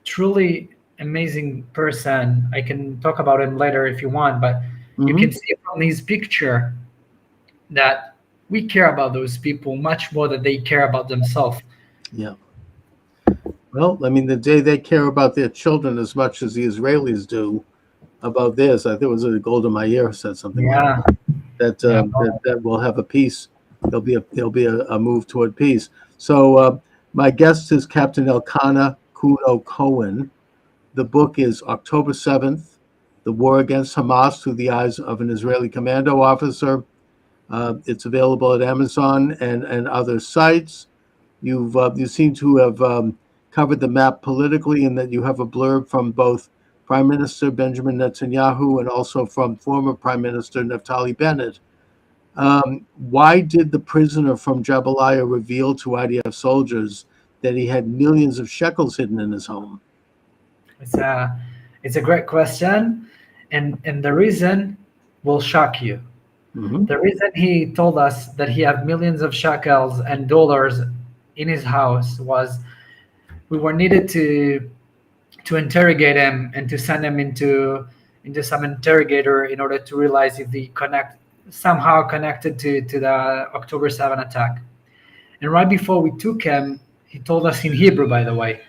S9: truly amazing person. I can talk about him later if you want, but you can see from his picture that we care about those people much more than they care about themselves.
S1: Yeah. Well, I mean, the day they care about their children as much as the Israelis do about theirs, I think it was Golda Meir said something like that, that we'll have a peace. There'll be a move toward peace. So my guest is Captain Elkanah Kuno Cohen. The book is October 7th, The War Against Hamas Through the Eyes of an Israeli Commando Officer. It's available at Amazon and other sites. You seem to have covered the map politically, in that you have a blurb from both Prime Minister Benjamin Netanyahu and also from former Prime Minister Naftali Bennett. Why did the prisoner from Jabalia reveal to IDF soldiers that he had millions of shekels hidden in his home?
S9: It's a great question, and the reason will shock you. The reason he told us that he had millions of shekels and dollars in his house was we were needed to interrogate him and to send him into some interrogator in order to realize if he somehow connected to the October 7 attack. And right before we took him, he told us in Hebrew, by the way.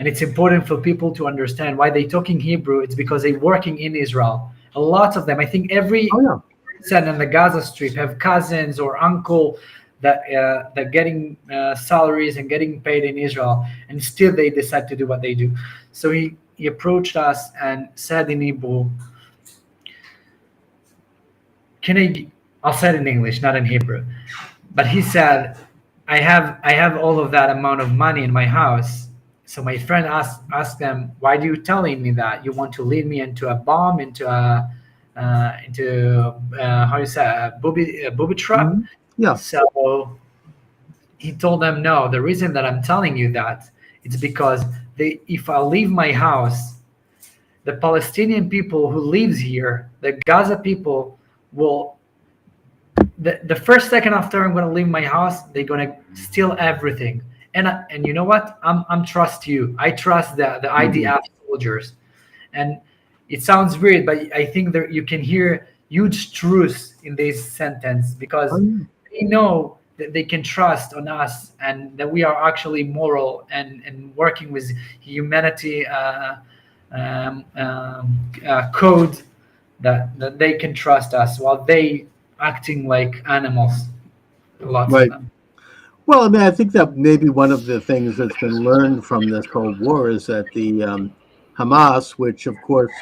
S9: And it's important for people to understand why they talk in Hebrew. It's because they're working in Israel. A lot of them, I think every person in the Gaza Strip have cousins or uncle that getting salaries and getting paid in Israel, and still they decide to do what they do. So he approached us and said in Hebrew, I'll say it in English, not in Hebrew. But he said, I have all of that amount of money in my house. So my friend asked them, why do you telling me that? You want to lead me into a bomb, into a booby trap?
S1: Mhm. Yeah.
S9: So he told them, no, the reason that I'm telling you that it's because if I leave my house, the Palestinian people who lives here, the Gaza people will, the first second after I'm going to leave my house, they're going to steal everything. And you know what? I'm trust you. I trust the IDF soldiers. And it sounds weird, but I think that you can hear huge truths in this sentence, because they know that they can trust on us and that we are actually moral and working with humanity code that they can trust us, while they acting like animals. Lots
S1: Right.
S9: of them.
S1: Well, I mean, I think that maybe one of the things that's been learned from this whole war is that the Hamas, which of course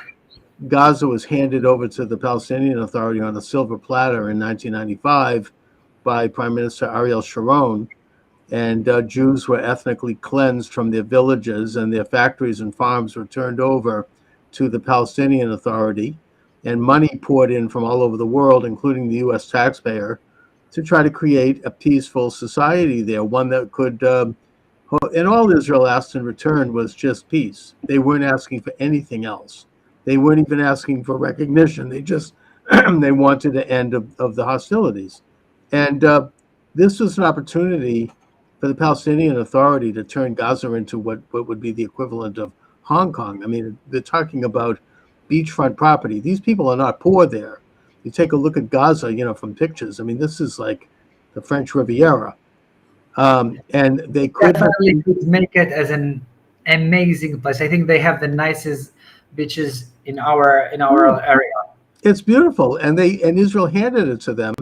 S1: Gaza was handed over to the Palestinian Authority on a silver platter in 1995 by Prime Minister Ariel Sharon, and Jews were ethnically cleansed from their villages, and their factories and farms were turned over to the Palestinian Authority, and money poured in from all over the world, including the U.S. taxpayer, to try to create a peaceful society there, one that could, and all Israel asked in return was just peace. They weren't asking for anything else. They weren't even asking for recognition. They just, they wanted an end of the hostilities. And this was an opportunity for the Palestinian Authority to turn Gaza into what would be the equivalent of Hong Kong. I mean, they're talking about beachfront property. These people are not poor there. You take a look at Gaza, from pictures. I mean, this is like the French Riviera. And they could
S9: Definitely could make it as an amazing place. I think they have the nicest beaches in our area.
S1: It's beautiful, and Israel handed it to them,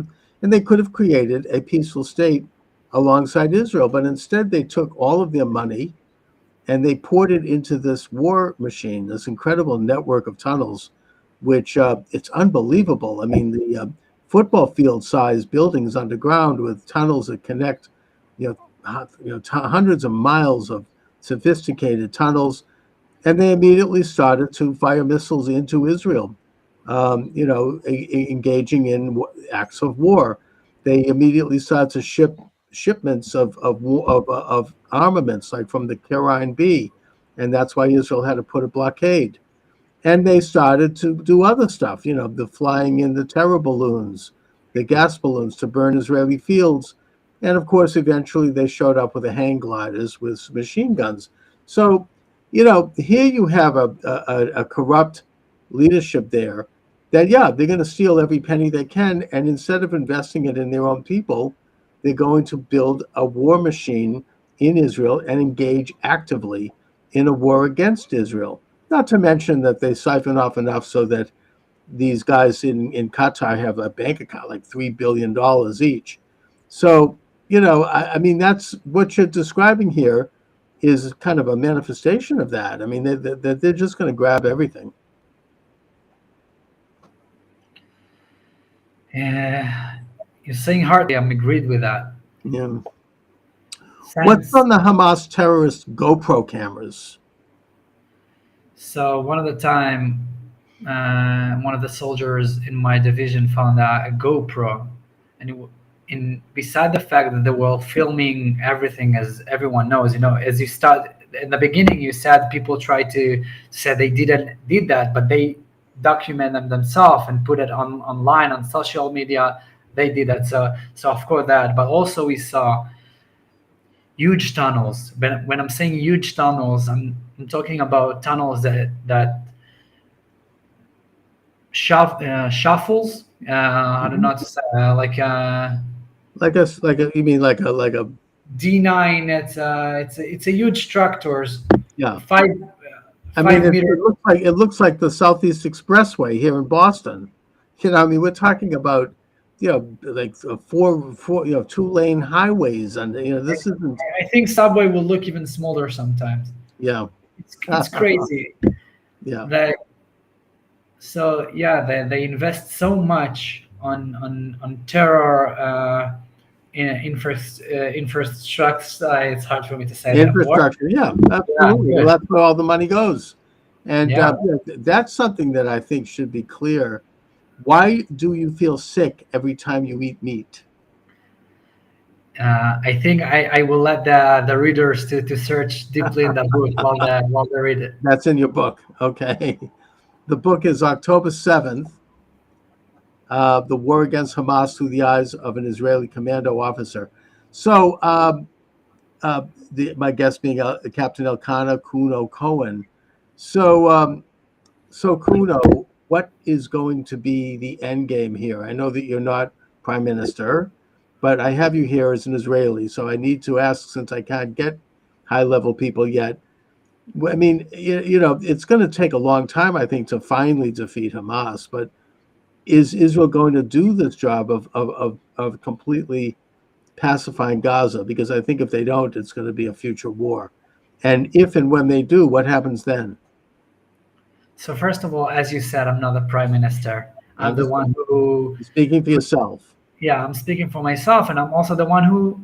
S1: and they could have created a peaceful state alongside Israel, but instead they took all of their money and they poured it into this war machine, this incredible network of tunnels, which it's unbelievable. I mean, the football field size buildings underground with tunnels that connect, hundreds of miles of sophisticated tunnels, and they immediately started to fire missiles into Israel, engaging in acts of war. They immediately started to ship shipments of armaments, like from the Karine B, and that's why Israel had to put a blockade. And they started to do other stuff, the flying in the terror balloons, the gas balloons to burn Israeli fields. And of course, eventually they showed up with the hang gliders with machine guns. So, here you have a corrupt leadership there that, they're going to steal every penny they can. And instead of investing it in their own people, they're going to build a war machine in Israel and engage actively in a war against Israel. Not to mention that they siphon off enough so that these guys in Qatar have a bank account like $3 billion each. So, I mean, that's what you're describing here is kind of a manifestation of that. I mean, they're just going to grab everything.
S9: You're saying hardly. I'm agreed with that.
S1: Yeah. What's on the Hamas terrorist GoPro cameras?
S9: So one of the time, one of the soldiers in my division found a GoPro, and beside the fact that they were filming everything, as everyone knows, as you start in the beginning, you said people try to say they did that, but they document them themselves and put it online on social media. They did that. So of course that, but also we saw, huge tunnels. When I'm saying huge tunnels, I'm talking about tunnels that shuffles. I don't know how to say, like
S1: you mean like a
S9: D9. It's a huge structures.
S1: yeah.
S9: 5
S1: I mean,
S9: meter.
S1: it looks like the Southeast Expressway here in Boston. You know, I mean, we're talking about, you know, like four, 2-lane highways, and you know, this isn't.
S9: I think subway will look even smaller sometimes.
S1: Yeah.
S9: It's crazy.
S1: Yeah.
S9: So yeah, they invest so much on terror infrastructure. It's hard for me to say
S1: Infrastructure. Yeah, absolutely. Well, that's where all the money goes, and that's something that I think should be clear. Why do you feel sick every time you eat meat?
S9: I think I will let the readers to search deeply in the book while they read it.
S1: That's in your book. Okay. The book is October 7th, The War Against Hamas Through the Eyes of an Israeli Commando Officer. So my guest being Captain Elkanah Kuno Cohen. So Kuno, what is going to be the end game here? I know that you're not prime minister, but I have you here as an Israeli, so I need to ask, since I can't get high-level people yet. I mean, you know, it's going to take a long time, I think, to finally defeat Hamas. But is Israel going to do this job of completely pacifying Gaza? Because I think if they don't, it's going to be a future war. And if and when they do, what happens then?
S9: So first of all, as you said, I'm not the prime minister. I'm the one who...
S1: Speaking for yourself.
S9: Yeah, I'm speaking for myself, and I'm also the one who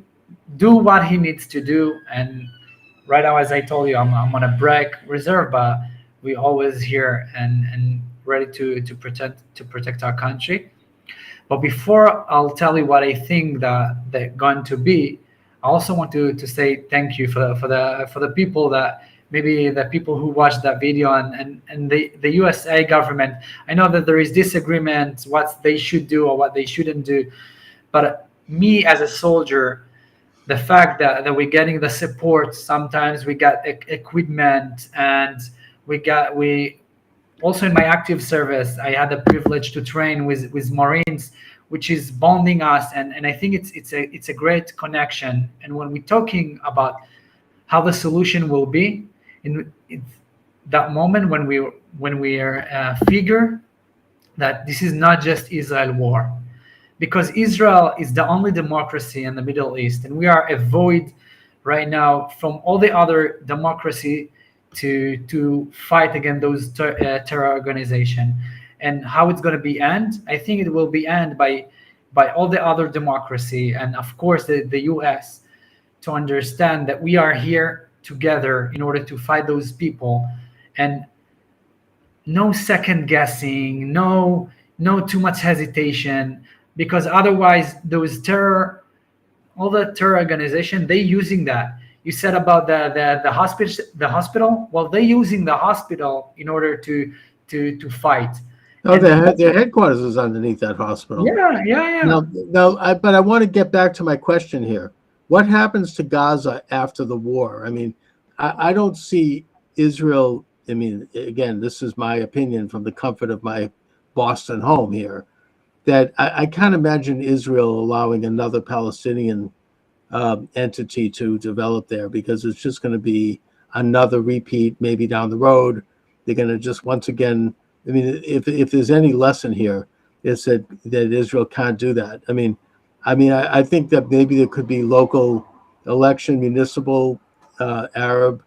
S9: do what he needs to do. And right now, as I told you, I'm on a break reserve, but we always here and ready to protect our country. But before I'll tell you what I think that they're going to be, I also want to say thank you for the people that maybe the people who watched that video and the USA government. I know that there is disagreement what they should do or what they shouldn't do, but me as a soldier, the fact that we're getting the support, sometimes we got equipment, and we also in my active service, I had the privilege to train with Marines, which is bonding us, and I think it's a great connection. And when we're talking about how the solution will be, in that moment when we figure that this is not just Israel war, because Israel is the only democracy in the Middle East, and we are a void right now from all the other democracy to fight against those terror organization. And how it's going to be end? I think it will be end by all the other democracy, and of course the US, to understand that we are here together in order to fight those people, and no second guessing, no too much hesitation, because otherwise those all the terror organization, they using that. You said about the hospital. Well, they're using the hospital in order to fight.
S1: Oh, their headquarters is underneath that hospital.
S9: Yeah.
S1: But I want to get back to my question here. What happens to Gaza after the war? I mean, I don't see Israel. I mean, again, this is my opinion from the comfort of my Boston home here, that I can't imagine Israel allowing another Palestinian entity to develop there, because it's just going to be another repeat. Maybe down the road, they're going to just once again. I mean, if there's any lesson here, it's that Israel can't do that. I mean, I think that maybe there could be local election, municipal Arab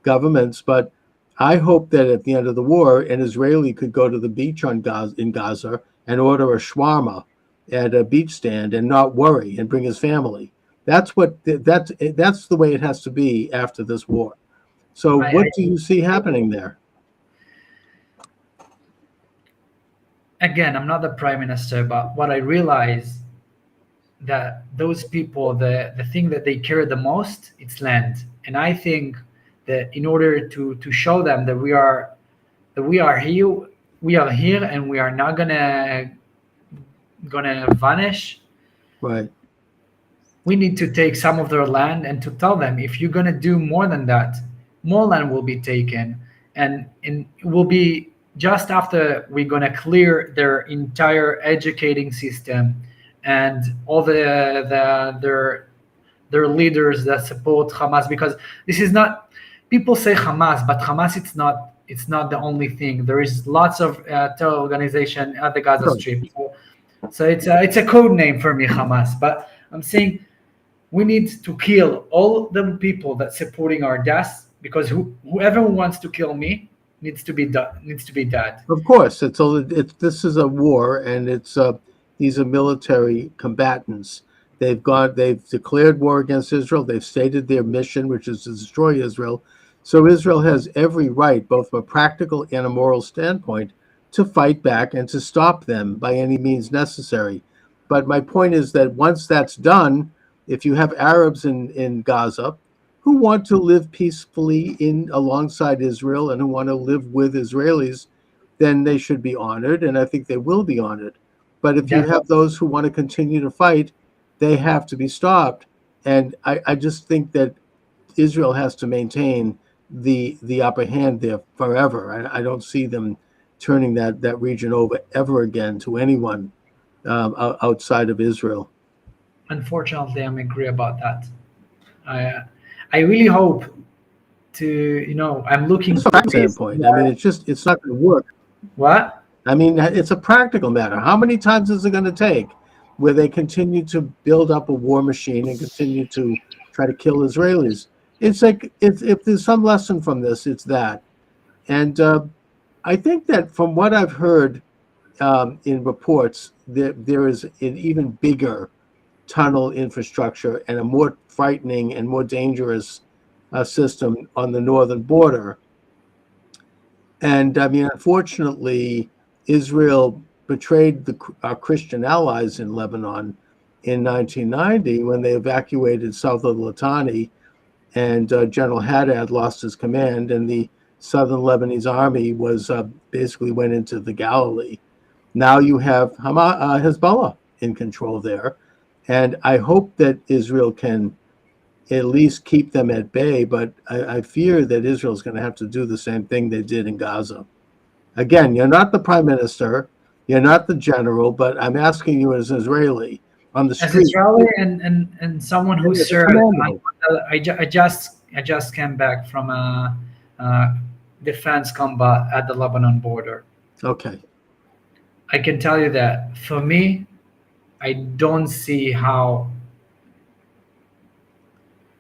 S1: governments, but I hope that at the end of the war, an Israeli could go to the beach in Gaza and order a shawarma at a beach stand and not worry, and bring his family. That's the way it has to be after this war. So what do you see happening there?
S9: Again, I'm not the prime minister, but what I realize that those people, the thing that they care the most, it's land. And I think that in order to show them that we are here and we are not gonna vanish.
S1: Right.
S9: we need to take some of their land and to tell them, if you're going to do more than that, more land will be taken, and it will be just after we're going to clear their entire educating system and all their leaders that support Hamas, because this is not, people say Hamas, but Hamas, it's not the only thing. There is lots of terror organization at the Gaza Strip. So it's a code name for me, Hamas. But I'm saying we need to kill all the people that supporting our deaths, because whoever wants to kill me needs to be dead.
S1: Of course, this is a war, and these are military combatants. They've declared war against Israel. They've stated their mission, which is to destroy Israel. So Israel has every right, both from a practical and a moral standpoint, to fight back and to stop them by any means necessary. But my point is that once that's done, if you have Arabs in Gaza who want to live peacefully alongside Israel and who want to live with Israelis, then they should be honored, and I think they will be honored. But if you have those who want to continue to fight, they have to be stopped. And I just think that Israel has to maintain the upper hand there forever. I don't see them turning that region over ever again to anyone outside of Israel.
S9: Unfortunately, I'm agree about that. I really hope to, I'm looking
S1: from that standpoint. I mean, it's not going to work.
S9: What?
S1: I mean, it's a practical matter. How many times is it going to take where they continue to build up a war machine and continue to try to kill Israelis? It's like, if there's some lesson from this, it's that. And I think that from what I've heard in reports, there is an even bigger tunnel infrastructure and a more frightening and more dangerous system on the northern border. And I mean, unfortunately, Israel betrayed our Christian allies in Lebanon in 1990 when they evacuated south of Litani, and General Haddad lost his command, and the southern Lebanese army basically went into the Galilee. Now you have Hezbollah in control there, and I hope that Israel can at least keep them at bay, but I fear that Israel's going to have to do the same thing they did in Gaza. Again, you're not the prime minister, you're not the general, but I'm asking you as an Israeli on the street.
S9: As Israeli and someone who served, I just came back from a defense combat at the Lebanon border.
S1: Okay.
S9: I can tell you that for me, I don't see how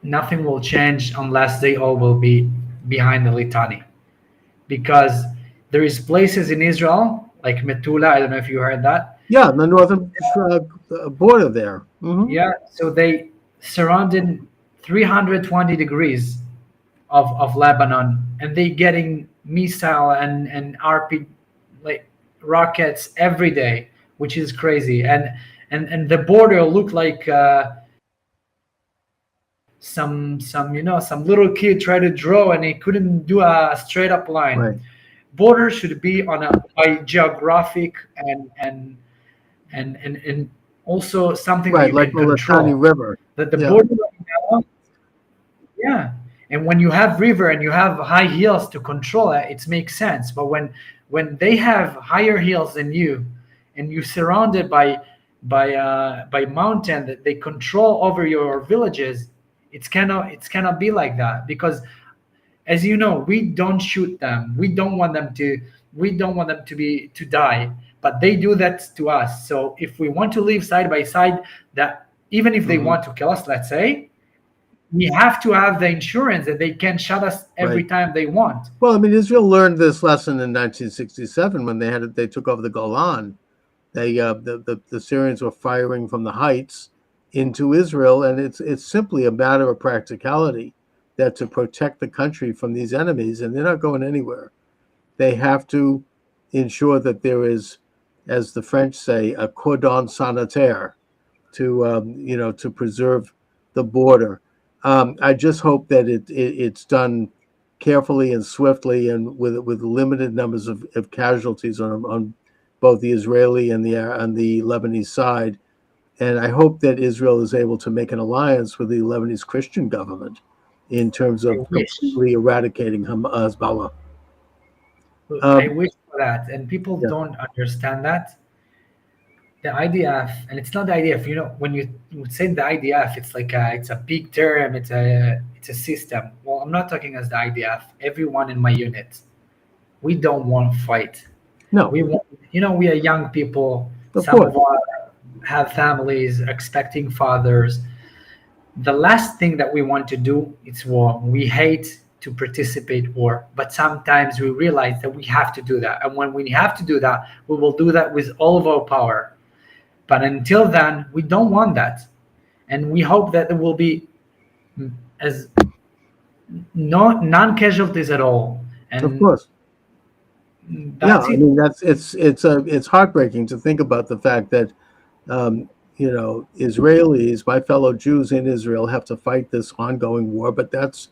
S9: nothing will change unless they all will be behind the Litani, because there is places in Israel like Metula. I don't know if you heard that.
S1: Yeah, the northern border there. Mm-hmm.
S9: Yeah, so they surrounded 320 degrees of Lebanon, and they getting missile and RP like rockets every day, which is crazy. And the border looked like some little kid tried to draw and he couldn't do a straight up line.
S1: Right.
S9: Border should be on by geographic and also something
S1: right,
S9: that you
S1: like
S9: can
S1: the
S9: control.
S1: Litani River.
S9: The border right now, yeah. And when you have river and you have high hills to control it, it makes sense. But when they have higher hills than you, and you're surrounded by mountain that they control over your villages, it cannot be like that, because as you know, we don't shoot them. We don't want them to die, but they do that to us. So if we want to live side by side, that even if they want to kill us, let's say, we have to have the insurance that they can shut us every time they want.
S1: Well, I mean, Israel learned this lesson in 1967 when they took over the Golan. The Syrians were firing from the heights into Israel, and it's simply a matter of practicality that to protect the country from these enemies, and they're not going anywhere. They have to ensure that there is, as the French say, a cordon sanitaire to preserve the border. I just hope that it's done carefully and swiftly and with limited numbers of casualties on both the Israeli and the Lebanese side. And I hope that Israel is able to make an alliance with the Lebanese Christian government in terms of
S9: wish.
S1: completely eradicating Hezbollah.
S9: I wish for that, and people
S1: Yeah.
S9: don't understand that. The IDF, and it's not the IDF. You know, when you say the IDF, it's like it's a big term. It's a system. Well, I'm not talking as the IDF. Everyone in my unit, we don't want to fight.
S1: No,
S9: We want, we are young people.
S1: Of
S9: Some of
S1: course.
S9: us have families, expecting fathers. The last thing that we want to do is war. We hate to participate war, but sometimes we realize that we have to do that. And when we have to do that, we will do that with all of our power. But until then, we don't want that. And we hope that there will be as non-casualties at all. And
S1: of course.
S9: that's
S1: I
S9: it.
S1: mean it's heartbreaking to think about the fact that Israelis, my fellow Jews in Israel, have to fight this ongoing war, but that's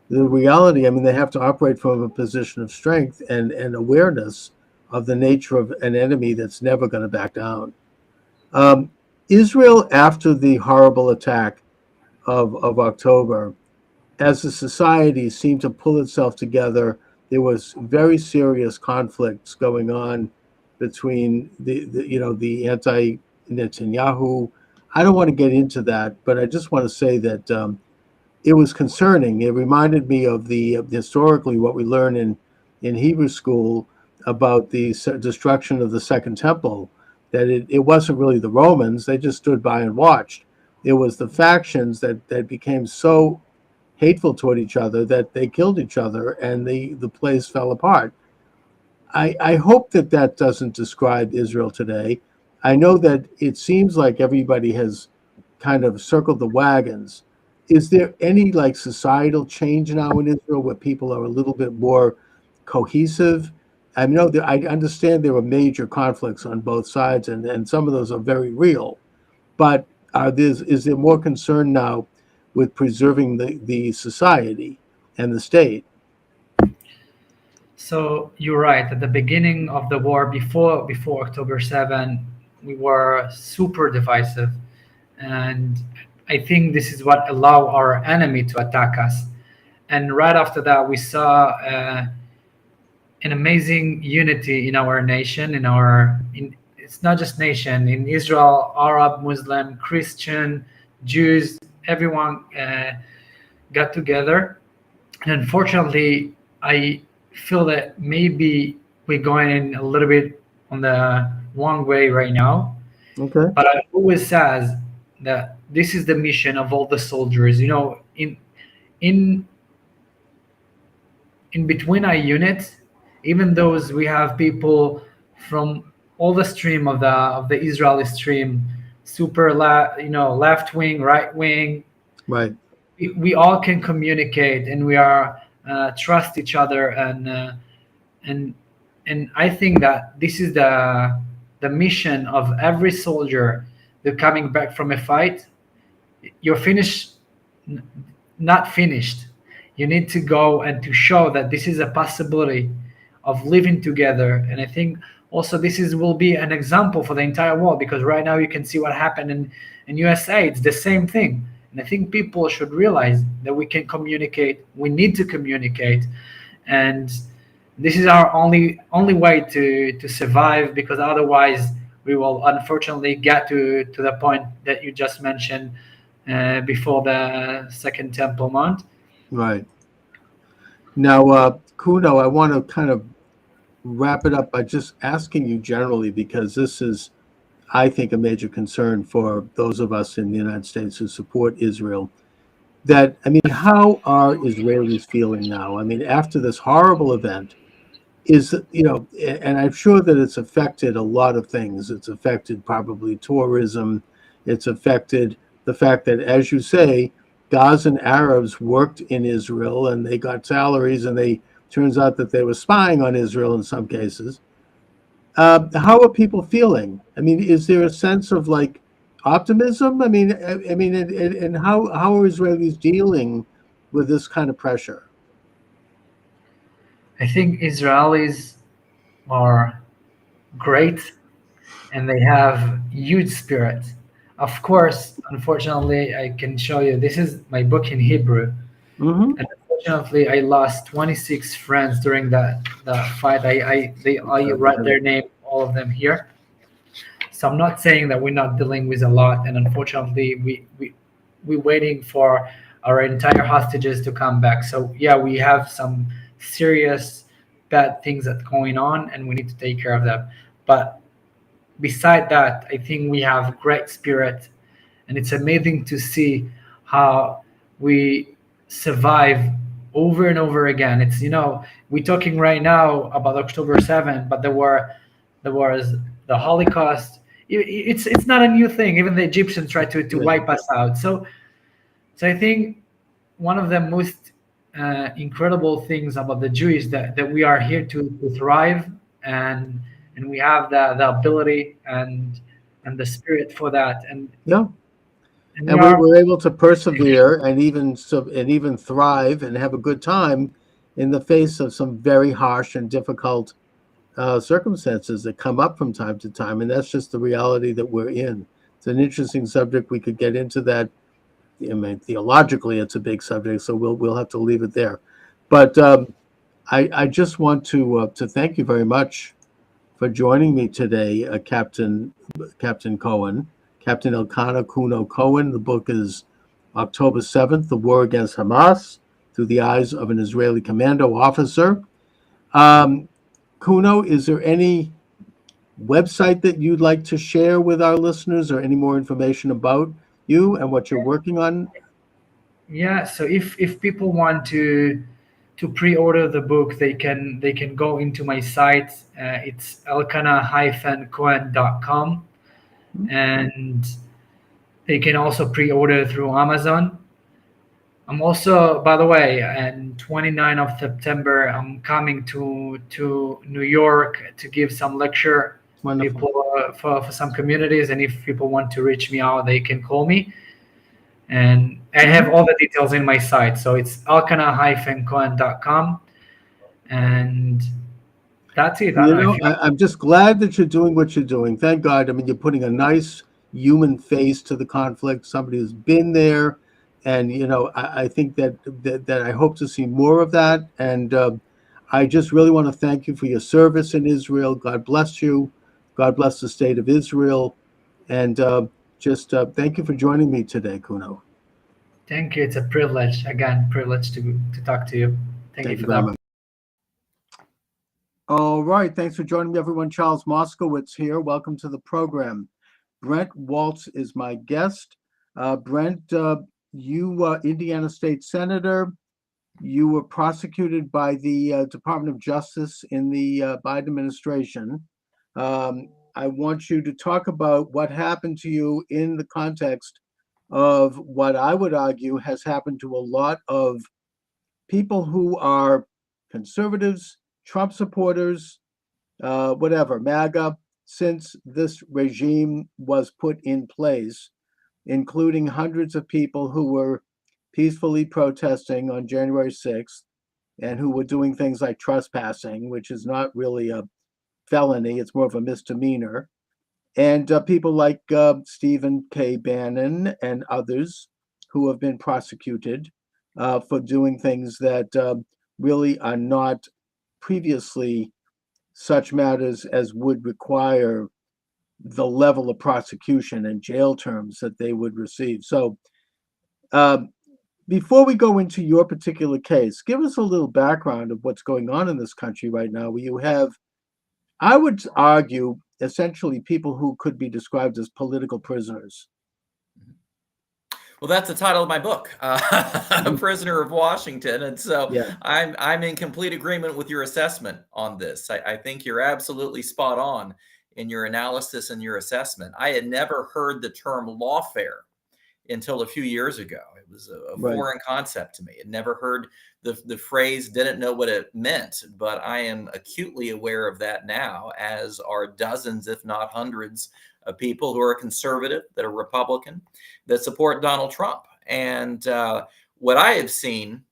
S1: the reality. I mean, they have to operate from a position of strength and awareness of the nature of an enemy that's never going to back down. Israel, after the horrible attack of October, as a society, seemed to pull itself together. There was very serious conflicts going on between the anti-Netanyahu. I don't want to get into that, but I just want to say that it was concerning. It reminded me of the historically what we learn in Hebrew school about the destruction of the Second Temple. That it wasn't really the Romans; they just stood by and watched. It was the factions that became so hateful toward each other that they killed each other, and the place fell apart. I hope that doesn't describe Israel today. I know that it seems like everybody has kind of circled the wagons. Is there any societal change now in Israel where people are a little bit more cohesive? I know I understand there are major conflicts on both sides, and some of those are very real. But is there more concern now with preserving the society and the state?
S9: So you're right. At the beginning of the war, before October 7, we were super divisive, and I think this is what allowed our enemy to attack us. And right after that, we saw an amazing unity in our nation. It's not just nation, in Israel, Arab, Muslim, Christian, Jews, everyone got together. And unfortunately, I feel that maybe we're going a little bit on the wrong way right now.
S1: Okay.
S9: But I always says that this is the mission of all the soldiers. In between our units, even those we have people from all the stream of the Israeli stream, super left wing, right wing.
S1: Right.
S9: We all can communicate, and we are trust each other, and I think that this is the mission of every soldier. They're coming back from a fight. You're finished, not finished. You need to go and to show that this is a possibility of living together. And I think also will be an example for the entire world, because right now you can see what happened in USA. It's the same thing. And I think people should realize that we can communicate. We need to communicate, and this is our only way to survive. Because otherwise, we will unfortunately get to the point that you just mentioned before the Second Temple Mount.
S1: Right. Now, Kuno, I want to kind of wrap it up by just asking you generally, because this is, I think, a major concern for those of us in the United States who support Israel. How are Israelis feeling now? I mean, after this horrible event, and I'm sure that it's affected a lot of things. It's affected probably tourism. It's affected the fact that, as you say, Gazan Arabs worked in Israel and they got salaries, and turns out that they were spying on Israel in some cases. How are people feeling? I mean, is there a sense of optimism? And how are Israelis dealing with this kind of pressure?
S9: I think Israelis are great, and they have huge spirit. of course, unfortunately, I can show you. This is my book in Hebrew.
S1: Mm-hmm.
S9: And unfortunately, I lost 26 friends during that fight. I write their name, all of them here. So I'm not saying that we're not dealing with a lot, and unfortunately, we're waiting for our entire hostages to come back. So yeah, we have some serious bad things that's going on, and we need to take care of them. But beside that, I think we have great spirit, and it's amazing to see how we survive over and over again. It's, we're talking right now about October 7th, but there was the Holocaust. It's not a new thing. Even the Egyptians tried to wipe us out. So I think one of the most incredible things about the Jews that we are here to thrive, and we have the ability and the spirit for that. And
S1: Yeah.
S9: and
S1: And we're able to persevere and even thrive and have a good time in the face of some very harsh and difficult circumstances that come up from time to time. And that's just the reality that we're in. It's an interesting subject. We could get into that. I mean, theologically, it's a big subject, so we'll have to leave it there. But I just want to thank you very much for joining me today, Captain Cohen, Captain Elkanah Kuno Cohen. The book is October 7th, The War Against Hamas, Through the Eyes of an Israeli Commando Officer. Kuno, is there any website that you'd like to share with our listeners, or any more information about you and what you're working on?
S9: Yeah, so if people want to pre-order the book, they can go into my site. It's elkanah-cohen.com, and they can also pre-order through Amazon. I'm also, by the way, on 29th of September, I'm coming to New York to give some lecture.
S1: Wonderful.
S9: People for some communities, and if people want to reach me out, they can call me. And I have all the details in my site. So it's elkanah-cohen.com. And that's it.
S1: I'm just glad that you're doing what you're doing. Thank God. I mean, you're putting a nice human face to the conflict. Somebody who's been there. And, I think that I hope to see more of that. And I just really want to thank you for your service in Israel. God bless you. God bless the state of Israel. And thank you for joining me today, Kuno.
S9: Thank you. It's a privilege. Again, privilege to talk to you. Thank you for
S1: very
S9: that.
S1: much. All right. Thanks for joining me, everyone. Charles Moskowitz here. Welcome to the program. Brent Waltz is my guest. Brent, you Indiana State Senator. You were prosecuted by the Department of Justice in the Biden administration. I want you to talk about what happened to you in the context of what I would argue has happened to a lot of people who are conservatives, Trump supporters, whatever, MAGA, since this regime was put in place, including hundreds of people who were peacefully protesting on January 6th and who were doing things like trespassing, which is not really a felony, it's more of a misdemeanor. And people like Stephen K. Bannon and others who have been prosecuted for doing things that really are not previously such matters as would require the level of prosecution and jail terms that they would receive. So before we go into your particular case, give us a little background of what's going on in this country right now, where you have, I would argue, essentially people who could be described as political prisoners.
S10: Well, that's the title of my book, A Prisoner of Washington. And so
S1: Yeah.
S10: I'm in complete agreement with your assessment on this. I think you're absolutely spot on in your analysis and your assessment. I had never heard the term lawfare until a few years ago. It was a
S1: Right.
S10: foreign concept to me. I'd never heard the phrase, didn't know what it meant, but I am acutely aware of that now, as are dozens, if not hundreds, of people who are conservative, that are Republican, that support Donald Trump. And what I have seen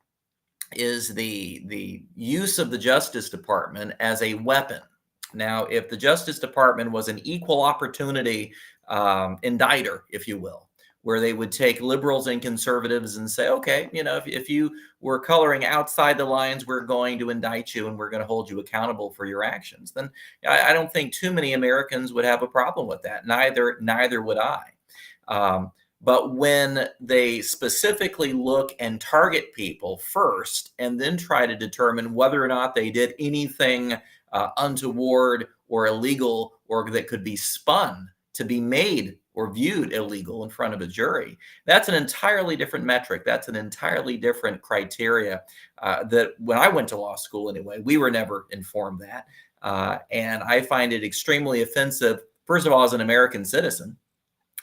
S10: is the use of the Justice Department as a weapon. Now, if the Justice Department was an equal opportunity indicter, if you will, where they would take liberals and conservatives and say, okay, if you were coloring outside the lines, we're going to indict you and we're going to hold you accountable for your actions. Then I don't think too many Americans would have a problem with that. Neither would I. But when they specifically look and target people first and then try to determine whether or not they did anything untoward or illegal or that could be spun to be made or viewed illegal in front of a jury, that's an entirely different metric. That's an entirely different criteria that when I went to law school anyway, we were never informed that. And I find it extremely offensive, first of all, as an American citizen.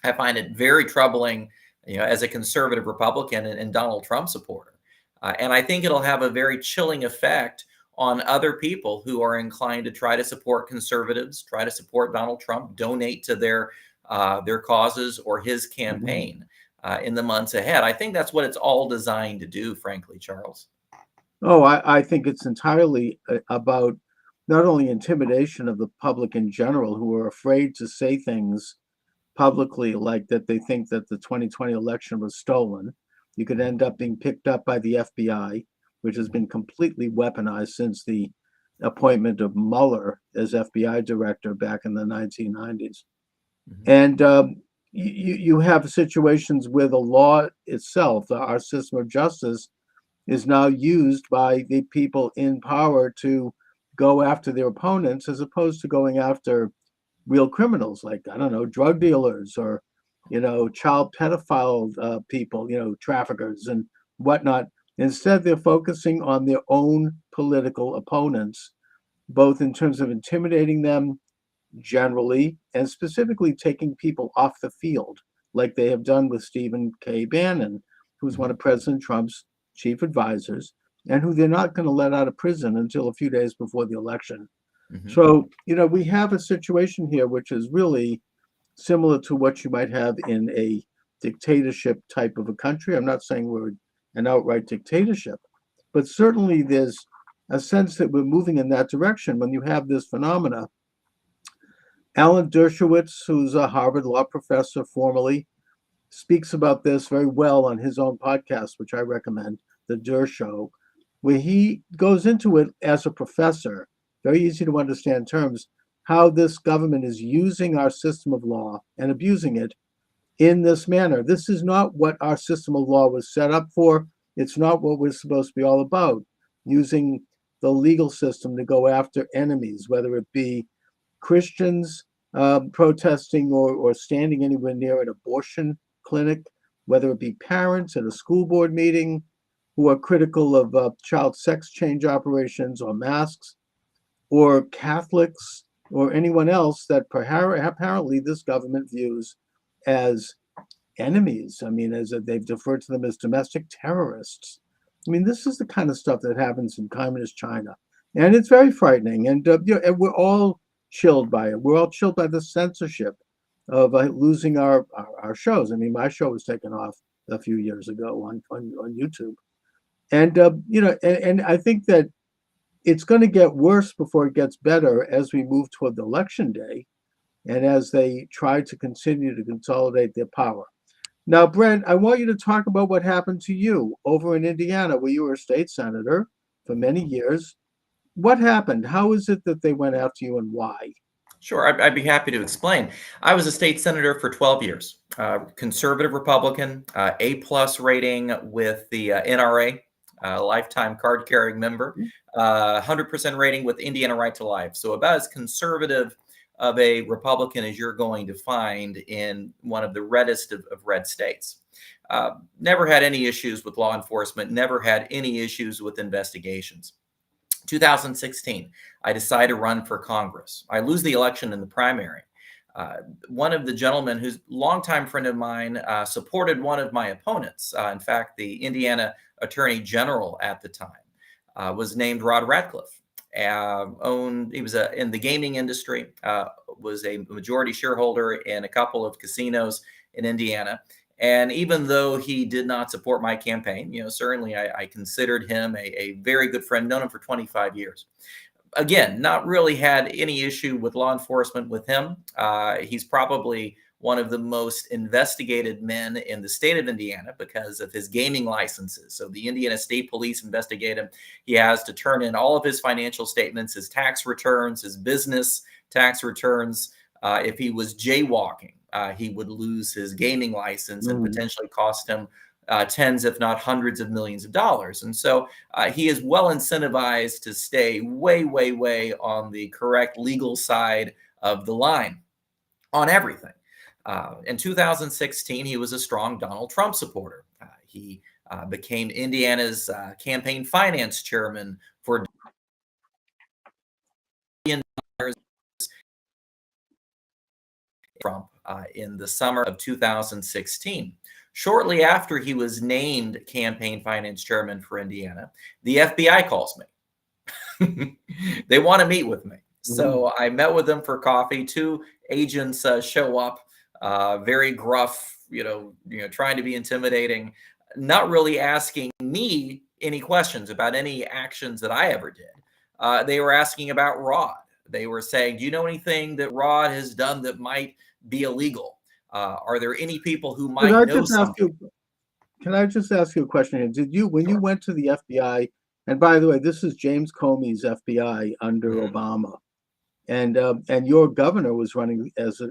S10: I find it very troubling, as a conservative Republican and Donald Trump supporter. And I think it'll have a very chilling effect on other people who are inclined to try to support conservatives, try to support Donald Trump, donate to their causes or his campaign in the months ahead. I think that's what it's all designed to do, frankly, Charles.
S1: Oh, I think it's entirely about not only intimidation of the public in general, who are afraid to say things publicly like that they think that the 2020 election was stolen. You could end up being picked up by the FBI, which has been completely weaponized since the appointment of Mueller as FBI director back in the 1990s. And you have situations where the law itself, our system of justice, is now used by the people in power to go after their opponents, as opposed to going after real criminals like, I don't know, drug dealers or, child pedophile people, traffickers and whatnot. Instead, they're focusing on their own political opponents, both in terms of intimidating them generally and specifically taking people off the field, like they have done with Stephen K. Bannon, who's one of President Trump's chief advisors, and who they're not going to let out of prison until a few days before the election. So, we have a situation here which is really similar to what you might have in a dictatorship type of a country. I'm not saying we're an outright dictatorship, but certainly there's a sense that we're moving in that direction when you have this phenomena. Alan Dershowitz, who's a Harvard law professor formerly, speaks about this very well on his own podcast, which I recommend, The Der Show, where he goes into it as a professor, very easy to understand terms, how this government is using our system of law and abusing it in this manner. This is not what our system of law was set up for. It's not what we're supposed to be all about, using the legal system to go after enemies, whether it be Christians protesting or standing anywhere near an abortion clinic, whether it be parents at a school board meeting who are critical of child sex change operations or masks, or Catholics or anyone else that apparently this government views as enemies. I mean, they've deferred to them as domestic terrorists. I mean, this is the kind of stuff that happens in communist China, and it's very frightening. And and we're all chilled by it. We're all chilled by the censorship of losing our shows. I mean, my show was taken off a few years ago on YouTube, and and I think that it's going to get worse before it gets better as we move toward the election day, and as they try to continue to consolidate their power. Now, Brent, I want you to talk about what happened to you over in Indiana, where you were a state senator for many years. What happened? How is it that they went after you, and why?
S10: Sure, I'd be happy to explain. I was a state senator for 12 years, conservative Republican, A+ rating with the NRA, lifetime card-carrying member, 100% rating with Indiana Right to Life. So about as conservative of a Republican as you're going to find in one of the reddest of red states. Never had any issues with law enforcement, never had any issues with investigations. 2016, I decide to run for Congress. I lose the election in the primary. One of the gentlemen who's a longtime friend of mine supported one of my opponents. In fact, the Indiana Attorney General at the time was named Rod Radcliffe. He was in the gaming industry, was a majority shareholder in a couple of casinos in Indiana. And even though he did not support my campaign, certainly I considered him a very good friend, known him for 25 years. Again, not really had any issue with law enforcement with him. He's probably one of the most investigated men in the state of Indiana because of his gaming licenses. So the Indiana State Police investigate him. He has to turn in all of his financial statements, his tax returns, his business tax returns. If he was jaywalking, he would lose his gaming license and potentially cost him tens, if not hundreds of millions of dollars. And so he is well incentivized to stay way, way, way on the correct legal side of the line on everything. In 2016, he was a strong Donald Trump supporter. He became Indiana's campaign finance chairman for Trump in the summer of 2016. Shortly after he was named campaign finance chairman for Indiana, the FBI calls me. They want to meet with me. So I met with them for coffee. Two agents show up, very gruff, trying to be intimidating, not really asking me any questions about any actions that I ever did. They were asking about Rod. They were saying, do you know anything that Rod has done that might be illegal? Are there any people who might know something?
S1: Can I just ask you a question here? Did you, when you went to the FBI, and by the way, this is James Comey's FBI under Obama, and your governor was running as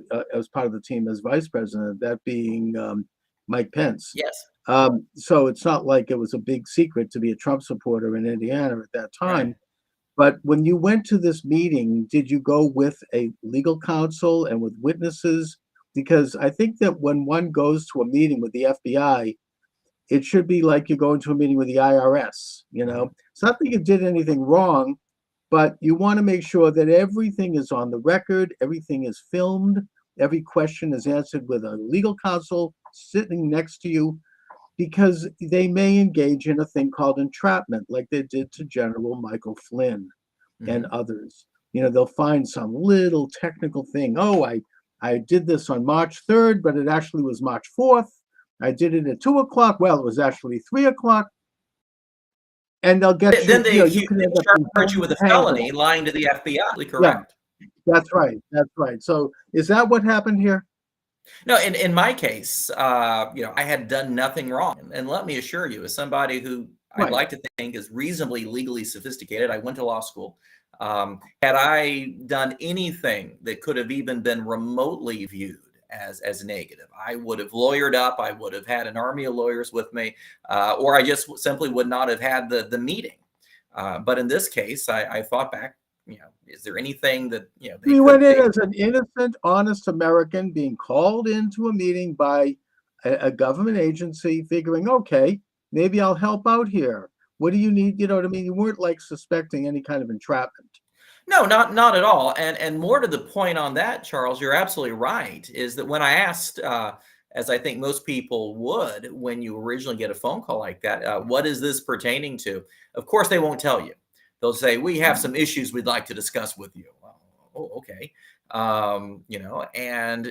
S1: part of the team as vice president, that being Mike Pence.
S10: Yes.
S1: So it's not like it was a big secret to be a Trump supporter in Indiana at that time. Right. But when you went to this meeting, did you go with a legal counsel and with witnesses? Because I think that when one goes to a meeting with the FBI, it should be like you're going to a meeting with the IRS. It's not that you did anything wrong, but you want to make sure that everything is on the record, everything is filmed, every question is answered with a legal counsel sitting next to you, because they may engage in a thing called entrapment, like they did to General Michael Flynn and others. They'll find some little technical thing. Oh, I did this on March 3rd, but it actually was March 4th. I did it at 2 o'clock. Well, it was actually 3 o'clock. And they'll get
S10: then
S1: you can
S10: charge you with a felony, lying to the FBI. Correct.
S1: Yeah, that's right. That's right. So is that what happened here?
S10: No, in my case, I had done nothing wrong. And let me assure you, as somebody who I'd like to think is reasonably legally sophisticated, I went to law school. Had I done anything that could have even been remotely viewed as negative, I would have lawyered up. I would have had an army of lawyers with me, or I just simply would not have had the meeting. But in this case, I thought back, is there anything that,
S1: you went in as an innocent, honest American being called into a meeting by a government agency, figuring, okay, maybe I'll help out here. What do you need? You know what I mean? You weren't like suspecting any kind of entrapment.
S10: No, not at all. And more to the point on that, Charles, you're absolutely right, is that when I asked, as I think most people would when you originally get a phone call like that, what is this pertaining to? Of course, they won't tell you. They'll say, we have some issues we'd like to discuss with you. Oh, okay.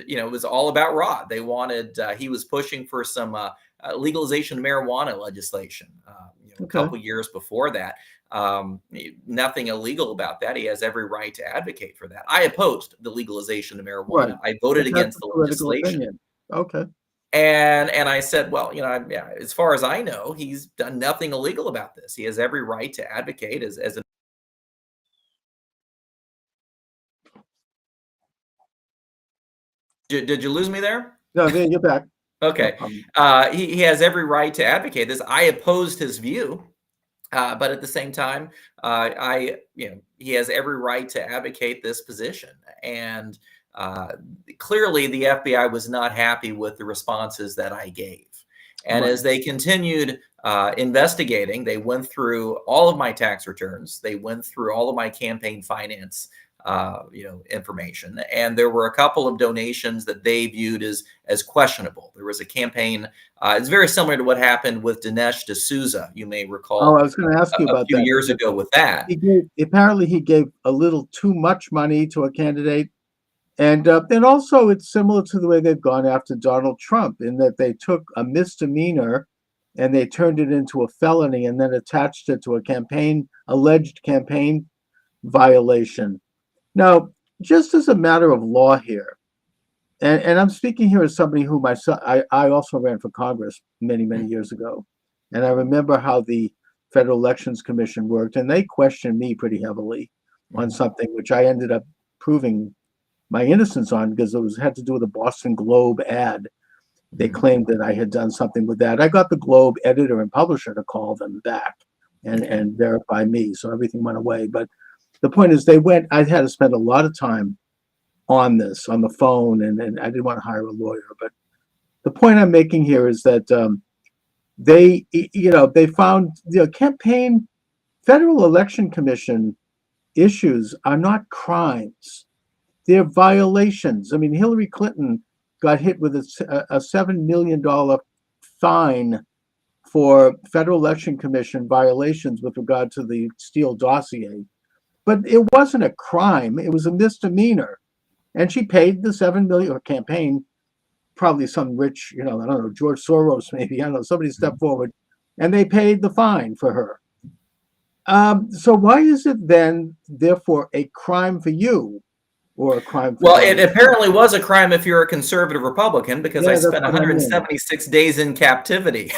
S10: It was all about Rod. They wanted, he was pushing for some legalization of marijuana legislation a couple years before that. Nothing illegal about that. He has every right to advocate for that. I opposed the legalization of marijuana. Right. I voted against the legislation. Opinion.
S1: Okay.
S10: And I said, well, as far as I know, he's done nothing illegal about this. He has every right to advocate as a. Did you lose me there?
S1: No, you're back.
S10: Okay. He has every right to advocate this. I opposed his view. But at the same time, he has every right to advocate this position. And clearly the FBI was not happy with the responses that I gave. And as they continued investigating, they went through all of my tax returns. They went through all of my campaign finance information. And there were a couple of donations that they viewed as questionable. There was a campaign. It's very similar to what happened with Dinesh D'Souza. You may recall.
S1: Oh, I was going to ask you about that.
S10: A few years ago with that.
S1: Apparently he gave a little too much money to a candidate. And also it's similar to the way they've gone after Donald Trump, in that they took a misdemeanor and they turned it into a felony and then attached it to a alleged campaign violation. Now, just as a matter of law here, and I'm speaking here as somebody who myself, I also ran for Congress many years ago. And I remember how the Federal Elections Commission worked, and they questioned me pretty heavily on something which I ended up proving my innocence on, because it had to do with a Boston Globe ad. They claimed that I had done something with that. I got the Globe editor and publisher to call them back and verify me, so everything went away. But the point is, I had to spend a lot of time on this, on the phone, and I didn't want to hire a lawyer. But the point I'm making here is that they found campaign, Federal Election Commission issues are not crimes. They're violations. I mean, Hillary Clinton got hit with a $7 million fine for Federal Election Commission violations with regard to the Steele dossier. But it wasn't a crime. It was a misdemeanor. And she paid the $7 million, or campaign, probably some rich, I don't know, George Soros, maybe, I don't know, somebody stepped forward, and they paid the fine for her. So why is it then, therefore, a crime for you, or a crime for
S10: Well, it apparently was a crime if you're a conservative Republican, because I spent 176 days in captivity.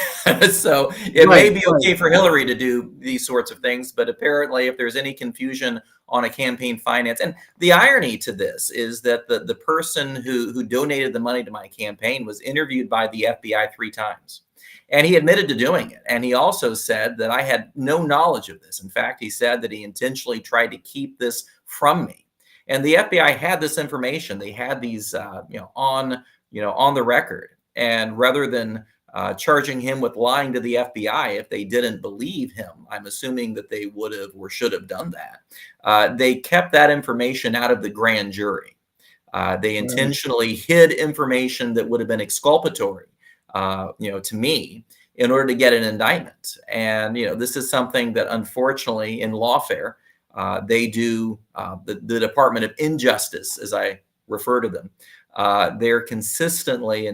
S10: So it may be okay for Hillary to do these sorts of things, but apparently if there's any confusion on a campaign finance, and the irony to this is that the person who donated the money to my campaign was interviewed by the FBI 3 times. And he admitted to doing it. And he also said that I had no knowledge of this. In fact, he said that he intentionally tried to keep this from me. And the FBI had this information. They had these, on the record. And rather than charging him with lying to the FBI, if they didn't believe him, I'm assuming that they would have or should have done that. They kept that information out of the grand jury. They intentionally hid information that would have been exculpatory, to me, in order to get an indictment. And this is something that, unfortunately, in lawfare, they do. The Department of Injustice, as I refer to them, they're consistently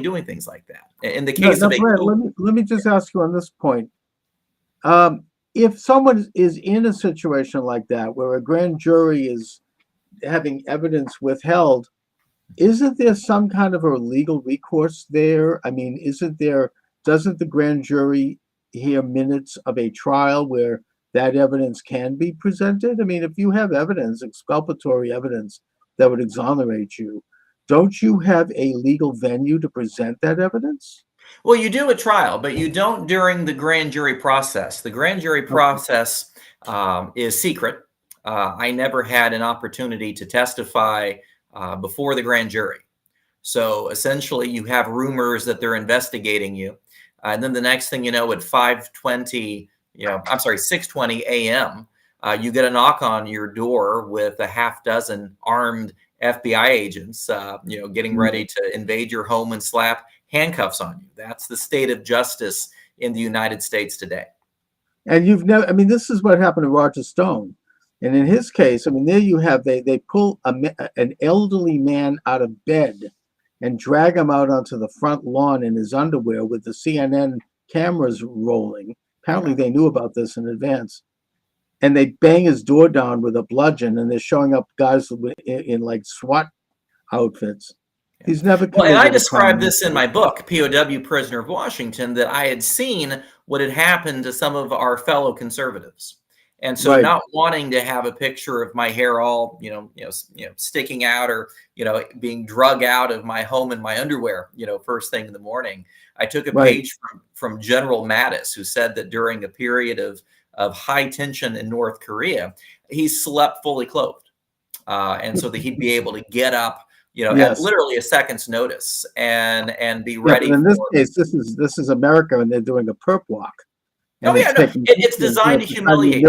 S10: doing things like that. In the case of
S1: Brad, let me just ask you on this point. If someone is in a situation like that, where a grand jury is having evidence withheld, isn't there some kind of a legal recourse there? I mean, doesn't the grand jury hear minutes of a trial where that evidence can be presented? I mean, if you have evidence, exculpatory evidence that would exonerate you, don't you have a legal venue to present that evidence?
S10: Well, you do a trial, but you don't during the grand jury process. The grand jury process is secret. I never had an opportunity to testify before the grand jury. So essentially, you have rumors that they're investigating you. And then the next thing you know, at 6:20 a.m., you get a knock on your door with a half dozen armed FBI agents, getting ready to invade your home and slap handcuffs on you. That's the state of justice in the United States today.
S1: And this is what happened to Roger Stone. And in his case, there you have, they pull an elderly man out of bed and drag him out onto the front lawn in his underwear with the CNN cameras rolling. Apparently they knew about this in advance. And they bang his door down with a bludgeon, and they're showing up guys in like SWAT outfits. He's never.
S10: Well, and I described this in my book, POW Prisoner of Washington, that I had seen what had happened to some of our fellow conservatives. And so not wanting to have a picture of my hair all, sticking out, or, being drug out of my home in my underwear, first thing in the morning, I took a page from General Mattis, who said that during a period of high tension in North Korea, he slept fully clothed. And so that he'd be able to get up, at literally a second's notice and be ready.
S1: But in this case, this is America, and they're doing a perp walk.
S10: Oh yeah, it's designed to humiliate.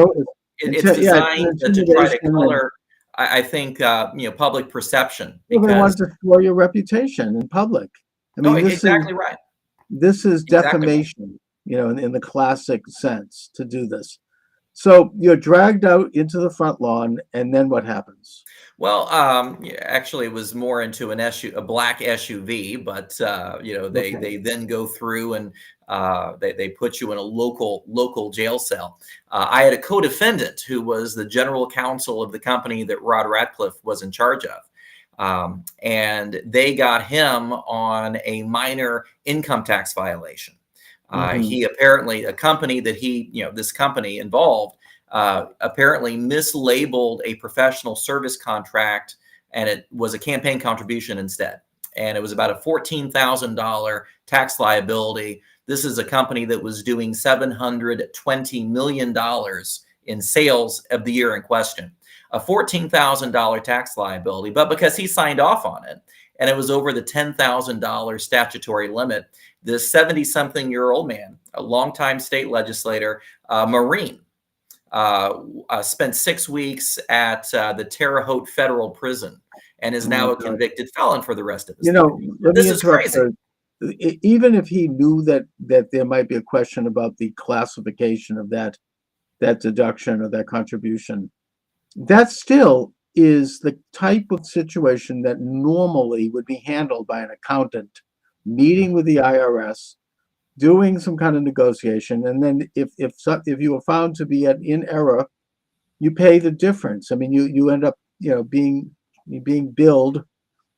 S10: It's designed to try to color, I think, public perception.
S1: Because they want to destroy your reputation in public.
S10: Exactly right.
S1: This is defamation, in the classic sense, to do this. So you're dragged out into the front lawn, and then what happens?
S10: Well, actually, it was more into a black SUV, but they then go through and they put you in a local jail cell. I had a co-defendant who was the general counsel of the company that Rod Radcliffe was in charge of. and they got him on a minor income tax violation. He apparently, a company that this company involved, apparently mislabeled a professional service contract, and it was a campaign contribution instead. And it was about a $14,000 tax liability. This is a company that was doing $720 million in sales of the year in question. A $14,000 tax liability, but because he signed off on it and it was over the $10,000 statutory limit, this 70-something-year-old man, a longtime state legislator, Marine, spent 6 weeks at the Terre Haute Federal Prison and is now a convicted felon for the rest of his life. This is crazy.
S1: Even if he knew that there might be a question about the classification of that deduction or that contribution, that still is the type of situation that normally would be handled by an accountant meeting with the IRS, doing some kind of negotiation, and then if you are found to be in error, you pay the difference. I mean, you end up being billed,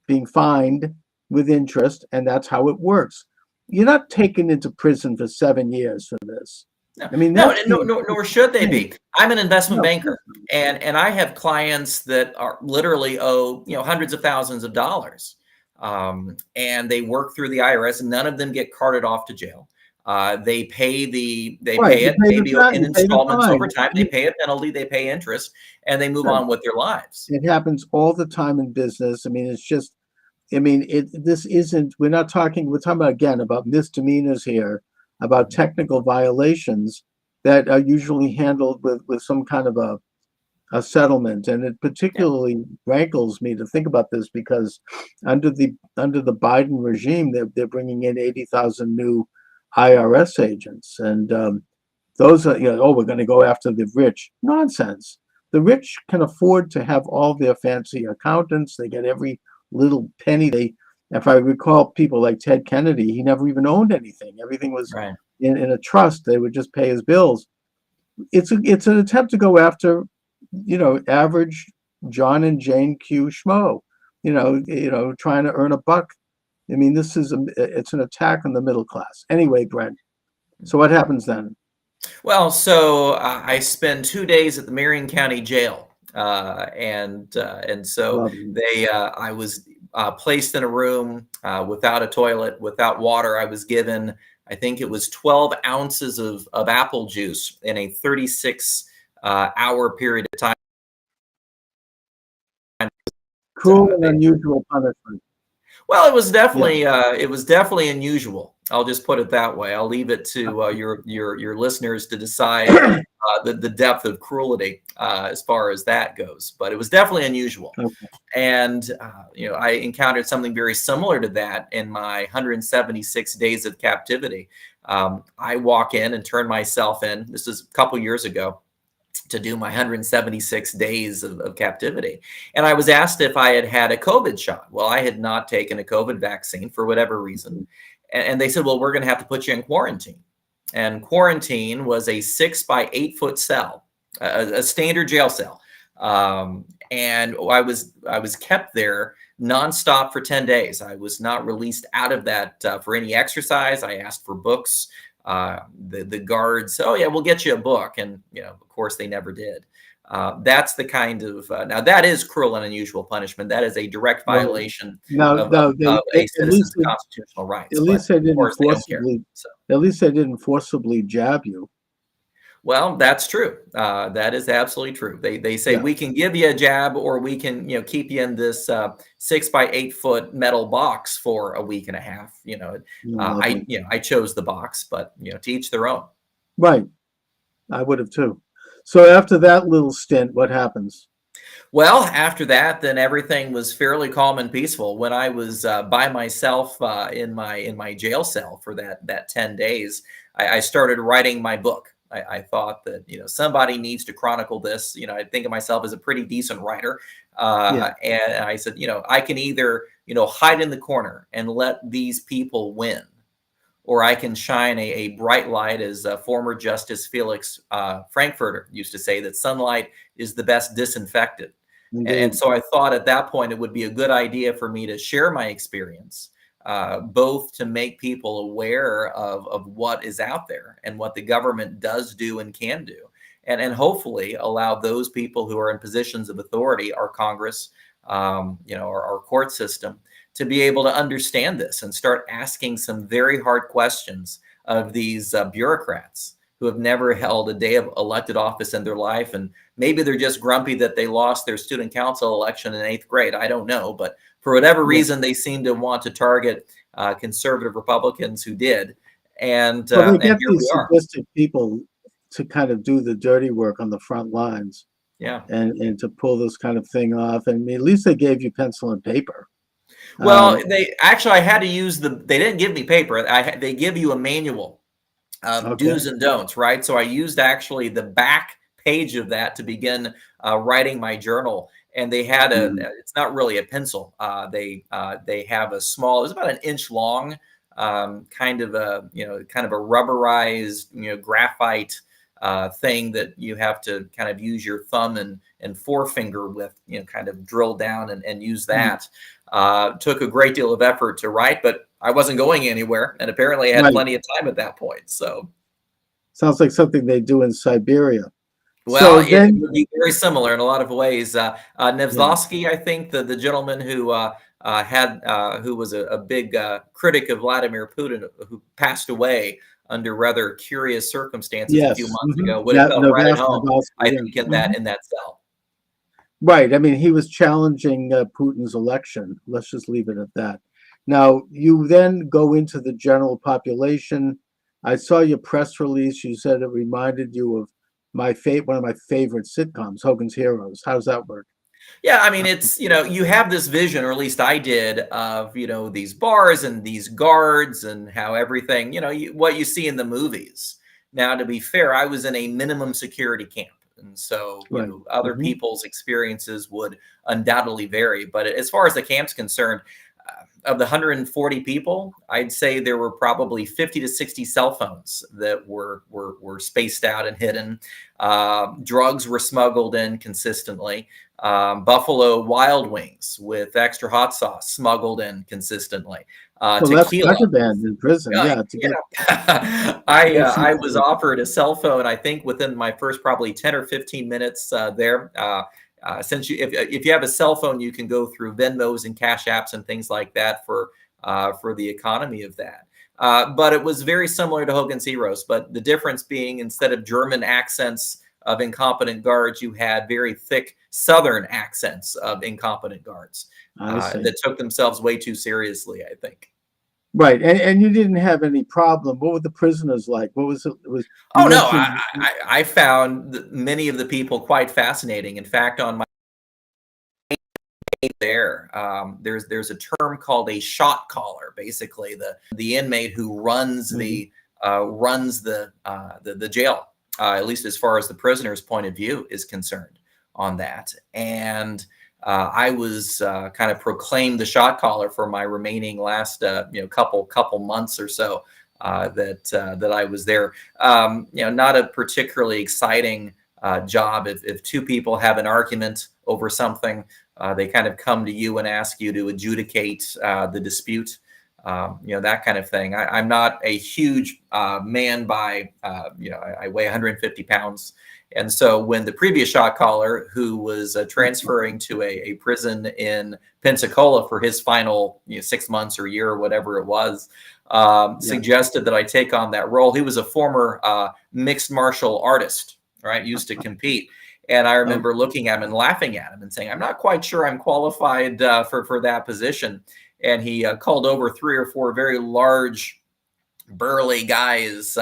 S1: being fined with interest, and that's how it works. You're not taken into prison for 7 years for this.
S10: No,
S1: I mean,
S10: nor should they be. I'm an investment banker, and I have clients that are literally owe hundreds of thousands of dollars, and they work through the IRS, and none of them get carted off to jail. They pay it maybe in installments over time. They pay a penalty, they pay interest, and they move on with their lives.
S1: It happens all the time in business. I mean, it's just, this isn't. We're talking about again about misdemeanors here, about technical violations that are usually handled with some kind of a settlement. And it particularly rankles me to think about this because under the Biden regime, they're bringing in 80,000 new IRS agents, and those are we're going to go after the rich. Nonsense. The rich can afford to have all their fancy accountants. They get every little penny. If I recall, people like Ted Kennedy, he never even owned anything. Everything was in a trust. They would just pay his bills. It's an attempt to go after, average John and Jane Q schmo, trying to earn a buck. I mean, it's an attack on the middle class. Anyway, Brent, so what happens then?
S10: Well, so I spend 2 days at the Marion County Jail, and so I was placed in a room without a toilet, without water. I was given, I think it was 12 ounces of apple juice in a 36-hour period of time.
S1: Cruel and unusual punishment.
S10: Well, it was definitely unusual. I'll just put it that way. I'll leave it to your listeners to decide the depth of cruelty as far as that goes. But it was definitely unusual. Okay. And I encountered something very similar to that in my 176 days of captivity. I walk in and turn myself in. This is a couple years ago, to do my 176 days of captivity. And I was asked if I had had a COVID shot. Well, I had not taken a COVID vaccine for whatever reason. And they said, well, we're going to have to put you in quarantine. And quarantine was a 6 by 8 foot cell, a standard jail cell. And I was kept there nonstop for 10 days. I was not released out of that for any exercise. I asked for books. The guards, oh yeah, we'll get you a book, and of course they never did. That's the kind of now that is cruel and unusual punishment. That is a direct violation of a citizen's constitutional rights.
S1: At least they didn't forcibly. At least they didn't forcibly jab you.
S10: Well, that's true. That is absolutely true. They say we can give you a jab, or we can keep you in this 6 by 8 foot metal box for a week and a half. I chose the box, but to each their own.
S1: Right, I would have too. So after that little stint, what happens?
S10: Well, after that, then everything was fairly calm and peaceful. When I was by myself in my jail cell for that 10 days, I started writing my book. I thought that somebody needs to chronicle this. I think of myself as a pretty decent writer, and I said, I can either hide in the corner and let these people win, or I can shine a bright light, as former Justice Felix Frankfurter used to say, that sunlight is the best disinfectant.
S1: Indeed.
S10: so I thought at that point it would be a good idea for me to share my experience, both to make people aware of what is out there and what the government does do and can do, and hopefully allow those people who are in positions of authority, our Congress, our court system, to be able to understand this and start asking some very hard questions of these bureaucrats who have never held a day of elected office in their life. And maybe they're just grumpy that they lost their student council election in 8th grade. I don't know. But for whatever reason, they seem to want to target conservative Republicans who did. And,
S1: well, they
S10: and
S1: get
S10: here
S1: these
S10: we are.
S1: sadistic people to kind of do the dirty work on the front lines.
S10: Yeah.
S1: And to pull this kind of thing off. And I mean, at least they gave you pencil and paper.
S10: Well, I had to use they didn't give me paper. They give you a manual of do's and don'ts, right? So I used actually the back page of that to begin writing my journal. And they had it's not really a pencil. They have a small, it's about an inch long, kind of a rubberized, graphite thing that you have to kind of use your thumb and forefinger with, kind of drill down and use that. Took a great deal of effort to write, but I wasn't going anywhere, and apparently I had plenty of time at that point. So
S1: sounds like something they do in Siberia.
S10: Well, so it would be very similar in a lot of ways. Nevzlovsky, I think, the gentleman who who was a big critic of Vladimir Putin, who passed away under rather curious circumstances a few months ago, would have felt right at home, I think, in that cell.
S1: Right. I mean, he was challenging Putin's election. Let's just leave it at that. Now, you then go into the general population. I saw your press release. You said it reminded you of one of my favorite sitcoms, Hogan's Heroes. How does that work?
S10: Yeah, I mean, it's, you have this vision, or at least I did, of, these bars and these guards and how everything, what you see in the movies. Now, to be fair, I was in a minimum security camp. And so other people's experiences would undoubtedly vary. But as far as the camp's concerned, of the 140 people, I'd say there were probably 50 to 60 cell phones that were spaced out and hidden. Drugs were smuggled in consistently. Buffalo Wild Wings with extra hot sauce smuggled in consistently.
S1: That's contraband in prison.
S10: I was offered a cell phone, I think, within my first probably 10 or 15 minutes there. Since if you have a cell phone, you can go through Venmos and Cash Apps and things like that for the economy of that. But it was very similar to Hogan's Heroes, but the difference being, instead of German accents of incompetent guards, you had very thick Southern accents of incompetent guards that took themselves way too seriously, I think.
S1: Right, and you didn't have any problem. What were the prisoners like? What was it?
S10: I found many of the people quite fascinating. In fact, on my there's a term called a shot caller. Basically, the inmate who runs the jail, at least as far as the prisoner's point of view is concerned on that. And I was kind of proclaimed the shot caller for my remaining last couple months or so that I was there. Not a particularly exciting job. If two people have an argument over something, they kind of come to you and ask you to adjudicate the dispute. That kind of thing. I'm not a huge man by, I weigh 150 pounds. And so when the previous shot caller, who was transferring to a prison in Pensacola for his final 6 months or year or whatever it was, suggested that I take on that role. He was a former mixed martial artist, right? Used to compete. And I remember looking at him and laughing at him and saying, I'm not quite sure I'm qualified for that position. And he called over 3 or 4 very large, burly guys,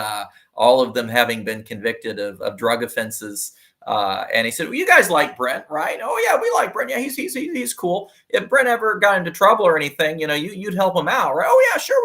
S10: all of them having been convicted of drug offenses. And he said, well, you guys like Brent, right? Oh, yeah, we like Brent. Yeah, he's cool. If Brent ever got into trouble or anything, you'd help him out, right? Oh, yeah, sure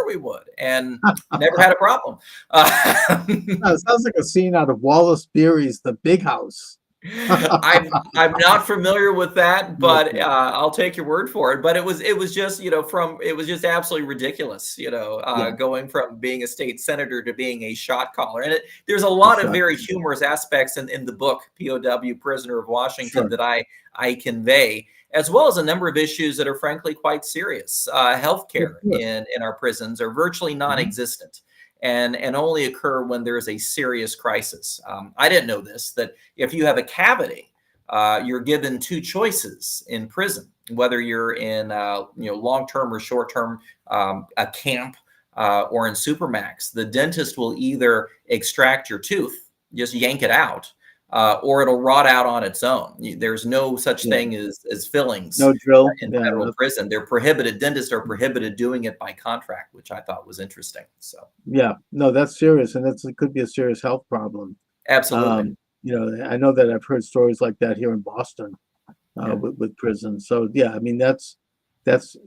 S10: we would. And never had a problem.
S1: It sounds like a scene out of Wallace Beery's The Big House.
S10: I'm not familiar with that, but I'll take your word for it. But it was just it was just absolutely ridiculous,
S1: Yeah.
S10: going from being a state senator to being a shot caller. And there's a lot of
S1: shot
S10: very
S1: caller.
S10: humorous aspects in the book POW Prisoner of Washington
S1: Sure.
S10: that I convey, as well as a number of issues that are frankly quite serious. Healthcare
S1: Sure.
S10: in our prisons are virtually non-existent. And only occur when there is a serious crisis. I didn't know this, that if you have a cavity, you're given two choices in prison, whether you're in long-term or short-term, a camp or in Supermax. The dentist will either extract your tooth, just yank it out, or it'll rot out on its own. There's no such thing as fillings
S1: No drill.
S10: in
S1: Yeah,
S10: federal prison. They're prohibited. Dentists are prohibited doing it by contract, which I thought was interesting. So
S1: yeah, no, that's serious, and it could be a serious health problem.
S10: absolutely.
S1: I know that I've heard stories like that here in Boston with prisons. So yeah, I mean that's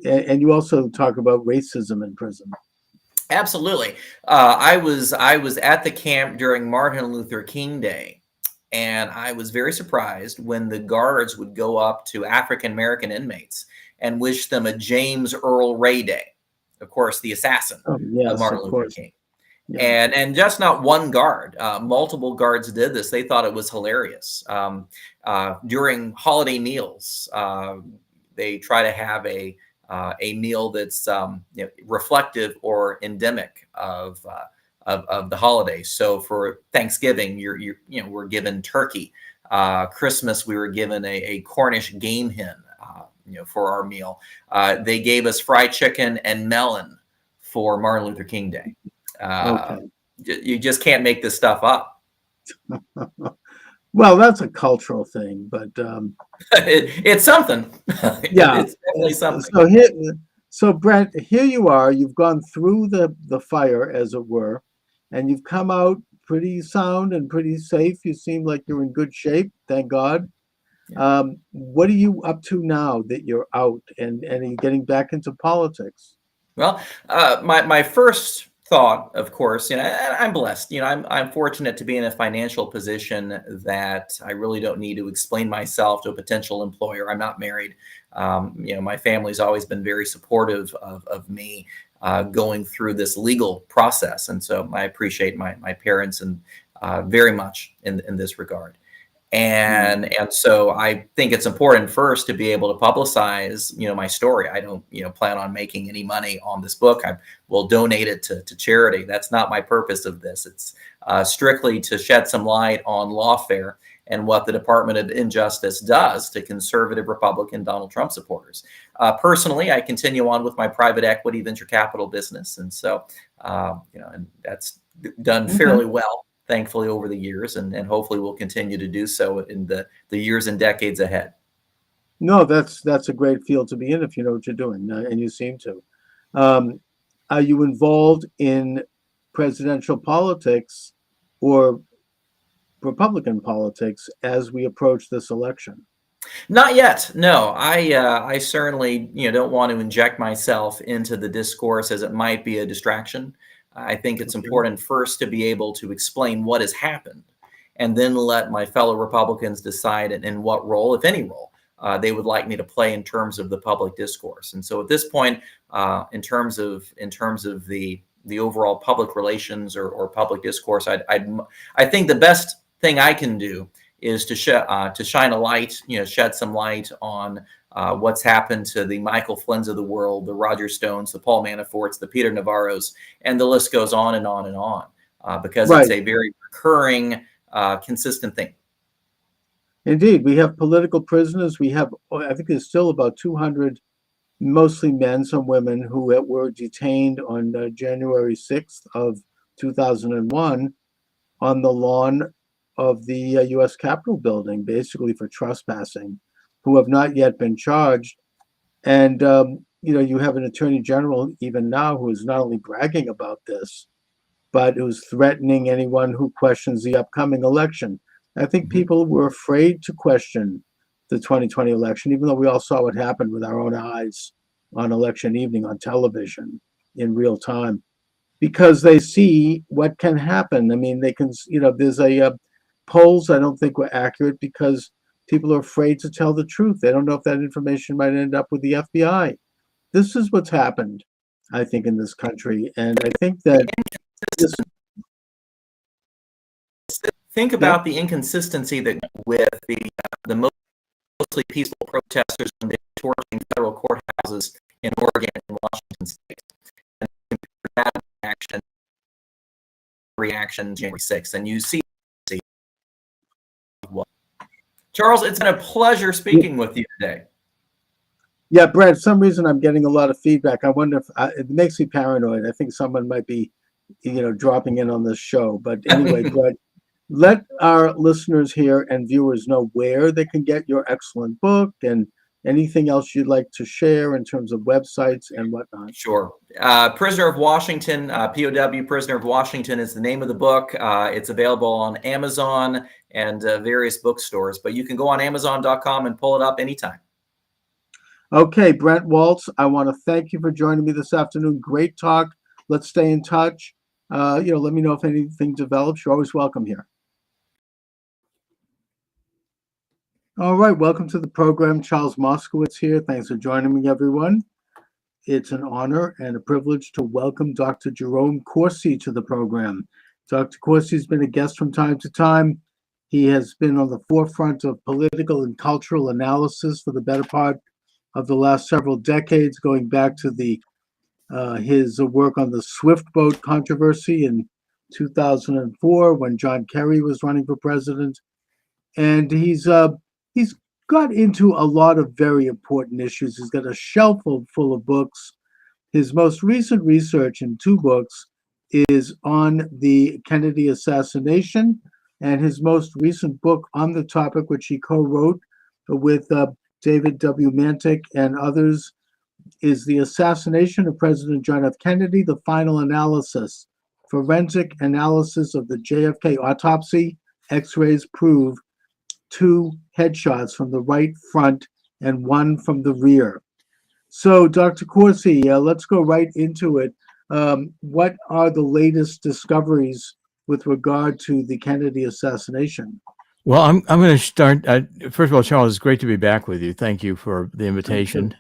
S1: and you also talk about racism in prison.
S10: Absolutely. I was at the camp during Martin Luther King Day, and I was very surprised when the guards would go up to African American inmates and wish them a James Earl Ray Day. Of course, the assassin
S1: Yes,
S10: of Martin
S1: of
S10: Luther
S1: course.
S10: King.
S1: Yeah.
S10: And just not one guard, multiple guards did this. They thought it was hilarious. During holiday meals, they try to have a meal that's reflective or endemic of the holidays. So for Thanksgiving, we're given turkey. Christmas, we were given a Cornish game hen, for our meal. They gave us fried chicken and melon for Martin Luther King Day. You just can't make this stuff up.
S1: Well, that's a cultural thing, but
S10: it's something.
S1: Yeah,
S10: it's definitely something.
S1: So Brent, here you are. You've gone through the fire, as it were, and you've come out pretty sound and pretty safe. You seem like you're in good shape, thank God. What are you up to now that you're out, and are you getting back into politics?
S10: Well, my first thought, of course, I'm blessed. I'm fortunate to be in a financial position that I really don't need to explain myself to a potential employer. I'm not married. My family's always been very supportive of me going through this legal process, and so I appreciate my parents and very much in this regard. And so I think it's important first to be able to publicize, my story. I don't, plan on making any money on this book. I will donate it to charity. That's not my purpose of this. It's strictly to shed some light on lawfare and what the Department of Injustice does to conservative Republican Donald Trump supporters. Personally, I continue on with my private equity venture capital business. And so, and that's done fairly well, thankfully, over the years, and hopefully will continue to do so in the years and decades ahead.
S1: No, that's a great field to be in if you know what you're doing, and you seem to. Are you involved in presidential politics or Republican politics as we approach this election?
S10: Not yet. No, I certainly don't want to inject myself into the discourse as it might be a distraction. I think it's important first to be able to explain what has happened, and then let my fellow Republicans decide in what role, if any role, they would like me to play in terms of the public discourse. And so at this point, in terms of the overall public relations or public discourse, I think the best thing I can do is to shine a light, shed some light on what's happened to the Michael Flynn's of the world, the Roger Stones, the Paul Manaforts, the Peter Navarros, and the list goes on and on and on, because it's a very recurring, consistent thing.
S1: Indeed, we have political prisoners. We have, I think there's still about 200, mostly men, some women, who were detained on January 6th of 2001 on the lawn of the U.S. Capitol building, basically for trespassing, who have not yet been charged. And, you have an attorney general even now who is not only bragging about this, but who's threatening anyone who questions the upcoming election. I think people were afraid to question the 2020 election, even though we all saw what happened with our own eyes on election evening on television in real time, because they see what can happen. I mean, they can, there's a polls I don't think were accurate because people are afraid to tell the truth. They don't know if that information might end up with the FBI. This is what's happened, I think, in this country. And I think that this,
S10: Think about the inconsistency that with the mostly peaceful protesters when they were torching federal courthouses in Oregon and Washington State, and that reaction January 6th, and you see. Charles, it's been a pleasure speaking with you today.
S1: yeah, Brad, for some reason I'm getting a lot of feedback. I wonder if it makes me paranoid. I think someone might be, dropping in on this show. But anyway, Brad, let our listeners here and viewers know where they can get your excellent book and anything else you'd like to share in terms of websites and whatnot.
S10: Sure. Prisoner of Washington, POW Prisoner of Washington is the name of the book. It's available on Amazon and various bookstores, but you can go on Amazon.com and pull it up anytime.
S1: Okay, Brent Waltz, I want to thank you for joining me this afternoon. Great talk. Let's stay in touch. Let me know if anything develops. You're always welcome here. All right, welcome to the program. Charles Moskowitz here. Thanks for joining me, everyone. It's an honor and a privilege to welcome Dr. Jerome Corsi to the program. Dr. Corsi has been a guest from time to time. He has been on the forefront of political and cultural analysis for the better part of the last several decades, going back to his work on the Swift boat controversy in 2004 when John Kerry was running for president. And he's got into a lot of very important issues. He's got a shelf full of books. His most recent research in 2 books is on the Kennedy assassination, and his most recent book on the topic, which he co-wrote with David W. Mantik and others, is The Assassination of President John F. Kennedy, The Final Analysis. Forensic analysis of the JFK autopsy. X-rays prove 2 headshots from the right front and 1 from the rear. So, Dr. Corsi, let's go right into it. What are the latest discoveries with regard to the Kennedy assassination?
S11: Well, I'm going to start. First of all, Charles, it's great to be back with you. Thank you for the invitation.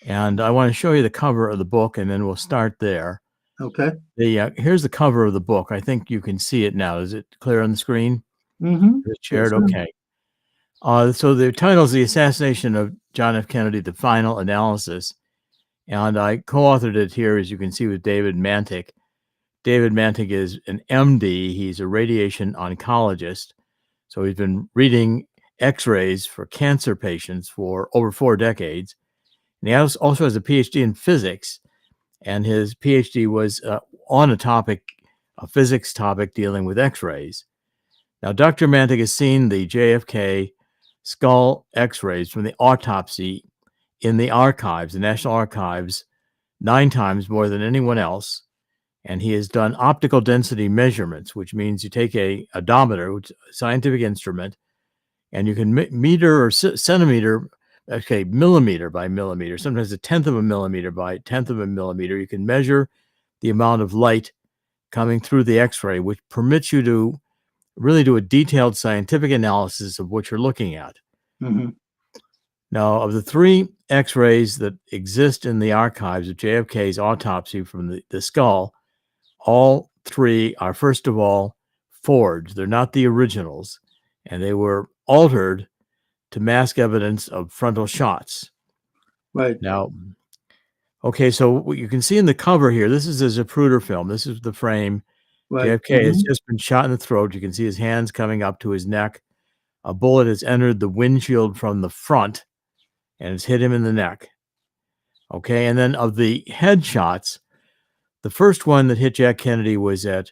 S11: And I want to show you the cover of the book, and then we'll start there.
S1: Okay.
S11: Here's the cover of the book. I think you can see it now. Is it clear on the screen?
S1: Mm-hmm.
S11: Is it shared? Okay. So the title is The Assassination of John F. Kennedy, The Final Analysis. And I co-authored it here, as you can see, with David Mantik. David Mantik is an MD. He's a radiation oncologist. So he's been reading X-rays for cancer patients for over 4 decades. And he also has a PhD in physics. And his PhD was on a physics topic dealing with X-rays. Now, Dr. Mantik has seen the JFK skull X-rays from the autopsy in the archives, the National Archives, 9 times more than anyone else. And he has done optical density measurements, which means you take a odometer, which is a scientific instrument, and you can meter or centimeter, okay, millimeter by millimeter, sometimes 1/10 of a millimeter by 1/10 of a millimeter. You can measure the amount of light coming through the X-ray, which permits you to really do a detailed scientific analysis of what you're looking at.
S1: Mm-hmm.
S11: Now, of the 3 X-rays that exist in the archives of JFK's autopsy from the skull, all 3 are, first of all, forged. They're not the originals, and they were altered to mask evidence of frontal shots.
S1: Right.
S11: Now, okay, so what you can see in the cover here, this is a Zapruder film. This is the frame.
S1: Right.
S11: JFK has just been shot in the throat. You can see his hands coming up to his neck. A bullet has entered the windshield from the front, and it's hit him in the neck. Okay, and then of the headshots, the first one that hit Jack Kennedy was at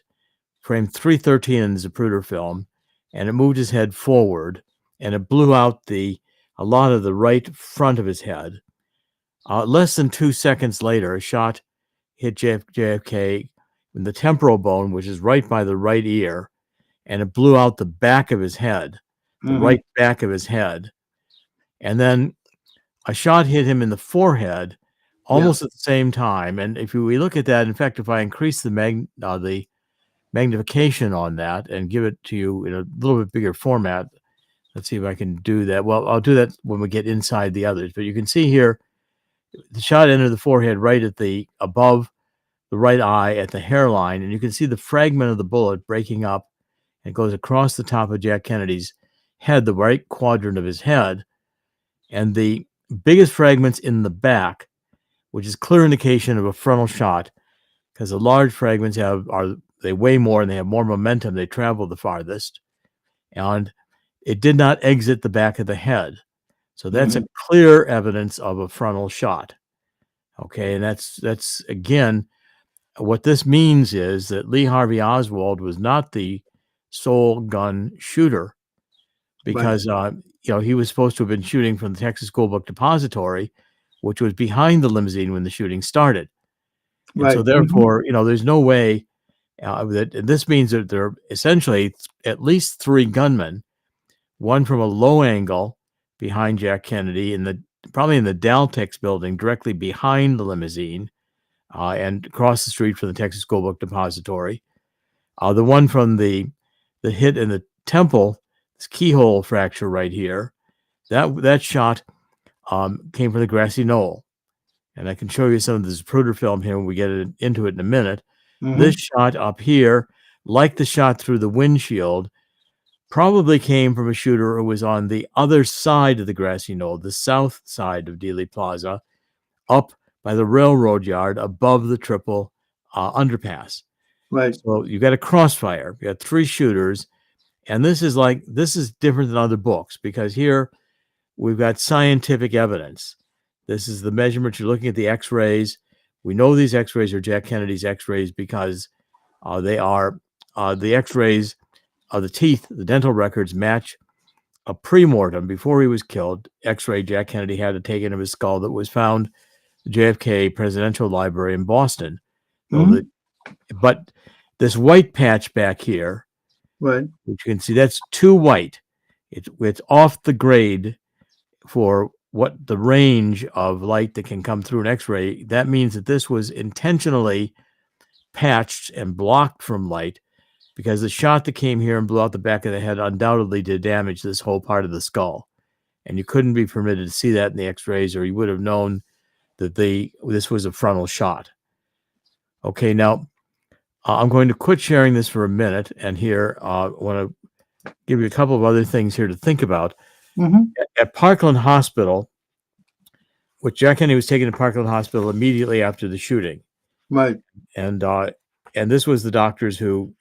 S11: frame 313 in the Zapruder film, and it moved his head forward, and it blew out a lot of the right front of his head. Less than 2 seconds later, a shot hit JFK in the temporal bone, which is right by the right ear, and it blew out the back of his head, the right back of his head. And then a shot hit him in the forehead almost at the same time. And if we look at that, in fact, if I increase the magnification on that and give it to you in a little bit bigger format. Let's see if I can do that. Well, I'll do that when we get inside the others. But you can see here, the shot entered the forehead right at the above the right eye at the hairline, and you can see the fragment of the bullet breaking up and goes across the top of Jack Kennedy's head, the right quadrant of his head, and the biggest fragments in the back, which is clear indication of a frontal shot, because the large fragments they weigh more and they have more momentum. They travel the farthest, and it did not exit the back of the head. So that's a clear evidence of a frontal shot. Okay, and that's again, what this means is that Lee Harvey Oswald was not the sole gun shooter, because he was supposed to have been shooting from the Texas School Book Depository, which was behind the limousine when the shooting started. And so therefore, there's no way that this means that there are essentially at least 3 gunmen, one from a low angle behind Jack Kennedy probably in the Daltex building directly behind the limousine, and across the street from the Texas School Book Depository. The one from the hit in the temple, this keyhole fracture right here, that shot came from the grassy knoll. And I can show you some of the Zapruder film here when we get into it in a minute. This shot up here, like the shot through the windshield, probably came from a shooter who was on the other side of the grassy knoll, the south side of Dealey Plaza, up by the railroad yard above the triple underpass.
S1: Right.
S11: So you got a crossfire. You got 3 shooters, and this is different than other books, because here we've got scientific evidence. This is the measurements. You're looking at the X-rays. We know these X-rays are Jack Kennedy's X-rays because they are the X-rays of the teeth. The dental records match a pre-mortem before he was killed X-ray Jack Kennedy had taken of his skull that was found at the JFK Presidential Library in Boston. But this white patch back here,
S1: right,
S11: which you can see, that's too white. It's off the grade for what the range of light that can come through an X-ray. That means that this was intentionally patched and blocked from light, because the shot that came here and blew out the back of the head undoubtedly did damage this whole part of the skull. And you couldn't be permitted to see that in the X-rays, or you would have known that this was a frontal shot. Okay, now I'm going to quit sharing this for a minute, and here I want to give you a couple of other things here to think about. At Parkland Hospital, which Jack Kennedy was taken to Parkland Hospital immediately after the shooting.
S1: Right.
S11: And this was the doctors who,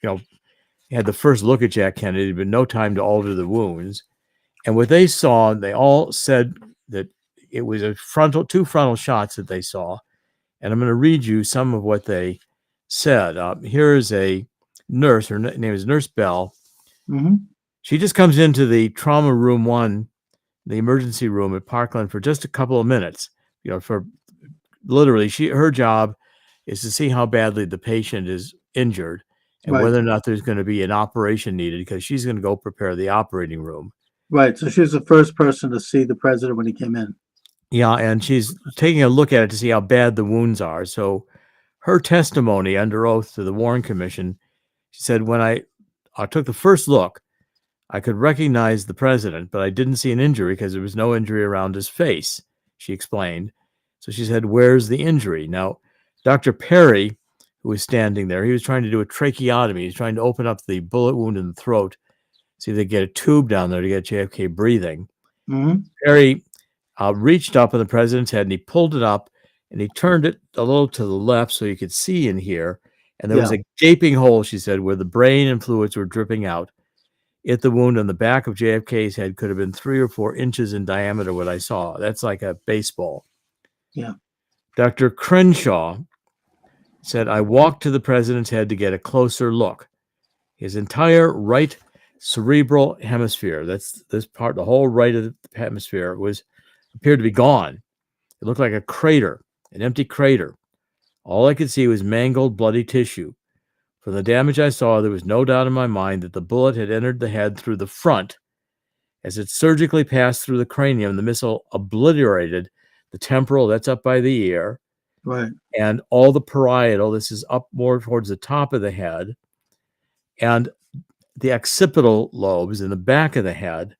S11: had the first look at Jack Kennedy, but no time to alter the wounds. And what they saw, they all said that it was two frontal shots that they saw. And I'm going to read you some of what they said. Here is a nurse. Her name is Nurse Bell. She just comes into the trauma room 1, the emergency room at Parkland, for just a couple of minutes. For literally, her job is to see how badly the patient is injured and whether or not there's going to be an operation needed, because she's going to go prepare the operating room.
S1: Right. So she was the first person to see the president when he came in.
S11: Yeah, and she's taking a look at it to see how bad the wounds are. So her testimony under oath to the Warren Commission, she said, when I took the first look, I could recognize the president, but I didn't see an injury because there was no injury around his face, she explained. So she said, where's the injury? Now, Dr. Perry, who was standing there, he was trying to do a tracheotomy. He's trying to open up the bullet wound in the throat, see if they get a tube down there to get JFK breathing. Perry reached up on the president's head, and he pulled it up, and he turned it a little to the left so you could see in here. And there was a gaping hole, she said, where the brain and fluids were dripping out. If the wound on the back of JFK's head could have been 3 or 4 inches in diameter, what I saw. That's like a baseball.
S1: Yeah.
S11: Dr. Crenshaw said, I walked to the president's head to get a closer look. His entire right cerebral hemisphere, that's this part, the whole right of the hemisphere, appeared to be gone. It looked like a crater, an empty crater. All I could see was mangled, bloody tissue. From the damage I saw, there was no doubt in my mind that the bullet had entered the head through the front. As it surgically passed through the cranium, the missile obliterated the temporal, that's up by the ear,
S1: right,
S11: and all the parietal, this is up more towards the top of the head, and the occipital lobes in the back of the head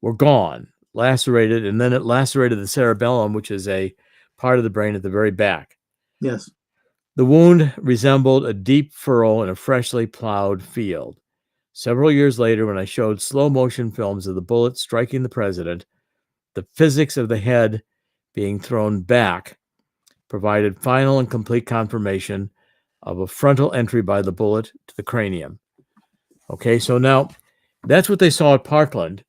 S11: were gone, lacerated, and then it lacerated the cerebellum, which is a part of the brain at the very back.
S1: Yes.
S11: The wound resembled a deep furrow in a freshly plowed field. Several years later, when I showed slow motion films of the bullet striking the president, the physics of the head being thrown back provided final and complete confirmation of a frontal entry by the bullet to the cranium. Okay, so now that's what they saw at Parkland.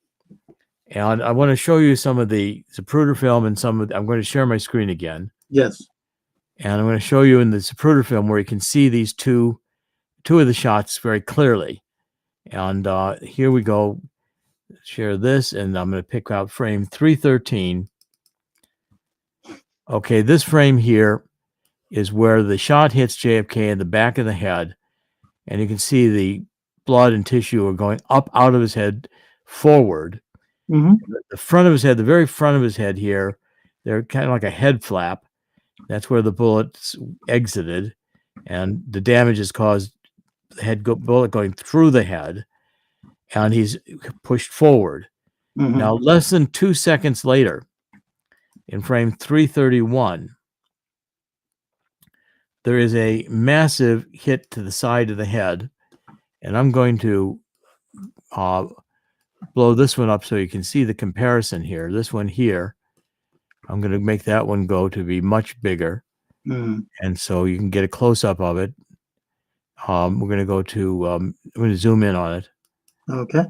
S11: And I want to show you some of the Zapruder film and I'm going to share my screen again.
S1: Yes.
S11: And I'm going to show you in the Zapruder film where you can see these two of the shots very clearly. And here we go. Share this, and I'm going to pick out frame 313. Okay, this frame here is where the shot hits JFK in the back of the head. And you can see the blood and tissue are going up out of his head forward.
S1: Mm-hmm.
S11: The front of his head, the very front of his head here, they're kind of like a head flap. That's where the bullets exited, and the damage is caused the bullet going through the head, and he's pushed forward.
S1: Mm-hmm.
S11: Now, less than 2 seconds later, in frame 331, there is a massive hit to the side of the head, and I'm going to blow this one up so you can see the comparison here. This one here, I'm going to make that one go to be much bigger.
S1: Mm.
S11: And so you can get a close-up of it. We're going to go to, I'm going to zoom in on it.
S1: Okay.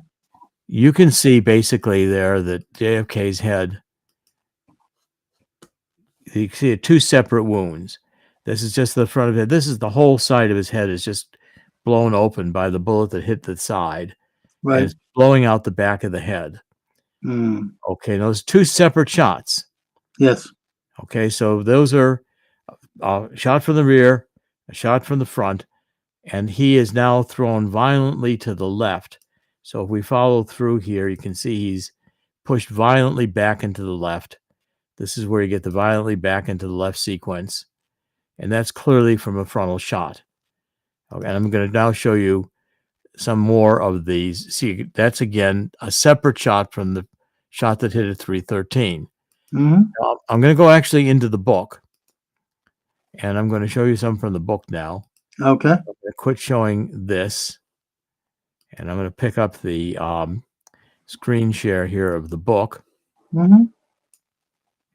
S11: You can see basically there that JFK's head, you can see two separate wounds. This is just the front of it. This is the whole side of his head is just blown open by the bullet that hit the side.
S1: Right.
S11: And it's blowing out the back of the head.
S1: Mm.
S11: Okay, those two separate shots.
S1: Yes.
S11: Okay, so those are a shot from the rear, a shot from the front, and he is now thrown violently to the left. So if we follow through here, you can see he's pushed violently back into the left. This is where you get the violently back into the left sequence. And that's clearly from a frontal shot. Okay, and I'm going to now show you some more of these. See, that's again a separate shot from the shot that hit at 313.
S1: Mm-hmm.
S11: I'm going to go actually into the book, and I'm going to show you some from the book now.
S1: Okay.
S11: I'm going to quit showing this, and I'm going to pick up the screen share here of the book.
S1: Mm-hmm.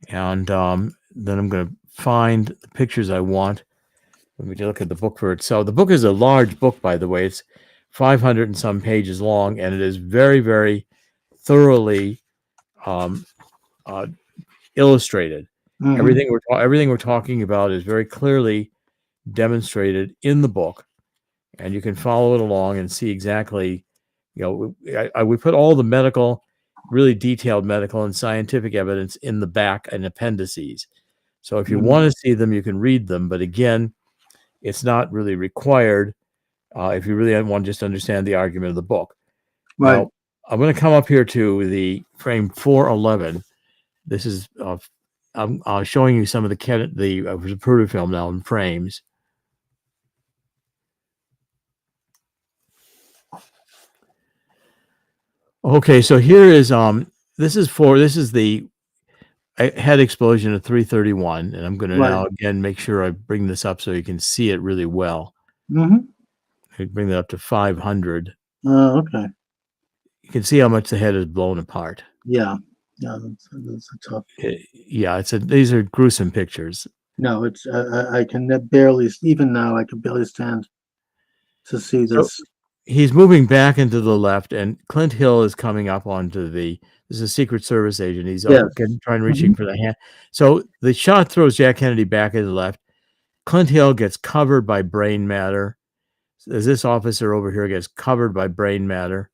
S11: And then I'm going to find the pictures I want. Let me look at the book for itself. The book is a large book, by the way. It's 500 and some pages long, and it is very, very thoroughly illustrated.
S1: Mm-hmm.
S11: Everything we're talking about is very clearly demonstrated in the book, and you can follow it along and see exactly. You know, we put all the medical, really detailed medical and scientific evidence in the back and appendices. So if you want to see them, you can read them. But again, it's not really required if you really want to just understand the argument of the book.
S1: Right.
S11: Now, I'm going to come up here to the frame 411. This is I'm showing you some of the Zapruder film now in frames. Okay, so here is this is the head explosion at 331, and I'm going to now again make sure I bring this up so you can see it really well.
S1: Mm-hmm.
S11: I bring that up to 500.
S1: Okay.
S11: You can see how much the head is blown apart.
S1: Yeah. Yeah, that's a tough.
S11: Yeah, these are gruesome pictures.
S1: No, it's I can barely, even now I can barely stand to see this.
S11: So he's moving back into the left, and Clint Hill is coming up onto this is a Secret Service agent. He's trying reaching for the hand. So the shot throws Jack Kennedy back into the left. Clint Hill gets covered by brain matter. As this officer over here gets covered by brain matter.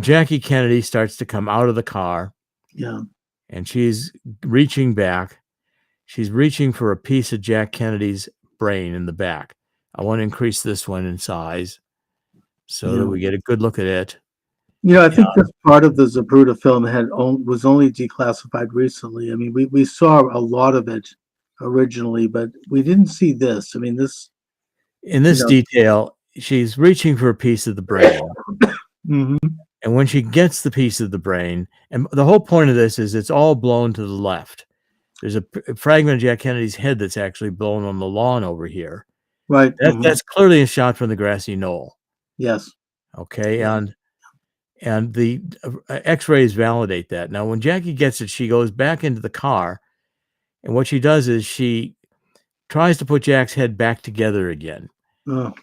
S11: Jackie Kennedy starts to come out of the car.
S1: Yeah.
S11: And she's reaching back. She's reaching for a piece of Jack Kennedy's brain in the back. I want to increase this one in size so that we get a good look at it.
S1: You know, I think this part of the Zapruder film was only declassified recently. I mean, we saw a lot of it originally, but we didn't see this. I mean, this
S11: in this detail, she's reaching for a piece of the brain.
S1: Hmm.
S11: And when she gets the piece of the brain, and the whole point of this is it's all blown to the left. There's a fragment of Jack Kennedy's head that's actually blown on the lawn over here.
S1: Right.
S11: That's clearly a shot from the grassy knoll.
S1: Yes.
S11: Okay, and the X-rays validate that. Now, when Jackie gets it, she goes back into the car, and what she does is she tries to put Jack's head back together again.
S1: Oh.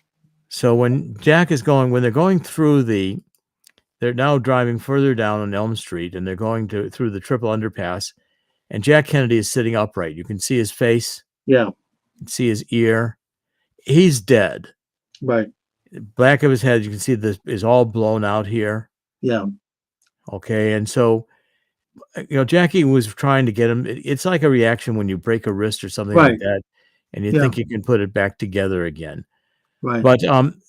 S11: So when they're going through they're now driving further down on Elm Street, and they're going through the triple underpass, and Jack Kennedy is sitting upright. You can see his face.
S1: Yeah.
S11: You can see his ear. He's dead.
S1: Right.
S11: Back of his head, you can see this is all blown out here.
S1: Yeah.
S11: Okay, and so Jackie was trying to get him. It's like a reaction when you break a wrist or something like that, and you think you can put it back together again.
S1: Right.
S11: But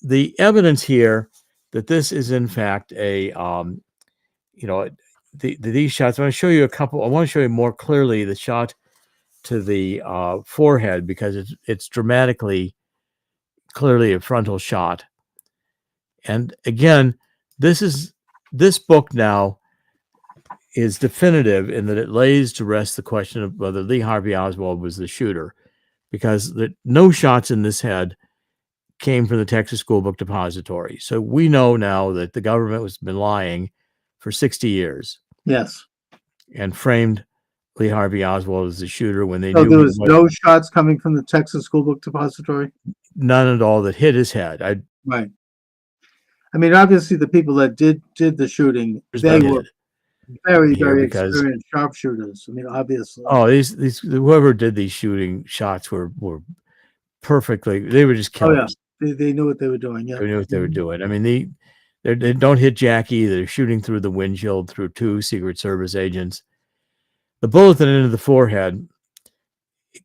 S11: the evidence here that this is in fact a these shots. I want to show you a couple. I want to show you more clearly the shot to the forehead, because it's dramatically clearly a frontal shot. And again, this book now is definitive in that it lays to rest the question of whether Lee Harvey Oswald was the shooter, because no shots in this head came from the Texas School Book Depository. So we know now that the government has been lying for 60 years.
S1: Yes.
S11: And framed Lee Harvey Oswald as the shooter when they
S1: So
S11: knew
S1: there was no shots coming from the Texas School Book Depository?
S11: None at all that hit his head.
S1: Right. I mean, obviously, the people that did the shooting, they were very, very experienced sharpshooters. I mean, obviously.
S11: Oh, these whoever did these shooting shots were perfectly. They were just killers.
S1: Oh, yeah. They knew what they were doing. Yeah.
S11: They knew what they were doing. I mean, they don't hit Jackie. They're shooting through the windshield through 2 Secret Service agents. The bullet that entered the forehead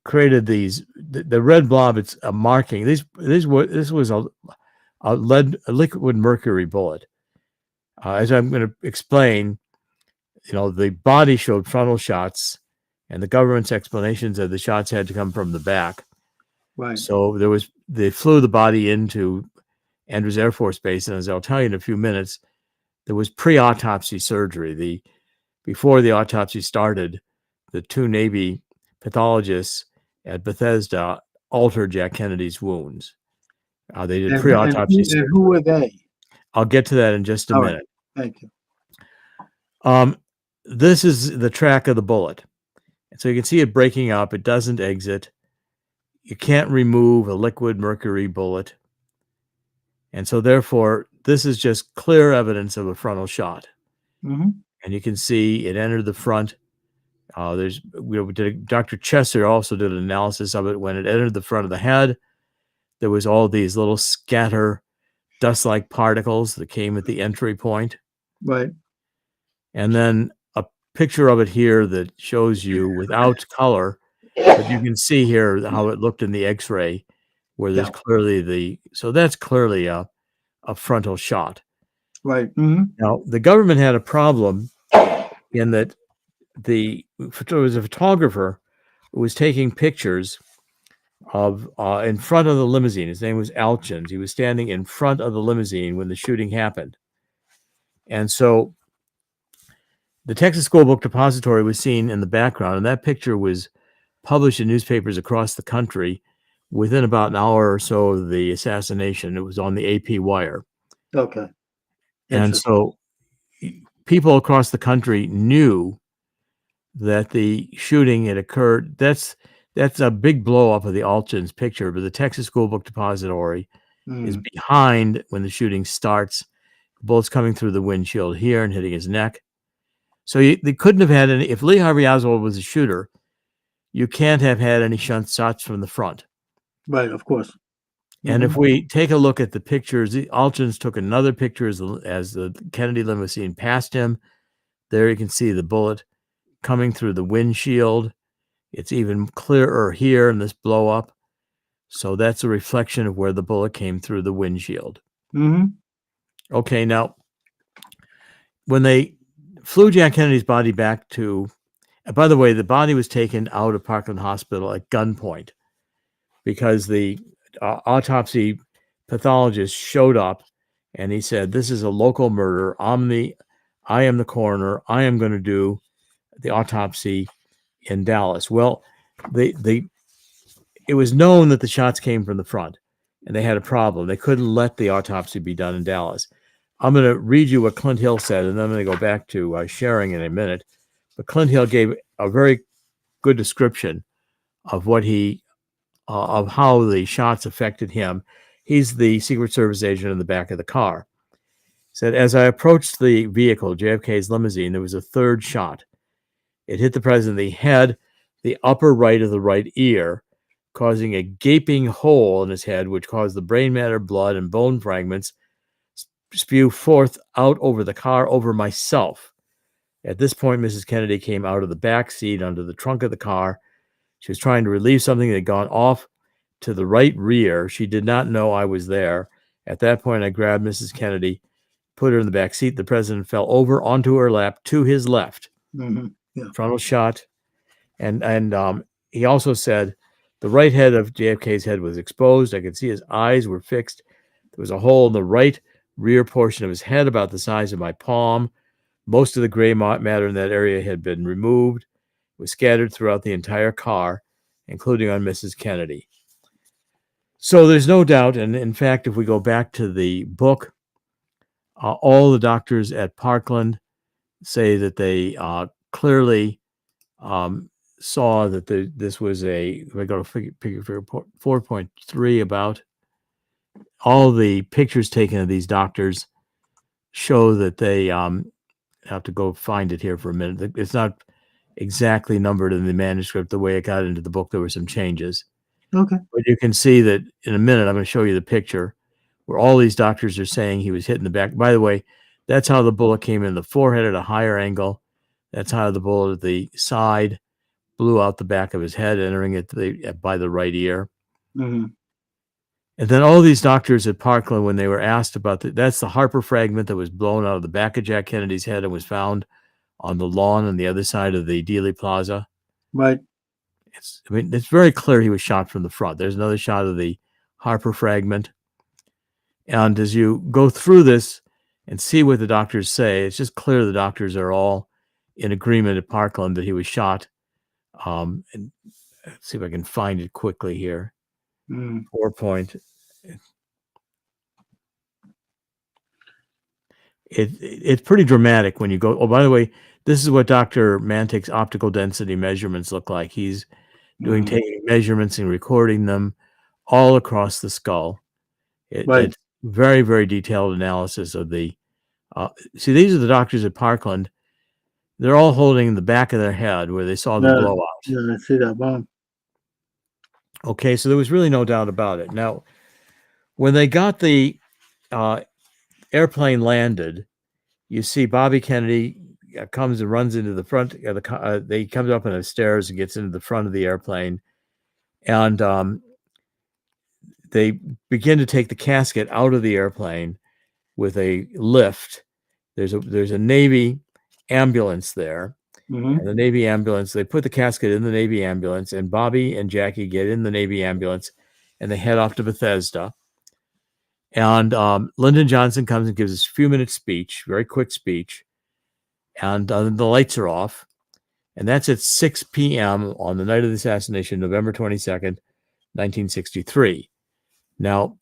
S11: created the red blob. It's a marking. This was a liquid mercury bullet. As I'm going to explain, the body showed frontal shots, and the government's explanations that the shots had to come from the back.
S1: Right.
S11: So they flew the body into Andrews Air Force Base, and as I'll tell you in a few minutes, there was pre-autopsy surgery. Before the autopsy started, the 2 Navy pathologists at Bethesda altered Jack Kennedy's wounds. They did pre-autopsy.
S1: And who were they?
S11: I'll get to that in just a minute.
S1: Right. Thank you.
S11: This is the track of the bullet. And so you can see it breaking up. It doesn't exit. You can't remove a liquid mercury bullet. And so therefore, this is just clear evidence of a frontal shot.
S1: Mm-hmm.
S11: And you can see it entered the front. Dr. Chesser also did an analysis of it. When it entered the front of the head, there was all these little scatter dust-like particles that came at the entry point.
S1: Right.
S11: And then a picture of it here that shows you without color, but you can see here how it looked in the X-ray, where there's clearly so that's clearly a frontal shot.
S1: Right. Mm-hmm.
S11: Now, the government had a problem in that there was a photographer who was taking pictures of in front of the limousine. His name was Alchins. He was standing in front of the limousine when the shooting happened. And so the Texas School Book Depository was seen in the background, and that picture was published in newspapers across the country within about an hour or so of the assassination. It was on the AP wire.
S1: Okay.
S11: And so people across the country knew that the shooting had occurred. That's a big blow up of the Alchins picture, but the Texas School Book Depository is behind when the shooting starts. Bullets coming through the windshield here and hitting his neck. So they couldn't have had any. If Lee Harvey Oswald was a shooter, you can't have had any shots from the front.
S1: Right, of course.
S11: And if we take a look at the pictures, the Alchins took another picture as the Kennedy limousine passed him. There you can see the bullet coming through the windshield. It's even clearer here in this blow up. So that's a reflection of where the bullet came through the windshield.
S1: Mm-hmm.
S11: Okay, now, when they flew Jack Kennedy's body back to, by the way, the body was taken out of Parkland Hospital at gunpoint because the autopsy pathologist showed up and he said, "This is a local murder. I am the coroner. I am going to do the autopsy in Dallas." Well, it was known that the shots came from the front, and they had a problem. They couldn't let the autopsy be done in Dallas. I'm going to read you what Clint Hill said, and then I'm going to go back to sharing in a minute. But Clint Hill gave a very good description of what of how the shots affected him. He's the Secret Service agent in the back of the car. He said, "As I approached the vehicle, JFK's limousine, there was a third shot. It hit the president in the head, the upper right of the right ear, causing a gaping hole in his head, which caused the brain matter, blood, and bone fragments spew forth out over the car, over myself. At this point, Mrs. Kennedy came out of the back seat under the trunk of the car. She was trying to relieve something that had gone off to the right rear. She did not know I was there. At that point, I grabbed Mrs. Kennedy, put her in the back seat. The president fell over onto her lap to his left.
S1: Mm-hmm. Yeah.
S11: Frontal shot." And he also said, "The right head of JFK's head was exposed. I could see his eyes were fixed. There was a hole in the right rear portion of his head about the size of my palm. Most of the gray matter in that area had been removed. It was scattered throughout the entire car, including on Mrs. Kennedy." So there's no doubt. And in fact, if we go back to the book, all the doctors at Parkland say that they clearly saw that this was if I go to figure 4.3 about, all the pictures taken of these doctors show that they have to go find it here for a minute. It's not exactly numbered in the manuscript. The way it got into the book, there were some changes.
S1: Okay.
S11: But you can see that in a minute. I'm going to show you the picture where all these doctors are saying he was hit in the back. By the way, that's how the bullet came in the forehead at a higher angle. That's how the bullet at the side blew out the back of his head, entering it by the right ear.
S1: Mm-hmm.
S11: And then all these doctors at Parkland, when they were asked about that's the Harper fragment that was blown out of the back of Jack Kennedy's head and was found on the lawn on the other side of the Dealey Plaza.
S1: Right.
S11: It's very clear he was shot from the front. There's another shot of the Harper fragment. And as you go through this and see what the doctors say, it's just clear the doctors are all in agreement at Parkland that he was shot. And let's see if I can find it quickly here. 4 point. It's pretty dramatic when you go. Oh, by the way, this is what Dr. Mantik's optical density measurements look like. He's taking measurements and recording them all across the skull.
S1: Right.
S11: It's very, very detailed analysis of the. See, these are the doctors at Parkland. They're all holding the back of their head where they saw the blowout.
S1: Yeah, I see that bomb.
S11: Okay, so there was really no doubt about it. Now, when they got the airplane landed, you see Bobby Kennedy comes and runs into the front of the car. He comes up on the stairs and gets into the front of the airplane, and they begin to take the casket out of the airplane with a lift. There's a Navy ambulance there.
S1: Mm-hmm.
S11: And the Navy ambulance, they put the casket in the Navy ambulance, and Bobby and Jackie get in the Navy ambulance, and they head off to Bethesda. And Lyndon Johnson comes and gives us a few minutes speech, very quick speech, and the lights are off. And that's at 6 p.m. on the night of the assassination, November 22nd, 1963. Now,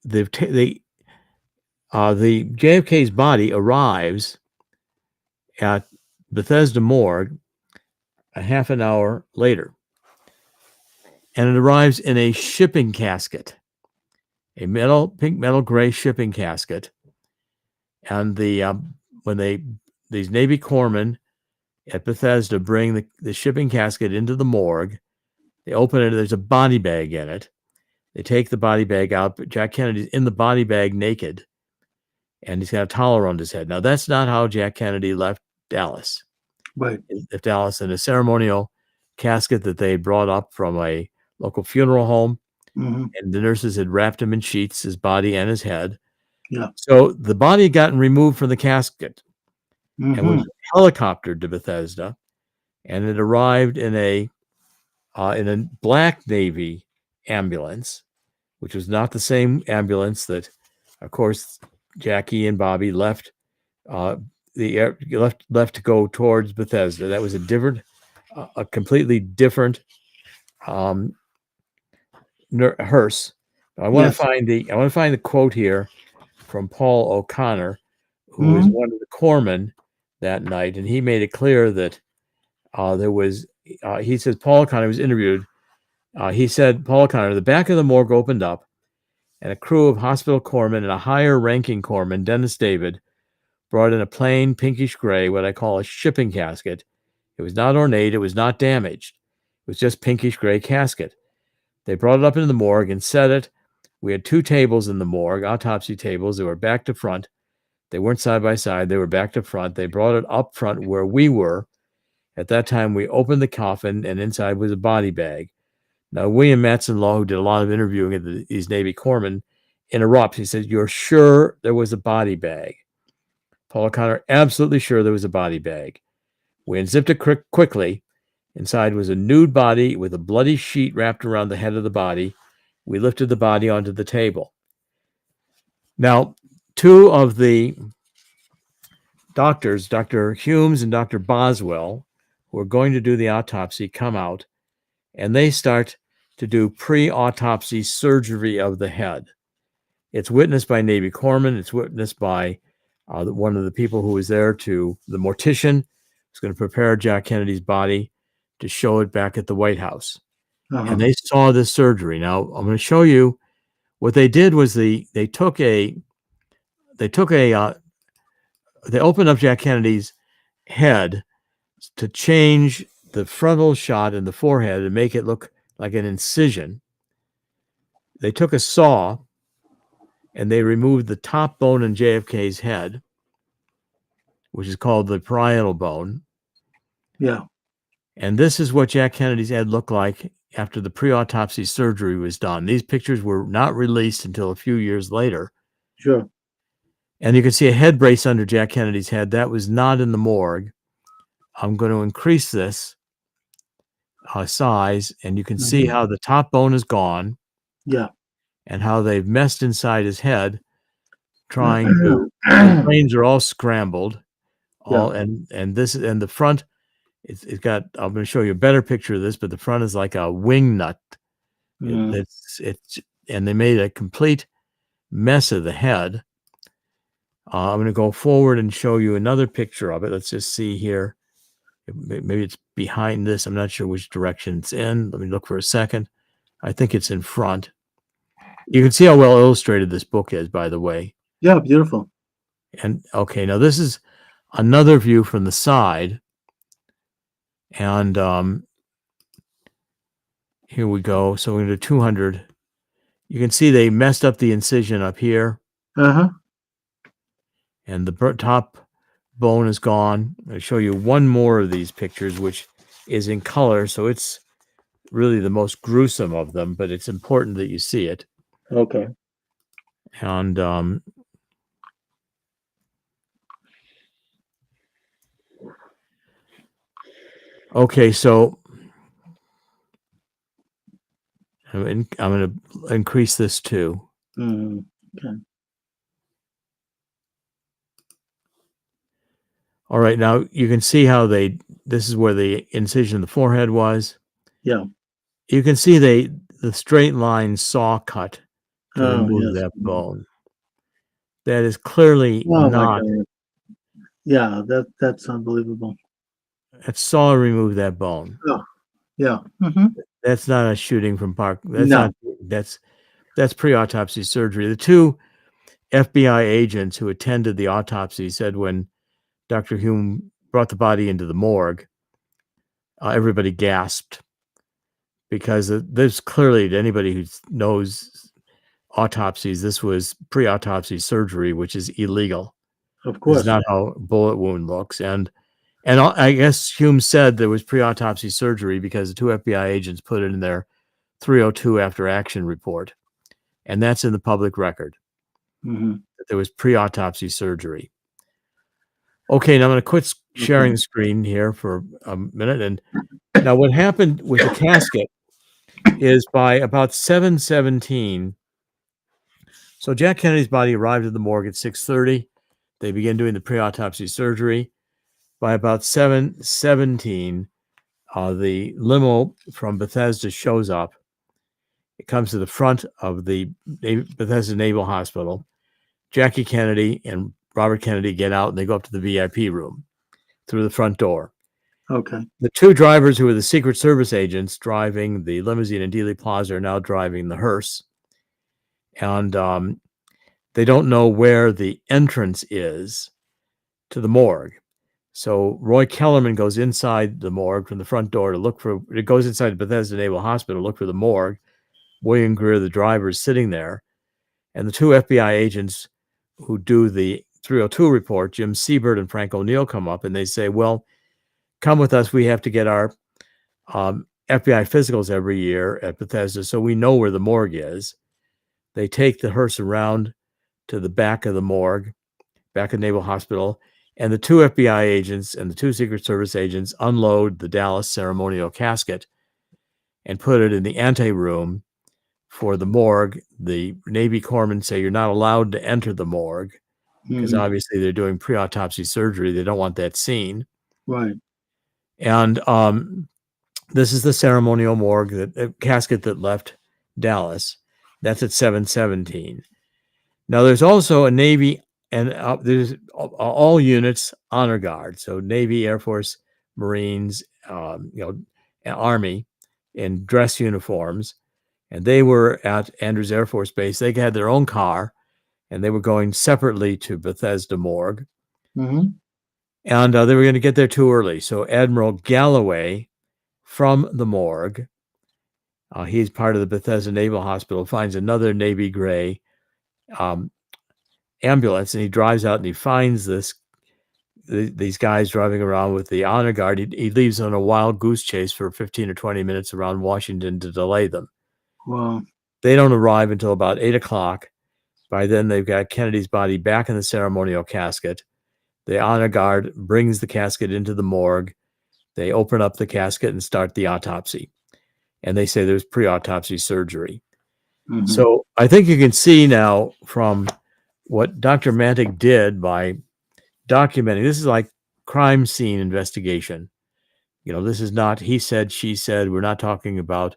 S11: the JFK's body arrives at Bethesda morgue a half an hour later, and it arrives in a shipping casket, a pink metal gray shipping casket. And these Navy corpsmen at Bethesda bring the shipping casket into the morgue, they open it. There's a body bag in it. They take the body bag out, but Jack Kennedy's in the body bag naked, and he's got a towel around his head. Now, that's not how Jack Kennedy left Dallas.
S1: Right.
S11: Left Dallas in a ceremonial casket that they brought up from a local funeral home.
S1: Mm-hmm.
S11: And the nurses had wrapped him in sheets, his body and his head.
S1: Yeah.
S11: So the body had gotten removed from the casket
S1: Mm-hmm.
S11: and was helicoptered to Bethesda, and it arrived in a black Navy ambulance which was not the same ambulance that, of course, Jackie and Bobby left. Left to go towards Bethesda. That was a completely different hearse. I want to find the quote here from Paul O'Connor, who was one of the corpsmen that night, and he made it clear that there was. He says Paul O'Connor was interviewed. He said Paul O'Connor, the back of the morgue opened up, and a crew of hospital corpsmen and a higher-ranking corpsman, Dennis David, brought in a plain pinkish gray, what I call a shipping casket. It was not ornate. It was not damaged. It was just pinkish gray casket. They brought it up into the morgue and set it. We had 2 tables in the morgue, autopsy tables. They were back to front. They weren't side by side. They were back to front. They brought it up front where we were. At that time, we opened the coffin, and inside was a body bag. Now, William Matson-Law, who did a lot of interviewing of these Navy corpsmen, interrupts. He says, "You're sure there was a body bag?" Paul O'Connor, absolutely sure there was a body bag. We unzipped it quickly. Inside was a nude body with a bloody sheet wrapped around the head of the body. We lifted the body onto the table. Now, 2 of the doctors, Dr. Humes and Dr. Boswell, who are going to do the autopsy, come out, and they start to do pre-autopsy surgery of the head. It's witnessed by Navy corpsmen. It's witnessed by one of the people who was there, the mortician, who's going to prepare Jack Kennedy's body to show it back at the White House. And they saw this surgery. Now, I'm going to show you what they did was they opened up Jack Kennedy's head to change the frontal shot in the forehead and make it look like an incision. They took a saw and they removed the top bone in JFK's head, which is called the parietal bone.
S1: Yeah.
S11: And this is what Jack Kennedy's head looked like after the pre-autopsy surgery was done. These pictures were not released until a few years later.
S1: Sure.
S11: And you can see a head brace under Jack Kennedy's head. That was not in the morgue. I'm going to increase this size, and you can see how the top bone is gone.
S1: Yeah.
S11: And how they've messed inside his head, trying to. The brains are all scrambled. And the front. It's got. I'm going to show you a better picture of this, but the front is like a wing nut. And they made a complete mess of the head. I'm going to go forward and show you another picture of it. Let's just see here. Maybe it's behind this. I'm not sure which direction it's in. Let me look for a second. I think it's in front. You can see how well illustrated this book is, by the way.
S1: Yeah, beautiful.
S11: And okay, now this is another view from the side. And here we go. So we're going to do 200. You can see they messed up the incision up here. And the top bone is gone. I'll show you one more of these pictures, which is in color. So it's really the most gruesome of them, but it's important that you see it.
S1: Okay.
S11: And okay, so I'm going to increase this too.
S1: Okay.
S11: All right, now you can see how this is where the incision in the forehead was.
S1: Yeah.
S11: You can see the straight line saw cut to remove that bone. That is clearly not.
S1: Yeah, that's unbelievable.
S11: That saw remove that bone.
S1: Oh, yeah.
S11: That's not a shooting from Park.
S1: No.
S11: That's pre-autopsy surgery. The 2 FBI agents who attended the autopsy said when Dr. Hume brought the body into the morgue, everybody gasped because there's clearly, to anybody who knows autopsies, this was pre-autopsy surgery, which is illegal.
S1: Of course.
S11: It's not how a bullet wound looks. And I guess Hume said there was pre-autopsy surgery because the 2 FBI agents put it in their 302 after action report. And that's in the public record. That there was pre-autopsy surgery. Okay, now I'm going to quit sharing the screen here for a minute. And now what happened with the casket is by about 7/17, So Jack Kennedy's body arrived at the morgue at 6:30. They began doing the pre-autopsy surgery. By about 7:17, the limo from Bethesda shows up. It comes to the front of the Bethesda Naval Hospital. Jackie Kennedy and Robert Kennedy get out and they go up to the VIP room through the front door.
S1: Okay.
S11: The two drivers who were the Secret Service agents driving the limousine in Dealey Plaza are now driving the hearse. And they don't know where the entrance is to the morgue. So Roy Kellerman goes inside the morgue from the front door to look for, it goes inside the Bethesda Naval Hospital to look for the morgue. William Greer, the driver, is sitting there. And the two FBI agents who do the 302 report, Jim Siebert and Frank O'Neill, come up and they say, well, come with us. We have to get our FBI physicals every year at Bethesda, so we know where the morgue is. They take the hearse around to the back of the morgue, back of Naval Hospital, and the two FBI agents and the two Secret Service agents unload the Dallas ceremonial casket and put it in the anteroom for the morgue. The Navy corpsmen say you're not allowed to enter the morgue because obviously they're doing pre-autopsy surgery. They don't want that seen.
S1: Right.
S11: And this is the ceremonial morgue, the casket that left Dallas. That's at 7:17. Now there's also a Navy and there's all units honor guard. So Navy, Air Force, Marines, Army in dress uniforms. And they were at Andrews Air Force Base. They had their own car and they were going separately to Bethesda morgue.
S1: Mm-hmm.
S11: And they were going to get there too early. So Admiral Galloway from the morgue, he's part of the Bethesda Naval Hospital, finds another Navy gray ambulance, and he drives out and he finds these guys driving around with the honor guard. He leaves on a wild goose chase for 15 or 20 minutes around Washington to delay them.
S1: Wow.
S11: They don't arrive until about 8 o'clock. By then, they've got Kennedy's body back in the ceremonial casket. The honor guard brings the casket into the morgue. They open up the casket and start the autopsy. And they say there's pre-autopsy surgery.
S1: Mm-hmm.
S11: So I think you can see now from what Dr. Mantic did by documenting, this is like crime scene investigation. This is not he said, she said. We're not talking about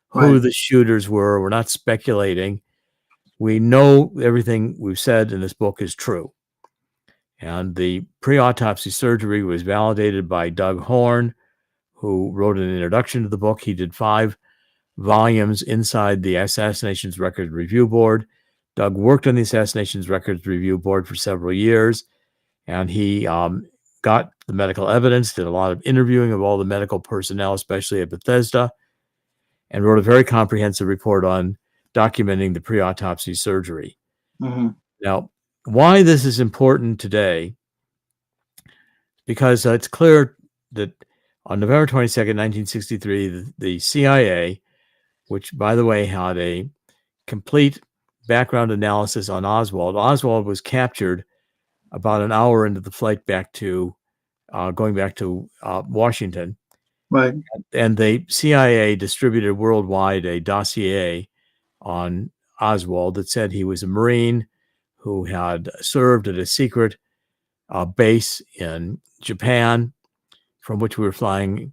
S11: who the shooters were. We're not speculating. We know everything we've said in this book is true. And the pre-autopsy surgery was validated by Doug Horn, who wrote an introduction to the book. He did 5 volumes inside the Assassinations Records Review Board. Doug worked on the Assassinations Records Review Board for several years, and he got the medical evidence, did a lot of interviewing of all the medical personnel, especially at Bethesda, and wrote a very comprehensive report on documenting the pre-autopsy surgery.
S1: Mm-hmm.
S11: Now, why this is important today, because it's clear that on November 22nd, 1963, the CIA, which, by the way, had a complete background analysis on Oswald. Oswald was captured about an hour into the flight back to, going back to Washington.
S1: Right.
S11: And the CIA distributed worldwide a dossier on Oswald that said he was a Marine who had served at a secret base in Japan, from which we were flying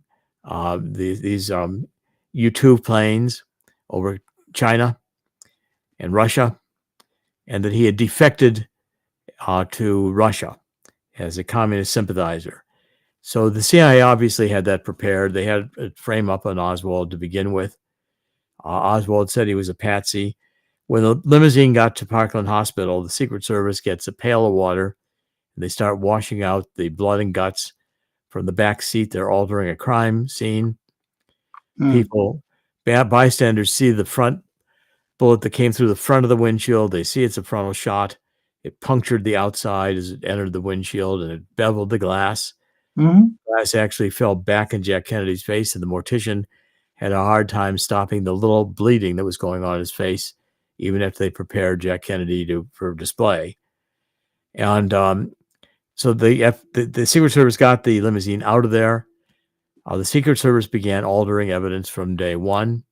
S11: these U-2 planes over China and Russia, and that he had defected to Russia as a communist sympathizer. So the CIA obviously had that prepared. They had a frame up on Oswald to begin with. Oswald said he was a patsy. When the limousine got to Parkland Hospital, the Secret Service gets a pail of water, and they start washing out the blood and guts from the back seat. They're altering a crime scene. People, bystanders, see the front bullet that came through the front of the windshield. They see it's a frontal shot. It punctured the outside as it entered the windshield, and it beveled the glass.
S1: Mm-hmm.
S11: Glass actually fell back in Jack Kennedy's face, and the mortician had a hard time stopping the little bleeding that was going on in his face, even after they prepared Jack Kennedy for display. And so the Secret Service got the limousine out of there. The Secret Service began altering evidence from day one.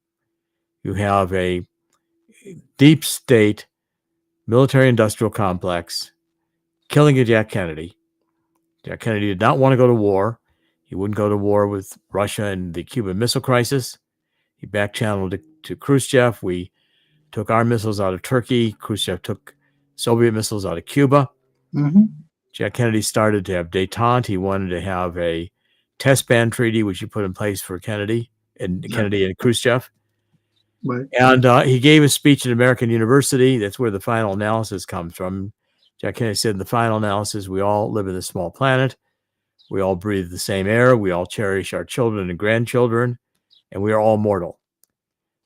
S11: You have a deep state military-industrial complex, killing of Jack Kennedy. Jack Kennedy did not want to go to war. He wouldn't go to war with Russia and the Cuban Missile Crisis. He back-channeled to Khrushchev. We took our missiles out of Turkey. Khrushchev took Soviet missiles out of Cuba.
S1: Mm-hmm.
S11: Jack Kennedy started to have détente. He wanted to have a test ban treaty, which he put in place for Kennedy and Khrushchev.
S1: Right.
S11: And he gave a speech at American University. That's where the final analysis comes from. Jack Kennedy said, in the final analysis, we all live in this small planet. We all breathe the same air. We all cherish our children and grandchildren, and we are all mortal.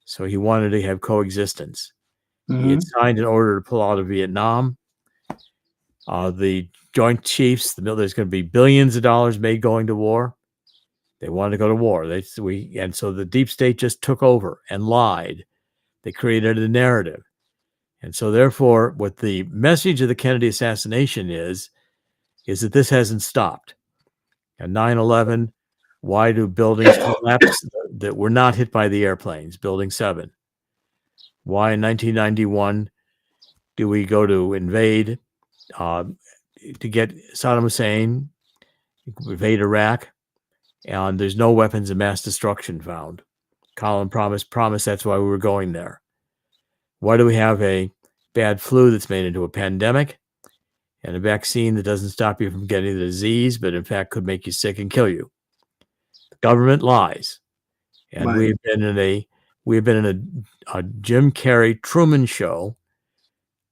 S11: So he wanted to have coexistence. He had signed an order to pull out of Vietnam. The Joint Chiefs, there's going to be billions of dollars made going to war. They wanted to go to war. And so the deep state just took over and lied. They created a narrative. And so therefore, what the message of the Kennedy assassination is that this hasn't stopped. And 9/11, why do buildings collapse that were not hit by the airplanes? Building 7. Why in 1991 do we go to invade to get Saddam Hussein, invade Iraq, and there's no weapons of mass destruction found? Colin promised that's why we were going there. Why do we have a bad flu that's made into a pandemic and a vaccine that doesn't stop you from getting the disease, but in fact could make you sick and kill you? The government lies. And
S1: Right.
S11: we've been in a Jim Carrey Truman Show,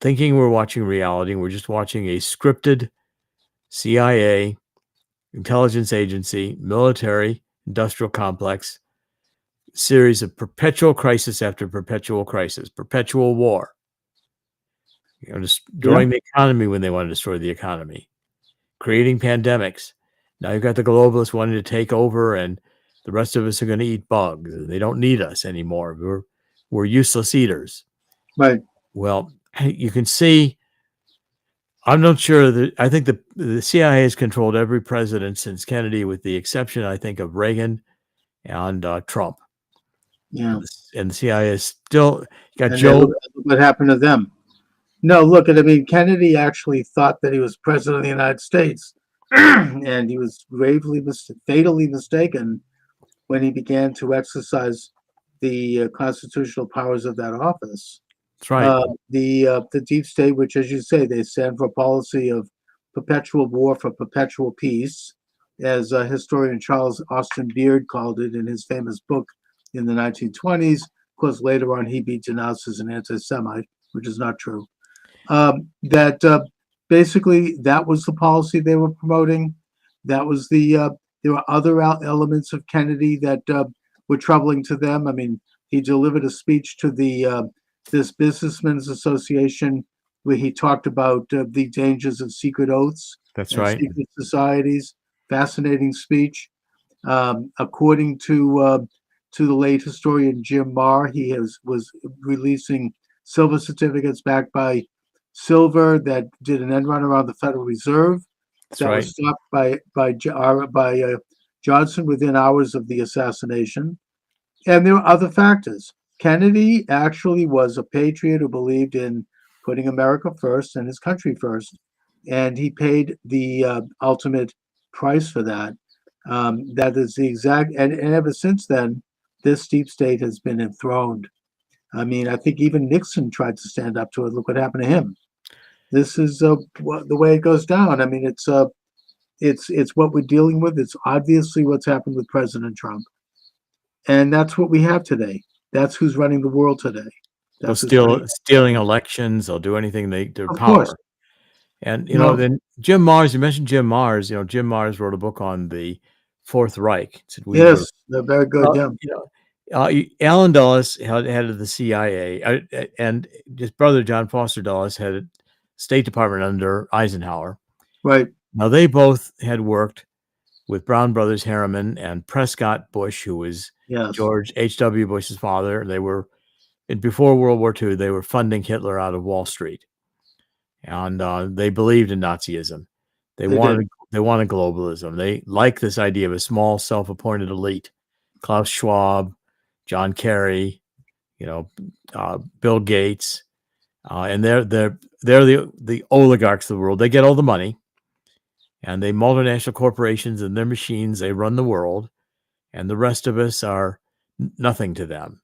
S11: thinking we're watching reality, and we're just watching a scripted CIA, intelligence agency, military, industrial complex series of perpetual crisis after perpetual crisis, perpetual war. Destroying the economy when they want to destroy the economy, creating pandemics. Now you've got the globalists wanting to take over, and the rest of us are going to eat bugs. They don't need us anymore. We're useless eaters.
S1: Right.
S11: Well, you can see, I'm not sure that, I think the CIA has controlled every president since Kennedy, with the exception, I think, of Reagan and Trump.
S1: Yeah.
S11: And the CIA is still got
S1: And
S11: Joe.
S1: then look what happened to them. No, look, I mean, Kennedy actually thought that he was president of the United States, and he was fatally mistaken when he began to exercise the constitutional powers of that office.
S11: That's right.
S1: The deep state, which, as you say, they stand for a policy of perpetual war for perpetual peace, as historian Charles Austin Beard called it in his famous book in the 1920s. Of course, later on, he'd be denounced as an anti-Semite, which is not true. Basically, that was the policy they were promoting. That was there were other elements of Kennedy that were troubling to them. I mean, he delivered a speech to this Businessmen's Association where he talked about the dangers of secret oaths.
S11: That's
S1: and
S11: right.
S1: Secret societies. Fascinating speech. According to the late historian Jim Marr, he was releasing silver certificates backed by silver that did an end run around the Federal Reserve.
S11: That's
S1: That
S11: right.
S1: was stopped by Johnson within hours of the assassination. And there were other factors. Kennedy actually was a patriot who believed in putting America first and his country first. And he paid the ultimate price for that. That is the exact, and ever since then, this deep state has been enthroned. I mean, I think even Nixon tried to stand up to it. Look what happened to him. This is the way it goes down. I mean, it's what we're dealing with. It's obviously what's happened with President Trump, and that's what we have today. That's who's running the world today.
S11: They'll
S1: That's who's running-
S11: stealing elections. They'll do anything their
S1: Of
S11: power.
S1: course.
S11: And
S1: No.
S11: then Jim Mars. You mentioned Jim Mars. Jim Mars wrote a book on the Fourth Reich. He said,
S1: Yes, they're very good.
S11: Allen Dulles, head of the CIA, and his brother John Foster Dulles had State Department under Eisenhower.
S1: Right.
S11: Now they both had worked with Brown Brothers Harriman and Prescott Bush, who was
S1: Yes.
S11: George H.W. Bush's father. They were, before World War II, they were funding Hitler out of Wall Street, and they believed in Nazism. They wanted globalism. They liked this idea of a small, self-appointed elite. Klaus Schwab, John Kerry, Bill Gates, and they're the oligarchs of the world. They get all the money, and they multinational corporations and their machines. They run the world, and the rest of us are nothing to them.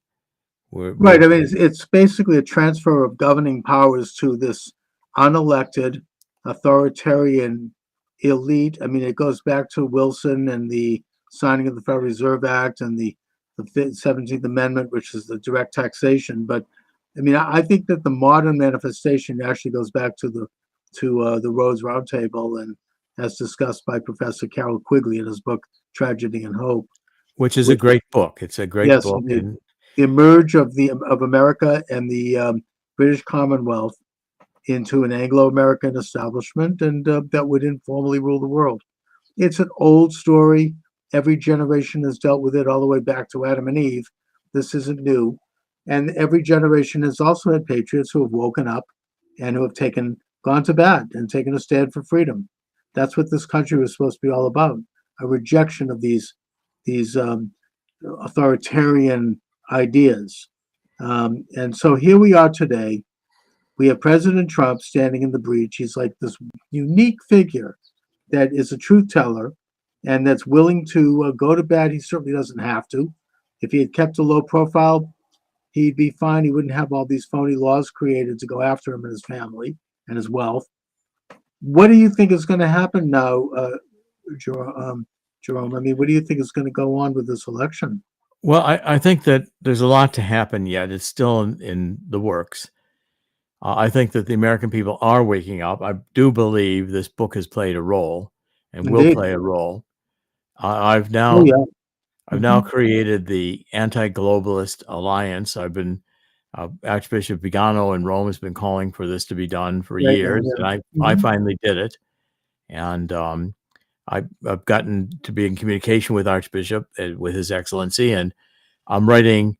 S1: Right. I mean, it's basically a transfer of governing powers to this unelected, authoritarian elite. I mean, it goes back to Wilson and the signing of the Federal Reserve Act and the 17th Amendment, which is the direct taxation. But I mean, I think that the modern manifestation actually goes back to the Rhodes Roundtable, and as discussed by Professor Carroll Quigley in his book Tragedy and Hope,
S11: which is a great book. It's a great
S1: yes,
S11: book.
S1: The emerge of America and the British Commonwealth into an Anglo-American establishment, and that would informally rule the world. It's an old story. Every generation has dealt with it all the way back to Adam and Eve. This isn't new. And every generation has also had patriots who have woken up and who have gone to bat and taken a stand for freedom. That's what this country was supposed to be all about, a rejection of these authoritarian ideas. And so here we are today. We have President Trump standing in the breach. He's like this unique figure that is a truth teller and that's willing to go to bat. He certainly doesn't have to. If he had kept a low profile, he'd be fine. He wouldn't have all these phony laws created to go after him and his family and his wealth. What do you think is going to happen now, Jerome? I mean, what do you think is going to go on with this election?
S11: Well, I think that there's a lot to happen yet. It's still in the works. I think that the American people are waking up. I do believe this book has played a role and
S1: Indeed.
S11: will play a role. I've now created the Anti-Globalist Alliance. I've been Archbishop Vigano in Rome has been calling for this to be done for years, and I finally did it. And I've gotten to be in communication with Archbishop, with His Excellency, and I'm writing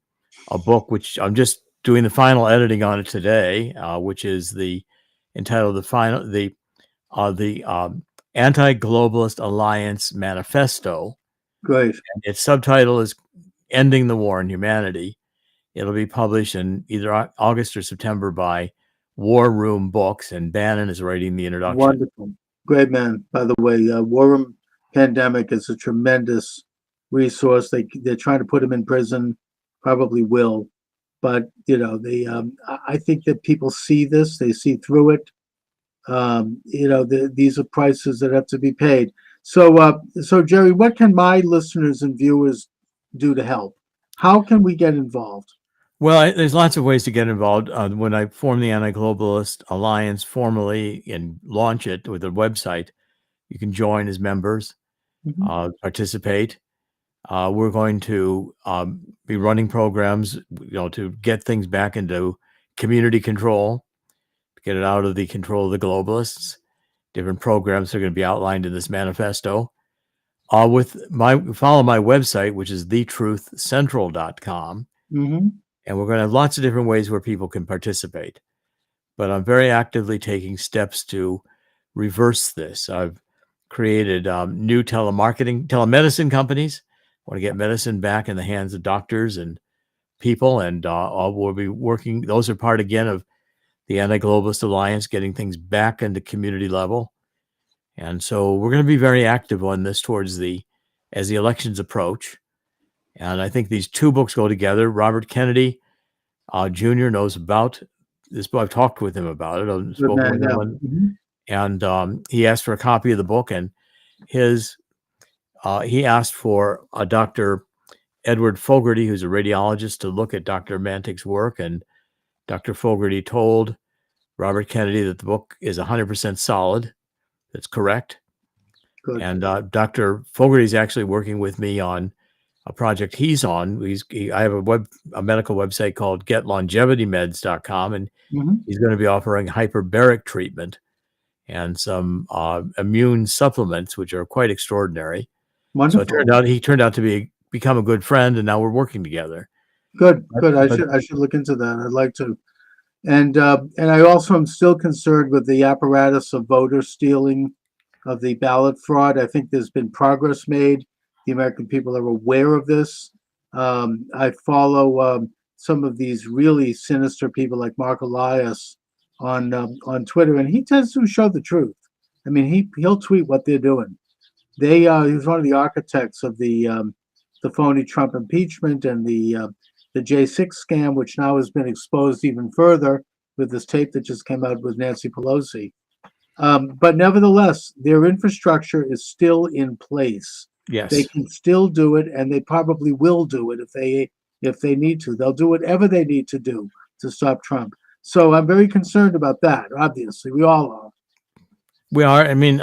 S11: a book which I'm just doing the final editing on it today, which is entitled the Anti-Globalist Alliance Manifesto.
S1: Great.
S11: And its subtitle is Ending the War on Humanity. It'll be published in either August or September by War Room Books, and Bannon is writing the introduction.
S1: Wonderful. Great man, by the way. War Room Pandemic is a tremendous resource. They're trying to put him in prison, probably will. But, I think that people see this, they see through it. These are prices that have to be paid. So Jerry, what can my listeners and viewers do to help? How can we get involved?
S11: Well, there's lots of ways to get involved. When I form the Anti-Globalist Alliance formally and launch it with a website, you can join as members, participate. We're going to be running programs, to get things back into community control, to get it out of the control of the globalists. Different programs are going to be outlined in this manifesto. Follow my website, which is thetruthcentral.com. And we're going to have lots of different ways where people can participate. But I'm very actively taking steps to reverse this. I've created new telemedicine companies. I want to get medicine back in the hands of doctors and people. And we'll be working. Those are part, again, of the Anti-Globalist Alliance, getting things back into community level. And so we're going to be very active on this as the elections approach. And I think these two books go together. Robert Kennedy Jr. knows about this book. I've talked with him about it. I've spoken with him, and he asked for a copy of the book. And he asked for a Dr. Edward Fogarty, who's a radiologist, to look at Dr. Mantik's work. And Dr. Fogarty told Robert Kennedy that the book is 100% solid. That's correct. Good. And Dr. Fogarty is actually working with me on a project he's on. I have a medical website called GetLongevityMeds.com, and he's going to be offering hyperbaric treatment and some immune supplements, which are quite extraordinary. Wonderful. So he turned out to become a good friend, and now we're working together.
S1: Good. I should look into that. I'd like to. And I also am still concerned with the apparatus of voter stealing, of the ballot fraud. I think there's been progress made. The American people are aware of this. I follow some of these really sinister people like Mark Elias on Twitter, and he tends to show the truth. I mean, he'll tweet what they're doing. He was one of the architects of the phony Trump impeachment and the J6 scam, which now has been exposed even further with this tape that just came out with Nancy Pelosi. But nevertheless, their infrastructure is still in place.
S11: Yes.
S1: They can still do it, and they probably will do it if they need to. They'll do whatever they need to do to stop Trump. So I'm very concerned about that. Obviously, we all are.
S11: We are. I mean,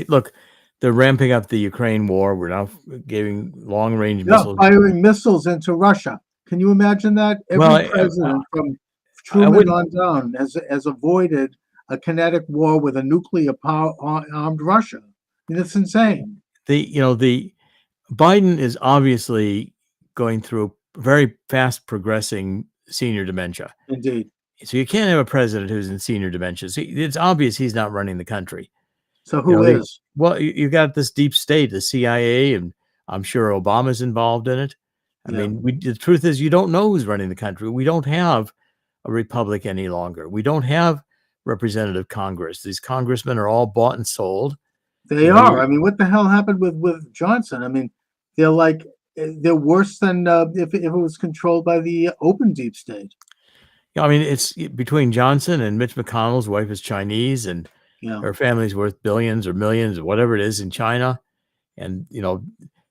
S11: look, they're ramping up the Ukraine war. We're now giving long-range missiles.
S1: Firing missiles into Russia. Can you imagine that? Every president from Truman on down has avoided a kinetic war with a nuclear armed Russia. I mean, it's insane.
S11: The Biden is obviously going through very fast progressing senior dementia.
S1: Indeed.
S11: So you can't have a president who's in senior dementia. So it's obvious he's not running the country.
S1: So who is?
S11: Well, you got this deep state, the CIA, and I'm sure Obama's involved in it. I mean, the truth is you don't know who's running the country. We don't have a republic any longer. We don't have representative Congress. These congressmen are all bought and sold.
S1: They are. I mean, what the hell happened with Johnson? I mean, they're worse than if it was controlled by the open deep state.
S11: I mean, it's between Johnson and Mitch McConnell's wife is Chinese, and her family's worth billions or millions or whatever it is in China. And,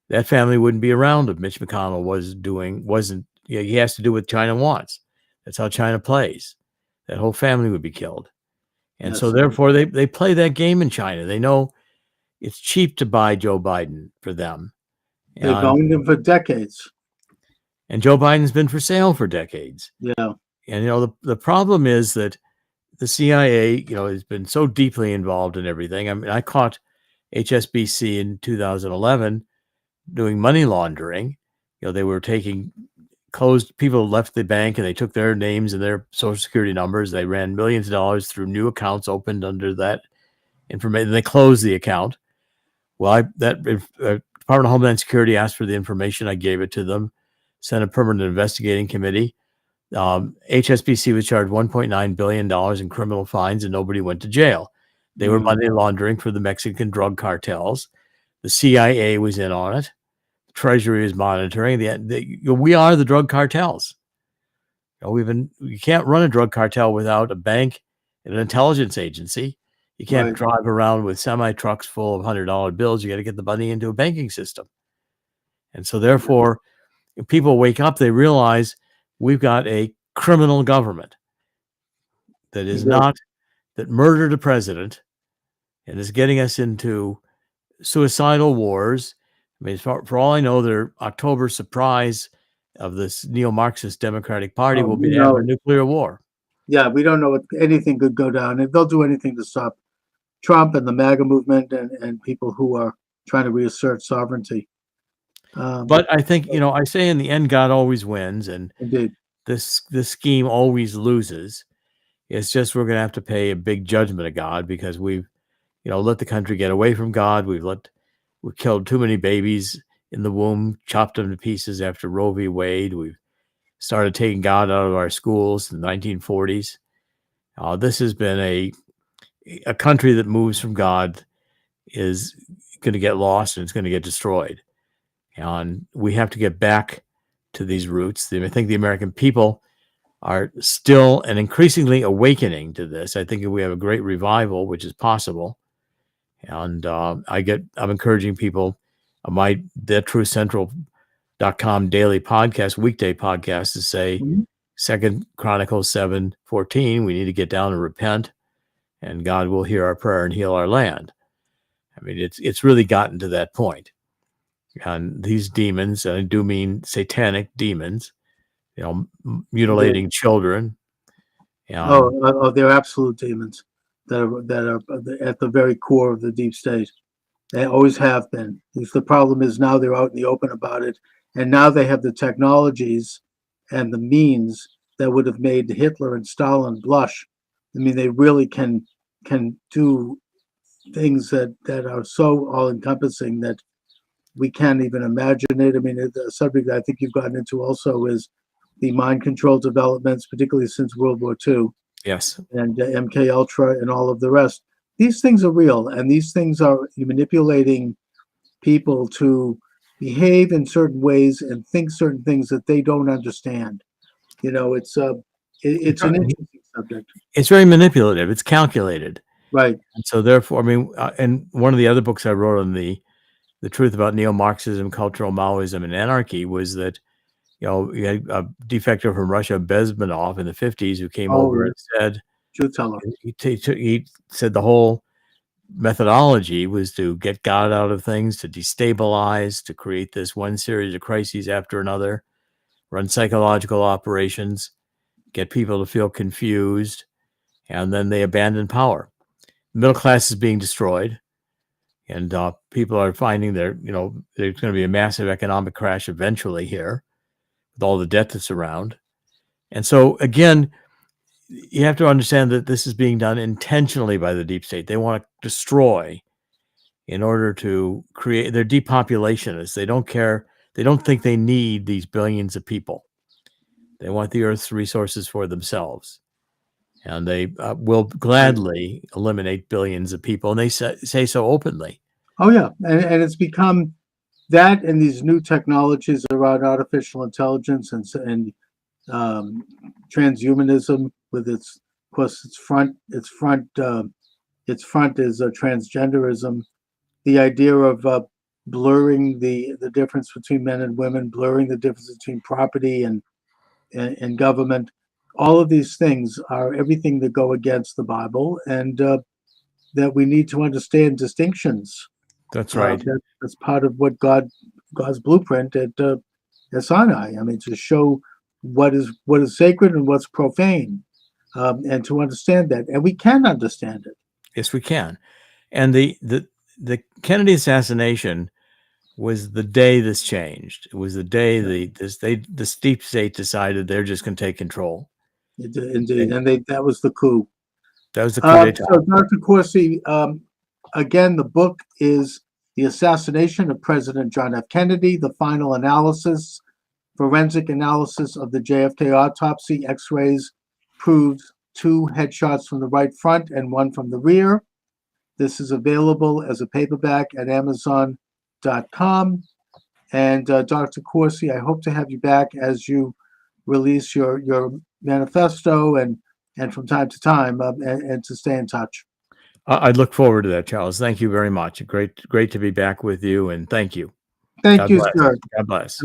S11: that family wouldn't be around if Mitch McConnell wasn't, he has to do what China wants. That's how China plays. That whole family would be killed. And so therefore they play that game in China. They know it's cheap to buy Joe Biden for them.
S1: They've owned him for decades.
S11: And Joe Biden's been for sale for decades.
S1: Yeah.
S11: And, the problem is that the CIA, has been so deeply involved in everything. I mean, I caught HSBC in 2011 doing money laundering. They were taking people left the bank and they took their names and their social security numbers. They ran millions of dollars through new accounts opened under that information. They closed the account. Well, Department of Homeland Security asked for the information. I gave it to them, sent a permanent investigating committee. HSBC was charged $1.9 billion in criminal fines and nobody went to jail. They were money laundering for the Mexican drug cartels. The CIA was in on it. The Treasury was monitoring. We are the drug cartels. You can't run a drug cartel without a bank and an intelligence agency. You can't drive around with semi-trucks full of $100 bills. You got to get the money into a banking system. And so therefore, if people wake up, they realize we've got a criminal government that is that murdered a president and is getting us into suicidal wars. I mean, for all I know, their October surprise of this neo-Marxist Democratic Party will be to have a nuclear war.
S1: Yeah, we don't know if anything could go down. And they'll do anything to stop Trump and the MAGA movement and people who are trying to reassert sovereignty.
S11: But I think, I say in the end, God always wins. And
S1: indeed,
S11: this scheme always loses. It's just we're going to have to pay a big judgment of God because we've, let the country get away from God. We killed too many babies in the womb, chopped them to pieces after Roe v. Wade. We've started taking God out of our schools in the 1940s. This has been a country that moves from God is going to get lost and it's going to get destroyed. And we have to get back to these roots. I think the American people are still and increasingly awakening to this. I think if we have a great revival, which is possible. And I'm encouraging people on my TheTruthCentral.com daily podcast, weekday podcast, to say 2 Chronicles 7:14, we need to get down and repent, and God will hear our prayer and heal our land. I mean, it's really gotten to that point. And these demons, and I do mean satanic demons, mutilating children.
S1: They're absolute demons that are at the very core of the deep state. They always have been. The problem is now they're out in the open about it, and now they have the technologies and the means that would have made Hitler and Stalin blush. I mean, they really can do things that are so all-encompassing that we can't even imagine it. I mean, the subject I think you've gotten into also is the mind control developments, particularly since World War II.
S11: Yes.
S1: and MK Ultra and all of the rest. These things are real, and these things are manipulating people to behave in certain ways and think certain things that they don't understand. You know, it's an interesting subject.
S11: It's very manipulative. It's calculated.
S1: Right.
S11: And so therefore, I mean, and one of the other books I wrote on the truth about neo-Marxism, cultural Maoism, and anarchy was that, you know, you had a defector from Russia, Bezmenov, in the 50s, who came over and said,
S1: Truth teller.
S11: he said the whole methodology was to get God out of things, to destabilize, to create this one series of crises after another, run psychological operations, get people to feel confused, and then they abandon power. Middle class is being destroyed, and people are finding there's going to be a massive economic crash eventually here with all the debt that's around. And so again, you have to understand that this is being done intentionally by the deep state. They want to destroy in order to create. They're depopulationists. They don't care. They don't think they need these billions of people. They want the Earth's resources for themselves. And they will gladly eliminate billions of people. And they say so openly.
S1: Oh, yeah. And it's become that, and these new technologies around artificial intelligence and transhumanism with its front is transgenderism. The idea of blurring the difference between men and women, blurring the difference between property and government. All of these things are everything that go against the Bible, and that we need to understand distinctions.
S11: That's right.
S1: That's part of what God's blueprint at Sinai. I mean, to show what is sacred and what's profane, and to understand that, and we can understand it.
S11: Yes, we can. And the Kennedy assassination was the day this changed. It was the day the deep state decided they're just going to take control.
S1: Indeed, and that was the coup.
S11: That was the coup d'etat.
S1: So, Dr. Corsi, again, the book is The Assassination of President John F. Kennedy, the Final Analysis, Forensic Analysis of the JFK Autopsy. X-rays proved 2 headshots from the right front and 1 from the rear. This is available as a paperback at Amazon.com. And Dr. Corsi, I hope to have you back as you release your manifesto and from time to time, and to stay in touch.
S11: I look forward to that, Charles. Thank you very much. Great to be back with you, and thank you.
S1: Thank you, sir.
S11: God bless.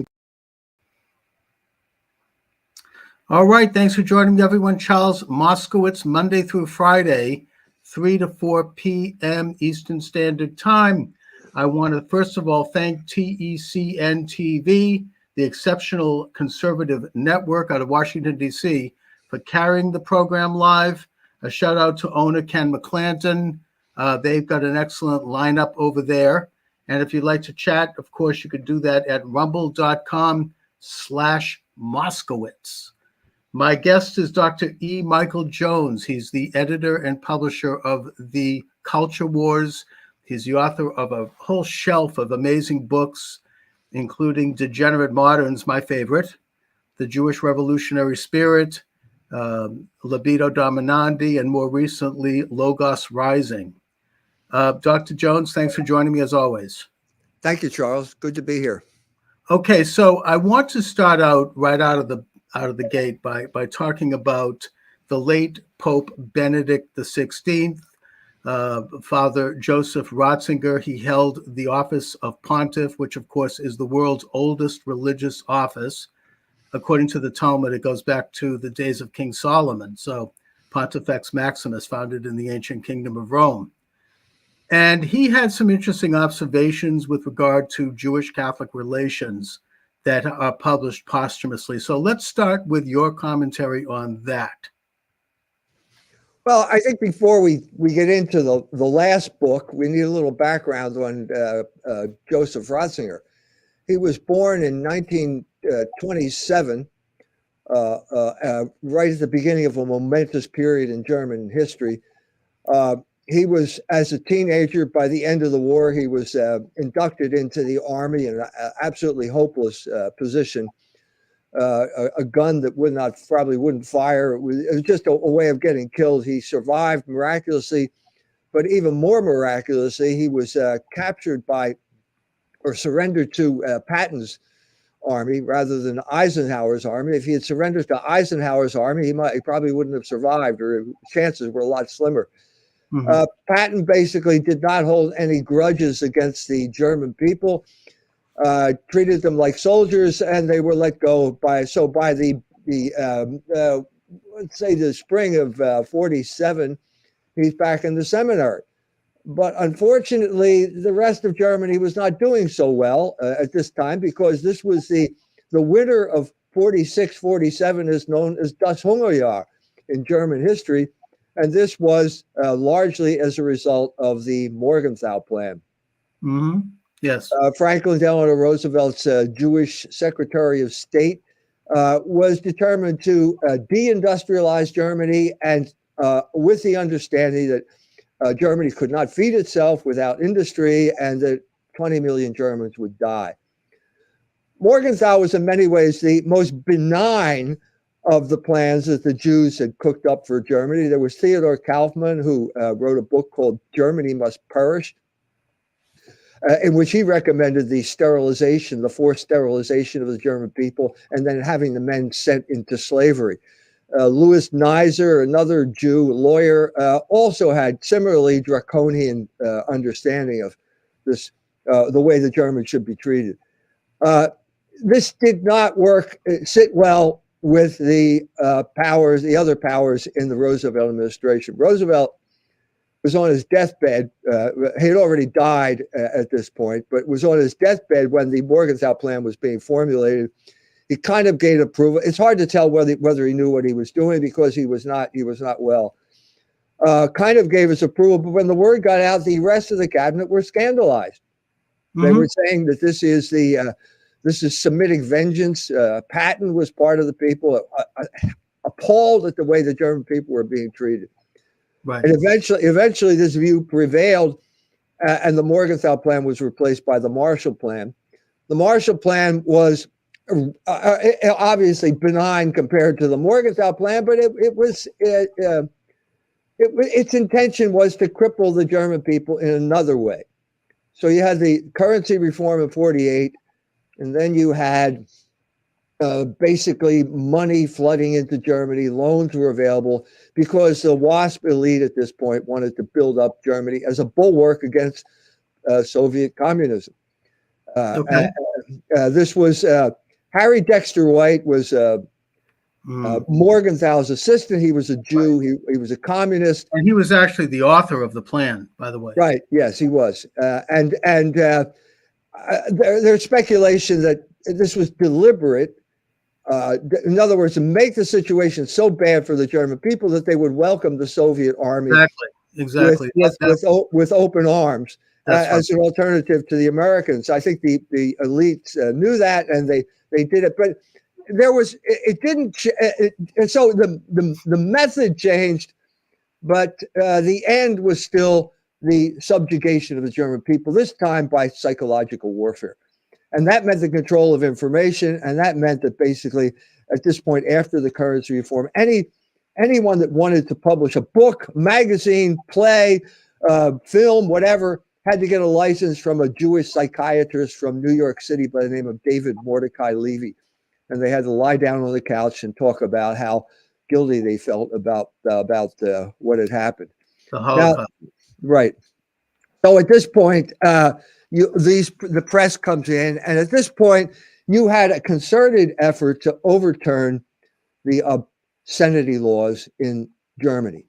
S1: All right. Thanks for joining me, everyone. Charles Moskowitz, Monday through Friday, 3 to 4 p.m. Eastern Standard Time. I want to, first of all, thank TECN TV, the exceptional conservative network out of Washington, D.C., for carrying the program live. A shout out to owner Ken McClanton. They've got an excellent lineup over there. And if you'd like to chat, of course, you could do that at rumble.com/Moskowitz. My guest is Dr. E. Michael Jones. He's the editor and publisher of The Culture Wars. He's the author of a whole shelf of amazing books, including Degenerate Moderns, my favorite, The Jewish Revolutionary Spirit, Libido Dominandi, and more recently, Logos Rising. Dr. Jones, thanks for joining me as always.
S12: Thank you, Charles. Good to be here.
S1: Okay, so I want to start out right out of the gate by talking about the late Pope Benedict XVI, Father Joseph Ratzinger. He held the office of Pontiff, which of course is the world's oldest religious office. According to the Talmud, it goes back to the days of King Solomon. So Pontifex Maximus, founded in the ancient kingdom of Rome. And he had some interesting observations with regard to Jewish-Catholic relations that are published posthumously. So let's start with your commentary on that.
S12: Well, I think before we get into the last book, we need a little background on Joseph Ratzinger. He was born in 1927, right at the beginning of a momentous period in German history. He was, as a teenager, by the end of the war, he was inducted into the army in an absolutely hopeless position. a gun that probably wouldn't fire. It was just a way of getting killed. He survived miraculously, but even more miraculously, he was captured by or surrendered to Patton's army rather than Eisenhower's army. If he had surrendered to Eisenhower's army, he probably wouldn't have survived, or chances were a lot slimmer.
S1: Mhm.
S12: Patton basically did not hold any grudges against the German people, treated them like soldiers, and they were let go by the let's say the spring of 47, he's back in the seminary. But unfortunately, the rest of Germany was not doing so well at this time, because this was the winter of 46-47 is known as Das Hungerjahr in German history. And this was largely as a result of the Morgenthau Plan.
S1: Mhm. Yes.
S12: Franklin Delano Roosevelt's Jewish Secretary of State was determined to deindustrialize Germany, and with the understanding that Germany could not feed itself without industry, and that 20 million Germans would die. Morgenthau was in many ways the most benign of the plans that the Jews had cooked up for Germany. There was Theodor Kaufmann, who wrote a book called Germany Must Perish, in which he recommended the forced sterilization of the German people, and then having the men sent into slavery. Louis Neisser, another Jew lawyer, also had similarly draconian understanding of this, the way the Germans should be treated. This did not sit well with the other powers in the Roosevelt administration. Roosevelt was on his deathbed. He had already died at this point, but was on his deathbed when the Morgenthau Plan was being formulated. He kind of gave approval. It's hard to tell whether he knew what he was doing, because he was not well. Kind of gave his approval, but when the word got out, the rest of the cabinet were scandalized.
S1: Mm-hmm.
S12: They were saying that this is Semitic vengeance. Patton was part of the people, appalled at the way the German people were being treated.
S1: Right.
S12: And eventually this view prevailed, and the Morgenthau Plan was replaced by the Marshall Plan. The Marshall Plan was obviously benign compared to the Morgenthau Plan, but its intention was to cripple the German people in another way. So you had the currency reform in 48, and then you had basically money flooding into Germany. Loans were available because the WASP elite at this point wanted to build up Germany as a bulwark against Soviet communism. This was Harry Dexter White was Morgenthau's assistant. He was a Jew. He was a communist,
S1: and he was actually the author of the plan, by the way.
S12: Right? Yes, he was. There's speculation that this was deliberate. In other words, to make the situation so bad for the German people that they would welcome the Soviet army
S1: exactly
S12: with open arms as an alternative to the Americans. I think the elites knew that, and they did it, but so the method changed, but the end was still the subjugation of the German people, this time by psychological warfare. And that meant the control of information, and that meant that basically at this point, after the currency reform, anyone that wanted to publish a book, magazine, play, film, whatever, had to get a license from a Jewish psychiatrist from New York City by the name of David Mordecai Levy. And they had to lie down on the couch and talk about how guilty they felt about what had happened.
S1: The Holocaust.
S12: Right. So at this point, the press comes in, and at this point, you had a concerted effort to overturn the obscenity laws in Germany.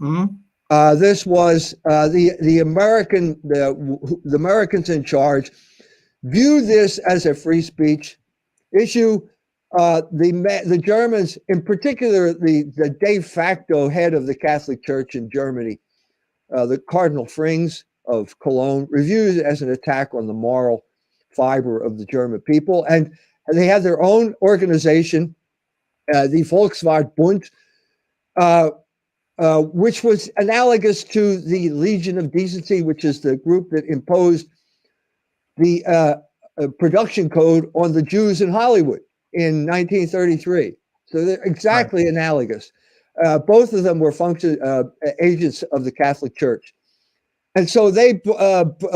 S1: Mm-hmm.
S12: This was the Americans in charge viewed this as a free speech issue. The Germans, in particular, the de facto head of the Catholic Church in Germany, the Cardinal Frings of Cologne, reviews it as an attack on the moral fiber of the German people, and they had their own organization, the Volkswahrtbund, which was analogous to the Legion of Decency, which is the group that imposed the production code on the Jews in Hollywood. in 1933. So they're exactly analogous. Both of them were agents of the Catholic Church. And so they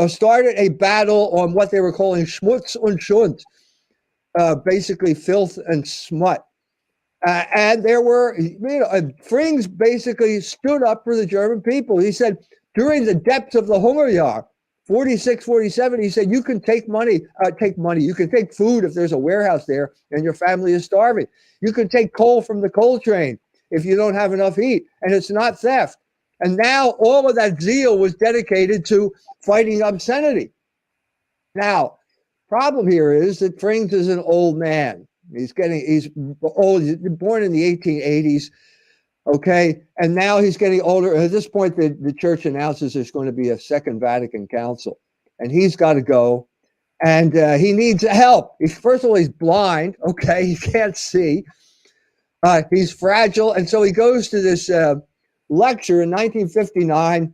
S12: started a battle on what they were calling Schmutz und Schund, basically filth and smut. And there were, Frings basically stood up for the German people. He said, during the depths of the Hungerjahr, 46, 47, he said, you can take money. You can take food if there's a warehouse there and your family is starving. You can take coal from the coal train if you don't have enough heat, and it's not theft. And now all of that zeal was dedicated to fighting obscenity. Now, problem here is that Frings is an old man. He's old. He's born in the 1880s. Okay. And now he's getting older. And at this point, the church announces there's going to be a Second Vatican Council, and he's got to go. And he needs help. First of all, he's blind. Okay. He can't see. He's fragile. And so he goes to this lecture in 1959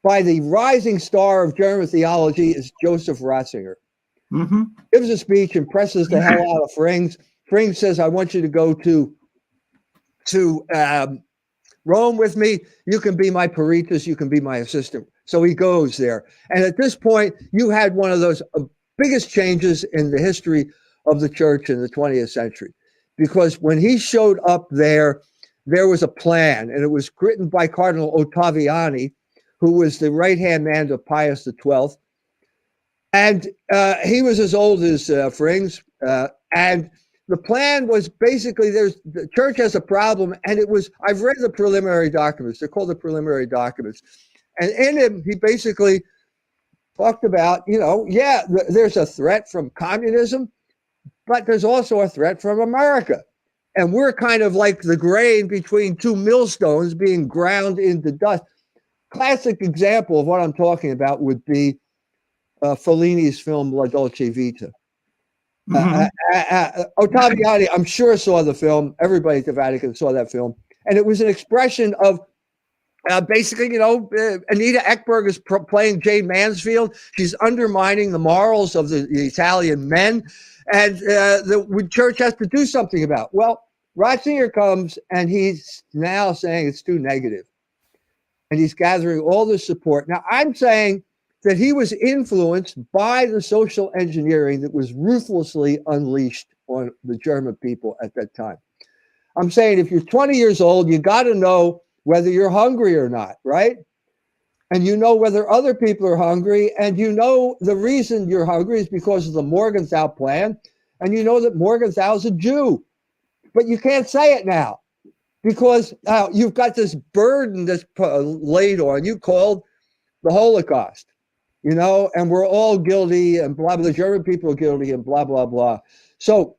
S12: by the rising star of German theology is Joseph Ratzinger.
S1: Mm-hmm.
S12: Gives a speech, impresses the hell out of Frings. Frings says, I want you to go to Rome with me. You can be my peritus. You can be my assistant. So he goes there. And at this point, you had one of those biggest changes in the history of the church in the 20th century. Because when he showed up there, there was a plan, and it was written by Cardinal Ottaviani, who was the right-hand man of Pius XII. And he was as old as Frings. And the plan was basically, the church has a problem, and I've read the preliminary documents. They're called the preliminary documents. And in them, he basically talked about, there's a threat from communism, but there's also a threat from America. And we're kind of like the grain between two millstones being ground into dust. Classic example of what I'm talking about would be Fellini's film La Dolce Vita. Ottaviani, I'm sure, saw the film. Everybody at the Vatican saw that film. And it was an expression of basically, Anita Ekberg is playing Jane Mansfield. She's undermining the morals of the Italian men. And the church has to do something about it. Well, Ratzinger comes and he's now saying it's too negative. And he's gathering all the support. Now, I'm saying that he was influenced by the social engineering that was ruthlessly unleashed on the German people at that time. I'm saying if you're 20 years old, you got to know whether you're hungry or not, right? And you know whether other people are hungry, and you know the reason you're hungry is because of the Morgenthau plan, and you know that Morgenthau is a Jew. But you can't say it now because you've got this burden that's laid on you called the Holocaust. And we're all guilty, and blah, blah, the German people are guilty, and blah, blah, blah. So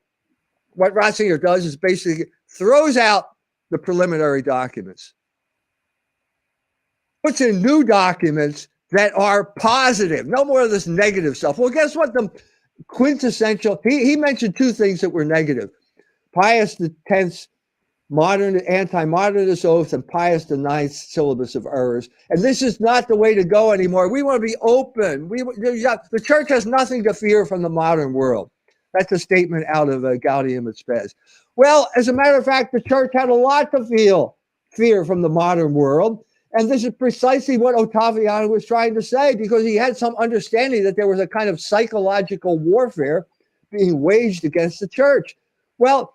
S12: what Ratzinger does is basically throws out the preliminary documents, puts in new documents that are positive, no more of this negative stuff. Well, guess what? The quintessential, he mentioned two things that were negative. Pius X's anti-modernist oath and Pius IX's syllabus of errors. And this is not the way to go anymore. We want to be open. The church has nothing to fear from the modern world. That's a statement out of Gaudium et Spes. Well, as a matter of fact, the church had a lot to fear from the modern world. And this is precisely what Ottaviani was trying to say, because he had some understanding that there was a kind of psychological warfare being waged against the church. Well,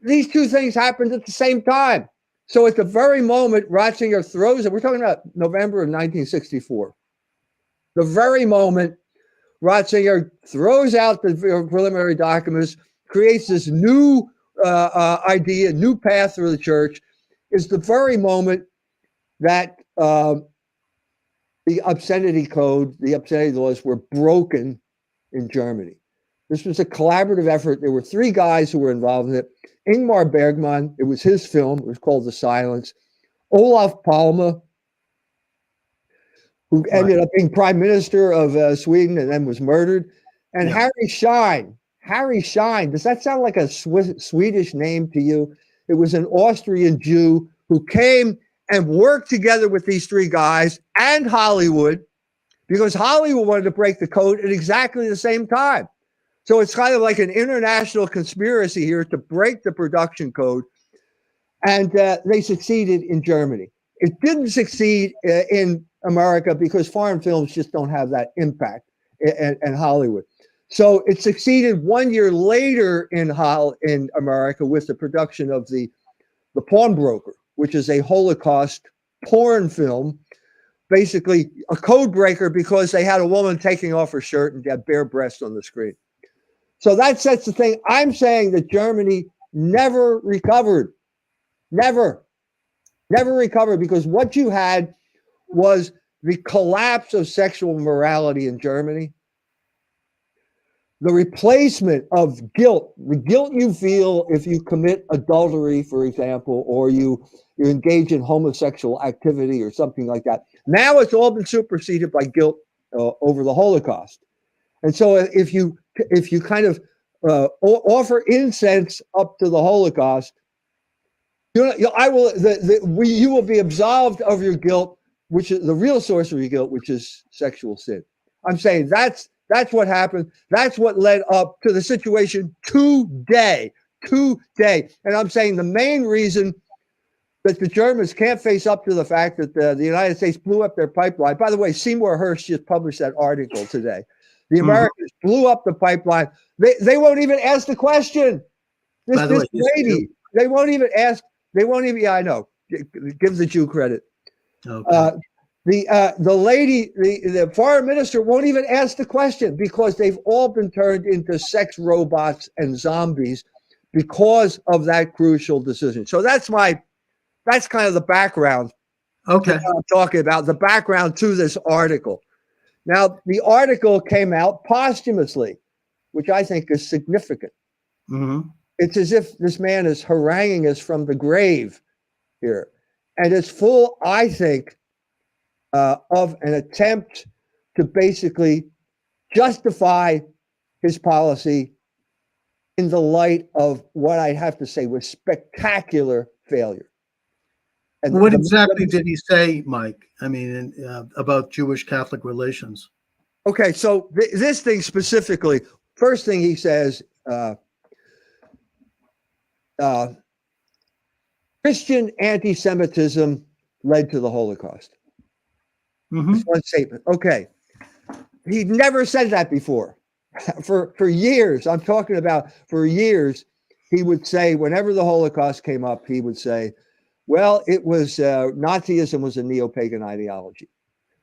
S12: these two things happened at the same time. So at the very moment Ratzinger throws it, we're talking about November of 1964. The very moment Ratzinger throws out the preliminary documents, creates this new idea, new path for the church, is the very moment that the obscenity code, the obscenity laws were broken in Germany. This was a collaborative effort. There were three guys who were involved in it. Ingmar Bergman, it was his film. It was called The Silence. Olof Palme, who ended up being prime minister of Sweden and then was murdered. And yeah. Harry Schein. Harry Schein. Does that sound like a Swedish name to you? It was an Austrian Jew who came and worked together with these three guys and Hollywood, because Hollywood wanted to break the code at exactly the same time. So it's kind of like an international conspiracy here to break the production code. And they succeeded in Germany. It didn't succeed in America because foreign films just don't have that impact in Hollywood. So it succeeded 1 year later in America with the production of the Pawnbroker, which is a Holocaust porn film, basically a code breaker because they had a woman taking off her shirt and had bare breasts on the screen. So that sets the thing. I'm saying that Germany never recovered. Never recovered, because what you had was the collapse of sexual morality in Germany, the replacement of guilt, the guilt you feel if you commit adultery, for example, or you engage in homosexual activity or something like that. Now it's all been superseded by guilt over the Holocaust. And so if you kind of offer incense up to the Holocaust, you will be absolved of your guilt, which is the real source of your guilt, which is sexual sin. I'm saying that's what happened. That's what led up to the situation today. And I'm saying the main reason that the Germans can't face up to the fact that the United States blew up their pipeline. By the way, Seymour Hersh just published that article today. The Americans blew up the pipeline. They won't even ask the question. This lady, they won't even ask. They won't even. Yeah, I know. Give the Jew credit.
S1: Okay.
S12: The lady, the foreign minister won't even ask the question because they've all been turned into sex robots and zombies because of that crucial decision. So that's kind of the background.
S1: Okay.
S12: I'm talking about the background to this article. Now, the article came out posthumously, which I think is significant.
S1: Mm-hmm.
S12: It's as if this man is haranguing us from the grave here. And it's full, I think, of an attempt to basically justify his policy in the light of what I have to say was spectacular failure. And
S1: what exactly did he say, Mike? I mean, about Jewish Catholic relations?
S12: Okay, so this thing specifically, first thing he says, Christian anti-Semitism led to the Holocaust.
S1: Mm-hmm.
S12: That's one statement. Okay. He never said that before. For years, I'm talking about for years, he would say, whenever the Holocaust came up, he would say, well, it was Nazism was a neo-pagan ideology.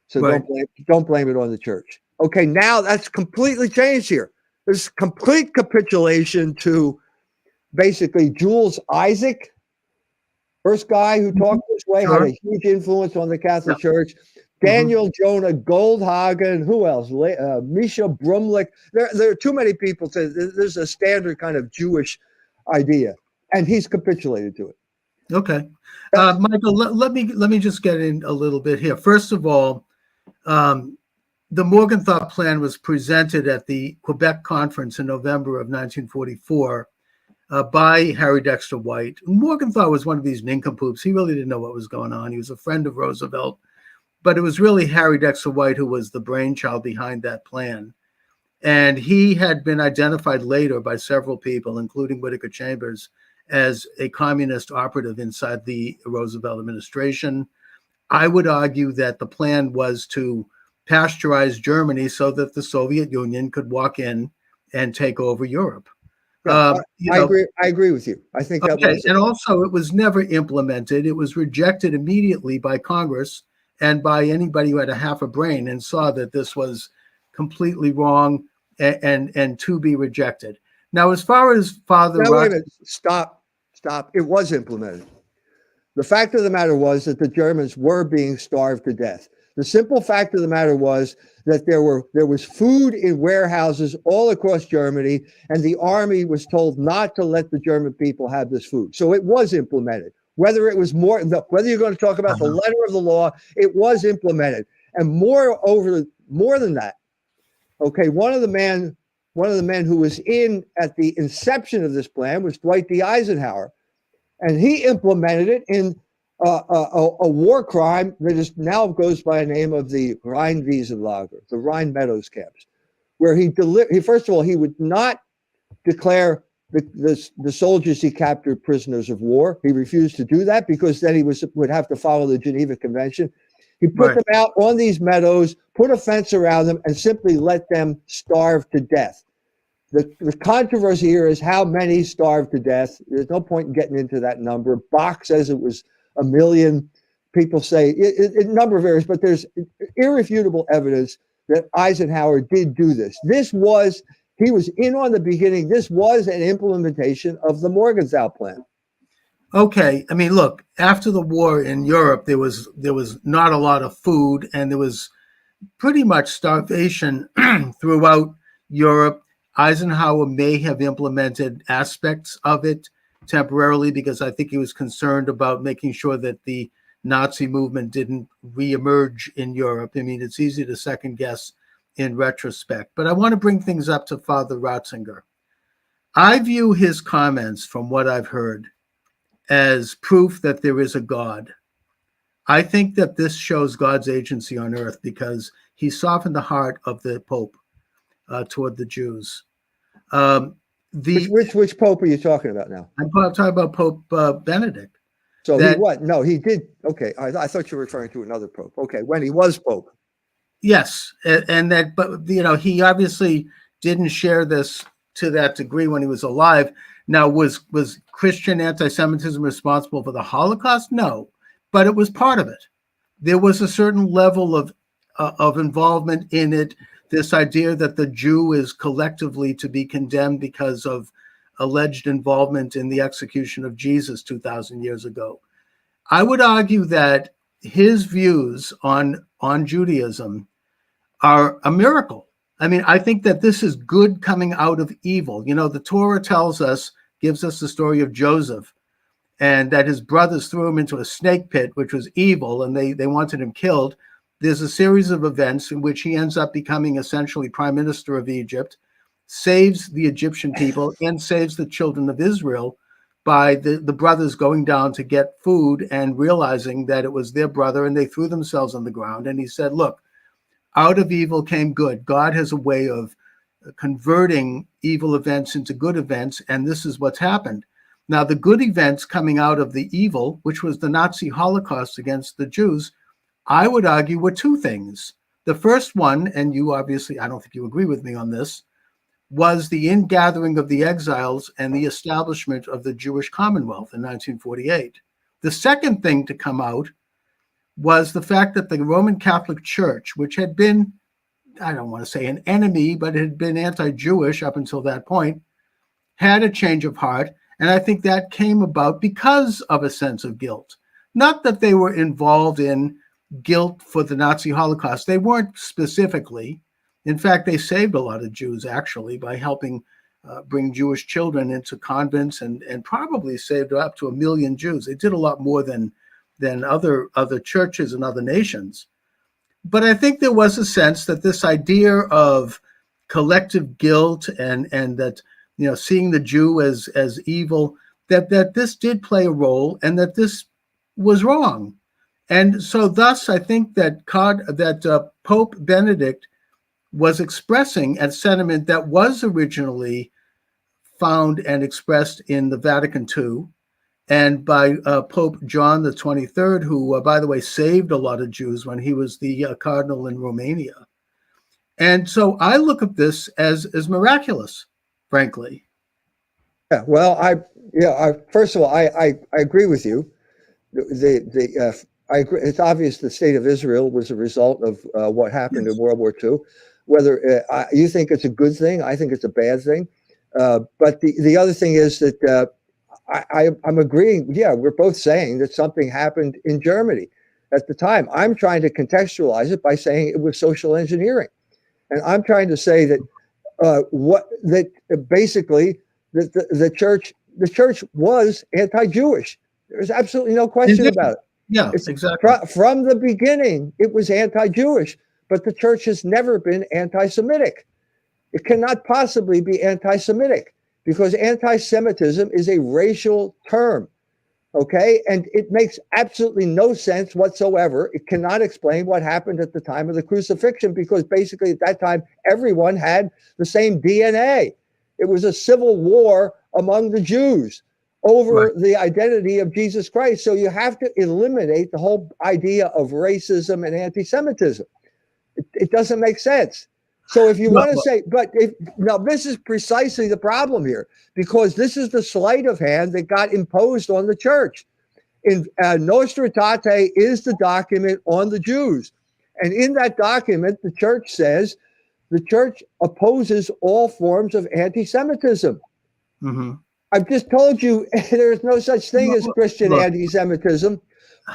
S12: So
S1: right.
S12: don't blame it on the church. Okay, now that's completely changed here. There's complete capitulation to basically Jules Isaac, first guy who talked this way, had a huge influence on the Catholic Church. Daniel Jonah Goldhagen, who else? Misha Brumlich. There are too many people. There's a standard kind of Jewish idea, and he's capitulated to it.
S1: Okay, Michael, let me just get in a little bit here. First of all, the Morgenthau Plan was presented at the Quebec Conference in November of 1944 by Harry Dexter White. Morgenthau was one of these nincompoops. He really didn't know what was going on. He was a friend of Roosevelt, but it was really Harry Dexter White who was the brainchild behind that plan. And he had been identified later by several people, including Whittaker Chambers, as a communist operative inside the Roosevelt administration. I would argue that the plan was to pasteurize Germany so that the Soviet Union could walk in and take over Europe.
S12: I agree with you. I think that was.
S1: And also, it was never implemented. It was rejected immediately by Congress and by anybody who had a half a brain and saw that this was completely wrong and to be rejected. Now, as far as Father
S12: Wait a minute. Stop. It was implemented. The fact of the matter was that the Germans were being starved to death. The simple fact of the matter was that there was food in warehouses all across Germany, and the army was told not to let the German people have this food. So it was implemented. Whether it was whether you're going to talk about the letter of the law, it was implemented. And more than that, okay, one of the men who was in at the inception of this plan was Dwight D. Eisenhower, and he implemented it in a war crime that is now goes by the name of the Rheinwiesenlager, the Rhine Meadows camps, where he first of all, he would not declare the soldiers he captured prisoners of war. He refused to do that because then he would have to follow the Geneva Convention. He put them out on these meadows, put a fence around them, and simply let them starve to death. The controversy here is how many starved to death. There's no point in getting into that number. Bach says it was 1 million. People say a number of areas, but there's irrefutable evidence that Eisenhower did do this. He was in on the beginning. This was an implementation of the Morgenthau Plan.
S1: Okay, I mean, look, after the war in Europe, there was not a lot of food, and there was pretty much starvation throughout Europe. Eisenhower may have implemented aspects of it temporarily because I think he was concerned about making sure that the Nazi movement didn't reemerge in Europe. I mean, it's easy to second guess in retrospect, but I want to bring things up to Father Ratzinger. I view his comments, from what I've heard, as proof that there is a God. I think that this shows God's agency on earth because he softened the heart of the Pope toward the Jews.
S12: Which Pope are you talking about now?
S1: I'm talking about Pope Benedict.
S12: So he did. Okay, I thought you were referring to another Pope. Okay, when he was Pope.
S1: Yes, and that, but he obviously didn't share this to that degree when he was alive. Now, was Christian anti-Semitism responsible for the Holocaust? No, but it was part of it. There was a certain level of involvement in it. This idea that the Jew is collectively to be condemned because of alleged involvement in the execution of Jesus 2,000 years ago. I would argue that his views on Judaism are a miracle. I mean, I think that this is good coming out of evil. The Torah gives us the story of Joseph, and that his brothers threw him into a snake pit, which was evil, and they wanted him killed. There's a series of events in which he ends up becoming essentially prime minister of Egypt, saves the Egyptian people, and saves the children of Israel by the brothers going down to get food and realizing that it was their brother, and they threw themselves on the ground. And he said, look, out of evil came good. God has a way of converting evil events into good events, and this is what's happened. Now, the good events coming out of the evil, which was the Nazi Holocaust against the Jews, I would argue were two things. The first one, and you obviously, I don't think you agree with me on this, was the ingathering of the exiles and the establishment of the Jewish Commonwealth in 1948. The second thing to come out was the fact that the Roman Catholic Church, which had been, I don't want to say an enemy, but it had been anti-Jewish up until that point, had a change of heart. And I think that came about because of a sense of guilt. Not that they were involved in guilt for the Nazi Holocaust. They weren't specifically. In fact, they saved a lot of Jews, actually, by helping bring Jewish children into convents and probably saved up to 1 million Jews. They did a lot more than other churches and other nations. But I think there was a sense that this idea of collective guilt and that, seeing the Jew as evil, that this did play a role and that this was wrong. And so thus, I think that Pope Benedict was expressing a sentiment that was originally found and expressed in the Vatican II and by Pope John the 23rd, who, by the way, saved a lot of Jews when he was the cardinal in Romania. And so I look at this as miraculous, frankly.
S12: Yeah, well, first of all, I agree with you. I agree. It's obvious the state of Israel was a result of what happened in World War II. Whether you think it's a good thing, I think it's a bad thing. But the other thing is that I'm agreeing. Yeah, we're both saying that something happened in Germany at the time. I'm trying to contextualize it by saying it was social engineering, and I'm trying to say that basically the church was anti-Jewish. There's absolutely no question about it.
S1: Yeah, exactly.
S12: From the beginning, it was anti-Jewish, but the church has never been anti-Semitic. It cannot possibly be anti-Semitic because anti-Semitism is a racial term. Okay, and it makes absolutely no sense whatsoever. It cannot explain what happened at the time of the crucifixion, because basically at that time everyone had the same DNA. It was a civil war among the Jews over the identity of Jesus Christ. So you have to eliminate the whole idea of racism and anti-Semitism. It doesn't make sense. So if you want to say, now this is precisely the problem here, because this is the sleight of hand that got imposed on the church. In Nostra Aetate is the document on the Jews. And in that document, the church says the church opposes all forms of anti-Semitism.
S1: Mm-hmm.
S12: I've just told you there's no such thing as Christian anti-Semitism.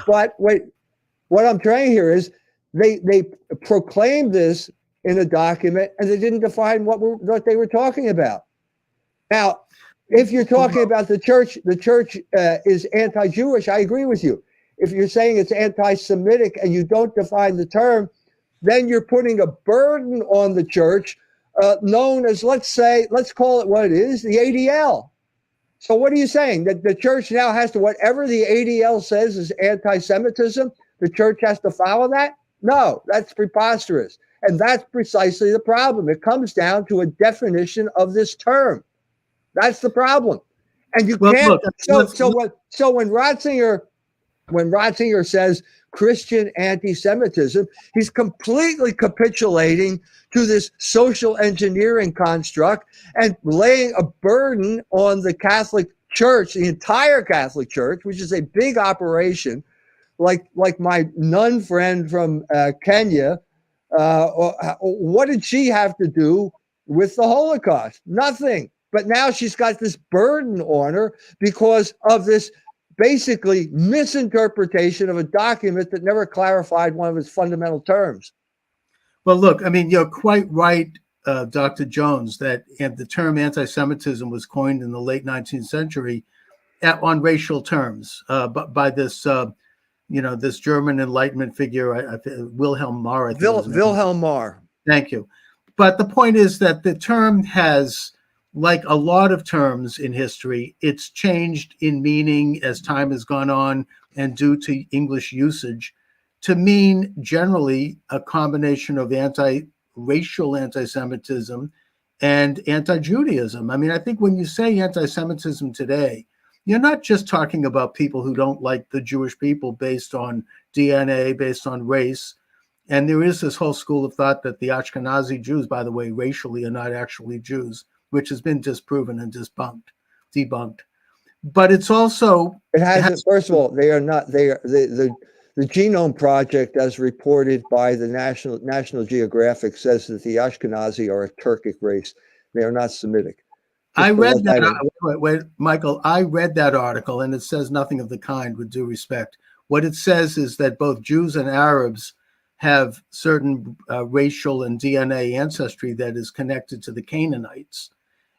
S12: But what I'm trying here is they proclaimed this in a document, and they didn't define what they were talking about. Now, if you're talking about the church is anti-Jewish, I agree with you. If you're saying it's anti-Semitic and you don't define the term, then you're putting a burden on the church known as, let's call it what it is, the ADL. So what are you saying? That the church now has to, whatever the ADL says is anti-Semitism, the church has to follow that? No, that's preposterous. And that's precisely the problem. It comes down to a definition of this term. That's the problem. And you can't. So when Ratzinger says Christian anti-Semitism, he's completely capitulating to this social engineering construct and laying a burden on the Catholic Church, the entire Catholic Church, which is a big operation. Like my nun friend from Kenya. What did she have to do with the Holocaust? Nothing. But now she's got this burden on her because of this basically misinterpretation of a document that never clarified one of its fundamental terms.
S1: Well, look, I mean, you're quite right, Dr. Jones, that the term anti-Semitism was coined in the late 19th century on racial terms, but by this this German Enlightenment figure, Wilhelm Marr.
S12: Wilhelm Marr.
S1: Thank you. But the point is that the term has, like a lot of terms in history, it's changed in meaning as time has gone on and due to English usage to mean generally a combination of racial anti-Semitism and anti-Judaism. I mean, I think when you say anti-Semitism today, you're not just talking about people who don't like the Jewish people based on DNA, based on race. And there is this whole school of thought that the Ashkenazi Jews, by the way, racially are not actually Jews, which has been disproven and debunked. But it's also...
S12: First of all, they are not, the Genome Project, as reported by the National Geographic, says that the Ashkenazi are a Turkic race. They are not Semitic.
S1: I read that. Michael, I read that article, and it says nothing of the kind, with due respect. What it says is that both Jews and Arabs have certain racial and DNA ancestry that is connected to the Canaanites,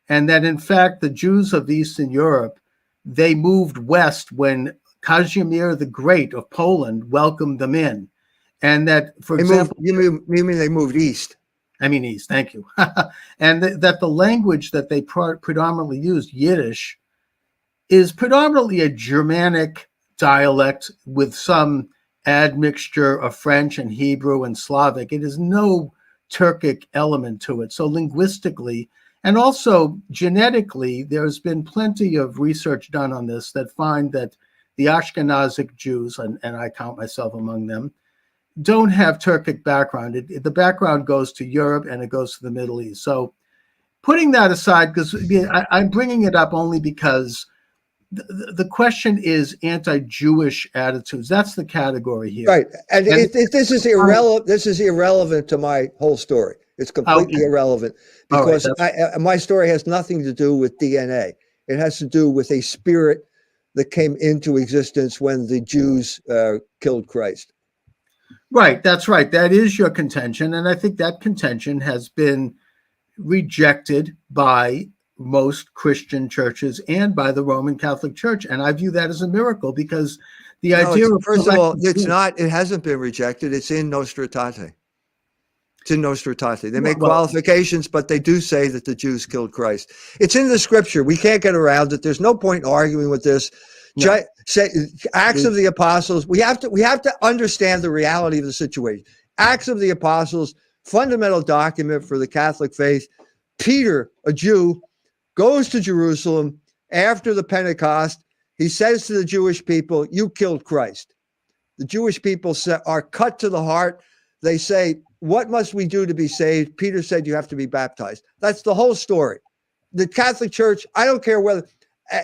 S1: and that in fact the Jews of Eastern Europe, they moved west when Kazimierz the Great of Poland welcomed them in, and that, for example,
S12: you mean they moved east?
S1: I mean east. Thank you. And that the language that they predominantly used, Yiddish, is predominantly a Germanic dialect with some admixture of French and Hebrew and Slavic. It is no Turkic element to it. So linguistically and also genetically, there's been plenty of research done on this that find that the Ashkenazic Jews, and I count myself among them, don't have Turkic background. The background goes to Europe and it goes to the Middle East. So putting that aside, because I'm bringing it up only because the question is anti-Jewish attitudes. That's the category here.
S12: Right. And this is irrelevant. This is irrelevant to my whole story. It's completely irrelevant because my story has nothing to do with DNA. It has to do with a spirit that came into existence when the Jews killed Christ.
S1: Right, that's right. That is your contention. And I think that contention has been rejected by most Christian churches and by the Roman Catholic Church. And I view that as a miracle because the idea of...
S12: First of all, it's not, it hasn't been rejected. It's in Nostra Aetate. It's in Nostra Aetate. They make qualifications, but they do say that the Jews killed Christ. It's in the scripture. We can't get around it. There's no point in arguing with this.
S1: No.
S12: Acts of the Apostles. We have to understand the reality of the situation. Acts of the Apostles, fundamental document for the Catholic faith. Peter, a Jew, goes to Jerusalem after the Pentecost. He says to the Jewish people, "You killed Christ." The Jewish people are cut to the heart. They say, "What must we do to be saved?" Peter said, "You have to be baptized." That's the whole story. The Catholic Church, I don't care whether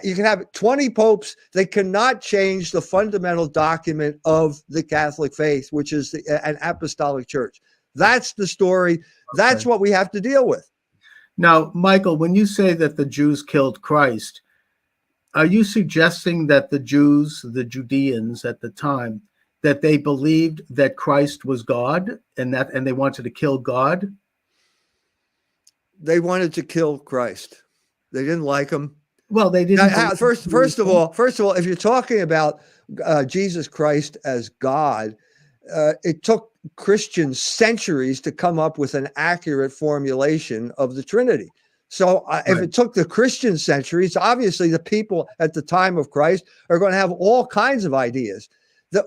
S12: you can have 20 popes, they cannot change the fundamental document of the Catholic faith, which is an apostolic church. That's the story. That's what we have to deal with.
S1: Now, Michael, when you say that the Jews killed Christ, are you suggesting that the Jews, the Judeans at the time, that they believed that Christ was God and they wanted to kill God?
S12: They wanted to kill Christ. They didn't like him.
S1: Well, they didn't.
S12: First of all, if you're talking about Jesus Christ as God, it took Christians centuries to come up with an accurate formulation of the Trinity. So if it took the Christian centuries, obviously the people at the time of Christ are going to have all kinds of ideas.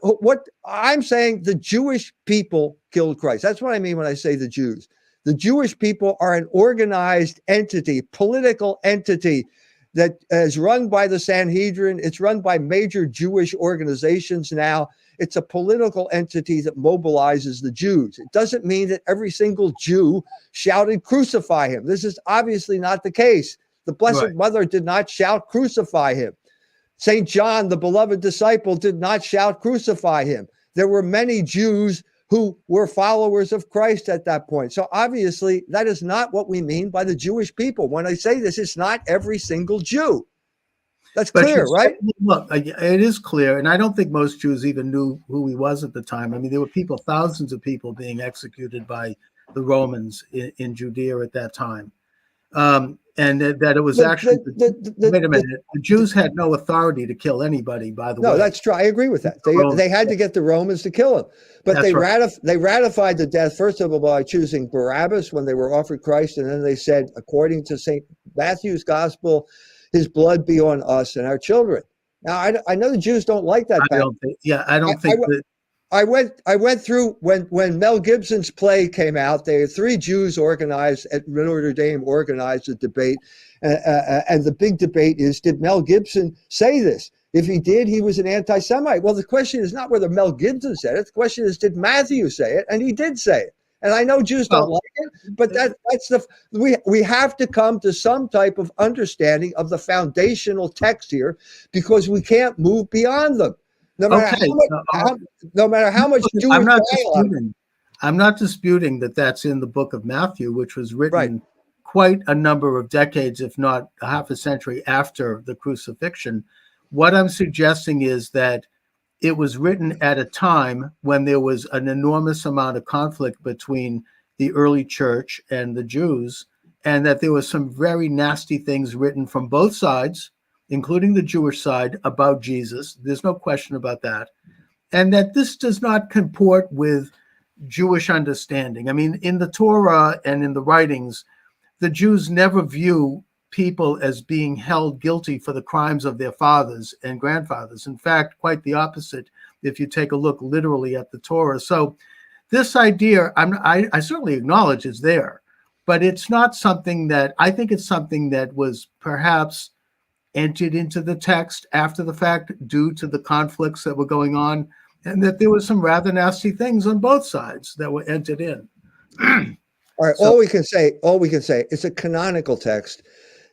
S12: What I'm saying, the Jewish people killed Christ. That's what I mean when I say the Jews. The Jewish people are an organized entity, political entity that is run by the Sanhedrin. It's run by major Jewish organizations now. It's a political entity that mobilizes the Jews. It doesn't mean that every single Jew shouted, "Crucify him." This is obviously not the case. The Blessed Mother did not shout, "Crucify him." St. John, the beloved disciple, did not shout, "Crucify him." There were many Jews who were followers of Christ at that point. So obviously, that is not what we mean by the Jewish people. When I say this, it's not every single Jew. That's clear, right?
S1: Look, it is clear. And I don't think most Jews even knew who he was at the time. I mean, there were people, thousands of people being executed by the Romans in Judea at that time. And that it was actually, wait a minute, the Jews had no authority to kill anybody, by the way.
S12: No, that's true. I agree with that. They had to get the Romans to kill him. But they ratified the death, first of all, by choosing Barabbas when they were offered Christ. And then they said, according to St. Matthew's gospel, his blood be on us and our children. Now, I know the Jews don't like that.
S1: I don't think that.
S12: I went through when Mel Gibson's play came out. There were 3 Jews organized at Notre Dame, organized a debate, and the big debate is: did Mel Gibson say this? If he did, he was an anti-Semite. Well, the question is not whether Mel Gibson said it. The question is, did Matthew say it? And he did say it. And I know Jews don't like it, but we have to come to some type of understanding of the foundational text here, because we can't move beyond them. No matter how much Jewish
S1: I'm not disputing that that's in the book of Matthew, which was written quite a number of decades, if not half a century after the crucifixion. What I'm suggesting is that it was written at a time when there was an enormous amount of conflict between the early church and the Jews, and that there was some very nasty things written from both sides, including the Jewish side, about Jesus. There's no question about that. And that this does not comport with Jewish understanding. I mean, in the Torah and in the writings, the Jews never view people as being held guilty for the crimes of their fathers and grandfathers. In fact, quite the opposite, if you take a look literally at the Torah. So this idea, I certainly acknowledge is there, but it's not something that, I think it's something that was perhaps entered into the text after the fact due to the conflicts that were going on, and that there were some rather nasty things on both sides that were entered in.
S12: All right, all we can say, it's a canonical text.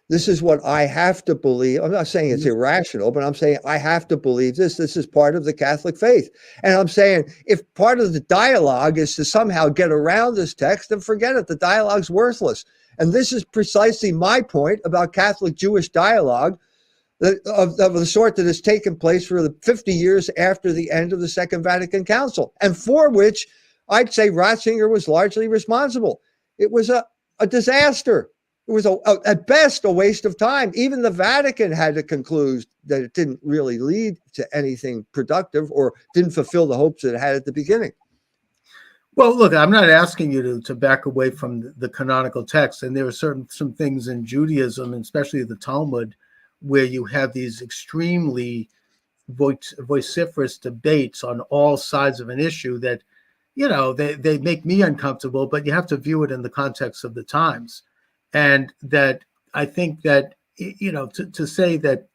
S12: This is what I have to believe. I'm not saying it's irrational, but I'm saying I have to believe this. This is part of the Catholic faith. And I'm saying if part of the dialogue is to somehow get around this text, then forget it. The dialogue's worthless. And this is precisely my point about Catholic-Jewish dialogue of the sort that has taken place for the 50 years after the end of the Second Vatican Council, and for which I'd say Ratzinger was largely responsible. It was a disaster. It was at best a waste of time. Even the Vatican had to conclude that it didn't really lead to anything productive or didn't fulfill the hopes that it had at the beginning.
S1: Well, look, I'm not asking you to back away from the canonical text, and there are some things in Judaism, and especially the Talmud, where you have these extremely vociferous debates on all sides of an issue that, they make me uncomfortable, but you have to view it in the context of the times. And that I think that, to say that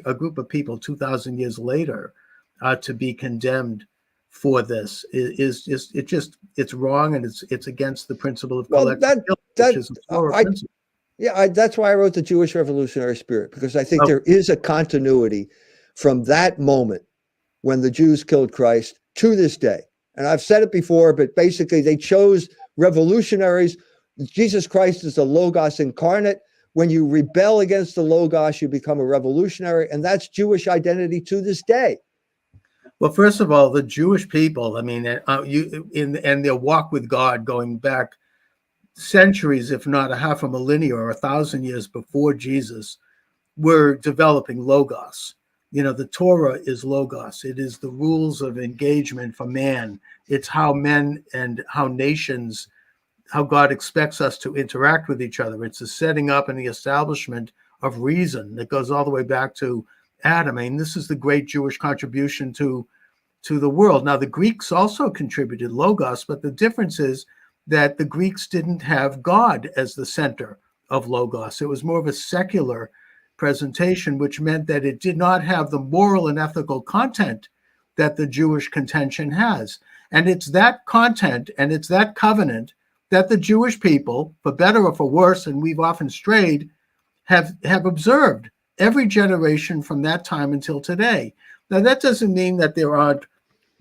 S1: a group of people 2,000 years later are to be condemned for this is just it's wrong, and it's against the principle of collective guilt, which is a Torah principle.
S12: That's why I wrote the Jewish Revolutionary Spirit, because I think there is a continuity from that moment when the Jews killed Christ to this day. And I've said it before, but basically they chose revolutionaries. Jesus Christ is the Logos incarnate. When you rebel against the Logos, you become a revolutionary, and that's Jewish identity to this day.
S1: Well, first of all, the Jewish people, and their walk with God going back centuries, if not a half a millennia or 1,000 years before Jesus, were developing Logos. The Torah is Logos. It is the rules of engagement for man. It's how men and how nations, how God expects us to interact with each other. It's the setting up and the establishment of reason that goes all the way back to Adam. This is the great Jewish contribution to the world. Now, the Greeks also contributed Logos, but the difference is that the Greeks didn't have God as the center of Logos. It was more of a secular presentation, which meant that it did not have the moral and ethical content that the Jewish contention has. And it's that content and it's that covenant that the Jewish people, for better or for worse, and we've often strayed, have observed every generation from that time until today. Now, that doesn't mean that there aren't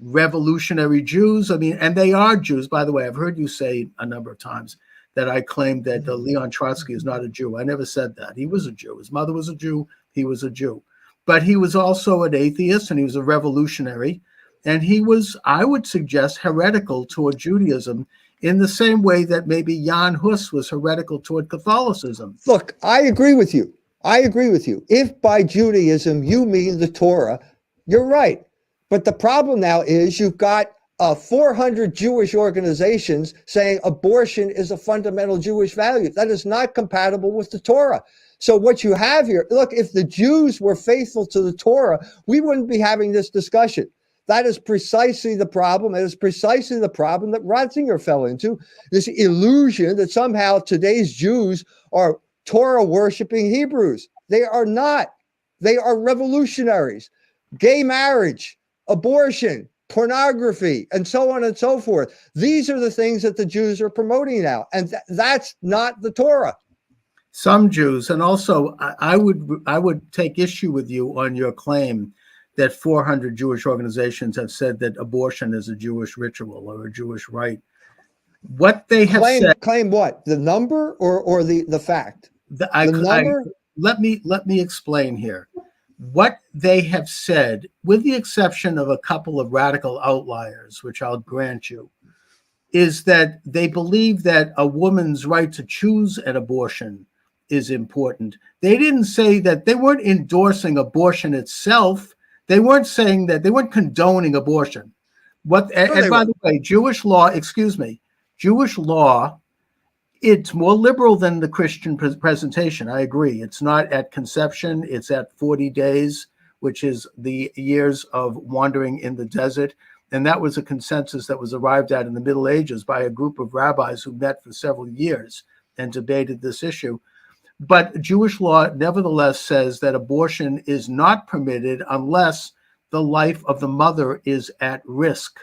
S1: revolutionary Jews. And they are Jews. By the way, I've heard you say a number of times that I claimed that Leon Trotsky is not a Jew. I never said that. He was a Jew. His mother was a Jew. He was a Jew. But he was also an atheist, and he was a revolutionary. And he was, I would suggest, heretical toward Judaism in the same way that maybe Jan Hus was heretical toward Catholicism.
S12: Look, I agree with you. If by Judaism you mean the Torah, you're right. But the problem now is you've got 400 Jewish organizations saying abortion is a fundamental Jewish value. That is not compatible with the Torah. So what you have here, look, if the Jews were faithful to the Torah, we wouldn't be having this discussion. That is precisely the problem. It is precisely the problem that Ratzinger fell into, this illusion that somehow today's Jews are Torah worshiping Hebrews. They are not. They are revolutionaries. Gay marriage, abortion, pornography, and so on and so forth. These are the things that the Jews are promoting now. And that's not the Torah.
S1: Some Jews, and also I would take issue with you on your claim that 400 Jewish organizations have said that abortion is a Jewish ritual or a Jewish rite. What they have said.
S12: Claim what? The number or the fact? The number?
S1: Let me explain here. What they have said, with the exception of a couple of radical outliers, which I'll grant you, is that they believe that a woman's right to choose an abortion is important. They didn't say that. They weren't endorsing abortion itself. They weren't saying that. They weren't condoning abortion. By the way, Jewish law, it's more liberal than the Christian presentation. I agree. It's not at conception. It's at 40 days, which is the years of wandering in the desert. And that was a consensus that was arrived at in the Middle Ages by a group of rabbis who met for several years and debated this issue. But Jewish law nevertheless says that abortion is not permitted unless the life of the mother is at risk.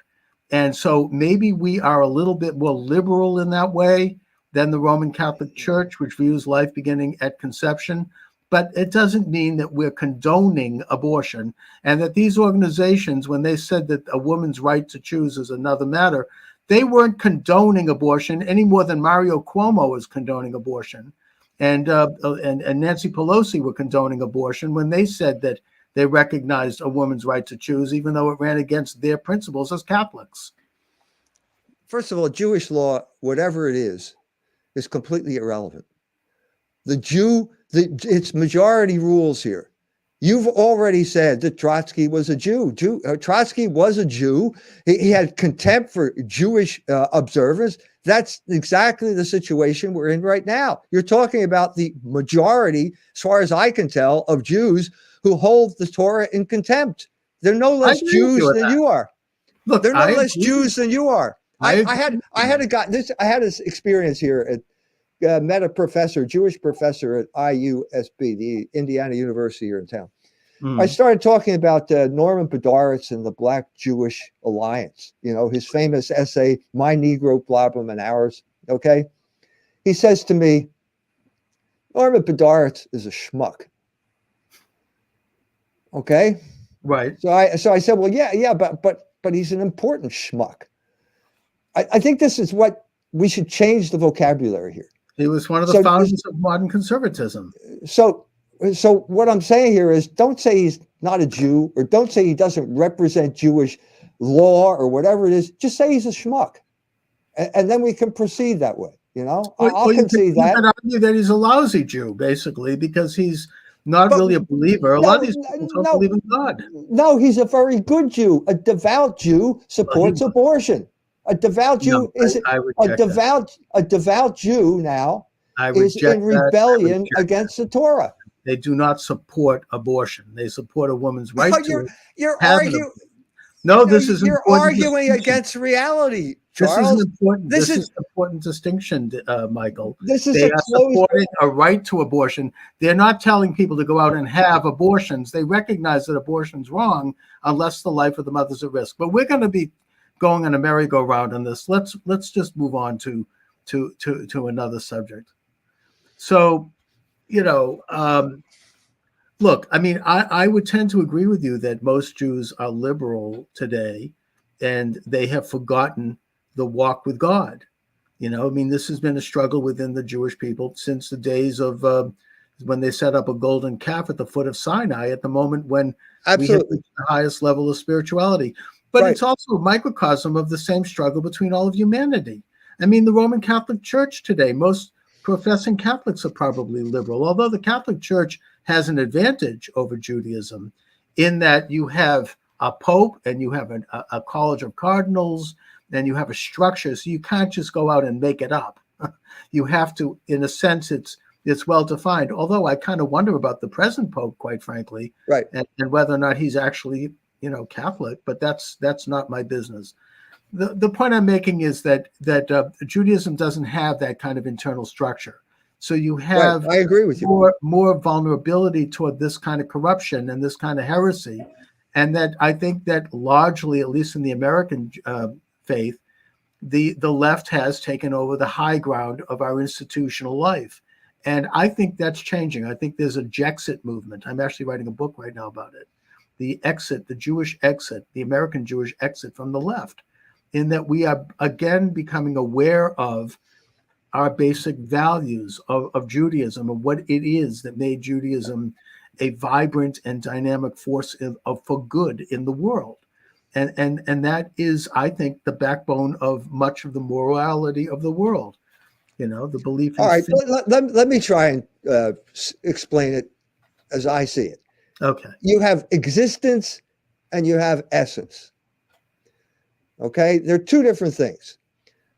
S1: And so maybe we are a little bit more liberal in that way than the Roman Catholic Church, which views life beginning at conception. But it doesn't mean that we're condoning abortion, and that these organizations, when they said that a woman's right to choose is another matter, they weren't condoning abortion any more than Mario Cuomo is condoning abortion. And Nancy Pelosi were condoning abortion when they said that they recognized a woman's right to choose, even though it ran against their principles as Catholics.
S12: First of all, Jewish law, whatever it is completely irrelevant. It's majority rules here. You've already said that Trotsky was a Jew. Trotsky was a Jew. He had contempt for Jewish observers. That's exactly the situation we're in right now. You're talking about the majority, as far as I can tell, of Jews who hold the Torah in contempt. They're no less
S1: agree with
S12: Jews
S1: you with
S12: than
S1: that.
S12: you are.
S1: Look,
S12: They're no
S1: I
S12: less
S1: agree.
S12: Jews than you are.
S1: I
S12: I had this experience here at met a professor, Jewish professor at IUSB, the Indiana University here in town. I started talking about Norman Podhoretz and the Black Jewish Alliance. You know, his famous essay, "My Negro Problem and Ours." Okay, he says to me, Norman Podhoretz is a schmuck. Okay,
S1: Right.
S12: so I said, well, yeah, but he's an important schmuck. I think this is what we should change the vocabulary here.
S1: He was one of the
S12: So
S1: founders of modern conservatism.
S12: So what I'm saying here is, don't say he's not a Jew, or don't say he doesn't represent Jewish law or whatever it is. Just say he's a schmuck, and then we can proceed that way. You know, I'll concede that.
S1: You could argue that he's a lousy Jew, basically, because he's not really a believer. A lot of these people don't believe in God.
S12: No, he's a very good Jew. A devout Jew supports abortion. A devout Jew is a devout Jew now is in rebellion against the Torah.
S1: They do not support abortion. They support a woman's right to
S12: you're
S1: have
S12: arguing.
S1: No, this is
S12: You're
S1: important
S12: arguing against reality,
S1: This
S12: Charles.
S1: is an important.
S12: This
S1: This
S12: is
S1: is an important distinction, Michael.
S12: This is
S1: They
S12: a
S1: are
S12: closed-
S1: supporting a right to abortion. They're not telling people to go out and have abortions. They recognize that abortion's wrong unless the life of the mother's at risk. But we're going to be going on a merry-go-round on this. Let's just move on to another subject. So, look, I mean, I would tend to agree with you that most Jews are liberal today, and they have forgotten the walk with God. I mean, this has been a struggle within the Jewish people since the days of when they set up a golden calf at the foot of Sinai, at the moment when we hit the highest level of spirituality. But it's also a microcosm of the same struggle between all of humanity. I mean, the Roman Catholic Church today, most professing Catholics are probably liberal, although the Catholic Church has an advantage over Judaism in that you have a pope and you have a college of cardinals, and you have a structure, so you can't just go out and make it up. You have to, in a sense, it's well defined. Although I kind of wonder about the present pope, quite frankly,
S12: right,
S1: and whether or not he's actually Catholic. But that's not my business. The point I'm making is that Judaism doesn't have that kind of internal structure. So you have,
S12: I agree with you,
S1: more vulnerability toward this kind of corruption and this kind of heresy. And that I think that largely, at least in the American faith, the left has taken over the high ground of our institutional life. And I think that's changing. I think there's a Jexit movement. I'm actually writing a book right now about it. The exit, the Jewish exit, the American Jewish exit from the left, in that we are again becoming aware of our basic values of Judaism and what it is that made Judaism a vibrant and dynamic force for good in the world. And that is, I think, the backbone of much of the morality of the world. The belief in
S12: all right, let me try and explain it as I see it.
S1: Okay.
S12: You have existence and you have essence. Okay, they're two different things.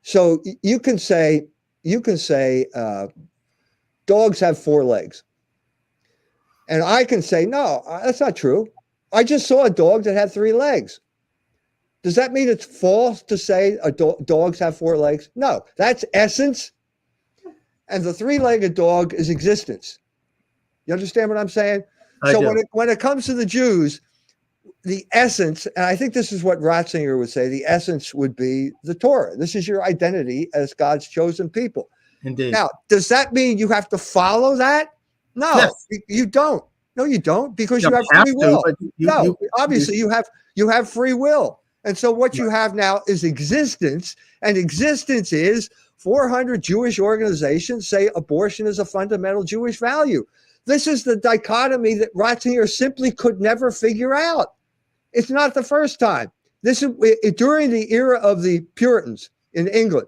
S12: So you can say dogs have 4 legs. And I can say, no, that's not true. I just saw a dog that had 3 legs. Does that mean it's false to say dogs have 4 legs? No, that's essence. And the 3-legged dog is existence. You understand what I'm saying? When it comes to the Jews, the essence, and I think this is what Ratzinger would say, the essence would be the Torah. This is your identity as God's chosen people.
S1: Indeed.
S12: Now, does that mean you have to follow that? No, yes. You don't. No, you don't, because you have free will. Obviously you have free will. And so what you have now is existence, and existence is 400 Jewish organizations say abortion is a fundamental Jewish value. This is the dichotomy that Ratzinger simply could never figure out. It's not the first time. This is during the era of the Puritans in England.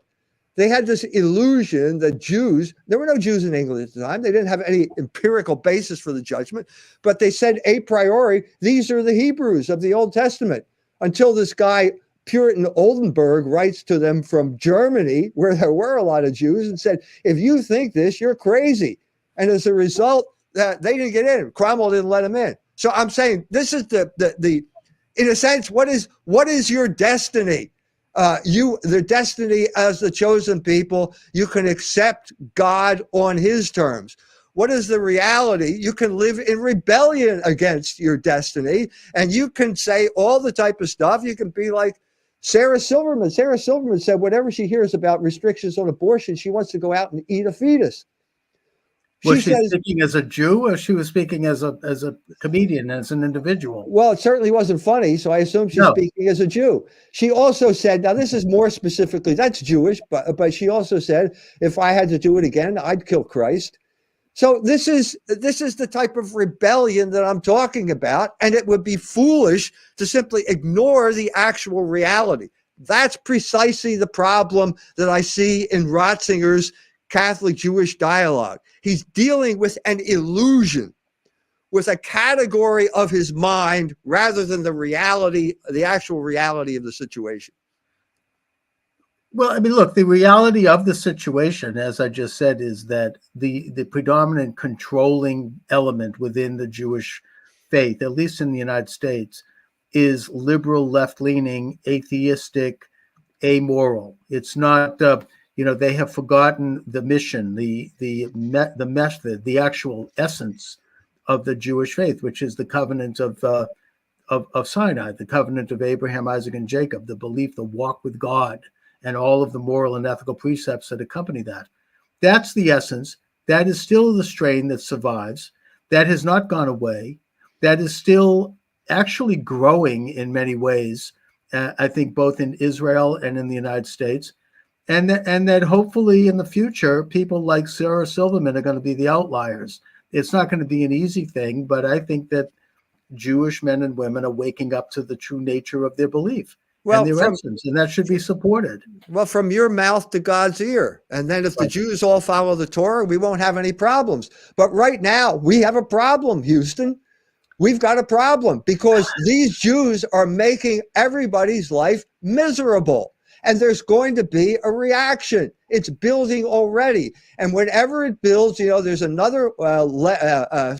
S12: They had this illusion that Jews, there were no Jews in England at the time. They didn't have any empirical basis for the judgment, but they said a priori, these are the Hebrews of the Old Testament, until this guy, Puritan Oldenburg, writes to them from Germany, where there were a lot of Jews, and said, if you think this, you're crazy. And as a result, they didn't get in. Cromwell didn't let them in. So I'm saying this is the in a sense, what is your destiny? The destiny as the chosen people, you can accept God on his terms. What is the reality? You can live in rebellion against your destiny, and you can say all the type of stuff. You can be like Sarah Silverman. Sarah Silverman said whatever she hears about restrictions on abortion, she wants to go out and eat a fetus.
S1: Was she speaking as a Jew, or she was speaking as a comedian, as an individual?
S12: Well, it certainly wasn't funny, so I assume she's speaking as a Jew. She also said, now this is more specifically, that's Jewish, but she also said, if I had to do it again, I'd kill Christ. So this is the type of rebellion that I'm talking about, and it would be foolish to simply ignore the actual reality. That's precisely the problem that I see in Ratzinger's Catholic Jewish dialogue. He's dealing with an illusion, with a category of his mind rather than the reality, the actual reality of the situation.
S1: Well, I mean, look, the reality of the situation, as I just said, is that the predominant controlling element within the Jewish faith, at least in the United States, is liberal, left-leaning, atheistic, amoral. It's not, they have forgotten the mission, the method, the actual essence of the Jewish faith, which is the covenant of Sinai, the covenant of Abraham, Isaac, and Jacob, the belief, the walk with God, and all of the moral and ethical precepts that accompany that. That's the essence. That is still the strain that survives. That has not gone away. That is still actually growing in many ways, I think, both in Israel and in the United States. And that hopefully in the future, people like Sarah Silverman are going to be the outliers. It's not going to be an easy thing, but I think that Jewish men and women are waking up to the true nature of their belief. And their essence, and that should be supported.
S12: Well, from your mouth to God's ear. And then if the Jews all follow the Torah, we won't have any problems. But right now, we have a problem, Houston. We've got a problem because these Jews are making everybody's life miserable. And there's going to be a reaction. It's building already. And whenever it builds, there's another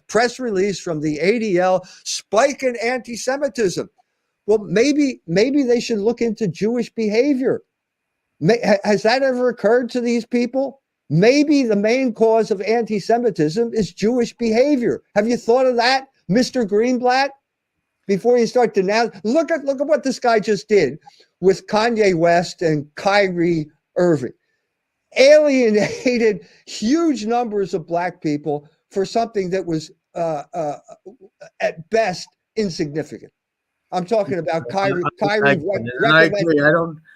S12: press release from the ADL, spike in anti-Semitism. Well, maybe they should look into Jewish behavior. Has that ever occurred to these people? Maybe the main cause of anti-Semitism is Jewish behavior. Have you thought of that, Mr. Greenblatt? Before you start denouncing, look at what this guy just did with Kanye West and Kyrie Irving. Alienated huge numbers of black people for something that was at best insignificant. I'm talking about Kyrie.
S1: I agree.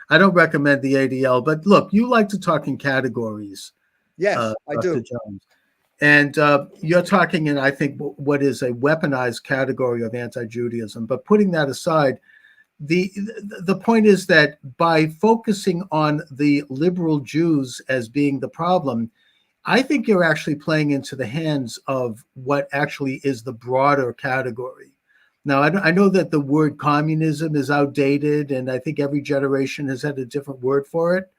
S1: I don't recommend the ADL, but look, you like to talk in categories.
S12: Yes, I do.
S1: Jones. And you're talking in, I think, what is a weaponized category of anti-Judaism. But putting that aside, the point is that by focusing on the liberal Jews as being the problem, I think you're actually playing into the hands of what actually is the broader category. Now, I know that the word communism is outdated, and I think every generation has had a different word for it.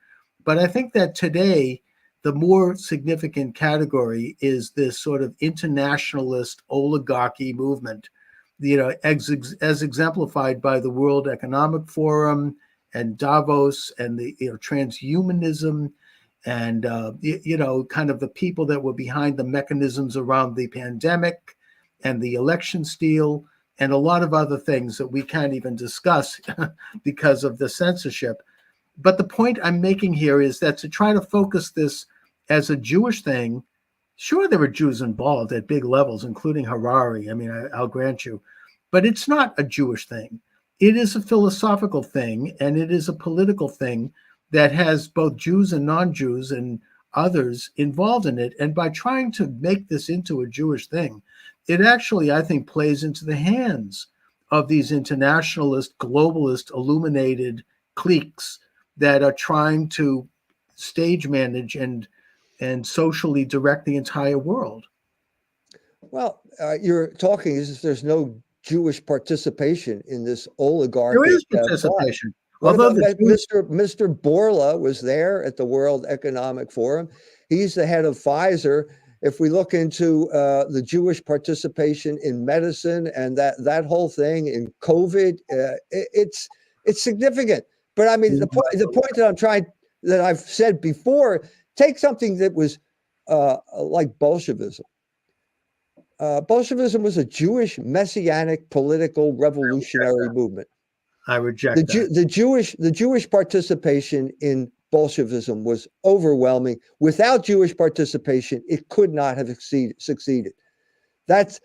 S1: But I think that today, the more significant category is this sort of internationalist oligarchy movement, as exemplified by the World Economic Forum and Davos and the transhumanism and, kind of the people that were behind the mechanisms around the pandemic and the election steal, and a lot of other things that we can't even discuss because of the censorship. But the point I'm making here is that to try to focus this as a Jewish thing, sure, there were Jews involved at big levels, including Harari. I mean, I'll grant you. But it's not a Jewish thing. It is a philosophical thing, and it is a political thing that has both Jews and non-Jews and others involved in it. And by trying to make this into a Jewish thing, it actually, I think, plays into the hands of these internationalist, globalist, illuminated cliques that are trying to stage manage and socially direct the entire world.
S12: Well, you're talking as if there's no Jewish participation in this oligarchy.
S1: There is participation.
S12: Although Mr. Borla was there at the World Economic Forum. He's the head of Pfizer. if we look into the Jewish participation in medicine and that whole thing in COVID, it's significant. But I mean, the point that I've said before, take something that was like Bolshevism. Bolshevism was a Jewish messianic political revolutionary movement.
S1: I reject that.
S12: The Jewish participation in Bolshevism was overwhelming. Without Jewish participation, it could not have succeeded. That's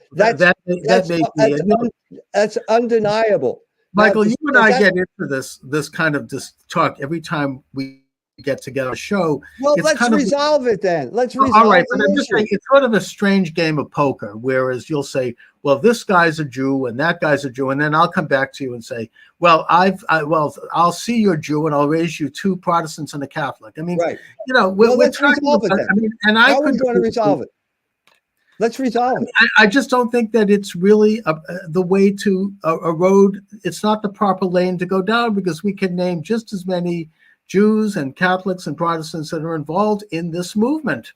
S12: undeniable.
S1: Michael,
S12: Now,
S1: you and I get into this kind of talk every time we get together on a show.
S12: Well, let's resolve it then. Let's resolve it.
S1: All right, but I'm just saying it's sort of a strange game of poker, whereas you'll say, well, this guy's a Jew and that guy's a Jew, and then I'll come back to you and say, well, I'll see you're Jew and I'll raise you 2 Protestants and a Catholic. I mean,
S12: right.
S1: You know,
S12: let's resolve it then.
S1: I mean, and
S12: how are we going to resolve it? Let's resolve it.
S1: I just don't think that it's really the way to erode. It's not the proper lane to go down, because we can name just as many Jews and Catholics and Protestants that are involved in this movement,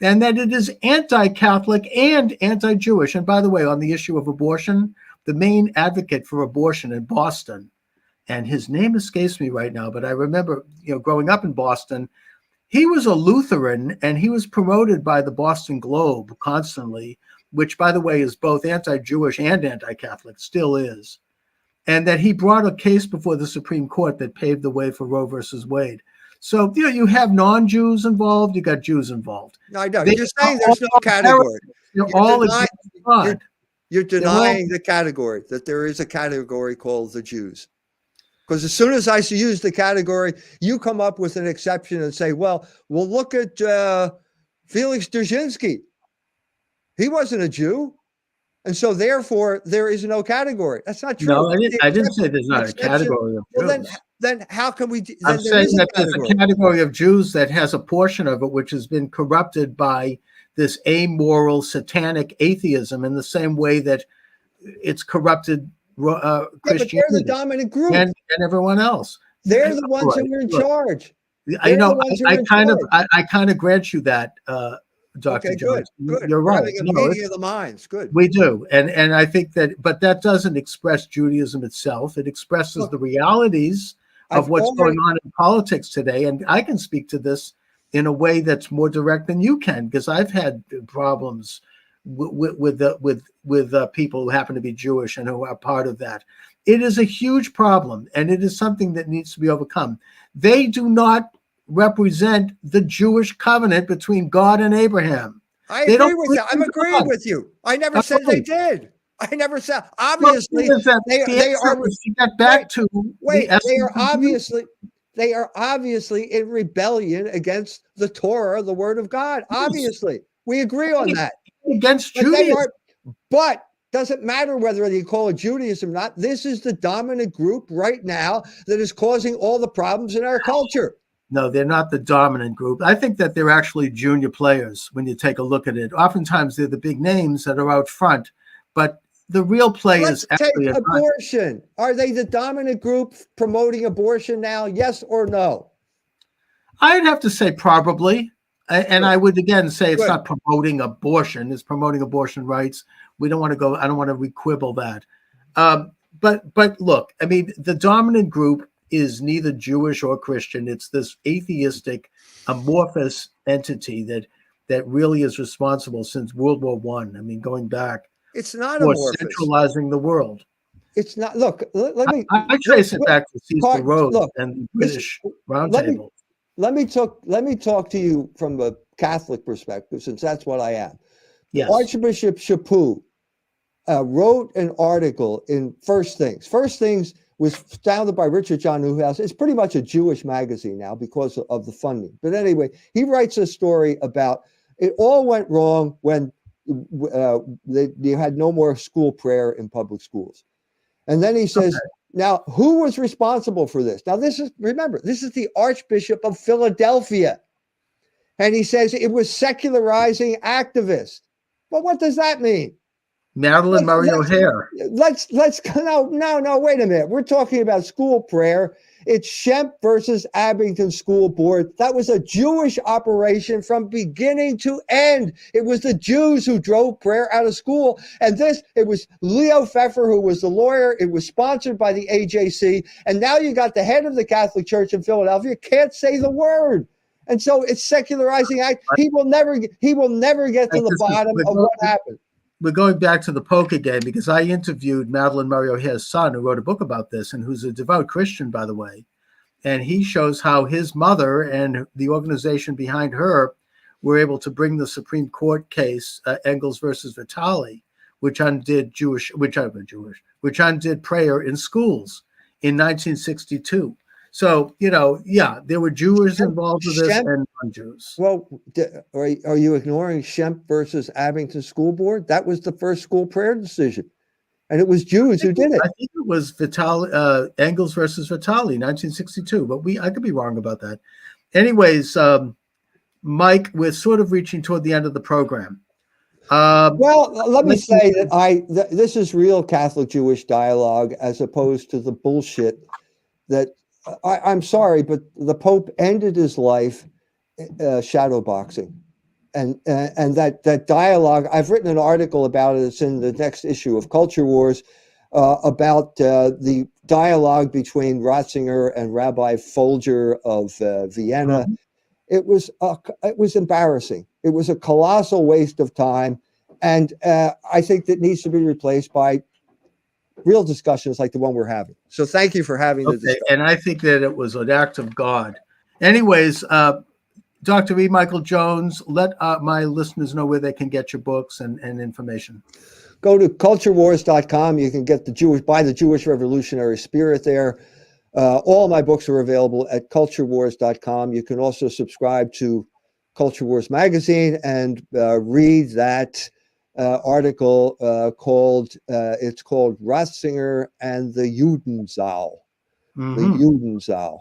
S1: and that it is anti-Catholic and anti-Jewish. And by the way, on the issue of abortion, the main advocate for abortion in Boston, and his name escapes me right now, but I remember, growing up in Boston, he was a Lutheran, and he was promoted by the Boston Globe constantly, which, by the way, is both anti-Jewish and anti-Catholic, still is. And that he brought a case before the Supreme Court that paved the way for Roe versus Wade. So, you have non-Jews involved, you got Jews involved.
S12: No, I know. You're saying there's no category. You're denying the category, that there is a category called the Jews. Because as soon as I use the category, you come up with an exception and say, well, we'll look at Felix Dzerzhinsky. He wasn't a Jew. And so therefore, there is no category. That's not true.
S1: No, I didn't say there's not a category of Jews.
S12: Well, then how can we?
S1: I'm saying that there's a category of Jews that has a portion of it which has been corrupted by this amoral, satanic atheism, in the same way that it's corrupted Christianity.
S12: But they're the dominant group,
S1: and everyone else.
S12: They're the ones who are in charge.
S1: I know. I kind of grant you that, Dr. Jones.
S12: Good.
S1: You're right.
S12: Having a meeting of the minds. Good.
S1: We do, and I think that, but that doesn't express Judaism itself. It expresses the realities of what's going on in politics today, and I can speak to this in a way that's more direct than you can, because I've had problems with people who happen to be Jewish and who are part of that. It is a huge problem, and it is something that needs to be overcome. They do not represent the Jewish covenant between God and Abraham.
S12: I agree with you. I'm agreeing with you. I never said they did. I never said. Obviously, they are obviously in rebellion against the Torah, the Word of God. Obviously, we agree on that.
S1: Against Judaism,
S12: but doesn't matter whether you call it Judaism or not. This is the dominant group right now that is causing all the problems in our culture.
S1: No, they're not the dominant group. I think that they're actually junior players when you take a look at it. Oftentimes they're the big names that are out front, but the real play is actually
S12: abortion. Are they the dominant group promoting abortion now? Yes or no?
S1: I'd have to say probably. And I would again say it's not promoting abortion, it's promoting abortion rights. We don't want to go, I don't want to requibble that. But look, I mean, the dominant group is neither Jewish or Christian. It's this atheistic, amorphous entity that really is responsible since World War I. I mean, going back.
S12: It's not
S1: for
S12: amorphous.
S1: Centralizing the world.
S12: It's not. Look, let me.
S1: I trace it back to Cecil Rhodes and the British Roundtable.
S12: Let me talk to you from a Catholic perspective, since that's what I am.
S1: Yes.
S12: Archbishop Chaput wrote an article in First Things. First Things was founded by Richard John Neuhaus. It's pretty much a Jewish magazine now because of the funding. But anyway, he writes a story about it all went wrong when you had no more school prayer in public schools. And then he says, now, who was responsible for this? Now, remember, this is the Archbishop of Philadelphia. And he says it was secularizing activists. Well, what does that mean?
S1: Madeline Murray O'Hare.
S12: Let's no, wait a minute. We're talking about school prayer It's Schempp versus Abington School Board. That was a Jewish operation from beginning to end. It was the Jews who drove prayer out of school. And it was Leo Pfeffer, who was the lawyer. It was sponsored by the AJC. And now you got the head of the Catholic Church in Philadelphia can't say the word. And so it's secularizing act. He will never get to the bottom of what happened.
S1: We're going back to the poker game because I interviewed Madeline Murray O'Hare's son, who wrote a book about this and who's a devout Christian, by the way. And he shows how his mother and the organization behind her were able to bring the Supreme Court case, Engels versus Vitale, which undid prayer in schools in 1962. So, there were Jews involved with this and non-Jews.
S12: Well, are you ignoring Schempp versus Abington School Board? That was the first school prayer decision. And it was Jews who did it.
S1: I think it was Engels versus Vitale, 1962. But I could be wrong about that. Anyways, Mike, we're sort of reaching toward the end of the program.
S12: Well, let me say that this is real Catholic-Jewish dialogue as opposed to the bullshit that I'm sorry, but the Pope ended his life shadowboxing, and that dialogue. I've written an article about it. It's in the next issue of Culture Wars about the dialogue between Ratzinger and Rabbi Folger of Vienna. Mm-hmm. It was embarrassing. It was a colossal waste of time, and I think that needs to be replaced by real discussions like the one we're having. So thank you for having the discussion.
S1: And I think that it was an act of God. Anyways, Dr. E. Michael Jones, let my listeners know where they can get your books and information.
S12: Go to culturewars.com. You can get buy the Jewish Revolutionary Spirit there. All my books are available at culturewars.com. You can also subscribe to Culture Wars magazine and read that article called Ratzinger and the Judenzahl. Mm-hmm. The Judenzahl.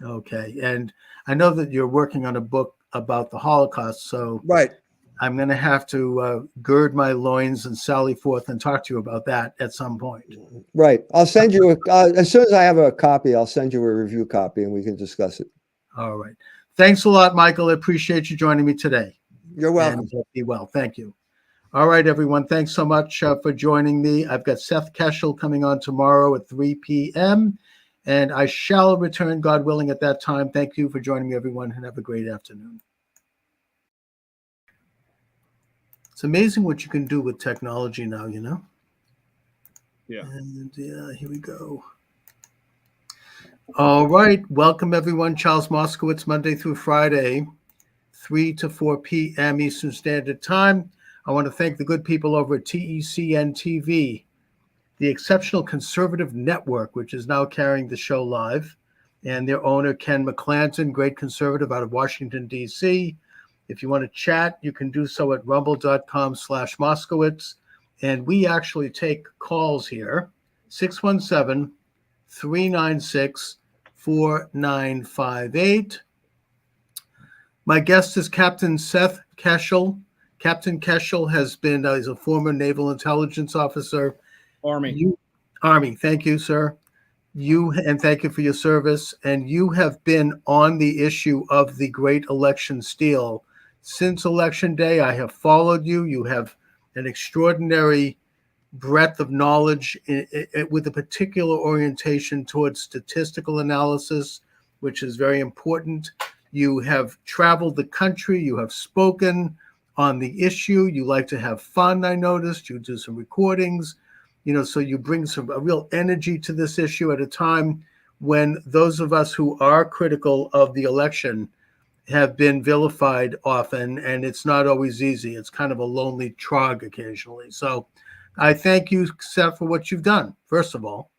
S1: Okay, and I know that you're working on a book about the Holocaust, so
S12: right.
S1: I'm going to have to gird my loins and sally forth and talk to you about that at some point.
S12: Right. I'll send you as soon as I have a copy. I'll send you a review copy and we can discuss it.
S1: All right. Thanks a lot, Michael. I appreciate you joining me today.
S12: You're welcome.
S1: And be well. Thank you. All right, everyone. Thanks so much for joining me. I've got Seth Keshel coming on tomorrow at 3 p.m. And I shall return, God willing, at that time. Thank you for joining me, everyone, and have a great afternoon. It's amazing what you can do with technology now, Yeah. And here we go. All right. Welcome, everyone. Charles Moskowitz, Monday through Friday, 3 to 4 p.m. Eastern Standard Time. I want to thank the good people over at TECN TV, the Exceptional Conservative Network, which is now carrying the show live, and their owner, Ken McClanton, great conservative out of Washington, D.C. If you want to chat, you can do so at rumble.com/Moskowitz. And we actually take calls here, 617-396-4958. My guest is Captain Seth Keshel. Captain Keshel has been, he's a former naval intelligence officer.
S13: Army.
S1: Army. Thank you, sir. And thank you for your service. And you have been on the issue of the great election steal since Election Day. I have followed you. You have an extraordinary breadth of knowledge with a particular orientation towards statistical analysis, which is very important. You have traveled the country. You have spoken on the issue. You like to have fun, I noticed. You do some recordings, so you bring a real energy to this issue at a time when those of us who are critical of the election have been vilified often, and it's not always easy. It's kind of a lonely trog occasionally. So I thank you, Seth, for what you've done, first of all.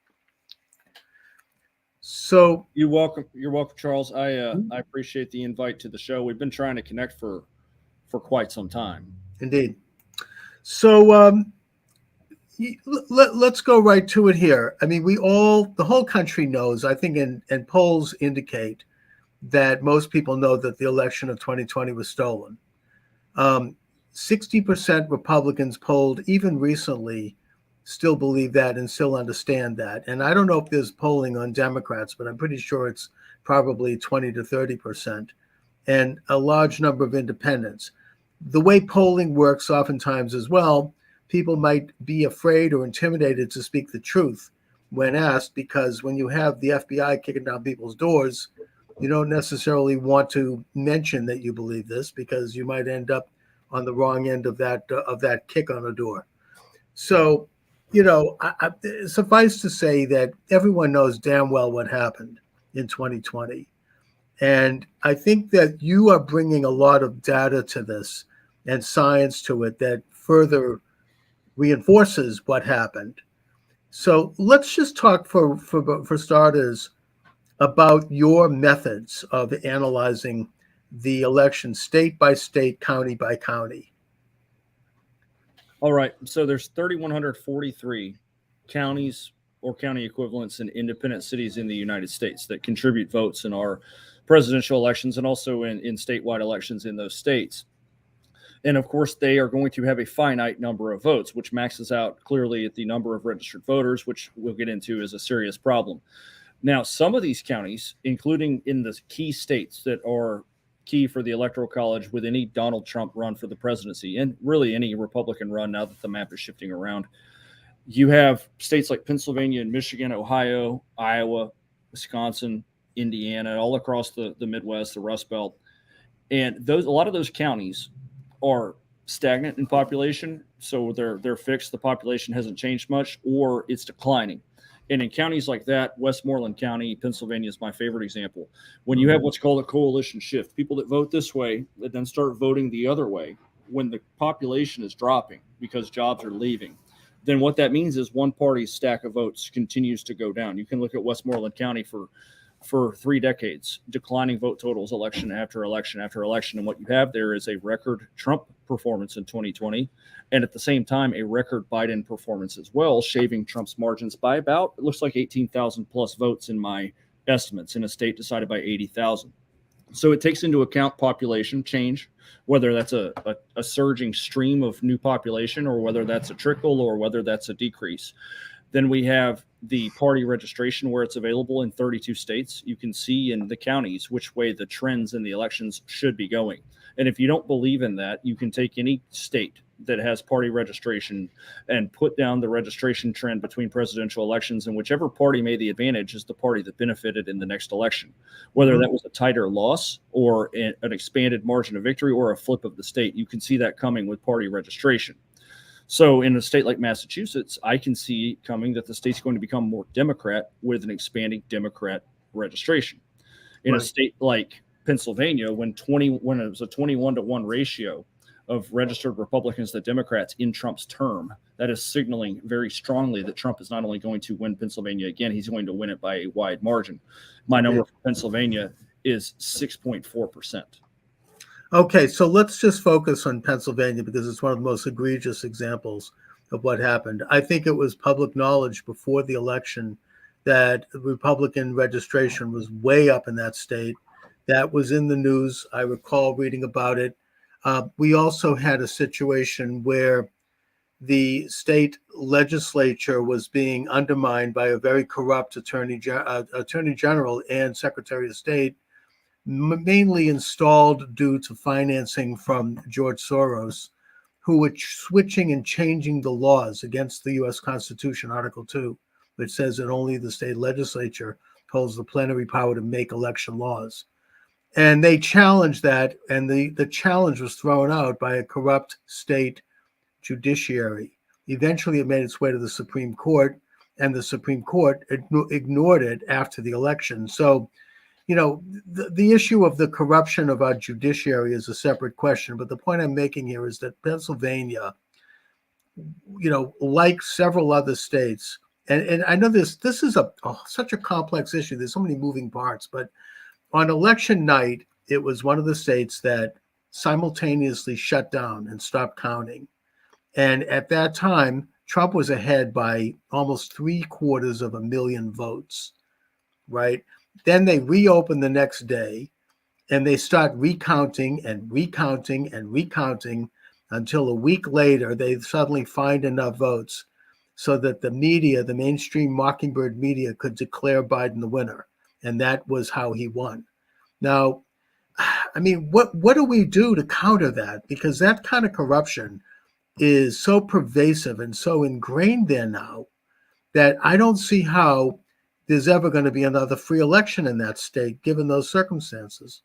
S1: So
S13: you're welcome, Charles. I appreciate the invite to the show. We've been trying to connect for quite some time.
S1: Indeed. So let's go right to it here. I mean, the whole country knows, I think, and polls indicate that most people know that the election of 2020 was stolen. 60% Republicans polled even recently still believe that and still understand that. And I don't know if there's polling on Democrats, but I'm pretty sure it's probably 20 to 30%, and a large number of independents. The way polling works oftentimes as well, people might be afraid or intimidated to speak the truth when asked, because when you have the FBI kicking down people's doors, you don't necessarily want to mention that you believe this, because you might end up on the wrong end of that kick on a door. So, suffice to say that everyone knows damn well what happened in 2020. And I think that you are bringing a lot of data to this and science to it that further reinforces what happened. So let's just talk for starters about your methods of analyzing the election state by state, county by county.
S13: All right. So there's 3,143 counties or county equivalents in independent cities in the United States that contribute votes in our presidential elections and also in statewide elections in those states. And of course, they are going to have a finite number of votes, which maxes out clearly at the number of registered voters, which we'll get into is a serious problem. Now, some of these counties, including in the key states that are key for the Electoral College with any Donald Trump run for the presidency, and really any Republican run now that the map is shifting around, you have states like Pennsylvania and Michigan, Ohio, Iowa, Wisconsin, Indiana, all across the Midwest, the Rust Belt. And a lot of those counties are stagnant in population, so they're fixed. The population hasn't changed much, or it's declining. And in counties like that, Westmoreland County, Pennsylvania is my favorite example. When you have what's called a coalition shift, people that vote this way that then start voting the other way, when the population is dropping because jobs are leaving, then what that means is one party's stack of votes continues to go down. You can look at Westmoreland County for 3 decades, declining vote totals, election after election after election. And what you have there is a record Trump performance in 2020, and at the same time, a record Biden performance as well, shaving Trump's margins by about, it looks like 18,000 plus votes in my estimates, in a state decided by 80,000. So it takes into account population change, whether that's a surging stream of new population, or whether that's a trickle, or whether that's a decrease. Then we have the party registration where it's available in 32 states. You can see in the counties which way the trends in the elections should be going. And if you don't believe in that, you can take any state that has party registration and put down the registration trend between presidential elections, and whichever party made the advantage is the party that benefited in the next election, whether that was a tighter loss or an expanded margin of victory or a flip of the state. You can see that coming with party registration. So in a state like Massachusetts, I can see coming that the state's going to become more Democrat with an expanding Democrat registration. In a state like Pennsylvania, when it was a 21-to-1 ratio of registered Republicans to Democrats in Trump's term, that is signaling very strongly that Trump is not only going to win Pennsylvania again, he's going to win it by a wide margin. My number for Pennsylvania is 6.4%.
S1: Okay, so let's just focus on Pennsylvania because it's one of the most egregious examples of what happened. I think it was public knowledge before the election that Republican registration was way up in that state. That was in the news. I recall reading about it. We also had a situation where the state legislature was being undermined by a very corrupt attorney general and secretary of state, mainly installed due to financing from George Soros, who were switching and changing the laws against the U.S. Constitution, Article 2, which says that only the state legislature holds the plenary power to make election laws. And they challenged that, and the challenge was thrown out by a corrupt state judiciary. Eventually, it made its way to the Supreme Court, and the Supreme Court ignored it after the election. So, the issue of the corruption of our judiciary is a separate question. But the point I'm making here is that Pennsylvania, like several other states, and I know this is such a complex issue. There's so many moving parts, but on election night, it was one of the states that simultaneously shut down and stopped counting. And at that time, Trump was ahead by almost 750,000 votes, right? Then they reopened the next day, and they start recounting and recounting and recounting until a week later, they suddenly find enough votes so that the media, the mainstream Mockingbird media, could declare Biden the winner. And that was how he won. Now, I mean, what do we do to counter that? Because that kind of corruption is so pervasive and so ingrained there now that I don't see how there's ever going to be another free election in that state, given those circumstances.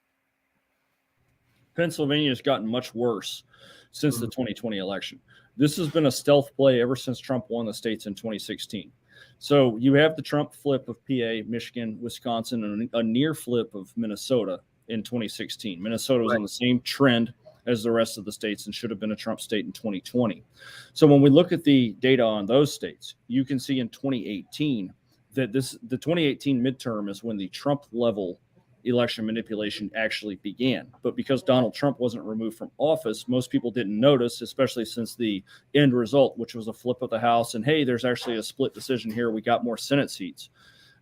S13: Pennsylvania has gotten much worse since the 2020 election. This has been a stealth play ever since Trump won the states in 2016. So you have the Trump flip of PA, Michigan, Wisconsin, and a near flip of Minnesota in 2016. Minnesota was on the same trend as the rest of the states and should have been a Trump state in 2020. So when we look at the data on those states, you can see in 2018 that the 2018 midterm is when the Trump level election manipulation actually began. But because Donald Trump wasn't removed from office, most people didn't notice, especially since the end result, which was a flip of the House. And hey, there's actually a split decision here. We got more Senate seats.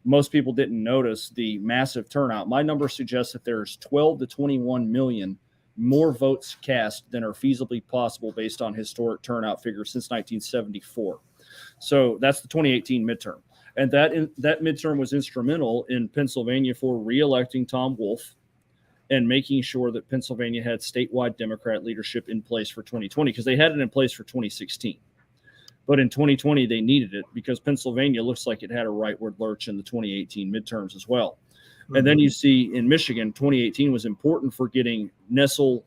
S13: Most people didn't notice the massive turnout. My number suggests that there's 12 to 21 million more votes cast than are feasibly possible based on historic turnout figures since 1974. So that's the 2018 midterm. And that midterm was instrumental in Pennsylvania for reelecting Tom Wolf and making sure that Pennsylvania had statewide Democrat leadership in place for 2020, because they had it in place for 2016. But in 2020, they needed it because Pennsylvania looks like it had a rightward lurch in the 2018 midterms as well. Mm-hmm. And then you see in Michigan, 2018 was important for getting Nessel,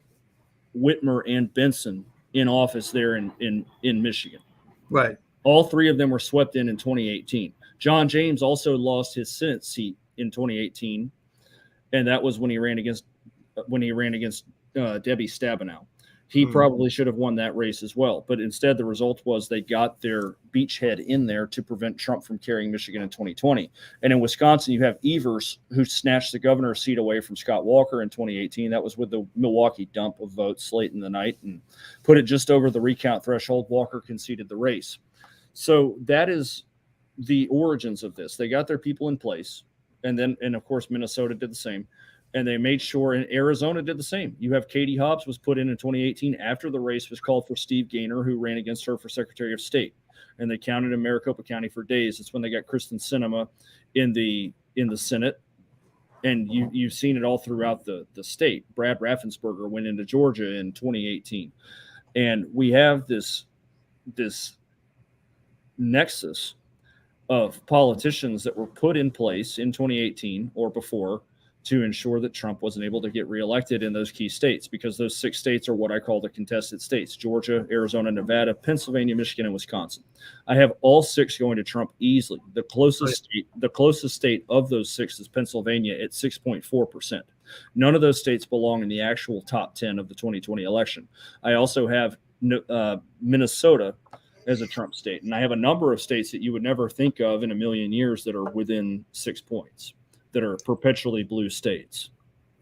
S13: Whitmer, and Benson in office there in Michigan.
S1: Right.
S13: All three of them were swept in 2018. John James also lost his Senate seat in 2018, and that was when he ran against Debbie Stabenow. He probably should have won that race as well, but instead the result was they got their beachhead in there to prevent Trump from carrying Michigan in 2020. And in Wisconsin, you have Evers, who snatched the governor's seat away from Scott Walker in 2018. That was with the Milwaukee dump of votes late in the night and put it just over the recount threshold. Walker conceded the race. So that is the origins of this. They got their people in place, and of course Minnesota did the same, and they made sure, and Arizona did the same. You have Katie Hobbs was put in 2018 after the race was called for Steve Gaynor, who ran against her for Secretary of State, and they counted in Maricopa County for days. It's when they got Kristen Sinema in the Senate, and you've seen it all throughout the state. Brad Raffensperger went into Georgia in 2018, and we have this nexus of politicians that were put in place in 2018 or before to ensure that Trump wasn't able to get reelected in those key states, because those 6 states are what I call the contested states: Georgia, Arizona, Nevada, Pennsylvania, Michigan, and Wisconsin. I have all 6 going to Trump easily. The closest state of those 6 is Pennsylvania at 6.4%. None of those states belong in the actual top 10 of the 2020 election. I also have Minnesota as a Trump state. And I have a number of states that you would never think of in a million years that are within 6 points, that are perpetually blue states.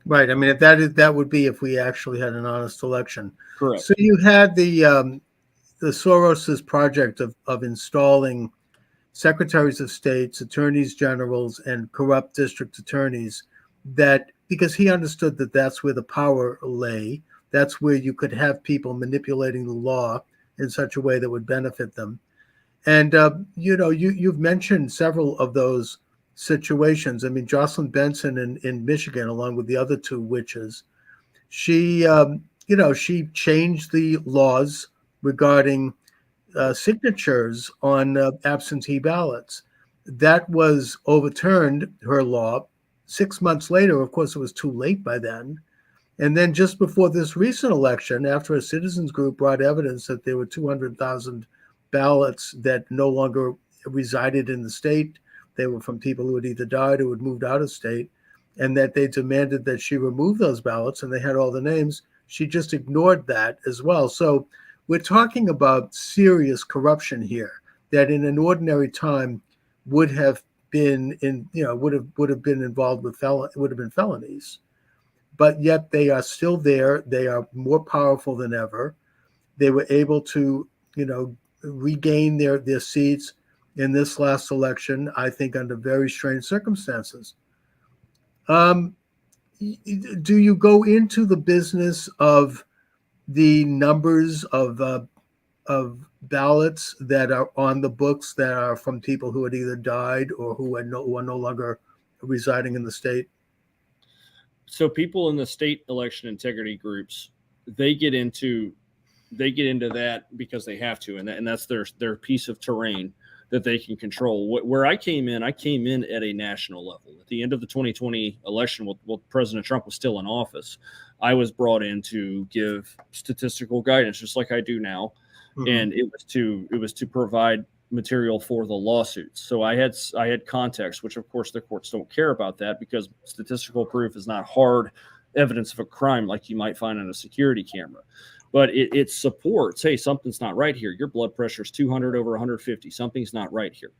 S1: Right. I mean, if that would be if we actually had an honest election.
S13: Correct.
S1: So you had the Soros's project of installing secretaries of states, attorneys generals, and corrupt district attorneys, that because he understood that that's where the power lay, that's where you could have people manipulating the law in such a way that would benefit them. And, you've mentioned several of those situations. I mean, Jocelyn Benson in Michigan, along with the other 2 witches, she changed the laws regarding signatures on absentee ballots. That was overturned, her law. 6 months later, of course, it was too late by then. And then just before this recent election, after a citizens group brought evidence that there were 200,000 ballots that no longer resided in the state, they were from people who had either died or had moved out of state, and that they demanded that she remove those ballots, and they had all the names, she just ignored that as well. So we're talking about serious corruption here that in an ordinary time would have been involved with felonies. But yet they are still there. They are more powerful than ever. They were able to, regain their seats in this last election, I think, under very strange circumstances. Do you go into the business of the numbers of of ballots that are on the books that are from people who had either died or who are no longer residing in the state?
S13: So people in the state election integrity groups, they get into that because they have to, and that's their piece of terrain that they can control. Where I came in at a national level. At the end of the 2020 election, while President Trump was still in office, I was brought in to give statistical guidance, just like I do now, and it was to provide material for the lawsuits. So I had context, which of course the courts don't care about that because statistical proof is not hard evidence of a crime like you might find on a security camera. But it supports, hey, something's not right here. Your blood pressure is 200 over 150. Something's not right here.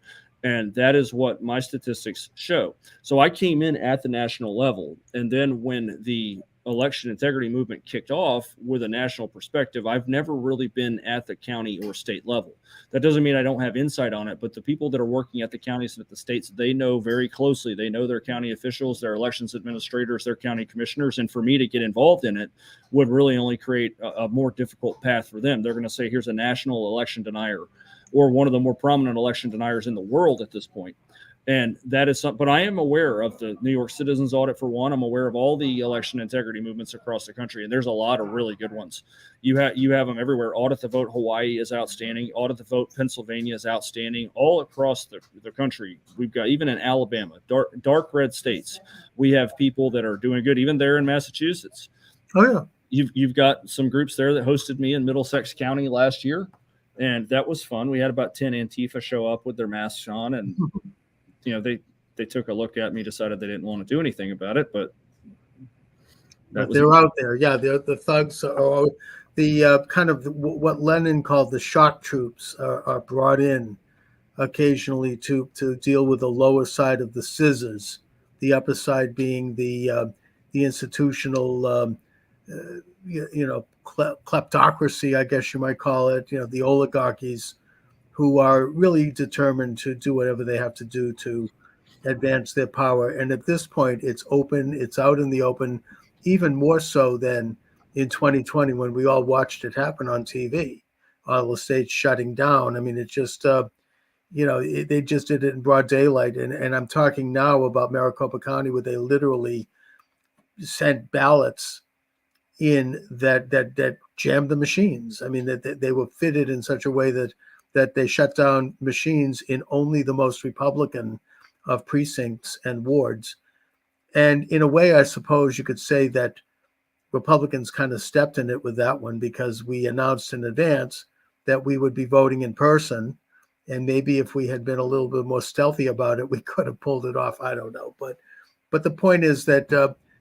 S13: And that is what my statistics show. So I came in at the national level. And then when the election integrity movement kicked off with a national perspective, I've never really been at the county or state level. That doesn't mean I don't have insight on it, but the people that are working at the counties and at the states, they know very closely. They know their county officials, their elections administrators, their county commissioners. And for me to get involved in it would really only create a more difficult path for them. They're going to say, here's a national election denier or one of the more prominent election deniers in the world at this point. And that is something, but I am aware of the New York Citizens Audit for one. I'm aware of all the election integrity movements across the country, and there's a lot of really good ones. You have them everywhere. Audit the Vote Hawaii is outstanding. Audit the Vote Pennsylvania is outstanding. All across the country, we've got, even in Alabama, dark red states, we have people that are doing good. Even there in Massachusetts.
S1: Oh yeah,
S13: you've got some groups there that hosted me in Middlesex County last year, and that was fun. We had about 10 Antifa show up with their masks on, and they took a look at me, decided they didn't want to do anything about it, but
S1: they're out there. Yeah, the thugs are the kind of what Lenin called the shock troops are brought in occasionally to deal with the lower side of the scissors, the upper side being the institutional kleptocracy, I guess you might call it. The oligarchies, who are really determined to do whatever they have to do to advance their power. And at this point, it's open, it's out in the open, even more so than in 2020 when we all watched it happen on TV, all the states shutting down. I mean, it just, they just did it in broad daylight. And I'm talking now about Maricopa County, where they literally sent ballots in that jammed the machines. I mean, that they were fitted in such a way that they shut down machines in only the most Republican of precincts and wards. And in a way, I suppose you could say that Republicans kind of stepped in it with that one, because we announced in advance that we would be voting in person. And maybe if we had been a little bit more stealthy about it, we could have pulled it off. I don't know. But the point is that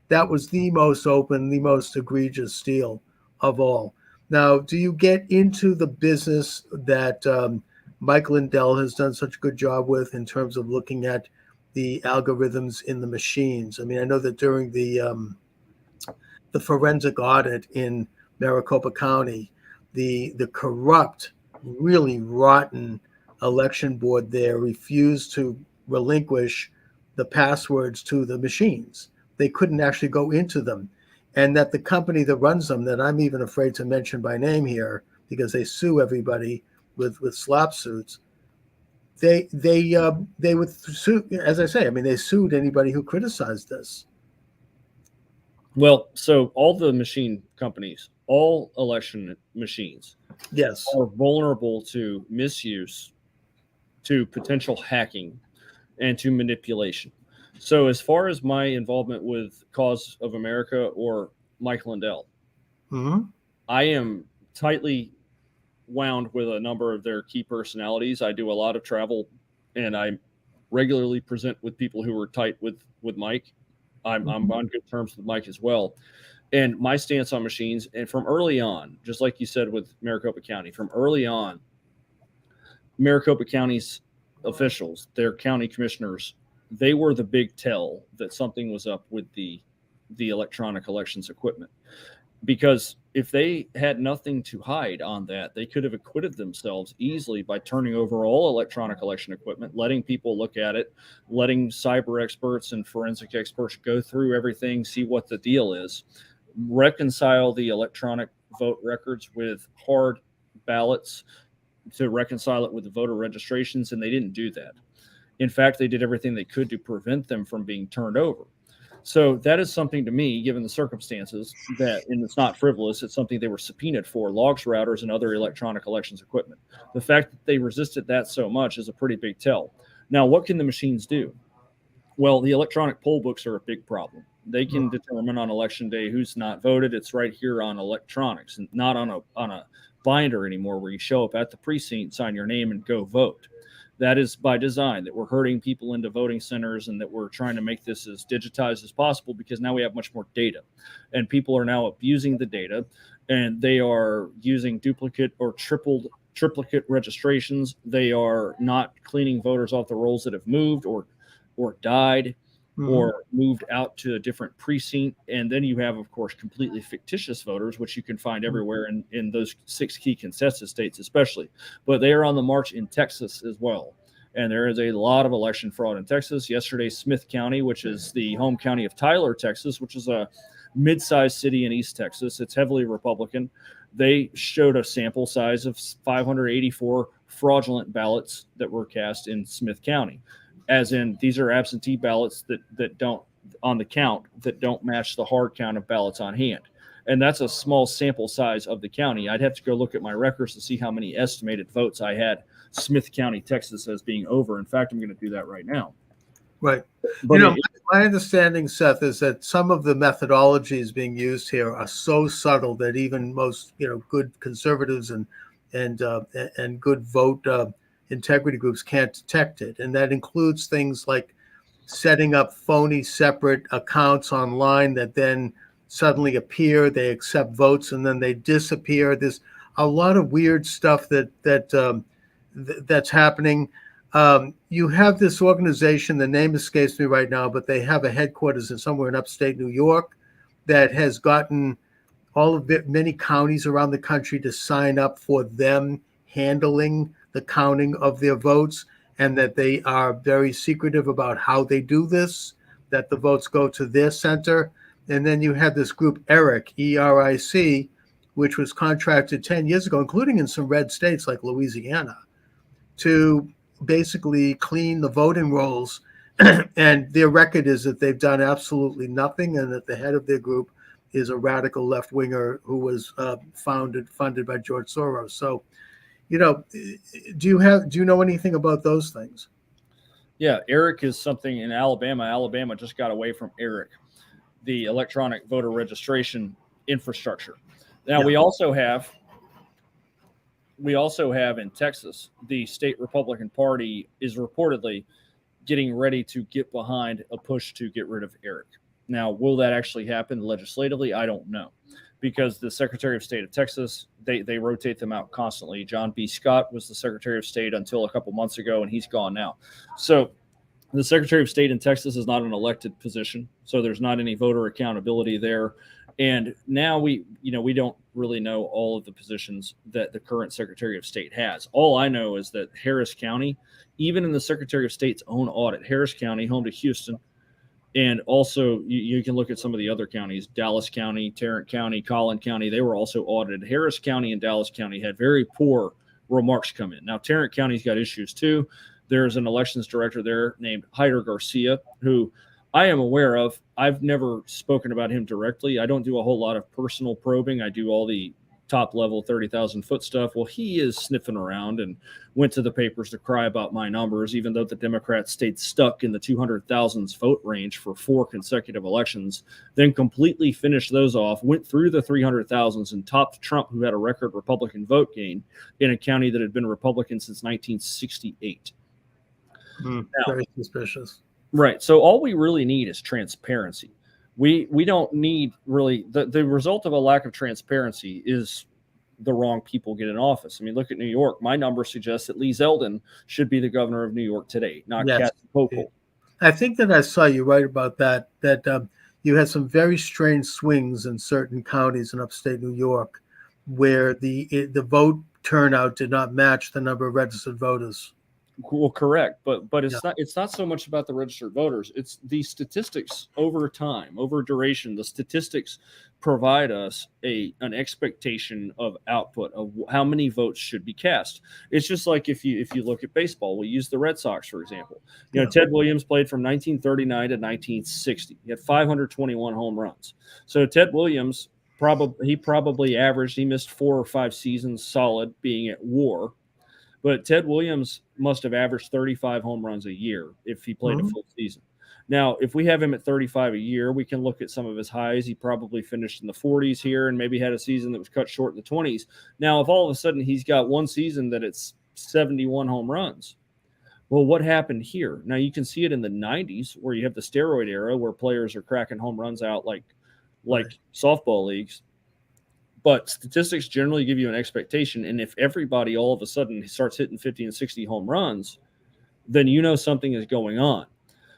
S1: that was the most open, the most egregious steal of all. Now, do you get into the business that Mike Lindell has done such a good job with in terms of looking at the algorithms in the machines? I mean, I know that during the forensic audit in Maricopa County, the corrupt, really rotten election board there refused to relinquish the passwords to the machines. They couldn't actually go into them. And that the company that runs them, that I'm even afraid to mention by name here because they sue everybody with slap suits, they would sue, as I say, I mean, they sued anybody who criticized this.
S13: Well, so all the machine companies, all election machines,
S1: yes,
S13: are vulnerable to misuse, to potential hacking, and to manipulation. So as far as my involvement with Cause of America or Mike Lindell, I am tightly wound with a number of their key personalities. I do a lot of travel, and I regularly present with people who are tight with Mike. I'm on good terms with Mike as well. And my stance on machines, and from early on, just like you said with Maricopa County, from early on, Maricopa County's officials, their county commissioners, they were the big tell that something was up with the electronic elections equipment. Because if they had nothing to hide on that, they could have acquitted themselves easily by turning over all electronic election equipment, letting people look at it, letting cyber experts and forensic experts go through everything, see what the deal is, reconcile the electronic vote records with hard ballots to reconcile it with the voter registrations, and they didn't do that. In fact, they did everything they could to prevent them from being turned over. So that is something to me, given the circumstances, that, and it's not frivolous, it's something they were subpoenaed for, logs, routers, and other electronic elections equipment. The fact that they resisted that so much is a pretty big tell. Now, what can the machines do? Well, the electronic poll books are a big problem. They can determine on election day who's not voted. It's right here on electronics, and not on a binder anymore, where you show up at the precinct, sign your name, and go vote. That is by design, that we're herding people into voting centers, and that we're trying to make this as digitized as possible, because now we have much more data, and people are now abusing the data, and they are using duplicate or triplicate registrations. They are not cleaning voters off the rolls that have moved or died or moved out to a different precinct. And then you have, of course, completely fictitious voters, which you can find everywhere in those 6 key contested states, especially. But they are on the march in Texas as well. And there is a lot of election fraud in Texas. Yesterday, Smith County, which is the home county of Tyler, Texas, which is a mid-sized city in East Texas, it's heavily Republican. They showed a sample size of 584 fraudulent ballots that were cast in Smith County. As in, these are absentee ballots that don't, on the count, that don't match the hard count of ballots on hand. And that's a small sample size of the county. I'd have to go look at my records to see how many estimated votes I had Smith County, Texas, as being over. In fact, I'm going to do that right now.
S1: Right.
S13: But
S1: my understanding, Seth, is that some of the methodologies being used here are so subtle that even most, good conservatives and good vote integrity groups can't detect it. And that includes things like setting up phony separate accounts online that then suddenly appear, they accept votes, and then they disappear. There's a lot of weird stuff that's happening. You have this organization, the name escapes me right now, but they have a headquarters somewhere in upstate New York that has gotten many counties around the country to sign up for them handling the counting of their votes, and that they are very secretive about how they do this, that the votes go to their center. And then you have this group, ERIC, E-R-I-C, which was contracted 10 years ago, including in some red states like Louisiana, to basically clean the voting rolls. And their record is that they've done absolutely nothing, and that the head of their group is a radical left-winger who was funded by George Soros. So, do you know anything about those things?
S13: Yeah, ERIC is something in Alabama. Alabama just got away from ERIC, the electronic voter registration infrastructure. Now, we also have in Texas, the state Republican Party is reportedly getting ready to get behind a push to get rid of ERIC. Now, will that actually happen legislatively? I don't know, because the Secretary of State of Texas, they rotate them out constantly. John B. Scott was the Secretary of State until a couple months ago, and he's gone now. So the Secretary of State in Texas is not an elected position, so there's not any voter accountability there. And now we don't really know all of the positions that the current Secretary of State has. All I know is that Harris County, even in the Secretary of State's own audit, Harris County, home to Houston, and also you can look at some of the other counties, Dallas County, Tarrant County, Collin County, they were also audited. Harris County and Dallas County had very poor remarks come in. Now, Tarrant County's got issues too. There's an elections director there named Hyder Garcia, who I am aware of. I've never spoken about him directly. I don't do a whole lot of personal probing. I do all the top level 30,000 foot stuff. Well, he is sniffing around and went to the papers to cry about my numbers, even though the Democrats stayed stuck in the 200,000s vote range for 4 consecutive elections, then completely finished those off, went through the 300,000s and topped Trump, who had a record Republican vote gain in a county that had been Republican since 1968.
S1: Very suspicious.
S13: Right. So all we really need is transparency. We don't need really the result of a lack of transparency is the wrong people get in office. I mean, look at New York. My number suggests that Lee Zeldin should be the governor of New York today, not Kathy Hochul.
S1: I think that I saw you right about that you had some very strange swings in certain counties in upstate New York where the vote turnout did not match the number of registered voters.
S13: Well, correct, but
S1: Yeah.
S13: it's not so much about the registered voters. It's the statistics over time, over duration. The statistics provide us an expectation of output of how many votes should be cast. It's just like if you look at baseball, we use the Red Sox for example. You know, Ted Williams played from 1939 to 1960. He had 521 home runs. So Ted Williams probably averaged. He missed 4 or 5 seasons solid being at WAR. But Ted Williams must have averaged 35 home runs a year if he played a full season. Now, if we have him at 35 a year, we can look at some of his highs. He probably finished in the 40s here and maybe had a season that was cut short in the 20s. Now, if all of a sudden he's got one season that it's 71 home runs, well, what happened here? Now, you can see it in the 90s where you have the steroid era where players are cracking home runs out like softball leagues. But statistics generally give you an expectation. And if everybody all of a sudden starts hitting 50 and 60 home runs, then you know something is going on.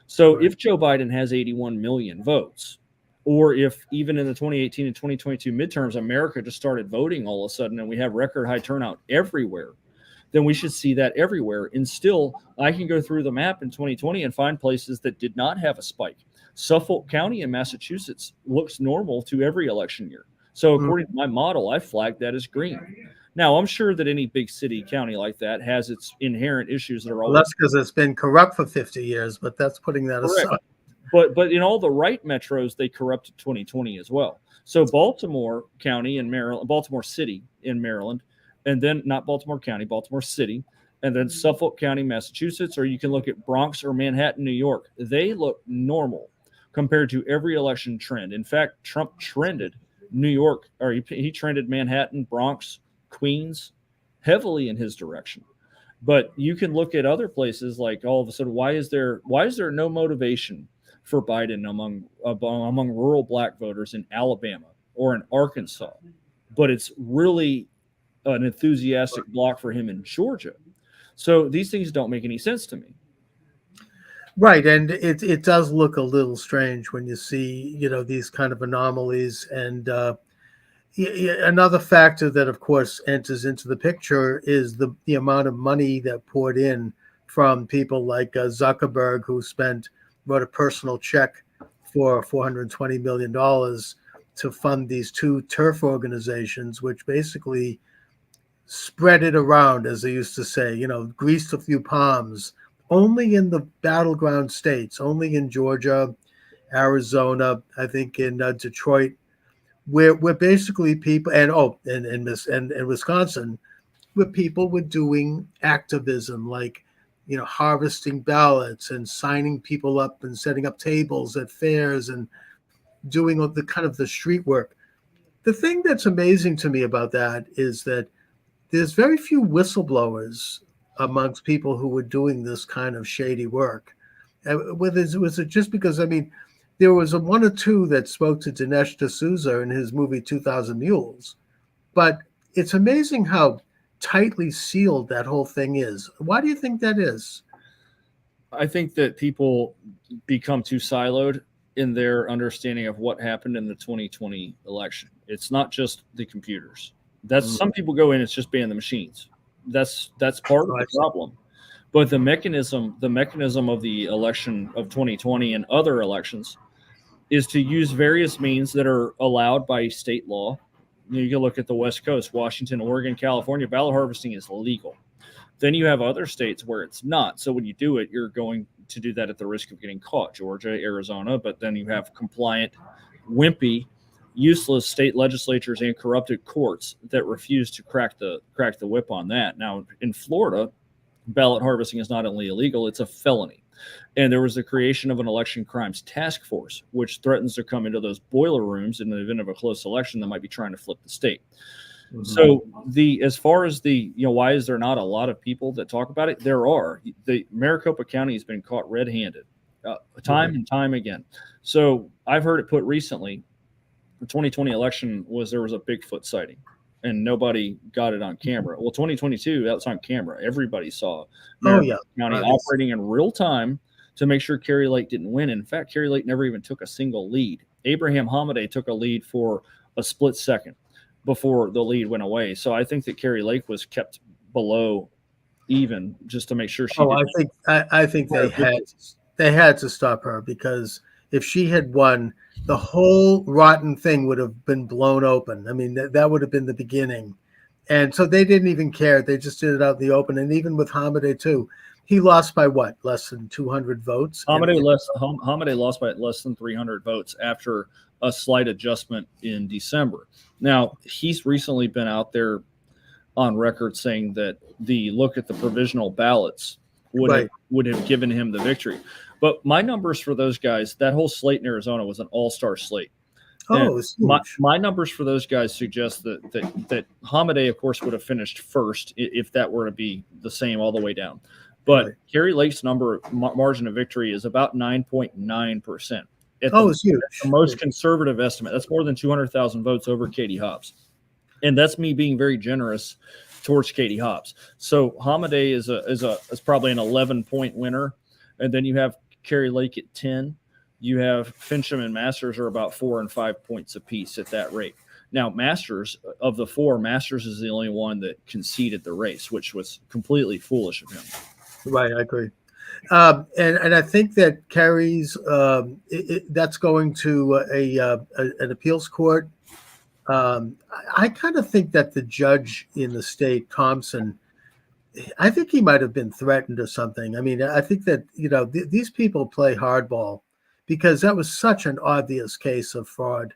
S13: So if Joe Biden has 81 million votes, or if even in the 2018 and 2022 midterms, America just started voting all of a sudden and we have record high turnout everywhere, then we should see that everywhere. And still, I can go through the map in 2020 and find places that did not have a spike. Suffolk County in Massachusetts looks normal to every election year. So according to my model, I flagged that as green. Now, I'm sure that any big city, county like that has its inherent issues that are always.
S1: Well, that's because it's been corrupt for 50 years, but that's putting that aside.
S13: But in all the right metros, they corrupted 2020 as well. So Baltimore County in Maryland, Baltimore City in Maryland, and then not Baltimore County, Baltimore City, and then Suffolk County, Massachusetts, or you can look at Bronx or Manhattan, New York. They look normal compared to every election trend. In fact, Trump trended New York, or he trended Manhattan, Bronx, Queens heavily in his direction. But you can look at other places like all of a sudden, why is there no motivation for Biden among rural black voters in Alabama or in Arkansas? But it's really an enthusiastic block for him in Georgia. So these things don't make any sense to me.
S1: Right, and it does look a little strange when you see, you know, these kind of anomalies. And another factor that, of course, enters into the picture is the amount of money that poured in from people like Zuckerberg, who wrote a personal check for $420 million to fund these 2 turf organizations, which basically spread it around, as they used to say, you know, greased a few palms. Only in the battleground states, only in Georgia, Arizona, I think in Detroit, where basically people and Wisconsin, where people were doing activism, like, you know, harvesting ballots and signing people up and setting up tables at fairs and doing the kind of the street work. The thing that's amazing to me about that is that there's very few whistleblowers amongst people who were doing this kind of shady work. Was it just because, I mean, there was one or two that spoke to Dinesh D'Souza in his movie 2000 Mules, but it's amazing how tightly sealed that whole thing is. Why do you think that is?
S13: I think that people become too siloed in their understanding of what happened in the 2020 election. It's not just the computers. Some people go in, it's just ban the machines. That's part of the problem. But the mechanism of the election of 2020 and other elections is to use various means that are allowed by state law. You can look at the West Coast, Washington, Oregon, California. Ballot harvesting is legal. Then you have other states where it's not. So when you do it, you're going to do that at the risk of getting caught. Georgia, Arizona, but then you have compliant, wimpy, useless state legislatures and corrupted courts that refuse to crack the whip on that. Now, in Florida, ballot harvesting is not only illegal, it's a felony. And there was the creation of an election crimes task force, which threatens to come into those boiler rooms in the event of a close election that might be trying to flip the state. Mm-hmm. So as far as why is there not a lot of people that talk about it? There are. The Maricopa County has been caught red-handed time and time again. So I've heard it put recently, the 2020 election there was a Bigfoot sighting and nobody got it on camera. Well, 2022, that was on camera. Everybody saw Maricopa County operating in real time to make sure Kari Lake didn't win. In fact, Kari Lake never even took a single lead. Abraham Hamadeh took a lead for a split second before the lead went away. So I think that Kari Lake was kept below even just to make sure she
S1: Oh,
S13: didn't.
S1: I think they had to stop her, because if she had won, the whole rotten thing would have been blown open. I mean, that would have been the beginning. And so they didn't even care. They just did it out in the open. And even with Hamadeh too, he lost by what? Less than 200 votes?
S13: Hamadeh lost by less than 300 votes after a slight adjustment in December. Now, he's recently been out there on record saying that the look at the provisional ballots would have given him the victory. But my numbers for those guys, that whole slate in Arizona was an all-star slate.
S1: Oh,
S13: my numbers for those guys suggest that Hamadeh, of course, would have finished first if that were to be the same all the way down. But Kari Lake's margin of victory is about 9.9%.
S1: It's huge.
S13: The most conservative estimate. That's more than 200,000 votes over Katie Hobbs. And that's me being very generous towards Katie Hobbs. So Hamadeh is probably an 11-point winner. And then you have Kari Lake at 10. You have Fincham and Masters are about 4 and 5 points apiece at that rate. Now, Masters, of the four, Masters is the only one that conceded the race, which was completely foolish of him.
S1: Right, I agree. And I think that Kari's that's going to an appeals court. I kind of think that the judge in the state, Thompson, I think he might have been threatened or something. I mean, I think that, these people play hardball, because that was such an obvious case of fraud.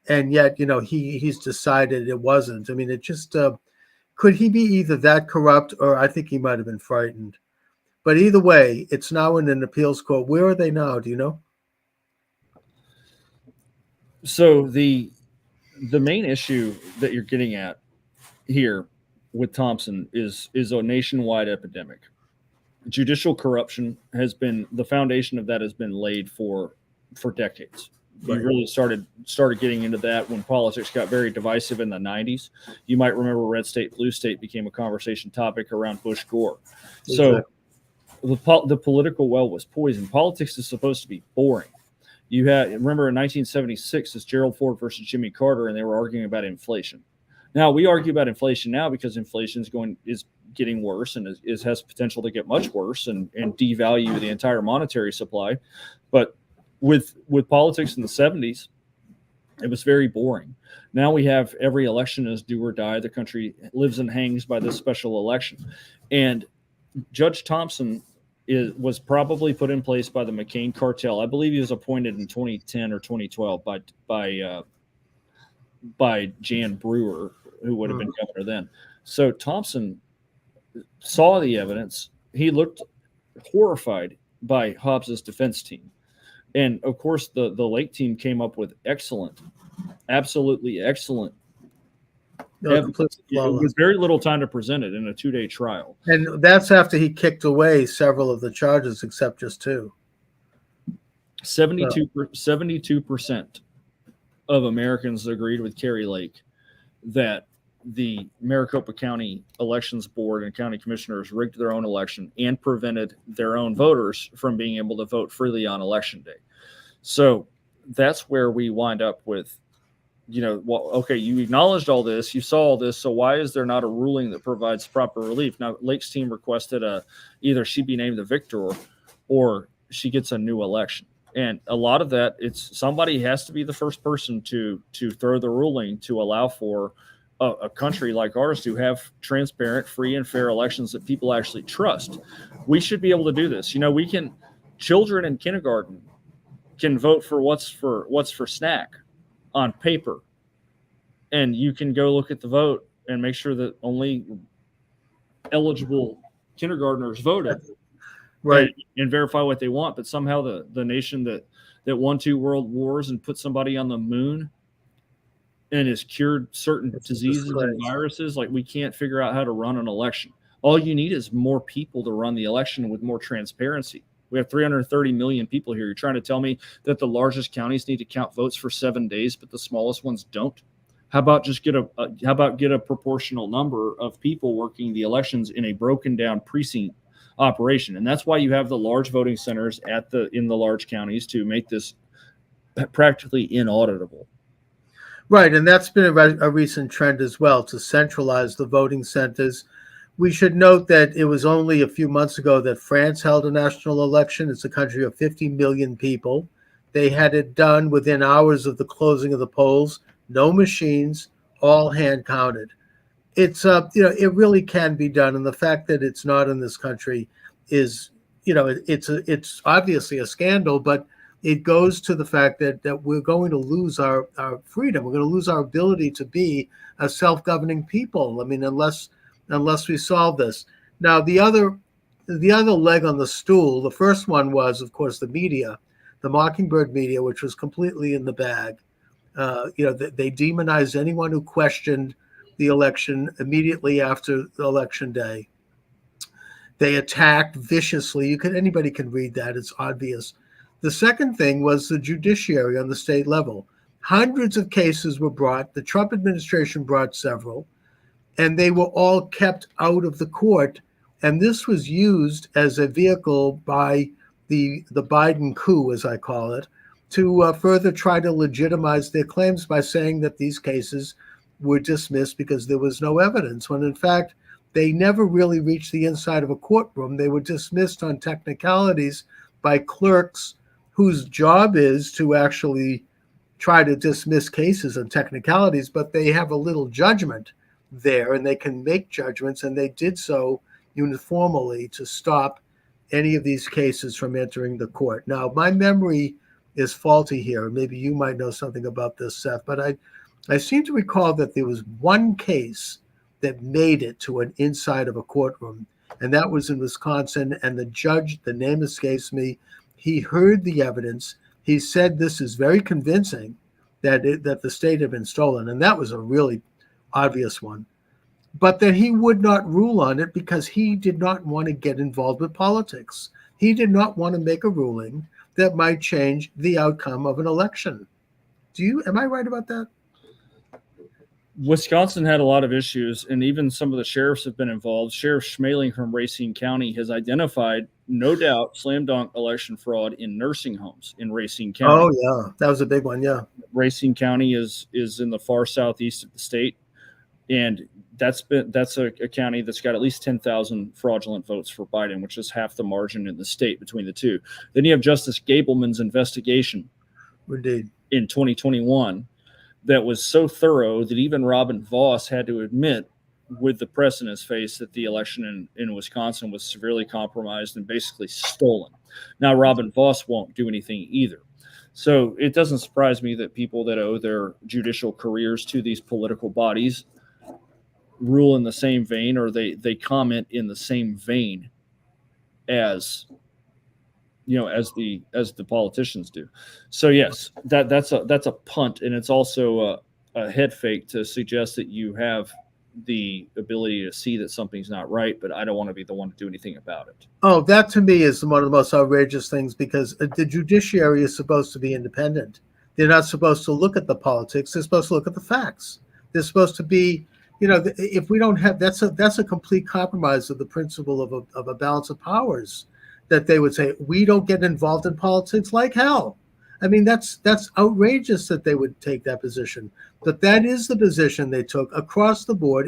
S1: And yet, he's decided it wasn't. I mean, it just, could he be either that corrupt, or I think he might have been frightened. But either way, it's now in an appeals court. Where are they now? Do you know?
S13: So the main issue that you're getting at here with Thompson is a nationwide epidemic. Judicial corruption has been, the foundation of that has been laid for decades.
S1: Right.
S13: You really started getting into that when politics got very divisive in the 90s. You might remember red state, blue state became a conversation topic around Bush Gore. So the political well was poisoned. Politics is supposed to be boring. You had, remember in 1976, it's Gerald Ford versus Jimmy Carter, and they were arguing about inflation. Now we argue about inflation now because inflation is getting worse and has potential to get much worse and devalue the entire monetary supply. But with politics in the 70s, it was very boring. Now we have every election is do or die. The country lives and hangs by this special election. And Judge Thompson was probably put in place by the McCain cartel. I believe he was appointed in 2010 or 2012 by Jan Brewer, who would have been governor then. So Thompson saw the evidence. He looked horrified by Hobbs's defense team. And of course, the Lake team came up with absolutely excellent. With very little time to present it in a 2-day trial.
S1: And that's after he kicked away several of the charges, except just 2.
S13: 72% of Americans agreed with Kari Lake that the Maricopa County Elections Board and county commissioners rigged their own election and prevented their own voters from being able to vote freely on election day. So that's where we wind up with, okay, you acknowledged all this, you saw all this, so why is there not a ruling that provides proper relief? Now, Lake's team requested either she be named the victor or she gets a new election. And a lot of that, it's somebody has to be the first person to throw the ruling to allow for a country like ours to have transparent, free, and fair elections that people actually trust. We should be able to do this. Children in kindergarten can vote for what's for snack on paper, and you can go look at the vote and make sure that only eligible kindergartners voted,
S1: right,
S13: and verify what they want. But somehow the nation that won 2 world wars and put somebody on the moon and has cured certain diseases and viruses, like, we can't figure out how to run an election. All you need is more people to run the election with more transparency. We have 330 million people here. You're trying to tell me that the largest counties need to count votes for 7 days, but the smallest ones don't? How about just get a proportional number of people working the elections in a broken down precinct operation? And that's why you have the large voting centers in the large counties to make this practically inauditable.
S1: Right, and that's been a recent trend as well, to centralize the voting centers We should note that it was only a few months ago that France held a national election. It's a country of 50 million people. They had it done within hours of the closing of the polls. No machines, all hand counted. It's it really can be done, and the fact that it's not in this country is, it's obviously a scandal, but it goes to the fact that we're going to lose our freedom. We're going to lose our ability to be a self-governing people. I mean, unless we solve this. Now, the other leg on the stool, the first one was, of course, the media, the Mockingbird media, which was completely in the bag. They demonized anyone who questioned the election immediately after the election day. They attacked viciously. Anybody can read that. It's obvious. The second thing was the judiciary on the state level. Hundreds of cases were brought. The Trump administration brought several, and they were all kept out of the court. And this was used as a vehicle by the Biden coup, as I call it, to further try to legitimize their claims by saying that these cases were dismissed because there was no evidence, when in fact, they never really reached the inside of a courtroom. They were dismissed on technicalities by clerks whose job is to actually try to dismiss cases on technicalities, but they have a little judgment there, and they can make judgments, and they did so uniformly to stop any of these cases from entering the court. Now, my memory is faulty here. Maybe you might know something about this, Seth, but I seem to recall that there was one case that made it to an inside of a courtroom, and that was in Wisconsin, and the judge, the name escapes me, he heard the evidence. He said this is very convincing that the state had been stolen, and that was a really obvious one, but that he would not rule on it because he did not want to get involved with politics. He did not want to make a ruling that might change the outcome of an election. Am I right about that?
S13: Wisconsin had a lot of issues, and even some of the sheriffs have been involved. Sheriff Schmaling from Racine County has identified, no doubt, slam dunk election fraud in nursing homes in Racine County.
S1: Oh, yeah. That was a big one, yeah.
S13: Racine County is in the far southeast of the state, and that's a county that's got at least 10,000 fraudulent votes for Biden, which is half the margin in the state between the two. Then you have Justice Gableman's investigation
S1: Indeed.
S13: in 2021 that was so thorough that even Robin Voss had to admit, with the press in his face, that the election in Wisconsin was severely compromised and basically stolen. Now, Robin Voss won't do anything either. So it doesn't surprise me that people that owe their judicial careers to these political bodies rule in the same vein, or they comment in the same vein as the politicians do. So yes, that's a punt, and it's also a head fake to suggest that you have the ability to see that something's not right, but I don't want to be the one to do anything about it.
S1: Oh, that to me is one of the most outrageous things, because the judiciary is supposed to be independent. They're not supposed to look at the politics. They're supposed to look at the facts. They're supposed to be, if we don't have, that's a complete compromise of the principle of a balance of powers, that they would say, we don't get involved in politics like hell. I mean, that's outrageous that they would take that position. But that is the position they took across the board.